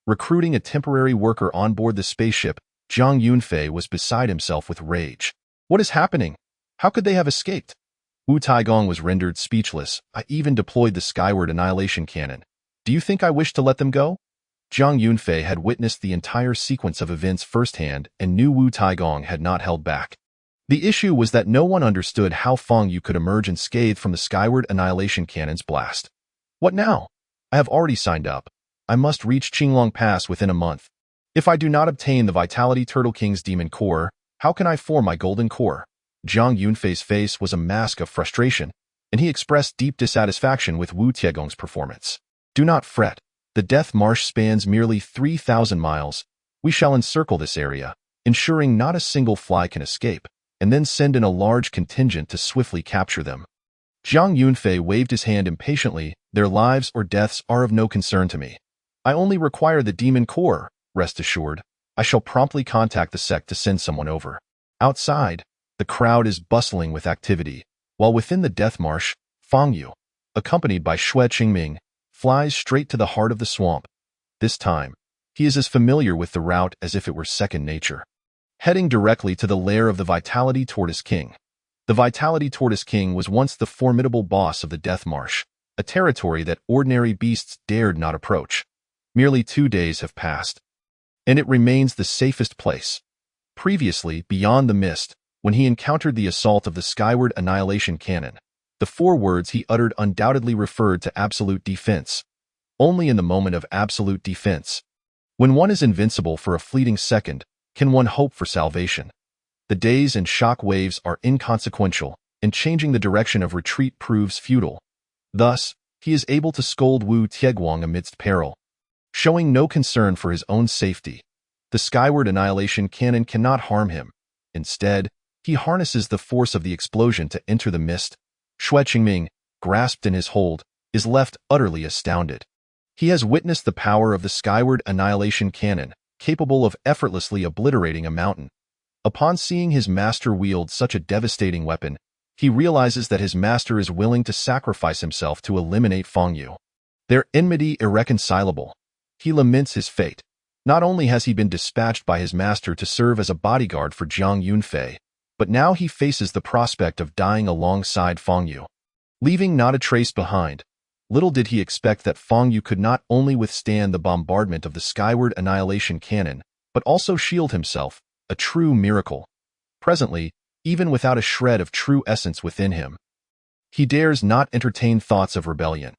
Recruiting a temporary worker on board the spaceship, Jiang Yunfei was beside himself with rage. What is happening? How could they have escaped? Wu Taigong was rendered speechless. "I even deployed the Skyward Annihilation Cannon. Do you think I wish to let them go?" Jiang Yunfei had witnessed the entire sequence of events firsthand and knew Wu Taigong had not held back. The issue was that no one understood how Fang Yu could emerge unscathed from the Skyward Annihilation Cannon's blast. What now? I have already signed up. I must reach Qinglong Pass within a month. If I do not obtain the Vitality Turtle King's Demon Core, how can I form my Golden Core? Jiang Yunfei's face was a mask of frustration, and he expressed deep dissatisfaction with Wu Tiegong's performance. "Do not fret. The Death Marsh spans merely 3,000 miles. We shall encircle this area, ensuring not a single fly can escape, and then send in a large contingent to swiftly capture them." Jiang Yunfei waved his hand impatiently. "Their lives or deaths are of no concern to me. I only require the Demon Core. Rest assured, I shall promptly contact the sect to send someone over." Outside, the crowd is bustling with activity, while within the Death Marsh, Fang Yu, accompanied by Xue Qingming, flies straight to the heart of the swamp. This time, he is as familiar with the route as if it were second nature. Heading directly to the lair of the Vitality Tortoise King. The Vitality Tortoise King was once the formidable boss of the Death Marsh, a territory that ordinary beasts dared not approach. Merely 2 days have passed, and it remains the safest place. Previously, beyond the mist, when he encountered the assault of the Skyward Annihilation Cannon, the 4 words he uttered undoubtedly referred to absolute defense. Only in the moment of absolute defense, when one is invincible for a fleeting second, can one hope for salvation. The days and shock waves are inconsequential, and changing the direction of retreat proves futile. Thus, he is able to scold Wu Tieguang amidst peril, showing no concern for his own safety. The Skyward Annihilation Cannon cannot harm him. Instead, he harnesses the force of the explosion to enter the mist. Xue Qingming, grasped in his hold, is left utterly astounded. He has witnessed the power of the Skyward Annihilation Cannon, capable of effortlessly obliterating a mountain. Upon seeing his master wield such a devastating weapon, he realizes that his master is willing to sacrifice himself to eliminate Fang Yu. Their enmity irreconcilable. He laments his fate. Not only has he been dispatched by his master to serve as a bodyguard for Jiang Yunfei, but now he faces the prospect of dying alongside Fang Yu, leaving not a trace behind. Little did he expect that Fang Yu could not only withstand the bombardment of the Skyward Annihilation Cannon, but also shield himself, a true miracle. Presently, even without a shred of true essence within him, he dares not entertain thoughts of rebellion.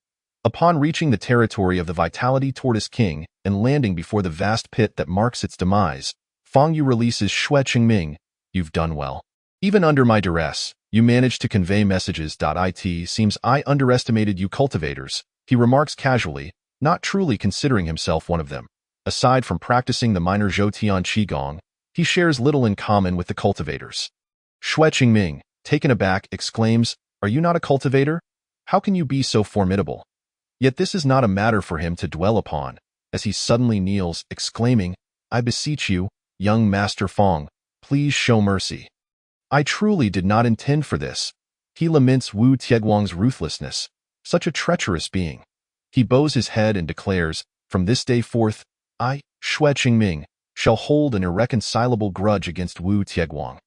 Upon reaching the territory of the Vitality Tortoise King and landing before the vast pit that marks its demise, Fang Yu releases Xue Qingming. "You've done well. Even under my duress, you managed to convey messages. It seems I underestimated you cultivators," he remarks casually, not truly considering himself one of them. Aside from practicing the minor Zhoutian Qigong, he shares little in common with the cultivators. Xue Qingming, taken aback, exclaims, "Are you not a cultivator? How can you be so formidable?" Yet this is not a matter for him to dwell upon, as he suddenly kneels, exclaiming, "I beseech you, young Master Fang, please show mercy. I truly did not intend for this." He laments Wu Tieguang's ruthlessness, such a treacherous being. He bows his head and declares, "From this day forth, I, Xue Qingming, shall hold an irreconcilable grudge against Wu Tieguang."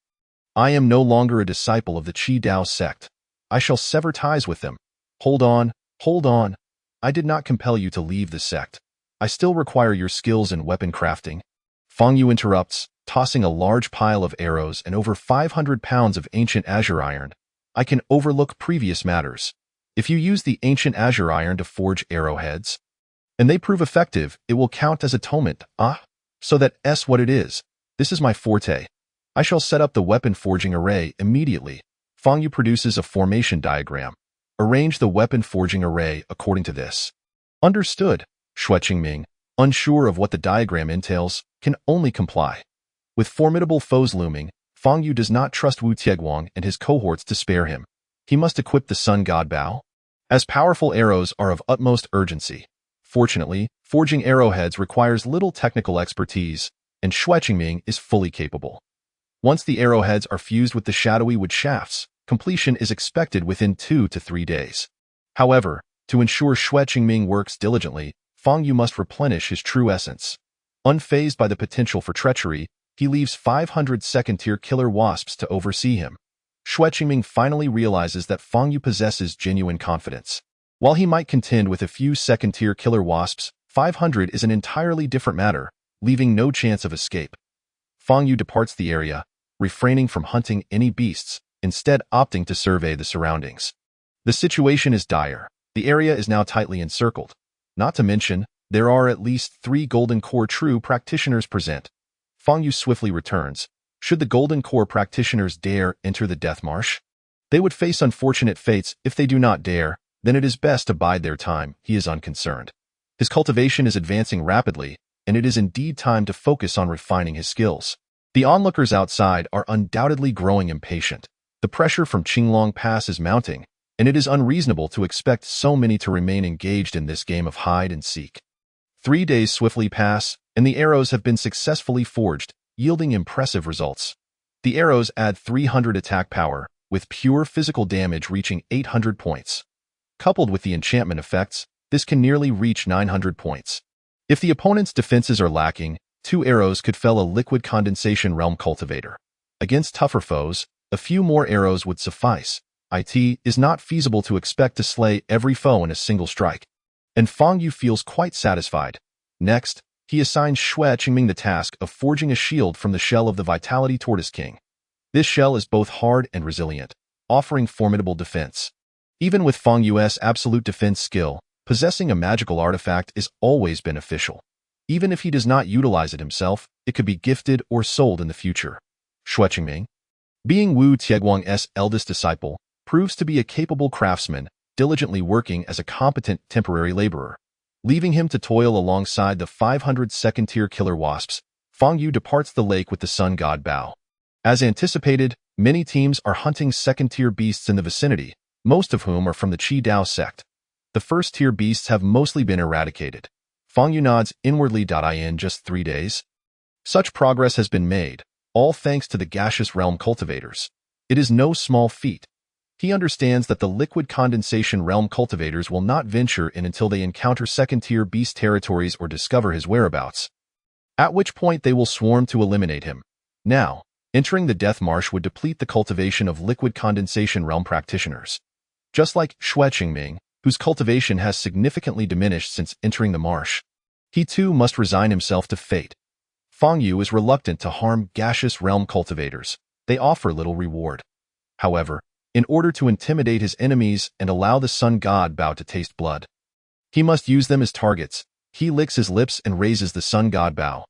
I am no longer a disciple of the Qi Dao sect. I shall sever ties with them. Hold on, hold on. I did not compel you to leave the sect. I still require your skills in weapon crafting. Fang Yu interrupts, tossing a large pile of arrows and over 500 pounds of ancient azure iron. I can overlook previous matters. If you use the ancient azure iron to forge arrowheads, and they prove effective, it will count as atonement. So that's what it is. This is my forte. I shall set up the weapon forging array immediately. Fang Yu produces a formation diagram. Arrange the weapon forging array according to this. Understood. Xue Qingming, unsure of what the diagram entails, can only comply. With formidable foes looming, Fang Yu does not trust Wu Tieguang and his cohorts to spare him. He must equip the Sun God Bao, as powerful arrows are of utmost urgency. Fortunately, forging arrowheads requires little technical expertise, and Xue Qingming is fully capable. Once the arrowheads are fused with the shadowy wood shafts, completion is expected within 2 to 3 days. However, to ensure Xue Qingming works diligently, Fang Yu must replenish his true essence. Unfazed by the potential for treachery, he leaves 500 second-tier killer wasps to oversee him. Xue Qingming finally realizes that Fang Yu possesses genuine confidence. While he might contend with a few second-tier killer wasps, 500 is an entirely different matter, leaving no chance of escape. Fang Yu departs the area, refraining from hunting any beasts, instead opting to survey the surroundings. The situation is dire. The area is now tightly encircled. Not to mention, there are at least 3 Golden Core true practitioners present. Fang Yu swiftly returns. Should the Golden Core practitioners dare enter the Death Marsh? They would face unfortunate fates. If they do not dare, then it is best to bide their time. He is unconcerned. His cultivation is advancing rapidly, and it is indeed time to focus on refining his skills. The onlookers outside are undoubtedly growing impatient. The pressure from Qinglong Pass is mounting, and it is unreasonable to expect so many to remain engaged in this game of hide and seek. 3 days swiftly pass, and the arrows have been successfully forged, yielding impressive results. The arrows add 300 attack power, with pure physical damage reaching 800 points. Coupled with the enchantment effects, this can nearly reach 900 points. If the opponent's defenses are lacking, 2 arrows could fell a liquid condensation realm cultivator. Against tougher foes, a few more arrows would suffice. It is not feasible to expect to slay every foe in a single strike. And Fang Yu feels quite satisfied. Next, he assigns Xue Qingming the task of forging a shield from the shell of the Vitality Tortoise King. This shell is both hard and resilient, offering formidable defense. Even with Fang Yu's absolute defense skill, possessing a magical artifact is always beneficial. Even if he does not utilize it himself, it could be gifted or sold in the future. Xue Qingming, being Wu Tieguang's eldest disciple, proves to be a capable craftsman, diligently working as a competent temporary laborer. Leaving him to toil alongside the 500 second-tier killer wasps, Fang Yu departs the lake with the Sun God Bao. As anticipated, many teams are hunting second-tier beasts in the vicinity, most of whom are from the Qi Dao sect. The first-tier beasts have mostly been eradicated. Fang Yu nods inwardly. In just 3 days, such progress has been made, all thanks to the gaseous realm cultivators. It is no small feat. He understands that the liquid condensation realm cultivators will not venture in until they encounter second-tier beast territories or discover his whereabouts, at which point they will swarm to eliminate him. Now, entering the Death Marsh would deplete the cultivation of liquid condensation realm practitioners. Just like Xue Qingming, whose cultivation has significantly diminished since entering the marsh, he too must resign himself to fate. Fang Yu is reluctant to harm gaseous realm cultivators. They offer little reward. However, in order to intimidate his enemies and allow the Sun God Bao to taste blood, he must use them as targets. He licks his lips and raises the Sun God Bao.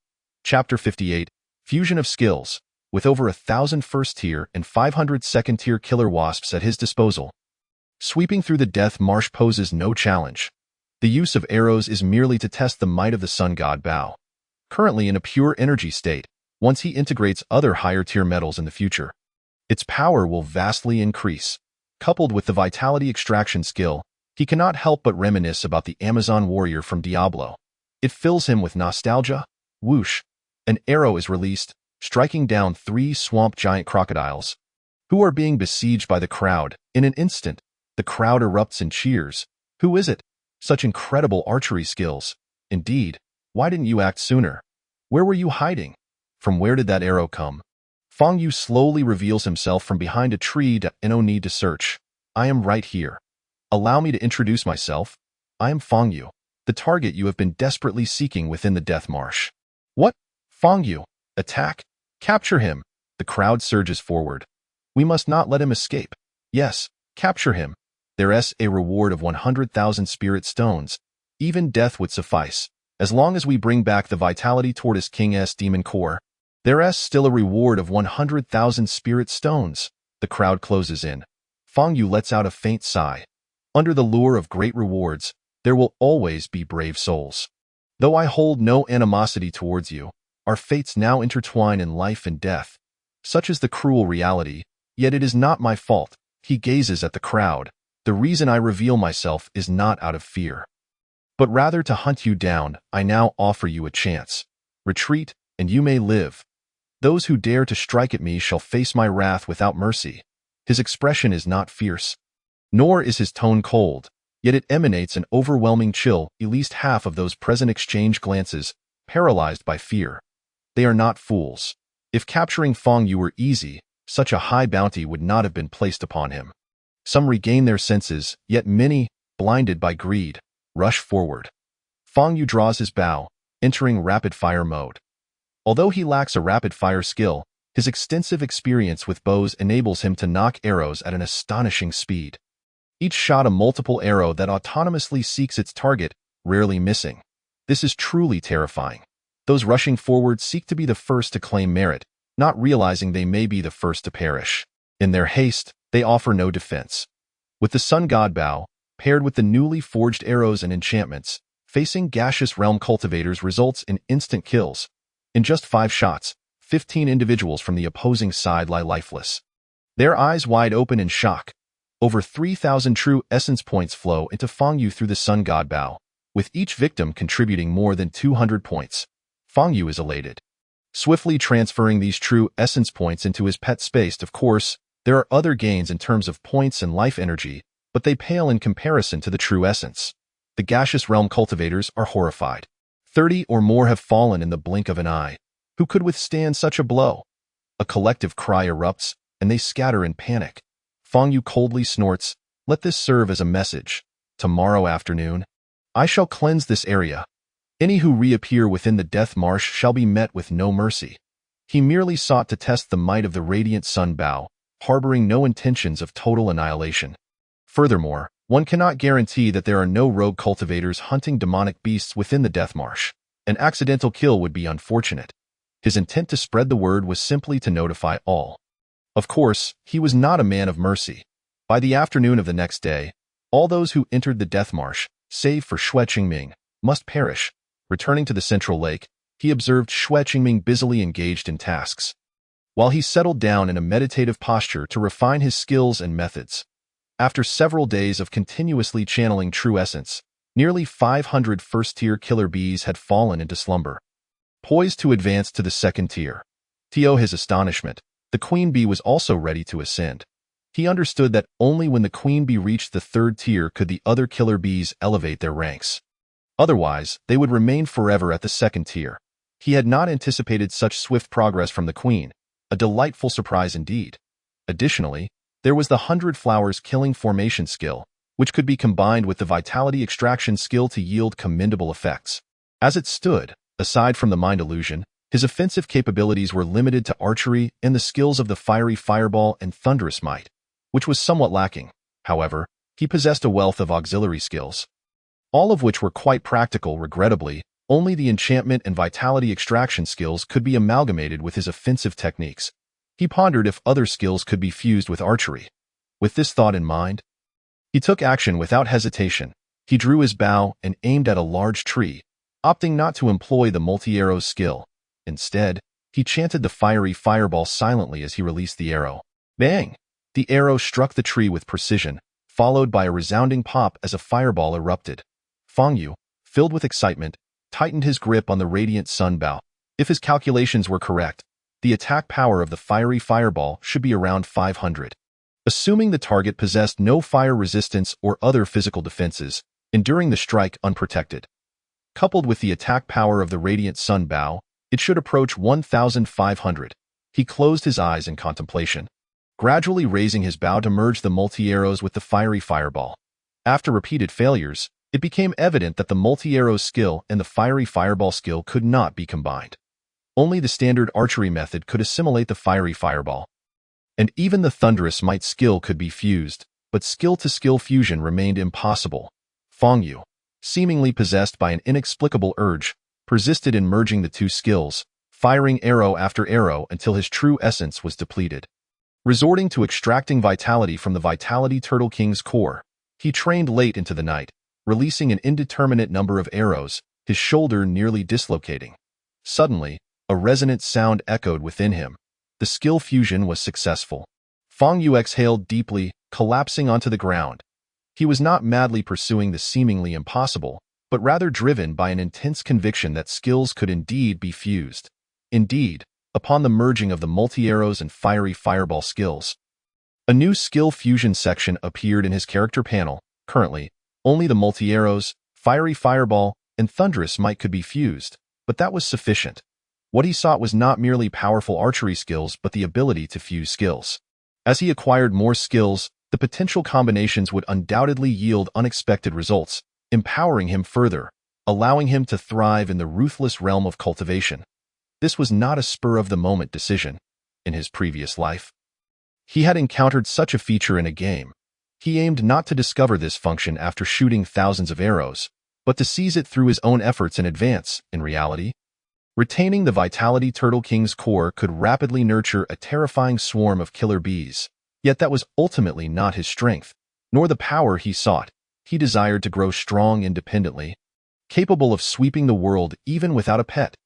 Chapter 58, Fusion of Skills. With over 1,000 first-tier and 500 second-tier killer wasps at his disposal, sweeping through the Death Marsh poses no challenge. The use of arrows is merely to test the might of the Sun God Bao. Currently in a pure energy state, once he integrates other higher-tier metals in the future, its power will vastly increase. Coupled with the vitality extraction skill, he cannot help but reminisce about the Amazon warrior from Diablo. It fills him with nostalgia. Whoosh! An arrow is released, striking down 3 swamp giant crocodiles, who are being besieged by the crowd. In an instant, the crowd erupts in cheers. Who is it? Such incredible archery skills. Indeed, why didn't you act sooner? Where were you hiding? From where did that arrow come? Fang Yu slowly reveals himself from behind a tree. No need to search. I am right here. Allow me to introduce myself. I am Fang Yu, the target you have been desperately seeking within the Death Marsh. What? Fang Yu? Attack? Capture him. The crowd surges forward. We must not let him escape. Yes, capture him. There's a reward of 100,000 spirit stones. Even death would suffice, as long as we bring back the Vitality Tortoise King's demon core. There's still a reward of 100,000 spirit stones. The crowd closes in. Fang Yu lets out a faint sigh. Under the lure of great rewards, there will always be brave souls. Though I hold no animosity towards you, our fates now intertwine in life and death. Such is the cruel reality, yet it is not my fault. He gazes at the crowd. The reason I reveal myself is not out of fear, but rather to hunt you down. I now offer you a chance. Retreat, and you may live. Those who dare to strike at me shall face my wrath without mercy. His expression is not fierce, nor is his tone cold, yet it emanates an overwhelming chill. At least half of those present exchange glances, paralyzed by fear. They are not fools. If capturing Fang Yu were easy, such a high bounty would not have been placed upon him. Some regain their senses, yet many, blinded by greed, rush forward. Fang Yu draws his bow, entering rapid-fire mode. Although he lacks a rapid-fire skill, his extensive experience with bows enables him to knock arrows at an astonishing speed. Each shot a multiple arrow that autonomously seeks its target, rarely missing. This is truly terrifying. Those rushing forward seek to be the first to claim merit, not realizing they may be the first to perish. In their haste, they offer no defense. With the Sun God bow, paired with the newly forged arrows and enchantments, facing gaseous realm cultivators results in instant kills. In just 5 shots, 15 individuals from the opposing side lie lifeless. Their eyes wide open in shock. Over 3,000 true essence points flow into Fang Yu through the Sun God bow, with each victim contributing more than 200 points. Fang Yu is elated. Swiftly transferring these true essence points into his pet space. Of course, there are other gains in terms of points and life energy, but they pale in comparison to the true essence. The gaseous realm cultivators are horrified. 30 or more have fallen in the blink of an eye. Who could withstand such a blow? A collective cry erupts, and they scatter in panic. Fang Yu coldly snorts, "Let this serve as a message. Tomorrow afternoon, I shall cleanse this area. Any who reappear within the Death Marsh shall be met with no mercy." He merely sought to test the might of the Radiant Sun bow, harboring no intentions of total annihilation. Furthermore, one cannot guarantee that there are no rogue cultivators hunting demonic beasts within the Death Marsh. An accidental kill would be unfortunate. His intent to spread the word was simply to notify all. Of course, he was not a man of mercy. By the afternoon of the next day, all those who entered the Death Marsh, save for Xue Qingming, must perish. Returning to the central lake, he observed Xue Qingming busily engaged in tasks, while he settled down in a meditative posture to refine his skills and methods. After several days of continuously channeling true essence, nearly 500 first-tier killer bees had fallen into slumber, poised to advance to the second tier. To his astonishment, the queen bee was also ready to ascend. He understood that only when the queen bee reached the third tier could the other killer bees elevate their ranks. Otherwise, they would remain forever at the second tier. He had not anticipated such swift progress from the queen, a delightful surprise indeed. Additionally, there was the 100 Flowers killing formation skill, which could be combined with the vitality extraction skill to yield commendable effects. As it stood, aside from the mind illusion, his offensive capabilities were limited to archery and the skills of the fiery fireball and thunderous might, which was somewhat lacking. However, he possessed a wealth of auxiliary skills, all of which were quite practical. Regrettably, only the enchantment and vitality extraction skills could be amalgamated with his offensive techniques. He pondered if other skills could be fused with archery. With this thought in mind, he took action without hesitation. He drew his bow and aimed at a large tree, opting not to employ the multi-arrow skill. Instead, he chanted the fiery fireball silently as he released the arrow. Bang! The arrow struck the tree with precision, followed by a resounding pop as a fireball erupted. Fang Yu, filled with excitement, tightened his grip on the Radiant Sun bow. If his calculations were correct, the attack power of the fiery fireball should be around 500. Assuming the target possessed no fire resistance or other physical defenses, enduring the strike unprotected. Coupled with the attack power of the Radiant Sun bow, it should approach 1,500. He closed his eyes in contemplation, gradually raising his bow to merge the multi-arrows with the fiery fireball. After repeated failures, it became evident that the multi-arrow skill and the fiery fireball skill could not be combined. Only the standard archery method could assimilate the fiery fireball. And even the thunderous might skill could be fused, but skill-to-skill fusion remained impossible. Fang Yu, seemingly possessed by an inexplicable urge, persisted in merging the two skills, firing arrow after arrow until his true essence was depleted. Resorting to extracting vitality from the Vitality Turtle King's core, he trained late into the night, releasing an indeterminate number of arrows, his shoulder nearly dislocating. Suddenly, a resonant sound echoed within him. The skill fusion was successful. Fang Yu exhaled deeply, collapsing onto the ground. He was not madly pursuing the seemingly impossible, but rather driven by an intense conviction that skills could indeed be fused. Indeed, upon the merging of the multi-arrows and fiery fireball skills, a new skill fusion section appeared in his character panel. Currently, only the multi-arrows, fiery fireball, and thunderous might could be fused, but that was sufficient. What he sought was not merely powerful archery skills but the ability to fuse skills. As he acquired more skills, the potential combinations would undoubtedly yield unexpected results, empowering him further, allowing him to thrive in the ruthless realm of cultivation. This was not a spur-of-the-moment decision. In his previous life, he had encountered such a feature in a game. He aimed not to discover this function after shooting thousands of arrows, but to seize it through his own efforts and advance. In reality, retaining the Vitality Turtle King's core could rapidly nurture a terrifying swarm of killer bees. Yet that was ultimately not his strength, nor the power he sought. He desired to grow strong independently, capable of sweeping the world even without a pet.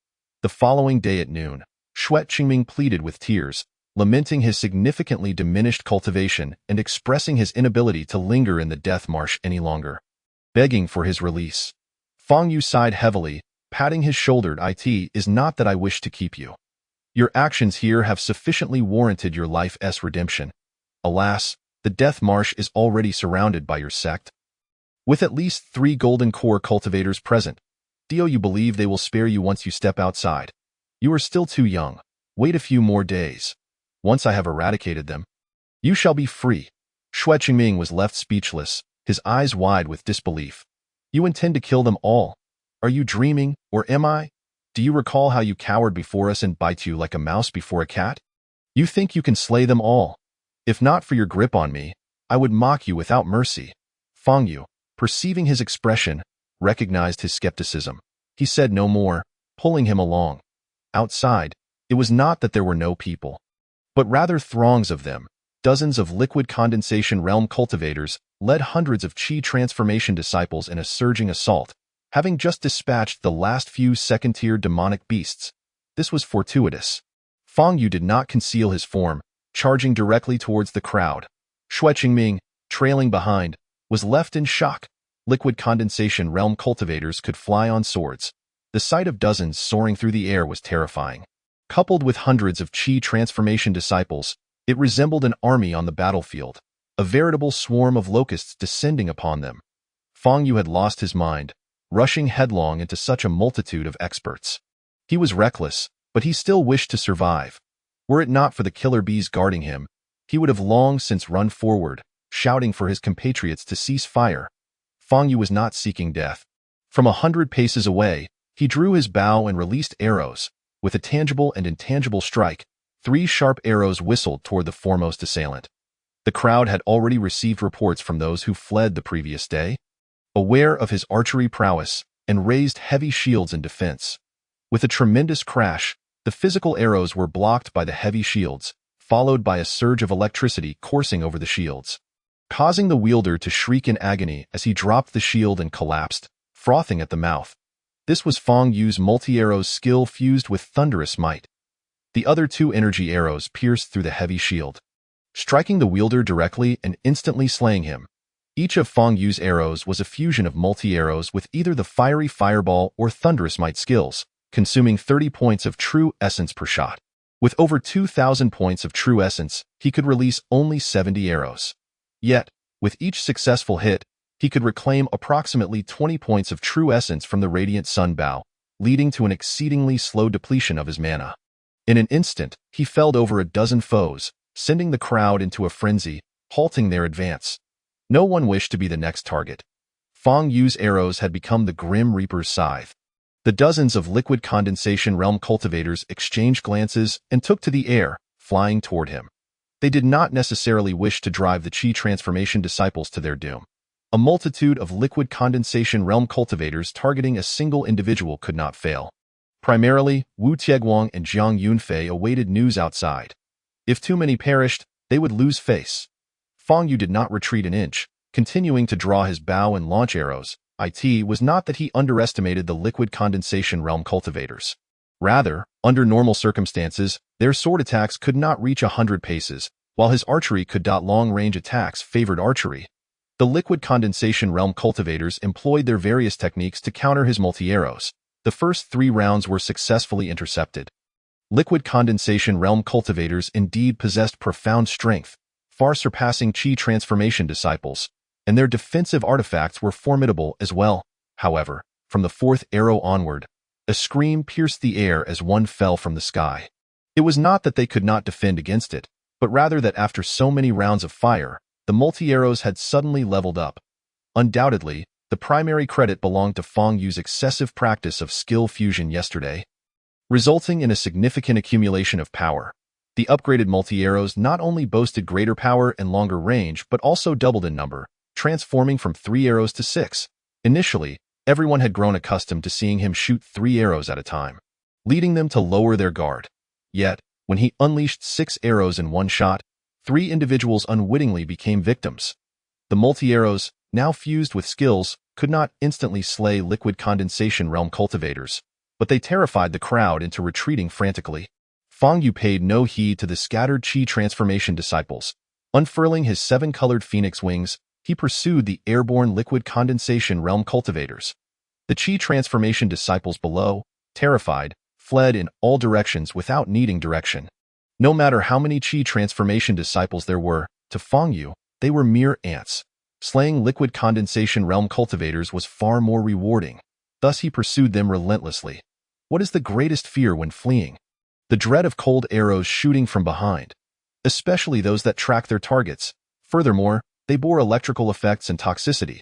The following day at noon, Xue Qingming pleaded with tears, lamenting his significantly diminished cultivation and expressing his inability to linger in the death marsh any longer. Begging for his release, Fang Yu sighed heavily, patting his shoulder. "It is not that I wish to keep you. Your actions here have sufficiently warranted your life's redemption. Alas, the death marsh is already surrounded by your sect, with at least 3 golden core cultivators present. Do you believe they will spare you once you step outside? You are still too young. Wait a few more days. Once I have eradicated them, you shall be free." Xue Qingming was left speechless, his eyes wide with disbelief. "You intend to kill them all? Are you dreaming, or am I? Do you recall how you cowered before us and bite you like a mouse before a cat? You think you can slay them all? If not for your grip on me, I would mock you without mercy." Fang Yu, perceiving his expression, recognized his skepticism. He said no more, pulling him along. Outside, it was not that there were no people, but rather throngs of them. Dozens of liquid condensation realm cultivators led hundreds of Qi transformation disciples in a surging assault, having just dispatched the last few second-tier demonic beasts. This was fortuitous. Fang Yu did not conceal his form, charging directly towards the crowd. Xue Qingming, trailing behind, was left in shock. Liquid condensation realm cultivators could fly on swords. The sight of dozens soaring through the air was terrifying. Coupled with hundreds of Qi transformation disciples, it resembled an army on the battlefield, a veritable swarm of locusts descending upon them. Fang Yu had lost his mind, rushing headlong into such a multitude of experts. He was reckless, but he still wished to survive. Were it not for the killer bees guarding him, he would have long since run forward, shouting for his compatriots to cease fire. Fang Yu was not seeking death. From 100 paces away, he drew his bow and released arrows. With a tangible and intangible strike, 3 sharp arrows whistled toward the foremost assailant. The crowd had already received reports from those who fled the previous day, aware of his archery prowess, and raised heavy shields in defense. With a tremendous crash, the physical arrows were blocked by the heavy shields, followed by a surge of electricity coursing over the shields, causing the wielder to shriek in agony as he dropped the shield and collapsed, frothing at the mouth. This was Fang Yu's multi-arrows skill fused with thunderous might. The other 2 energy arrows pierced through the heavy shield, striking the wielder directly and instantly slaying him. Each of Fang Yu's arrows was a fusion of multi-arrows with either the fiery fireball or thunderous might skills, consuming 30 points of true essence per shot. With over 2,000 points of true essence, he could release only 70 arrows. Yet, with each successful hit, he could reclaim approximately 20 points of true essence from the Radiant Sun Bow, leading to an exceedingly slow depletion of his mana. In an instant, he felled over a dozen foes, sending the crowd into a frenzy, halting their advance. No one wished to be the next target. Fang Yu's arrows had become the Grim Reaper's scythe. The dozens of liquid condensation realm cultivators exchanged glances and took to the air, flying toward him. They did not necessarily wish to drive the Qi transformation disciples to their doom. A multitude of liquid condensation realm cultivators targeting a single individual could not fail. Primarily, Wu Tieguang and Jiang Yunfei awaited news outside. If too many perished, they would lose face. Fang Yu did not retreat an inch, continuing to draw his bow and launch arrows. It was not that he underestimated the liquid condensation realm cultivators. Rather, under normal circumstances, their sword attacks could not reach 100 paces, while his archery could. Long-range attacks favored archery. The liquid condensation realm cultivators employed their various techniques to counter his multi-arrows. The first 3 rounds were successfully intercepted. Liquid condensation realm cultivators indeed possessed profound strength, far surpassing Qi transformation disciples, and their defensive artifacts were formidable as well. However, from the 4th arrow onward, a scream pierced the air as one fell from the sky. It was not that they could not defend against it, but rather that after so many rounds of fire, the multi-arrows had suddenly leveled up. Undoubtedly, the primary credit belonged to Fang Yu's excessive practice of skill fusion yesterday, resulting in a significant accumulation of power. The upgraded multi-arrows not only boasted greater power and longer range, but also doubled in number, transforming from 3 arrows to 6. Initially, everyone had grown accustomed to seeing him shoot 3 arrows at a time, leading them to lower their guard. Yet, when he unleashed 6 arrows in one shot, 3 individuals unwittingly became victims. The multi-arrows, now fused with skills, could not instantly slay liquid condensation realm cultivators, but they terrified the crowd into retreating frantically. Fang Yu paid no heed to the scattered Qi transformation disciples. Unfurling his 7-colored phoenix wings, he pursued the airborne liquid condensation realm cultivators. The Qi transformation disciples below, terrified, fled in all directions without needing direction. No matter how many Qi transformation disciples there were, to Fang Yu, they were mere ants. Slaying liquid condensation realm cultivators was far more rewarding. Thus he pursued them relentlessly. What is the greatest fear when fleeing? The dread of cold arrows shooting from behind, especially those that track their targets. Furthermore, they bore electrical effects and toxicity.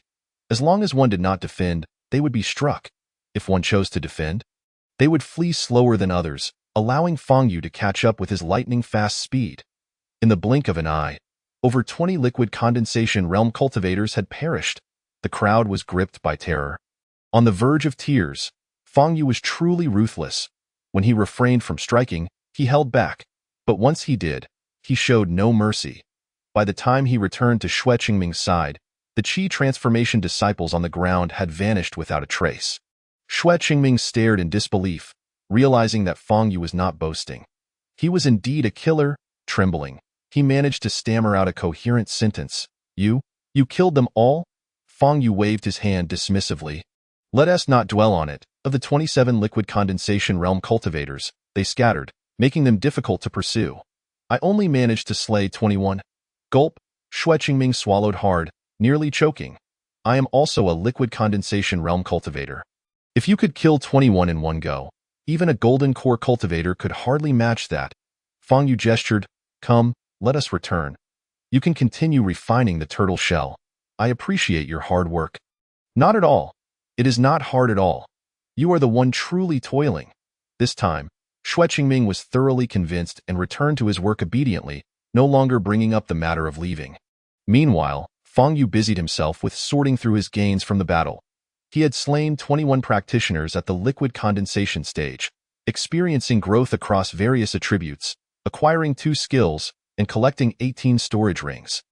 As long as one did not defend, they would be struck. If one chose to defend, they would flee slower than others, allowing Fang Yu to catch up with his lightning-fast speed. In the blink of an eye, over 20 liquid condensation realm cultivators had perished. The crowd was gripped by terror. On the verge of tears, Fang Yu was truly ruthless. When he refrained from striking, he held back. But once he did, he showed no mercy. By the time he returned to Xue Qingming's side, the Qi transformation disciples on the ground had vanished without a trace. Xue Qingming stared in disbelief, realizing that Fang Yu was not boasting. He was indeed a killer. Trembling, he managed to stammer out a coherent sentence. You killed them all? Fang Yu waved his hand dismissively. Let us not dwell on it. Of the 27 liquid condensation realm cultivators, they scattered, making them difficult to pursue. I only managed to slay 21. Gulp, Xue Qingming swallowed hard, nearly choking. I am also a liquid condensation realm cultivator. If you could kill 21 in one go, even a golden core cultivator could hardly match that. Fang Yu gestured. Come, let us return. You can continue refining the turtle shell. I appreciate your hard work. Not at all. It is not hard at all. You are the one truly toiling. This time, Xue Qingming was thoroughly convinced and returned to his work obediently, no longer bringing up the matter of leaving. Meanwhile, Fang Yu busied himself with sorting through his gains from the battle. He had slain 21 practitioners at the liquid condensation stage, experiencing growth across various attributes, acquiring 2 skills, and collecting 18 storage rings.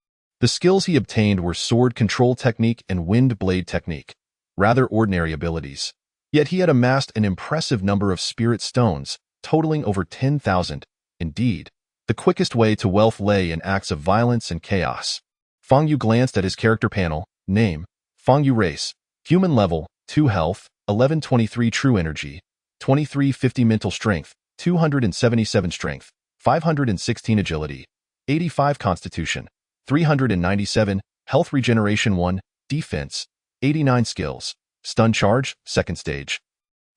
The skills he obtained were sword control technique and wind blade technique, rather ordinary abilities. Yet he had amassed an impressive number of spirit stones, totaling over 10,000. Indeed, the quickest way to wealth lay in acts of violence and chaos. Fang Yu glanced at his character panel. Name, Fang Yu. Race, human. Level, 2 health, 1123 true energy, 2350 mental strength, 277 strength, 516 agility, 85 constitution, 397 health, regeneration 1, defense, 89 skills. Stun charge, 2nd stage.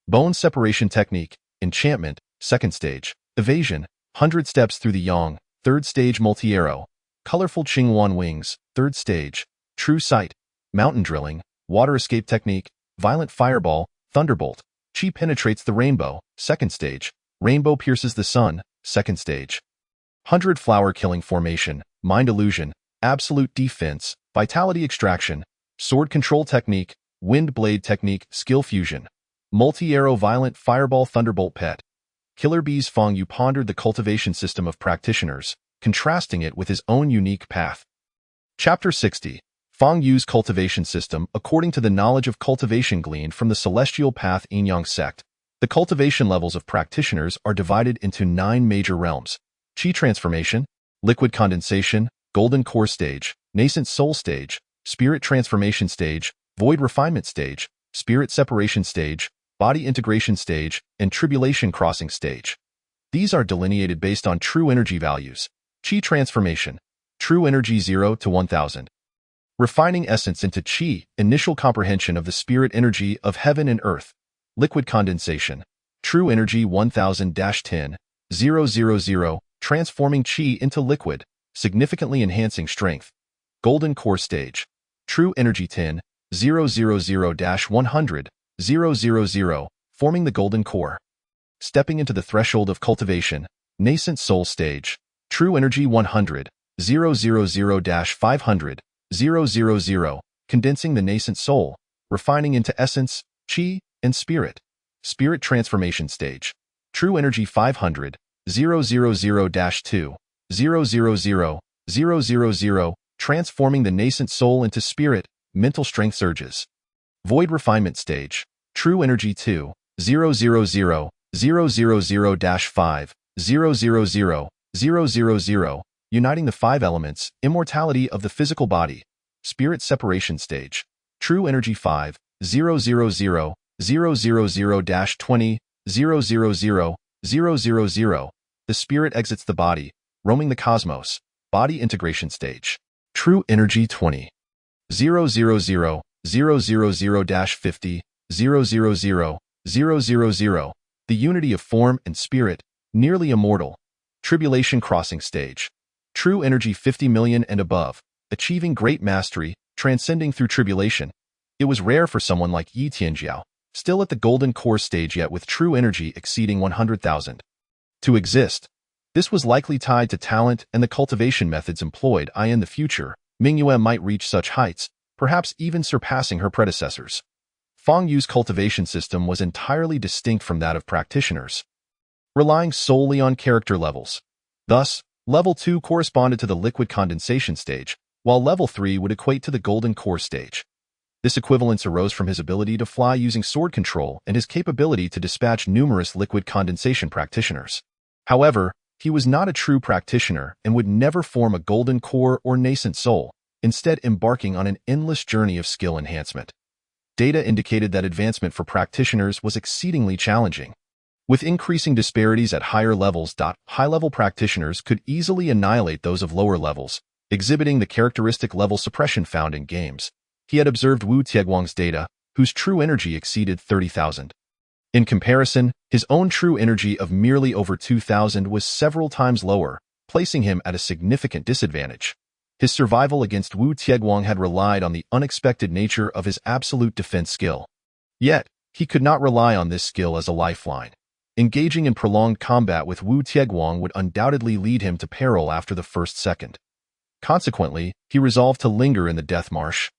Bone separation technique, enchantment, 2nd stage. Evasion, 100 steps through the Yang, 3rd stage multi-arrow. Colorful Qinghuan wings, 3rd stage. True sight, mountain drilling, water escape technique, violent fireball, thunderbolt. Qi penetrates the rainbow, 2nd stage. Rainbow pierces the sun, 2nd stage. 100 flower killing formation, mind illusion, absolute defense, vitality extraction, sword control technique, wind blade technique, skill fusion. Multi-arrow violent fireball thunderbolt pet. Killer Bees Feng Yu pondered the cultivation system of practitioners, contrasting it with his own unique path. Chapter 60. Feng Yu's cultivation system according to the knowledge of cultivation gleaned from the Celestial Path Yin-Yang sect. The cultivation levels of practitioners are divided into 9 major realms: Qi transformation, liquid condensation, golden core stage, nascent soul stage, spirit transformation stage, void refinement stage, spirit separation stage, body integration stage, and tribulation crossing stage. These are delineated based on true energy values. Qi transformation, true energy 0 to 1000. Refining essence into Qi, initial comprehension of the spirit energy of heaven and earth. Liquid condensation, true energy 1000-10, 000, transforming Qi into liquid, significantly enhancing strength. Golden core stage, true energy 10, 000-100, 000, forming the golden core. Stepping into the threshold of cultivation, nascent soul stage, true energy 100, 000-500, 000, condensing the nascent soul, refining into essence, Qi, and spirit. Spirit transformation stage, true energy 500, 000-2, 000, transforming the nascent soul into spirit, mental strength surges. Void refinement stage, true energy 2, 000, 000-5, 000, uniting the 5 elements, immortality of the physical body. Spirit separation stage, true energy 5, 000, 000-20, 000, the spirit exits the body, roaming the cosmos. Body integration stage, true energy 20, 000, 000-50, 000, 000, the unity of form and spirit, nearly immortal. Tribulation crossing stage, true energy 50 million and above, achieving great mastery, transcending through tribulation. It was rare for someone like Yi Tianjiao, still at the golden core stage yet with true energy exceeding 100,000. To exist. This was likely tied to talent and the cultivation methods employed. In the future, Mingyue might reach such heights, perhaps even surpassing her predecessors. Feng Yu's cultivation system was entirely distinct from that of practitioners, relying solely on character levels. Thus, Level 2 corresponded to the liquid condensation stage, while Level 3 would equate to the golden core stage. This equivalence arose from his ability to fly using sword control and his capability to dispatch numerous liquid condensation practitioners. However, he was not a true practitioner and would never form a golden core or nascent soul, instead embarking on an endless journey of skill enhancement. Data indicated that advancement for practitioners was exceedingly challenging. With increasing disparities at higher levels, high-level practitioners could easily annihilate those of lower levels, exhibiting the characteristic level suppression found in games. He had observed Wu Tieguang's data, whose true energy exceeded 30,000. In comparison, his own true energy of merely over 2,000 was several times lower, placing him at a significant disadvantage. His survival against Wu Tieguang had relied on the unexpected nature of his absolute defense skill. Yet, he could not rely on this skill as a lifeline. Engaging in prolonged combat with Wu Tieguang would undoubtedly lead him to peril after the first second. Consequently, he resolved to linger in the death marsh,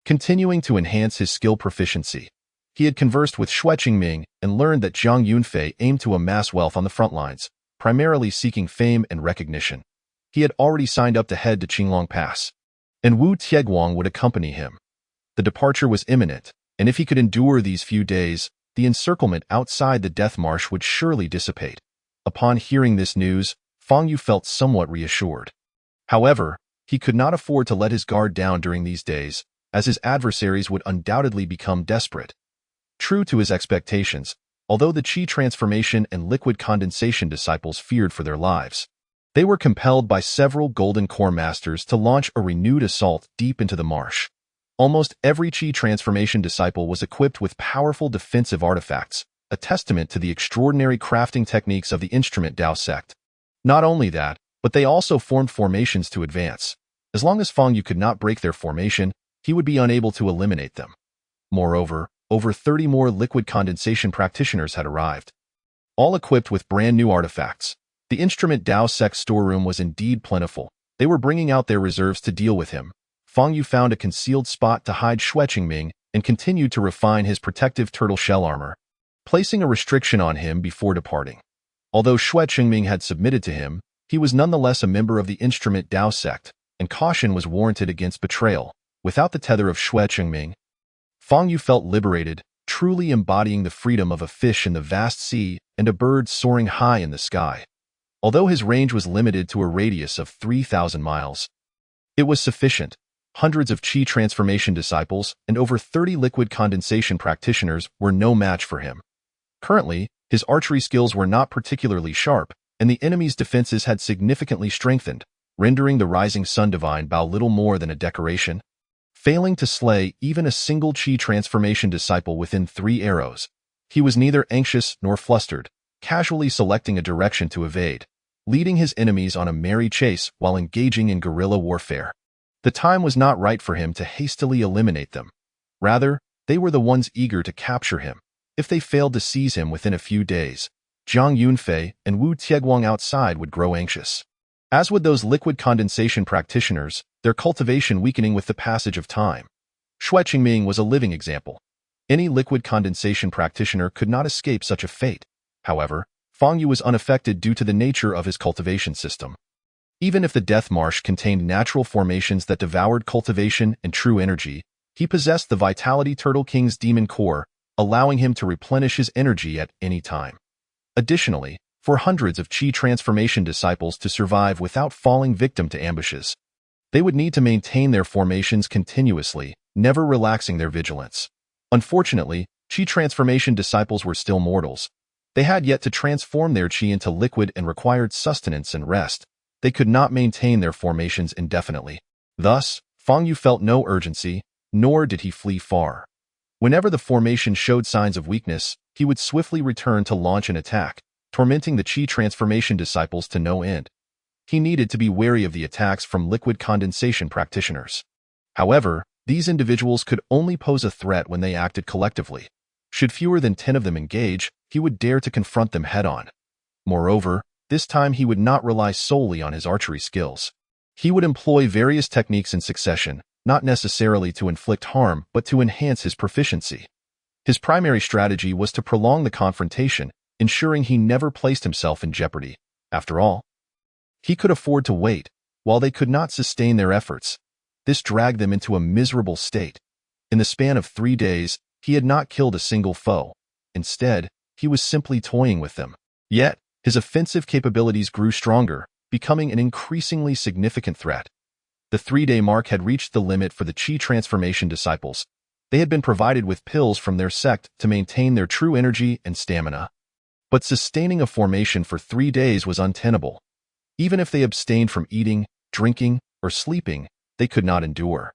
continuing to enhance his skill proficiency. He had conversed with Xue Qingming and learned that Zhang Yunfei aimed to amass wealth on the front lines, primarily seeking fame and recognition. He had already signed up to head to Qinglong Pass, and Wu Tieguang would accompany him. The departure was imminent, and if he could endure these few days, the encirclement outside the death marsh would surely dissipate. Upon hearing this news, Feng Yu felt somewhat reassured. However, he could not afford to let his guard down during these days, as his adversaries would undoubtedly become desperate. True to his expectations, although the Qi transformation and liquid condensation disciples feared for their lives, they were compelled by several golden core masters to launch a renewed assault deep into the marsh. Almost every Qi transformation disciple was equipped with powerful defensive artifacts, a testament to the extraordinary crafting techniques of the instrument Dao sect. Not only that, but they also formed formations to advance. As long as Fang Yu could not break their formation, he would be unable to eliminate them. Moreover, over 30 more liquid condensation practitioners had arrived, all equipped with brand new artifacts. The instrument Dao sect storeroom was indeed plentiful. They were bringing out their reserves to deal with him. Fang Yu found a concealed spot to hide Xue Qingming and continued to refine his protective turtle shell armor, placing a restriction on him before departing. Although Xue Qingming had submitted to him, he was nonetheless a member of the instrument Dao sect, and caution was warranted against betrayal. Without the tether of Xue Qingming, Fang Yu felt liberated, truly embodying the freedom of a fish in the vast sea and a bird soaring high in the sky. Although his range was limited to a radius of 3,000 miles, it was sufficient. Hundreds of Qi transformation disciples and over 30 liquid condensation practitioners were no match for him. Currently, his archery skills were not particularly sharp, and the enemy's defenses had significantly strengthened, rendering the Rising Sun Divine Bao little more than a decoration. Failing to slay even a single Qi transformation disciple within 3 arrows, he was neither anxious nor flustered, casually selecting a direction to evade, leading his enemies on a merry chase while engaging in guerrilla warfare. The time was not right for him to hastily eliminate them. Rather, they were the ones eager to capture him. If they failed to seize him within a few days, Zhang Yunfei and Wu Tieguang outside would grow anxious. As with those liquid condensation practitioners, their cultivation weakening with the passage of time. Xue Qingming was a living example. Any liquid condensation practitioner could not escape such a fate. However, Fang Yu was unaffected due to the nature of his cultivation system. Even if the Death Marsh contained natural formations that devoured cultivation and true energy, he possessed the Vitality Turtle King's demon core, allowing him to replenish his energy at any time. Additionally, for hundreds of Qi transformation disciples to survive without falling victim to ambushes, they would need to maintain their formations continuously, never relaxing their vigilance. Unfortunately, Qi transformation disciples were still mortals. They had yet to transform their Qi into liquid and required sustenance and rest. They could not maintain their formations indefinitely. Thus, Fang Yu felt no urgency, nor did he flee far. Whenever the formation showed signs of weakness, he would swiftly return to launch an attack, tormenting the Qi transformation disciples to no end. He needed to be wary of the attacks from liquid condensation practitioners. However, these individuals could only pose a threat when they acted collectively. Should fewer than 10 of them engage, he would dare to confront them head-on. Moreover, this time he would not rely solely on his archery skills. He would employ various techniques in succession, not necessarily to inflict harm, but to enhance his proficiency. His primary strategy was to prolong the confrontation, ensuring he never placed himself in jeopardy. After all, he could afford to wait, while they could not sustain their efforts. This dragged them into a miserable state. In the span of 3 days, he had not killed a single foe. Instead, he was simply toying with them. Yet, his offensive capabilities grew stronger, becoming an increasingly significant threat. The 3-day mark had reached the limit for the Qi transformation disciples. They had been provided with pills from their sect to maintain their true energy and stamina. But sustaining a formation for 3 days was untenable. Even if they abstained from eating, drinking, or sleeping, they could not endure.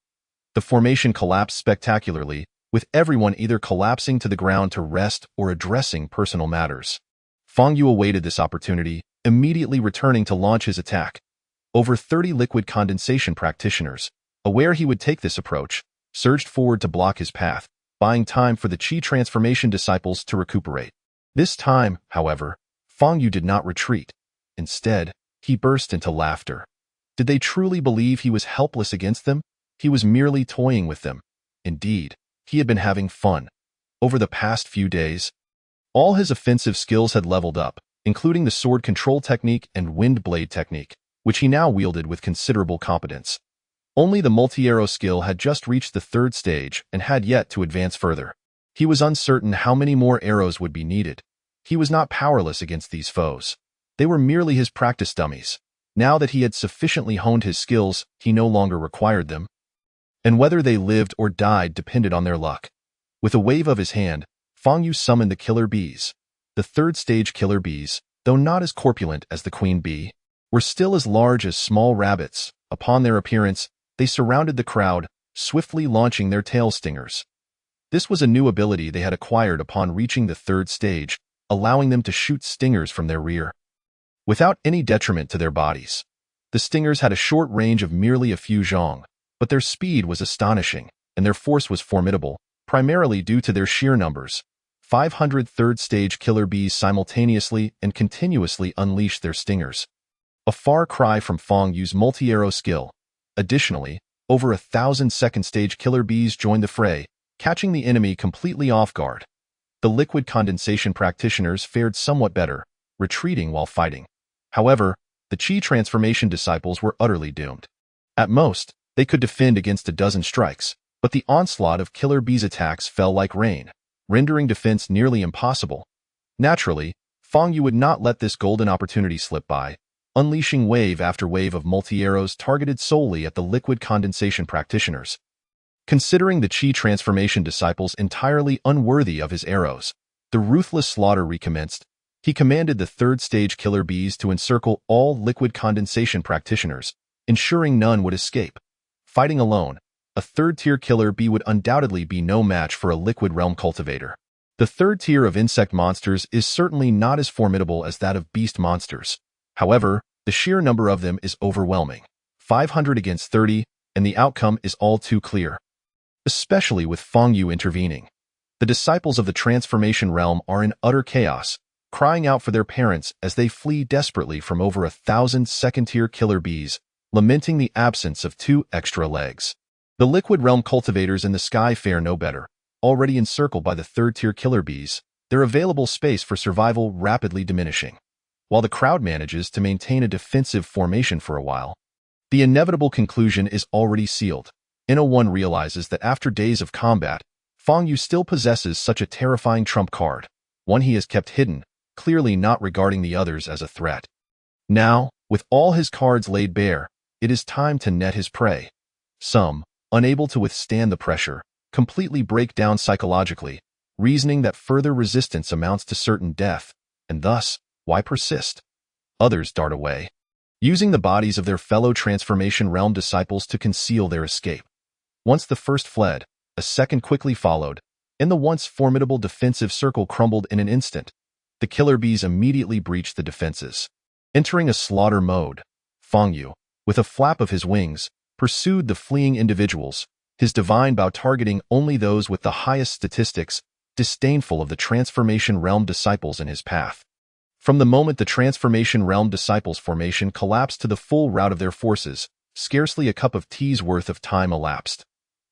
The formation collapsed spectacularly, with everyone either collapsing to the ground to rest or addressing personal matters. Fang Yu awaited this opportunity, immediately returning to launch his attack. Over 30 liquid condensation practitioners, aware he would take this approach, surged forward to block his path, buying time for the Qi transformation disciples to recuperate. This time, however, Fang Yu did not retreat. Instead, he burst into laughter. Did they truly believe he was helpless against them? He was merely toying with them. Indeed, he had been having fun. Over the past few days, all his offensive skills had leveled up, including the sword control technique and wind blade technique, which he now wielded with considerable competence. Only the multi-arrow skill had just reached the 3rd stage and had yet to advance further. He was uncertain how many more arrows would be needed. He was not powerless against these foes. They were merely his practice dummies. Now that he had sufficiently honed his skills, he no longer required them. And whether they lived or died depended on their luck. With a wave of his hand, Fang Yu summoned the killer bees. The 3rd stage killer bees, though not as corpulent as the queen bee, were still as large as small rabbits. Upon their appearance, they surrounded the crowd, swiftly launching their tail stingers. This was a new ability they had acquired upon reaching the third stage, allowing them to shoot stingers from their rear, without any detriment to their bodies. The stingers had a short range of merely a few zhong, but their speed was astonishing, and their force was formidable, primarily due to their sheer numbers. 500 third-stage killer bees simultaneously and continuously unleashed their stingers. A far cry from Fang Yu's multi-arrow skill. Additionally, over 1,000 second-stage killer bees joined the fray, catching the enemy completely off guard. The liquid condensation practitioners fared somewhat better, retreating while fighting. However, the Qi transformation disciples were utterly doomed. At most, they could defend against a dozen strikes, but the onslaught of killer bees' attacks fell like rain, rendering defense nearly impossible. Naturally, Fang Yu would not let this golden opportunity slip by, unleashing wave after wave of multi-arrows targeted solely at the liquid condensation practitioners. Considering the Qi transformation disciples entirely unworthy of his arrows, the ruthless slaughter recommenced. He commanded the third-stage killer bees to encircle all liquid condensation practitioners, ensuring none would escape. Fighting alone, a third-tier killer bee would undoubtedly be no match for a liquid realm cultivator. The third tier of insect monsters is certainly not as formidable as that of beast monsters. However, the sheer number of them is overwhelming. 500 against 30, and the outcome is all too clear. Especially with Fang Yu intervening. The disciples of the transformation realm are in utter chaos, crying out for their parents as they flee desperately from over 1,000 second-tier killer bees, lamenting the absence of 2 extra legs. The liquid realm cultivators in the sky fare no better. Already encircled by the third-tier killer bees, their available space for survival rapidly diminishing. While the crowd manages to maintain a defensive formation for a while, the inevitable conclusion is already sealed. Ino1 realizes that after days of combat, Fang Yu still possesses such a terrifying trump card, one he has kept hidden, clearly not regarding the others as a threat. Now, with all his cards laid bare, it is time to net his prey. Some, unable to withstand the pressure, completely break down psychologically, reasoning that further resistance amounts to certain death, and thus, why persist? Others dart away, using the bodies of their fellow transformation realm disciples to conceal their escape. Once the first fled, a second quickly followed, and the once formidable defensive circle crumbled in an instant. The killer bees immediately breached the defenses. Entering a slaughter mode, Fang Yu, with a flap of his wings, pursued the fleeing individuals, his divine bow targeting only those with the highest statistics, disdainful of the transformation realm disciples in his path. From the moment the transformation realm disciples formation collapsed to the full rout of their forces, scarcely a cup of tea's worth of time elapsed.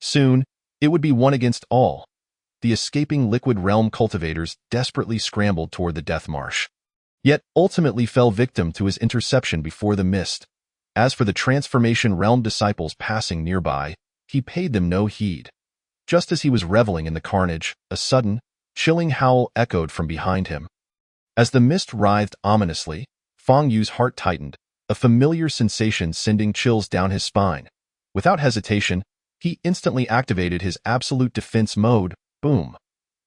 Soon, it would be one against all. The escaping liquid realm cultivators desperately scrambled toward the death marsh, yet ultimately fell victim to his interception before the mist. As for the transformation realm disciples passing nearby, he paid them no heed. Just as he was reveling in the carnage, a sudden, chilling howl echoed from behind him. As the mist writhed ominously, Fang Yu's heart tightened, a familiar sensation sending chills down his spine. Without hesitation, he instantly activated his absolute defense mode. Boom!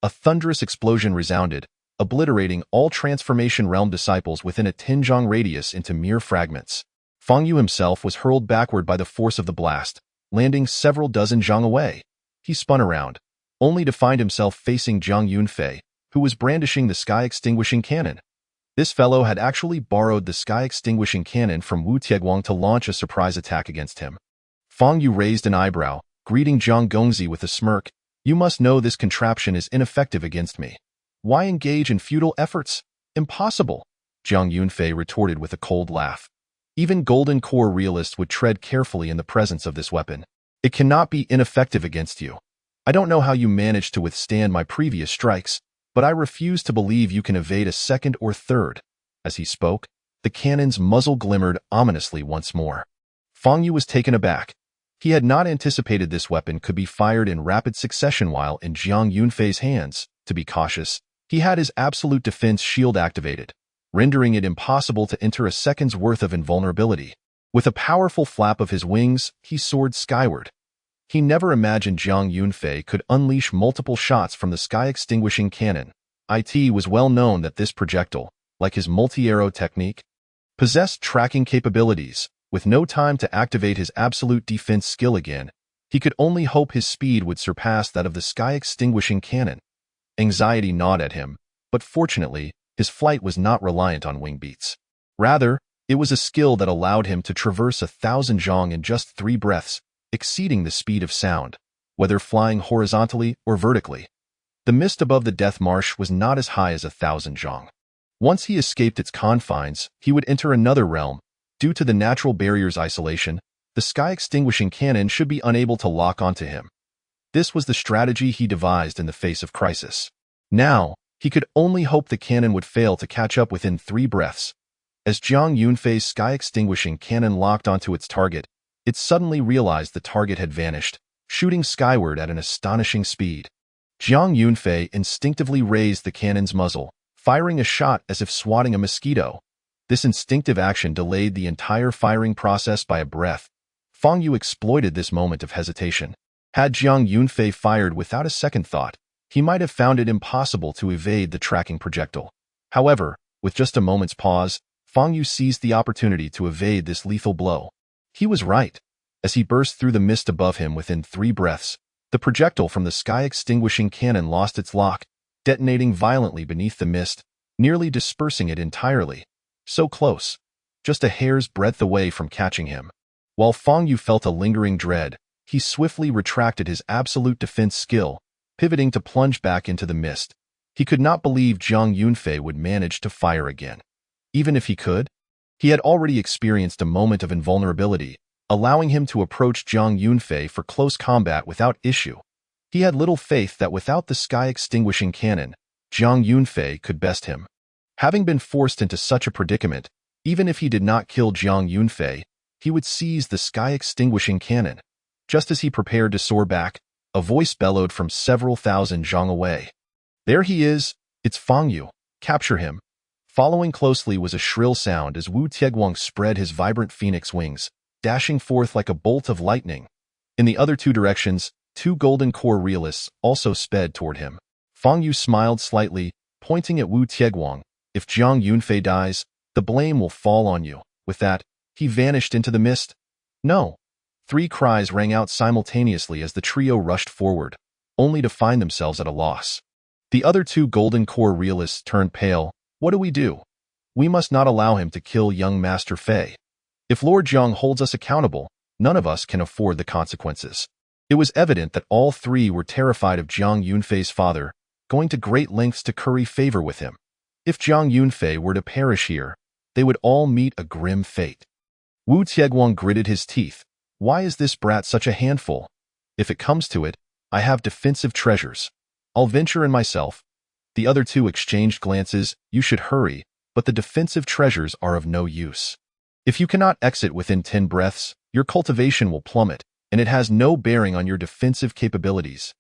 A thunderous explosion resounded, obliterating all transformation realm disciples within a 10 radius into mere fragments. Fang Yu himself was hurled backward by the force of the blast, landing several dozen zhang away. He spun around, only to find himself facing Jiang Yunfei, who was brandishing the sky-extinguishing cannon. This fellow had actually borrowed the sky-extinguishing cannon from Wu Tieguang to launch a surprise attack against him. Fang Yu raised an eyebrow, greeting Jiang Gongzi with a smirk. You must know this contraption is ineffective against me. Why engage in futile efforts? Impossible, Jiang Yunfei retorted with a cold laugh. Even Golden Core realists would tread carefully in the presence of this weapon. It cannot be ineffective against you. I don't know how you managed to withstand my previous strikes, but I refuse to believe you can evade a second or third. As he spoke, the cannon's muzzle glimmered ominously once more. Fang Yu was taken aback. He had not anticipated this weapon could be fired in rapid succession while in Jiang Yunfei's hands. To be cautious, he had his absolute defense shield activated, rendering it impossible to enter a second's worth of invulnerability. With a powerful flap of his wings, he soared skyward. He never imagined Jiang Yunfei could unleash multiple shots from the sky-extinguishing cannon. It was well known that this projectile, like his multi-arrow technique, possessed tracking capabilities. With no time to activate his absolute defense skill again, He could only hope his speed would surpass that of the sky-extinguishing cannon. Anxiety gnawed at him, but fortunately, his flight was not reliant on wing beats. Rather, it was a skill that allowed him to traverse 1,000 zhong in just 3 breaths, exceeding the speed of sound, whether flying horizontally or vertically. The mist above the Death Marsh was not as high as 1,000 zhong. Once he escaped its confines, he would enter another realm. Due to the natural barrier's isolation, the sky-extinguishing cannon should be unable to lock onto him. This was the strategy he devised in the face of crisis. Now, he could only hope the cannon would fail to catch up within 3 breaths. As Jiang Yunfei's sky-extinguishing cannon locked onto its target, it suddenly realized the target had vanished, shooting skyward at an astonishing speed. Jiang Yunfei instinctively raised the cannon's muzzle, firing a shot as if swatting a mosquito. This instinctive action delayed the entire firing process by a breath. Fang Yu exploited this moment of hesitation. Had Jiang Yunfei fired without a second thought, he might have found it impossible to evade the tracking projectile. However, with just a moment's pause, Fang Yu seized the opportunity to evade this lethal blow. He was right. As he burst through the mist above him within 3 breaths, the projectile from the sky-extinguishing cannon lost its lock, detonating violently beneath the mist, nearly dispersing it entirely. So close, just a hair's breadth away from catching him. While Fang Yu felt a lingering dread, he swiftly retracted his absolute defense skill, pivoting to plunge back into the mist. He could not believe Jiang Yunfei would manage to fire again. Even if he could, he had already experienced a moment of invulnerability, allowing him to approach Jiang Yunfei for close combat without issue. He had little faith that without the sky-extinguishing cannon, Jiang Yunfei could best him. Having been forced into such a predicament, even if he did not kill Jiang Yunfei, he would seize the sky-extinguishing cannon. Just as he prepared to soar back, a voice bellowed from several thousand zhong away. "There he is! It's Fang Yu! Capture him!" Following closely was a shrill sound as Wu Tieguang spread his vibrant phoenix wings, dashing forth like a bolt of lightning. In the other 2 directions, 2 golden core realists also sped toward him. Fang Yu smiled slightly, pointing at Wu Tieguang. "If Jiang Yunfei dies, the blame will fall on you." With that, he vanished into the mist. "No!" 3 cries rang out simultaneously as the trio rushed forward, only to find themselves at a loss. The other 2 golden core realists turned pale. "What do we do? We must not allow him to kill young Master Fei. If Lord Jiang holds us accountable, none of us can afford the consequences." It was evident that all 3 were terrified of Jiang Yunfei's father, going to great lengths to curry favor with him. If Jiang Yunfei were to perish here, they would all meet a grim fate. Wu Tieguang gritted his teeth. "Why is this brat such a handful? If it comes to it, I have defensive treasures. I'll venture in myself." The other 2 exchanged glances. "You should hurry, but the defensive treasures are of no use. If you cannot exit within 10 breaths, your cultivation will plummet, and it has no bearing on your defensive capabilities."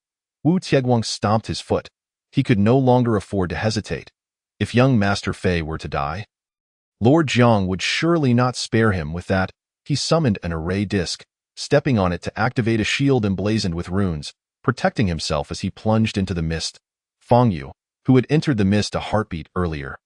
Wu Tieguang stomped his foot. He could no longer afford to hesitate. If young Master Fei were to die, Lord Jiang would surely not spare him. With that, he summoned an array disc, stepping on it to activate a shield emblazoned with runes, protecting himself as he plunged into the mist. Fang Yu, who had entered the mist a heartbeat earlier,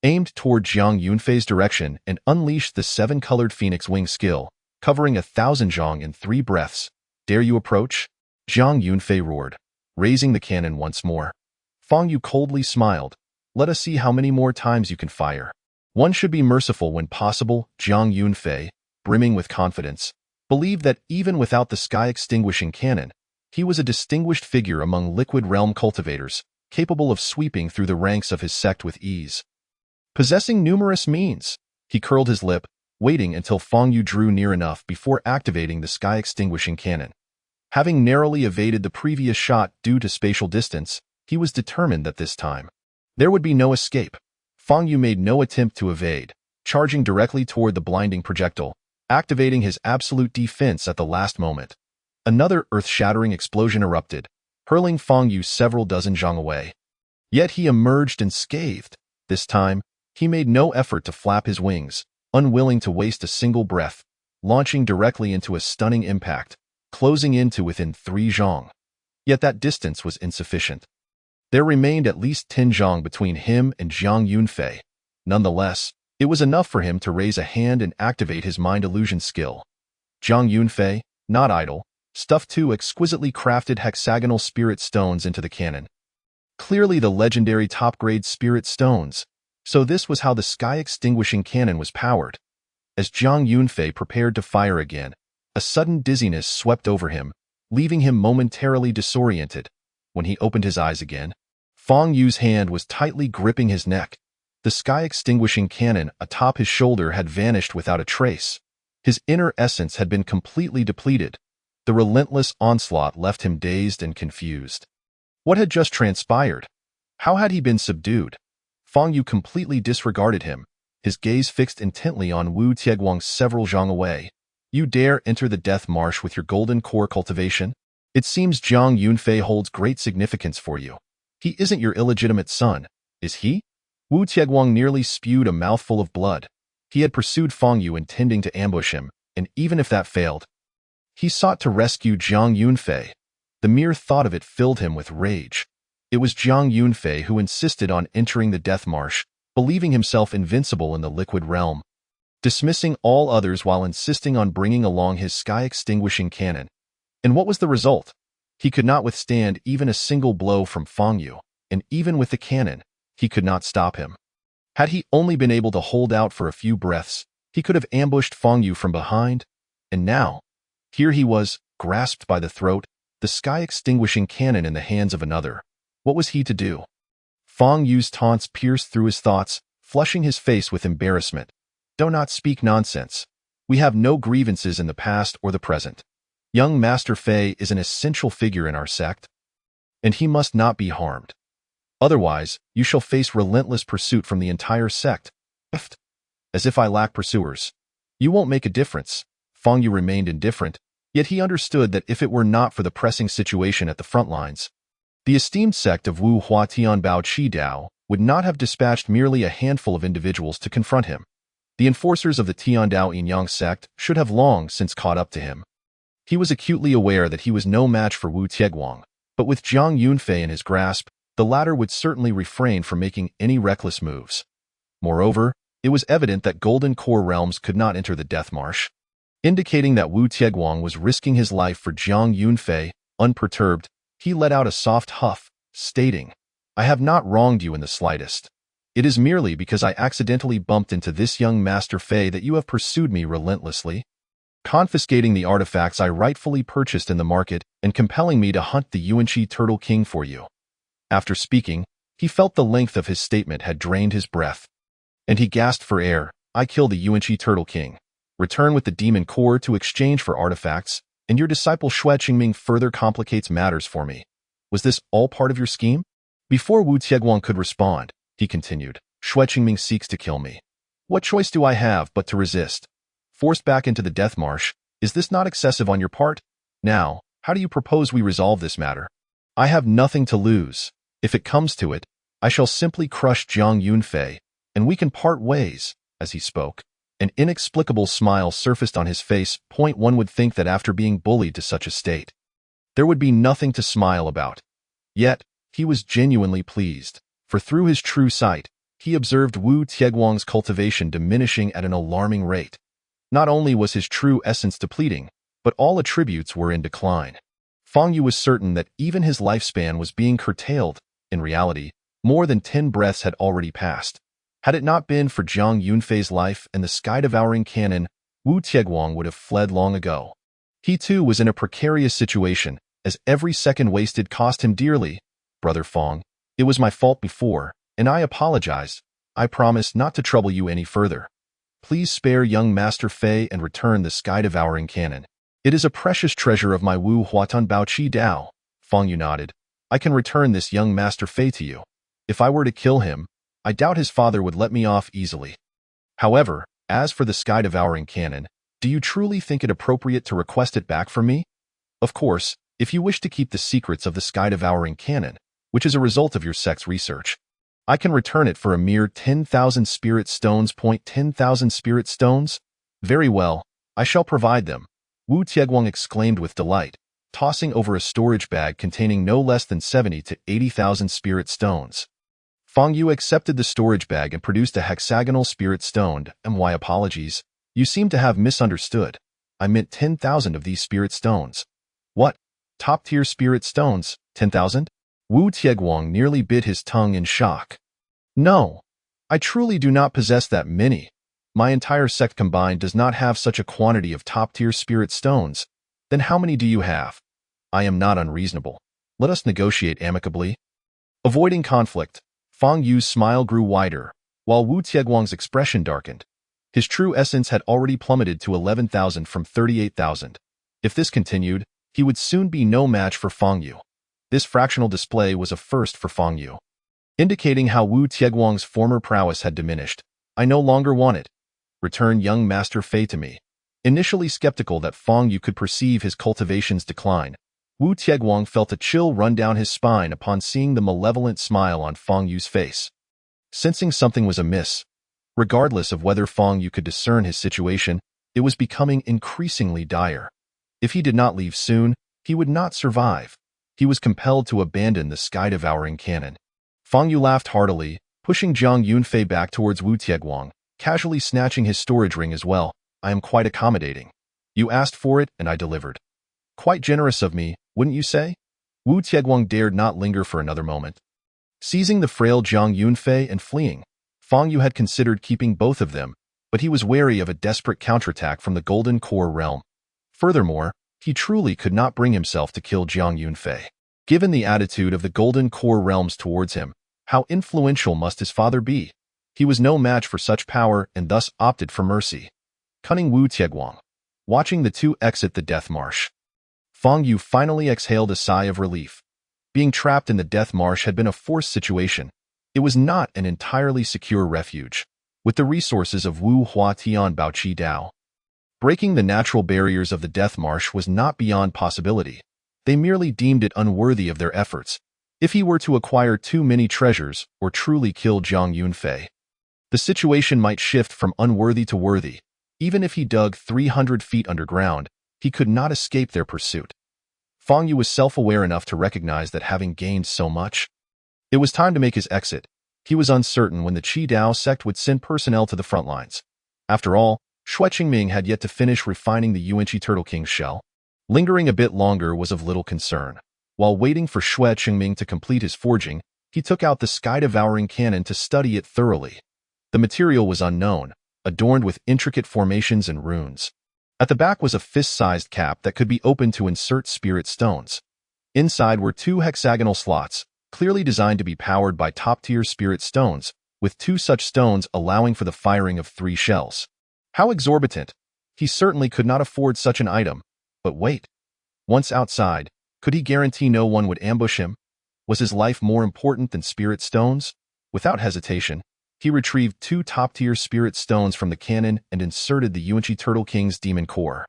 aimed toward Jiang Yunfei's direction and unleashed the 7-colored phoenix wing skill, covering 1,000 zhong in 3 breaths. "Dare you approach?" Jiang Yunfei roared, raising the cannon once more. Fang Yu coldly smiled. "Let us see how many more times you can fire." One should be merciful when possible. Jiang Yunfei, brimming with confidence, believed that even without the sky-extinguishing cannon, he was a distinguished figure among Liquid Realm cultivators, capable of sweeping through the ranks of his sect with ease. Possessing numerous means, he curled his lip, waiting until Fang Yu drew near enough before activating the sky-extinguishing cannon. Having narrowly evaded the previous shot due to spatial distance, he was determined that this time there would be no escape. Fang Yu made no attempt to evade, charging directly toward the blinding projectile, activating his absolute defense at the last moment. Another earth-shattering explosion erupted, hurling Fang Yu several dozen zhong away. Yet he emerged unscathed. This time, he made no effort to flap his wings, unwilling to waste a single breath, launching directly into a stunning impact, closing in to within 3 zhong. Yet that distance was insufficient. There remained at least 10 zhong between him and Jiang Yunfei. Nonetheless, it was enough for him to raise a hand and activate his mind illusion skill. Jiang Yunfei, not idle, stuffed 2 exquisitely crafted hexagonal spirit stones into the cannon. Clearly the legendary top-grade spirit stones. So this was how the sky-extinguishing cannon was powered. As Zhang Yunfei prepared to fire again, a sudden dizziness swept over him, leaving him momentarily disoriented. When he opened his eyes again, Fang Yu's hand was tightly gripping his neck. The sky-extinguishing cannon atop his shoulder had vanished without a trace. His inner essence had been completely depleted. The relentless onslaught left him dazed and confused. What had just transpired? How had he been subdued? Fang Yu completely disregarded him, his gaze fixed intently on Wu Tieguang several zhang away. You dare enter the Death Marsh with your golden core cultivation? It seems Zhang Yunfei holds great significance for you. He isn't your illegitimate son, is he? Wu Tieguang nearly spewed a mouthful of blood. He had pursued Fang Yu intending to ambush him, and even if that failed, he sought to rescue Zhang Yunfei. The mere thought of it filled him with rage. It was Zhang Yunfei who insisted on entering the Death Marsh, believing himself invincible in the liquid realm, dismissing all others while insisting on bringing along his sky-extinguishing cannon. And what was the result? He could not withstand even a single blow from Fang Yu, and even with the cannon, he could not stop him. Had he only been able to hold out for a few breaths, he could have ambushed Fang Yu from behind. And now, here he was, grasped by the throat, the sky-extinguishing cannon in the hands of another. What was he to do? Fang Yu's taunts pierced through his thoughts, flushing his face with embarrassment. Do not speak nonsense. We have no grievances in the past or the present. Young Master Fei is an essential figure in our sect, and he must not be harmed. Otherwise, you shall face relentless pursuit from the entire sect. As if I lack pursuers. You won't make a difference. Fang Yu remained indifferent, yet he understood that if it were not for the pressing situation at the front lines, the esteemed sect of Wu Hua Tianbao Qi Dao would not have dispatched merely a handful of individuals to confront him. The enforcers of the Tiandao Yinyang sect should have long since caught up to him. He was acutely aware that he was no match for Wu Tieguang, but with Zhang Yunfei in his grasp, the latter would certainly refrain from making any reckless moves. Moreover, it was evident that Golden Core realms could not enter the Death Marsh, indicating that Wu Tieguang was risking his life for Zhang Yunfei. Unperturbed, he let out a soft huff, stating, I have not wronged you in the slightest. It is merely because I accidentally bumped into this young Master Fei that you have pursued me relentlessly, confiscating the artifacts I rightfully purchased in the market and compelling me to hunt the Yuanqi Turtle King for you. After speaking, he felt the length of his statement had drained his breath, and he gasped for air. I killed the Yuanqi Turtle King, return with the demon core to exchange for artifacts, and your disciple Xue Qingming further complicates matters for me. Was this all part of your scheme? Before Wu Tieguang could respond, he continued, Xue Qingming seeks to kill me. What choice do I have but to resist? Forced back into the Death Marsh, is this not excessive on your part? Now, how do you propose we resolve this matter? I have nothing to lose. If it comes to it, I shall simply crush Zhang Yunfei, and we can part ways. As he spoke, an inexplicable smile surfaced on his face. One would think that after being bullied to such a state, there would be nothing to smile about. Yet, he was genuinely pleased, for through his true sight, he observed Wu Tieguang's cultivation diminishing at an alarming rate. Not only was his true essence depleting, but all attributes were in decline. Fang Yu was certain that even his lifespan was being curtailed. In reality, more than 10 breaths had already passed. Had it not been for Zhang Yunfei's life and the sky-devouring cannon, Wu Tieguang would have fled long ago. He too was in a precarious situation, as every second wasted cost him dearly. Brother Fang, it was my fault before, and I apologize. I promise not to trouble you any further. Please spare young Master Fei and return the sky-devouring cannon. It is a precious treasure of my Wu Huatanbao Qi Dao. Fang Yu nodded. I can return this young Master Fei to you. If I were to kill him, I doubt his father would let me off easily. However, as for the sky-devouring cannon, do you truly think it appropriate to request it back from me? Of course, if you wish to keep the secrets of the sky-devouring cannon, which is a result of your sect's research, I can return it for a mere 10,000 spirit stones. 10,000 spirit stones? Very well, I shall provide them. Wu Tieguang exclaimed with delight, tossing over a storage bag containing no less than 70 to 80,000 spirit stones. Fang Yu accepted the storage bag and produced a hexagonal spirit stone. My apologies. You seem to have misunderstood. I meant 10,000 of these spirit stones. What? Top-tier spirit stones, 10,000? Wu Tieguang nearly bit his tongue in shock. No, I truly do not possess that many. My entire sect combined does not have such a quantity of top-tier spirit stones. Then how many do you have? I am not unreasonable. Let us negotiate amicably. Avoiding conflict, Fang Yu's smile grew wider, while Wu Tieguang's expression darkened. His true essence had already plummeted to 11,000 from 38,000. If this continued, he would soon be no match for Fang Yu. This fractional display was a first for Fang Yu, indicating how Wu Tieguang's former prowess had diminished. I no longer want it. Return young Master Fei to me. Initially skeptical that Fang Yu could perceive his cultivation's decline, Wu Tieguang felt a chill run down his spine upon seeing the malevolent smile on Fang Yu's face. Sensing something was amiss, regardless of whether Fang Yu could discern his situation, it was becoming increasingly dire. If he did not leave soon, he would not survive. He was compelled to abandon the sky-devouring cannon. Fang Yu laughed heartily, pushing Zhang Yunfei back towards Wu Tieguang, casually snatching his storage ring as well. I am quite accommodating. You asked for it, and I delivered. Quite generous of me, wouldn't you say? Wu Tieguang dared not linger for another moment. Seizing the frail Zhang Yunfei and fleeing, Fang Yu had considered keeping both of them, but he was wary of a desperate counterattack from the Golden Core realm. Furthermore, he truly could not bring himself to kill Zhang Yunfei. Given the attitude of the Golden Core realms towards him, how influential must his father be? He was no match for such power and thus opted for mercy. Cunning Wu Tieguang. Watching the two exit the death marsh, Fang Yu finally exhaled a sigh of relief. Being trapped in the death marsh had been a forced situation. It was not an entirely secure refuge. With the resources of Wu Hua Tian Baoqi Dao, breaking the natural barriers of the death marsh was not beyond possibility. They merely deemed it unworthy of their efforts. If he were to acquire too many treasures or truly kill Zhang Yunfei, the situation might shift from unworthy to worthy. Even if he dug 300 feet underground, he could not escape their pursuit. Fang Yu was self-aware enough to recognize that having gained so much, it was time to make his exit. He was uncertain when the Qi Dao sect would send personnel to the front lines. After all, Xue Qingming had yet to finish refining the Yuanqi Turtle King's shell. Lingering a bit longer was of little concern. While waiting for Xue Qingming to complete his forging, he took out the sky-devouring cannon to study it thoroughly. The material was unknown, adorned with intricate formations and runes. At the back was a fist-sized cap that could be opened to insert spirit stones. Inside were two hexagonal slots, clearly designed to be powered by top-tier spirit stones, with two such stones allowing for the firing of 3 shells. How exorbitant! He certainly could not afford such an item. But wait. Once outside, could he guarantee no one would ambush him? Was his life more important than spirit stones? Without hesitation, he retrieved 2 top-tier spirit stones from the cannon and inserted the Yuanqi Turtle King's demon core.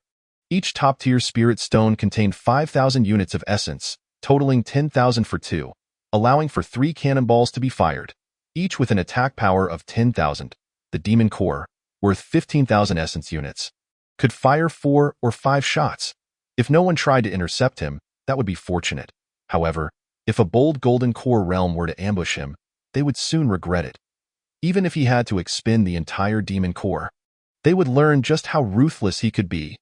Each top-tier spirit stone contained 5,000 units of essence, totaling 10,000 for 2, allowing for 3 cannonballs to be fired, each with an attack power of 10,000. The demon core, worth 15,000 essence units, could fire 4 or 5 shots. If no one tried to intercept him, that would be fortunate. However, if a bold Golden Core realm were to ambush him, they would soon regret it. Even if he had to expend the entire demon core, they would learn just how ruthless he could be.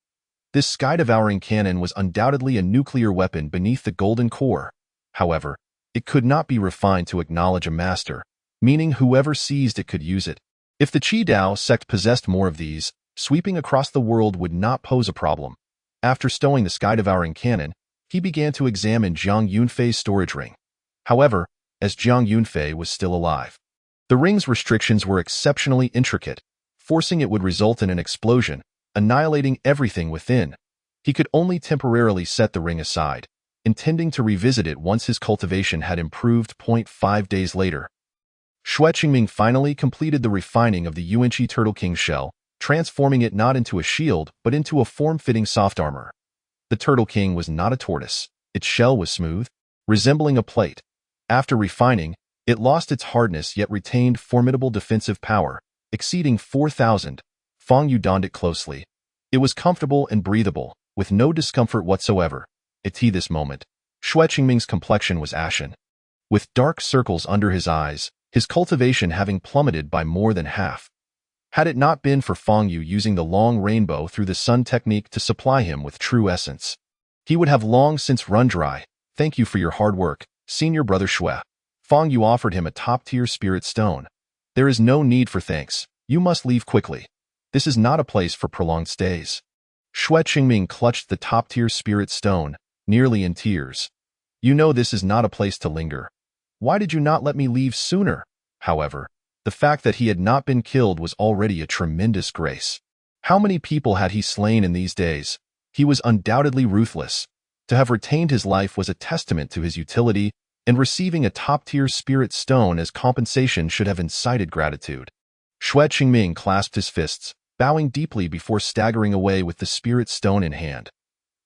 This sky-devouring cannon was undoubtedly a nuclear weapon beneath the Golden Core. However, it could not be refined to acknowledge a master, meaning whoever seized it could use it. If the Qi Dao sect possessed more of these, sweeping across the world would not pose a problem. After stowing the sky-devouring cannon, he began to examine Zhang Yunfei's storage ring. However, as Zhang Yunfei was still alive, the ring's restrictions were exceptionally intricate. Forcing it would result in an explosion, annihilating everything within. He could only temporarily set the ring aside, intending to revisit it once his cultivation had improved. 5 days later, Xue Qingming finally completed the refining of the Yuanqi Turtle King shell, transforming it not into a shield but into a form-fitting soft armor. The Turtle King was not a tortoise. Its shell was smooth, resembling a plate. After refining, it lost its hardness yet retained formidable defensive power, exceeding 4,000. Fang Yu donned it closely. It was comfortable and breathable, with no discomfort whatsoever. At this moment, Xue Qingming's complexion was ashen, with dark circles under his eyes, his cultivation having plummeted by more than half. Had it not been for Fang Yu using the long rainbow through the sun technique to supply him with true essence, He would have long since run dry. Thank you for your hard work, senior brother Shui. Fang Yu offered him a top-tier spirit stone. There is no need for thanks. You must leave quickly. This is not a place for prolonged stays. Shui Qingming clutched the top-tier spirit stone, nearly in tears. You know this is not a place to linger. Why did you not let me leave sooner? However, the fact that he had not been killed was already a tremendous grace. How many people had he slain in these days? He was undoubtedly ruthless. To have retained his life was a testament to his utility, and receiving a top-tier spirit stone as compensation should have incited gratitude. Shui Qingming clasped his fists, bowing deeply before staggering away with the spirit stone in hand.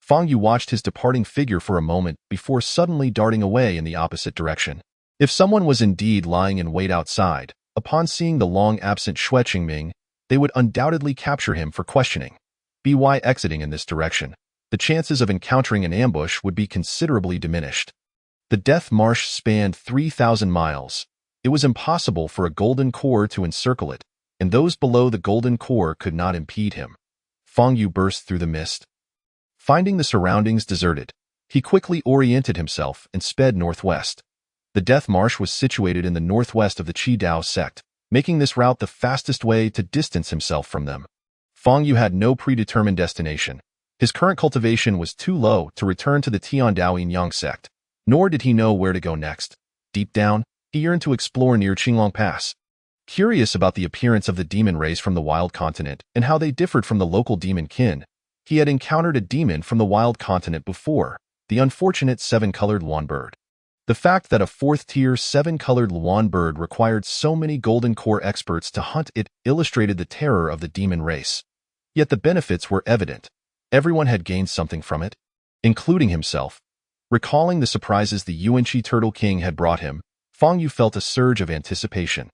Fang Yu watched his departing figure for a moment before suddenly darting away in the opposite direction. If someone was indeed lying in wait outside, upon seeing the long-absent Shui Qingming, they would undoubtedly capture him for questioning. By exiting in this direction, the chances of encountering an ambush would be considerably diminished. The Death Marsh spanned 3,000 miles. It was impossible for a golden core to encircle it, and those below the golden core could not impede him. Fang Yu burst through the mist. Finding the surroundings deserted, he quickly oriented himself and sped northwest. The Death Marsh was situated in the northwest of the Qi Dao sect, making this route the fastest way to distance himself from them. Fang Yu had no predetermined destination. His current cultivation was too low to return to the Tiandao Yin Yang sect, nor did he know where to go next. Deep down, he yearned to explore near Qinglong Pass. Curious about the appearance of the demon race from the wild continent and how they differed from the local demon kin, he had encountered a demon from the wild continent before, the unfortunate seven-colored Luan bird. The fact that a fourth-tier seven-colored Luan bird required so many golden core experts to hunt it illustrated the terror of the demon race. Yet the benefits were evident. Everyone had gained something from it, including himself. Recalling the surprises the Yuanqi Turtle King had brought him, Fang Yu felt a surge of anticipation.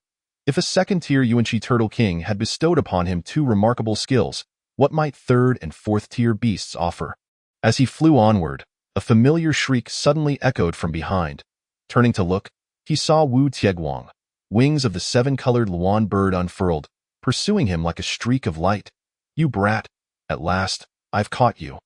If a second-tier Yuanqi Turtle King had bestowed upon him two remarkable skills, what might third- and fourth-tier beasts offer? As he flew onward, a familiar shriek suddenly echoed from behind. Turning to look, he saw Wu Tieguang, wings of the seven-colored Luan bird unfurled, pursuing him like a streak of light. You brat! At last, I've caught you.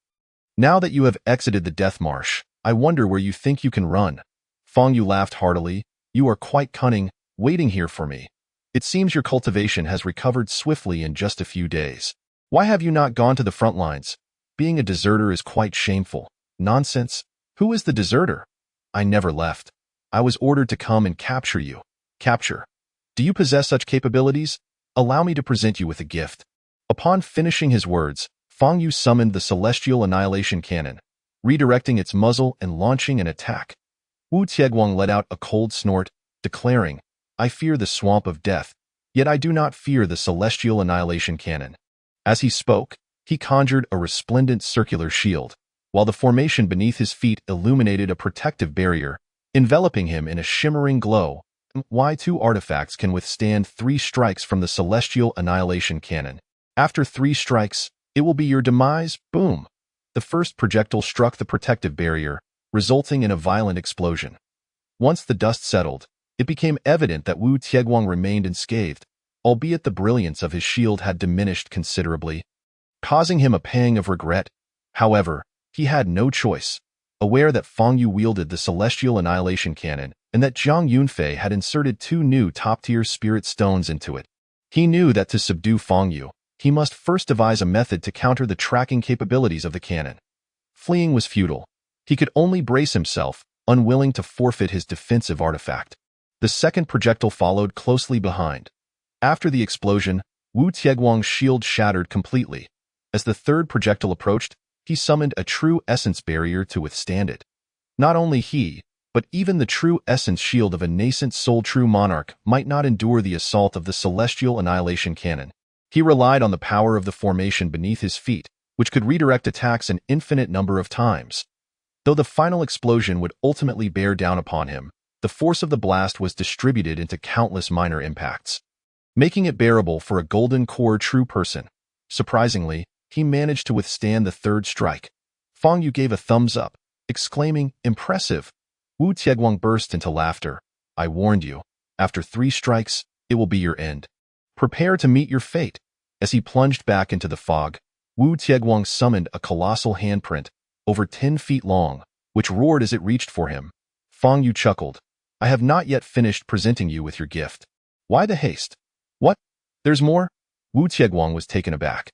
Now that you have exited the Death Marsh, I wonder where you think you can run. Fang Yu laughed heartily. You are quite cunning, waiting here for me. It seems your cultivation has recovered swiftly in just a few days. Why have you not gone to the front lines? Being a deserter is quite shameful. Nonsense. Who is the deserter? I never left. I was ordered to come and capture you. Capture. Do you possess such capabilities? Allow me to present you with a gift. Upon finishing his words, Fang Yu summoned the Celestial Annihilation Cannon, redirecting its muzzle and launching an attack. Wu Tieguang let out a cold snort, declaring, I fear the swamp of death, yet I do not fear the Celestial Annihilation Cannon. As he spoke, he conjured a resplendent circular shield, while the formation beneath his feet illuminated a protective barrier, enveloping him in a shimmering glow. Why two artifacts can withstand 3 strikes from the Celestial Annihilation Cannon? After 3 strikes, it will be your demise. Boom! The first projectile struck the protective barrier, resulting in a violent explosion. Once the dust settled, it became evident that Wu Tieguang remained unscathed, albeit the brilliance of his shield had diminished considerably, causing him a pang of regret. However, he had no choice. Aware that Fang Yu wielded the Celestial Annihilation Cannon and that Zhang Yunfei had inserted 2 new top-tier spirit stones into it, he knew that to subdue Fang Yu, he must first devise a method to counter the tracking capabilities of the cannon. Fleeing was futile. He could only brace himself, unwilling to forfeit his defensive artifact. The second projectile followed closely behind. After the explosion, Wu Tieguang's shield shattered completely. As the third projectile approached, he summoned a true essence barrier to withstand it. Not only he, but even the true essence shield of a nascent soul true monarch might not endure the assault of the Celestial Annihilation Cannon. He relied on the power of the formation beneath his feet, which could redirect attacks an infinite number of times. Though the final explosion would ultimately bear down upon him, the force of the blast was distributed into countless minor impacts, making it bearable for a golden core true person. Surprisingly, he managed to withstand the third strike. Fang Yu gave a thumbs up, exclaiming, impressive. Wu Tieguang burst into laughter. I warned you. After 3 strikes, it will be your end. Prepare to meet your fate. As he plunged back into the fog, Wu Tieguang summoned a colossal handprint, over 10 feet long, which roared as it reached for him. Fang Yu chuckled. I have not yet finished presenting you with your gift. Why the haste? What? There's more? Wu Tieguang was taken aback.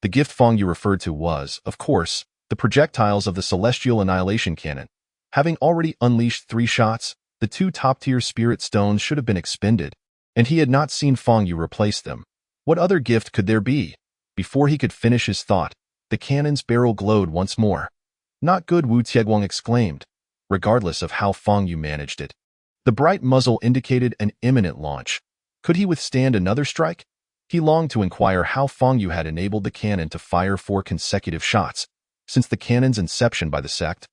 The gift Fang Yu referred to was, of course, the projectiles of the Celestial Annihilation Cannon. Having already unleashed 3 shots, the 2 top-tier spirit stones should have been expended, and he had not seen Fang Yu replace them. What other gift could there be? Before he could finish his thought, the cannon's barrel glowed once more. Not good, Wu Tieguang exclaimed, regardless of how Fang Yu managed it. The bright muzzle indicated an imminent launch. Could he withstand another strike? He longed to inquire how Fang Yu had enabled the cannon to fire 4 consecutive shots. Since the cannon's inception by the sect,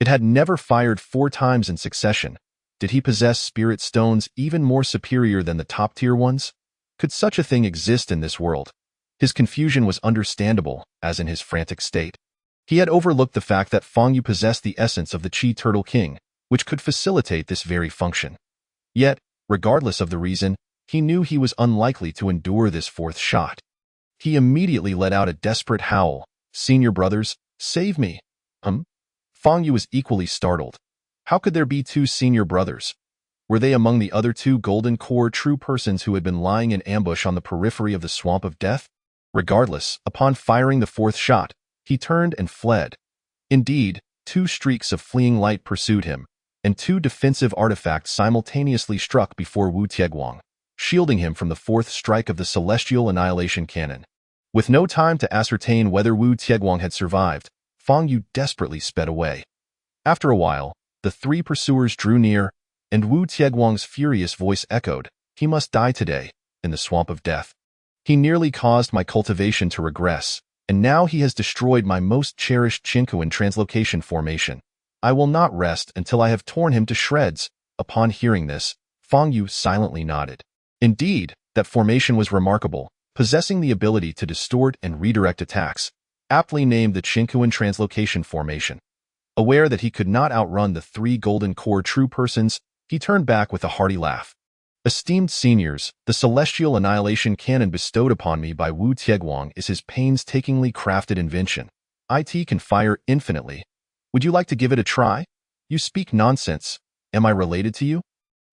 it had never fired 4 times in succession. Did he possess spirit stones even more superior than the top-tier ones? Could such a thing exist in this world? His confusion was understandable, as in his frantic state. He had overlooked the fact that Fang Yu possessed the essence of the Chi Turtle King, which could facilitate this very function. Yet, regardless of the reason, he knew he was unlikely to endure this 4th shot. He immediately let out a desperate howl. Senior brothers, save me. Fang Yu was equally startled. How could there be 2 senior brothers? Were they among the other 2 Golden Core true persons who had been lying in ambush on the periphery of the Swamp of Death? Regardless, upon firing the 4th shot, he turned and fled. Indeed, 2 streaks of fleeing light pursued him, and 2 defensive artifacts simultaneously struck before Wu Tieguang, shielding him from the 4th strike of the Celestial Annihilation Cannon. With no time to ascertain whether Wu Tieguang had survived, Fang Yu desperately sped away. After a while, the 3 pursuers drew near, and Wu Tieguang's furious voice echoed, "He must die today, in the Swamp of Death. He nearly caused my cultivation to regress, and now he has destroyed my most cherished Qinkuan translocation formation. I will not rest until I have torn him to shreds." Upon hearing this, Fang Yu silently nodded. Indeed, that formation was remarkable, possessing the ability to distort and redirect attacks, aptly named the Qinkuan translocation formation. Aware that he could not outrun the 3 Golden Core true persons, he turned back with a hearty laugh. Esteemed seniors, the Celestial Annihilation Cannon bestowed upon me by Wu Tieguang is his painstakingly crafted invention. It can fire infinitely. Would you like to give it a try? You speak nonsense. Am I related to you?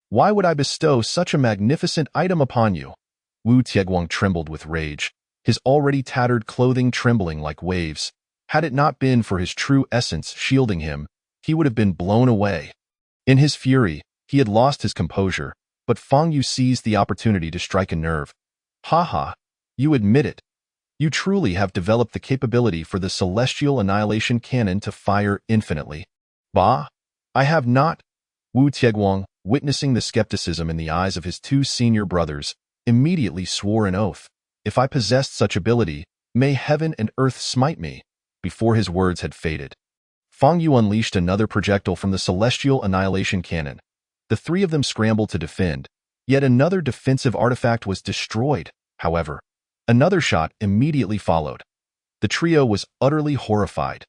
Why would I bestow such a magnificent item upon you? Wu Tieguang trembled with rage, his already tattered clothing trembling like waves. Had it not been for his true essence shielding him, he would have been blown away. In his fury, he had lost his composure, but Fang Yu seized the opportunity to strike a nerve. "Ha ha, you admit it. You truly have developed the capability for the Celestial Annihilation Cannon to fire infinitely." "Bah, I have not." Wu Tieguang, witnessing the skepticism in the eyes of his 2 senior brothers, immediately swore an oath. "If I possessed such ability, may heaven and earth smite me." Before his words had faded, Fang Yu unleashed another projectile from the Celestial Annihilation Cannon. The 3 of them scrambled to defend, yet another defensive artifact was destroyed. However, another shot immediately followed. The trio was utterly horrified.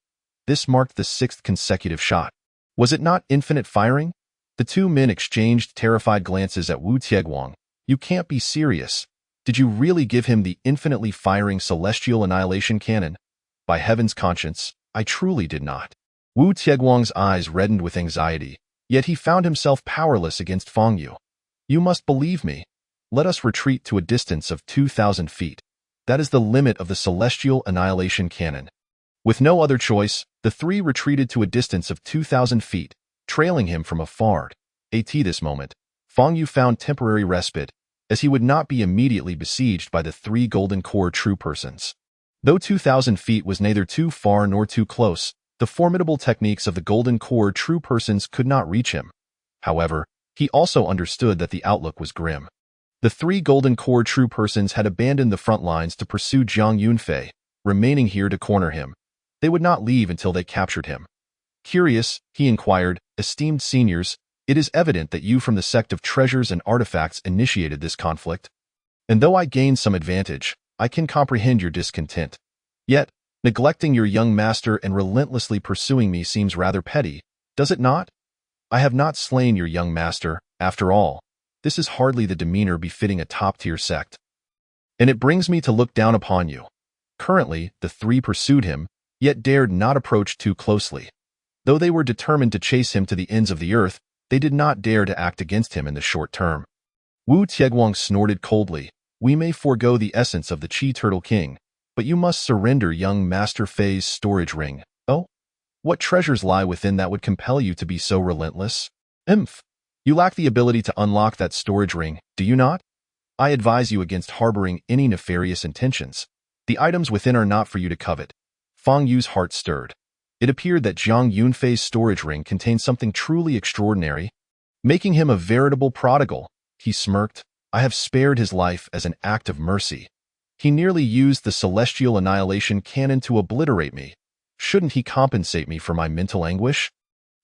This marked the 6th consecutive shot. Was it not infinite firing? The 2 men exchanged terrified glances at Wu Tieguang. "You can't be serious. Did you really give him the infinitely firing Celestial Annihilation Cannon?" "By heaven's conscience, I truly did not." Wu Tieguang's eyes reddened with anxiety, yet he found himself powerless against Fang Yu. "You must believe me. Let us retreat to a distance of 2,000 feet. That is the limit of the Celestial Annihilation Cannon." With no other choice, the 3 retreated to a distance of 2,000 feet, trailing him from afar. At this moment, Fang Yu found temporary respite, as he would not be immediately besieged by the 3 Golden Core true persons. Though 2,000 feet was neither too far nor too close, the formidable techniques of the Golden Core true persons could not reach him. However, he also understood that the outlook was grim. The 3 Golden Core true persons had abandoned the front lines to pursue Jiang Yunfei, remaining here to corner him. They would not leave until they captured him. Curious, he inquired, "Esteemed seniors, it is evident that you from the sect of treasures and artifacts initiated this conflict. And though I gained some advantage, I can comprehend your discontent. Yet, neglecting your young master and relentlessly pursuing me seems rather petty, does it not? I have not slain your young master, after all. This is hardly the demeanor befitting a top-tier sect. And it brings me to look down upon you." Currently, the 3 pursued him, yet dared not approach too closely. Though they were determined to chase him to the ends of the earth, they did not dare to act against him in the short term. Wu Tieguang snorted coldly. We may forego the essence of the Chi Turtle King, but you must surrender young Master Fei's storage ring. Oh? What treasures lie within that would compel you to be so relentless? Imph! You lack the ability to unlock that storage ring, do you not? I advise you against harboring any nefarious intentions. The items within are not for you to covet. Fang Yu's heart stirred. It appeared that Jiang Yunfei's storage ring contained something truly extraordinary, making him a veritable prodigal. He smirked. I have spared his life as an act of mercy. He nearly used the celestial annihilation cannon to obliterate me. Shouldn't he compensate me for my mental anguish?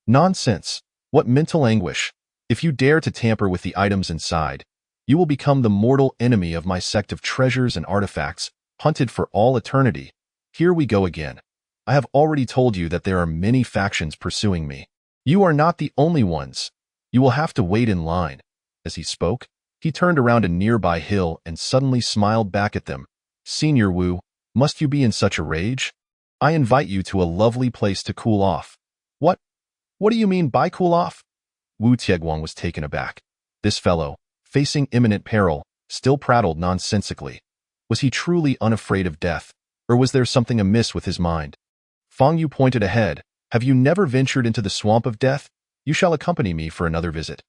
Nonsense. What mental anguish? If you dare to tamper with the items inside, you will become the mortal enemy of my sect of treasures and artifacts, hunted for all eternity. Here we go again. I have already told you that there are many factions pursuing me. You are not the only ones. You will have to wait in line. As he spoke, he turned around a nearby hill and suddenly smiled back at them. Senior Wu, must you be in such a rage? I invite you to a lovely place to cool off. What? What do you mean by cool off? Wu Tieguang was taken aback. This fellow, facing imminent peril, still prattled nonsensically. Was he truly unafraid of death, or was there something amiss with his mind? Fang Yu pointed ahead. Have you never ventured into the swamp of death? You shall accompany me for another visit.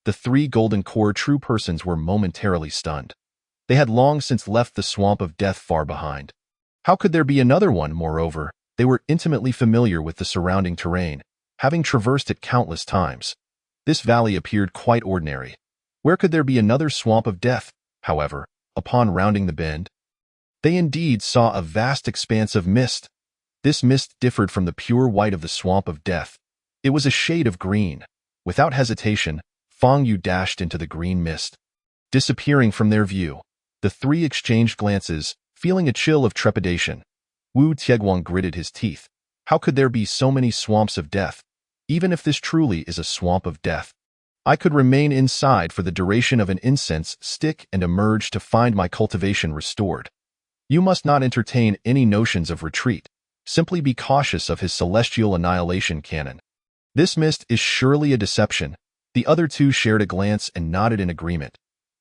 The three Golden Core true persons were momentarily stunned. They had long since left the swamp of death far behind. How could there be another one, moreover? They were intimately familiar with the surrounding terrain, having traversed it countless times. This valley appeared quite ordinary. Where could there be another swamp of death, however, upon rounding the bend? They indeed saw a vast expanse of mist. This mist differed from the pure white of the swamp of death. It was a shade of green. Without hesitation, Fang Yu dashed into the green mist. Disappearing from their view, the three exchanged glances, feeling a chill of trepidation. Wu Tieguang gritted his teeth. How could there be so many swamps of death? Even if this truly is a swamp of death, I could remain inside for the duration of an incense stick and emerge to find my cultivation restored. You must not entertain any notions of retreat. Simply be cautious of his celestial annihilation cannon. This mist is surely a deception. The other two shared a glance and nodded in agreement.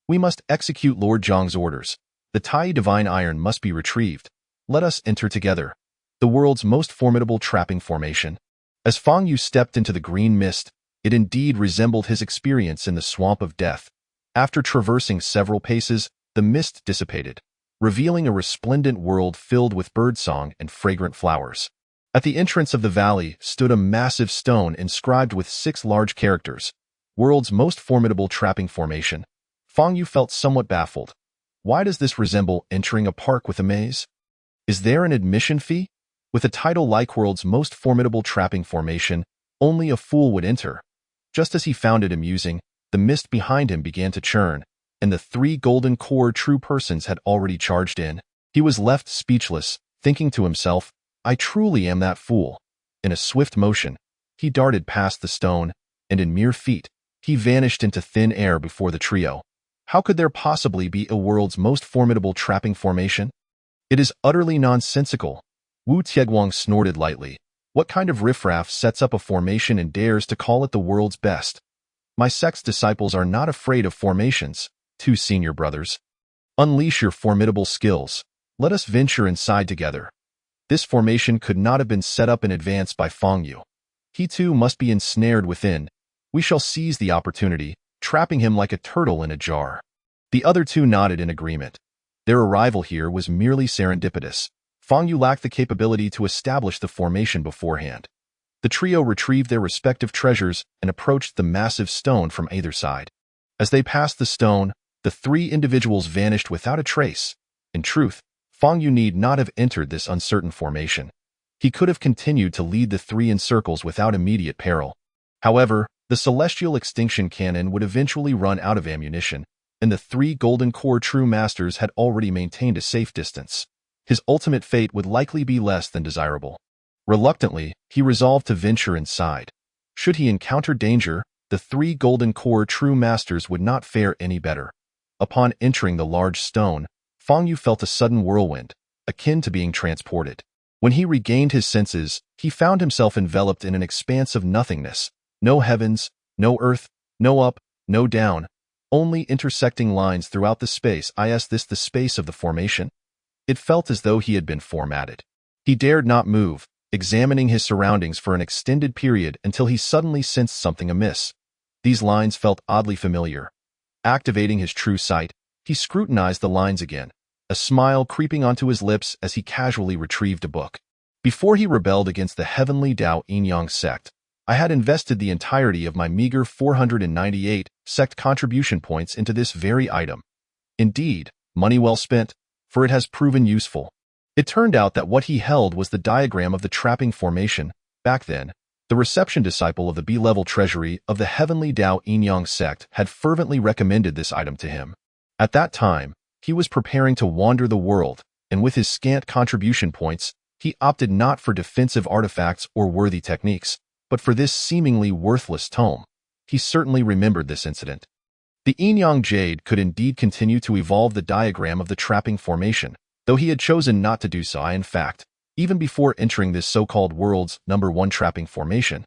We must execute Lord Zhang's orders. The Tai Divine Iron must be retrieved. Let us enter together. The world's most formidable trapping formation. As Fang Yu stepped into the green mist, it indeed resembled his experience in the swamp of death. After traversing several paces, the mist dissipated, revealing a resplendent world filled with birdsong and fragrant flowers. At the entrance of the valley stood a massive stone inscribed with 6 large characters. World's most formidable trapping formation. Fang Yu felt somewhat baffled. Why does this resemble entering a park with a maze? Is there an admission fee? With a title like World's most formidable trapping formation, only a fool would enter. Just as he found it amusing, the mist behind him began to churn, and the 3 Golden Core true persons had already charged in. He was left speechless, thinking to himself, I truly am that fool. In a swift motion, he darted past the stone, and in mere feet, he vanished into thin air before the trio. How could there possibly be a world's most formidable trapping formation? It is utterly nonsensical. Wu Tieguang snorted lightly. What kind of riffraff sets up a formation and dares to call it the world's best? My sect's disciples are not afraid of formations, 2 senior brothers. Unleash your formidable skills. Let us venture inside together. This formation could not have been set up in advance by Fang Yu. He too must be ensnared within. We shall seize the opportunity, trapping him like a turtle in a jar. The other 2 nodded in agreement. Their arrival here was merely serendipitous. Fang Yu lacked the capability to establish the formation beforehand. The trio retrieved their respective treasures and approached the massive stone from either side. As they passed the stone, the 3 individuals vanished without a trace. In truth, Fang Yu need not have entered this uncertain formation. He could have continued to lead the 3 in circles without immediate peril. However, the celestial extinction cannon would eventually run out of ammunition, and the 3 Golden Core true masters had already maintained a safe distance. His ultimate fate would likely be less than desirable. Reluctantly, he resolved to venture inside. Should he encounter danger, the 3 Golden Core true masters would not fare any better. Upon entering the large stone, Fang Yu felt a sudden whirlwind, akin to being transported. When he regained his senses, he found himself enveloped in an expanse of nothingness. No heavens, no earth, no up, no down, only intersecting lines throughout the space. Is this the space of the formation? It felt as though he had been formatted. He dared not move, examining his surroundings for an extended period until he suddenly sensed something amiss. These lines felt oddly familiar. Activating his true sight, he scrutinized the lines again, a smile creeping onto his lips as he casually retrieved a book. Before he rebelled against the heavenly Dao Yin-Yang sect, I had invested the entirety of my meager 498 sect contribution points into this very item. Indeed, money well spent, for it has proven useful. It turned out that what he held was the diagram of the trapping formation. Back then, the reception disciple of the B-level treasury of the heavenly Dao Yin-Yang sect had fervently recommended this item to him. At that time, he was preparing to wander the world, and with his scant contribution points, he opted not for defensive artifacts or worthy techniques, but for this seemingly worthless tome. He certainly remembered this incident. The Yin-Yang Jade could indeed continue to evolve the diagram of the trapping formation, though he had chosen not to do so. In fact, even before entering this so-called world's #1 trapping formation,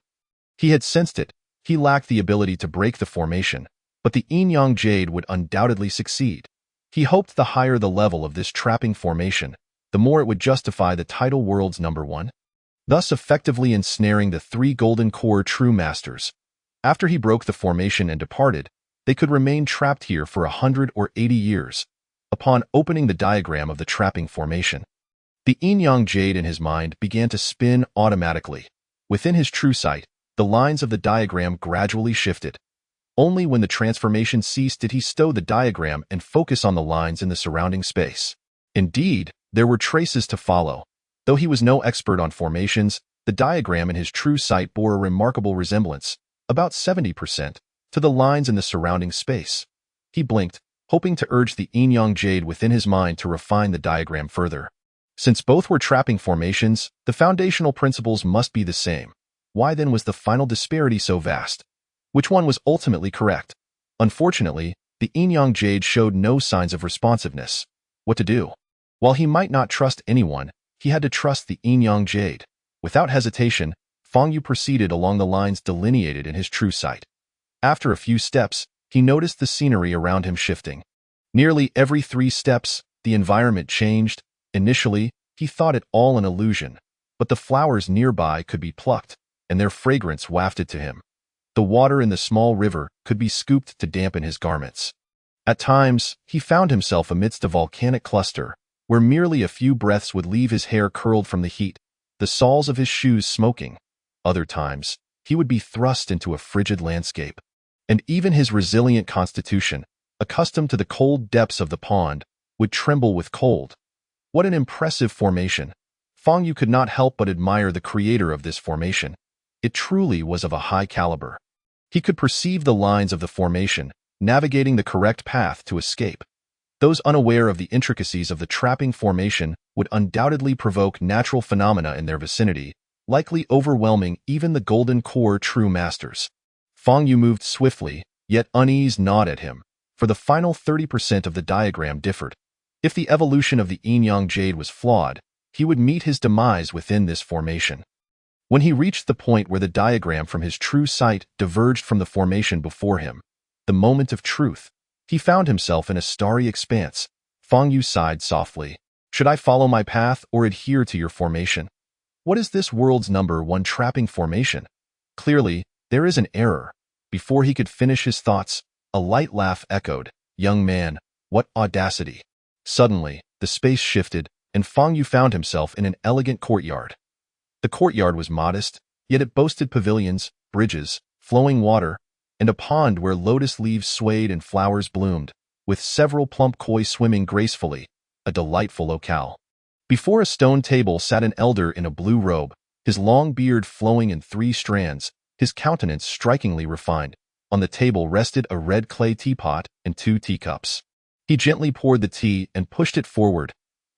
he had sensed it. He lacked the ability to break the formation, but the Yin-Yang Jade would undoubtedly succeed. He hoped the higher the level of this trapping formation, the more it would justify the title world's #1, thus effectively ensnaring the 3 Golden Core True Masters. After he broke the formation and departed, they could remain trapped here for 100 or 80 years. Upon opening the diagram of the trapping formation, the Yin-Yang Jade in his mind began to spin automatically. Within his true sight, the lines of the diagram gradually shifted. Only when the transformation ceased did he stow the diagram and focus on the lines in the surrounding space. Indeed, there were traces to follow. Though he was no expert on formations, the diagram in his true sight bore a remarkable resemblance, about 70%, to the lines in the surrounding space. He blinked, hoping to urge the Yin-Yang Jade within his mind to refine the diagram further. Since both were trapping formations, the foundational principles must be the same. Why then was the final disparity so vast? Which one was ultimately correct? Unfortunately, the Yin-Yang Jade showed no signs of responsiveness. What to do? While he might not trust anyone, he had to trust the Yin-Yang Jade. Without hesitation, Fang Yu proceeded along the lines delineated in his true sight. After a few steps, he noticed the scenery around him shifting. Nearly every 3 steps, the environment changed. Initially, he thought it all an illusion, but the flowers nearby could be plucked, and their fragrance wafted to him. The water in the small river could be scooped to dampen his garments. At times, he found himself amidst a volcanic cluster, where merely a few breaths would leave his hair curled from the heat, the soles of his shoes smoking. Other times, he would be thrust into a frigid landscape. And even his resilient constitution, accustomed to the cold depths of the pond, would tremble with cold. What an impressive formation! Fang Yu could not help but admire the creator of this formation. It truly was of a high caliber. He could perceive the lines of the formation, navigating the correct path to escape. Those unaware of the intricacies of the trapping formation would undoubtedly provoke natural phenomena in their vicinity, likely overwhelming even the Golden Core True Masters. Fang Yu moved swiftly, yet unease gnawed at him, for the final 30% of the diagram differed. If the evolution of the Yin-Yang Jade was flawed, he would meet his demise within this formation. When he reached the point where the diagram from his true sight diverged from the formation before him, the moment of truth, he found himself in a starry expanse. Fang Yu sighed softly. Should I follow my path or adhere to your formation? What is this world's #1 trapping formation? Clearly, there is an error. Before he could finish his thoughts, a light laugh echoed. Young man, what audacity! Suddenly, the space shifted, and Fang Yu found himself in an elegant courtyard. The courtyard was modest, yet it boasted pavilions, bridges, flowing water, and a pond where lotus leaves swayed and flowers bloomed, with several plump koi swimming gracefully, a delightful locale. Before a stone table sat an elder in a blue robe, his long beard flowing in 3 strands, his countenance strikingly refined. On the table rested a red clay teapot and 2 teacups. He gently poured the tea and pushed it forward.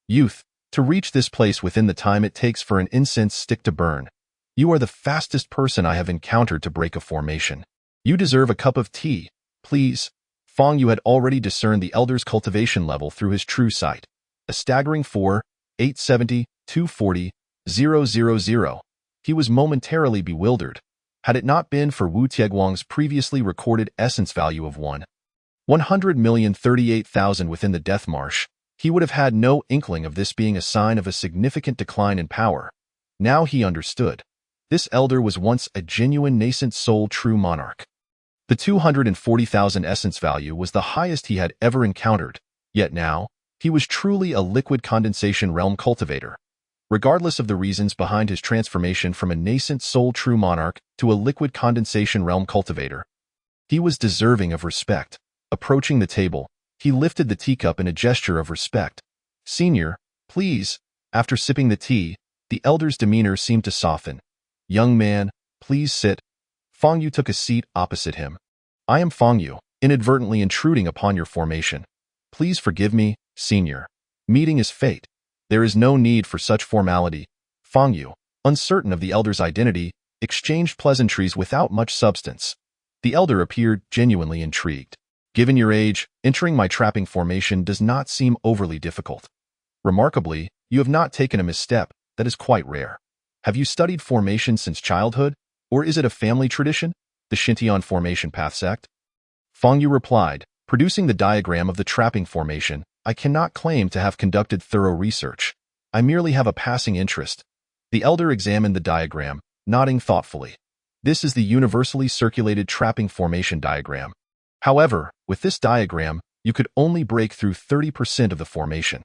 Youth, to reach this place within the time it takes for an incense stick to burn, you are the fastest person I have encountered to break a formation. You deserve a cup of tea, please. Fang Yu had already discerned the elder's cultivation level through his true sight. A staggering 4, 870, 240, 000. He was momentarily bewildered. Had it not been for Wu Tieguang's previously recorded essence value of 100,038,000 within the Death Marsh, he would have had no inkling of this being a sign of a significant decline in power. Now he understood. This elder was once a genuine nascent soul true monarch. The 240,000 essence value was the highest he had ever encountered, yet now, he was truly a liquid condensation realm cultivator. Regardless of the reasons behind his transformation from a nascent soul true monarch to a liquid condensation realm cultivator, he was deserving of respect. Approaching the table, he lifted the teacup in a gesture of respect. "Senior, please." After sipping the tea, the elder's demeanor seemed to soften. "Young man, please sit." Fang Yu took a seat opposite him. "I am Fang Yu, inadvertently intruding upon your formation. Please forgive me, senior. Meeting is fate. There is no need for such formality." Fang Yu, uncertain of the elder's identity, exchanged pleasantries without much substance. The elder appeared genuinely intrigued. "Given your age, entering my trapping formation does not seem overly difficult. Remarkably, you have not taken a misstep. That is quite rare. Have you studied formation since childhood, or is it a family tradition, the Xintian formation path sect?" Fang Yu replied, producing the diagram of the trapping formation. "I cannot claim to have conducted thorough research. I merely have a passing interest." The elder examined the diagram, nodding thoughtfully. "This is the universally circulated trapping formation diagram. However, with this diagram, you could only break through 30% of the formation.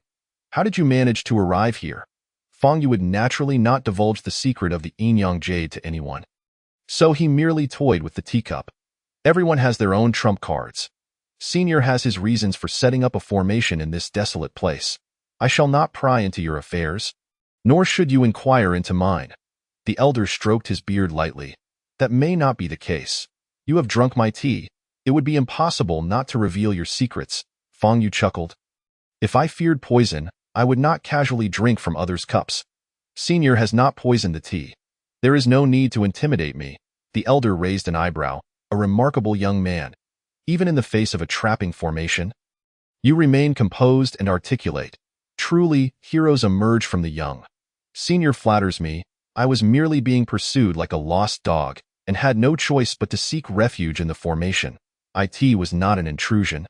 How did you manage to arrive here?" Fang Yu would naturally not divulge the secret of the Yin-Yang Jade to anyone. So he merely toyed with the teacup. "Everyone has their own trump cards. Senior has his reasons for setting up a formation in this desolate place. I shall not pry into your affairs, nor should you inquire into mine." The elder stroked his beard lightly. "That may not be the case. You have drunk my tea. It would be impossible not to reveal your secrets." Fang Yu chuckled. "If I feared poison, I would not casually drink from others' cups. Senior has not poisoned the tea. There is no need to intimidate me." The elder raised an eyebrow. "A remarkable young man. Even in the face of a trapping formation, you remain composed and articulate. Truly, heroes emerge from the young." "Senior flatters me. I was merely being pursued like a lost dog, and had no choice but to seek refuge in the formation. It was not an intrusion,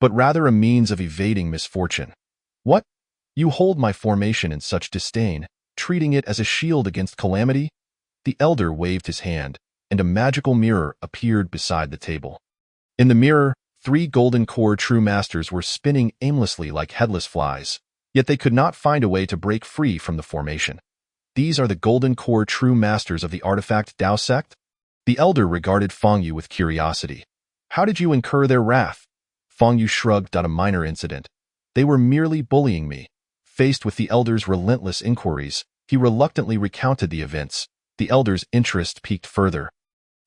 but rather a means of evading misfortune." "What? You hold my formation in such disdain, treating it as a shield against calamity?" The elder waved his hand, and a magical mirror appeared beside the table. In the mirror, 3 golden core true masters were spinning aimlessly like headless flies, yet they could not find a way to break free from the formation. "These are the golden core true masters of the artifact Dao sect?" The elder regarded Fang Yu with curiosity. "How did you incur their wrath?" Fang Yu shrugged at a minor incident. "They were merely bullying me." Faced with the elder's relentless inquiries, he reluctantly recounted the events. The elder's interest piqued further.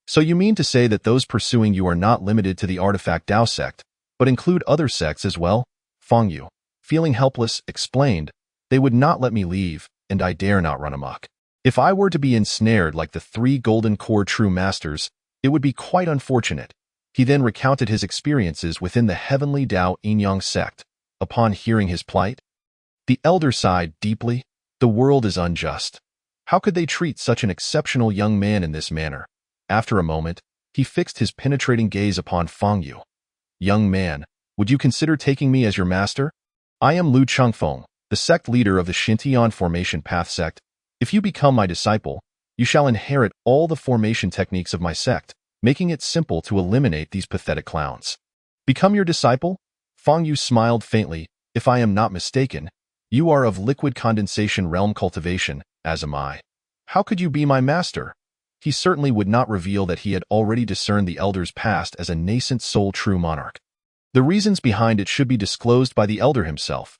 "So you mean to say that those pursuing you are not limited to the artifact Dao sect, but include other sects as well?" Fang Yu, feeling helpless, explained, "They would not let me leave, and I dare not run amok. If I were to be ensnared like the 3 golden core true masters, it would be quite unfortunate." He then recounted his experiences within the heavenly Dao Yin-Yang sect. Upon hearing his plight, the elder sighed deeply. The world is unjust. How could they treat such an exceptional young man in this manner? After a moment, he fixed his penetrating gaze upon Fang Yu. "Young man, would you consider taking me as your master? I am Lu Chengfeng, the sect leader of the Xintian Formation Path sect. If you become my disciple, you shall inherit all the formation techniques of my sect, making it simple to eliminate these pathetic clowns." "Become your disciple?" Fang Yu smiled faintly. "If I am not mistaken, you are of liquid condensation realm cultivation, as am I. How could you be my master?" He certainly would not reveal that he had already discerned the elder's past as a nascent soul true monarch. The reasons behind it should be disclosed by the elder himself.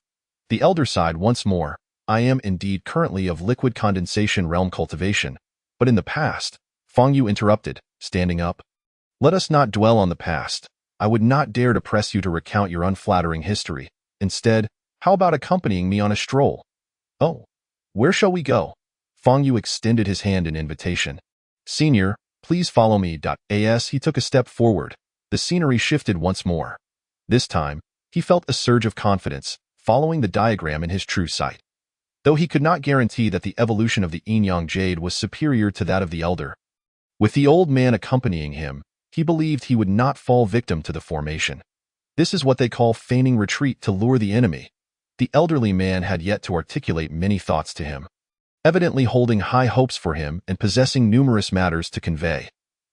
The elder sighed once more. "I am indeed currently of liquid condensation realm cultivation, but in the past," Fang Yu interrupted, standing up. "Let us not dwell on the past. I would not dare to press you to recount your unflattering history. Instead, how about accompanying me on a stroll?" "Oh, where shall we go?" Fang Yu extended his hand in invitation. "Senior, please follow me." As he took a step forward, the scenery shifted once more. This time, he felt a surge of confidence, following the diagram in his true sight. though he could not guarantee that the evolution of the Yin-Yang Jade was superior to that of the Elder. With the old man accompanying him, he believed he would not fall victim to the formation. This is what they call feigning retreat to lure the enemy. The elderly man had yet to articulate many thoughts to him, evidently holding high hopes for him and possessing numerous matters to convey.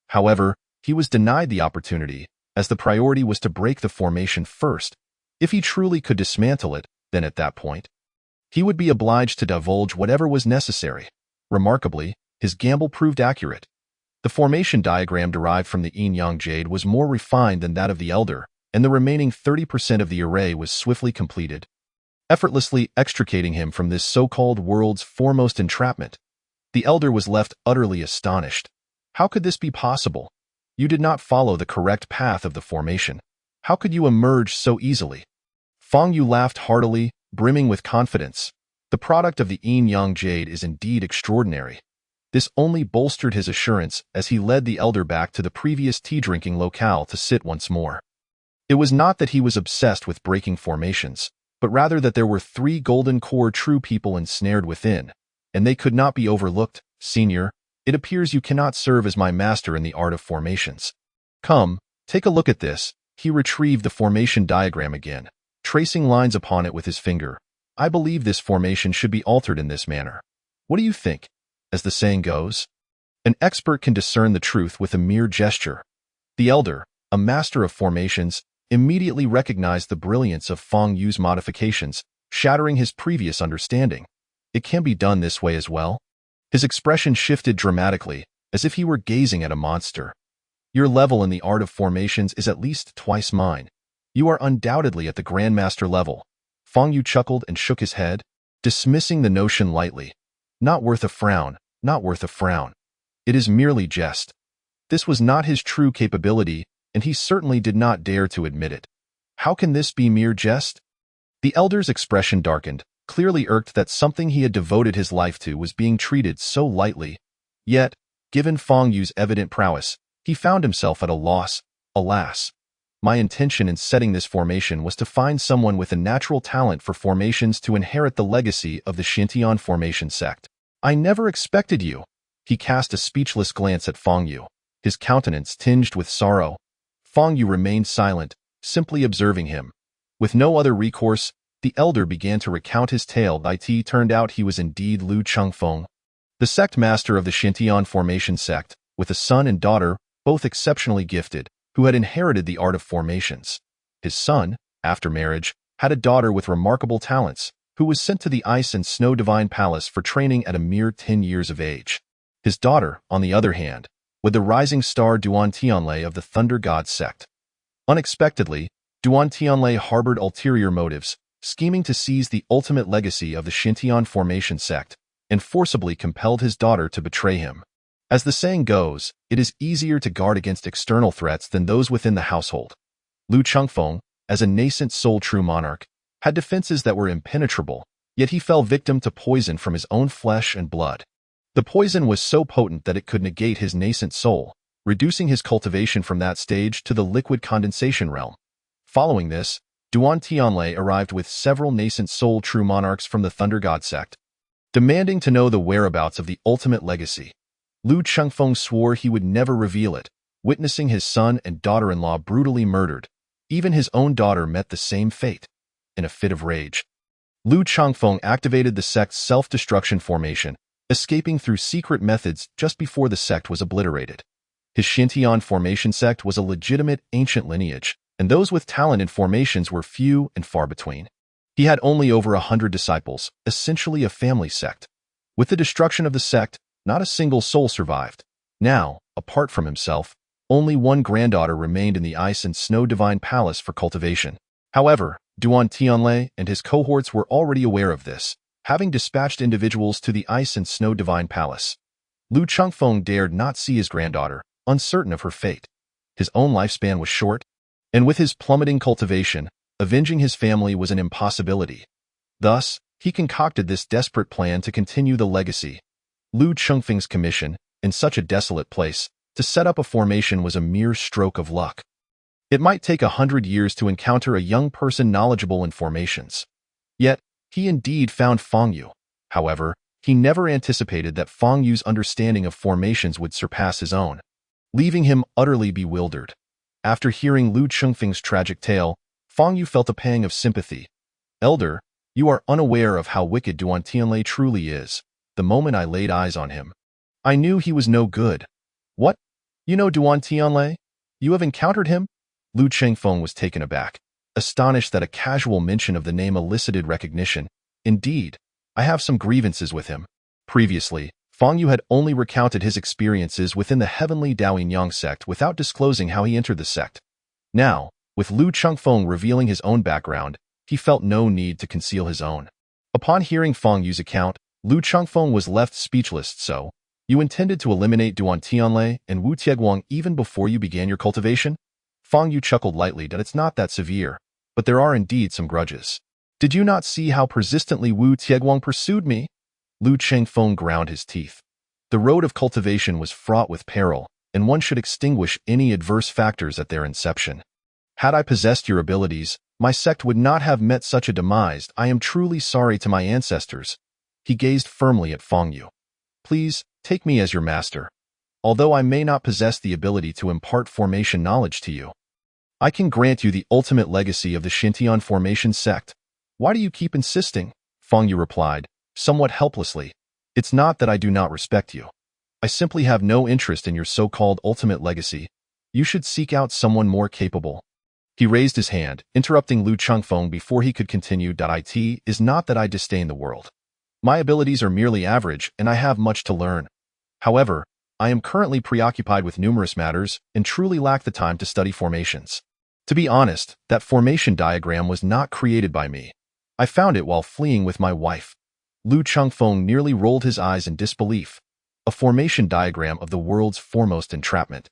However, he was denied the opportunity, as the priority was to break the formation first. If he truly could dismantle it, then at that point, he would be obliged to divulge whatever was necessary. Remarkably, his gamble proved accurate. The formation diagram derived from the Yin-Yang Jade was more refined than that of the Elder, and the remaining 30% of the array was swiftly completed, effortlessly extricating him from this so-called world's foremost entrapment. The Elder was left utterly astonished. How could this be possible? You did not follow the correct path of the formation. How could you emerge so easily? Fang Yu laughed heartily, brimming with confidence. The product of the Yin-Yang Jade is indeed extraordinary. This only bolstered his assurance as he led the Elder back to the previous tea-drinking locale to sit once more. It was not that he was obsessed with breaking formations, but rather that there were 3 golden core true people ensnared within, and they could not be overlooked. Senior, it appears you cannot serve as my master in the art of formations. Come, take a look at this. He retrieved the formation diagram again, tracing lines upon it with his finger. I believe this formation should be altered in this manner. What do you think? As the saying goes, an expert can discern the truth with a mere gesture. The Elder, a master of formations, immediately recognized the brilliance of Fang Yu's modifications, shattering his previous understanding. It can be done this way as well. His expression shifted dramatically, as if he were gazing at a monster. Your level in the art of formations is at least twice mine. You are undoubtedly at the Grandmaster level. Fang Yu chuckled and shook his head, dismissing the notion lightly. Not worth a frown, not worth a frown. It is merely jest. This was not his true capability, and he certainly did not dare to admit it. How can this be mere jest? The Elder's expression darkened, clearly irked that something he had devoted his life to was being treated so lightly. Yet, given Fang Yu's evident prowess, he found himself at a loss. Alas, my intention in setting this formation was to find someone with a natural talent for formations to inherit the legacy of the Xintian formation sect. I never expected you. He cast a speechless glance at Fang Yu, his countenance tinged with sorrow. Fang Yu remained silent, simply observing him. With no other recourse, the Elder began to recount his tale. It turned out he was indeed Lu Chengfeng, the sect master of the Xintian formation sect, with a son and daughter, both exceptionally gifted, who had inherited the art of formations. His son, after marriage, had a daughter with remarkable talents, who was sent to the Ice and Snow Divine Palace for training at a mere 10 years of age. His daughter, on the other hand, with the rising star Duan Tianlei of the Thunder God sect. Unexpectedly, Duan Tianlei harbored ulterior motives, scheming to seize the ultimate legacy of the Xintian formation sect, and forcibly compelled his daughter to betray him. As the saying goes, it is easier to guard against external threats than those within the household. Lu Chengfeng, as a nascent sole true monarch, had defenses that were impenetrable, yet he fell victim to poison from his own flesh and blood. The poison was so potent that it could negate his nascent soul, reducing his cultivation from that stage to the liquid condensation realm. Following this, Duan Tianlei arrived with several nascent soul true monarchs from the Thunder God sect, demanding to know the whereabouts of the ultimate legacy. Lu Chengfeng swore he would never reveal it, witnessing his son and daughter-in-law brutally murdered. Even his own daughter met the same fate. In a fit of rage, Lu Chengfeng activated the sect's self-destruction formation, escaping through secret methods just before the sect was obliterated. His Xintian formation sect was a legitimate ancient lineage, and those with talent in formations were few and far between. He had only over 100 disciples, essentially a family sect. With the destruction of the sect, not a single soul survived. Now, apart from himself, only one granddaughter remained in the Ice and Snow Divine Palace for cultivation. However, Duan Tianlei and his cohorts were already aware of this, having dispatched individuals to the Ice and Snow Divine Palace. Lu Chengfeng dared not see his granddaughter, uncertain of her fate. His own lifespan was short, and with his plummeting cultivation, avenging his family was an impossibility. Thus, he concocted this desperate plan to continue the legacy. Lu Chengfeng's commission, in such a desolate place, to set up a formation was a mere stroke of luck. It might take 100 years to encounter a young person knowledgeable in formations. Yet, he indeed found Fang Yu. However, he never anticipated that Fang Yu's understanding of formations would surpass his own, leaving him utterly bewildered. After hearing Lu Chengfeng's tragic tale, Fang Yu felt a pang of sympathy. Elder, you are unaware of how wicked Duan Tianlei truly is. The moment I laid eyes on him, I knew he was no good. What? You know Duan Tianlei? You have encountered him? Lu Chengfeng was taken aback, astonished that a casual mention of the name elicited recognition. Indeed, I have some grievances with him. Previously, Fang Yu had only recounted his experiences within the heavenly Daoyinyang sect without disclosing how he entered the sect. Now, with Lu Chengfeng revealing his own background, he felt no need to conceal his own. Upon hearing Fang Yu's account, Lu Chengfeng was left speechless. So, you intended to eliminate Duan Tianlei and Wu Tieguang even before you began your cultivation? Fang Yu chuckled lightly that it's not that severe, but there are indeed some grudges. Did you not see how persistently Wu Tieguang pursued me? Lu Chengfeng ground his teeth. The road of cultivation was fraught with peril, and one should extinguish any adverse factors at their inception. Had I possessed your abilities, my sect would not have met such a demise. I am truly sorry to my ancestors. He gazed firmly at Fang Yu. Please, take me as your master. Although I may not possess the ability to impart formation knowledge to you, I can grant you the ultimate legacy of the Xintian formation sect. Why do you keep insisting? Fang Yu replied, somewhat helplessly. It's not that I do not respect you. I simply have no interest in your so-called ultimate legacy. You should seek out someone more capable. He raised his hand, interrupting Lu Chengfeng before he could continue. It is not that I disdain the world. My abilities are merely average, and I have much to learn. However, I am currently preoccupied with numerous matters and truly lack the time to study formations. To be honest, that formation diagram was not created by me. I found it while fleeing with my wife. Lu Chengfeng nearly rolled his eyes in disbelief. A formation diagram of the world's foremost entrapment,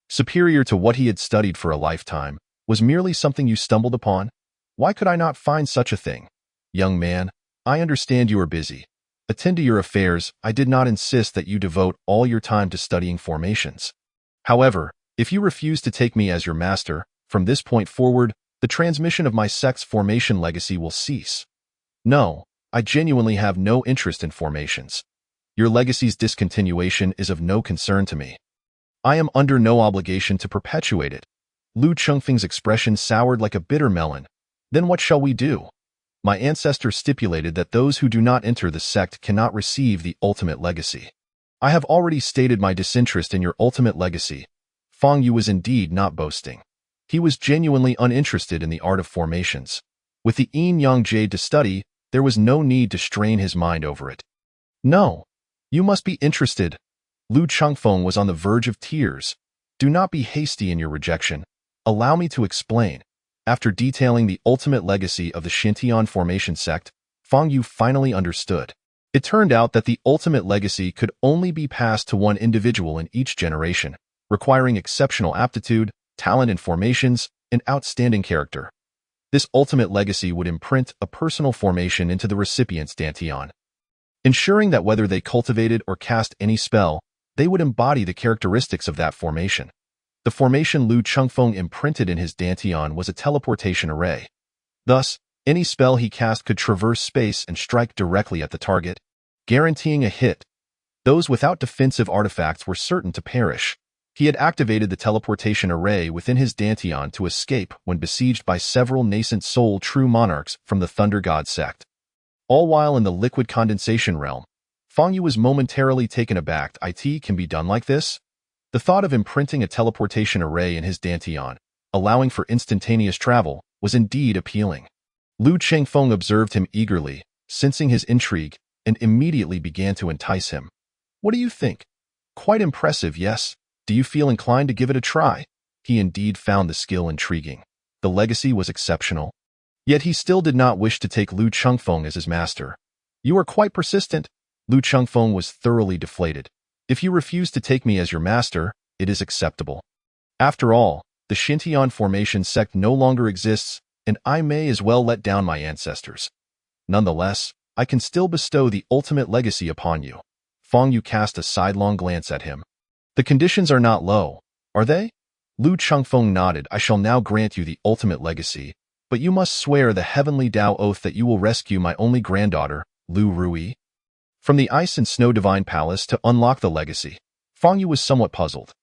superior to what he had studied for a lifetime, was merely something you stumbled upon? Why could I not find such a thing? Young man, I understand you are busy. Attend to your affairs. I did not insist that you devote all your time to studying formations. However, if you refuse to take me as your master, from this point forward, the transmission of my sect's formation legacy will cease. No, I genuinely have no interest in formations. Your legacy's discontinuation is of no concern to me. I am under no obligation to perpetuate it. Lu Chengfeng's expression soured like a bitter melon. Then what shall we do? My ancestors stipulated that those who do not enter the sect cannot receive the ultimate legacy. I have already stated my disinterest in your ultimate legacy. Fang Yu was indeed not boasting. He was genuinely uninterested in the art of formations. With the Yin Yang Jade to study, there was no need to strain his mind over it. No, you must be interested. Lu Chengfeng was on the verge of tears. Do not be hasty in your rejection. Allow me to explain. After detailing the ultimate legacy of the Xintian formation sect, Fang Yu finally understood. It turned out that the ultimate legacy could only be passed to one individual in each generation, requiring exceptional aptitude, talent in formations, and outstanding character. This ultimate legacy would imprint a personal formation into the recipient's dantian, ensuring that whether they cultivated or cast any spell, they would embody the characteristics of that formation. The formation Lu Chengfeng imprinted in his dantian was a teleportation array. Thus, any spell he cast could traverse space and strike directly at the target, guaranteeing a hit. Those without defensive artifacts were certain to perish. He had activated the teleportation array within his dantian to escape when besieged by several nascent soul true monarchs from the Thunder God sect. All while in the liquid condensation realm, Fang Yu was momentarily taken aback. It can be done like this? The thought of imprinting a teleportation array in his dantian, allowing for instantaneous travel, was indeed appealing. Lu Chengfeng observed him eagerly, sensing his intrigue, and immediately began to entice him. What do you think? Quite impressive, yes? Do you feel inclined to give it a try? He indeed found the skill intriguing. The legacy was exceptional. Yet he still did not wish to take Lu Chengfeng as his master. You are quite persistent. Lu Chengfeng was thoroughly deflated. If you refuse to take me as your master, it is acceptable. After all, the Xintian formation sect no longer exists, and I may as well let down my ancestors. Nonetheless, I can still bestow the ultimate legacy upon you. Fang Yu cast a sidelong glance at him. The conditions are not low, are they? Lu Chengfeng nodded. I shall now grant you the ultimate legacy, but you must swear the heavenly Dao oath that you will rescue my only granddaughter, Lu Rui. From the Ice and Snow Divine Palace to unlock the legacy, Fang Yu was somewhat puzzled.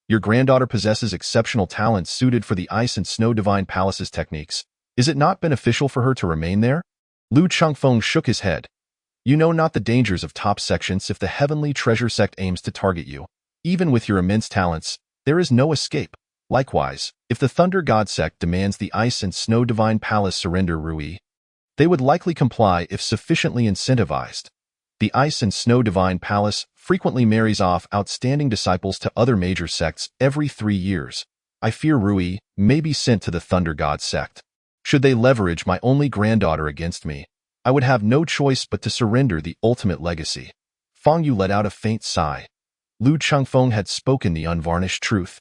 Your granddaughter possesses exceptional talents suited for the Ice and Snow Divine Palace's techniques. Is it not beneficial for her to remain there? Lu Changfeng shook his head. You know not the dangers of top sections if the Heavenly Treasure Sect aims to target you. Even with your immense talents, there is no escape. Likewise, if the Thunder God Sect demands the Ice and Snow Divine Palace surrender Rui, they would likely comply if sufficiently incentivized. The Ice and Snow Divine Palace frequently marries off outstanding disciples to other major sects every 3 years. I fear Rui may be sent to the Thunder God Sect. Should they leverage my only granddaughter against me, I would have no choice but to surrender the ultimate legacy. Fang Yu let out a faint sigh. Lu Changfeng had spoken the unvarnished truth,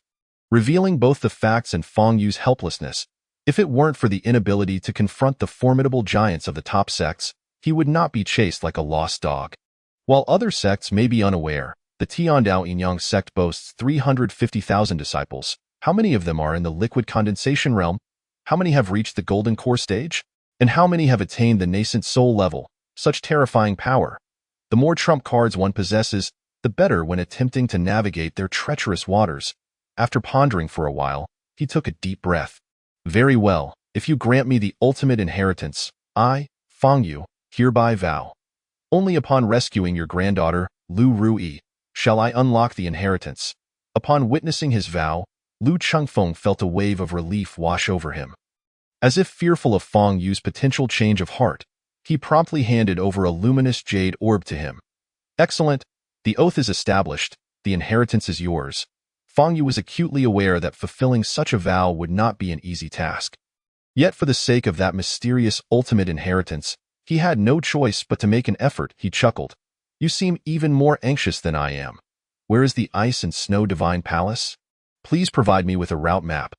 revealing both the facts and Fang Yu's helplessness. If it weren't for the inability to confront the formidable giants of the top sects, he would not be chased like a lost dog. While other sects may be unaware, the Tiandao Yinyang sect boasts 350,000 disciples. How many of them are in the liquid condensation realm? How many have reached the golden core stage? And how many have attained the nascent soul level? Such terrifying power. The more trump cards one possesses, the better when attempting to navigate their treacherous waters. After pondering for a while, he took a deep breath. Very well, if you grant me the ultimate inheritance, I, Fang Yu, hereby vow. Only upon rescuing your granddaughter, Lu Rui, shall I unlock the inheritance. Upon witnessing his vow, Lu Changfeng felt a wave of relief wash over him. As if fearful of Fang Yu's potential change of heart, he promptly handed over a luminous jade orb to him. Excellent. The oath is established. The inheritance is yours. Fang Yu was acutely aware that fulfilling such a vow would not be an easy task. Yet for the sake of that mysterious ultimate inheritance, he had no choice but to make an effort. He chuckled. You seem even more anxious than I am. Where is the Ice and Snow Divine Palace? Please provide me with a route map.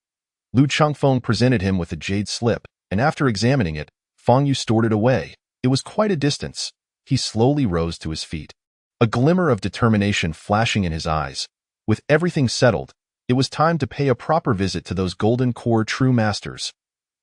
Lu Changfeng presented him with a jade slip, and after examining it, Fang Yu stored it away. It was quite a distance. He slowly rose to his feet, a glimmer of determination flashing in his eyes. With everything settled, it was time to pay a proper visit to those golden core true masters.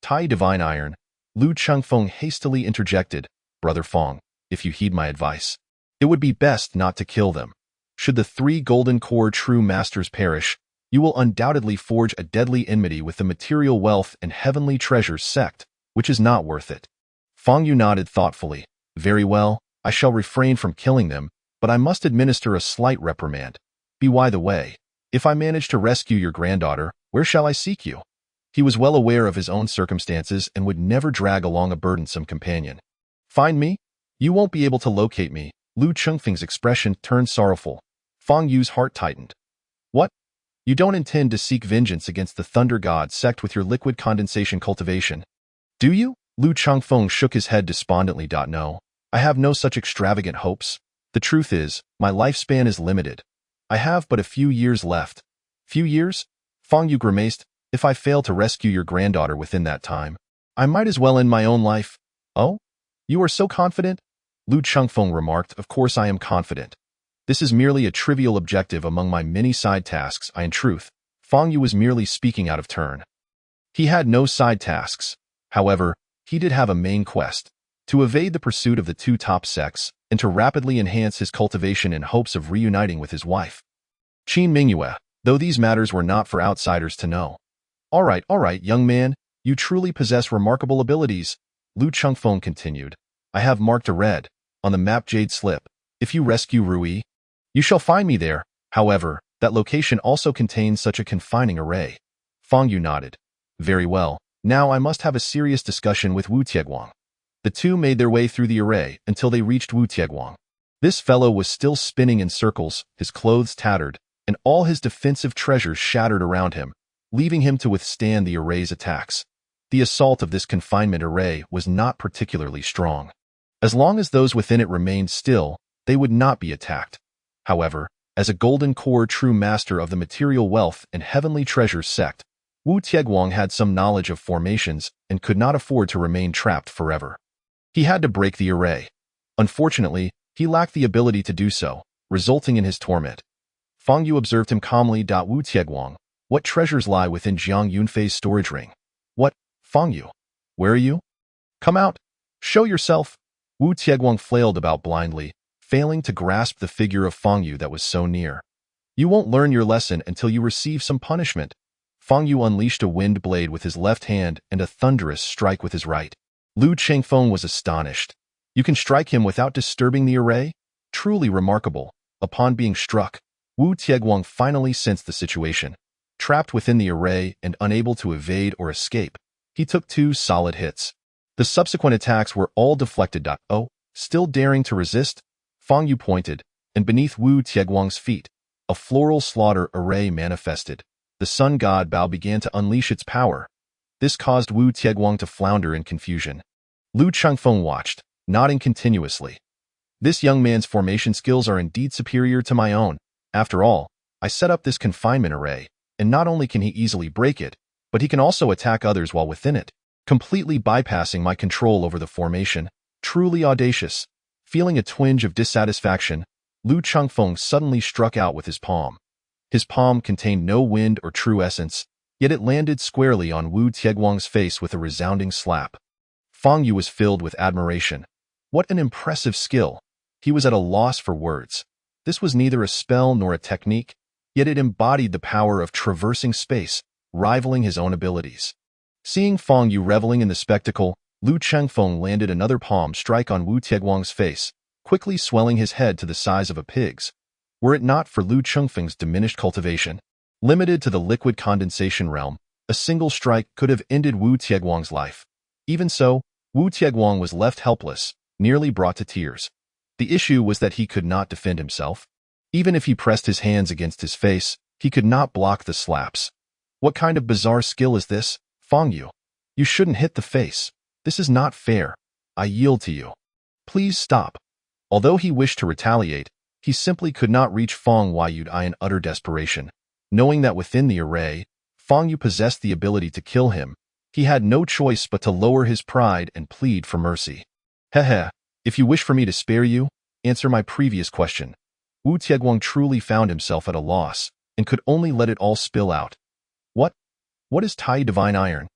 Tai Divine Iron, Lu Changfeng hastily interjected, Brother Fang, if you heed my advice, it would be best not to kill them. Should the 3 golden core true masters perish, you will undoubtedly forge a deadly enmity with the material wealth and heavenly treasures sect, which is not worth it. Fang Yu nodded thoughtfully. Very well, I shall refrain from killing them, but I must administer a slight reprimand. By the way, if I manage to rescue your granddaughter, where shall I seek you? He was well aware of his own circumstances and would never drag along a burdensome companion. Find me? You won't be able to locate me. Lu Changfeng's expression turned sorrowful. Fang Yu's heart tightened. What? You don't intend to seek vengeance against the Thunder God sect with your liquid condensation cultivation, do you? Lu Changfeng shook his head despondently. No, I have no such extravagant hopes. The truth is, my lifespan is limited. I have but a few years left. Few years? Fang Yu grimaced. If I fail to rescue your granddaughter within that time, I might as well end my own life. Oh? You are so confident? Lu Changfeng remarked. Of course I am confident. This is merely a trivial objective among my many side tasks. In truth, Fang Yu was merely speaking out of turn. He had no side tasks. However, he did have a main quest, to evade the pursuit of the 2 top sects and to rapidly enhance his cultivation in hopes of reuniting with his wife, Qin Mingyue, though these matters were not for outsiders to know. All right, young man, you truly possess remarkable abilities, Lu Changfeng continued. I have marked a red, on the map jade slip. If you rescue Rui, you shall find me there. However, that location also contains such a confining array. Fang Yu nodded. Very well, now I must have a serious discussion with Wu Tieguang. The two made their way through the array until they reached Wu Tieguang. This fellow was still spinning in circles, his clothes tattered, and all his defensive treasures shattered around him, leaving him to withstand the array's attacks. The assault of this confinement array was not particularly strong. As long as those within it remained still, they would not be attacked. However, as a golden core true master of the material wealth and heavenly treasures sect, Wu Tieguang had some knowledge of formations and could not afford to remain trapped forever. He had to break the array. Unfortunately, he lacked the ability to do so, resulting in his torment. Fang Yu observed him calmly. Wu Tieguang, what treasures lie within Jiang Yunfei's storage ring? What, Fang Yu? Where are you? Come out. Show yourself. Wu Tieguang flailed about blindly, failing to grasp the figure of Fang Yu that was so near. You won't learn your lesson until you receive some punishment. Fang Yu unleashed a wind blade with his left hand and a thunderous strike with his right. Lu Chengfeng was astonished. You can strike him without disturbing the array? Truly remarkable. Upon being struck, Wu Tieguang finally sensed the situation. Trapped within the array and unable to evade or escape, he took 2 solid hits. The subsequent attacks were all deflected. Oh, still daring to resist? Fang Yu pointed, and beneath Wu Tieguang's feet, a floral slaughter array manifested. The sun god Bao began to unleash its power. This caused Wu Tieguang to flounder in confusion. Lu Chengfeng watched, nodding continuously. This young man's formation skills are indeed superior to my own. After all, I set up this confinement array, and not only can he easily break it, but he can also attack others while within it, completely bypassing my control over the formation. Truly audacious. Feeling a twinge of dissatisfaction, Lu Chengfeng suddenly struck out with his palm. His palm contained no wind or true essence, yet it landed squarely on Wu Tieguang's face with a resounding slap. Fang Yu was filled with admiration. What an impressive skill! He was at a loss for words. This was neither a spell nor a technique, yet it embodied the power of traversing space, rivaling his own abilities. Seeing Fang Yu reveling in the spectacle, Lu Chengfeng landed another palm strike on Wu Tieguang's face, quickly swelling his head to the size of a pig's. Were it not for Lu Chengfeng's diminished cultivation, limited to the liquid condensation realm, a single strike could have ended Wu Tieguang's life. Even so, Wu Tieguang was left helpless, nearly brought to tears. The issue was that he could not defend himself. Even if he pressed his hands against his face, he could not block the slaps. What kind of bizarre skill is this, Fang Yu? You shouldn't hit the face. This is not fair. I yield to you. Please stop. Although he wished to retaliate, he simply could not reach Fang Yu in utter desperation. Knowing that within the array, Fang Yu possessed the ability to kill him, he had no choice but to lower his pride and plead for mercy. Heh. If you wish for me to spare you, answer my previous question. Wu Tieguang truly found himself at a loss, and could only let it all spill out. What is Tai Divine Iron?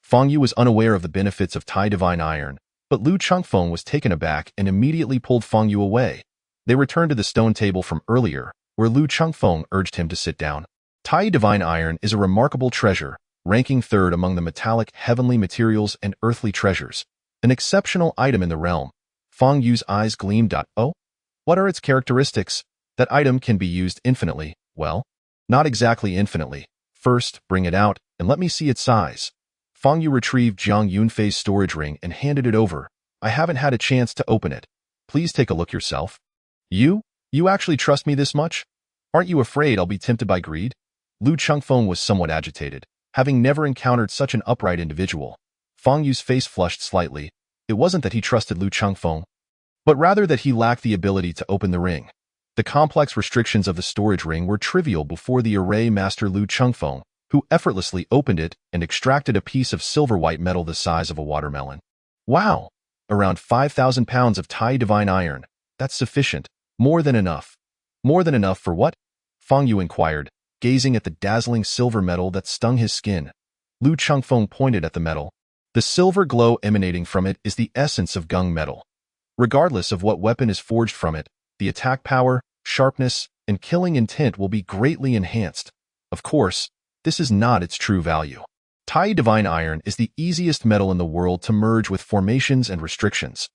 Fang Yu was unaware of the benefits of Tai Divine Iron, but Lu Chengfeng was taken aback and immediately pulled Fang Yu away. They returned to the stone table from earlier, where Lu Chengfeng urged him to sit down. Tai Divine Iron is a remarkable treasure, ranking 3rd among the metallic heavenly materials and earthly treasures. An exceptional item in the realm. Fang Yu's eyes gleamed. Oh? What are its characteristics? That item can be used infinitely. Well, not exactly infinitely. First, bring it out, and let me see its size. Fang Yu retrieved Jiang Yunfei's storage ring and handed it over. I haven't had a chance to open it. Please take a look yourself. You actually trust me this much? Aren't you afraid I'll be tempted by greed? Lu Chengfeng was somewhat agitated, having never encountered such an upright individual. Fang Yu's face flushed slightly. It wasn't that he trusted Lu Chengfeng, but rather that he lacked the ability to open the ring. The complex restrictions of the storage ring were trivial before the array master Lu Chengfeng, who effortlessly opened it and extracted a piece of silver-white metal the size of a watermelon. Wow! Around 5,000 pounds of Tai Divine Iron. That's sufficient. More than enough. More than enough for what? Fang Yu inquired, gazing at the dazzling silver metal that stung his skin. Lu Chengfeng pointed at the metal. The silver glow emanating from it is the essence of gung metal. Regardless of what weapon is forged from it, the attack power, sharpness, and killing intent will be greatly enhanced. Of course, this is not its true value. Tai Divine Iron is the easiest metal in the world to merge with formations and restrictions.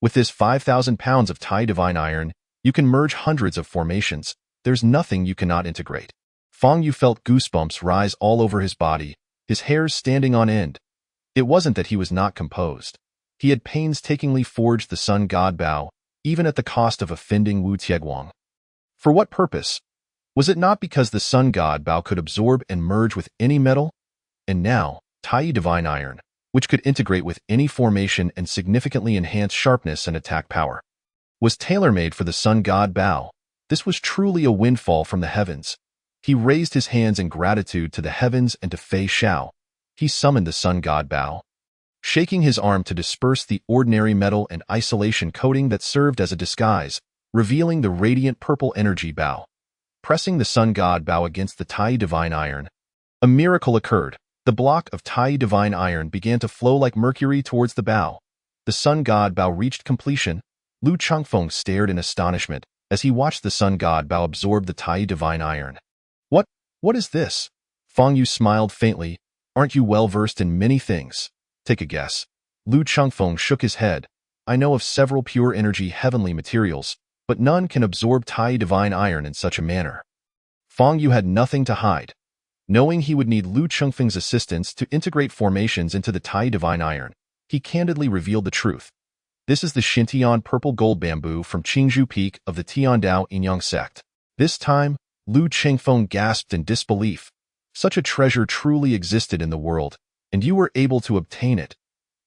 With this 5,000 pounds of Tai Divine Iron, you can merge hundreds of formations. There's nothing you cannot integrate. Fang Yu felt goosebumps rise all over his body, his hairs standing on end. It wasn't that he was not composed. He had painstakingly forged the sun god Bao, even at the cost of offending Wu Tieguang. For what purpose? Was it not because the sun god Bao could absorb and merge with any metal? And now, Tai Divine Iron, which could integrate with any formation and significantly enhance sharpness and attack power, was tailor-made for the sun god Bao. This was truly a windfall from the heavens. He raised his hands in gratitude to the heavens and to Fei Xiao. He summoned the sun god Bao, shaking his arm to disperse the ordinary metal and isolation coating that served as a disguise, revealing the radiant purple energy Bao. Pressing the sun god Bao against the Tai Divine Iron, a miracle occurred. The block of Tai Divine Iron began to flow like mercury towards the Bao. The sun god Bao reached completion. Lu Changfeng stared in astonishment as he watched the sun god Bao absorb the Tai divine iron. What? What is this? Fang Yu smiled faintly. Aren't you well versed in many things? Take a guess. Lu Changfeng shook his head. I know of several pure energy heavenly materials, but none can absorb Tai divine iron in such a manner. Fang Yu had nothing to hide. Knowing he would need Lu Changfeng's assistance to integrate formations into the Tai divine iron, he candidly revealed the truth. This is the Xintian purple gold bamboo from Qingzhou Peak of the Tiandao Yinyang sect. This time, Lu Changfeng gasped in disbelief. Such a treasure truly existed in the world, and you were able to obtain it.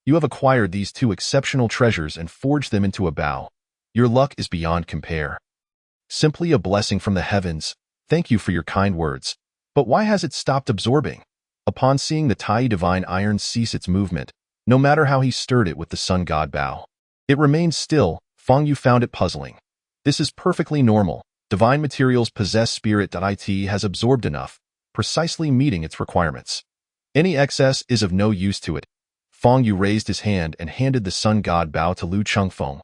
You have acquired these two exceptional treasures and forged them into a Bao. Your luck is beyond compare. Simply a blessing from the heavens. Thank you for your kind words. But why has it stopped absorbing? Upon seeing the Tai divine iron cease its movement, no matter how he stirred it with the sun god Bao, it remained still. Fang Yu found it puzzling. This is perfectly normal. Divine materials possess spirit.it has absorbed enough, precisely meeting its requirements. Any excess is of no use to it. Fang Yu raised his hand and handed the sun god Bao to Lu Changfeng.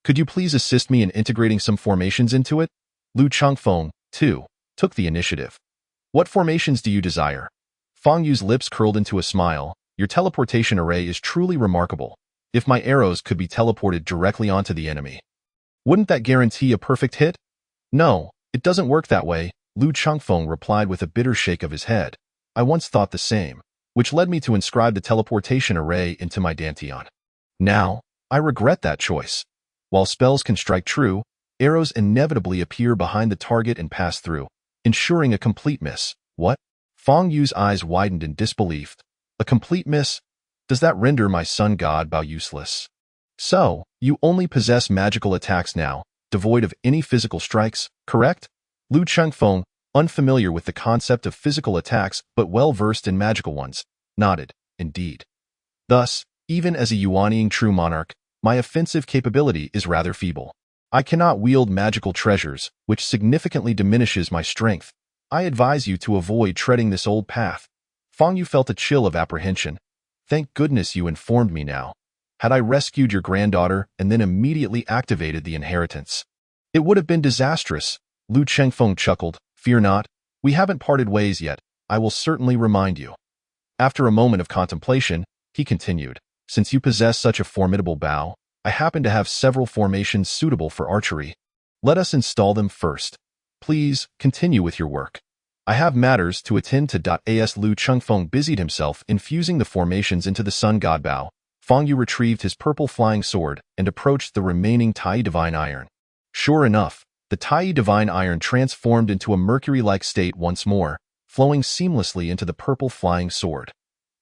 Could you please assist me in integrating some formations into it? Lu Changfeng, too, took the initiative. What formations do you desire? Fang Yu's lips curled into a smile. Your teleportation array is truly remarkable. If my arrows could be teleported directly onto the enemy, wouldn't that guarantee a perfect hit? No, it doesn't work that way, Lu Changfeng replied with a bitter shake of his head. I once thought the same, which led me to inscribe the teleportation array into my Dantian. Now, I regret that choice. While spells can strike true, arrows inevitably appear behind the target and pass through, ensuring a complete miss. What? Fang Yu's eyes widened in disbelief. A complete miss? Does that render my sun god Bao useless? So, you only possess magical attacks now, devoid of any physical strikes, correct? Lu Changfeng, unfamiliar with the concept of physical attacks but well-versed in magical ones, nodded. Indeed. Thus, even as a Yuanying true monarch, my offensive capability is rather feeble. I cannot wield magical treasures, which significantly diminishes my strength. I advise you to avoid treading this old path. Fang Yu felt a chill of apprehension. Thank goodness you informed me now. Had I rescued your granddaughter and then immediately activated the inheritance, it would have been disastrous. Lu Changfeng chuckled. Fear not. We haven't parted ways yet. I will certainly remind you. After a moment of contemplation, he continued. Since you possess such a formidable Bao, I happen to have several formations suitable for archery. Let us install them first. Please, continue with your work. I have matters to attend to. As Lu Changfeng busied himself infusing the formations into the sun god Bao, Fang Yu retrieved his purple flying sword and approached the remaining Tai divine iron. Sure enough, the Tai divine iron transformed into a mercury-like state once more, flowing seamlessly into the purple flying sword.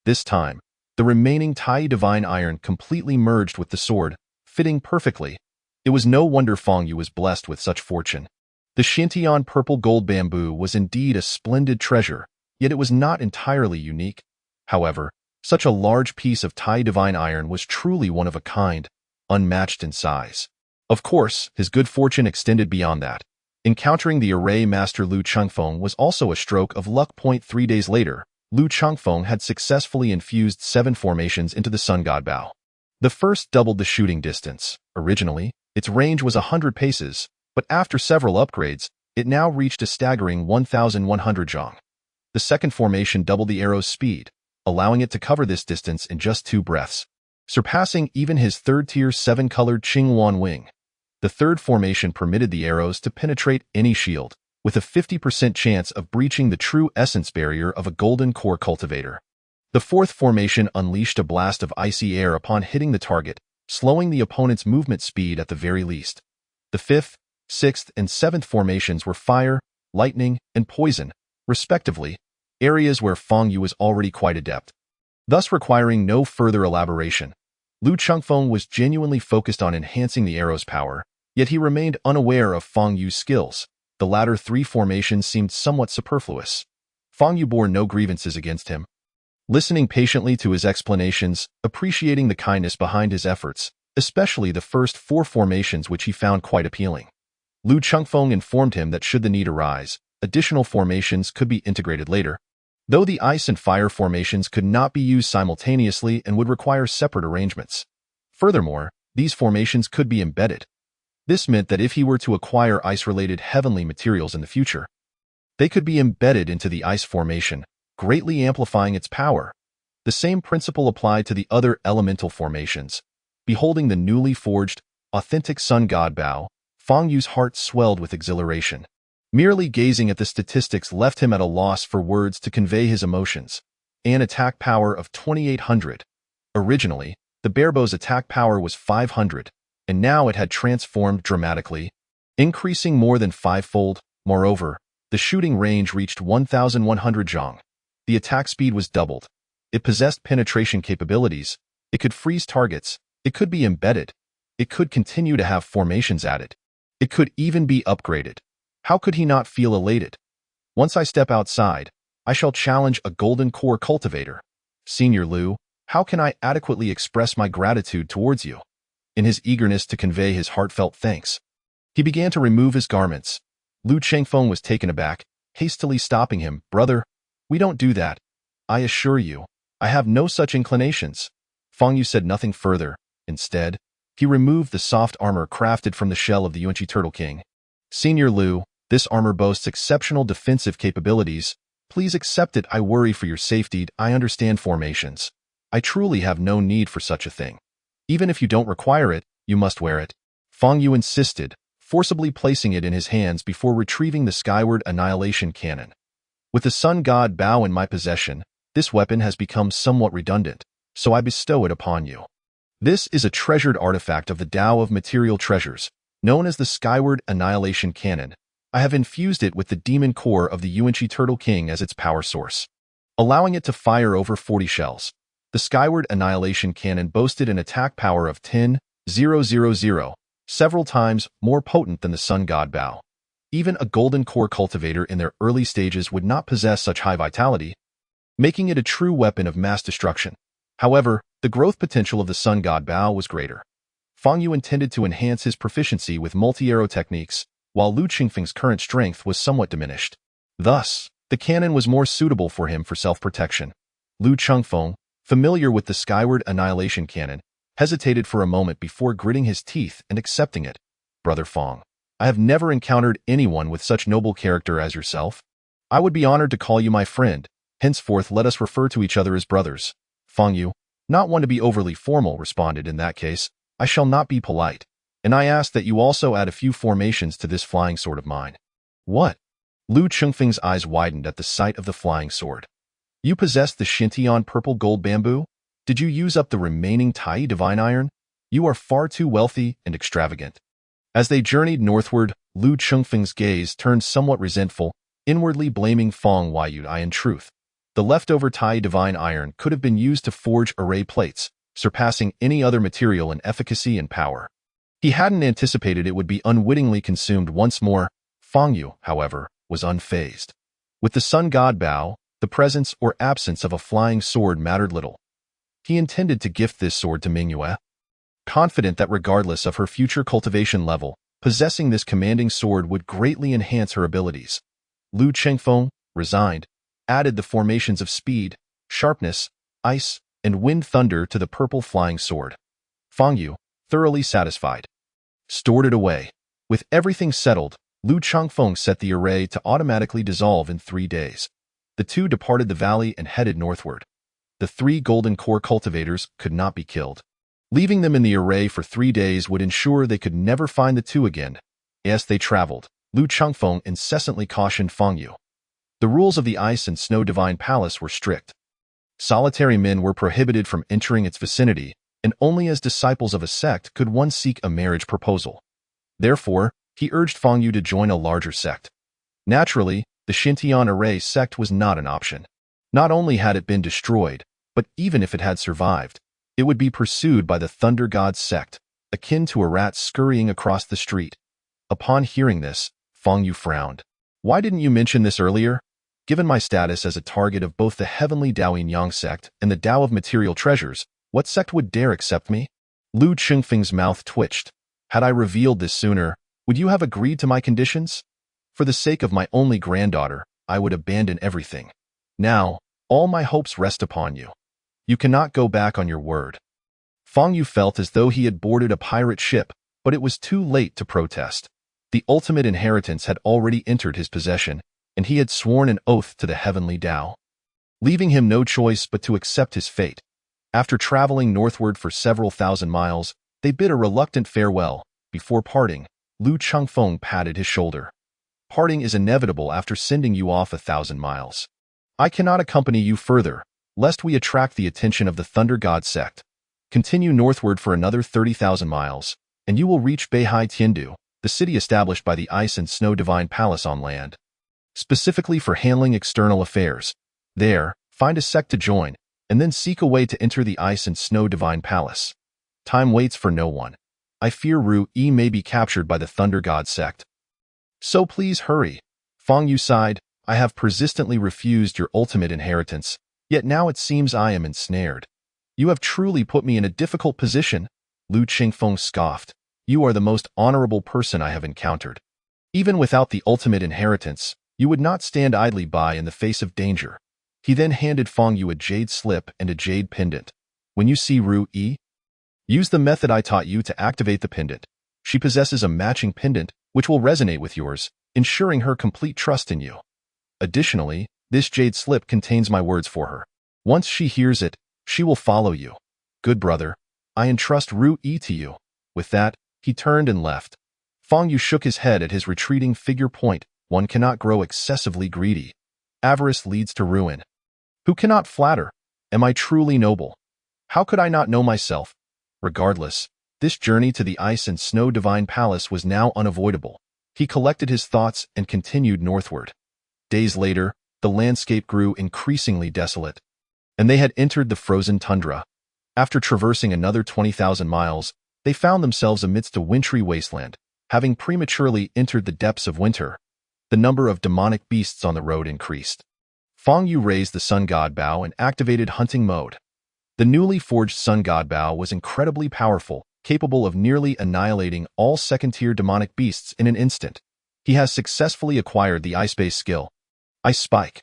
This time, the remaining Tai divine iron completely merged with the sword, fitting perfectly. It was no wonder Fang Yu was blessed with such fortune. The Xintian purple gold bamboo was indeed a splendid treasure, yet it was not entirely unique. However, such a large piece of Tai divine iron was truly one of a kind, unmatched in size. Of course, his good fortune extended beyond that. Encountering the array master Lu Changfeng was also a stroke of luck. 3 days later, Lu Changfeng had successfully infused 7 formations into the sun god Bao. The first doubled the shooting distance. Originally, its range was 100 paces, but after several upgrades, it now reached a staggering 1,100 zhang. The second formation doubled the arrow's speed, allowing it to cover this distance in just 2 breaths, surpassing even his third-tier 7-colored Qinghuan wing. The third formation permitted the arrows to penetrate any shield, with a 50% chance of breaching the true essence barrier of a golden core cultivator. The fourth formation unleashed a blast of icy air upon hitting the target, slowing the opponent's movement speed at the very least. The fifth, sixth, and seventh formations were fire, lightning, and poison, respectively, areas where Fang Yu was already quite adept. Thus requiring no further elaboration, Lu Changfeng was genuinely focused on enhancing the arrow's power, yet he remained unaware of Fang Yu's skills. The latter 3 formations seemed somewhat superfluous. Fang Yu bore no grievances against him. Listening patiently to his explanations, appreciating the kindness behind his efforts, especially the first 4 formations which he found quite appealing. Lu Changfeng informed him that should the need arise, additional formations could be integrated later, though the ice and fire formations could not be used simultaneously and would require separate arrangements. Furthermore, these formations could be embedded, This meant that if he were to acquire ice-related heavenly materials in the future, they could be embedded into the ice formation, greatly amplifying its power. The same principle applied to the other elemental formations. Beholding the newly forged, authentic sun god Bao, Fang Yu's heart swelled with exhilaration. Merely gazing at the statistics left him at a loss for words to convey his emotions. An attack power of 2800. Originally, the Bearbow's attack power was 500, and now it had transformed dramatically, increasing more than fivefold. Moreover, the shooting range reached 1,100 zhang. The attack speed was doubled. It possessed penetration capabilities. It could freeze targets. It could be embedded. It could continue to have formations added. It could even be upgraded. How could he not feel elated? Once I step outside, I shall challenge a golden core cultivator. Senior Lu, how can I adequately express my gratitude towards you? In his eagerness to convey his heartfelt thanks, he began to remove his garments. Lu Chengfeng was taken aback, hastily stopping him. Brother, we don't do that. I assure you, I have no such inclinations. Fang Yu said nothing further. Instead, he removed the soft armor crafted from the shell of the Yuanqi Turtle King. Senior Lu, this armor boasts exceptional defensive capabilities. Please accept it. I worry for your safety. I understand formations. I truly have no need for such a thing. Even if you don't require it, you must wear it. Fang Yu insisted, forcibly placing it in his hands before retrieving the Skyward Annihilation Cannon. With the Sun God Bao in my possession, this weapon has become somewhat redundant, so I bestow it upon you. This is a treasured artifact of the Tao of Material Treasures, known as the Skyward Annihilation Cannon. I have infused it with the demon core of the Yuanqi Turtle King as its power source, allowing it to fire over 40 shells. The Skyward Annihilation Cannon boasted an attack power of 10,000, several times more potent than the Sun God Bao. Even a golden core cultivator in their early stages would not possess such high vitality, making it a true weapon of mass destruction. However, the growth potential of the Sun God Bao was greater. Fang Yu intended to enhance his proficiency with multi-arrow techniques, while Lu Qingfeng's current strength was somewhat diminished. Thus, the cannon was more suitable for him for self-protection. Lu Chengfeng, familiar with the Skyward Annihilation Cannon, hesitated for a moment before gritting his teeth and accepting it. Brother Fang, I have never encountered anyone with such noble character as yourself. I would be honored to call you my friend. Henceforth, let us refer to each other as brothers. Fang Yu, not one to be overly formal, responded. In that case, I shall not be polite, and I ask that you also add a few formations to this flying sword of mine. What? Lu Chengfeng's eyes widened at the sight of the flying sword. You possess the Xintian purple gold bamboo? Did you use up the remaining Tai divine iron? You are far too wealthy and extravagant. As they journeyed northward, Lu Chengfeng's gaze turned somewhat resentful, inwardly blaming Fang Yu. In truth, the leftover Tai divine iron could have been used to forge array plates, surpassing any other material in efficacy and power. He hadn't anticipated it would be unwittingly consumed once more. Fang Yu, however, was unfazed. With the Sun God Bao, the presence or absence of a flying sword mattered little. He intended to gift this sword to Mingyue, confident that regardless of her future cultivation level, possessing this commanding sword would greatly enhance her abilities. Lu Chengfeng, resigned, added the formations of speed, sharpness, ice, and wind thunder to the purple flying sword. Fang Yu, thoroughly satisfied, stored it away. With everything settled, Lu Chengfeng set the array to automatically dissolve in 3 days. The two departed the valley and headed northward. The 3 golden core cultivators could not be killed. Leaving them in the array for 3 days would ensure they could never find the two again. As they traveled, Lu Chengfeng incessantly cautioned Fang Yu. The rules of the Ice and Snow Divine Palace were strict. Solitary men were prohibited from entering its vicinity, and only as disciples of a sect could one seek a marriage proposal. Therefore, he urged Fang Yu to join a larger sect. Naturally, the Xintian Array sect was not an option. Not only had it been destroyed, but even if it had survived, it would be pursued by the Thunder God sect, akin to a rat scurrying across the street. Upon hearing this, Fang Yu frowned. Why didn't you mention this earlier? Given my status as a target of both the heavenly Daoyin Yang sect and the Tao of Material Treasures, what sect would dare accept me? Lu Chengfeng's mouth twitched. Had I revealed this sooner, would you have agreed to my conditions? For the sake of my only granddaughter, I would abandon everything. Now, all my hopes rest upon you. You cannot go back on your word. Fang Yu felt as though he had boarded a pirate ship, but it was too late to protest. The ultimate inheritance had already entered his possession, and he had sworn an oath to the heavenly Tao, leaving him no choice but to accept his fate. After traveling northward for several thousand miles, they bid a reluctant farewell. Before parting, Lu Chengfeng patted his shoulder. Parting is inevitable after sending you off 1,000 miles. I cannot accompany you further, lest we attract the attention of the Thunder God sect. Continue northward for another 30,000 miles, and you will reach Beihai Tiandu, the city established by the Ice and Snow Divine Palace on land, specifically for handling external affairs. There, find a sect to join, and then seek a way to enter the Ice and Snow Divine Palace. Time waits for no one. I fear Ru Yi may be captured by the Thunder God sect. So please hurry. Fang Yu sighed. I have persistently refused your ultimate inheritance, yet now it seems I am ensnared. You have truly put me in a difficult position. Lu Chengfeng scoffed. You are the most honorable person I have encountered. Even without the ultimate inheritance, you would not stand idly by in the face of danger. He then handed Fang Yu a jade slip and a jade pendant. When you see Ru Yi, use the method I taught you to activate the pendant. She possesses a matching pendant, which will resonate with yours, ensuring her complete trust in you. Additionally, this jade slip contains my words for her. Once she hears it, she will follow you. Good brother, I entrust Ru Yi to you. With that, he turned and left. Fang Yu shook his head at his retreating figure. One cannot grow excessively greedy. Avarice leads to ruin. Who cannot flatter? Am I truly noble? How could I not know myself? Regardless, this journey to the Ice and Snow Divine Palace was now unavoidable. He collected his thoughts and continued northward. Days later, the landscape grew increasingly desolate, and they had entered the frozen tundra. After traversing another 20,000 miles, they found themselves amidst a wintry wasteland. Having prematurely entered the depths of winter, the number of demonic beasts on the road increased. Fang Yu raised the Sun God Bow and activated hunting mode. The newly forged Sun God Bow was incredibly powerful, capable of nearly annihilating all second-tier demonic beasts in an instant. He has successfully acquired the Ice-based skill, Ice Spike.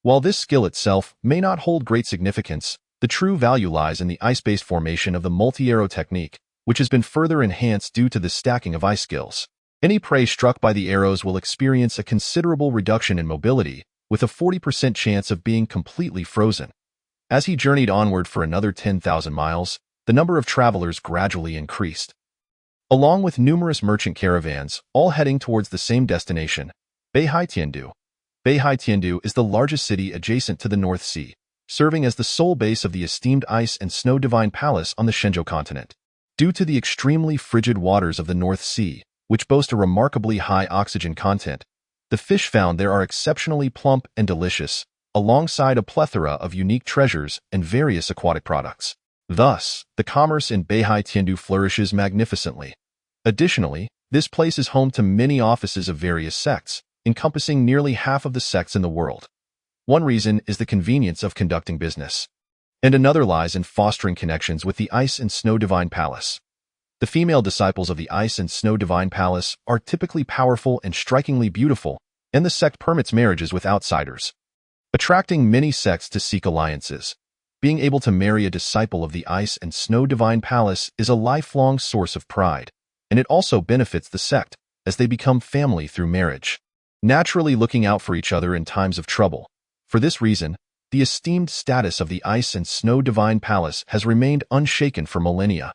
While this skill itself may not hold great significance, the true value lies in the ice-based formation of the multi-arrow technique, which has been further enhanced due to the stacking of ice skills. Any prey struck by the arrows will experience a considerable reduction in mobility, with a 40% chance of being completely frozen. As he journeyed onward for another 10,000 miles, the number of travelers gradually increased. Along with numerous merchant caravans, all heading towards the same destination, Beihai Tiandu. Beihai Tiandu is the largest city adjacent to the North Sea, serving as the sole base of the esteemed Ice and Snow Divine Palace on the Shenzhou continent. Due to the extremely frigid waters of the North Sea, which boast a remarkably high oxygen content, the fish found there are exceptionally plump and delicious, alongside a plethora of unique treasures and various aquatic products. Thus, the commerce in Beihai Tiandu flourishes magnificently. Additionally, this place is home to many offices of various sects, encompassing nearly half of the sects in the world. One reason is the convenience of conducting business, and another lies in fostering connections with the Ice and Snow Divine Palace. The female disciples of the Ice and Snow Divine Palace are typically powerful and strikingly beautiful, and the sect permits marriages with outsiders, attracting many sects to seek alliances. Being able to marry a disciple of the Ice and Snow Divine Palace is a lifelong source of pride, and it also benefits the sect, as they become family through marriage, naturally looking out for each other in times of trouble. For this reason, the esteemed status of the Ice and Snow Divine Palace has remained unshaken for millennia.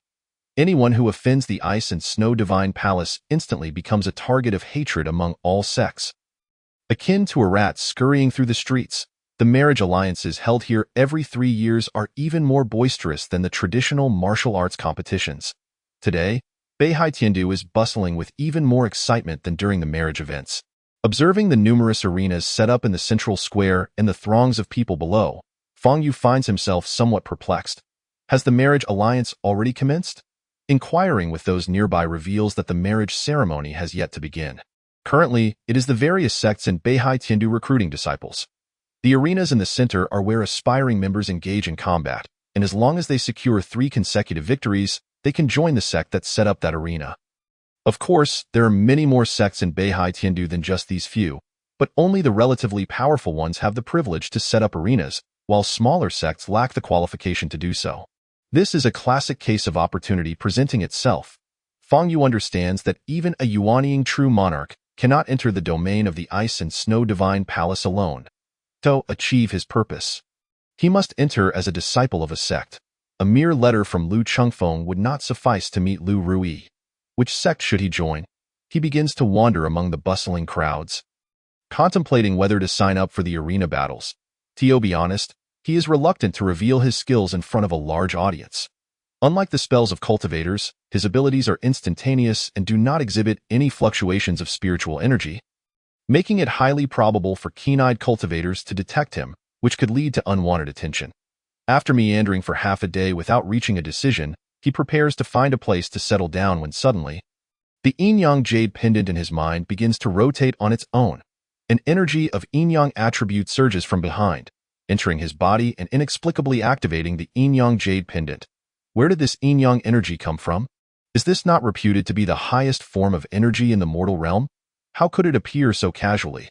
Anyone who offends the Ice and Snow Divine Palace instantly becomes a target of hatred among all sects. Akin to a rat scurrying through the streets, the marriage alliances held here every 3 years are even more boisterous than the traditional martial arts competitions. Today, Beihai Tiandu is bustling with even more excitement than during the marriage events. Observing the numerous arenas set up in the central square and the throngs of people below, Fang Yu finds himself somewhat perplexed. Has the marriage alliance already commenced? Inquiring with those nearby reveals that the marriage ceremony has yet to begin. Currently, it is the various sects in Beihai Tiandu recruiting disciples. The arenas in the center are where aspiring members engage in combat, and as long as they secure 3 consecutive victories, they can join the sect that set up that arena. Of course, there are many more sects in Beihai Tiandu than just these few, but only the relatively powerful ones have the privilege to set up arenas, while smaller sects lack the qualification to do so. This is a classic case of opportunity presenting itself. Fang Yu understands that even a Yuanying true monarch cannot enter the domain of the ice and snow divine palace alone to achieve his purpose. He must enter as a disciple of a sect. A mere letter from Lu Chengfeng would not suffice to meet Lu Rui. Which sect should he join? He begins to wander among the bustling crowds, contemplating whether to sign up for the arena battles. To be honest, he is reluctant to reveal his skills in front of a large audience. Unlike the spells of cultivators, his abilities are instantaneous and do not exhibit any fluctuations of spiritual energy, making it highly probable for keen-eyed cultivators to detect him, which could lead to unwanted attention. After meandering for half a day without reaching a decision, he prepares to find a place to settle down when suddenly, the yin-yang jade pendant in his mind begins to rotate on its own. An energy of yin-yang attribute surges from behind, entering his body and inexplicably activating the yin-yang jade pendant. Where did this yin-yang energy come from? Is this not reputed to be the highest form of energy in the mortal realm? How could it appear so casually?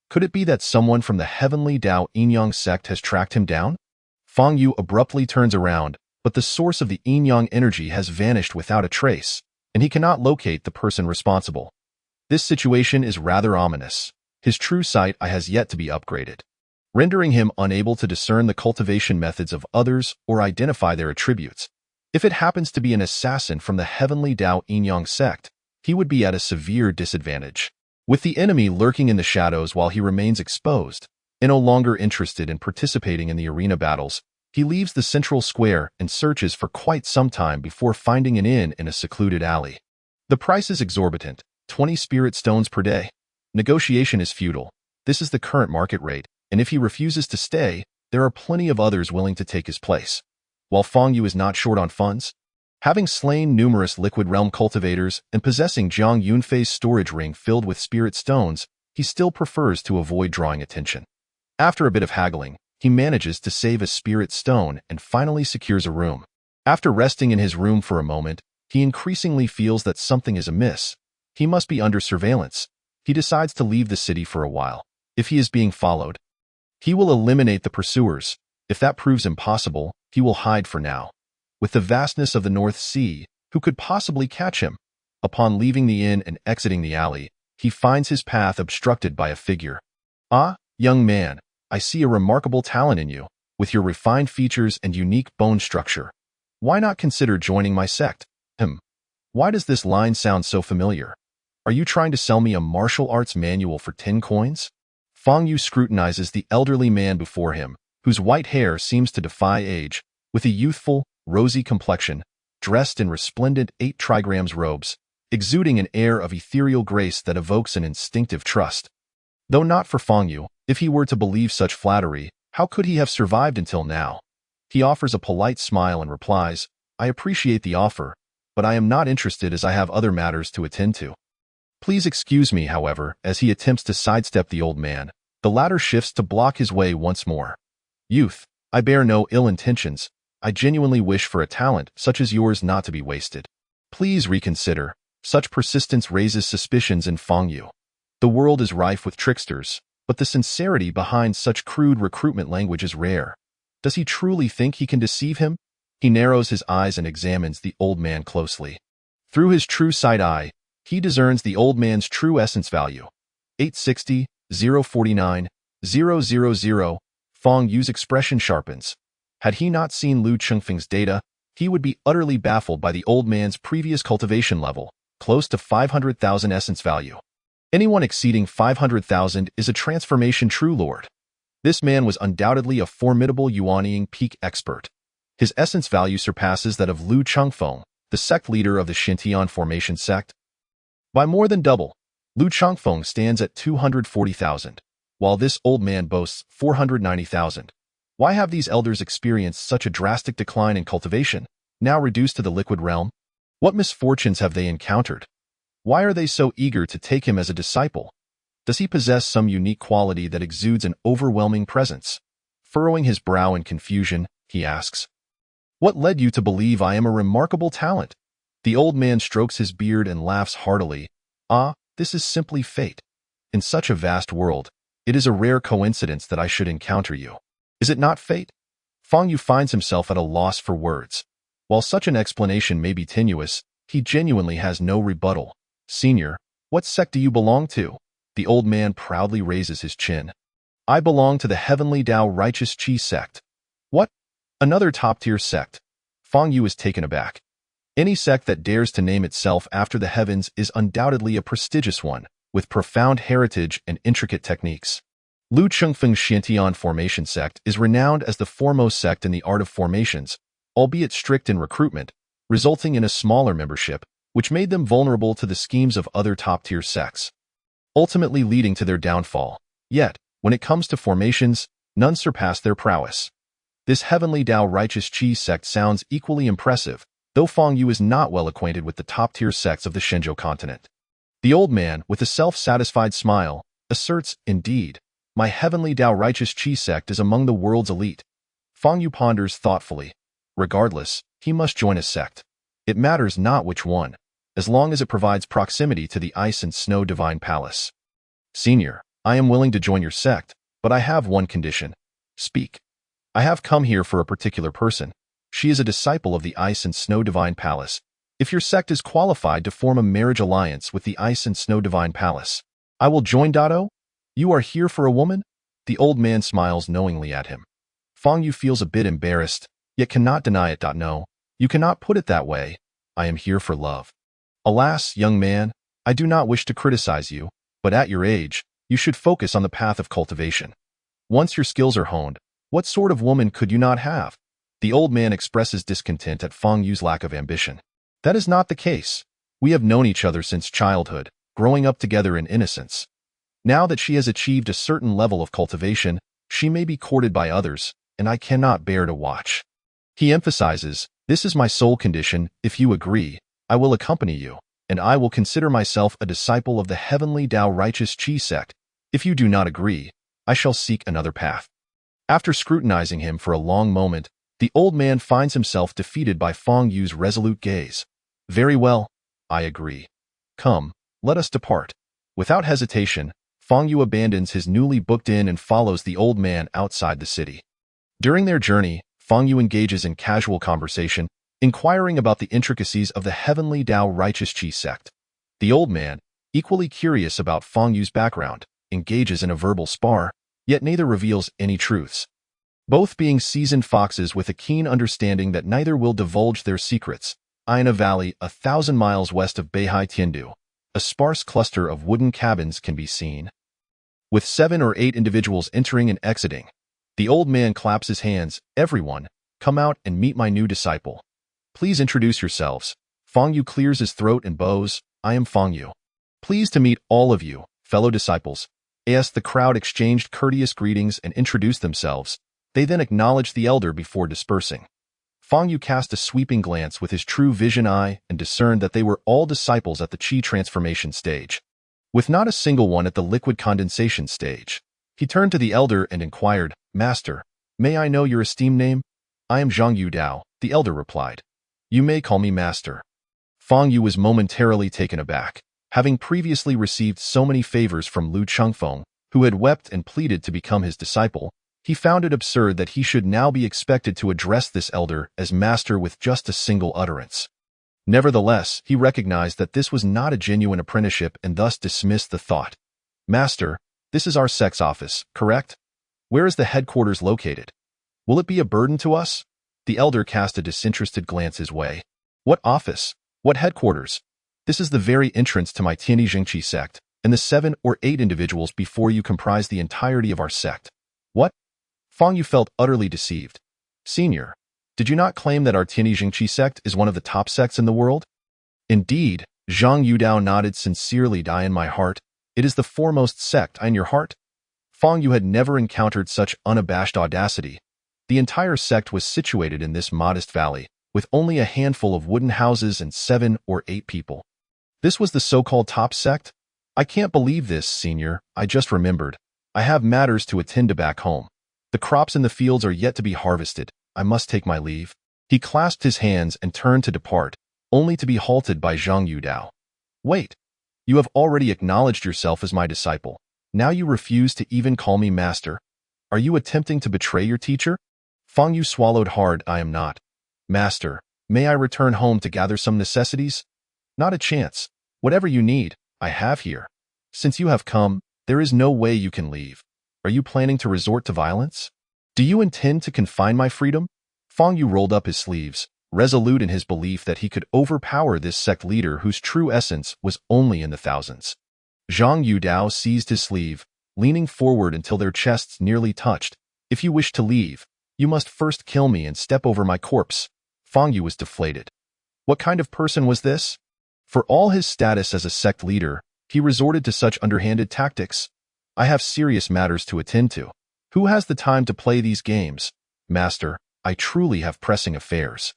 Could it be that someone from the heavenly Dao yin-yang sect has tracked him down? Fang Yu abruptly turns around, but the source of the yin-yang energy has vanished without a trace, and he cannot locate the person responsible. This situation is rather ominous. His true sight has yet to be upgraded, rendering him unable to discern the cultivation methods of others or identify their attributes. If it happens to be an assassin from the heavenly Dao yin-yang sect, he would be at a severe disadvantage. With the enemy lurking in the shadows while he remains exposed, and no longer interested in participating in the arena battles, he leaves the central square and searches for quite some time before finding an inn in a secluded alley. The price is exorbitant, 20 spirit stones per day. Negotiation is futile. This is the current market rate, and if he refuses to stay, there are plenty of others willing to take his place. While Fang Yu is not short on funds, having slain numerous liquid realm cultivators and possessing Jiang Yunfei's storage ring filled with spirit stones, he still prefers to avoid drawing attention. After a bit of haggling, he manages to save a spirit stone and finally secures a room. After resting in his room for a moment, he increasingly feels that something is amiss. He must be under surveillance. He decides to leave the city for a while. If he is being followed, he will eliminate the pursuers. If that proves impossible, he will hide for now. With the vastness of the North Sea, who could possibly catch him? Upon leaving the inn and exiting the alley, he finds his path obstructed by a figure. Ah, young man, I see a remarkable talent in you, with your refined features and unique bone structure. Why not consider joining my sect? Why does this line sound so familiar? Are you trying to sell me a martial arts manual for 10 coins? Fang Yu scrutinizes the elderly man before him, whose white hair seems to defy age, with a youthful, rosy complexion, dressed in resplendent 8 trigrams robes, exuding an air of ethereal grace that evokes an instinctive trust. Though not for Fang Yu, if he were to believe such flattery, how could he have survived until now? He offers a polite smile and replies, I appreciate the offer, but I am not interested as I have other matters to attend to. Please excuse me, however, as he attempts to sidestep the old man. The latter shifts to block his way once more. Youth, I bear no ill intentions. I genuinely wish for a talent such as yours not to be wasted. Please reconsider. Such persistence raises suspicions in Fang Yu. The world is rife with tricksters, but the sincerity behind such crude recruitment language is rare. Does he truly think he can deceive him? He narrows his eyes and examines the old man closely. Through his true sight eye, he discerns the old man's true essence value. 860, 049, 000. Fang Yu's expression sharpens. Had he not seen Lu Chengfeng's data, he would be utterly baffled by the old man's previous cultivation level, close to 500,000 essence value. Anyone exceeding 500,000 is a transformation true lord. This man was undoubtedly a formidable Yuanying peak expert. His essence value surpasses that of Lu Chengfeng, the sect leader of the Xintian formation sect. By more than double, Lu Chengfeng stands at 240,000, while this old man boasts 490,000. Why have these elders experienced such a drastic decline in cultivation, now reduced to the liquid realm? What misfortunes have they encountered? Why are they so eager to take him as a disciple? Does he possess some unique quality that exudes an overwhelming presence? Furrowing his brow in confusion, he asks, What led you to believe I am a remarkable talent? The old man strokes his beard and laughs heartily. Ah, this is simply fate. In such a vast world, it is a rare coincidence that I should encounter you. Is it not fate? Fang Yu finds himself at a loss for words. While such an explanation may be tenuous, He genuinely has no rebuttal. Senior, what sect do you belong to? The old man proudly raises his chin. I belong to the Heavenly Tao Righteous Chi sect. What? Another top-tier sect? Fang Yu is taken aback. Any sect that dares to name itself after the heavens is undoubtedly a prestigious one, with profound heritage and intricate techniques. Lu Chengfeng Xiantian Formation Sect is renowned as the foremost sect in the art of formations, albeit strict in recruitment, resulting in a smaller membership, which made them vulnerable to the schemes of other top-tier sects, ultimately leading to their downfall. Yet, when it comes to formations, none surpass their prowess. This Heavenly Tao Righteous Chi sect sounds equally impressive, though Fang Yu is not well acquainted with the top-tier sects of the Shenzhou continent. The old man, with a self-satisfied smile, asserts, indeed, my Heavenly Tao Righteous Chi sect is among the world's elite. Fang Yu ponders thoughtfully. Regardless, he must join a sect. It matters not which one, as long as it provides proximity to the Ice and Snow Divine Palace. Senior, I am willing to join your sect, but I have one condition. Speak. I have come here for a particular person. She is a disciple of the Ice and Snow Divine Palace. If your sect is qualified to form a marriage alliance with the Ice and Snow Divine Palace, I will join. You are here for a woman? The old man smiles knowingly at him. Fang Yu feels a bit embarrassed, yet cannot deny it. No, you cannot put it that way. I am here for love. Alas, young man, I do not wish to criticize you, but at your age, you should focus on the path of cultivation. Once your skills are honed, what sort of woman could you not have? The old man expresses discontent at Fang Yu's lack of ambition. That is not the case. We have known each other since childhood, growing up together in innocence. Now that she has achieved a certain level of cultivation, she may be courted by others, and I cannot bear to watch. He emphasizes, this is my sole condition. If you agree, I will accompany you, and I will consider myself a disciple of the Heavenly Tao Righteous Chi sect. If you do not agree, I shall seek another path. After scrutinizing him for a long moment, the old man finds himself defeated by Fang Yu's resolute gaze. Very well, I agree. Come, let us depart. Without hesitation, Fang Yu abandons his newly booked inn and follows the old man outside the city. During their journey, Fang Yu engages in casual conversation, inquiring about the intricacies of the Heavenly Tao Righteous Chi sect. The old man, equally curious about Fang Yu's background, engages in a verbal spar, yet neither reveals any truths. Both being seasoned foxes with a keen understanding that neither will divulge their secrets, in a valley 1,000 miles west of Beihai Tiandu, a sparse cluster of wooden cabins can be seen, with 7 or 8 individuals entering and exiting. The old man claps his hands. Everyone, come out and meet my new disciple. Please introduce yourselves. Fang Yu clears his throat and bows. I am Fang Yu. Pleased to meet all of you, fellow disciples. As the crowd exchanged courteous greetings and introduced themselves, they then acknowledged the elder before dispersing. Fang Yu cast a sweeping glance with his true vision eye and discerned that they were all disciples at the Qi transformation stage, with not a single one at the liquid condensation stage. He turned to the elder and inquired, Master, may I know your esteemed name? I am Zhang Yu Dao, the elder replied. You may call me Master. Fang Yu was momentarily taken aback, having previously received so many favors from Lu Chengfeng, who had wept and pleaded to become his disciple. He found it absurd that he should now be expected to address this elder as master with just a single utterance. Nevertheless, he recognized that this was not a genuine apprenticeship and thus dismissed the thought. Master, this is our sect's office, correct? Where is the headquarters located? Will it be a burden to us? The elder cast a disinterested glance his way. What office? What headquarters? This is the very entrance to my Tianyi Jingqi sect, and the 7 or 8 individuals before you comprise the entirety of our sect. What? Fang Yu felt utterly deceived. Senior, did you not claim that our Tianyi Jingqi sect is one of the top sects in the world? Indeed, Zhang Yudao nodded sincerely. In my heart, it is the foremost sect in your heart. Fang Yu had never encountered such unabashed audacity. The entire sect was situated in this modest valley, with only a handful of wooden houses and 7 or 8 people. This was the so-called top sect? I can't believe this, Senior. I just remembered. I have matters to attend to back home. The crops in the fields are yet to be harvested. I must take my leave. He clasped his hands and turned to depart, only to be halted by Zhang Yudao. Wait. You have already acknowledged yourself as my disciple. Now you refuse to even call me master. Are you attempting to betray your teacher? Fang Yu swallowed hard. I am not. Master, may I return home to gather some necessities? Not a chance. Whatever you need, I have here. Since you have come, there is no way you can leave. Are you planning to resort to violence? Do you intend to confine my freedom? Fang Yu rolled up his sleeves, resolute in his belief that he could overpower this sect leader whose true essence was only in the thousands. Zhang Yudao seized his sleeve, leaning forward until their chests nearly touched. If you wish to leave, you must first kill me and step over my corpse. Fang Yu was deflated. What kind of person was this? For all his status as a sect leader, he resorted to such underhanded tactics. I have serious matters to attend to. Who has the time to play these games? Master, I truly have pressing affairs.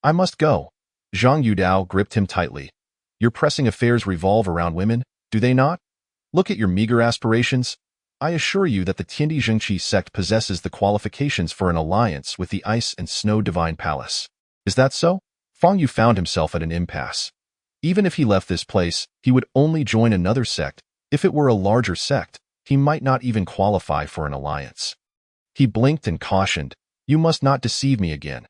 I must go. Zhang Yudao gripped him tightly. Your pressing affairs revolve around women, do they not? Look at your meager aspirations. I assure you that the Tiandi Zhengqi sect possesses the qualifications for an alliance with the Ice and Snow Divine Palace. Is that so? Fang Yu found himself at an impasse. Even if he left this place, he would only join another sect. If it were a larger sect, he might not even qualify for an alliance. He blinked and cautioned, you must not deceive me again.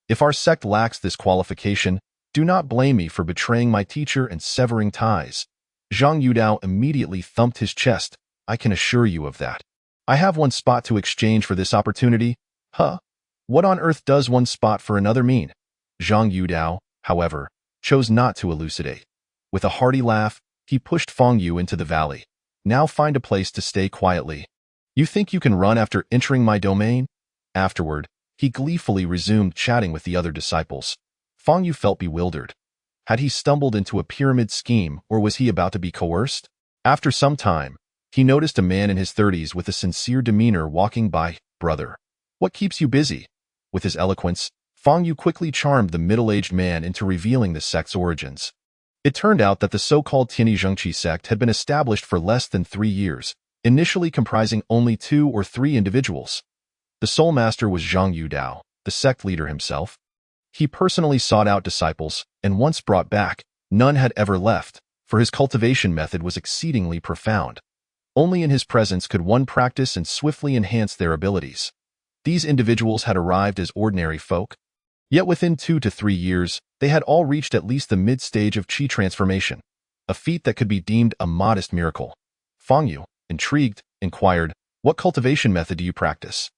If our sect lacks this qualification, do not blame me for betraying my teacher and severing ties. Zhang Yudao immediately thumped his chest. I can assure you of that. I have one spot to exchange for this opportunity. Huh? What on earth does one spot for another mean? Zhang Yudao, however, chose not to elucidate. With a hearty laugh, he pushed Fang Yu into the valley. Now find a place to stay quietly. You think you can run after entering my domain? Afterward, he gleefully resumed chatting with the other disciples. Fang Yu felt bewildered. Had he stumbled into a pyramid scheme, or was he about to be coerced? After some time, he noticed a man in his 30s with a sincere demeanor walking by. Brother, what keeps you busy? With his eloquence, Fang Yu quickly charmed the middle-aged man into revealing the sect's origins. It turned out that the so-called Tiandi Zhengqi sect had been established for less than 3 years, initially comprising only 2 or 3 individuals. The sole master was Zhang Yudao, the sect leader himself. He personally sought out disciples, and once brought back, none had ever left, for his cultivation method was exceedingly profound. Only in his presence could one practice and swiftly enhance their abilities. These individuals had arrived as ordinary folk, yet within 2 to 3 years, they had all reached at least the mid-stage of qi transformation, a feat that could be deemed a modest miracle. Fang Yu, intrigued, inquired, what cultivation method do you practice?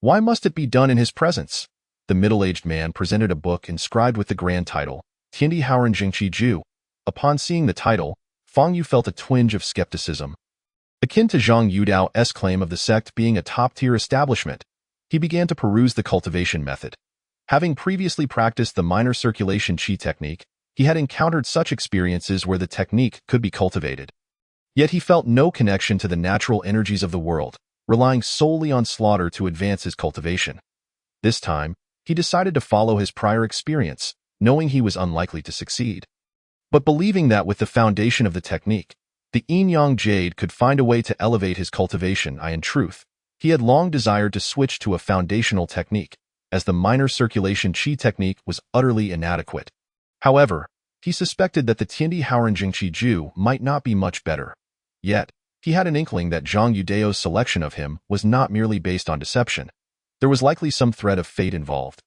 Why must it be done in his presence? The middle-aged man presented a book inscribed with the grand title, Tiandi Haoren Jingqi Ju. Upon seeing the title, Fang Yu felt a twinge of skepticism. Akin to Zhang Yudao's claim of the sect being a top-tier establishment, he began to peruse the cultivation method. Having previously practiced the minor circulation qi technique, he had encountered such experiences where the technique could be cultivated. Yet he felt no connection to the natural energies of the world, relying solely on slaughter to advance his cultivation. This time, he decided to follow his prior experience, knowing he was unlikely to succeed. But believing that with the foundation of the technique, the Yin-Yang Jade could find a way to elevate his cultivation, in truth, he had long desired to switch to a foundational technique, as the minor circulation qi technique was utterly inadequate. However, he suspected that the Tiandi Haoren Jingqi Ju might not be much better. Yet, he had an inkling that Zhang Yudao's selection of him was not merely based on deception. There was likely some thread of fate involved.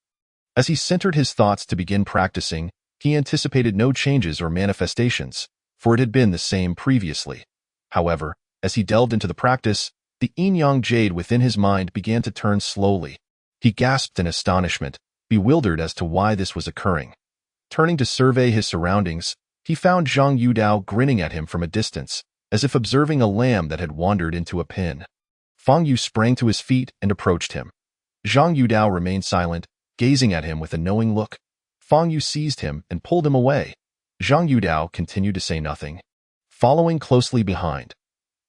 As he centered his thoughts to begin practicing, he anticipated no changes or manifestations, for it had been the same previously. However, as he delved into the practice, the Yin-Yang Jade within his mind began to turn slowly. He gasped in astonishment, bewildered as to why this was occurring. Turning to survey his surroundings, he found Zhang Yudao grinning at him from a distance, as if observing a lamb that had wandered into a pen. Fang Yu sprang to his feet and approached him. Zhang Yudao remained silent, gazing at him with a knowing look. Fang Yu seized him and pulled him away. Zhang Yudao continued to say nothing, following closely behind.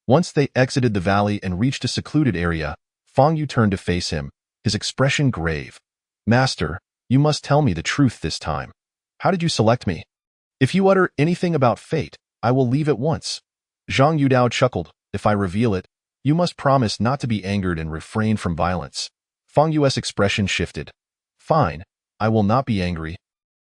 Once they exited the valley and reached a secluded area, Fang Yu turned to face him, his expression grave. Master, you must tell me the truth this time. How did you select me? If you utter anything about fate, I will leave at once. Zhang Yudao chuckled. If I reveal it, you must promise not to be angered and refrain from violence. Fang Yu's expression shifted. Fine, I will not be angry,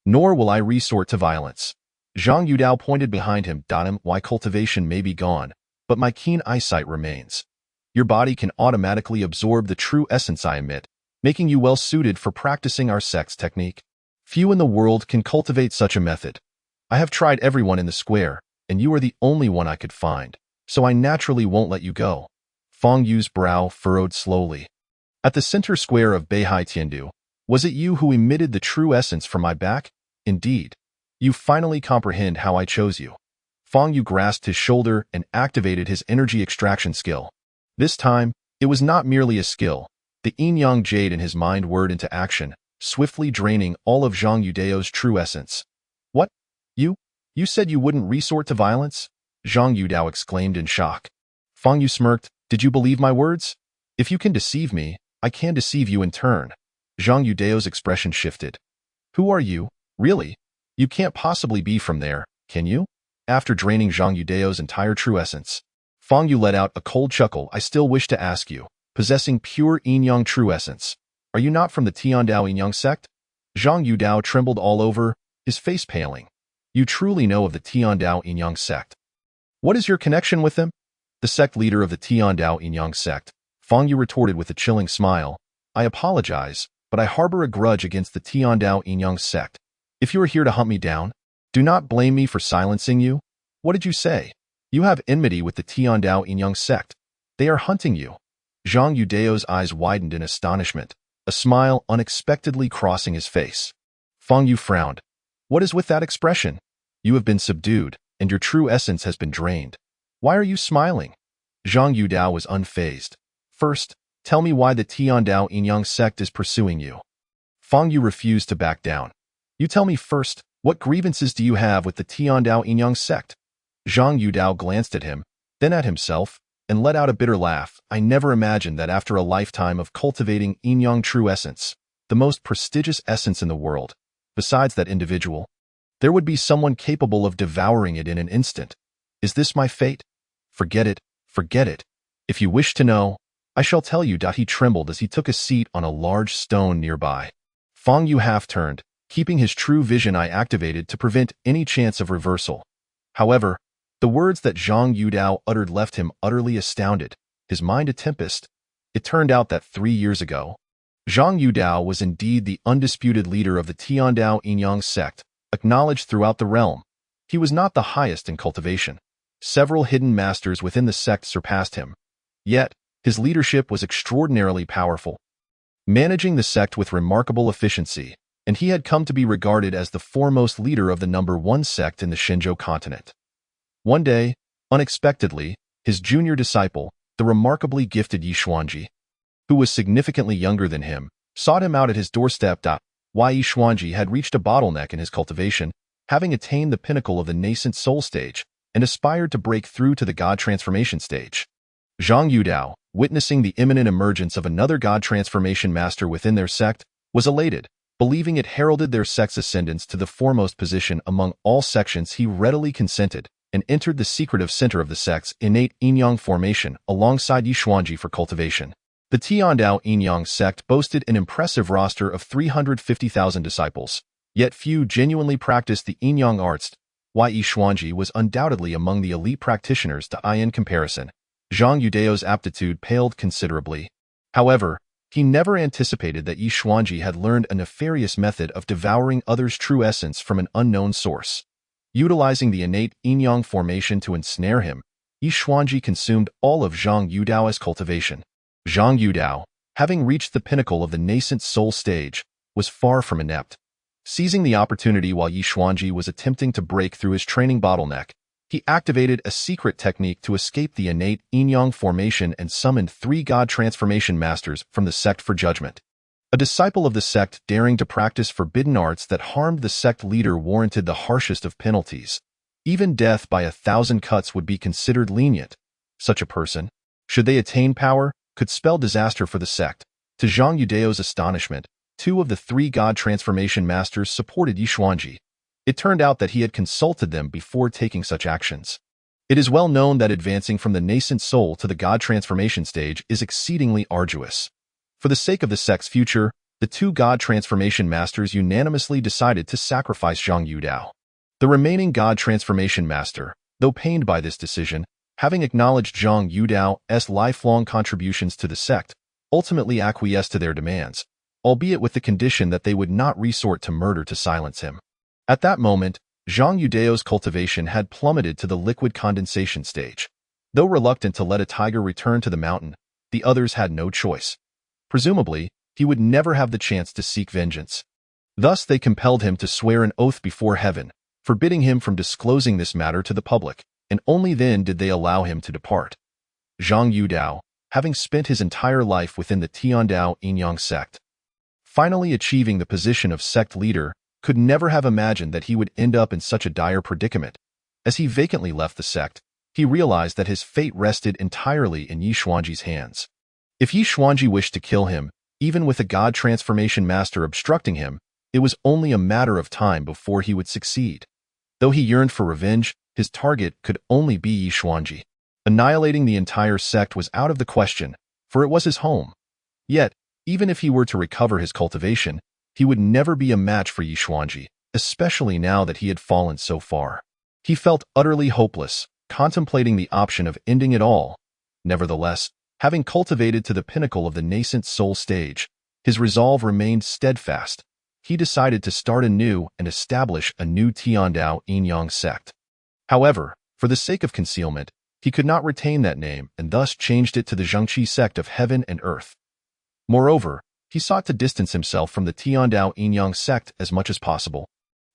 nor will I resort to violence. Zhang Yudao pointed behind him. My cultivation may be gone, but my keen eyesight remains. Your body can automatically absorb the true essence I emit, making you well-suited for practicing our sect's technique. Few in the world can cultivate such a method. I have tried everyone in the square, and you are the only one I could find, so I naturally won't let you go. Fang Yu's brow furrowed slowly. At the center square of Beihai Tiandu, was it you who emitted the true essence from my back? Indeed. You finally comprehend how I chose you. Fang Yu grasped his shoulder and activated his energy extraction skill. This time, it was not merely a skill. The yin-yang jade in his mind whirred into action, swiftly draining all of Zhang Yudao's true essence. What? You said you wouldn't resort to violence? Zhang Yudao exclaimed in shock. Fang Yu smirked. Did you believe my words? If you can deceive me, I can deceive you in turn. Zhang Yudao's expression shifted. Who are you? Really? You can't possibly be from there, can you? After draining Zhang Yudao's entire true essence, Fang Yu let out a cold chuckle. I still wish to ask you, possessing pure yin-yang true essence, are you not from the Tiandao yin-yang sect? Zhang Yudao trembled all over, his face paling. You truly know of the Tiandao yin-yang sect. What is your connection with them? The sect leader of the Tiandao yin-yang sect, Fang Yu retorted with a chilling smile. I apologize, but I harbor a grudge against the Tiandao yin-yang sect. If you are here to hunt me down, do not blame me for silencing you. What did you say? You have enmity with the Tiandao yin-yang sect. They are hunting you. Zhang Yudao's eyes widened in astonishment, a smile unexpectedly crossing his face. Fang Yu frowned. What is with that expression? You have been subdued, and your true essence has been drained. Why are you smiling? Zhang Yudao was unfazed. First, tell me why the Tiandao yin-yang sect is pursuing you. Fang Yu refused to back down. You tell me first, what grievances do you have with the Tiandao yin-yang sect? Zhang Yudao glanced at him, then at himself, and let out a bitter laugh. I never imagined that after a lifetime of cultivating yin-yang true essence, the most prestigious essence in the world, besides that individual, there would be someone capable of devouring it in an instant. Is this my fate? Forget it, forget it. If you wish to know, I shall tell you. He trembled as he took a seat on a large stone nearby. Fang Yu half-turned, keeping his true vision eye activated to prevent any chance of reversal. However, the words that Zhang Yudao uttered left him utterly astounded, his mind a tempest. It turned out that 3 years ago, Zhang Yudao was indeed the undisputed leader of the Tiandao yin-yang sect, acknowledged throughout the realm. He was not the highest in cultivation. Several hidden masters within the sect surpassed him. Yet, his leadership was extraordinarily powerful, managing the sect with remarkable efficiency, and he had come to be regarded as the foremost leader of the #1 sect in the Shenzhou continent. One day, unexpectedly, his junior disciple, the remarkably gifted Yi Xuanji, who was significantly younger than him, sought him out at his doorstep. Yi Xuanji had reached a bottleneck in his cultivation, having attained the pinnacle of the nascent soul stage, and aspired to break through to the God transformation stage. Zhang Yudao, witnessing the imminent emergence of another God transformation master within their sect, was elated. Believing it heralded their sect's ascendance to the foremost position among all sections, he readily consented and entered the secretive center of the sect's innate yin-yang formation alongside Yi Xuanji for cultivation. The Tiandao yin-yang sect boasted an impressive roster of 350,000 disciples, yet few genuinely practiced the yin-yang arts. Yi Xuanji was undoubtedly among the elite practitioners. In comparison, Zhang Yudao's aptitude paled considerably. However, he never anticipated that Yi Xuanji had learned a nefarious method of devouring others' true essence from an unknown source. Utilizing the innate yin-yang formation to ensnare him, Yi Xuanji consumed all of Zhang Yudao's cultivation. Zhang Yudao, having reached the pinnacle of the nascent soul stage, was far from inept. Seizing the opportunity while Yi Xuanji was attempting to break through his training bottleneck, he activated a secret technique to escape the innate yin-yang formation and summoned 3 God transformation masters from the sect for judgment. A disciple of the sect daring to practice forbidden arts that harmed the sect leader warranted the harshest of penalties. Even death by 1,000 cuts would be considered lenient. Such a person, should they attain power, could spell disaster for the sect. To Zhang Yudao's astonishment, 2 of the 3 God transformation masters supported Yi Xuanji. It turned out that he had consulted them before taking such actions. It is well known that advancing from the nascent soul to the God transformation stage is exceedingly arduous. For the sake of the sect's future, the 2 God transformation masters unanimously decided to sacrifice Zhang Yudao. The remaining God transformation master, though pained by this decision, having acknowledged Zhang Yudao's lifelong contributions to the sect, ultimately acquiesced to their demands, albeit with the condition that they would not resort to murder to silence him. At that moment, Zhang Yudao's cultivation had plummeted to the liquid condensation stage. Though reluctant to let a tiger return to the mountain, the others had no choice. Presumably, he would never have the chance to seek vengeance. Thus, they compelled him to swear an oath before heaven, forbidding him from disclosing this matter to the public, and only then did they allow him to depart. Zhang Yudao, having spent his entire life within the Tiandao Yinyang sect, finally achieving the position of sect leader, could never have imagined that he would end up in such a dire predicament. As he vacantly left the sect, he realized that his fate rested entirely in Yi Xuanji's hands. If Yi Xuanji wished to kill him, even with a God Transformation Master obstructing him, it was only a matter of time before he would succeed. Though he yearned for revenge, his target could only be Yi Xuanji. Annihilating the entire sect was out of the question, for it was his home. Yet, even if he were to recover his cultivation, he would never be a match for Yi Xuanji, especially now that he had fallen so far. He felt utterly hopeless, contemplating the option of ending it all. Nevertheless, having cultivated to the pinnacle of the nascent soul stage, his resolve remained steadfast. He decided to start anew and establish a new Tiandao Yinyang sect. However, for the sake of concealment, he could not retain that name and thus changed it to the Zhengqi sect of heaven and earth. Moreover, he sought to distance himself from the Tiandao Yinyang sect as much as possible,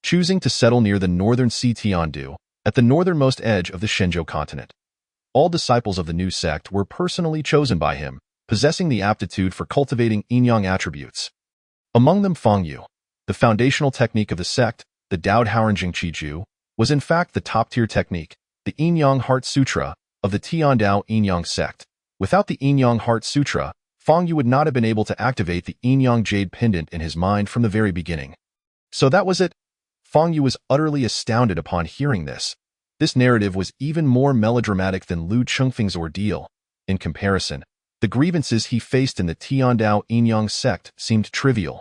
choosing to settle near the northern Sea Tiandu, at the northernmost edge of the Shenzhou continent. All disciples of the new sect were personally chosen by him, possessing the aptitude for cultivating Yinyang attributes. Among them Feng Yu. The foundational technique of the sect, the Dao Haoren Qiju, was in fact the top-tier technique, the Yinyang Heart Sutra, of the Tiandao Yinyang sect. Without the Yinyang Heart Sutra, Feng Yu would not have been able to activate the Yinyang Jade pendant in his mind from the very beginning. So that was it. Feng Yu was utterly astounded upon hearing this. This narrative was even more melodramatic than Lu Chengfeng's ordeal. In comparison, the grievances he faced in the Tiandao Yinyang sect seemed trivial.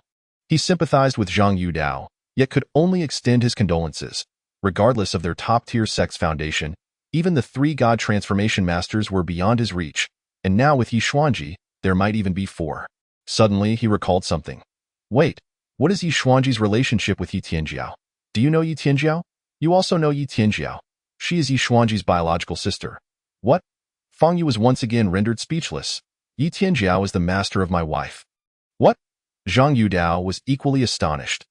He sympathized with Zhang Yudao, yet could only extend his condolences. Regardless of their top-tier sect's foundation, even the 3 God Transformation Masters were beyond his reach, and now with Yi Xuanji, there might even be 4. Suddenly, he recalled something. Wait, what is Yi Xuanji's relationship with Yi Tianjiao? Do you know Yi Tianjiao? You also know Yi Tianjiao. She is Yi Xuanji's biological sister. What? Feng Yu was once again rendered speechless. Yi Tianjiao is the master of my wife. What? Zhang Yudao was equally astonished.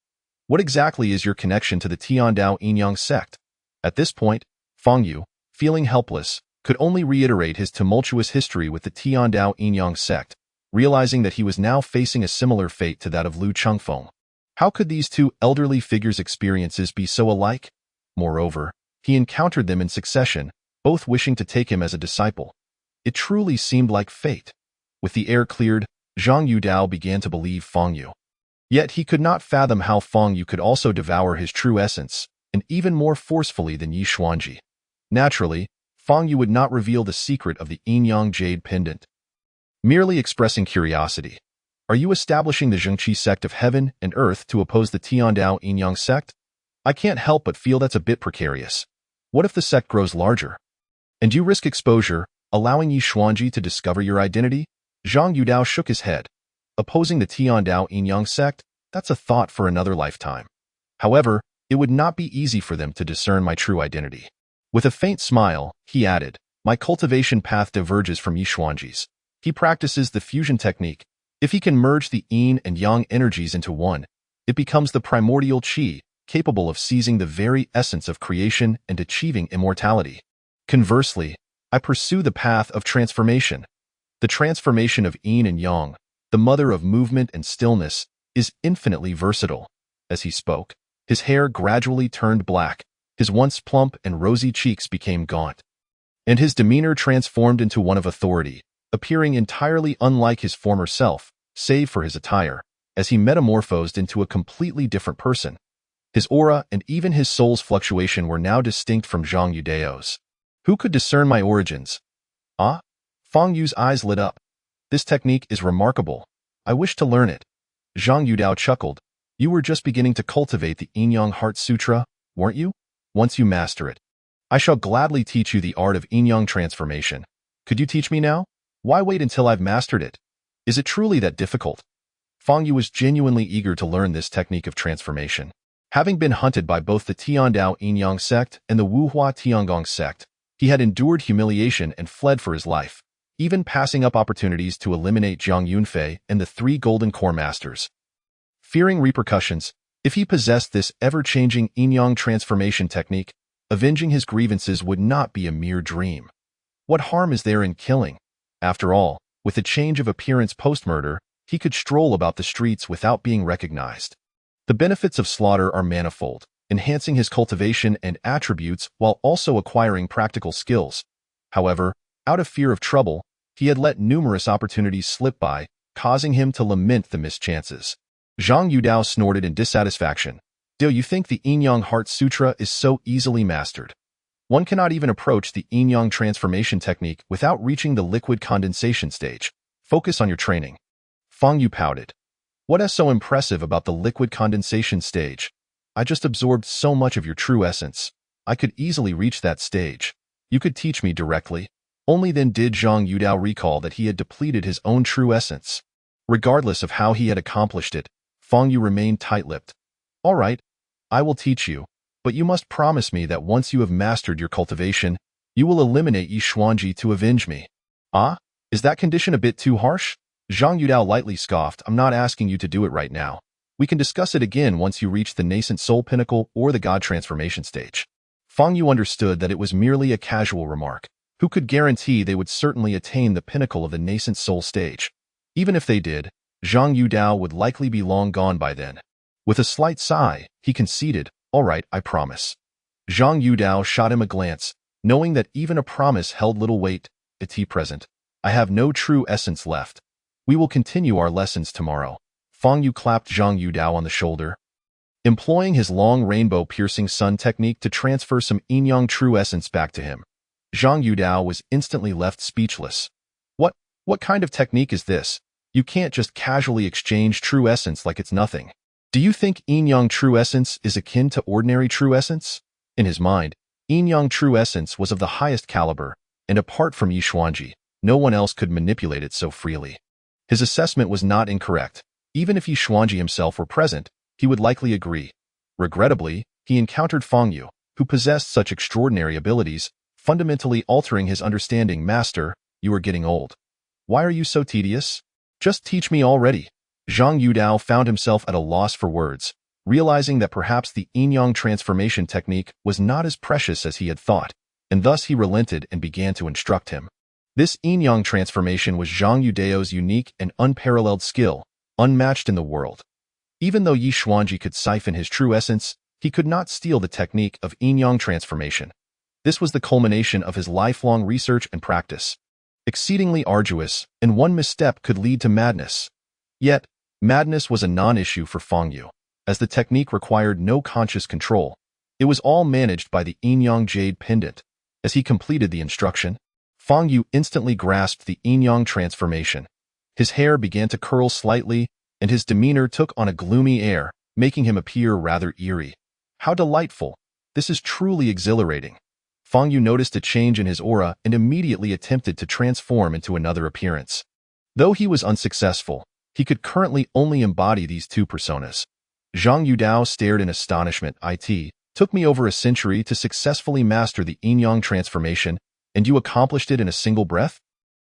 What exactly is your connection to the Tiandao Yinyang sect? At this point, Feng Yu, feeling helpless, could only reiterate his tumultuous history with the Tiandao Yinyang sect, realizing that he was now facing a similar fate to that of Lu Chengfeng. How could these 2 elderly figures' experiences be so alike? Moreover, he encountered them in succession, both wishing to take him as a disciple. It truly seemed like fate. With the air cleared, Zhang Yudao began to believe Feng Yu. Yet he could not fathom how Feng Yu could also devour his true essence, and even more forcefully than Yi Xuanji. Naturally, Feng Yu would not reveal the secret of the Yinyang Jade pendant. Merely expressing curiosity. Are you establishing the Zhengqi sect of heaven and earth to oppose the Tiandao Yinyang sect? I can't help but feel that's a bit precarious. What if the sect grows larger? And you risk exposure, allowing Yi Xuanji to discover your identity? Zhang Yudao shook his head. Opposing the Tiandao Yinyang sect? That's a thought for another lifetime. However, it would not be easy for them to discern my true identity. With a faint smile, he added, my cultivation path diverges from Yi Xuanji's. He practices the fusion technique. If he can merge the yin and yang energies into one, it becomes the primordial qi, capable of seizing the very essence of creation and achieving immortality. Conversely, I pursue the path of transformation. The transformation of yin and yang, the mother of movement and stillness, is infinitely versatile. As he spoke, his hair gradually turned black, his once plump and rosy cheeks became gaunt, and his demeanor transformed into one of authority, appearing entirely unlike his former self, save for his attire, as he metamorphosed into a completely different person. His aura and even his soul's fluctuation were now distinct from Zhang Yudao's. Who could discern my origins? Ah? Feng Yu's eyes lit up. This technique is remarkable. I wish to learn it. Zhang Yudao chuckled. You were just beginning to cultivate the Yinyang Heart Sutra, weren't you? Once you master it, I shall gladly teach you the art of Yinyang transformation. Could you teach me now? Why wait until I've mastered it? Is it truly that difficult? Feng Yu was genuinely eager to learn this technique of transformation. Having been hunted by both the Tiandao Yinyang sect and the Wuhua Tiangong sect, he had endured humiliation and fled for his life, even passing up opportunities to eliminate Zhang Yunfei and the 3 Golden Core Masters. Fearing repercussions, if he possessed this ever-changing Yinyang transformation technique, avenging his grievances would not be a mere dream. What harm is there in killing? After all, with a change of appearance post-murder, he could stroll about the streets without being recognized. The benefits of slaughter are manifold, enhancing his cultivation and attributes while also acquiring practical skills. However, out of fear of trouble, he had let numerous opportunities slip by, causing him to lament the missed chances. Zhang Yudao snorted in dissatisfaction. Do you think the Yinyang Heart Sutra is so easily mastered? One cannot even approach the Yinyang transformation technique without reaching the liquid condensation stage. Focus on your training. Fang Yu pouted. What is so impressive about the liquid condensation stage? I just absorbed so much of your true essence. I could easily reach that stage. You could teach me directly. Only then did Zhang Yudao recall that he had depleted his own true essence. Regardless of how he had accomplished it, Fang Yu remained tight-lipped. All right, I will teach you, but you must promise me that once you have mastered your cultivation, you will eliminate Yi Xuanji to avenge me. Ah, is that condition a bit too harsh? Zhang Yudao lightly scoffed. I'm not asking you to do it right now. We can discuss it again once you reach the nascent soul pinnacle or the god transformation stage. Fang Yu understood that it was merely a casual remark. Who could guarantee they would certainly attain the pinnacle of the nascent soul stage? Even if they did, Zhang Yudao would likely be long gone by then. With a slight sigh, he conceded, all right, I promise. Zhang Yudao shot him a glance, knowing that even a promise held little weight. At present, I have no true essence left. We will continue our lessons tomorrow. Fang Yu clapped Zhang Yudao on the shoulder. Employing his long rainbow-piercing sun technique to transfer some Yinyang true essence back to him, Zhang Yudao was instantly left speechless. What kind of technique is this? You can't just casually exchange true essence like it's nothing. Do you think Yinyang true essence is akin to ordinary true essence? In his mind, Yinyang true essence was of the highest caliber, and apart from Yi Xuanji, no one else could manipulate it so freely. His assessment was not incorrect. Even if Yi Xuanji himself were present, he would likely agree. Regrettably, he encountered Fang Yu, who possessed such extraordinary abilities, fundamentally altering his understanding. Master, you are getting old. Why are you so tedious? Just teach me already. Zhang Yudao found himself at a loss for words, realizing that perhaps the Yinyang transformation technique was not as precious as he had thought, and thus he relented and began to instruct him. This Yinyang transformation was Zhang Yudao's unique and unparalleled skill, unmatched in the world. Even though Yi Xuanji could siphon his true essence, he could not steal the technique of Yinyang transformation. This was the culmination of his lifelong research and practice. Exceedingly arduous, and one misstep could lead to madness. Yet, madness was a non-issue for Fang Yu, as the technique required no conscious control. It was all managed by the Yinyang Jade Pendant. As he completed the instruction, Fang Yu instantly grasped the Yinyang transformation. His hair began to curl slightly, and his demeanor took on a gloomy air, making him appear rather eerie. How delightful! This is truly exhilarating. Fang Yu noticed a change in his aura and immediately attempted to transform into another appearance. Though he was unsuccessful, he could currently only embody these 2 personas. Zhang Yudao stared in astonishment. It took me over a century to successfully master the Yinyang transformation, and you accomplished it in a single breath?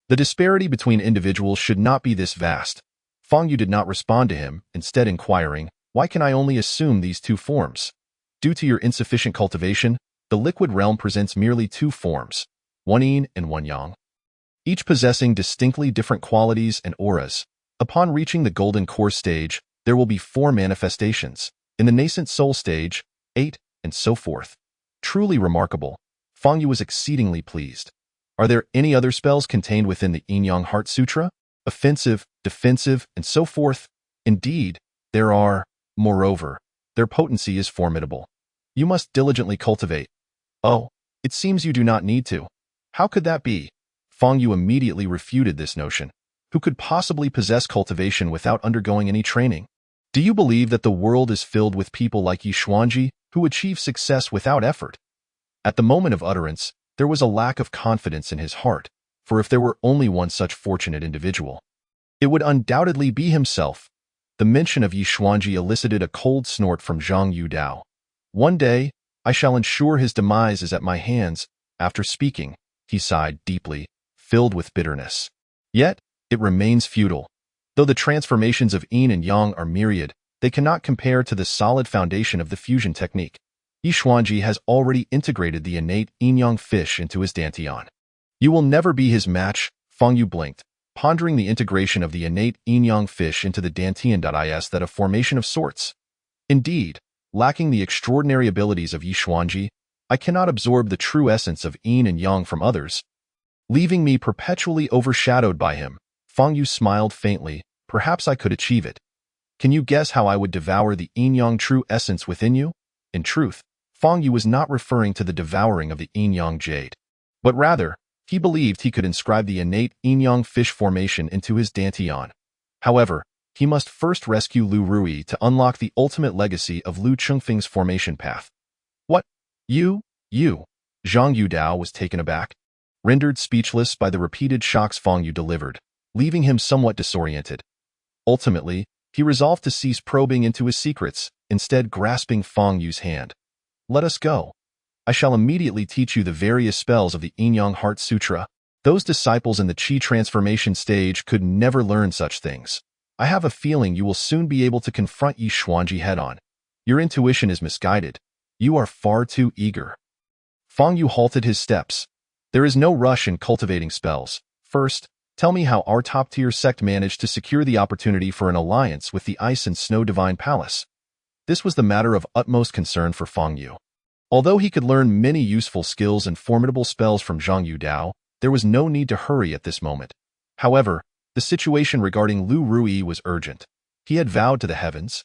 The disparity between individuals should not be this vast. Fang Yu did not respond to him, instead inquiring, why can I only assume these 2 forms? Due to your insufficient cultivation, the liquid realm presents merely 2 forms, one yin and one yang, each possessing distinctly different qualities and auras. Upon reaching the golden core stage, there will be 4 manifestations, in the nascent soul stage, 8, and so forth. Truly remarkable. Fang Yu was exceedingly pleased. Are there any other spells contained within the Yinyang Heart Sutra? Offensive, defensive, and so forth? Indeed, there are. Moreover, their potency is formidable. You must diligently cultivate. Oh, it seems you do not need to. How could that be? Fang Yu immediately refuted this notion. Who could possibly possess cultivation without undergoing any training? Do you believe that the world is filled with people like Yi Xuanji who achieve success without effort? At the moment of utterance, there was a lack of confidence in his heart, for if there were only one such fortunate individual, it would undoubtedly be himself. The mention of Yi Xuanji elicited a cold snort from Zhang Yudao. One day, I shall ensure his demise is at my hands. After speaking, he sighed deeply, filled with bitterness. Yet, it remains futile. Though the transformations of yin and yang are myriad, they cannot compare to the solid foundation of the fusion technique. Yi Xuanji has already integrated the innate yin-yang fish into his dantian. You will never be his match, Feng Yu blinked, pondering the integration of the innate yin-yang fish into the dantian.is that a formation of sorts. Indeed, lacking the extraordinary abilities of Yi Xuanji, I cannot absorb the true essence of yin and yang from others, leaving me perpetually overshadowed by him. Feng Yu smiled faintly. Perhaps I could achieve it. Can you guess how I would devour the yin-yang true essence within you? In truth, Feng Yu was not referring to the devouring of the yin-yang jade, but rather, he believed he could inscribe the innate yin-yang fish formation into his dantian. However, he must first rescue Lu Rui to unlock the ultimate legacy of Lu Chengfeng's formation path. What? You? Zhang Yudao was taken aback, rendered speechless by the repeated shocks Feng Yu delivered, leaving him somewhat disoriented. Ultimately, he resolved to cease probing into his secrets, instead grasping Feng Yu's hand. Let us go. I shall immediately teach you the various spells of the Yin-Yang Heart Sutra. Those disciples in the Qi transformation stage could never learn such things. I have a feeling you will soon be able to confront Yi Xuanji head-on. Your intuition is misguided. You are far too eager. Feng Yu halted his steps. There is no rush in cultivating spells. First, tell me how our top-tier sect managed to secure the opportunity for an alliance with the Ice and Snow Divine Palace. This was the matter of utmost concern for Feng Yu. Although he could learn many useful skills and formidable spells from Zhang Yudao, there was no need to hurry at this moment. However, the situation regarding Lu Rui was urgent. He had vowed to the heavens,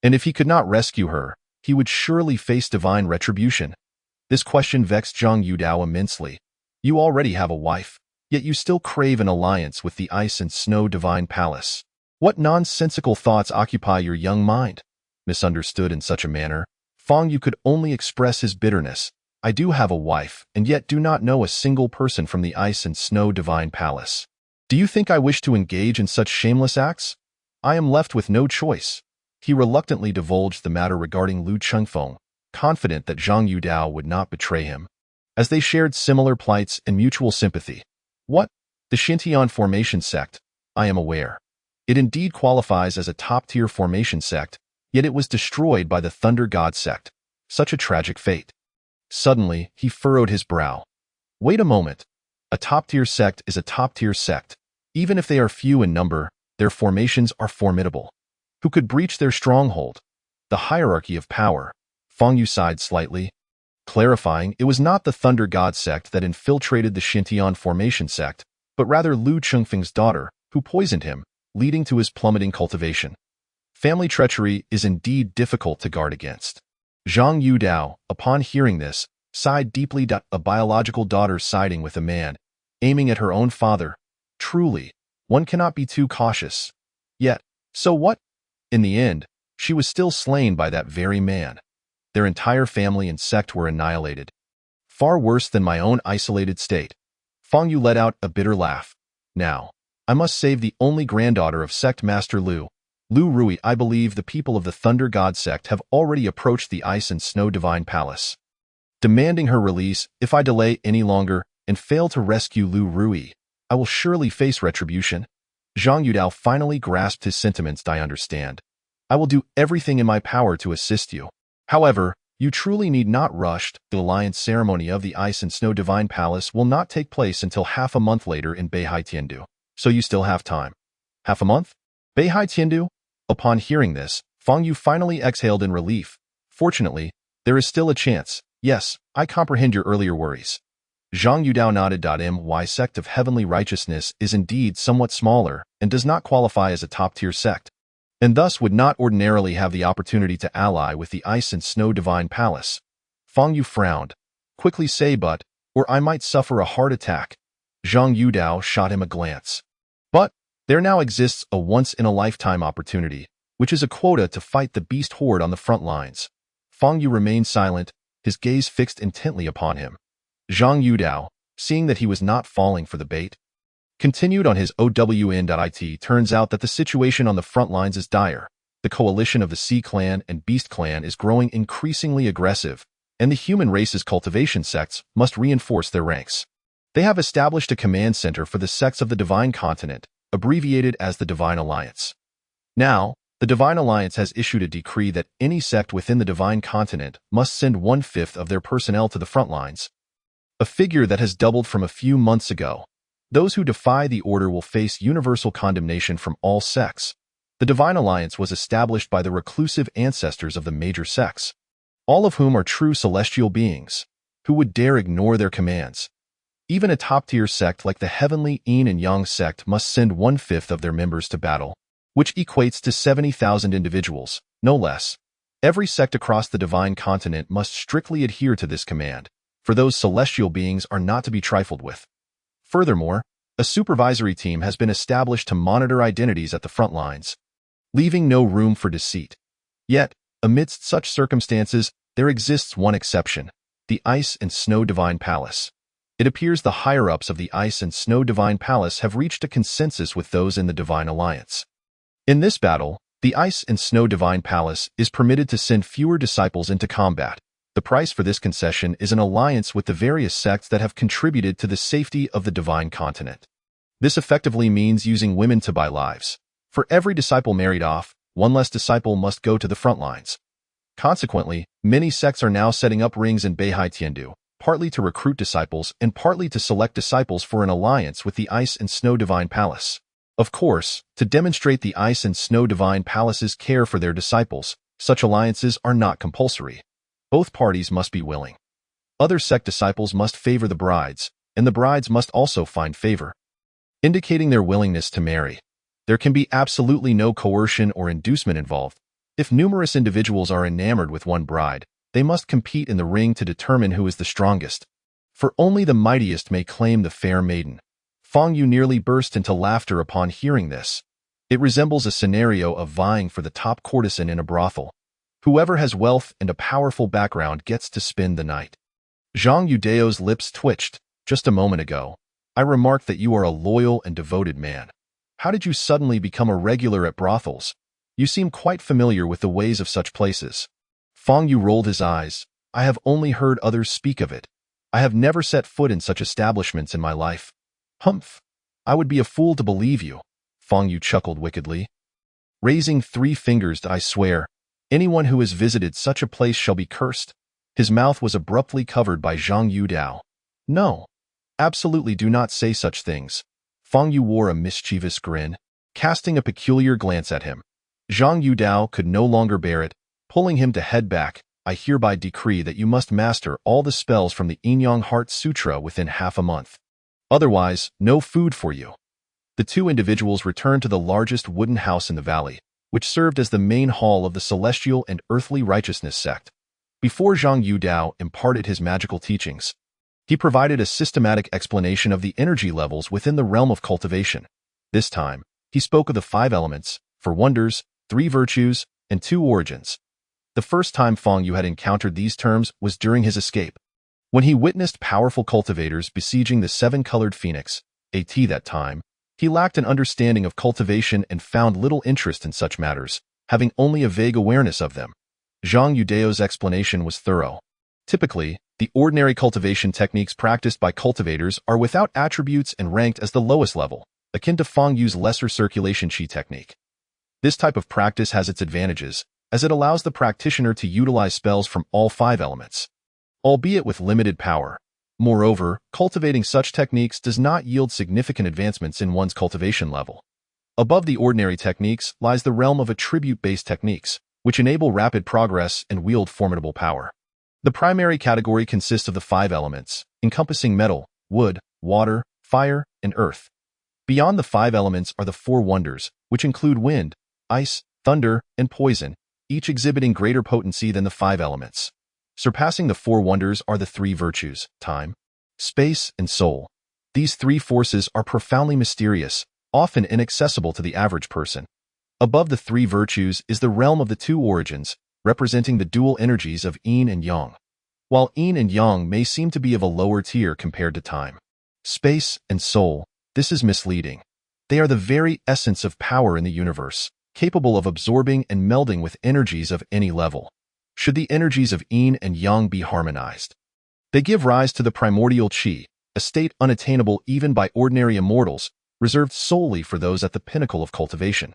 and if he could not rescue her, he would surely face divine retribution. This question vexed Zhang Yudao immensely. You already have a wife, yet you still crave an alliance with the Ice and Snow Divine Palace. What nonsensical thoughts occupy your young mind? Misunderstood in such a manner, Feng Yu could only express his bitterness. I do have a wife, and yet do not know a single person from the Ice and Snow Divine Palace. Do you think I wish to engage in such shameless acts? I am left with no choice. He reluctantly divulged the matter regarding Lu Chengfeng, confident that Zhang Yudao would not betray him, as they shared similar plights and mutual sympathy. What? The Xintian Formation Sect? I am aware. It indeed qualifies as a top-tier formation sect, yet it was destroyed by the Thunder God sect. Such a tragic fate. Suddenly, he furrowed his brow. Wait a moment. A top-tier sect is a top-tier sect. Even if they are few in number, their formations are formidable. Who could breach their stronghold? The hierarchy of power. Feng Yu sighed slightly, clarifying it was not the Thunder God sect that infiltrated the Xintian Formation sect, but rather Lu Chengfeng's daughter, who poisoned him, leading to his plummeting cultivation. Family treachery is indeed difficult to guard against. Zhang Yudao, upon hearing this, sighed deeply. A biological daughter siding with a man, aiming at her own father. Truly, one cannot be too cautious. Yet, so what? In the end, she was still slain by that very man. Their entire family and sect were annihilated. Far worse than my own isolated state. Feng Yu let out a bitter laugh. Now, I must save the only granddaughter of Sect Master Lu Rui. I believe the people of the Thunder God sect have already approached the Ice and Snow Divine Palace, demanding her release. If I delay any longer and fail to rescue Lu Rui, I will surely face retribution. Zhang Yudao finally grasped his sentiments. I understand. I will do everything in my power to assist you. However, you truly need not rush. The alliance ceremony of the Ice and Snow Divine Palace will not take place until half a month later in Beihai Tiandu, so you still have time. Half a month? Beihai Tiandu? Upon hearing this, Feng Yu finally exhaled in relief. Fortunately, there is still a chance. Yes, I comprehend your earlier worries. Zhang Yudao nodded. My sect of heavenly righteousness is indeed somewhat smaller and does not qualify as a top-tier sect, and thus would not ordinarily have the opportunity to ally with the Ice and Snow Divine Palace. Feng Yu frowned. Quickly say or I might suffer a heart attack. Zhang Yudao shot him a glance. But there now exists a once-in-a-lifetime opportunity, which is a quota to fight the beast horde on the front lines. Feng Yu remained silent, his gaze fixed intently upon him. Zhang Yudao, seeing that he was not falling for the bait, continued on his OWN.IT. Turns out that the situation on the front lines is dire. The coalition of the Sea Clan and Beast Clan is growing increasingly aggressive, and the human race's cultivation sects must reinforce their ranks. They have established a command center for the sects of the Divine Continent, abbreviated as the Divine Alliance. Now, the Divine Alliance has issued a decree that any sect within the Divine Continent must send 1/5 of their personnel to the front lines, a figure that has doubled from a few months ago. Those who defy the order will face universal condemnation from all sects. The Divine Alliance was established by the reclusive ancestors of the major sects, all of whom are true celestial beings. Who would dare ignore their commands? Even a top-tier sect like the Heavenly Yin and Yang sect must send 1/5 of their members to battle, which equates to 70,000 individuals, no less. Every sect across the Divine Continent must strictly adhere to this command, for those celestial beings are not to be trifled with. Furthermore, a supervisory team has been established to monitor identities at the front lines, leaving no room for deceit. Yet, amidst such circumstances, there exists one exception: the Ice and Snow Divine Palace. It appears the higher-ups of the Ice and Snow Divine Palace have reached a consensus with those in the Divine Alliance. In this battle, the Ice and Snow Divine Palace is permitted to send fewer disciples into combat. The price for this concession is an alliance with the various sects that have contributed to the safety of the Divine Continent. This effectively means using women to buy lives. For every disciple married off, one less disciple must go to the front lines. Consequently, many sects are now setting up rings in Beihai Tiandu, partly to recruit disciples and partly to select disciples for an alliance with the Ice and Snow Divine Palace. Of course, to demonstrate the Ice and Snow Divine Palace's care for their disciples, such alliances are not compulsory. Both parties must be willing. Other sect disciples must favor the brides, and the brides must also find favor, indicating their willingness to marry. There can be absolutely no coercion or inducement involved. If numerous individuals are enamored with one bride, they must compete in the ring to determine who is the strongest. For only the mightiest may claim the fair maiden. Fang Yu nearly burst into laughter upon hearing this. It resembles a scenario of vying for the top courtesan in a brothel. Whoever has wealth and a powerful background gets to spend the night. Zhang Yudao's lips twitched. Just a moment ago, I remarked that you are a loyal and devoted man. How did you suddenly become a regular at brothels? You seem quite familiar with the ways of such places. Fang Yu rolled his eyes. I have only heard others speak of it. I have never set foot in such establishments in my life. Humph! I would be a fool to believe you. Fang Yu chuckled wickedly. Raising 3 fingers, I swear, anyone who has visited such a place shall be cursed. His mouth was abruptly covered by Zhang Yudao. No, absolutely do not say such things. Fang Yu wore a mischievous grin, casting a peculiar glance at him. Zhang Yudao could no longer bear it, pulling him to head back. I hereby decree that you must master all the spells from the Yin-Yang Heart Sutra within half a month. Otherwise, no food for you. The 2 individuals returned to the largest wooden house in the valley, which served as the main hall of the Celestial and Earthly Righteousness sect. Before Zhang Yudao imparted his magical teachings, he provided a systematic explanation of the energy levels within the realm of cultivation. This time, he spoke of the 5 elements, 4 wonders, 3 virtues, and 2 origins. The first time Fang Yu had encountered these terms was during his escape, when he witnessed powerful cultivators besieging the 7-colored phoenix. At that time, he lacked an understanding of cultivation and found little interest in such matters, having only a vague awareness of them. Zhang Yudao's explanation was thorough. Typically, the ordinary cultivation techniques practiced by cultivators are without attributes and ranked as the lowest level, akin to Fang Yu's lesser circulation chi technique. This type of practice has its advantages, as it allows the practitioner to utilize spells from all 5 elements, albeit with limited power. Moreover, cultivating such techniques does not yield significant advancements in one's cultivation level. Above the ordinary techniques lies the realm of attribute-based techniques, which enable rapid progress and wield formidable power. The primary category consists of the 5 elements, encompassing metal, wood, water, fire, and earth. Beyond the 5 elements are the 4 wonders, which include wind, ice, thunder, and poison, each exhibiting greater potency than the 5 elements. Surpassing the 4 wonders are the 3 virtues, time, space, and soul. These 3 forces are profoundly mysterious, often inaccessible to the average person. Above the 3 virtues is the realm of the 2 origins, representing the dual energies of yin and yang. While yin and yang may seem to be of a lower tier compared to time, space, and soul, this is misleading. They are the very essence of power in the universe. capable of absorbing and melding with energies of any level. Should the energies of yin and yang be harmonized, they give rise to the primordial qi, a state unattainable even by ordinary immortals, reserved solely for those at the pinnacle of cultivation.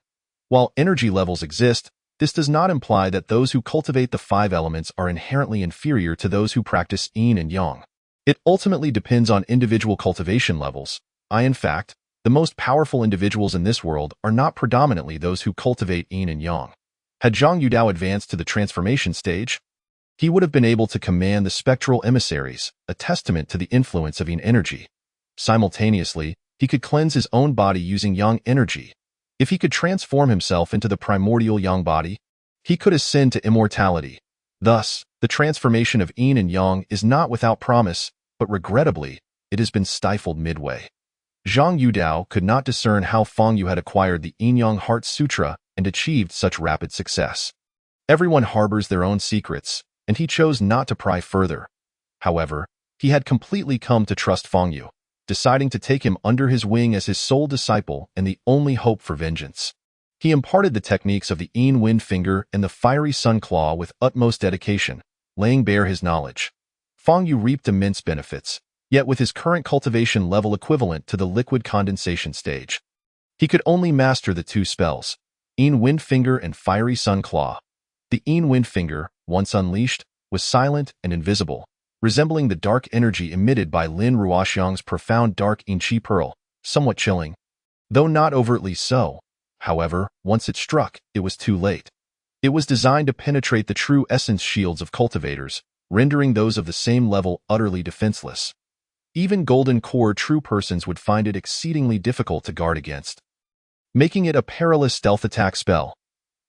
While energy levels exist, this does not imply that those who cultivate the five elements are inherently inferior to those who practice yin and yang. It ultimately depends on individual cultivation levels. In fact, the most powerful individuals in this world are not predominantly those who cultivate yin and yang. Had Zhang Yudao advanced to the transformation stage, he would have been able to command the spectral emissaries, a testament to the influence of yin energy. Simultaneously, he could cleanse his own body using yang energy. If he could transform himself into the primordial yang body, he could ascend to immortality. Thus, the transformation of yin and yang is not without promise, but regrettably, it has been stifled midway. Zhang Yudao could not discern how Feng Yu had acquired the Yin-Yang Heart Sutra and achieved such rapid success. Everyone harbors their own secrets, and he chose not to pry further. However, he had completely come to trust Feng Yu, deciding to take him under his wing as his sole disciple and the only hope for vengeance. He imparted the techniques of the Yin Wind Finger and the Fiery Sun Claw with utmost dedication, laying bare his knowledge. Feng Yu reaped immense benefits, yet with his current cultivation level equivalent to the liquid condensation stage. He could only master the two spells, Yin Wind Finger and Fiery Sun Claw. The Yin Wind Finger, once unleashed, was silent and invisible, resembling the dark energy emitted by Lin Ruoxiang's profound dark Yin Qi Pearl, somewhat chilling. Though not overtly so, however, once it struck, it was too late. It was designed to penetrate the true essence shields of cultivators, rendering those of the same level utterly defenseless. Even Golden Core true persons would find it exceedingly difficult to guard against, making it a perilous stealth attack spell.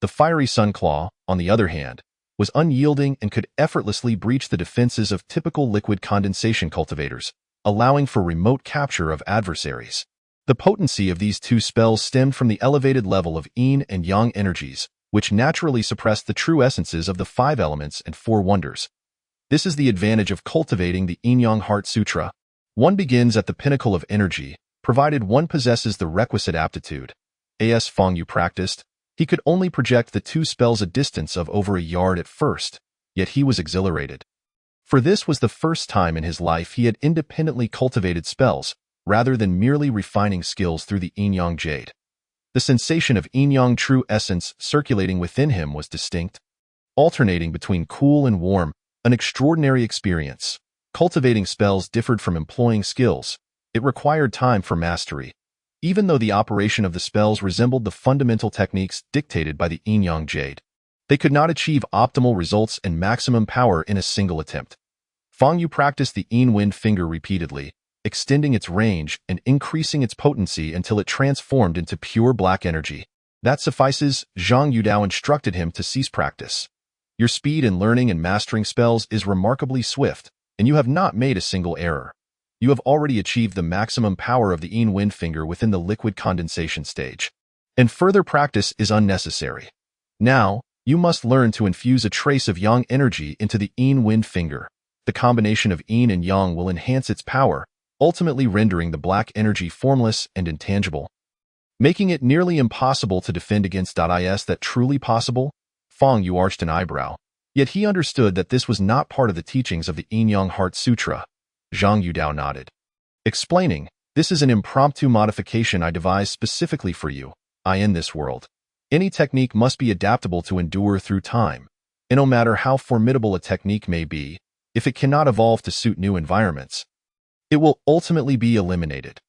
The Fiery Sun Claw, on the other hand, was unyielding and could effortlessly breach the defenses of typical liquid condensation cultivators, allowing for remote capture of adversaries. The potency of these two spells stemmed from the elevated level of yin and yang energies, which naturally suppressed the true essences of the five elements and four wonders. This is the advantage of cultivating the Yin-Yang Heart Sutra. One begins at the pinnacle of energy, provided one possesses the requisite aptitude. As Feng Yu practiced, he could only project the two spells a distance of over a yard at first, yet he was exhilarated. For this was the first time in his life he had independently cultivated spells, rather than merely refining skills through the Yin-Yang Jade. The sensation of Yin-Yang true essence circulating within him was distinct, alternating between cool and warm, an extraordinary experience. Cultivating spells differed from employing skills. It required time for mastery. Even though the operation of the spells resembled the fundamental techniques dictated by the Yin-Yang Jade, they could not achieve optimal results and maximum power in a single attempt. Feng Yu practiced the Yin Wind Finger repeatedly, extending its range and increasing its potency until it transformed into pure black energy. That suffices, Zhang Yudao instructed him to cease practice. Your speed in learning and mastering spells is remarkably swift, and you have not made a single error. You have already achieved the maximum power of the Yin Wind Finger within the liquid condensation stage, and further practice is unnecessary. Now, you must learn to infuse a trace of Yang energy into the Yin Wind Finger. The combination of Yin and Yang will enhance its power, ultimately rendering the black energy formless and intangible, making it nearly impossible to defend against. Is that truly possible? Feng Yu arched an eyebrow. Yet he understood that this was not part of the teachings of the Yin-Yang Heart Sutra. Zhang Yudao nodded, explaining, "This is an impromptu modification I devised specifically for you. In this world, any technique must be adaptable to endure through time, and no matter how formidable a technique may be, if it cannot evolve to suit new environments, it will ultimately be eliminated.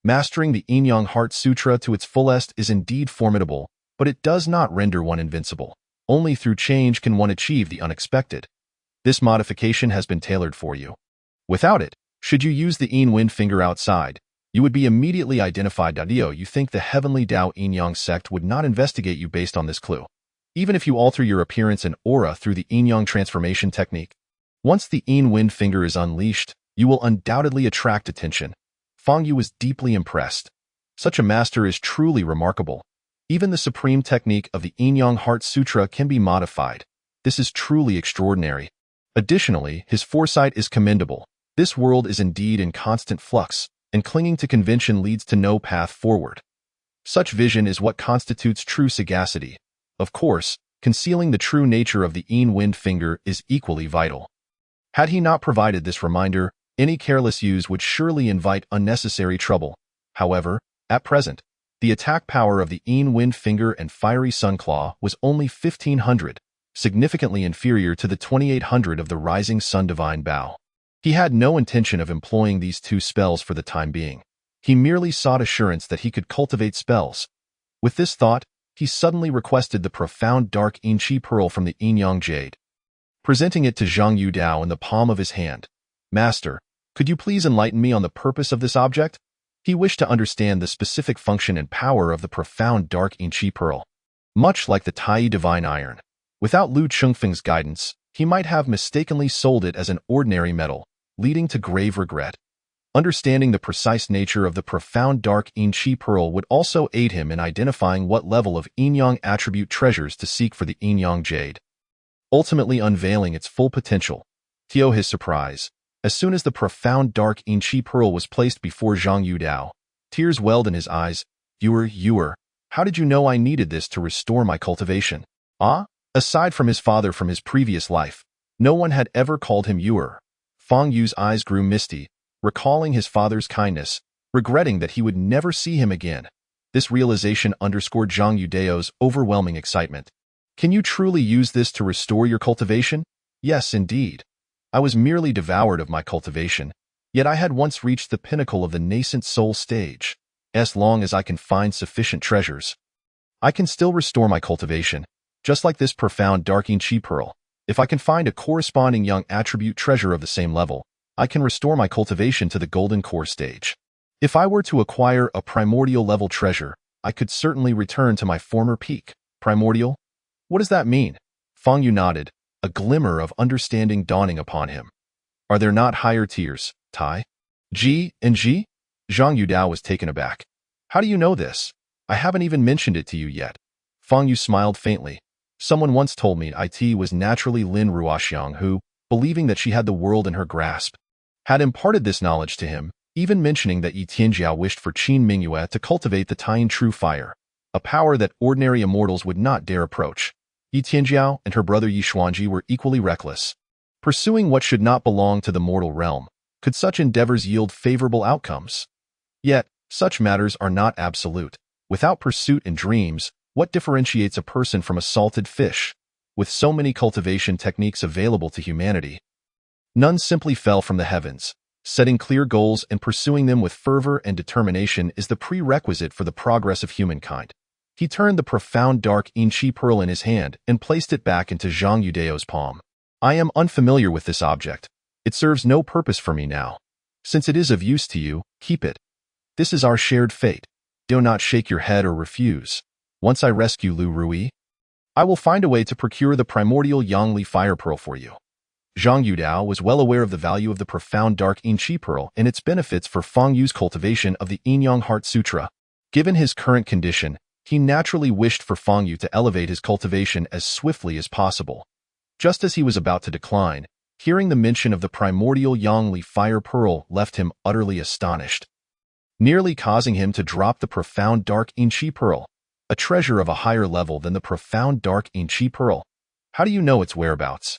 Mastering the Yin-Yang Heart Sutra to its fullest is indeed formidable, but it does not render one invincible. Only through change can one achieve the unexpected. This modification has been tailored for you. Without it, should you use the Yin Wind Finger outside, you would be immediately identified. You think the Heavenly Dao Yin-Yang sect would not investigate you based on this clue, even if you alter your appearance and aura through the Yin-Yang transformation technique? Once the Yin Wind Finger is unleashed, you will undoubtedly attract attention." Feng Yu was deeply impressed. Such a master is truly remarkable. Even the supreme technique of the Yin-Yang Heart Sutra can be modified. This is truly extraordinary. Additionally, his foresight is commendable. This world is indeed in constant flux, and clinging to convention leads to no path forward. Such vision is what constitutes true sagacity. Of course, concealing the true nature of the Wind Finger is equally vital. Had he not provided this reminder, any careless use would surely invite unnecessary trouble. However, at present, the attack power of the Wind Finger and Fiery Sunclaw was only 1500, significantly inferior to the 2800 of the Rising Sun Divine Bow. He had no intention of employing these two spells for the time being. He merely sought assurance that he could cultivate spells. With this thought, he suddenly requested the profound dark Qi pearl from the Yang Jade. Presenting it to Zhang Yudao in the palm of his hand, "Master, could you please enlighten me on the purpose of this object?" He wished to understand the specific function and power of the profound dark Qi pearl. Much like the Tai Divine Iron, without Lu Chengfeng's guidance, he might have mistakenly sold it as an ordinary metal, leading to grave regret. Understanding the precise nature of the profound dark Qi pearl would also aid him in identifying what level of Yang attribute treasures to seek for the Yang Jade, ultimately unveiling its full potential. To his surprise, as soon as the profound dark Qi pearl was placed before Zhang Yudao, tears welled in his eyes. "Yuer, how did you know I needed this to restore my cultivation?" Aside from his father from his previous life, no one had ever called him Yuer. Fang Yu's eyes grew misty, recalling his father's kindness, regretting that he would never see him again. This realization underscored Zhang Yudao's overwhelming excitement. "Can you truly use this to restore your cultivation?" "Yes, indeed. I was merely devoured of my cultivation, yet I had once reached the pinnacle of the nascent soul stage. As long as I can find sufficient treasures, I can still restore my cultivation, just like this profound dark Qi pearl. If I can find a corresponding young attribute treasure of the same level, I can restore my cultivation to the golden core stage. If I were to acquire a primordial level treasure, I could certainly return to my former peak." "Primordial? What does that mean?" Fang Yu nodded, a glimmer of understanding dawning upon him. "Are there not higher tiers, Tai? G and G?" Zhang Yudao was taken aback. "How do you know this? I haven't even mentioned it to you yet." Fang Yu smiled faintly. "Someone once told me it was naturally Lin Ruoxiang who, believing that she had the world in her grasp, had imparted this knowledge to him, even mentioning that Yi Tianjiao wished for Qin Mingyue to cultivate the Taiyin True Fire, a power that ordinary immortals would not dare approach. Yi Tianjiao and her brother Yi Xuanji were equally reckless, pursuing what should not belong to the mortal realm. Could such endeavors yield favorable outcomes? Yet, such matters are not absolute. Without pursuit and dreams, what differentiates a person from a salted fish? With so many cultivation techniques available to humanity, none simply fell from the heavens. Setting clear goals and pursuing them with fervor and determination is the prerequisite for the progress of humankind. He turned the profound dark Qi pearl in his hand and placed it back into Zhang Yudao's palm. "I am unfamiliar with this object. It serves no purpose for me now. Since it is of use to you, keep it. This is our shared fate. Do not shake your head or refuse. Once I rescue Lu Rui, I will find a way to procure the primordial Yangli fire pearl for you." Zhang Yudao was well aware of the value of the profound dark Qi pearl and its benefits for Fang Yu's cultivation of the Yang Heart Sutra. Given his current condition, he naturally wished for Fang Yu to elevate his cultivation as swiftly as possible. Just as he was about to decline, hearing the mention of the primordial Yangli fire pearl left him utterly astonished, nearly causing him to drop the profound dark Qi pearl, a treasure of a higher level than the profound dark Qi pearl. "How do you know its whereabouts?"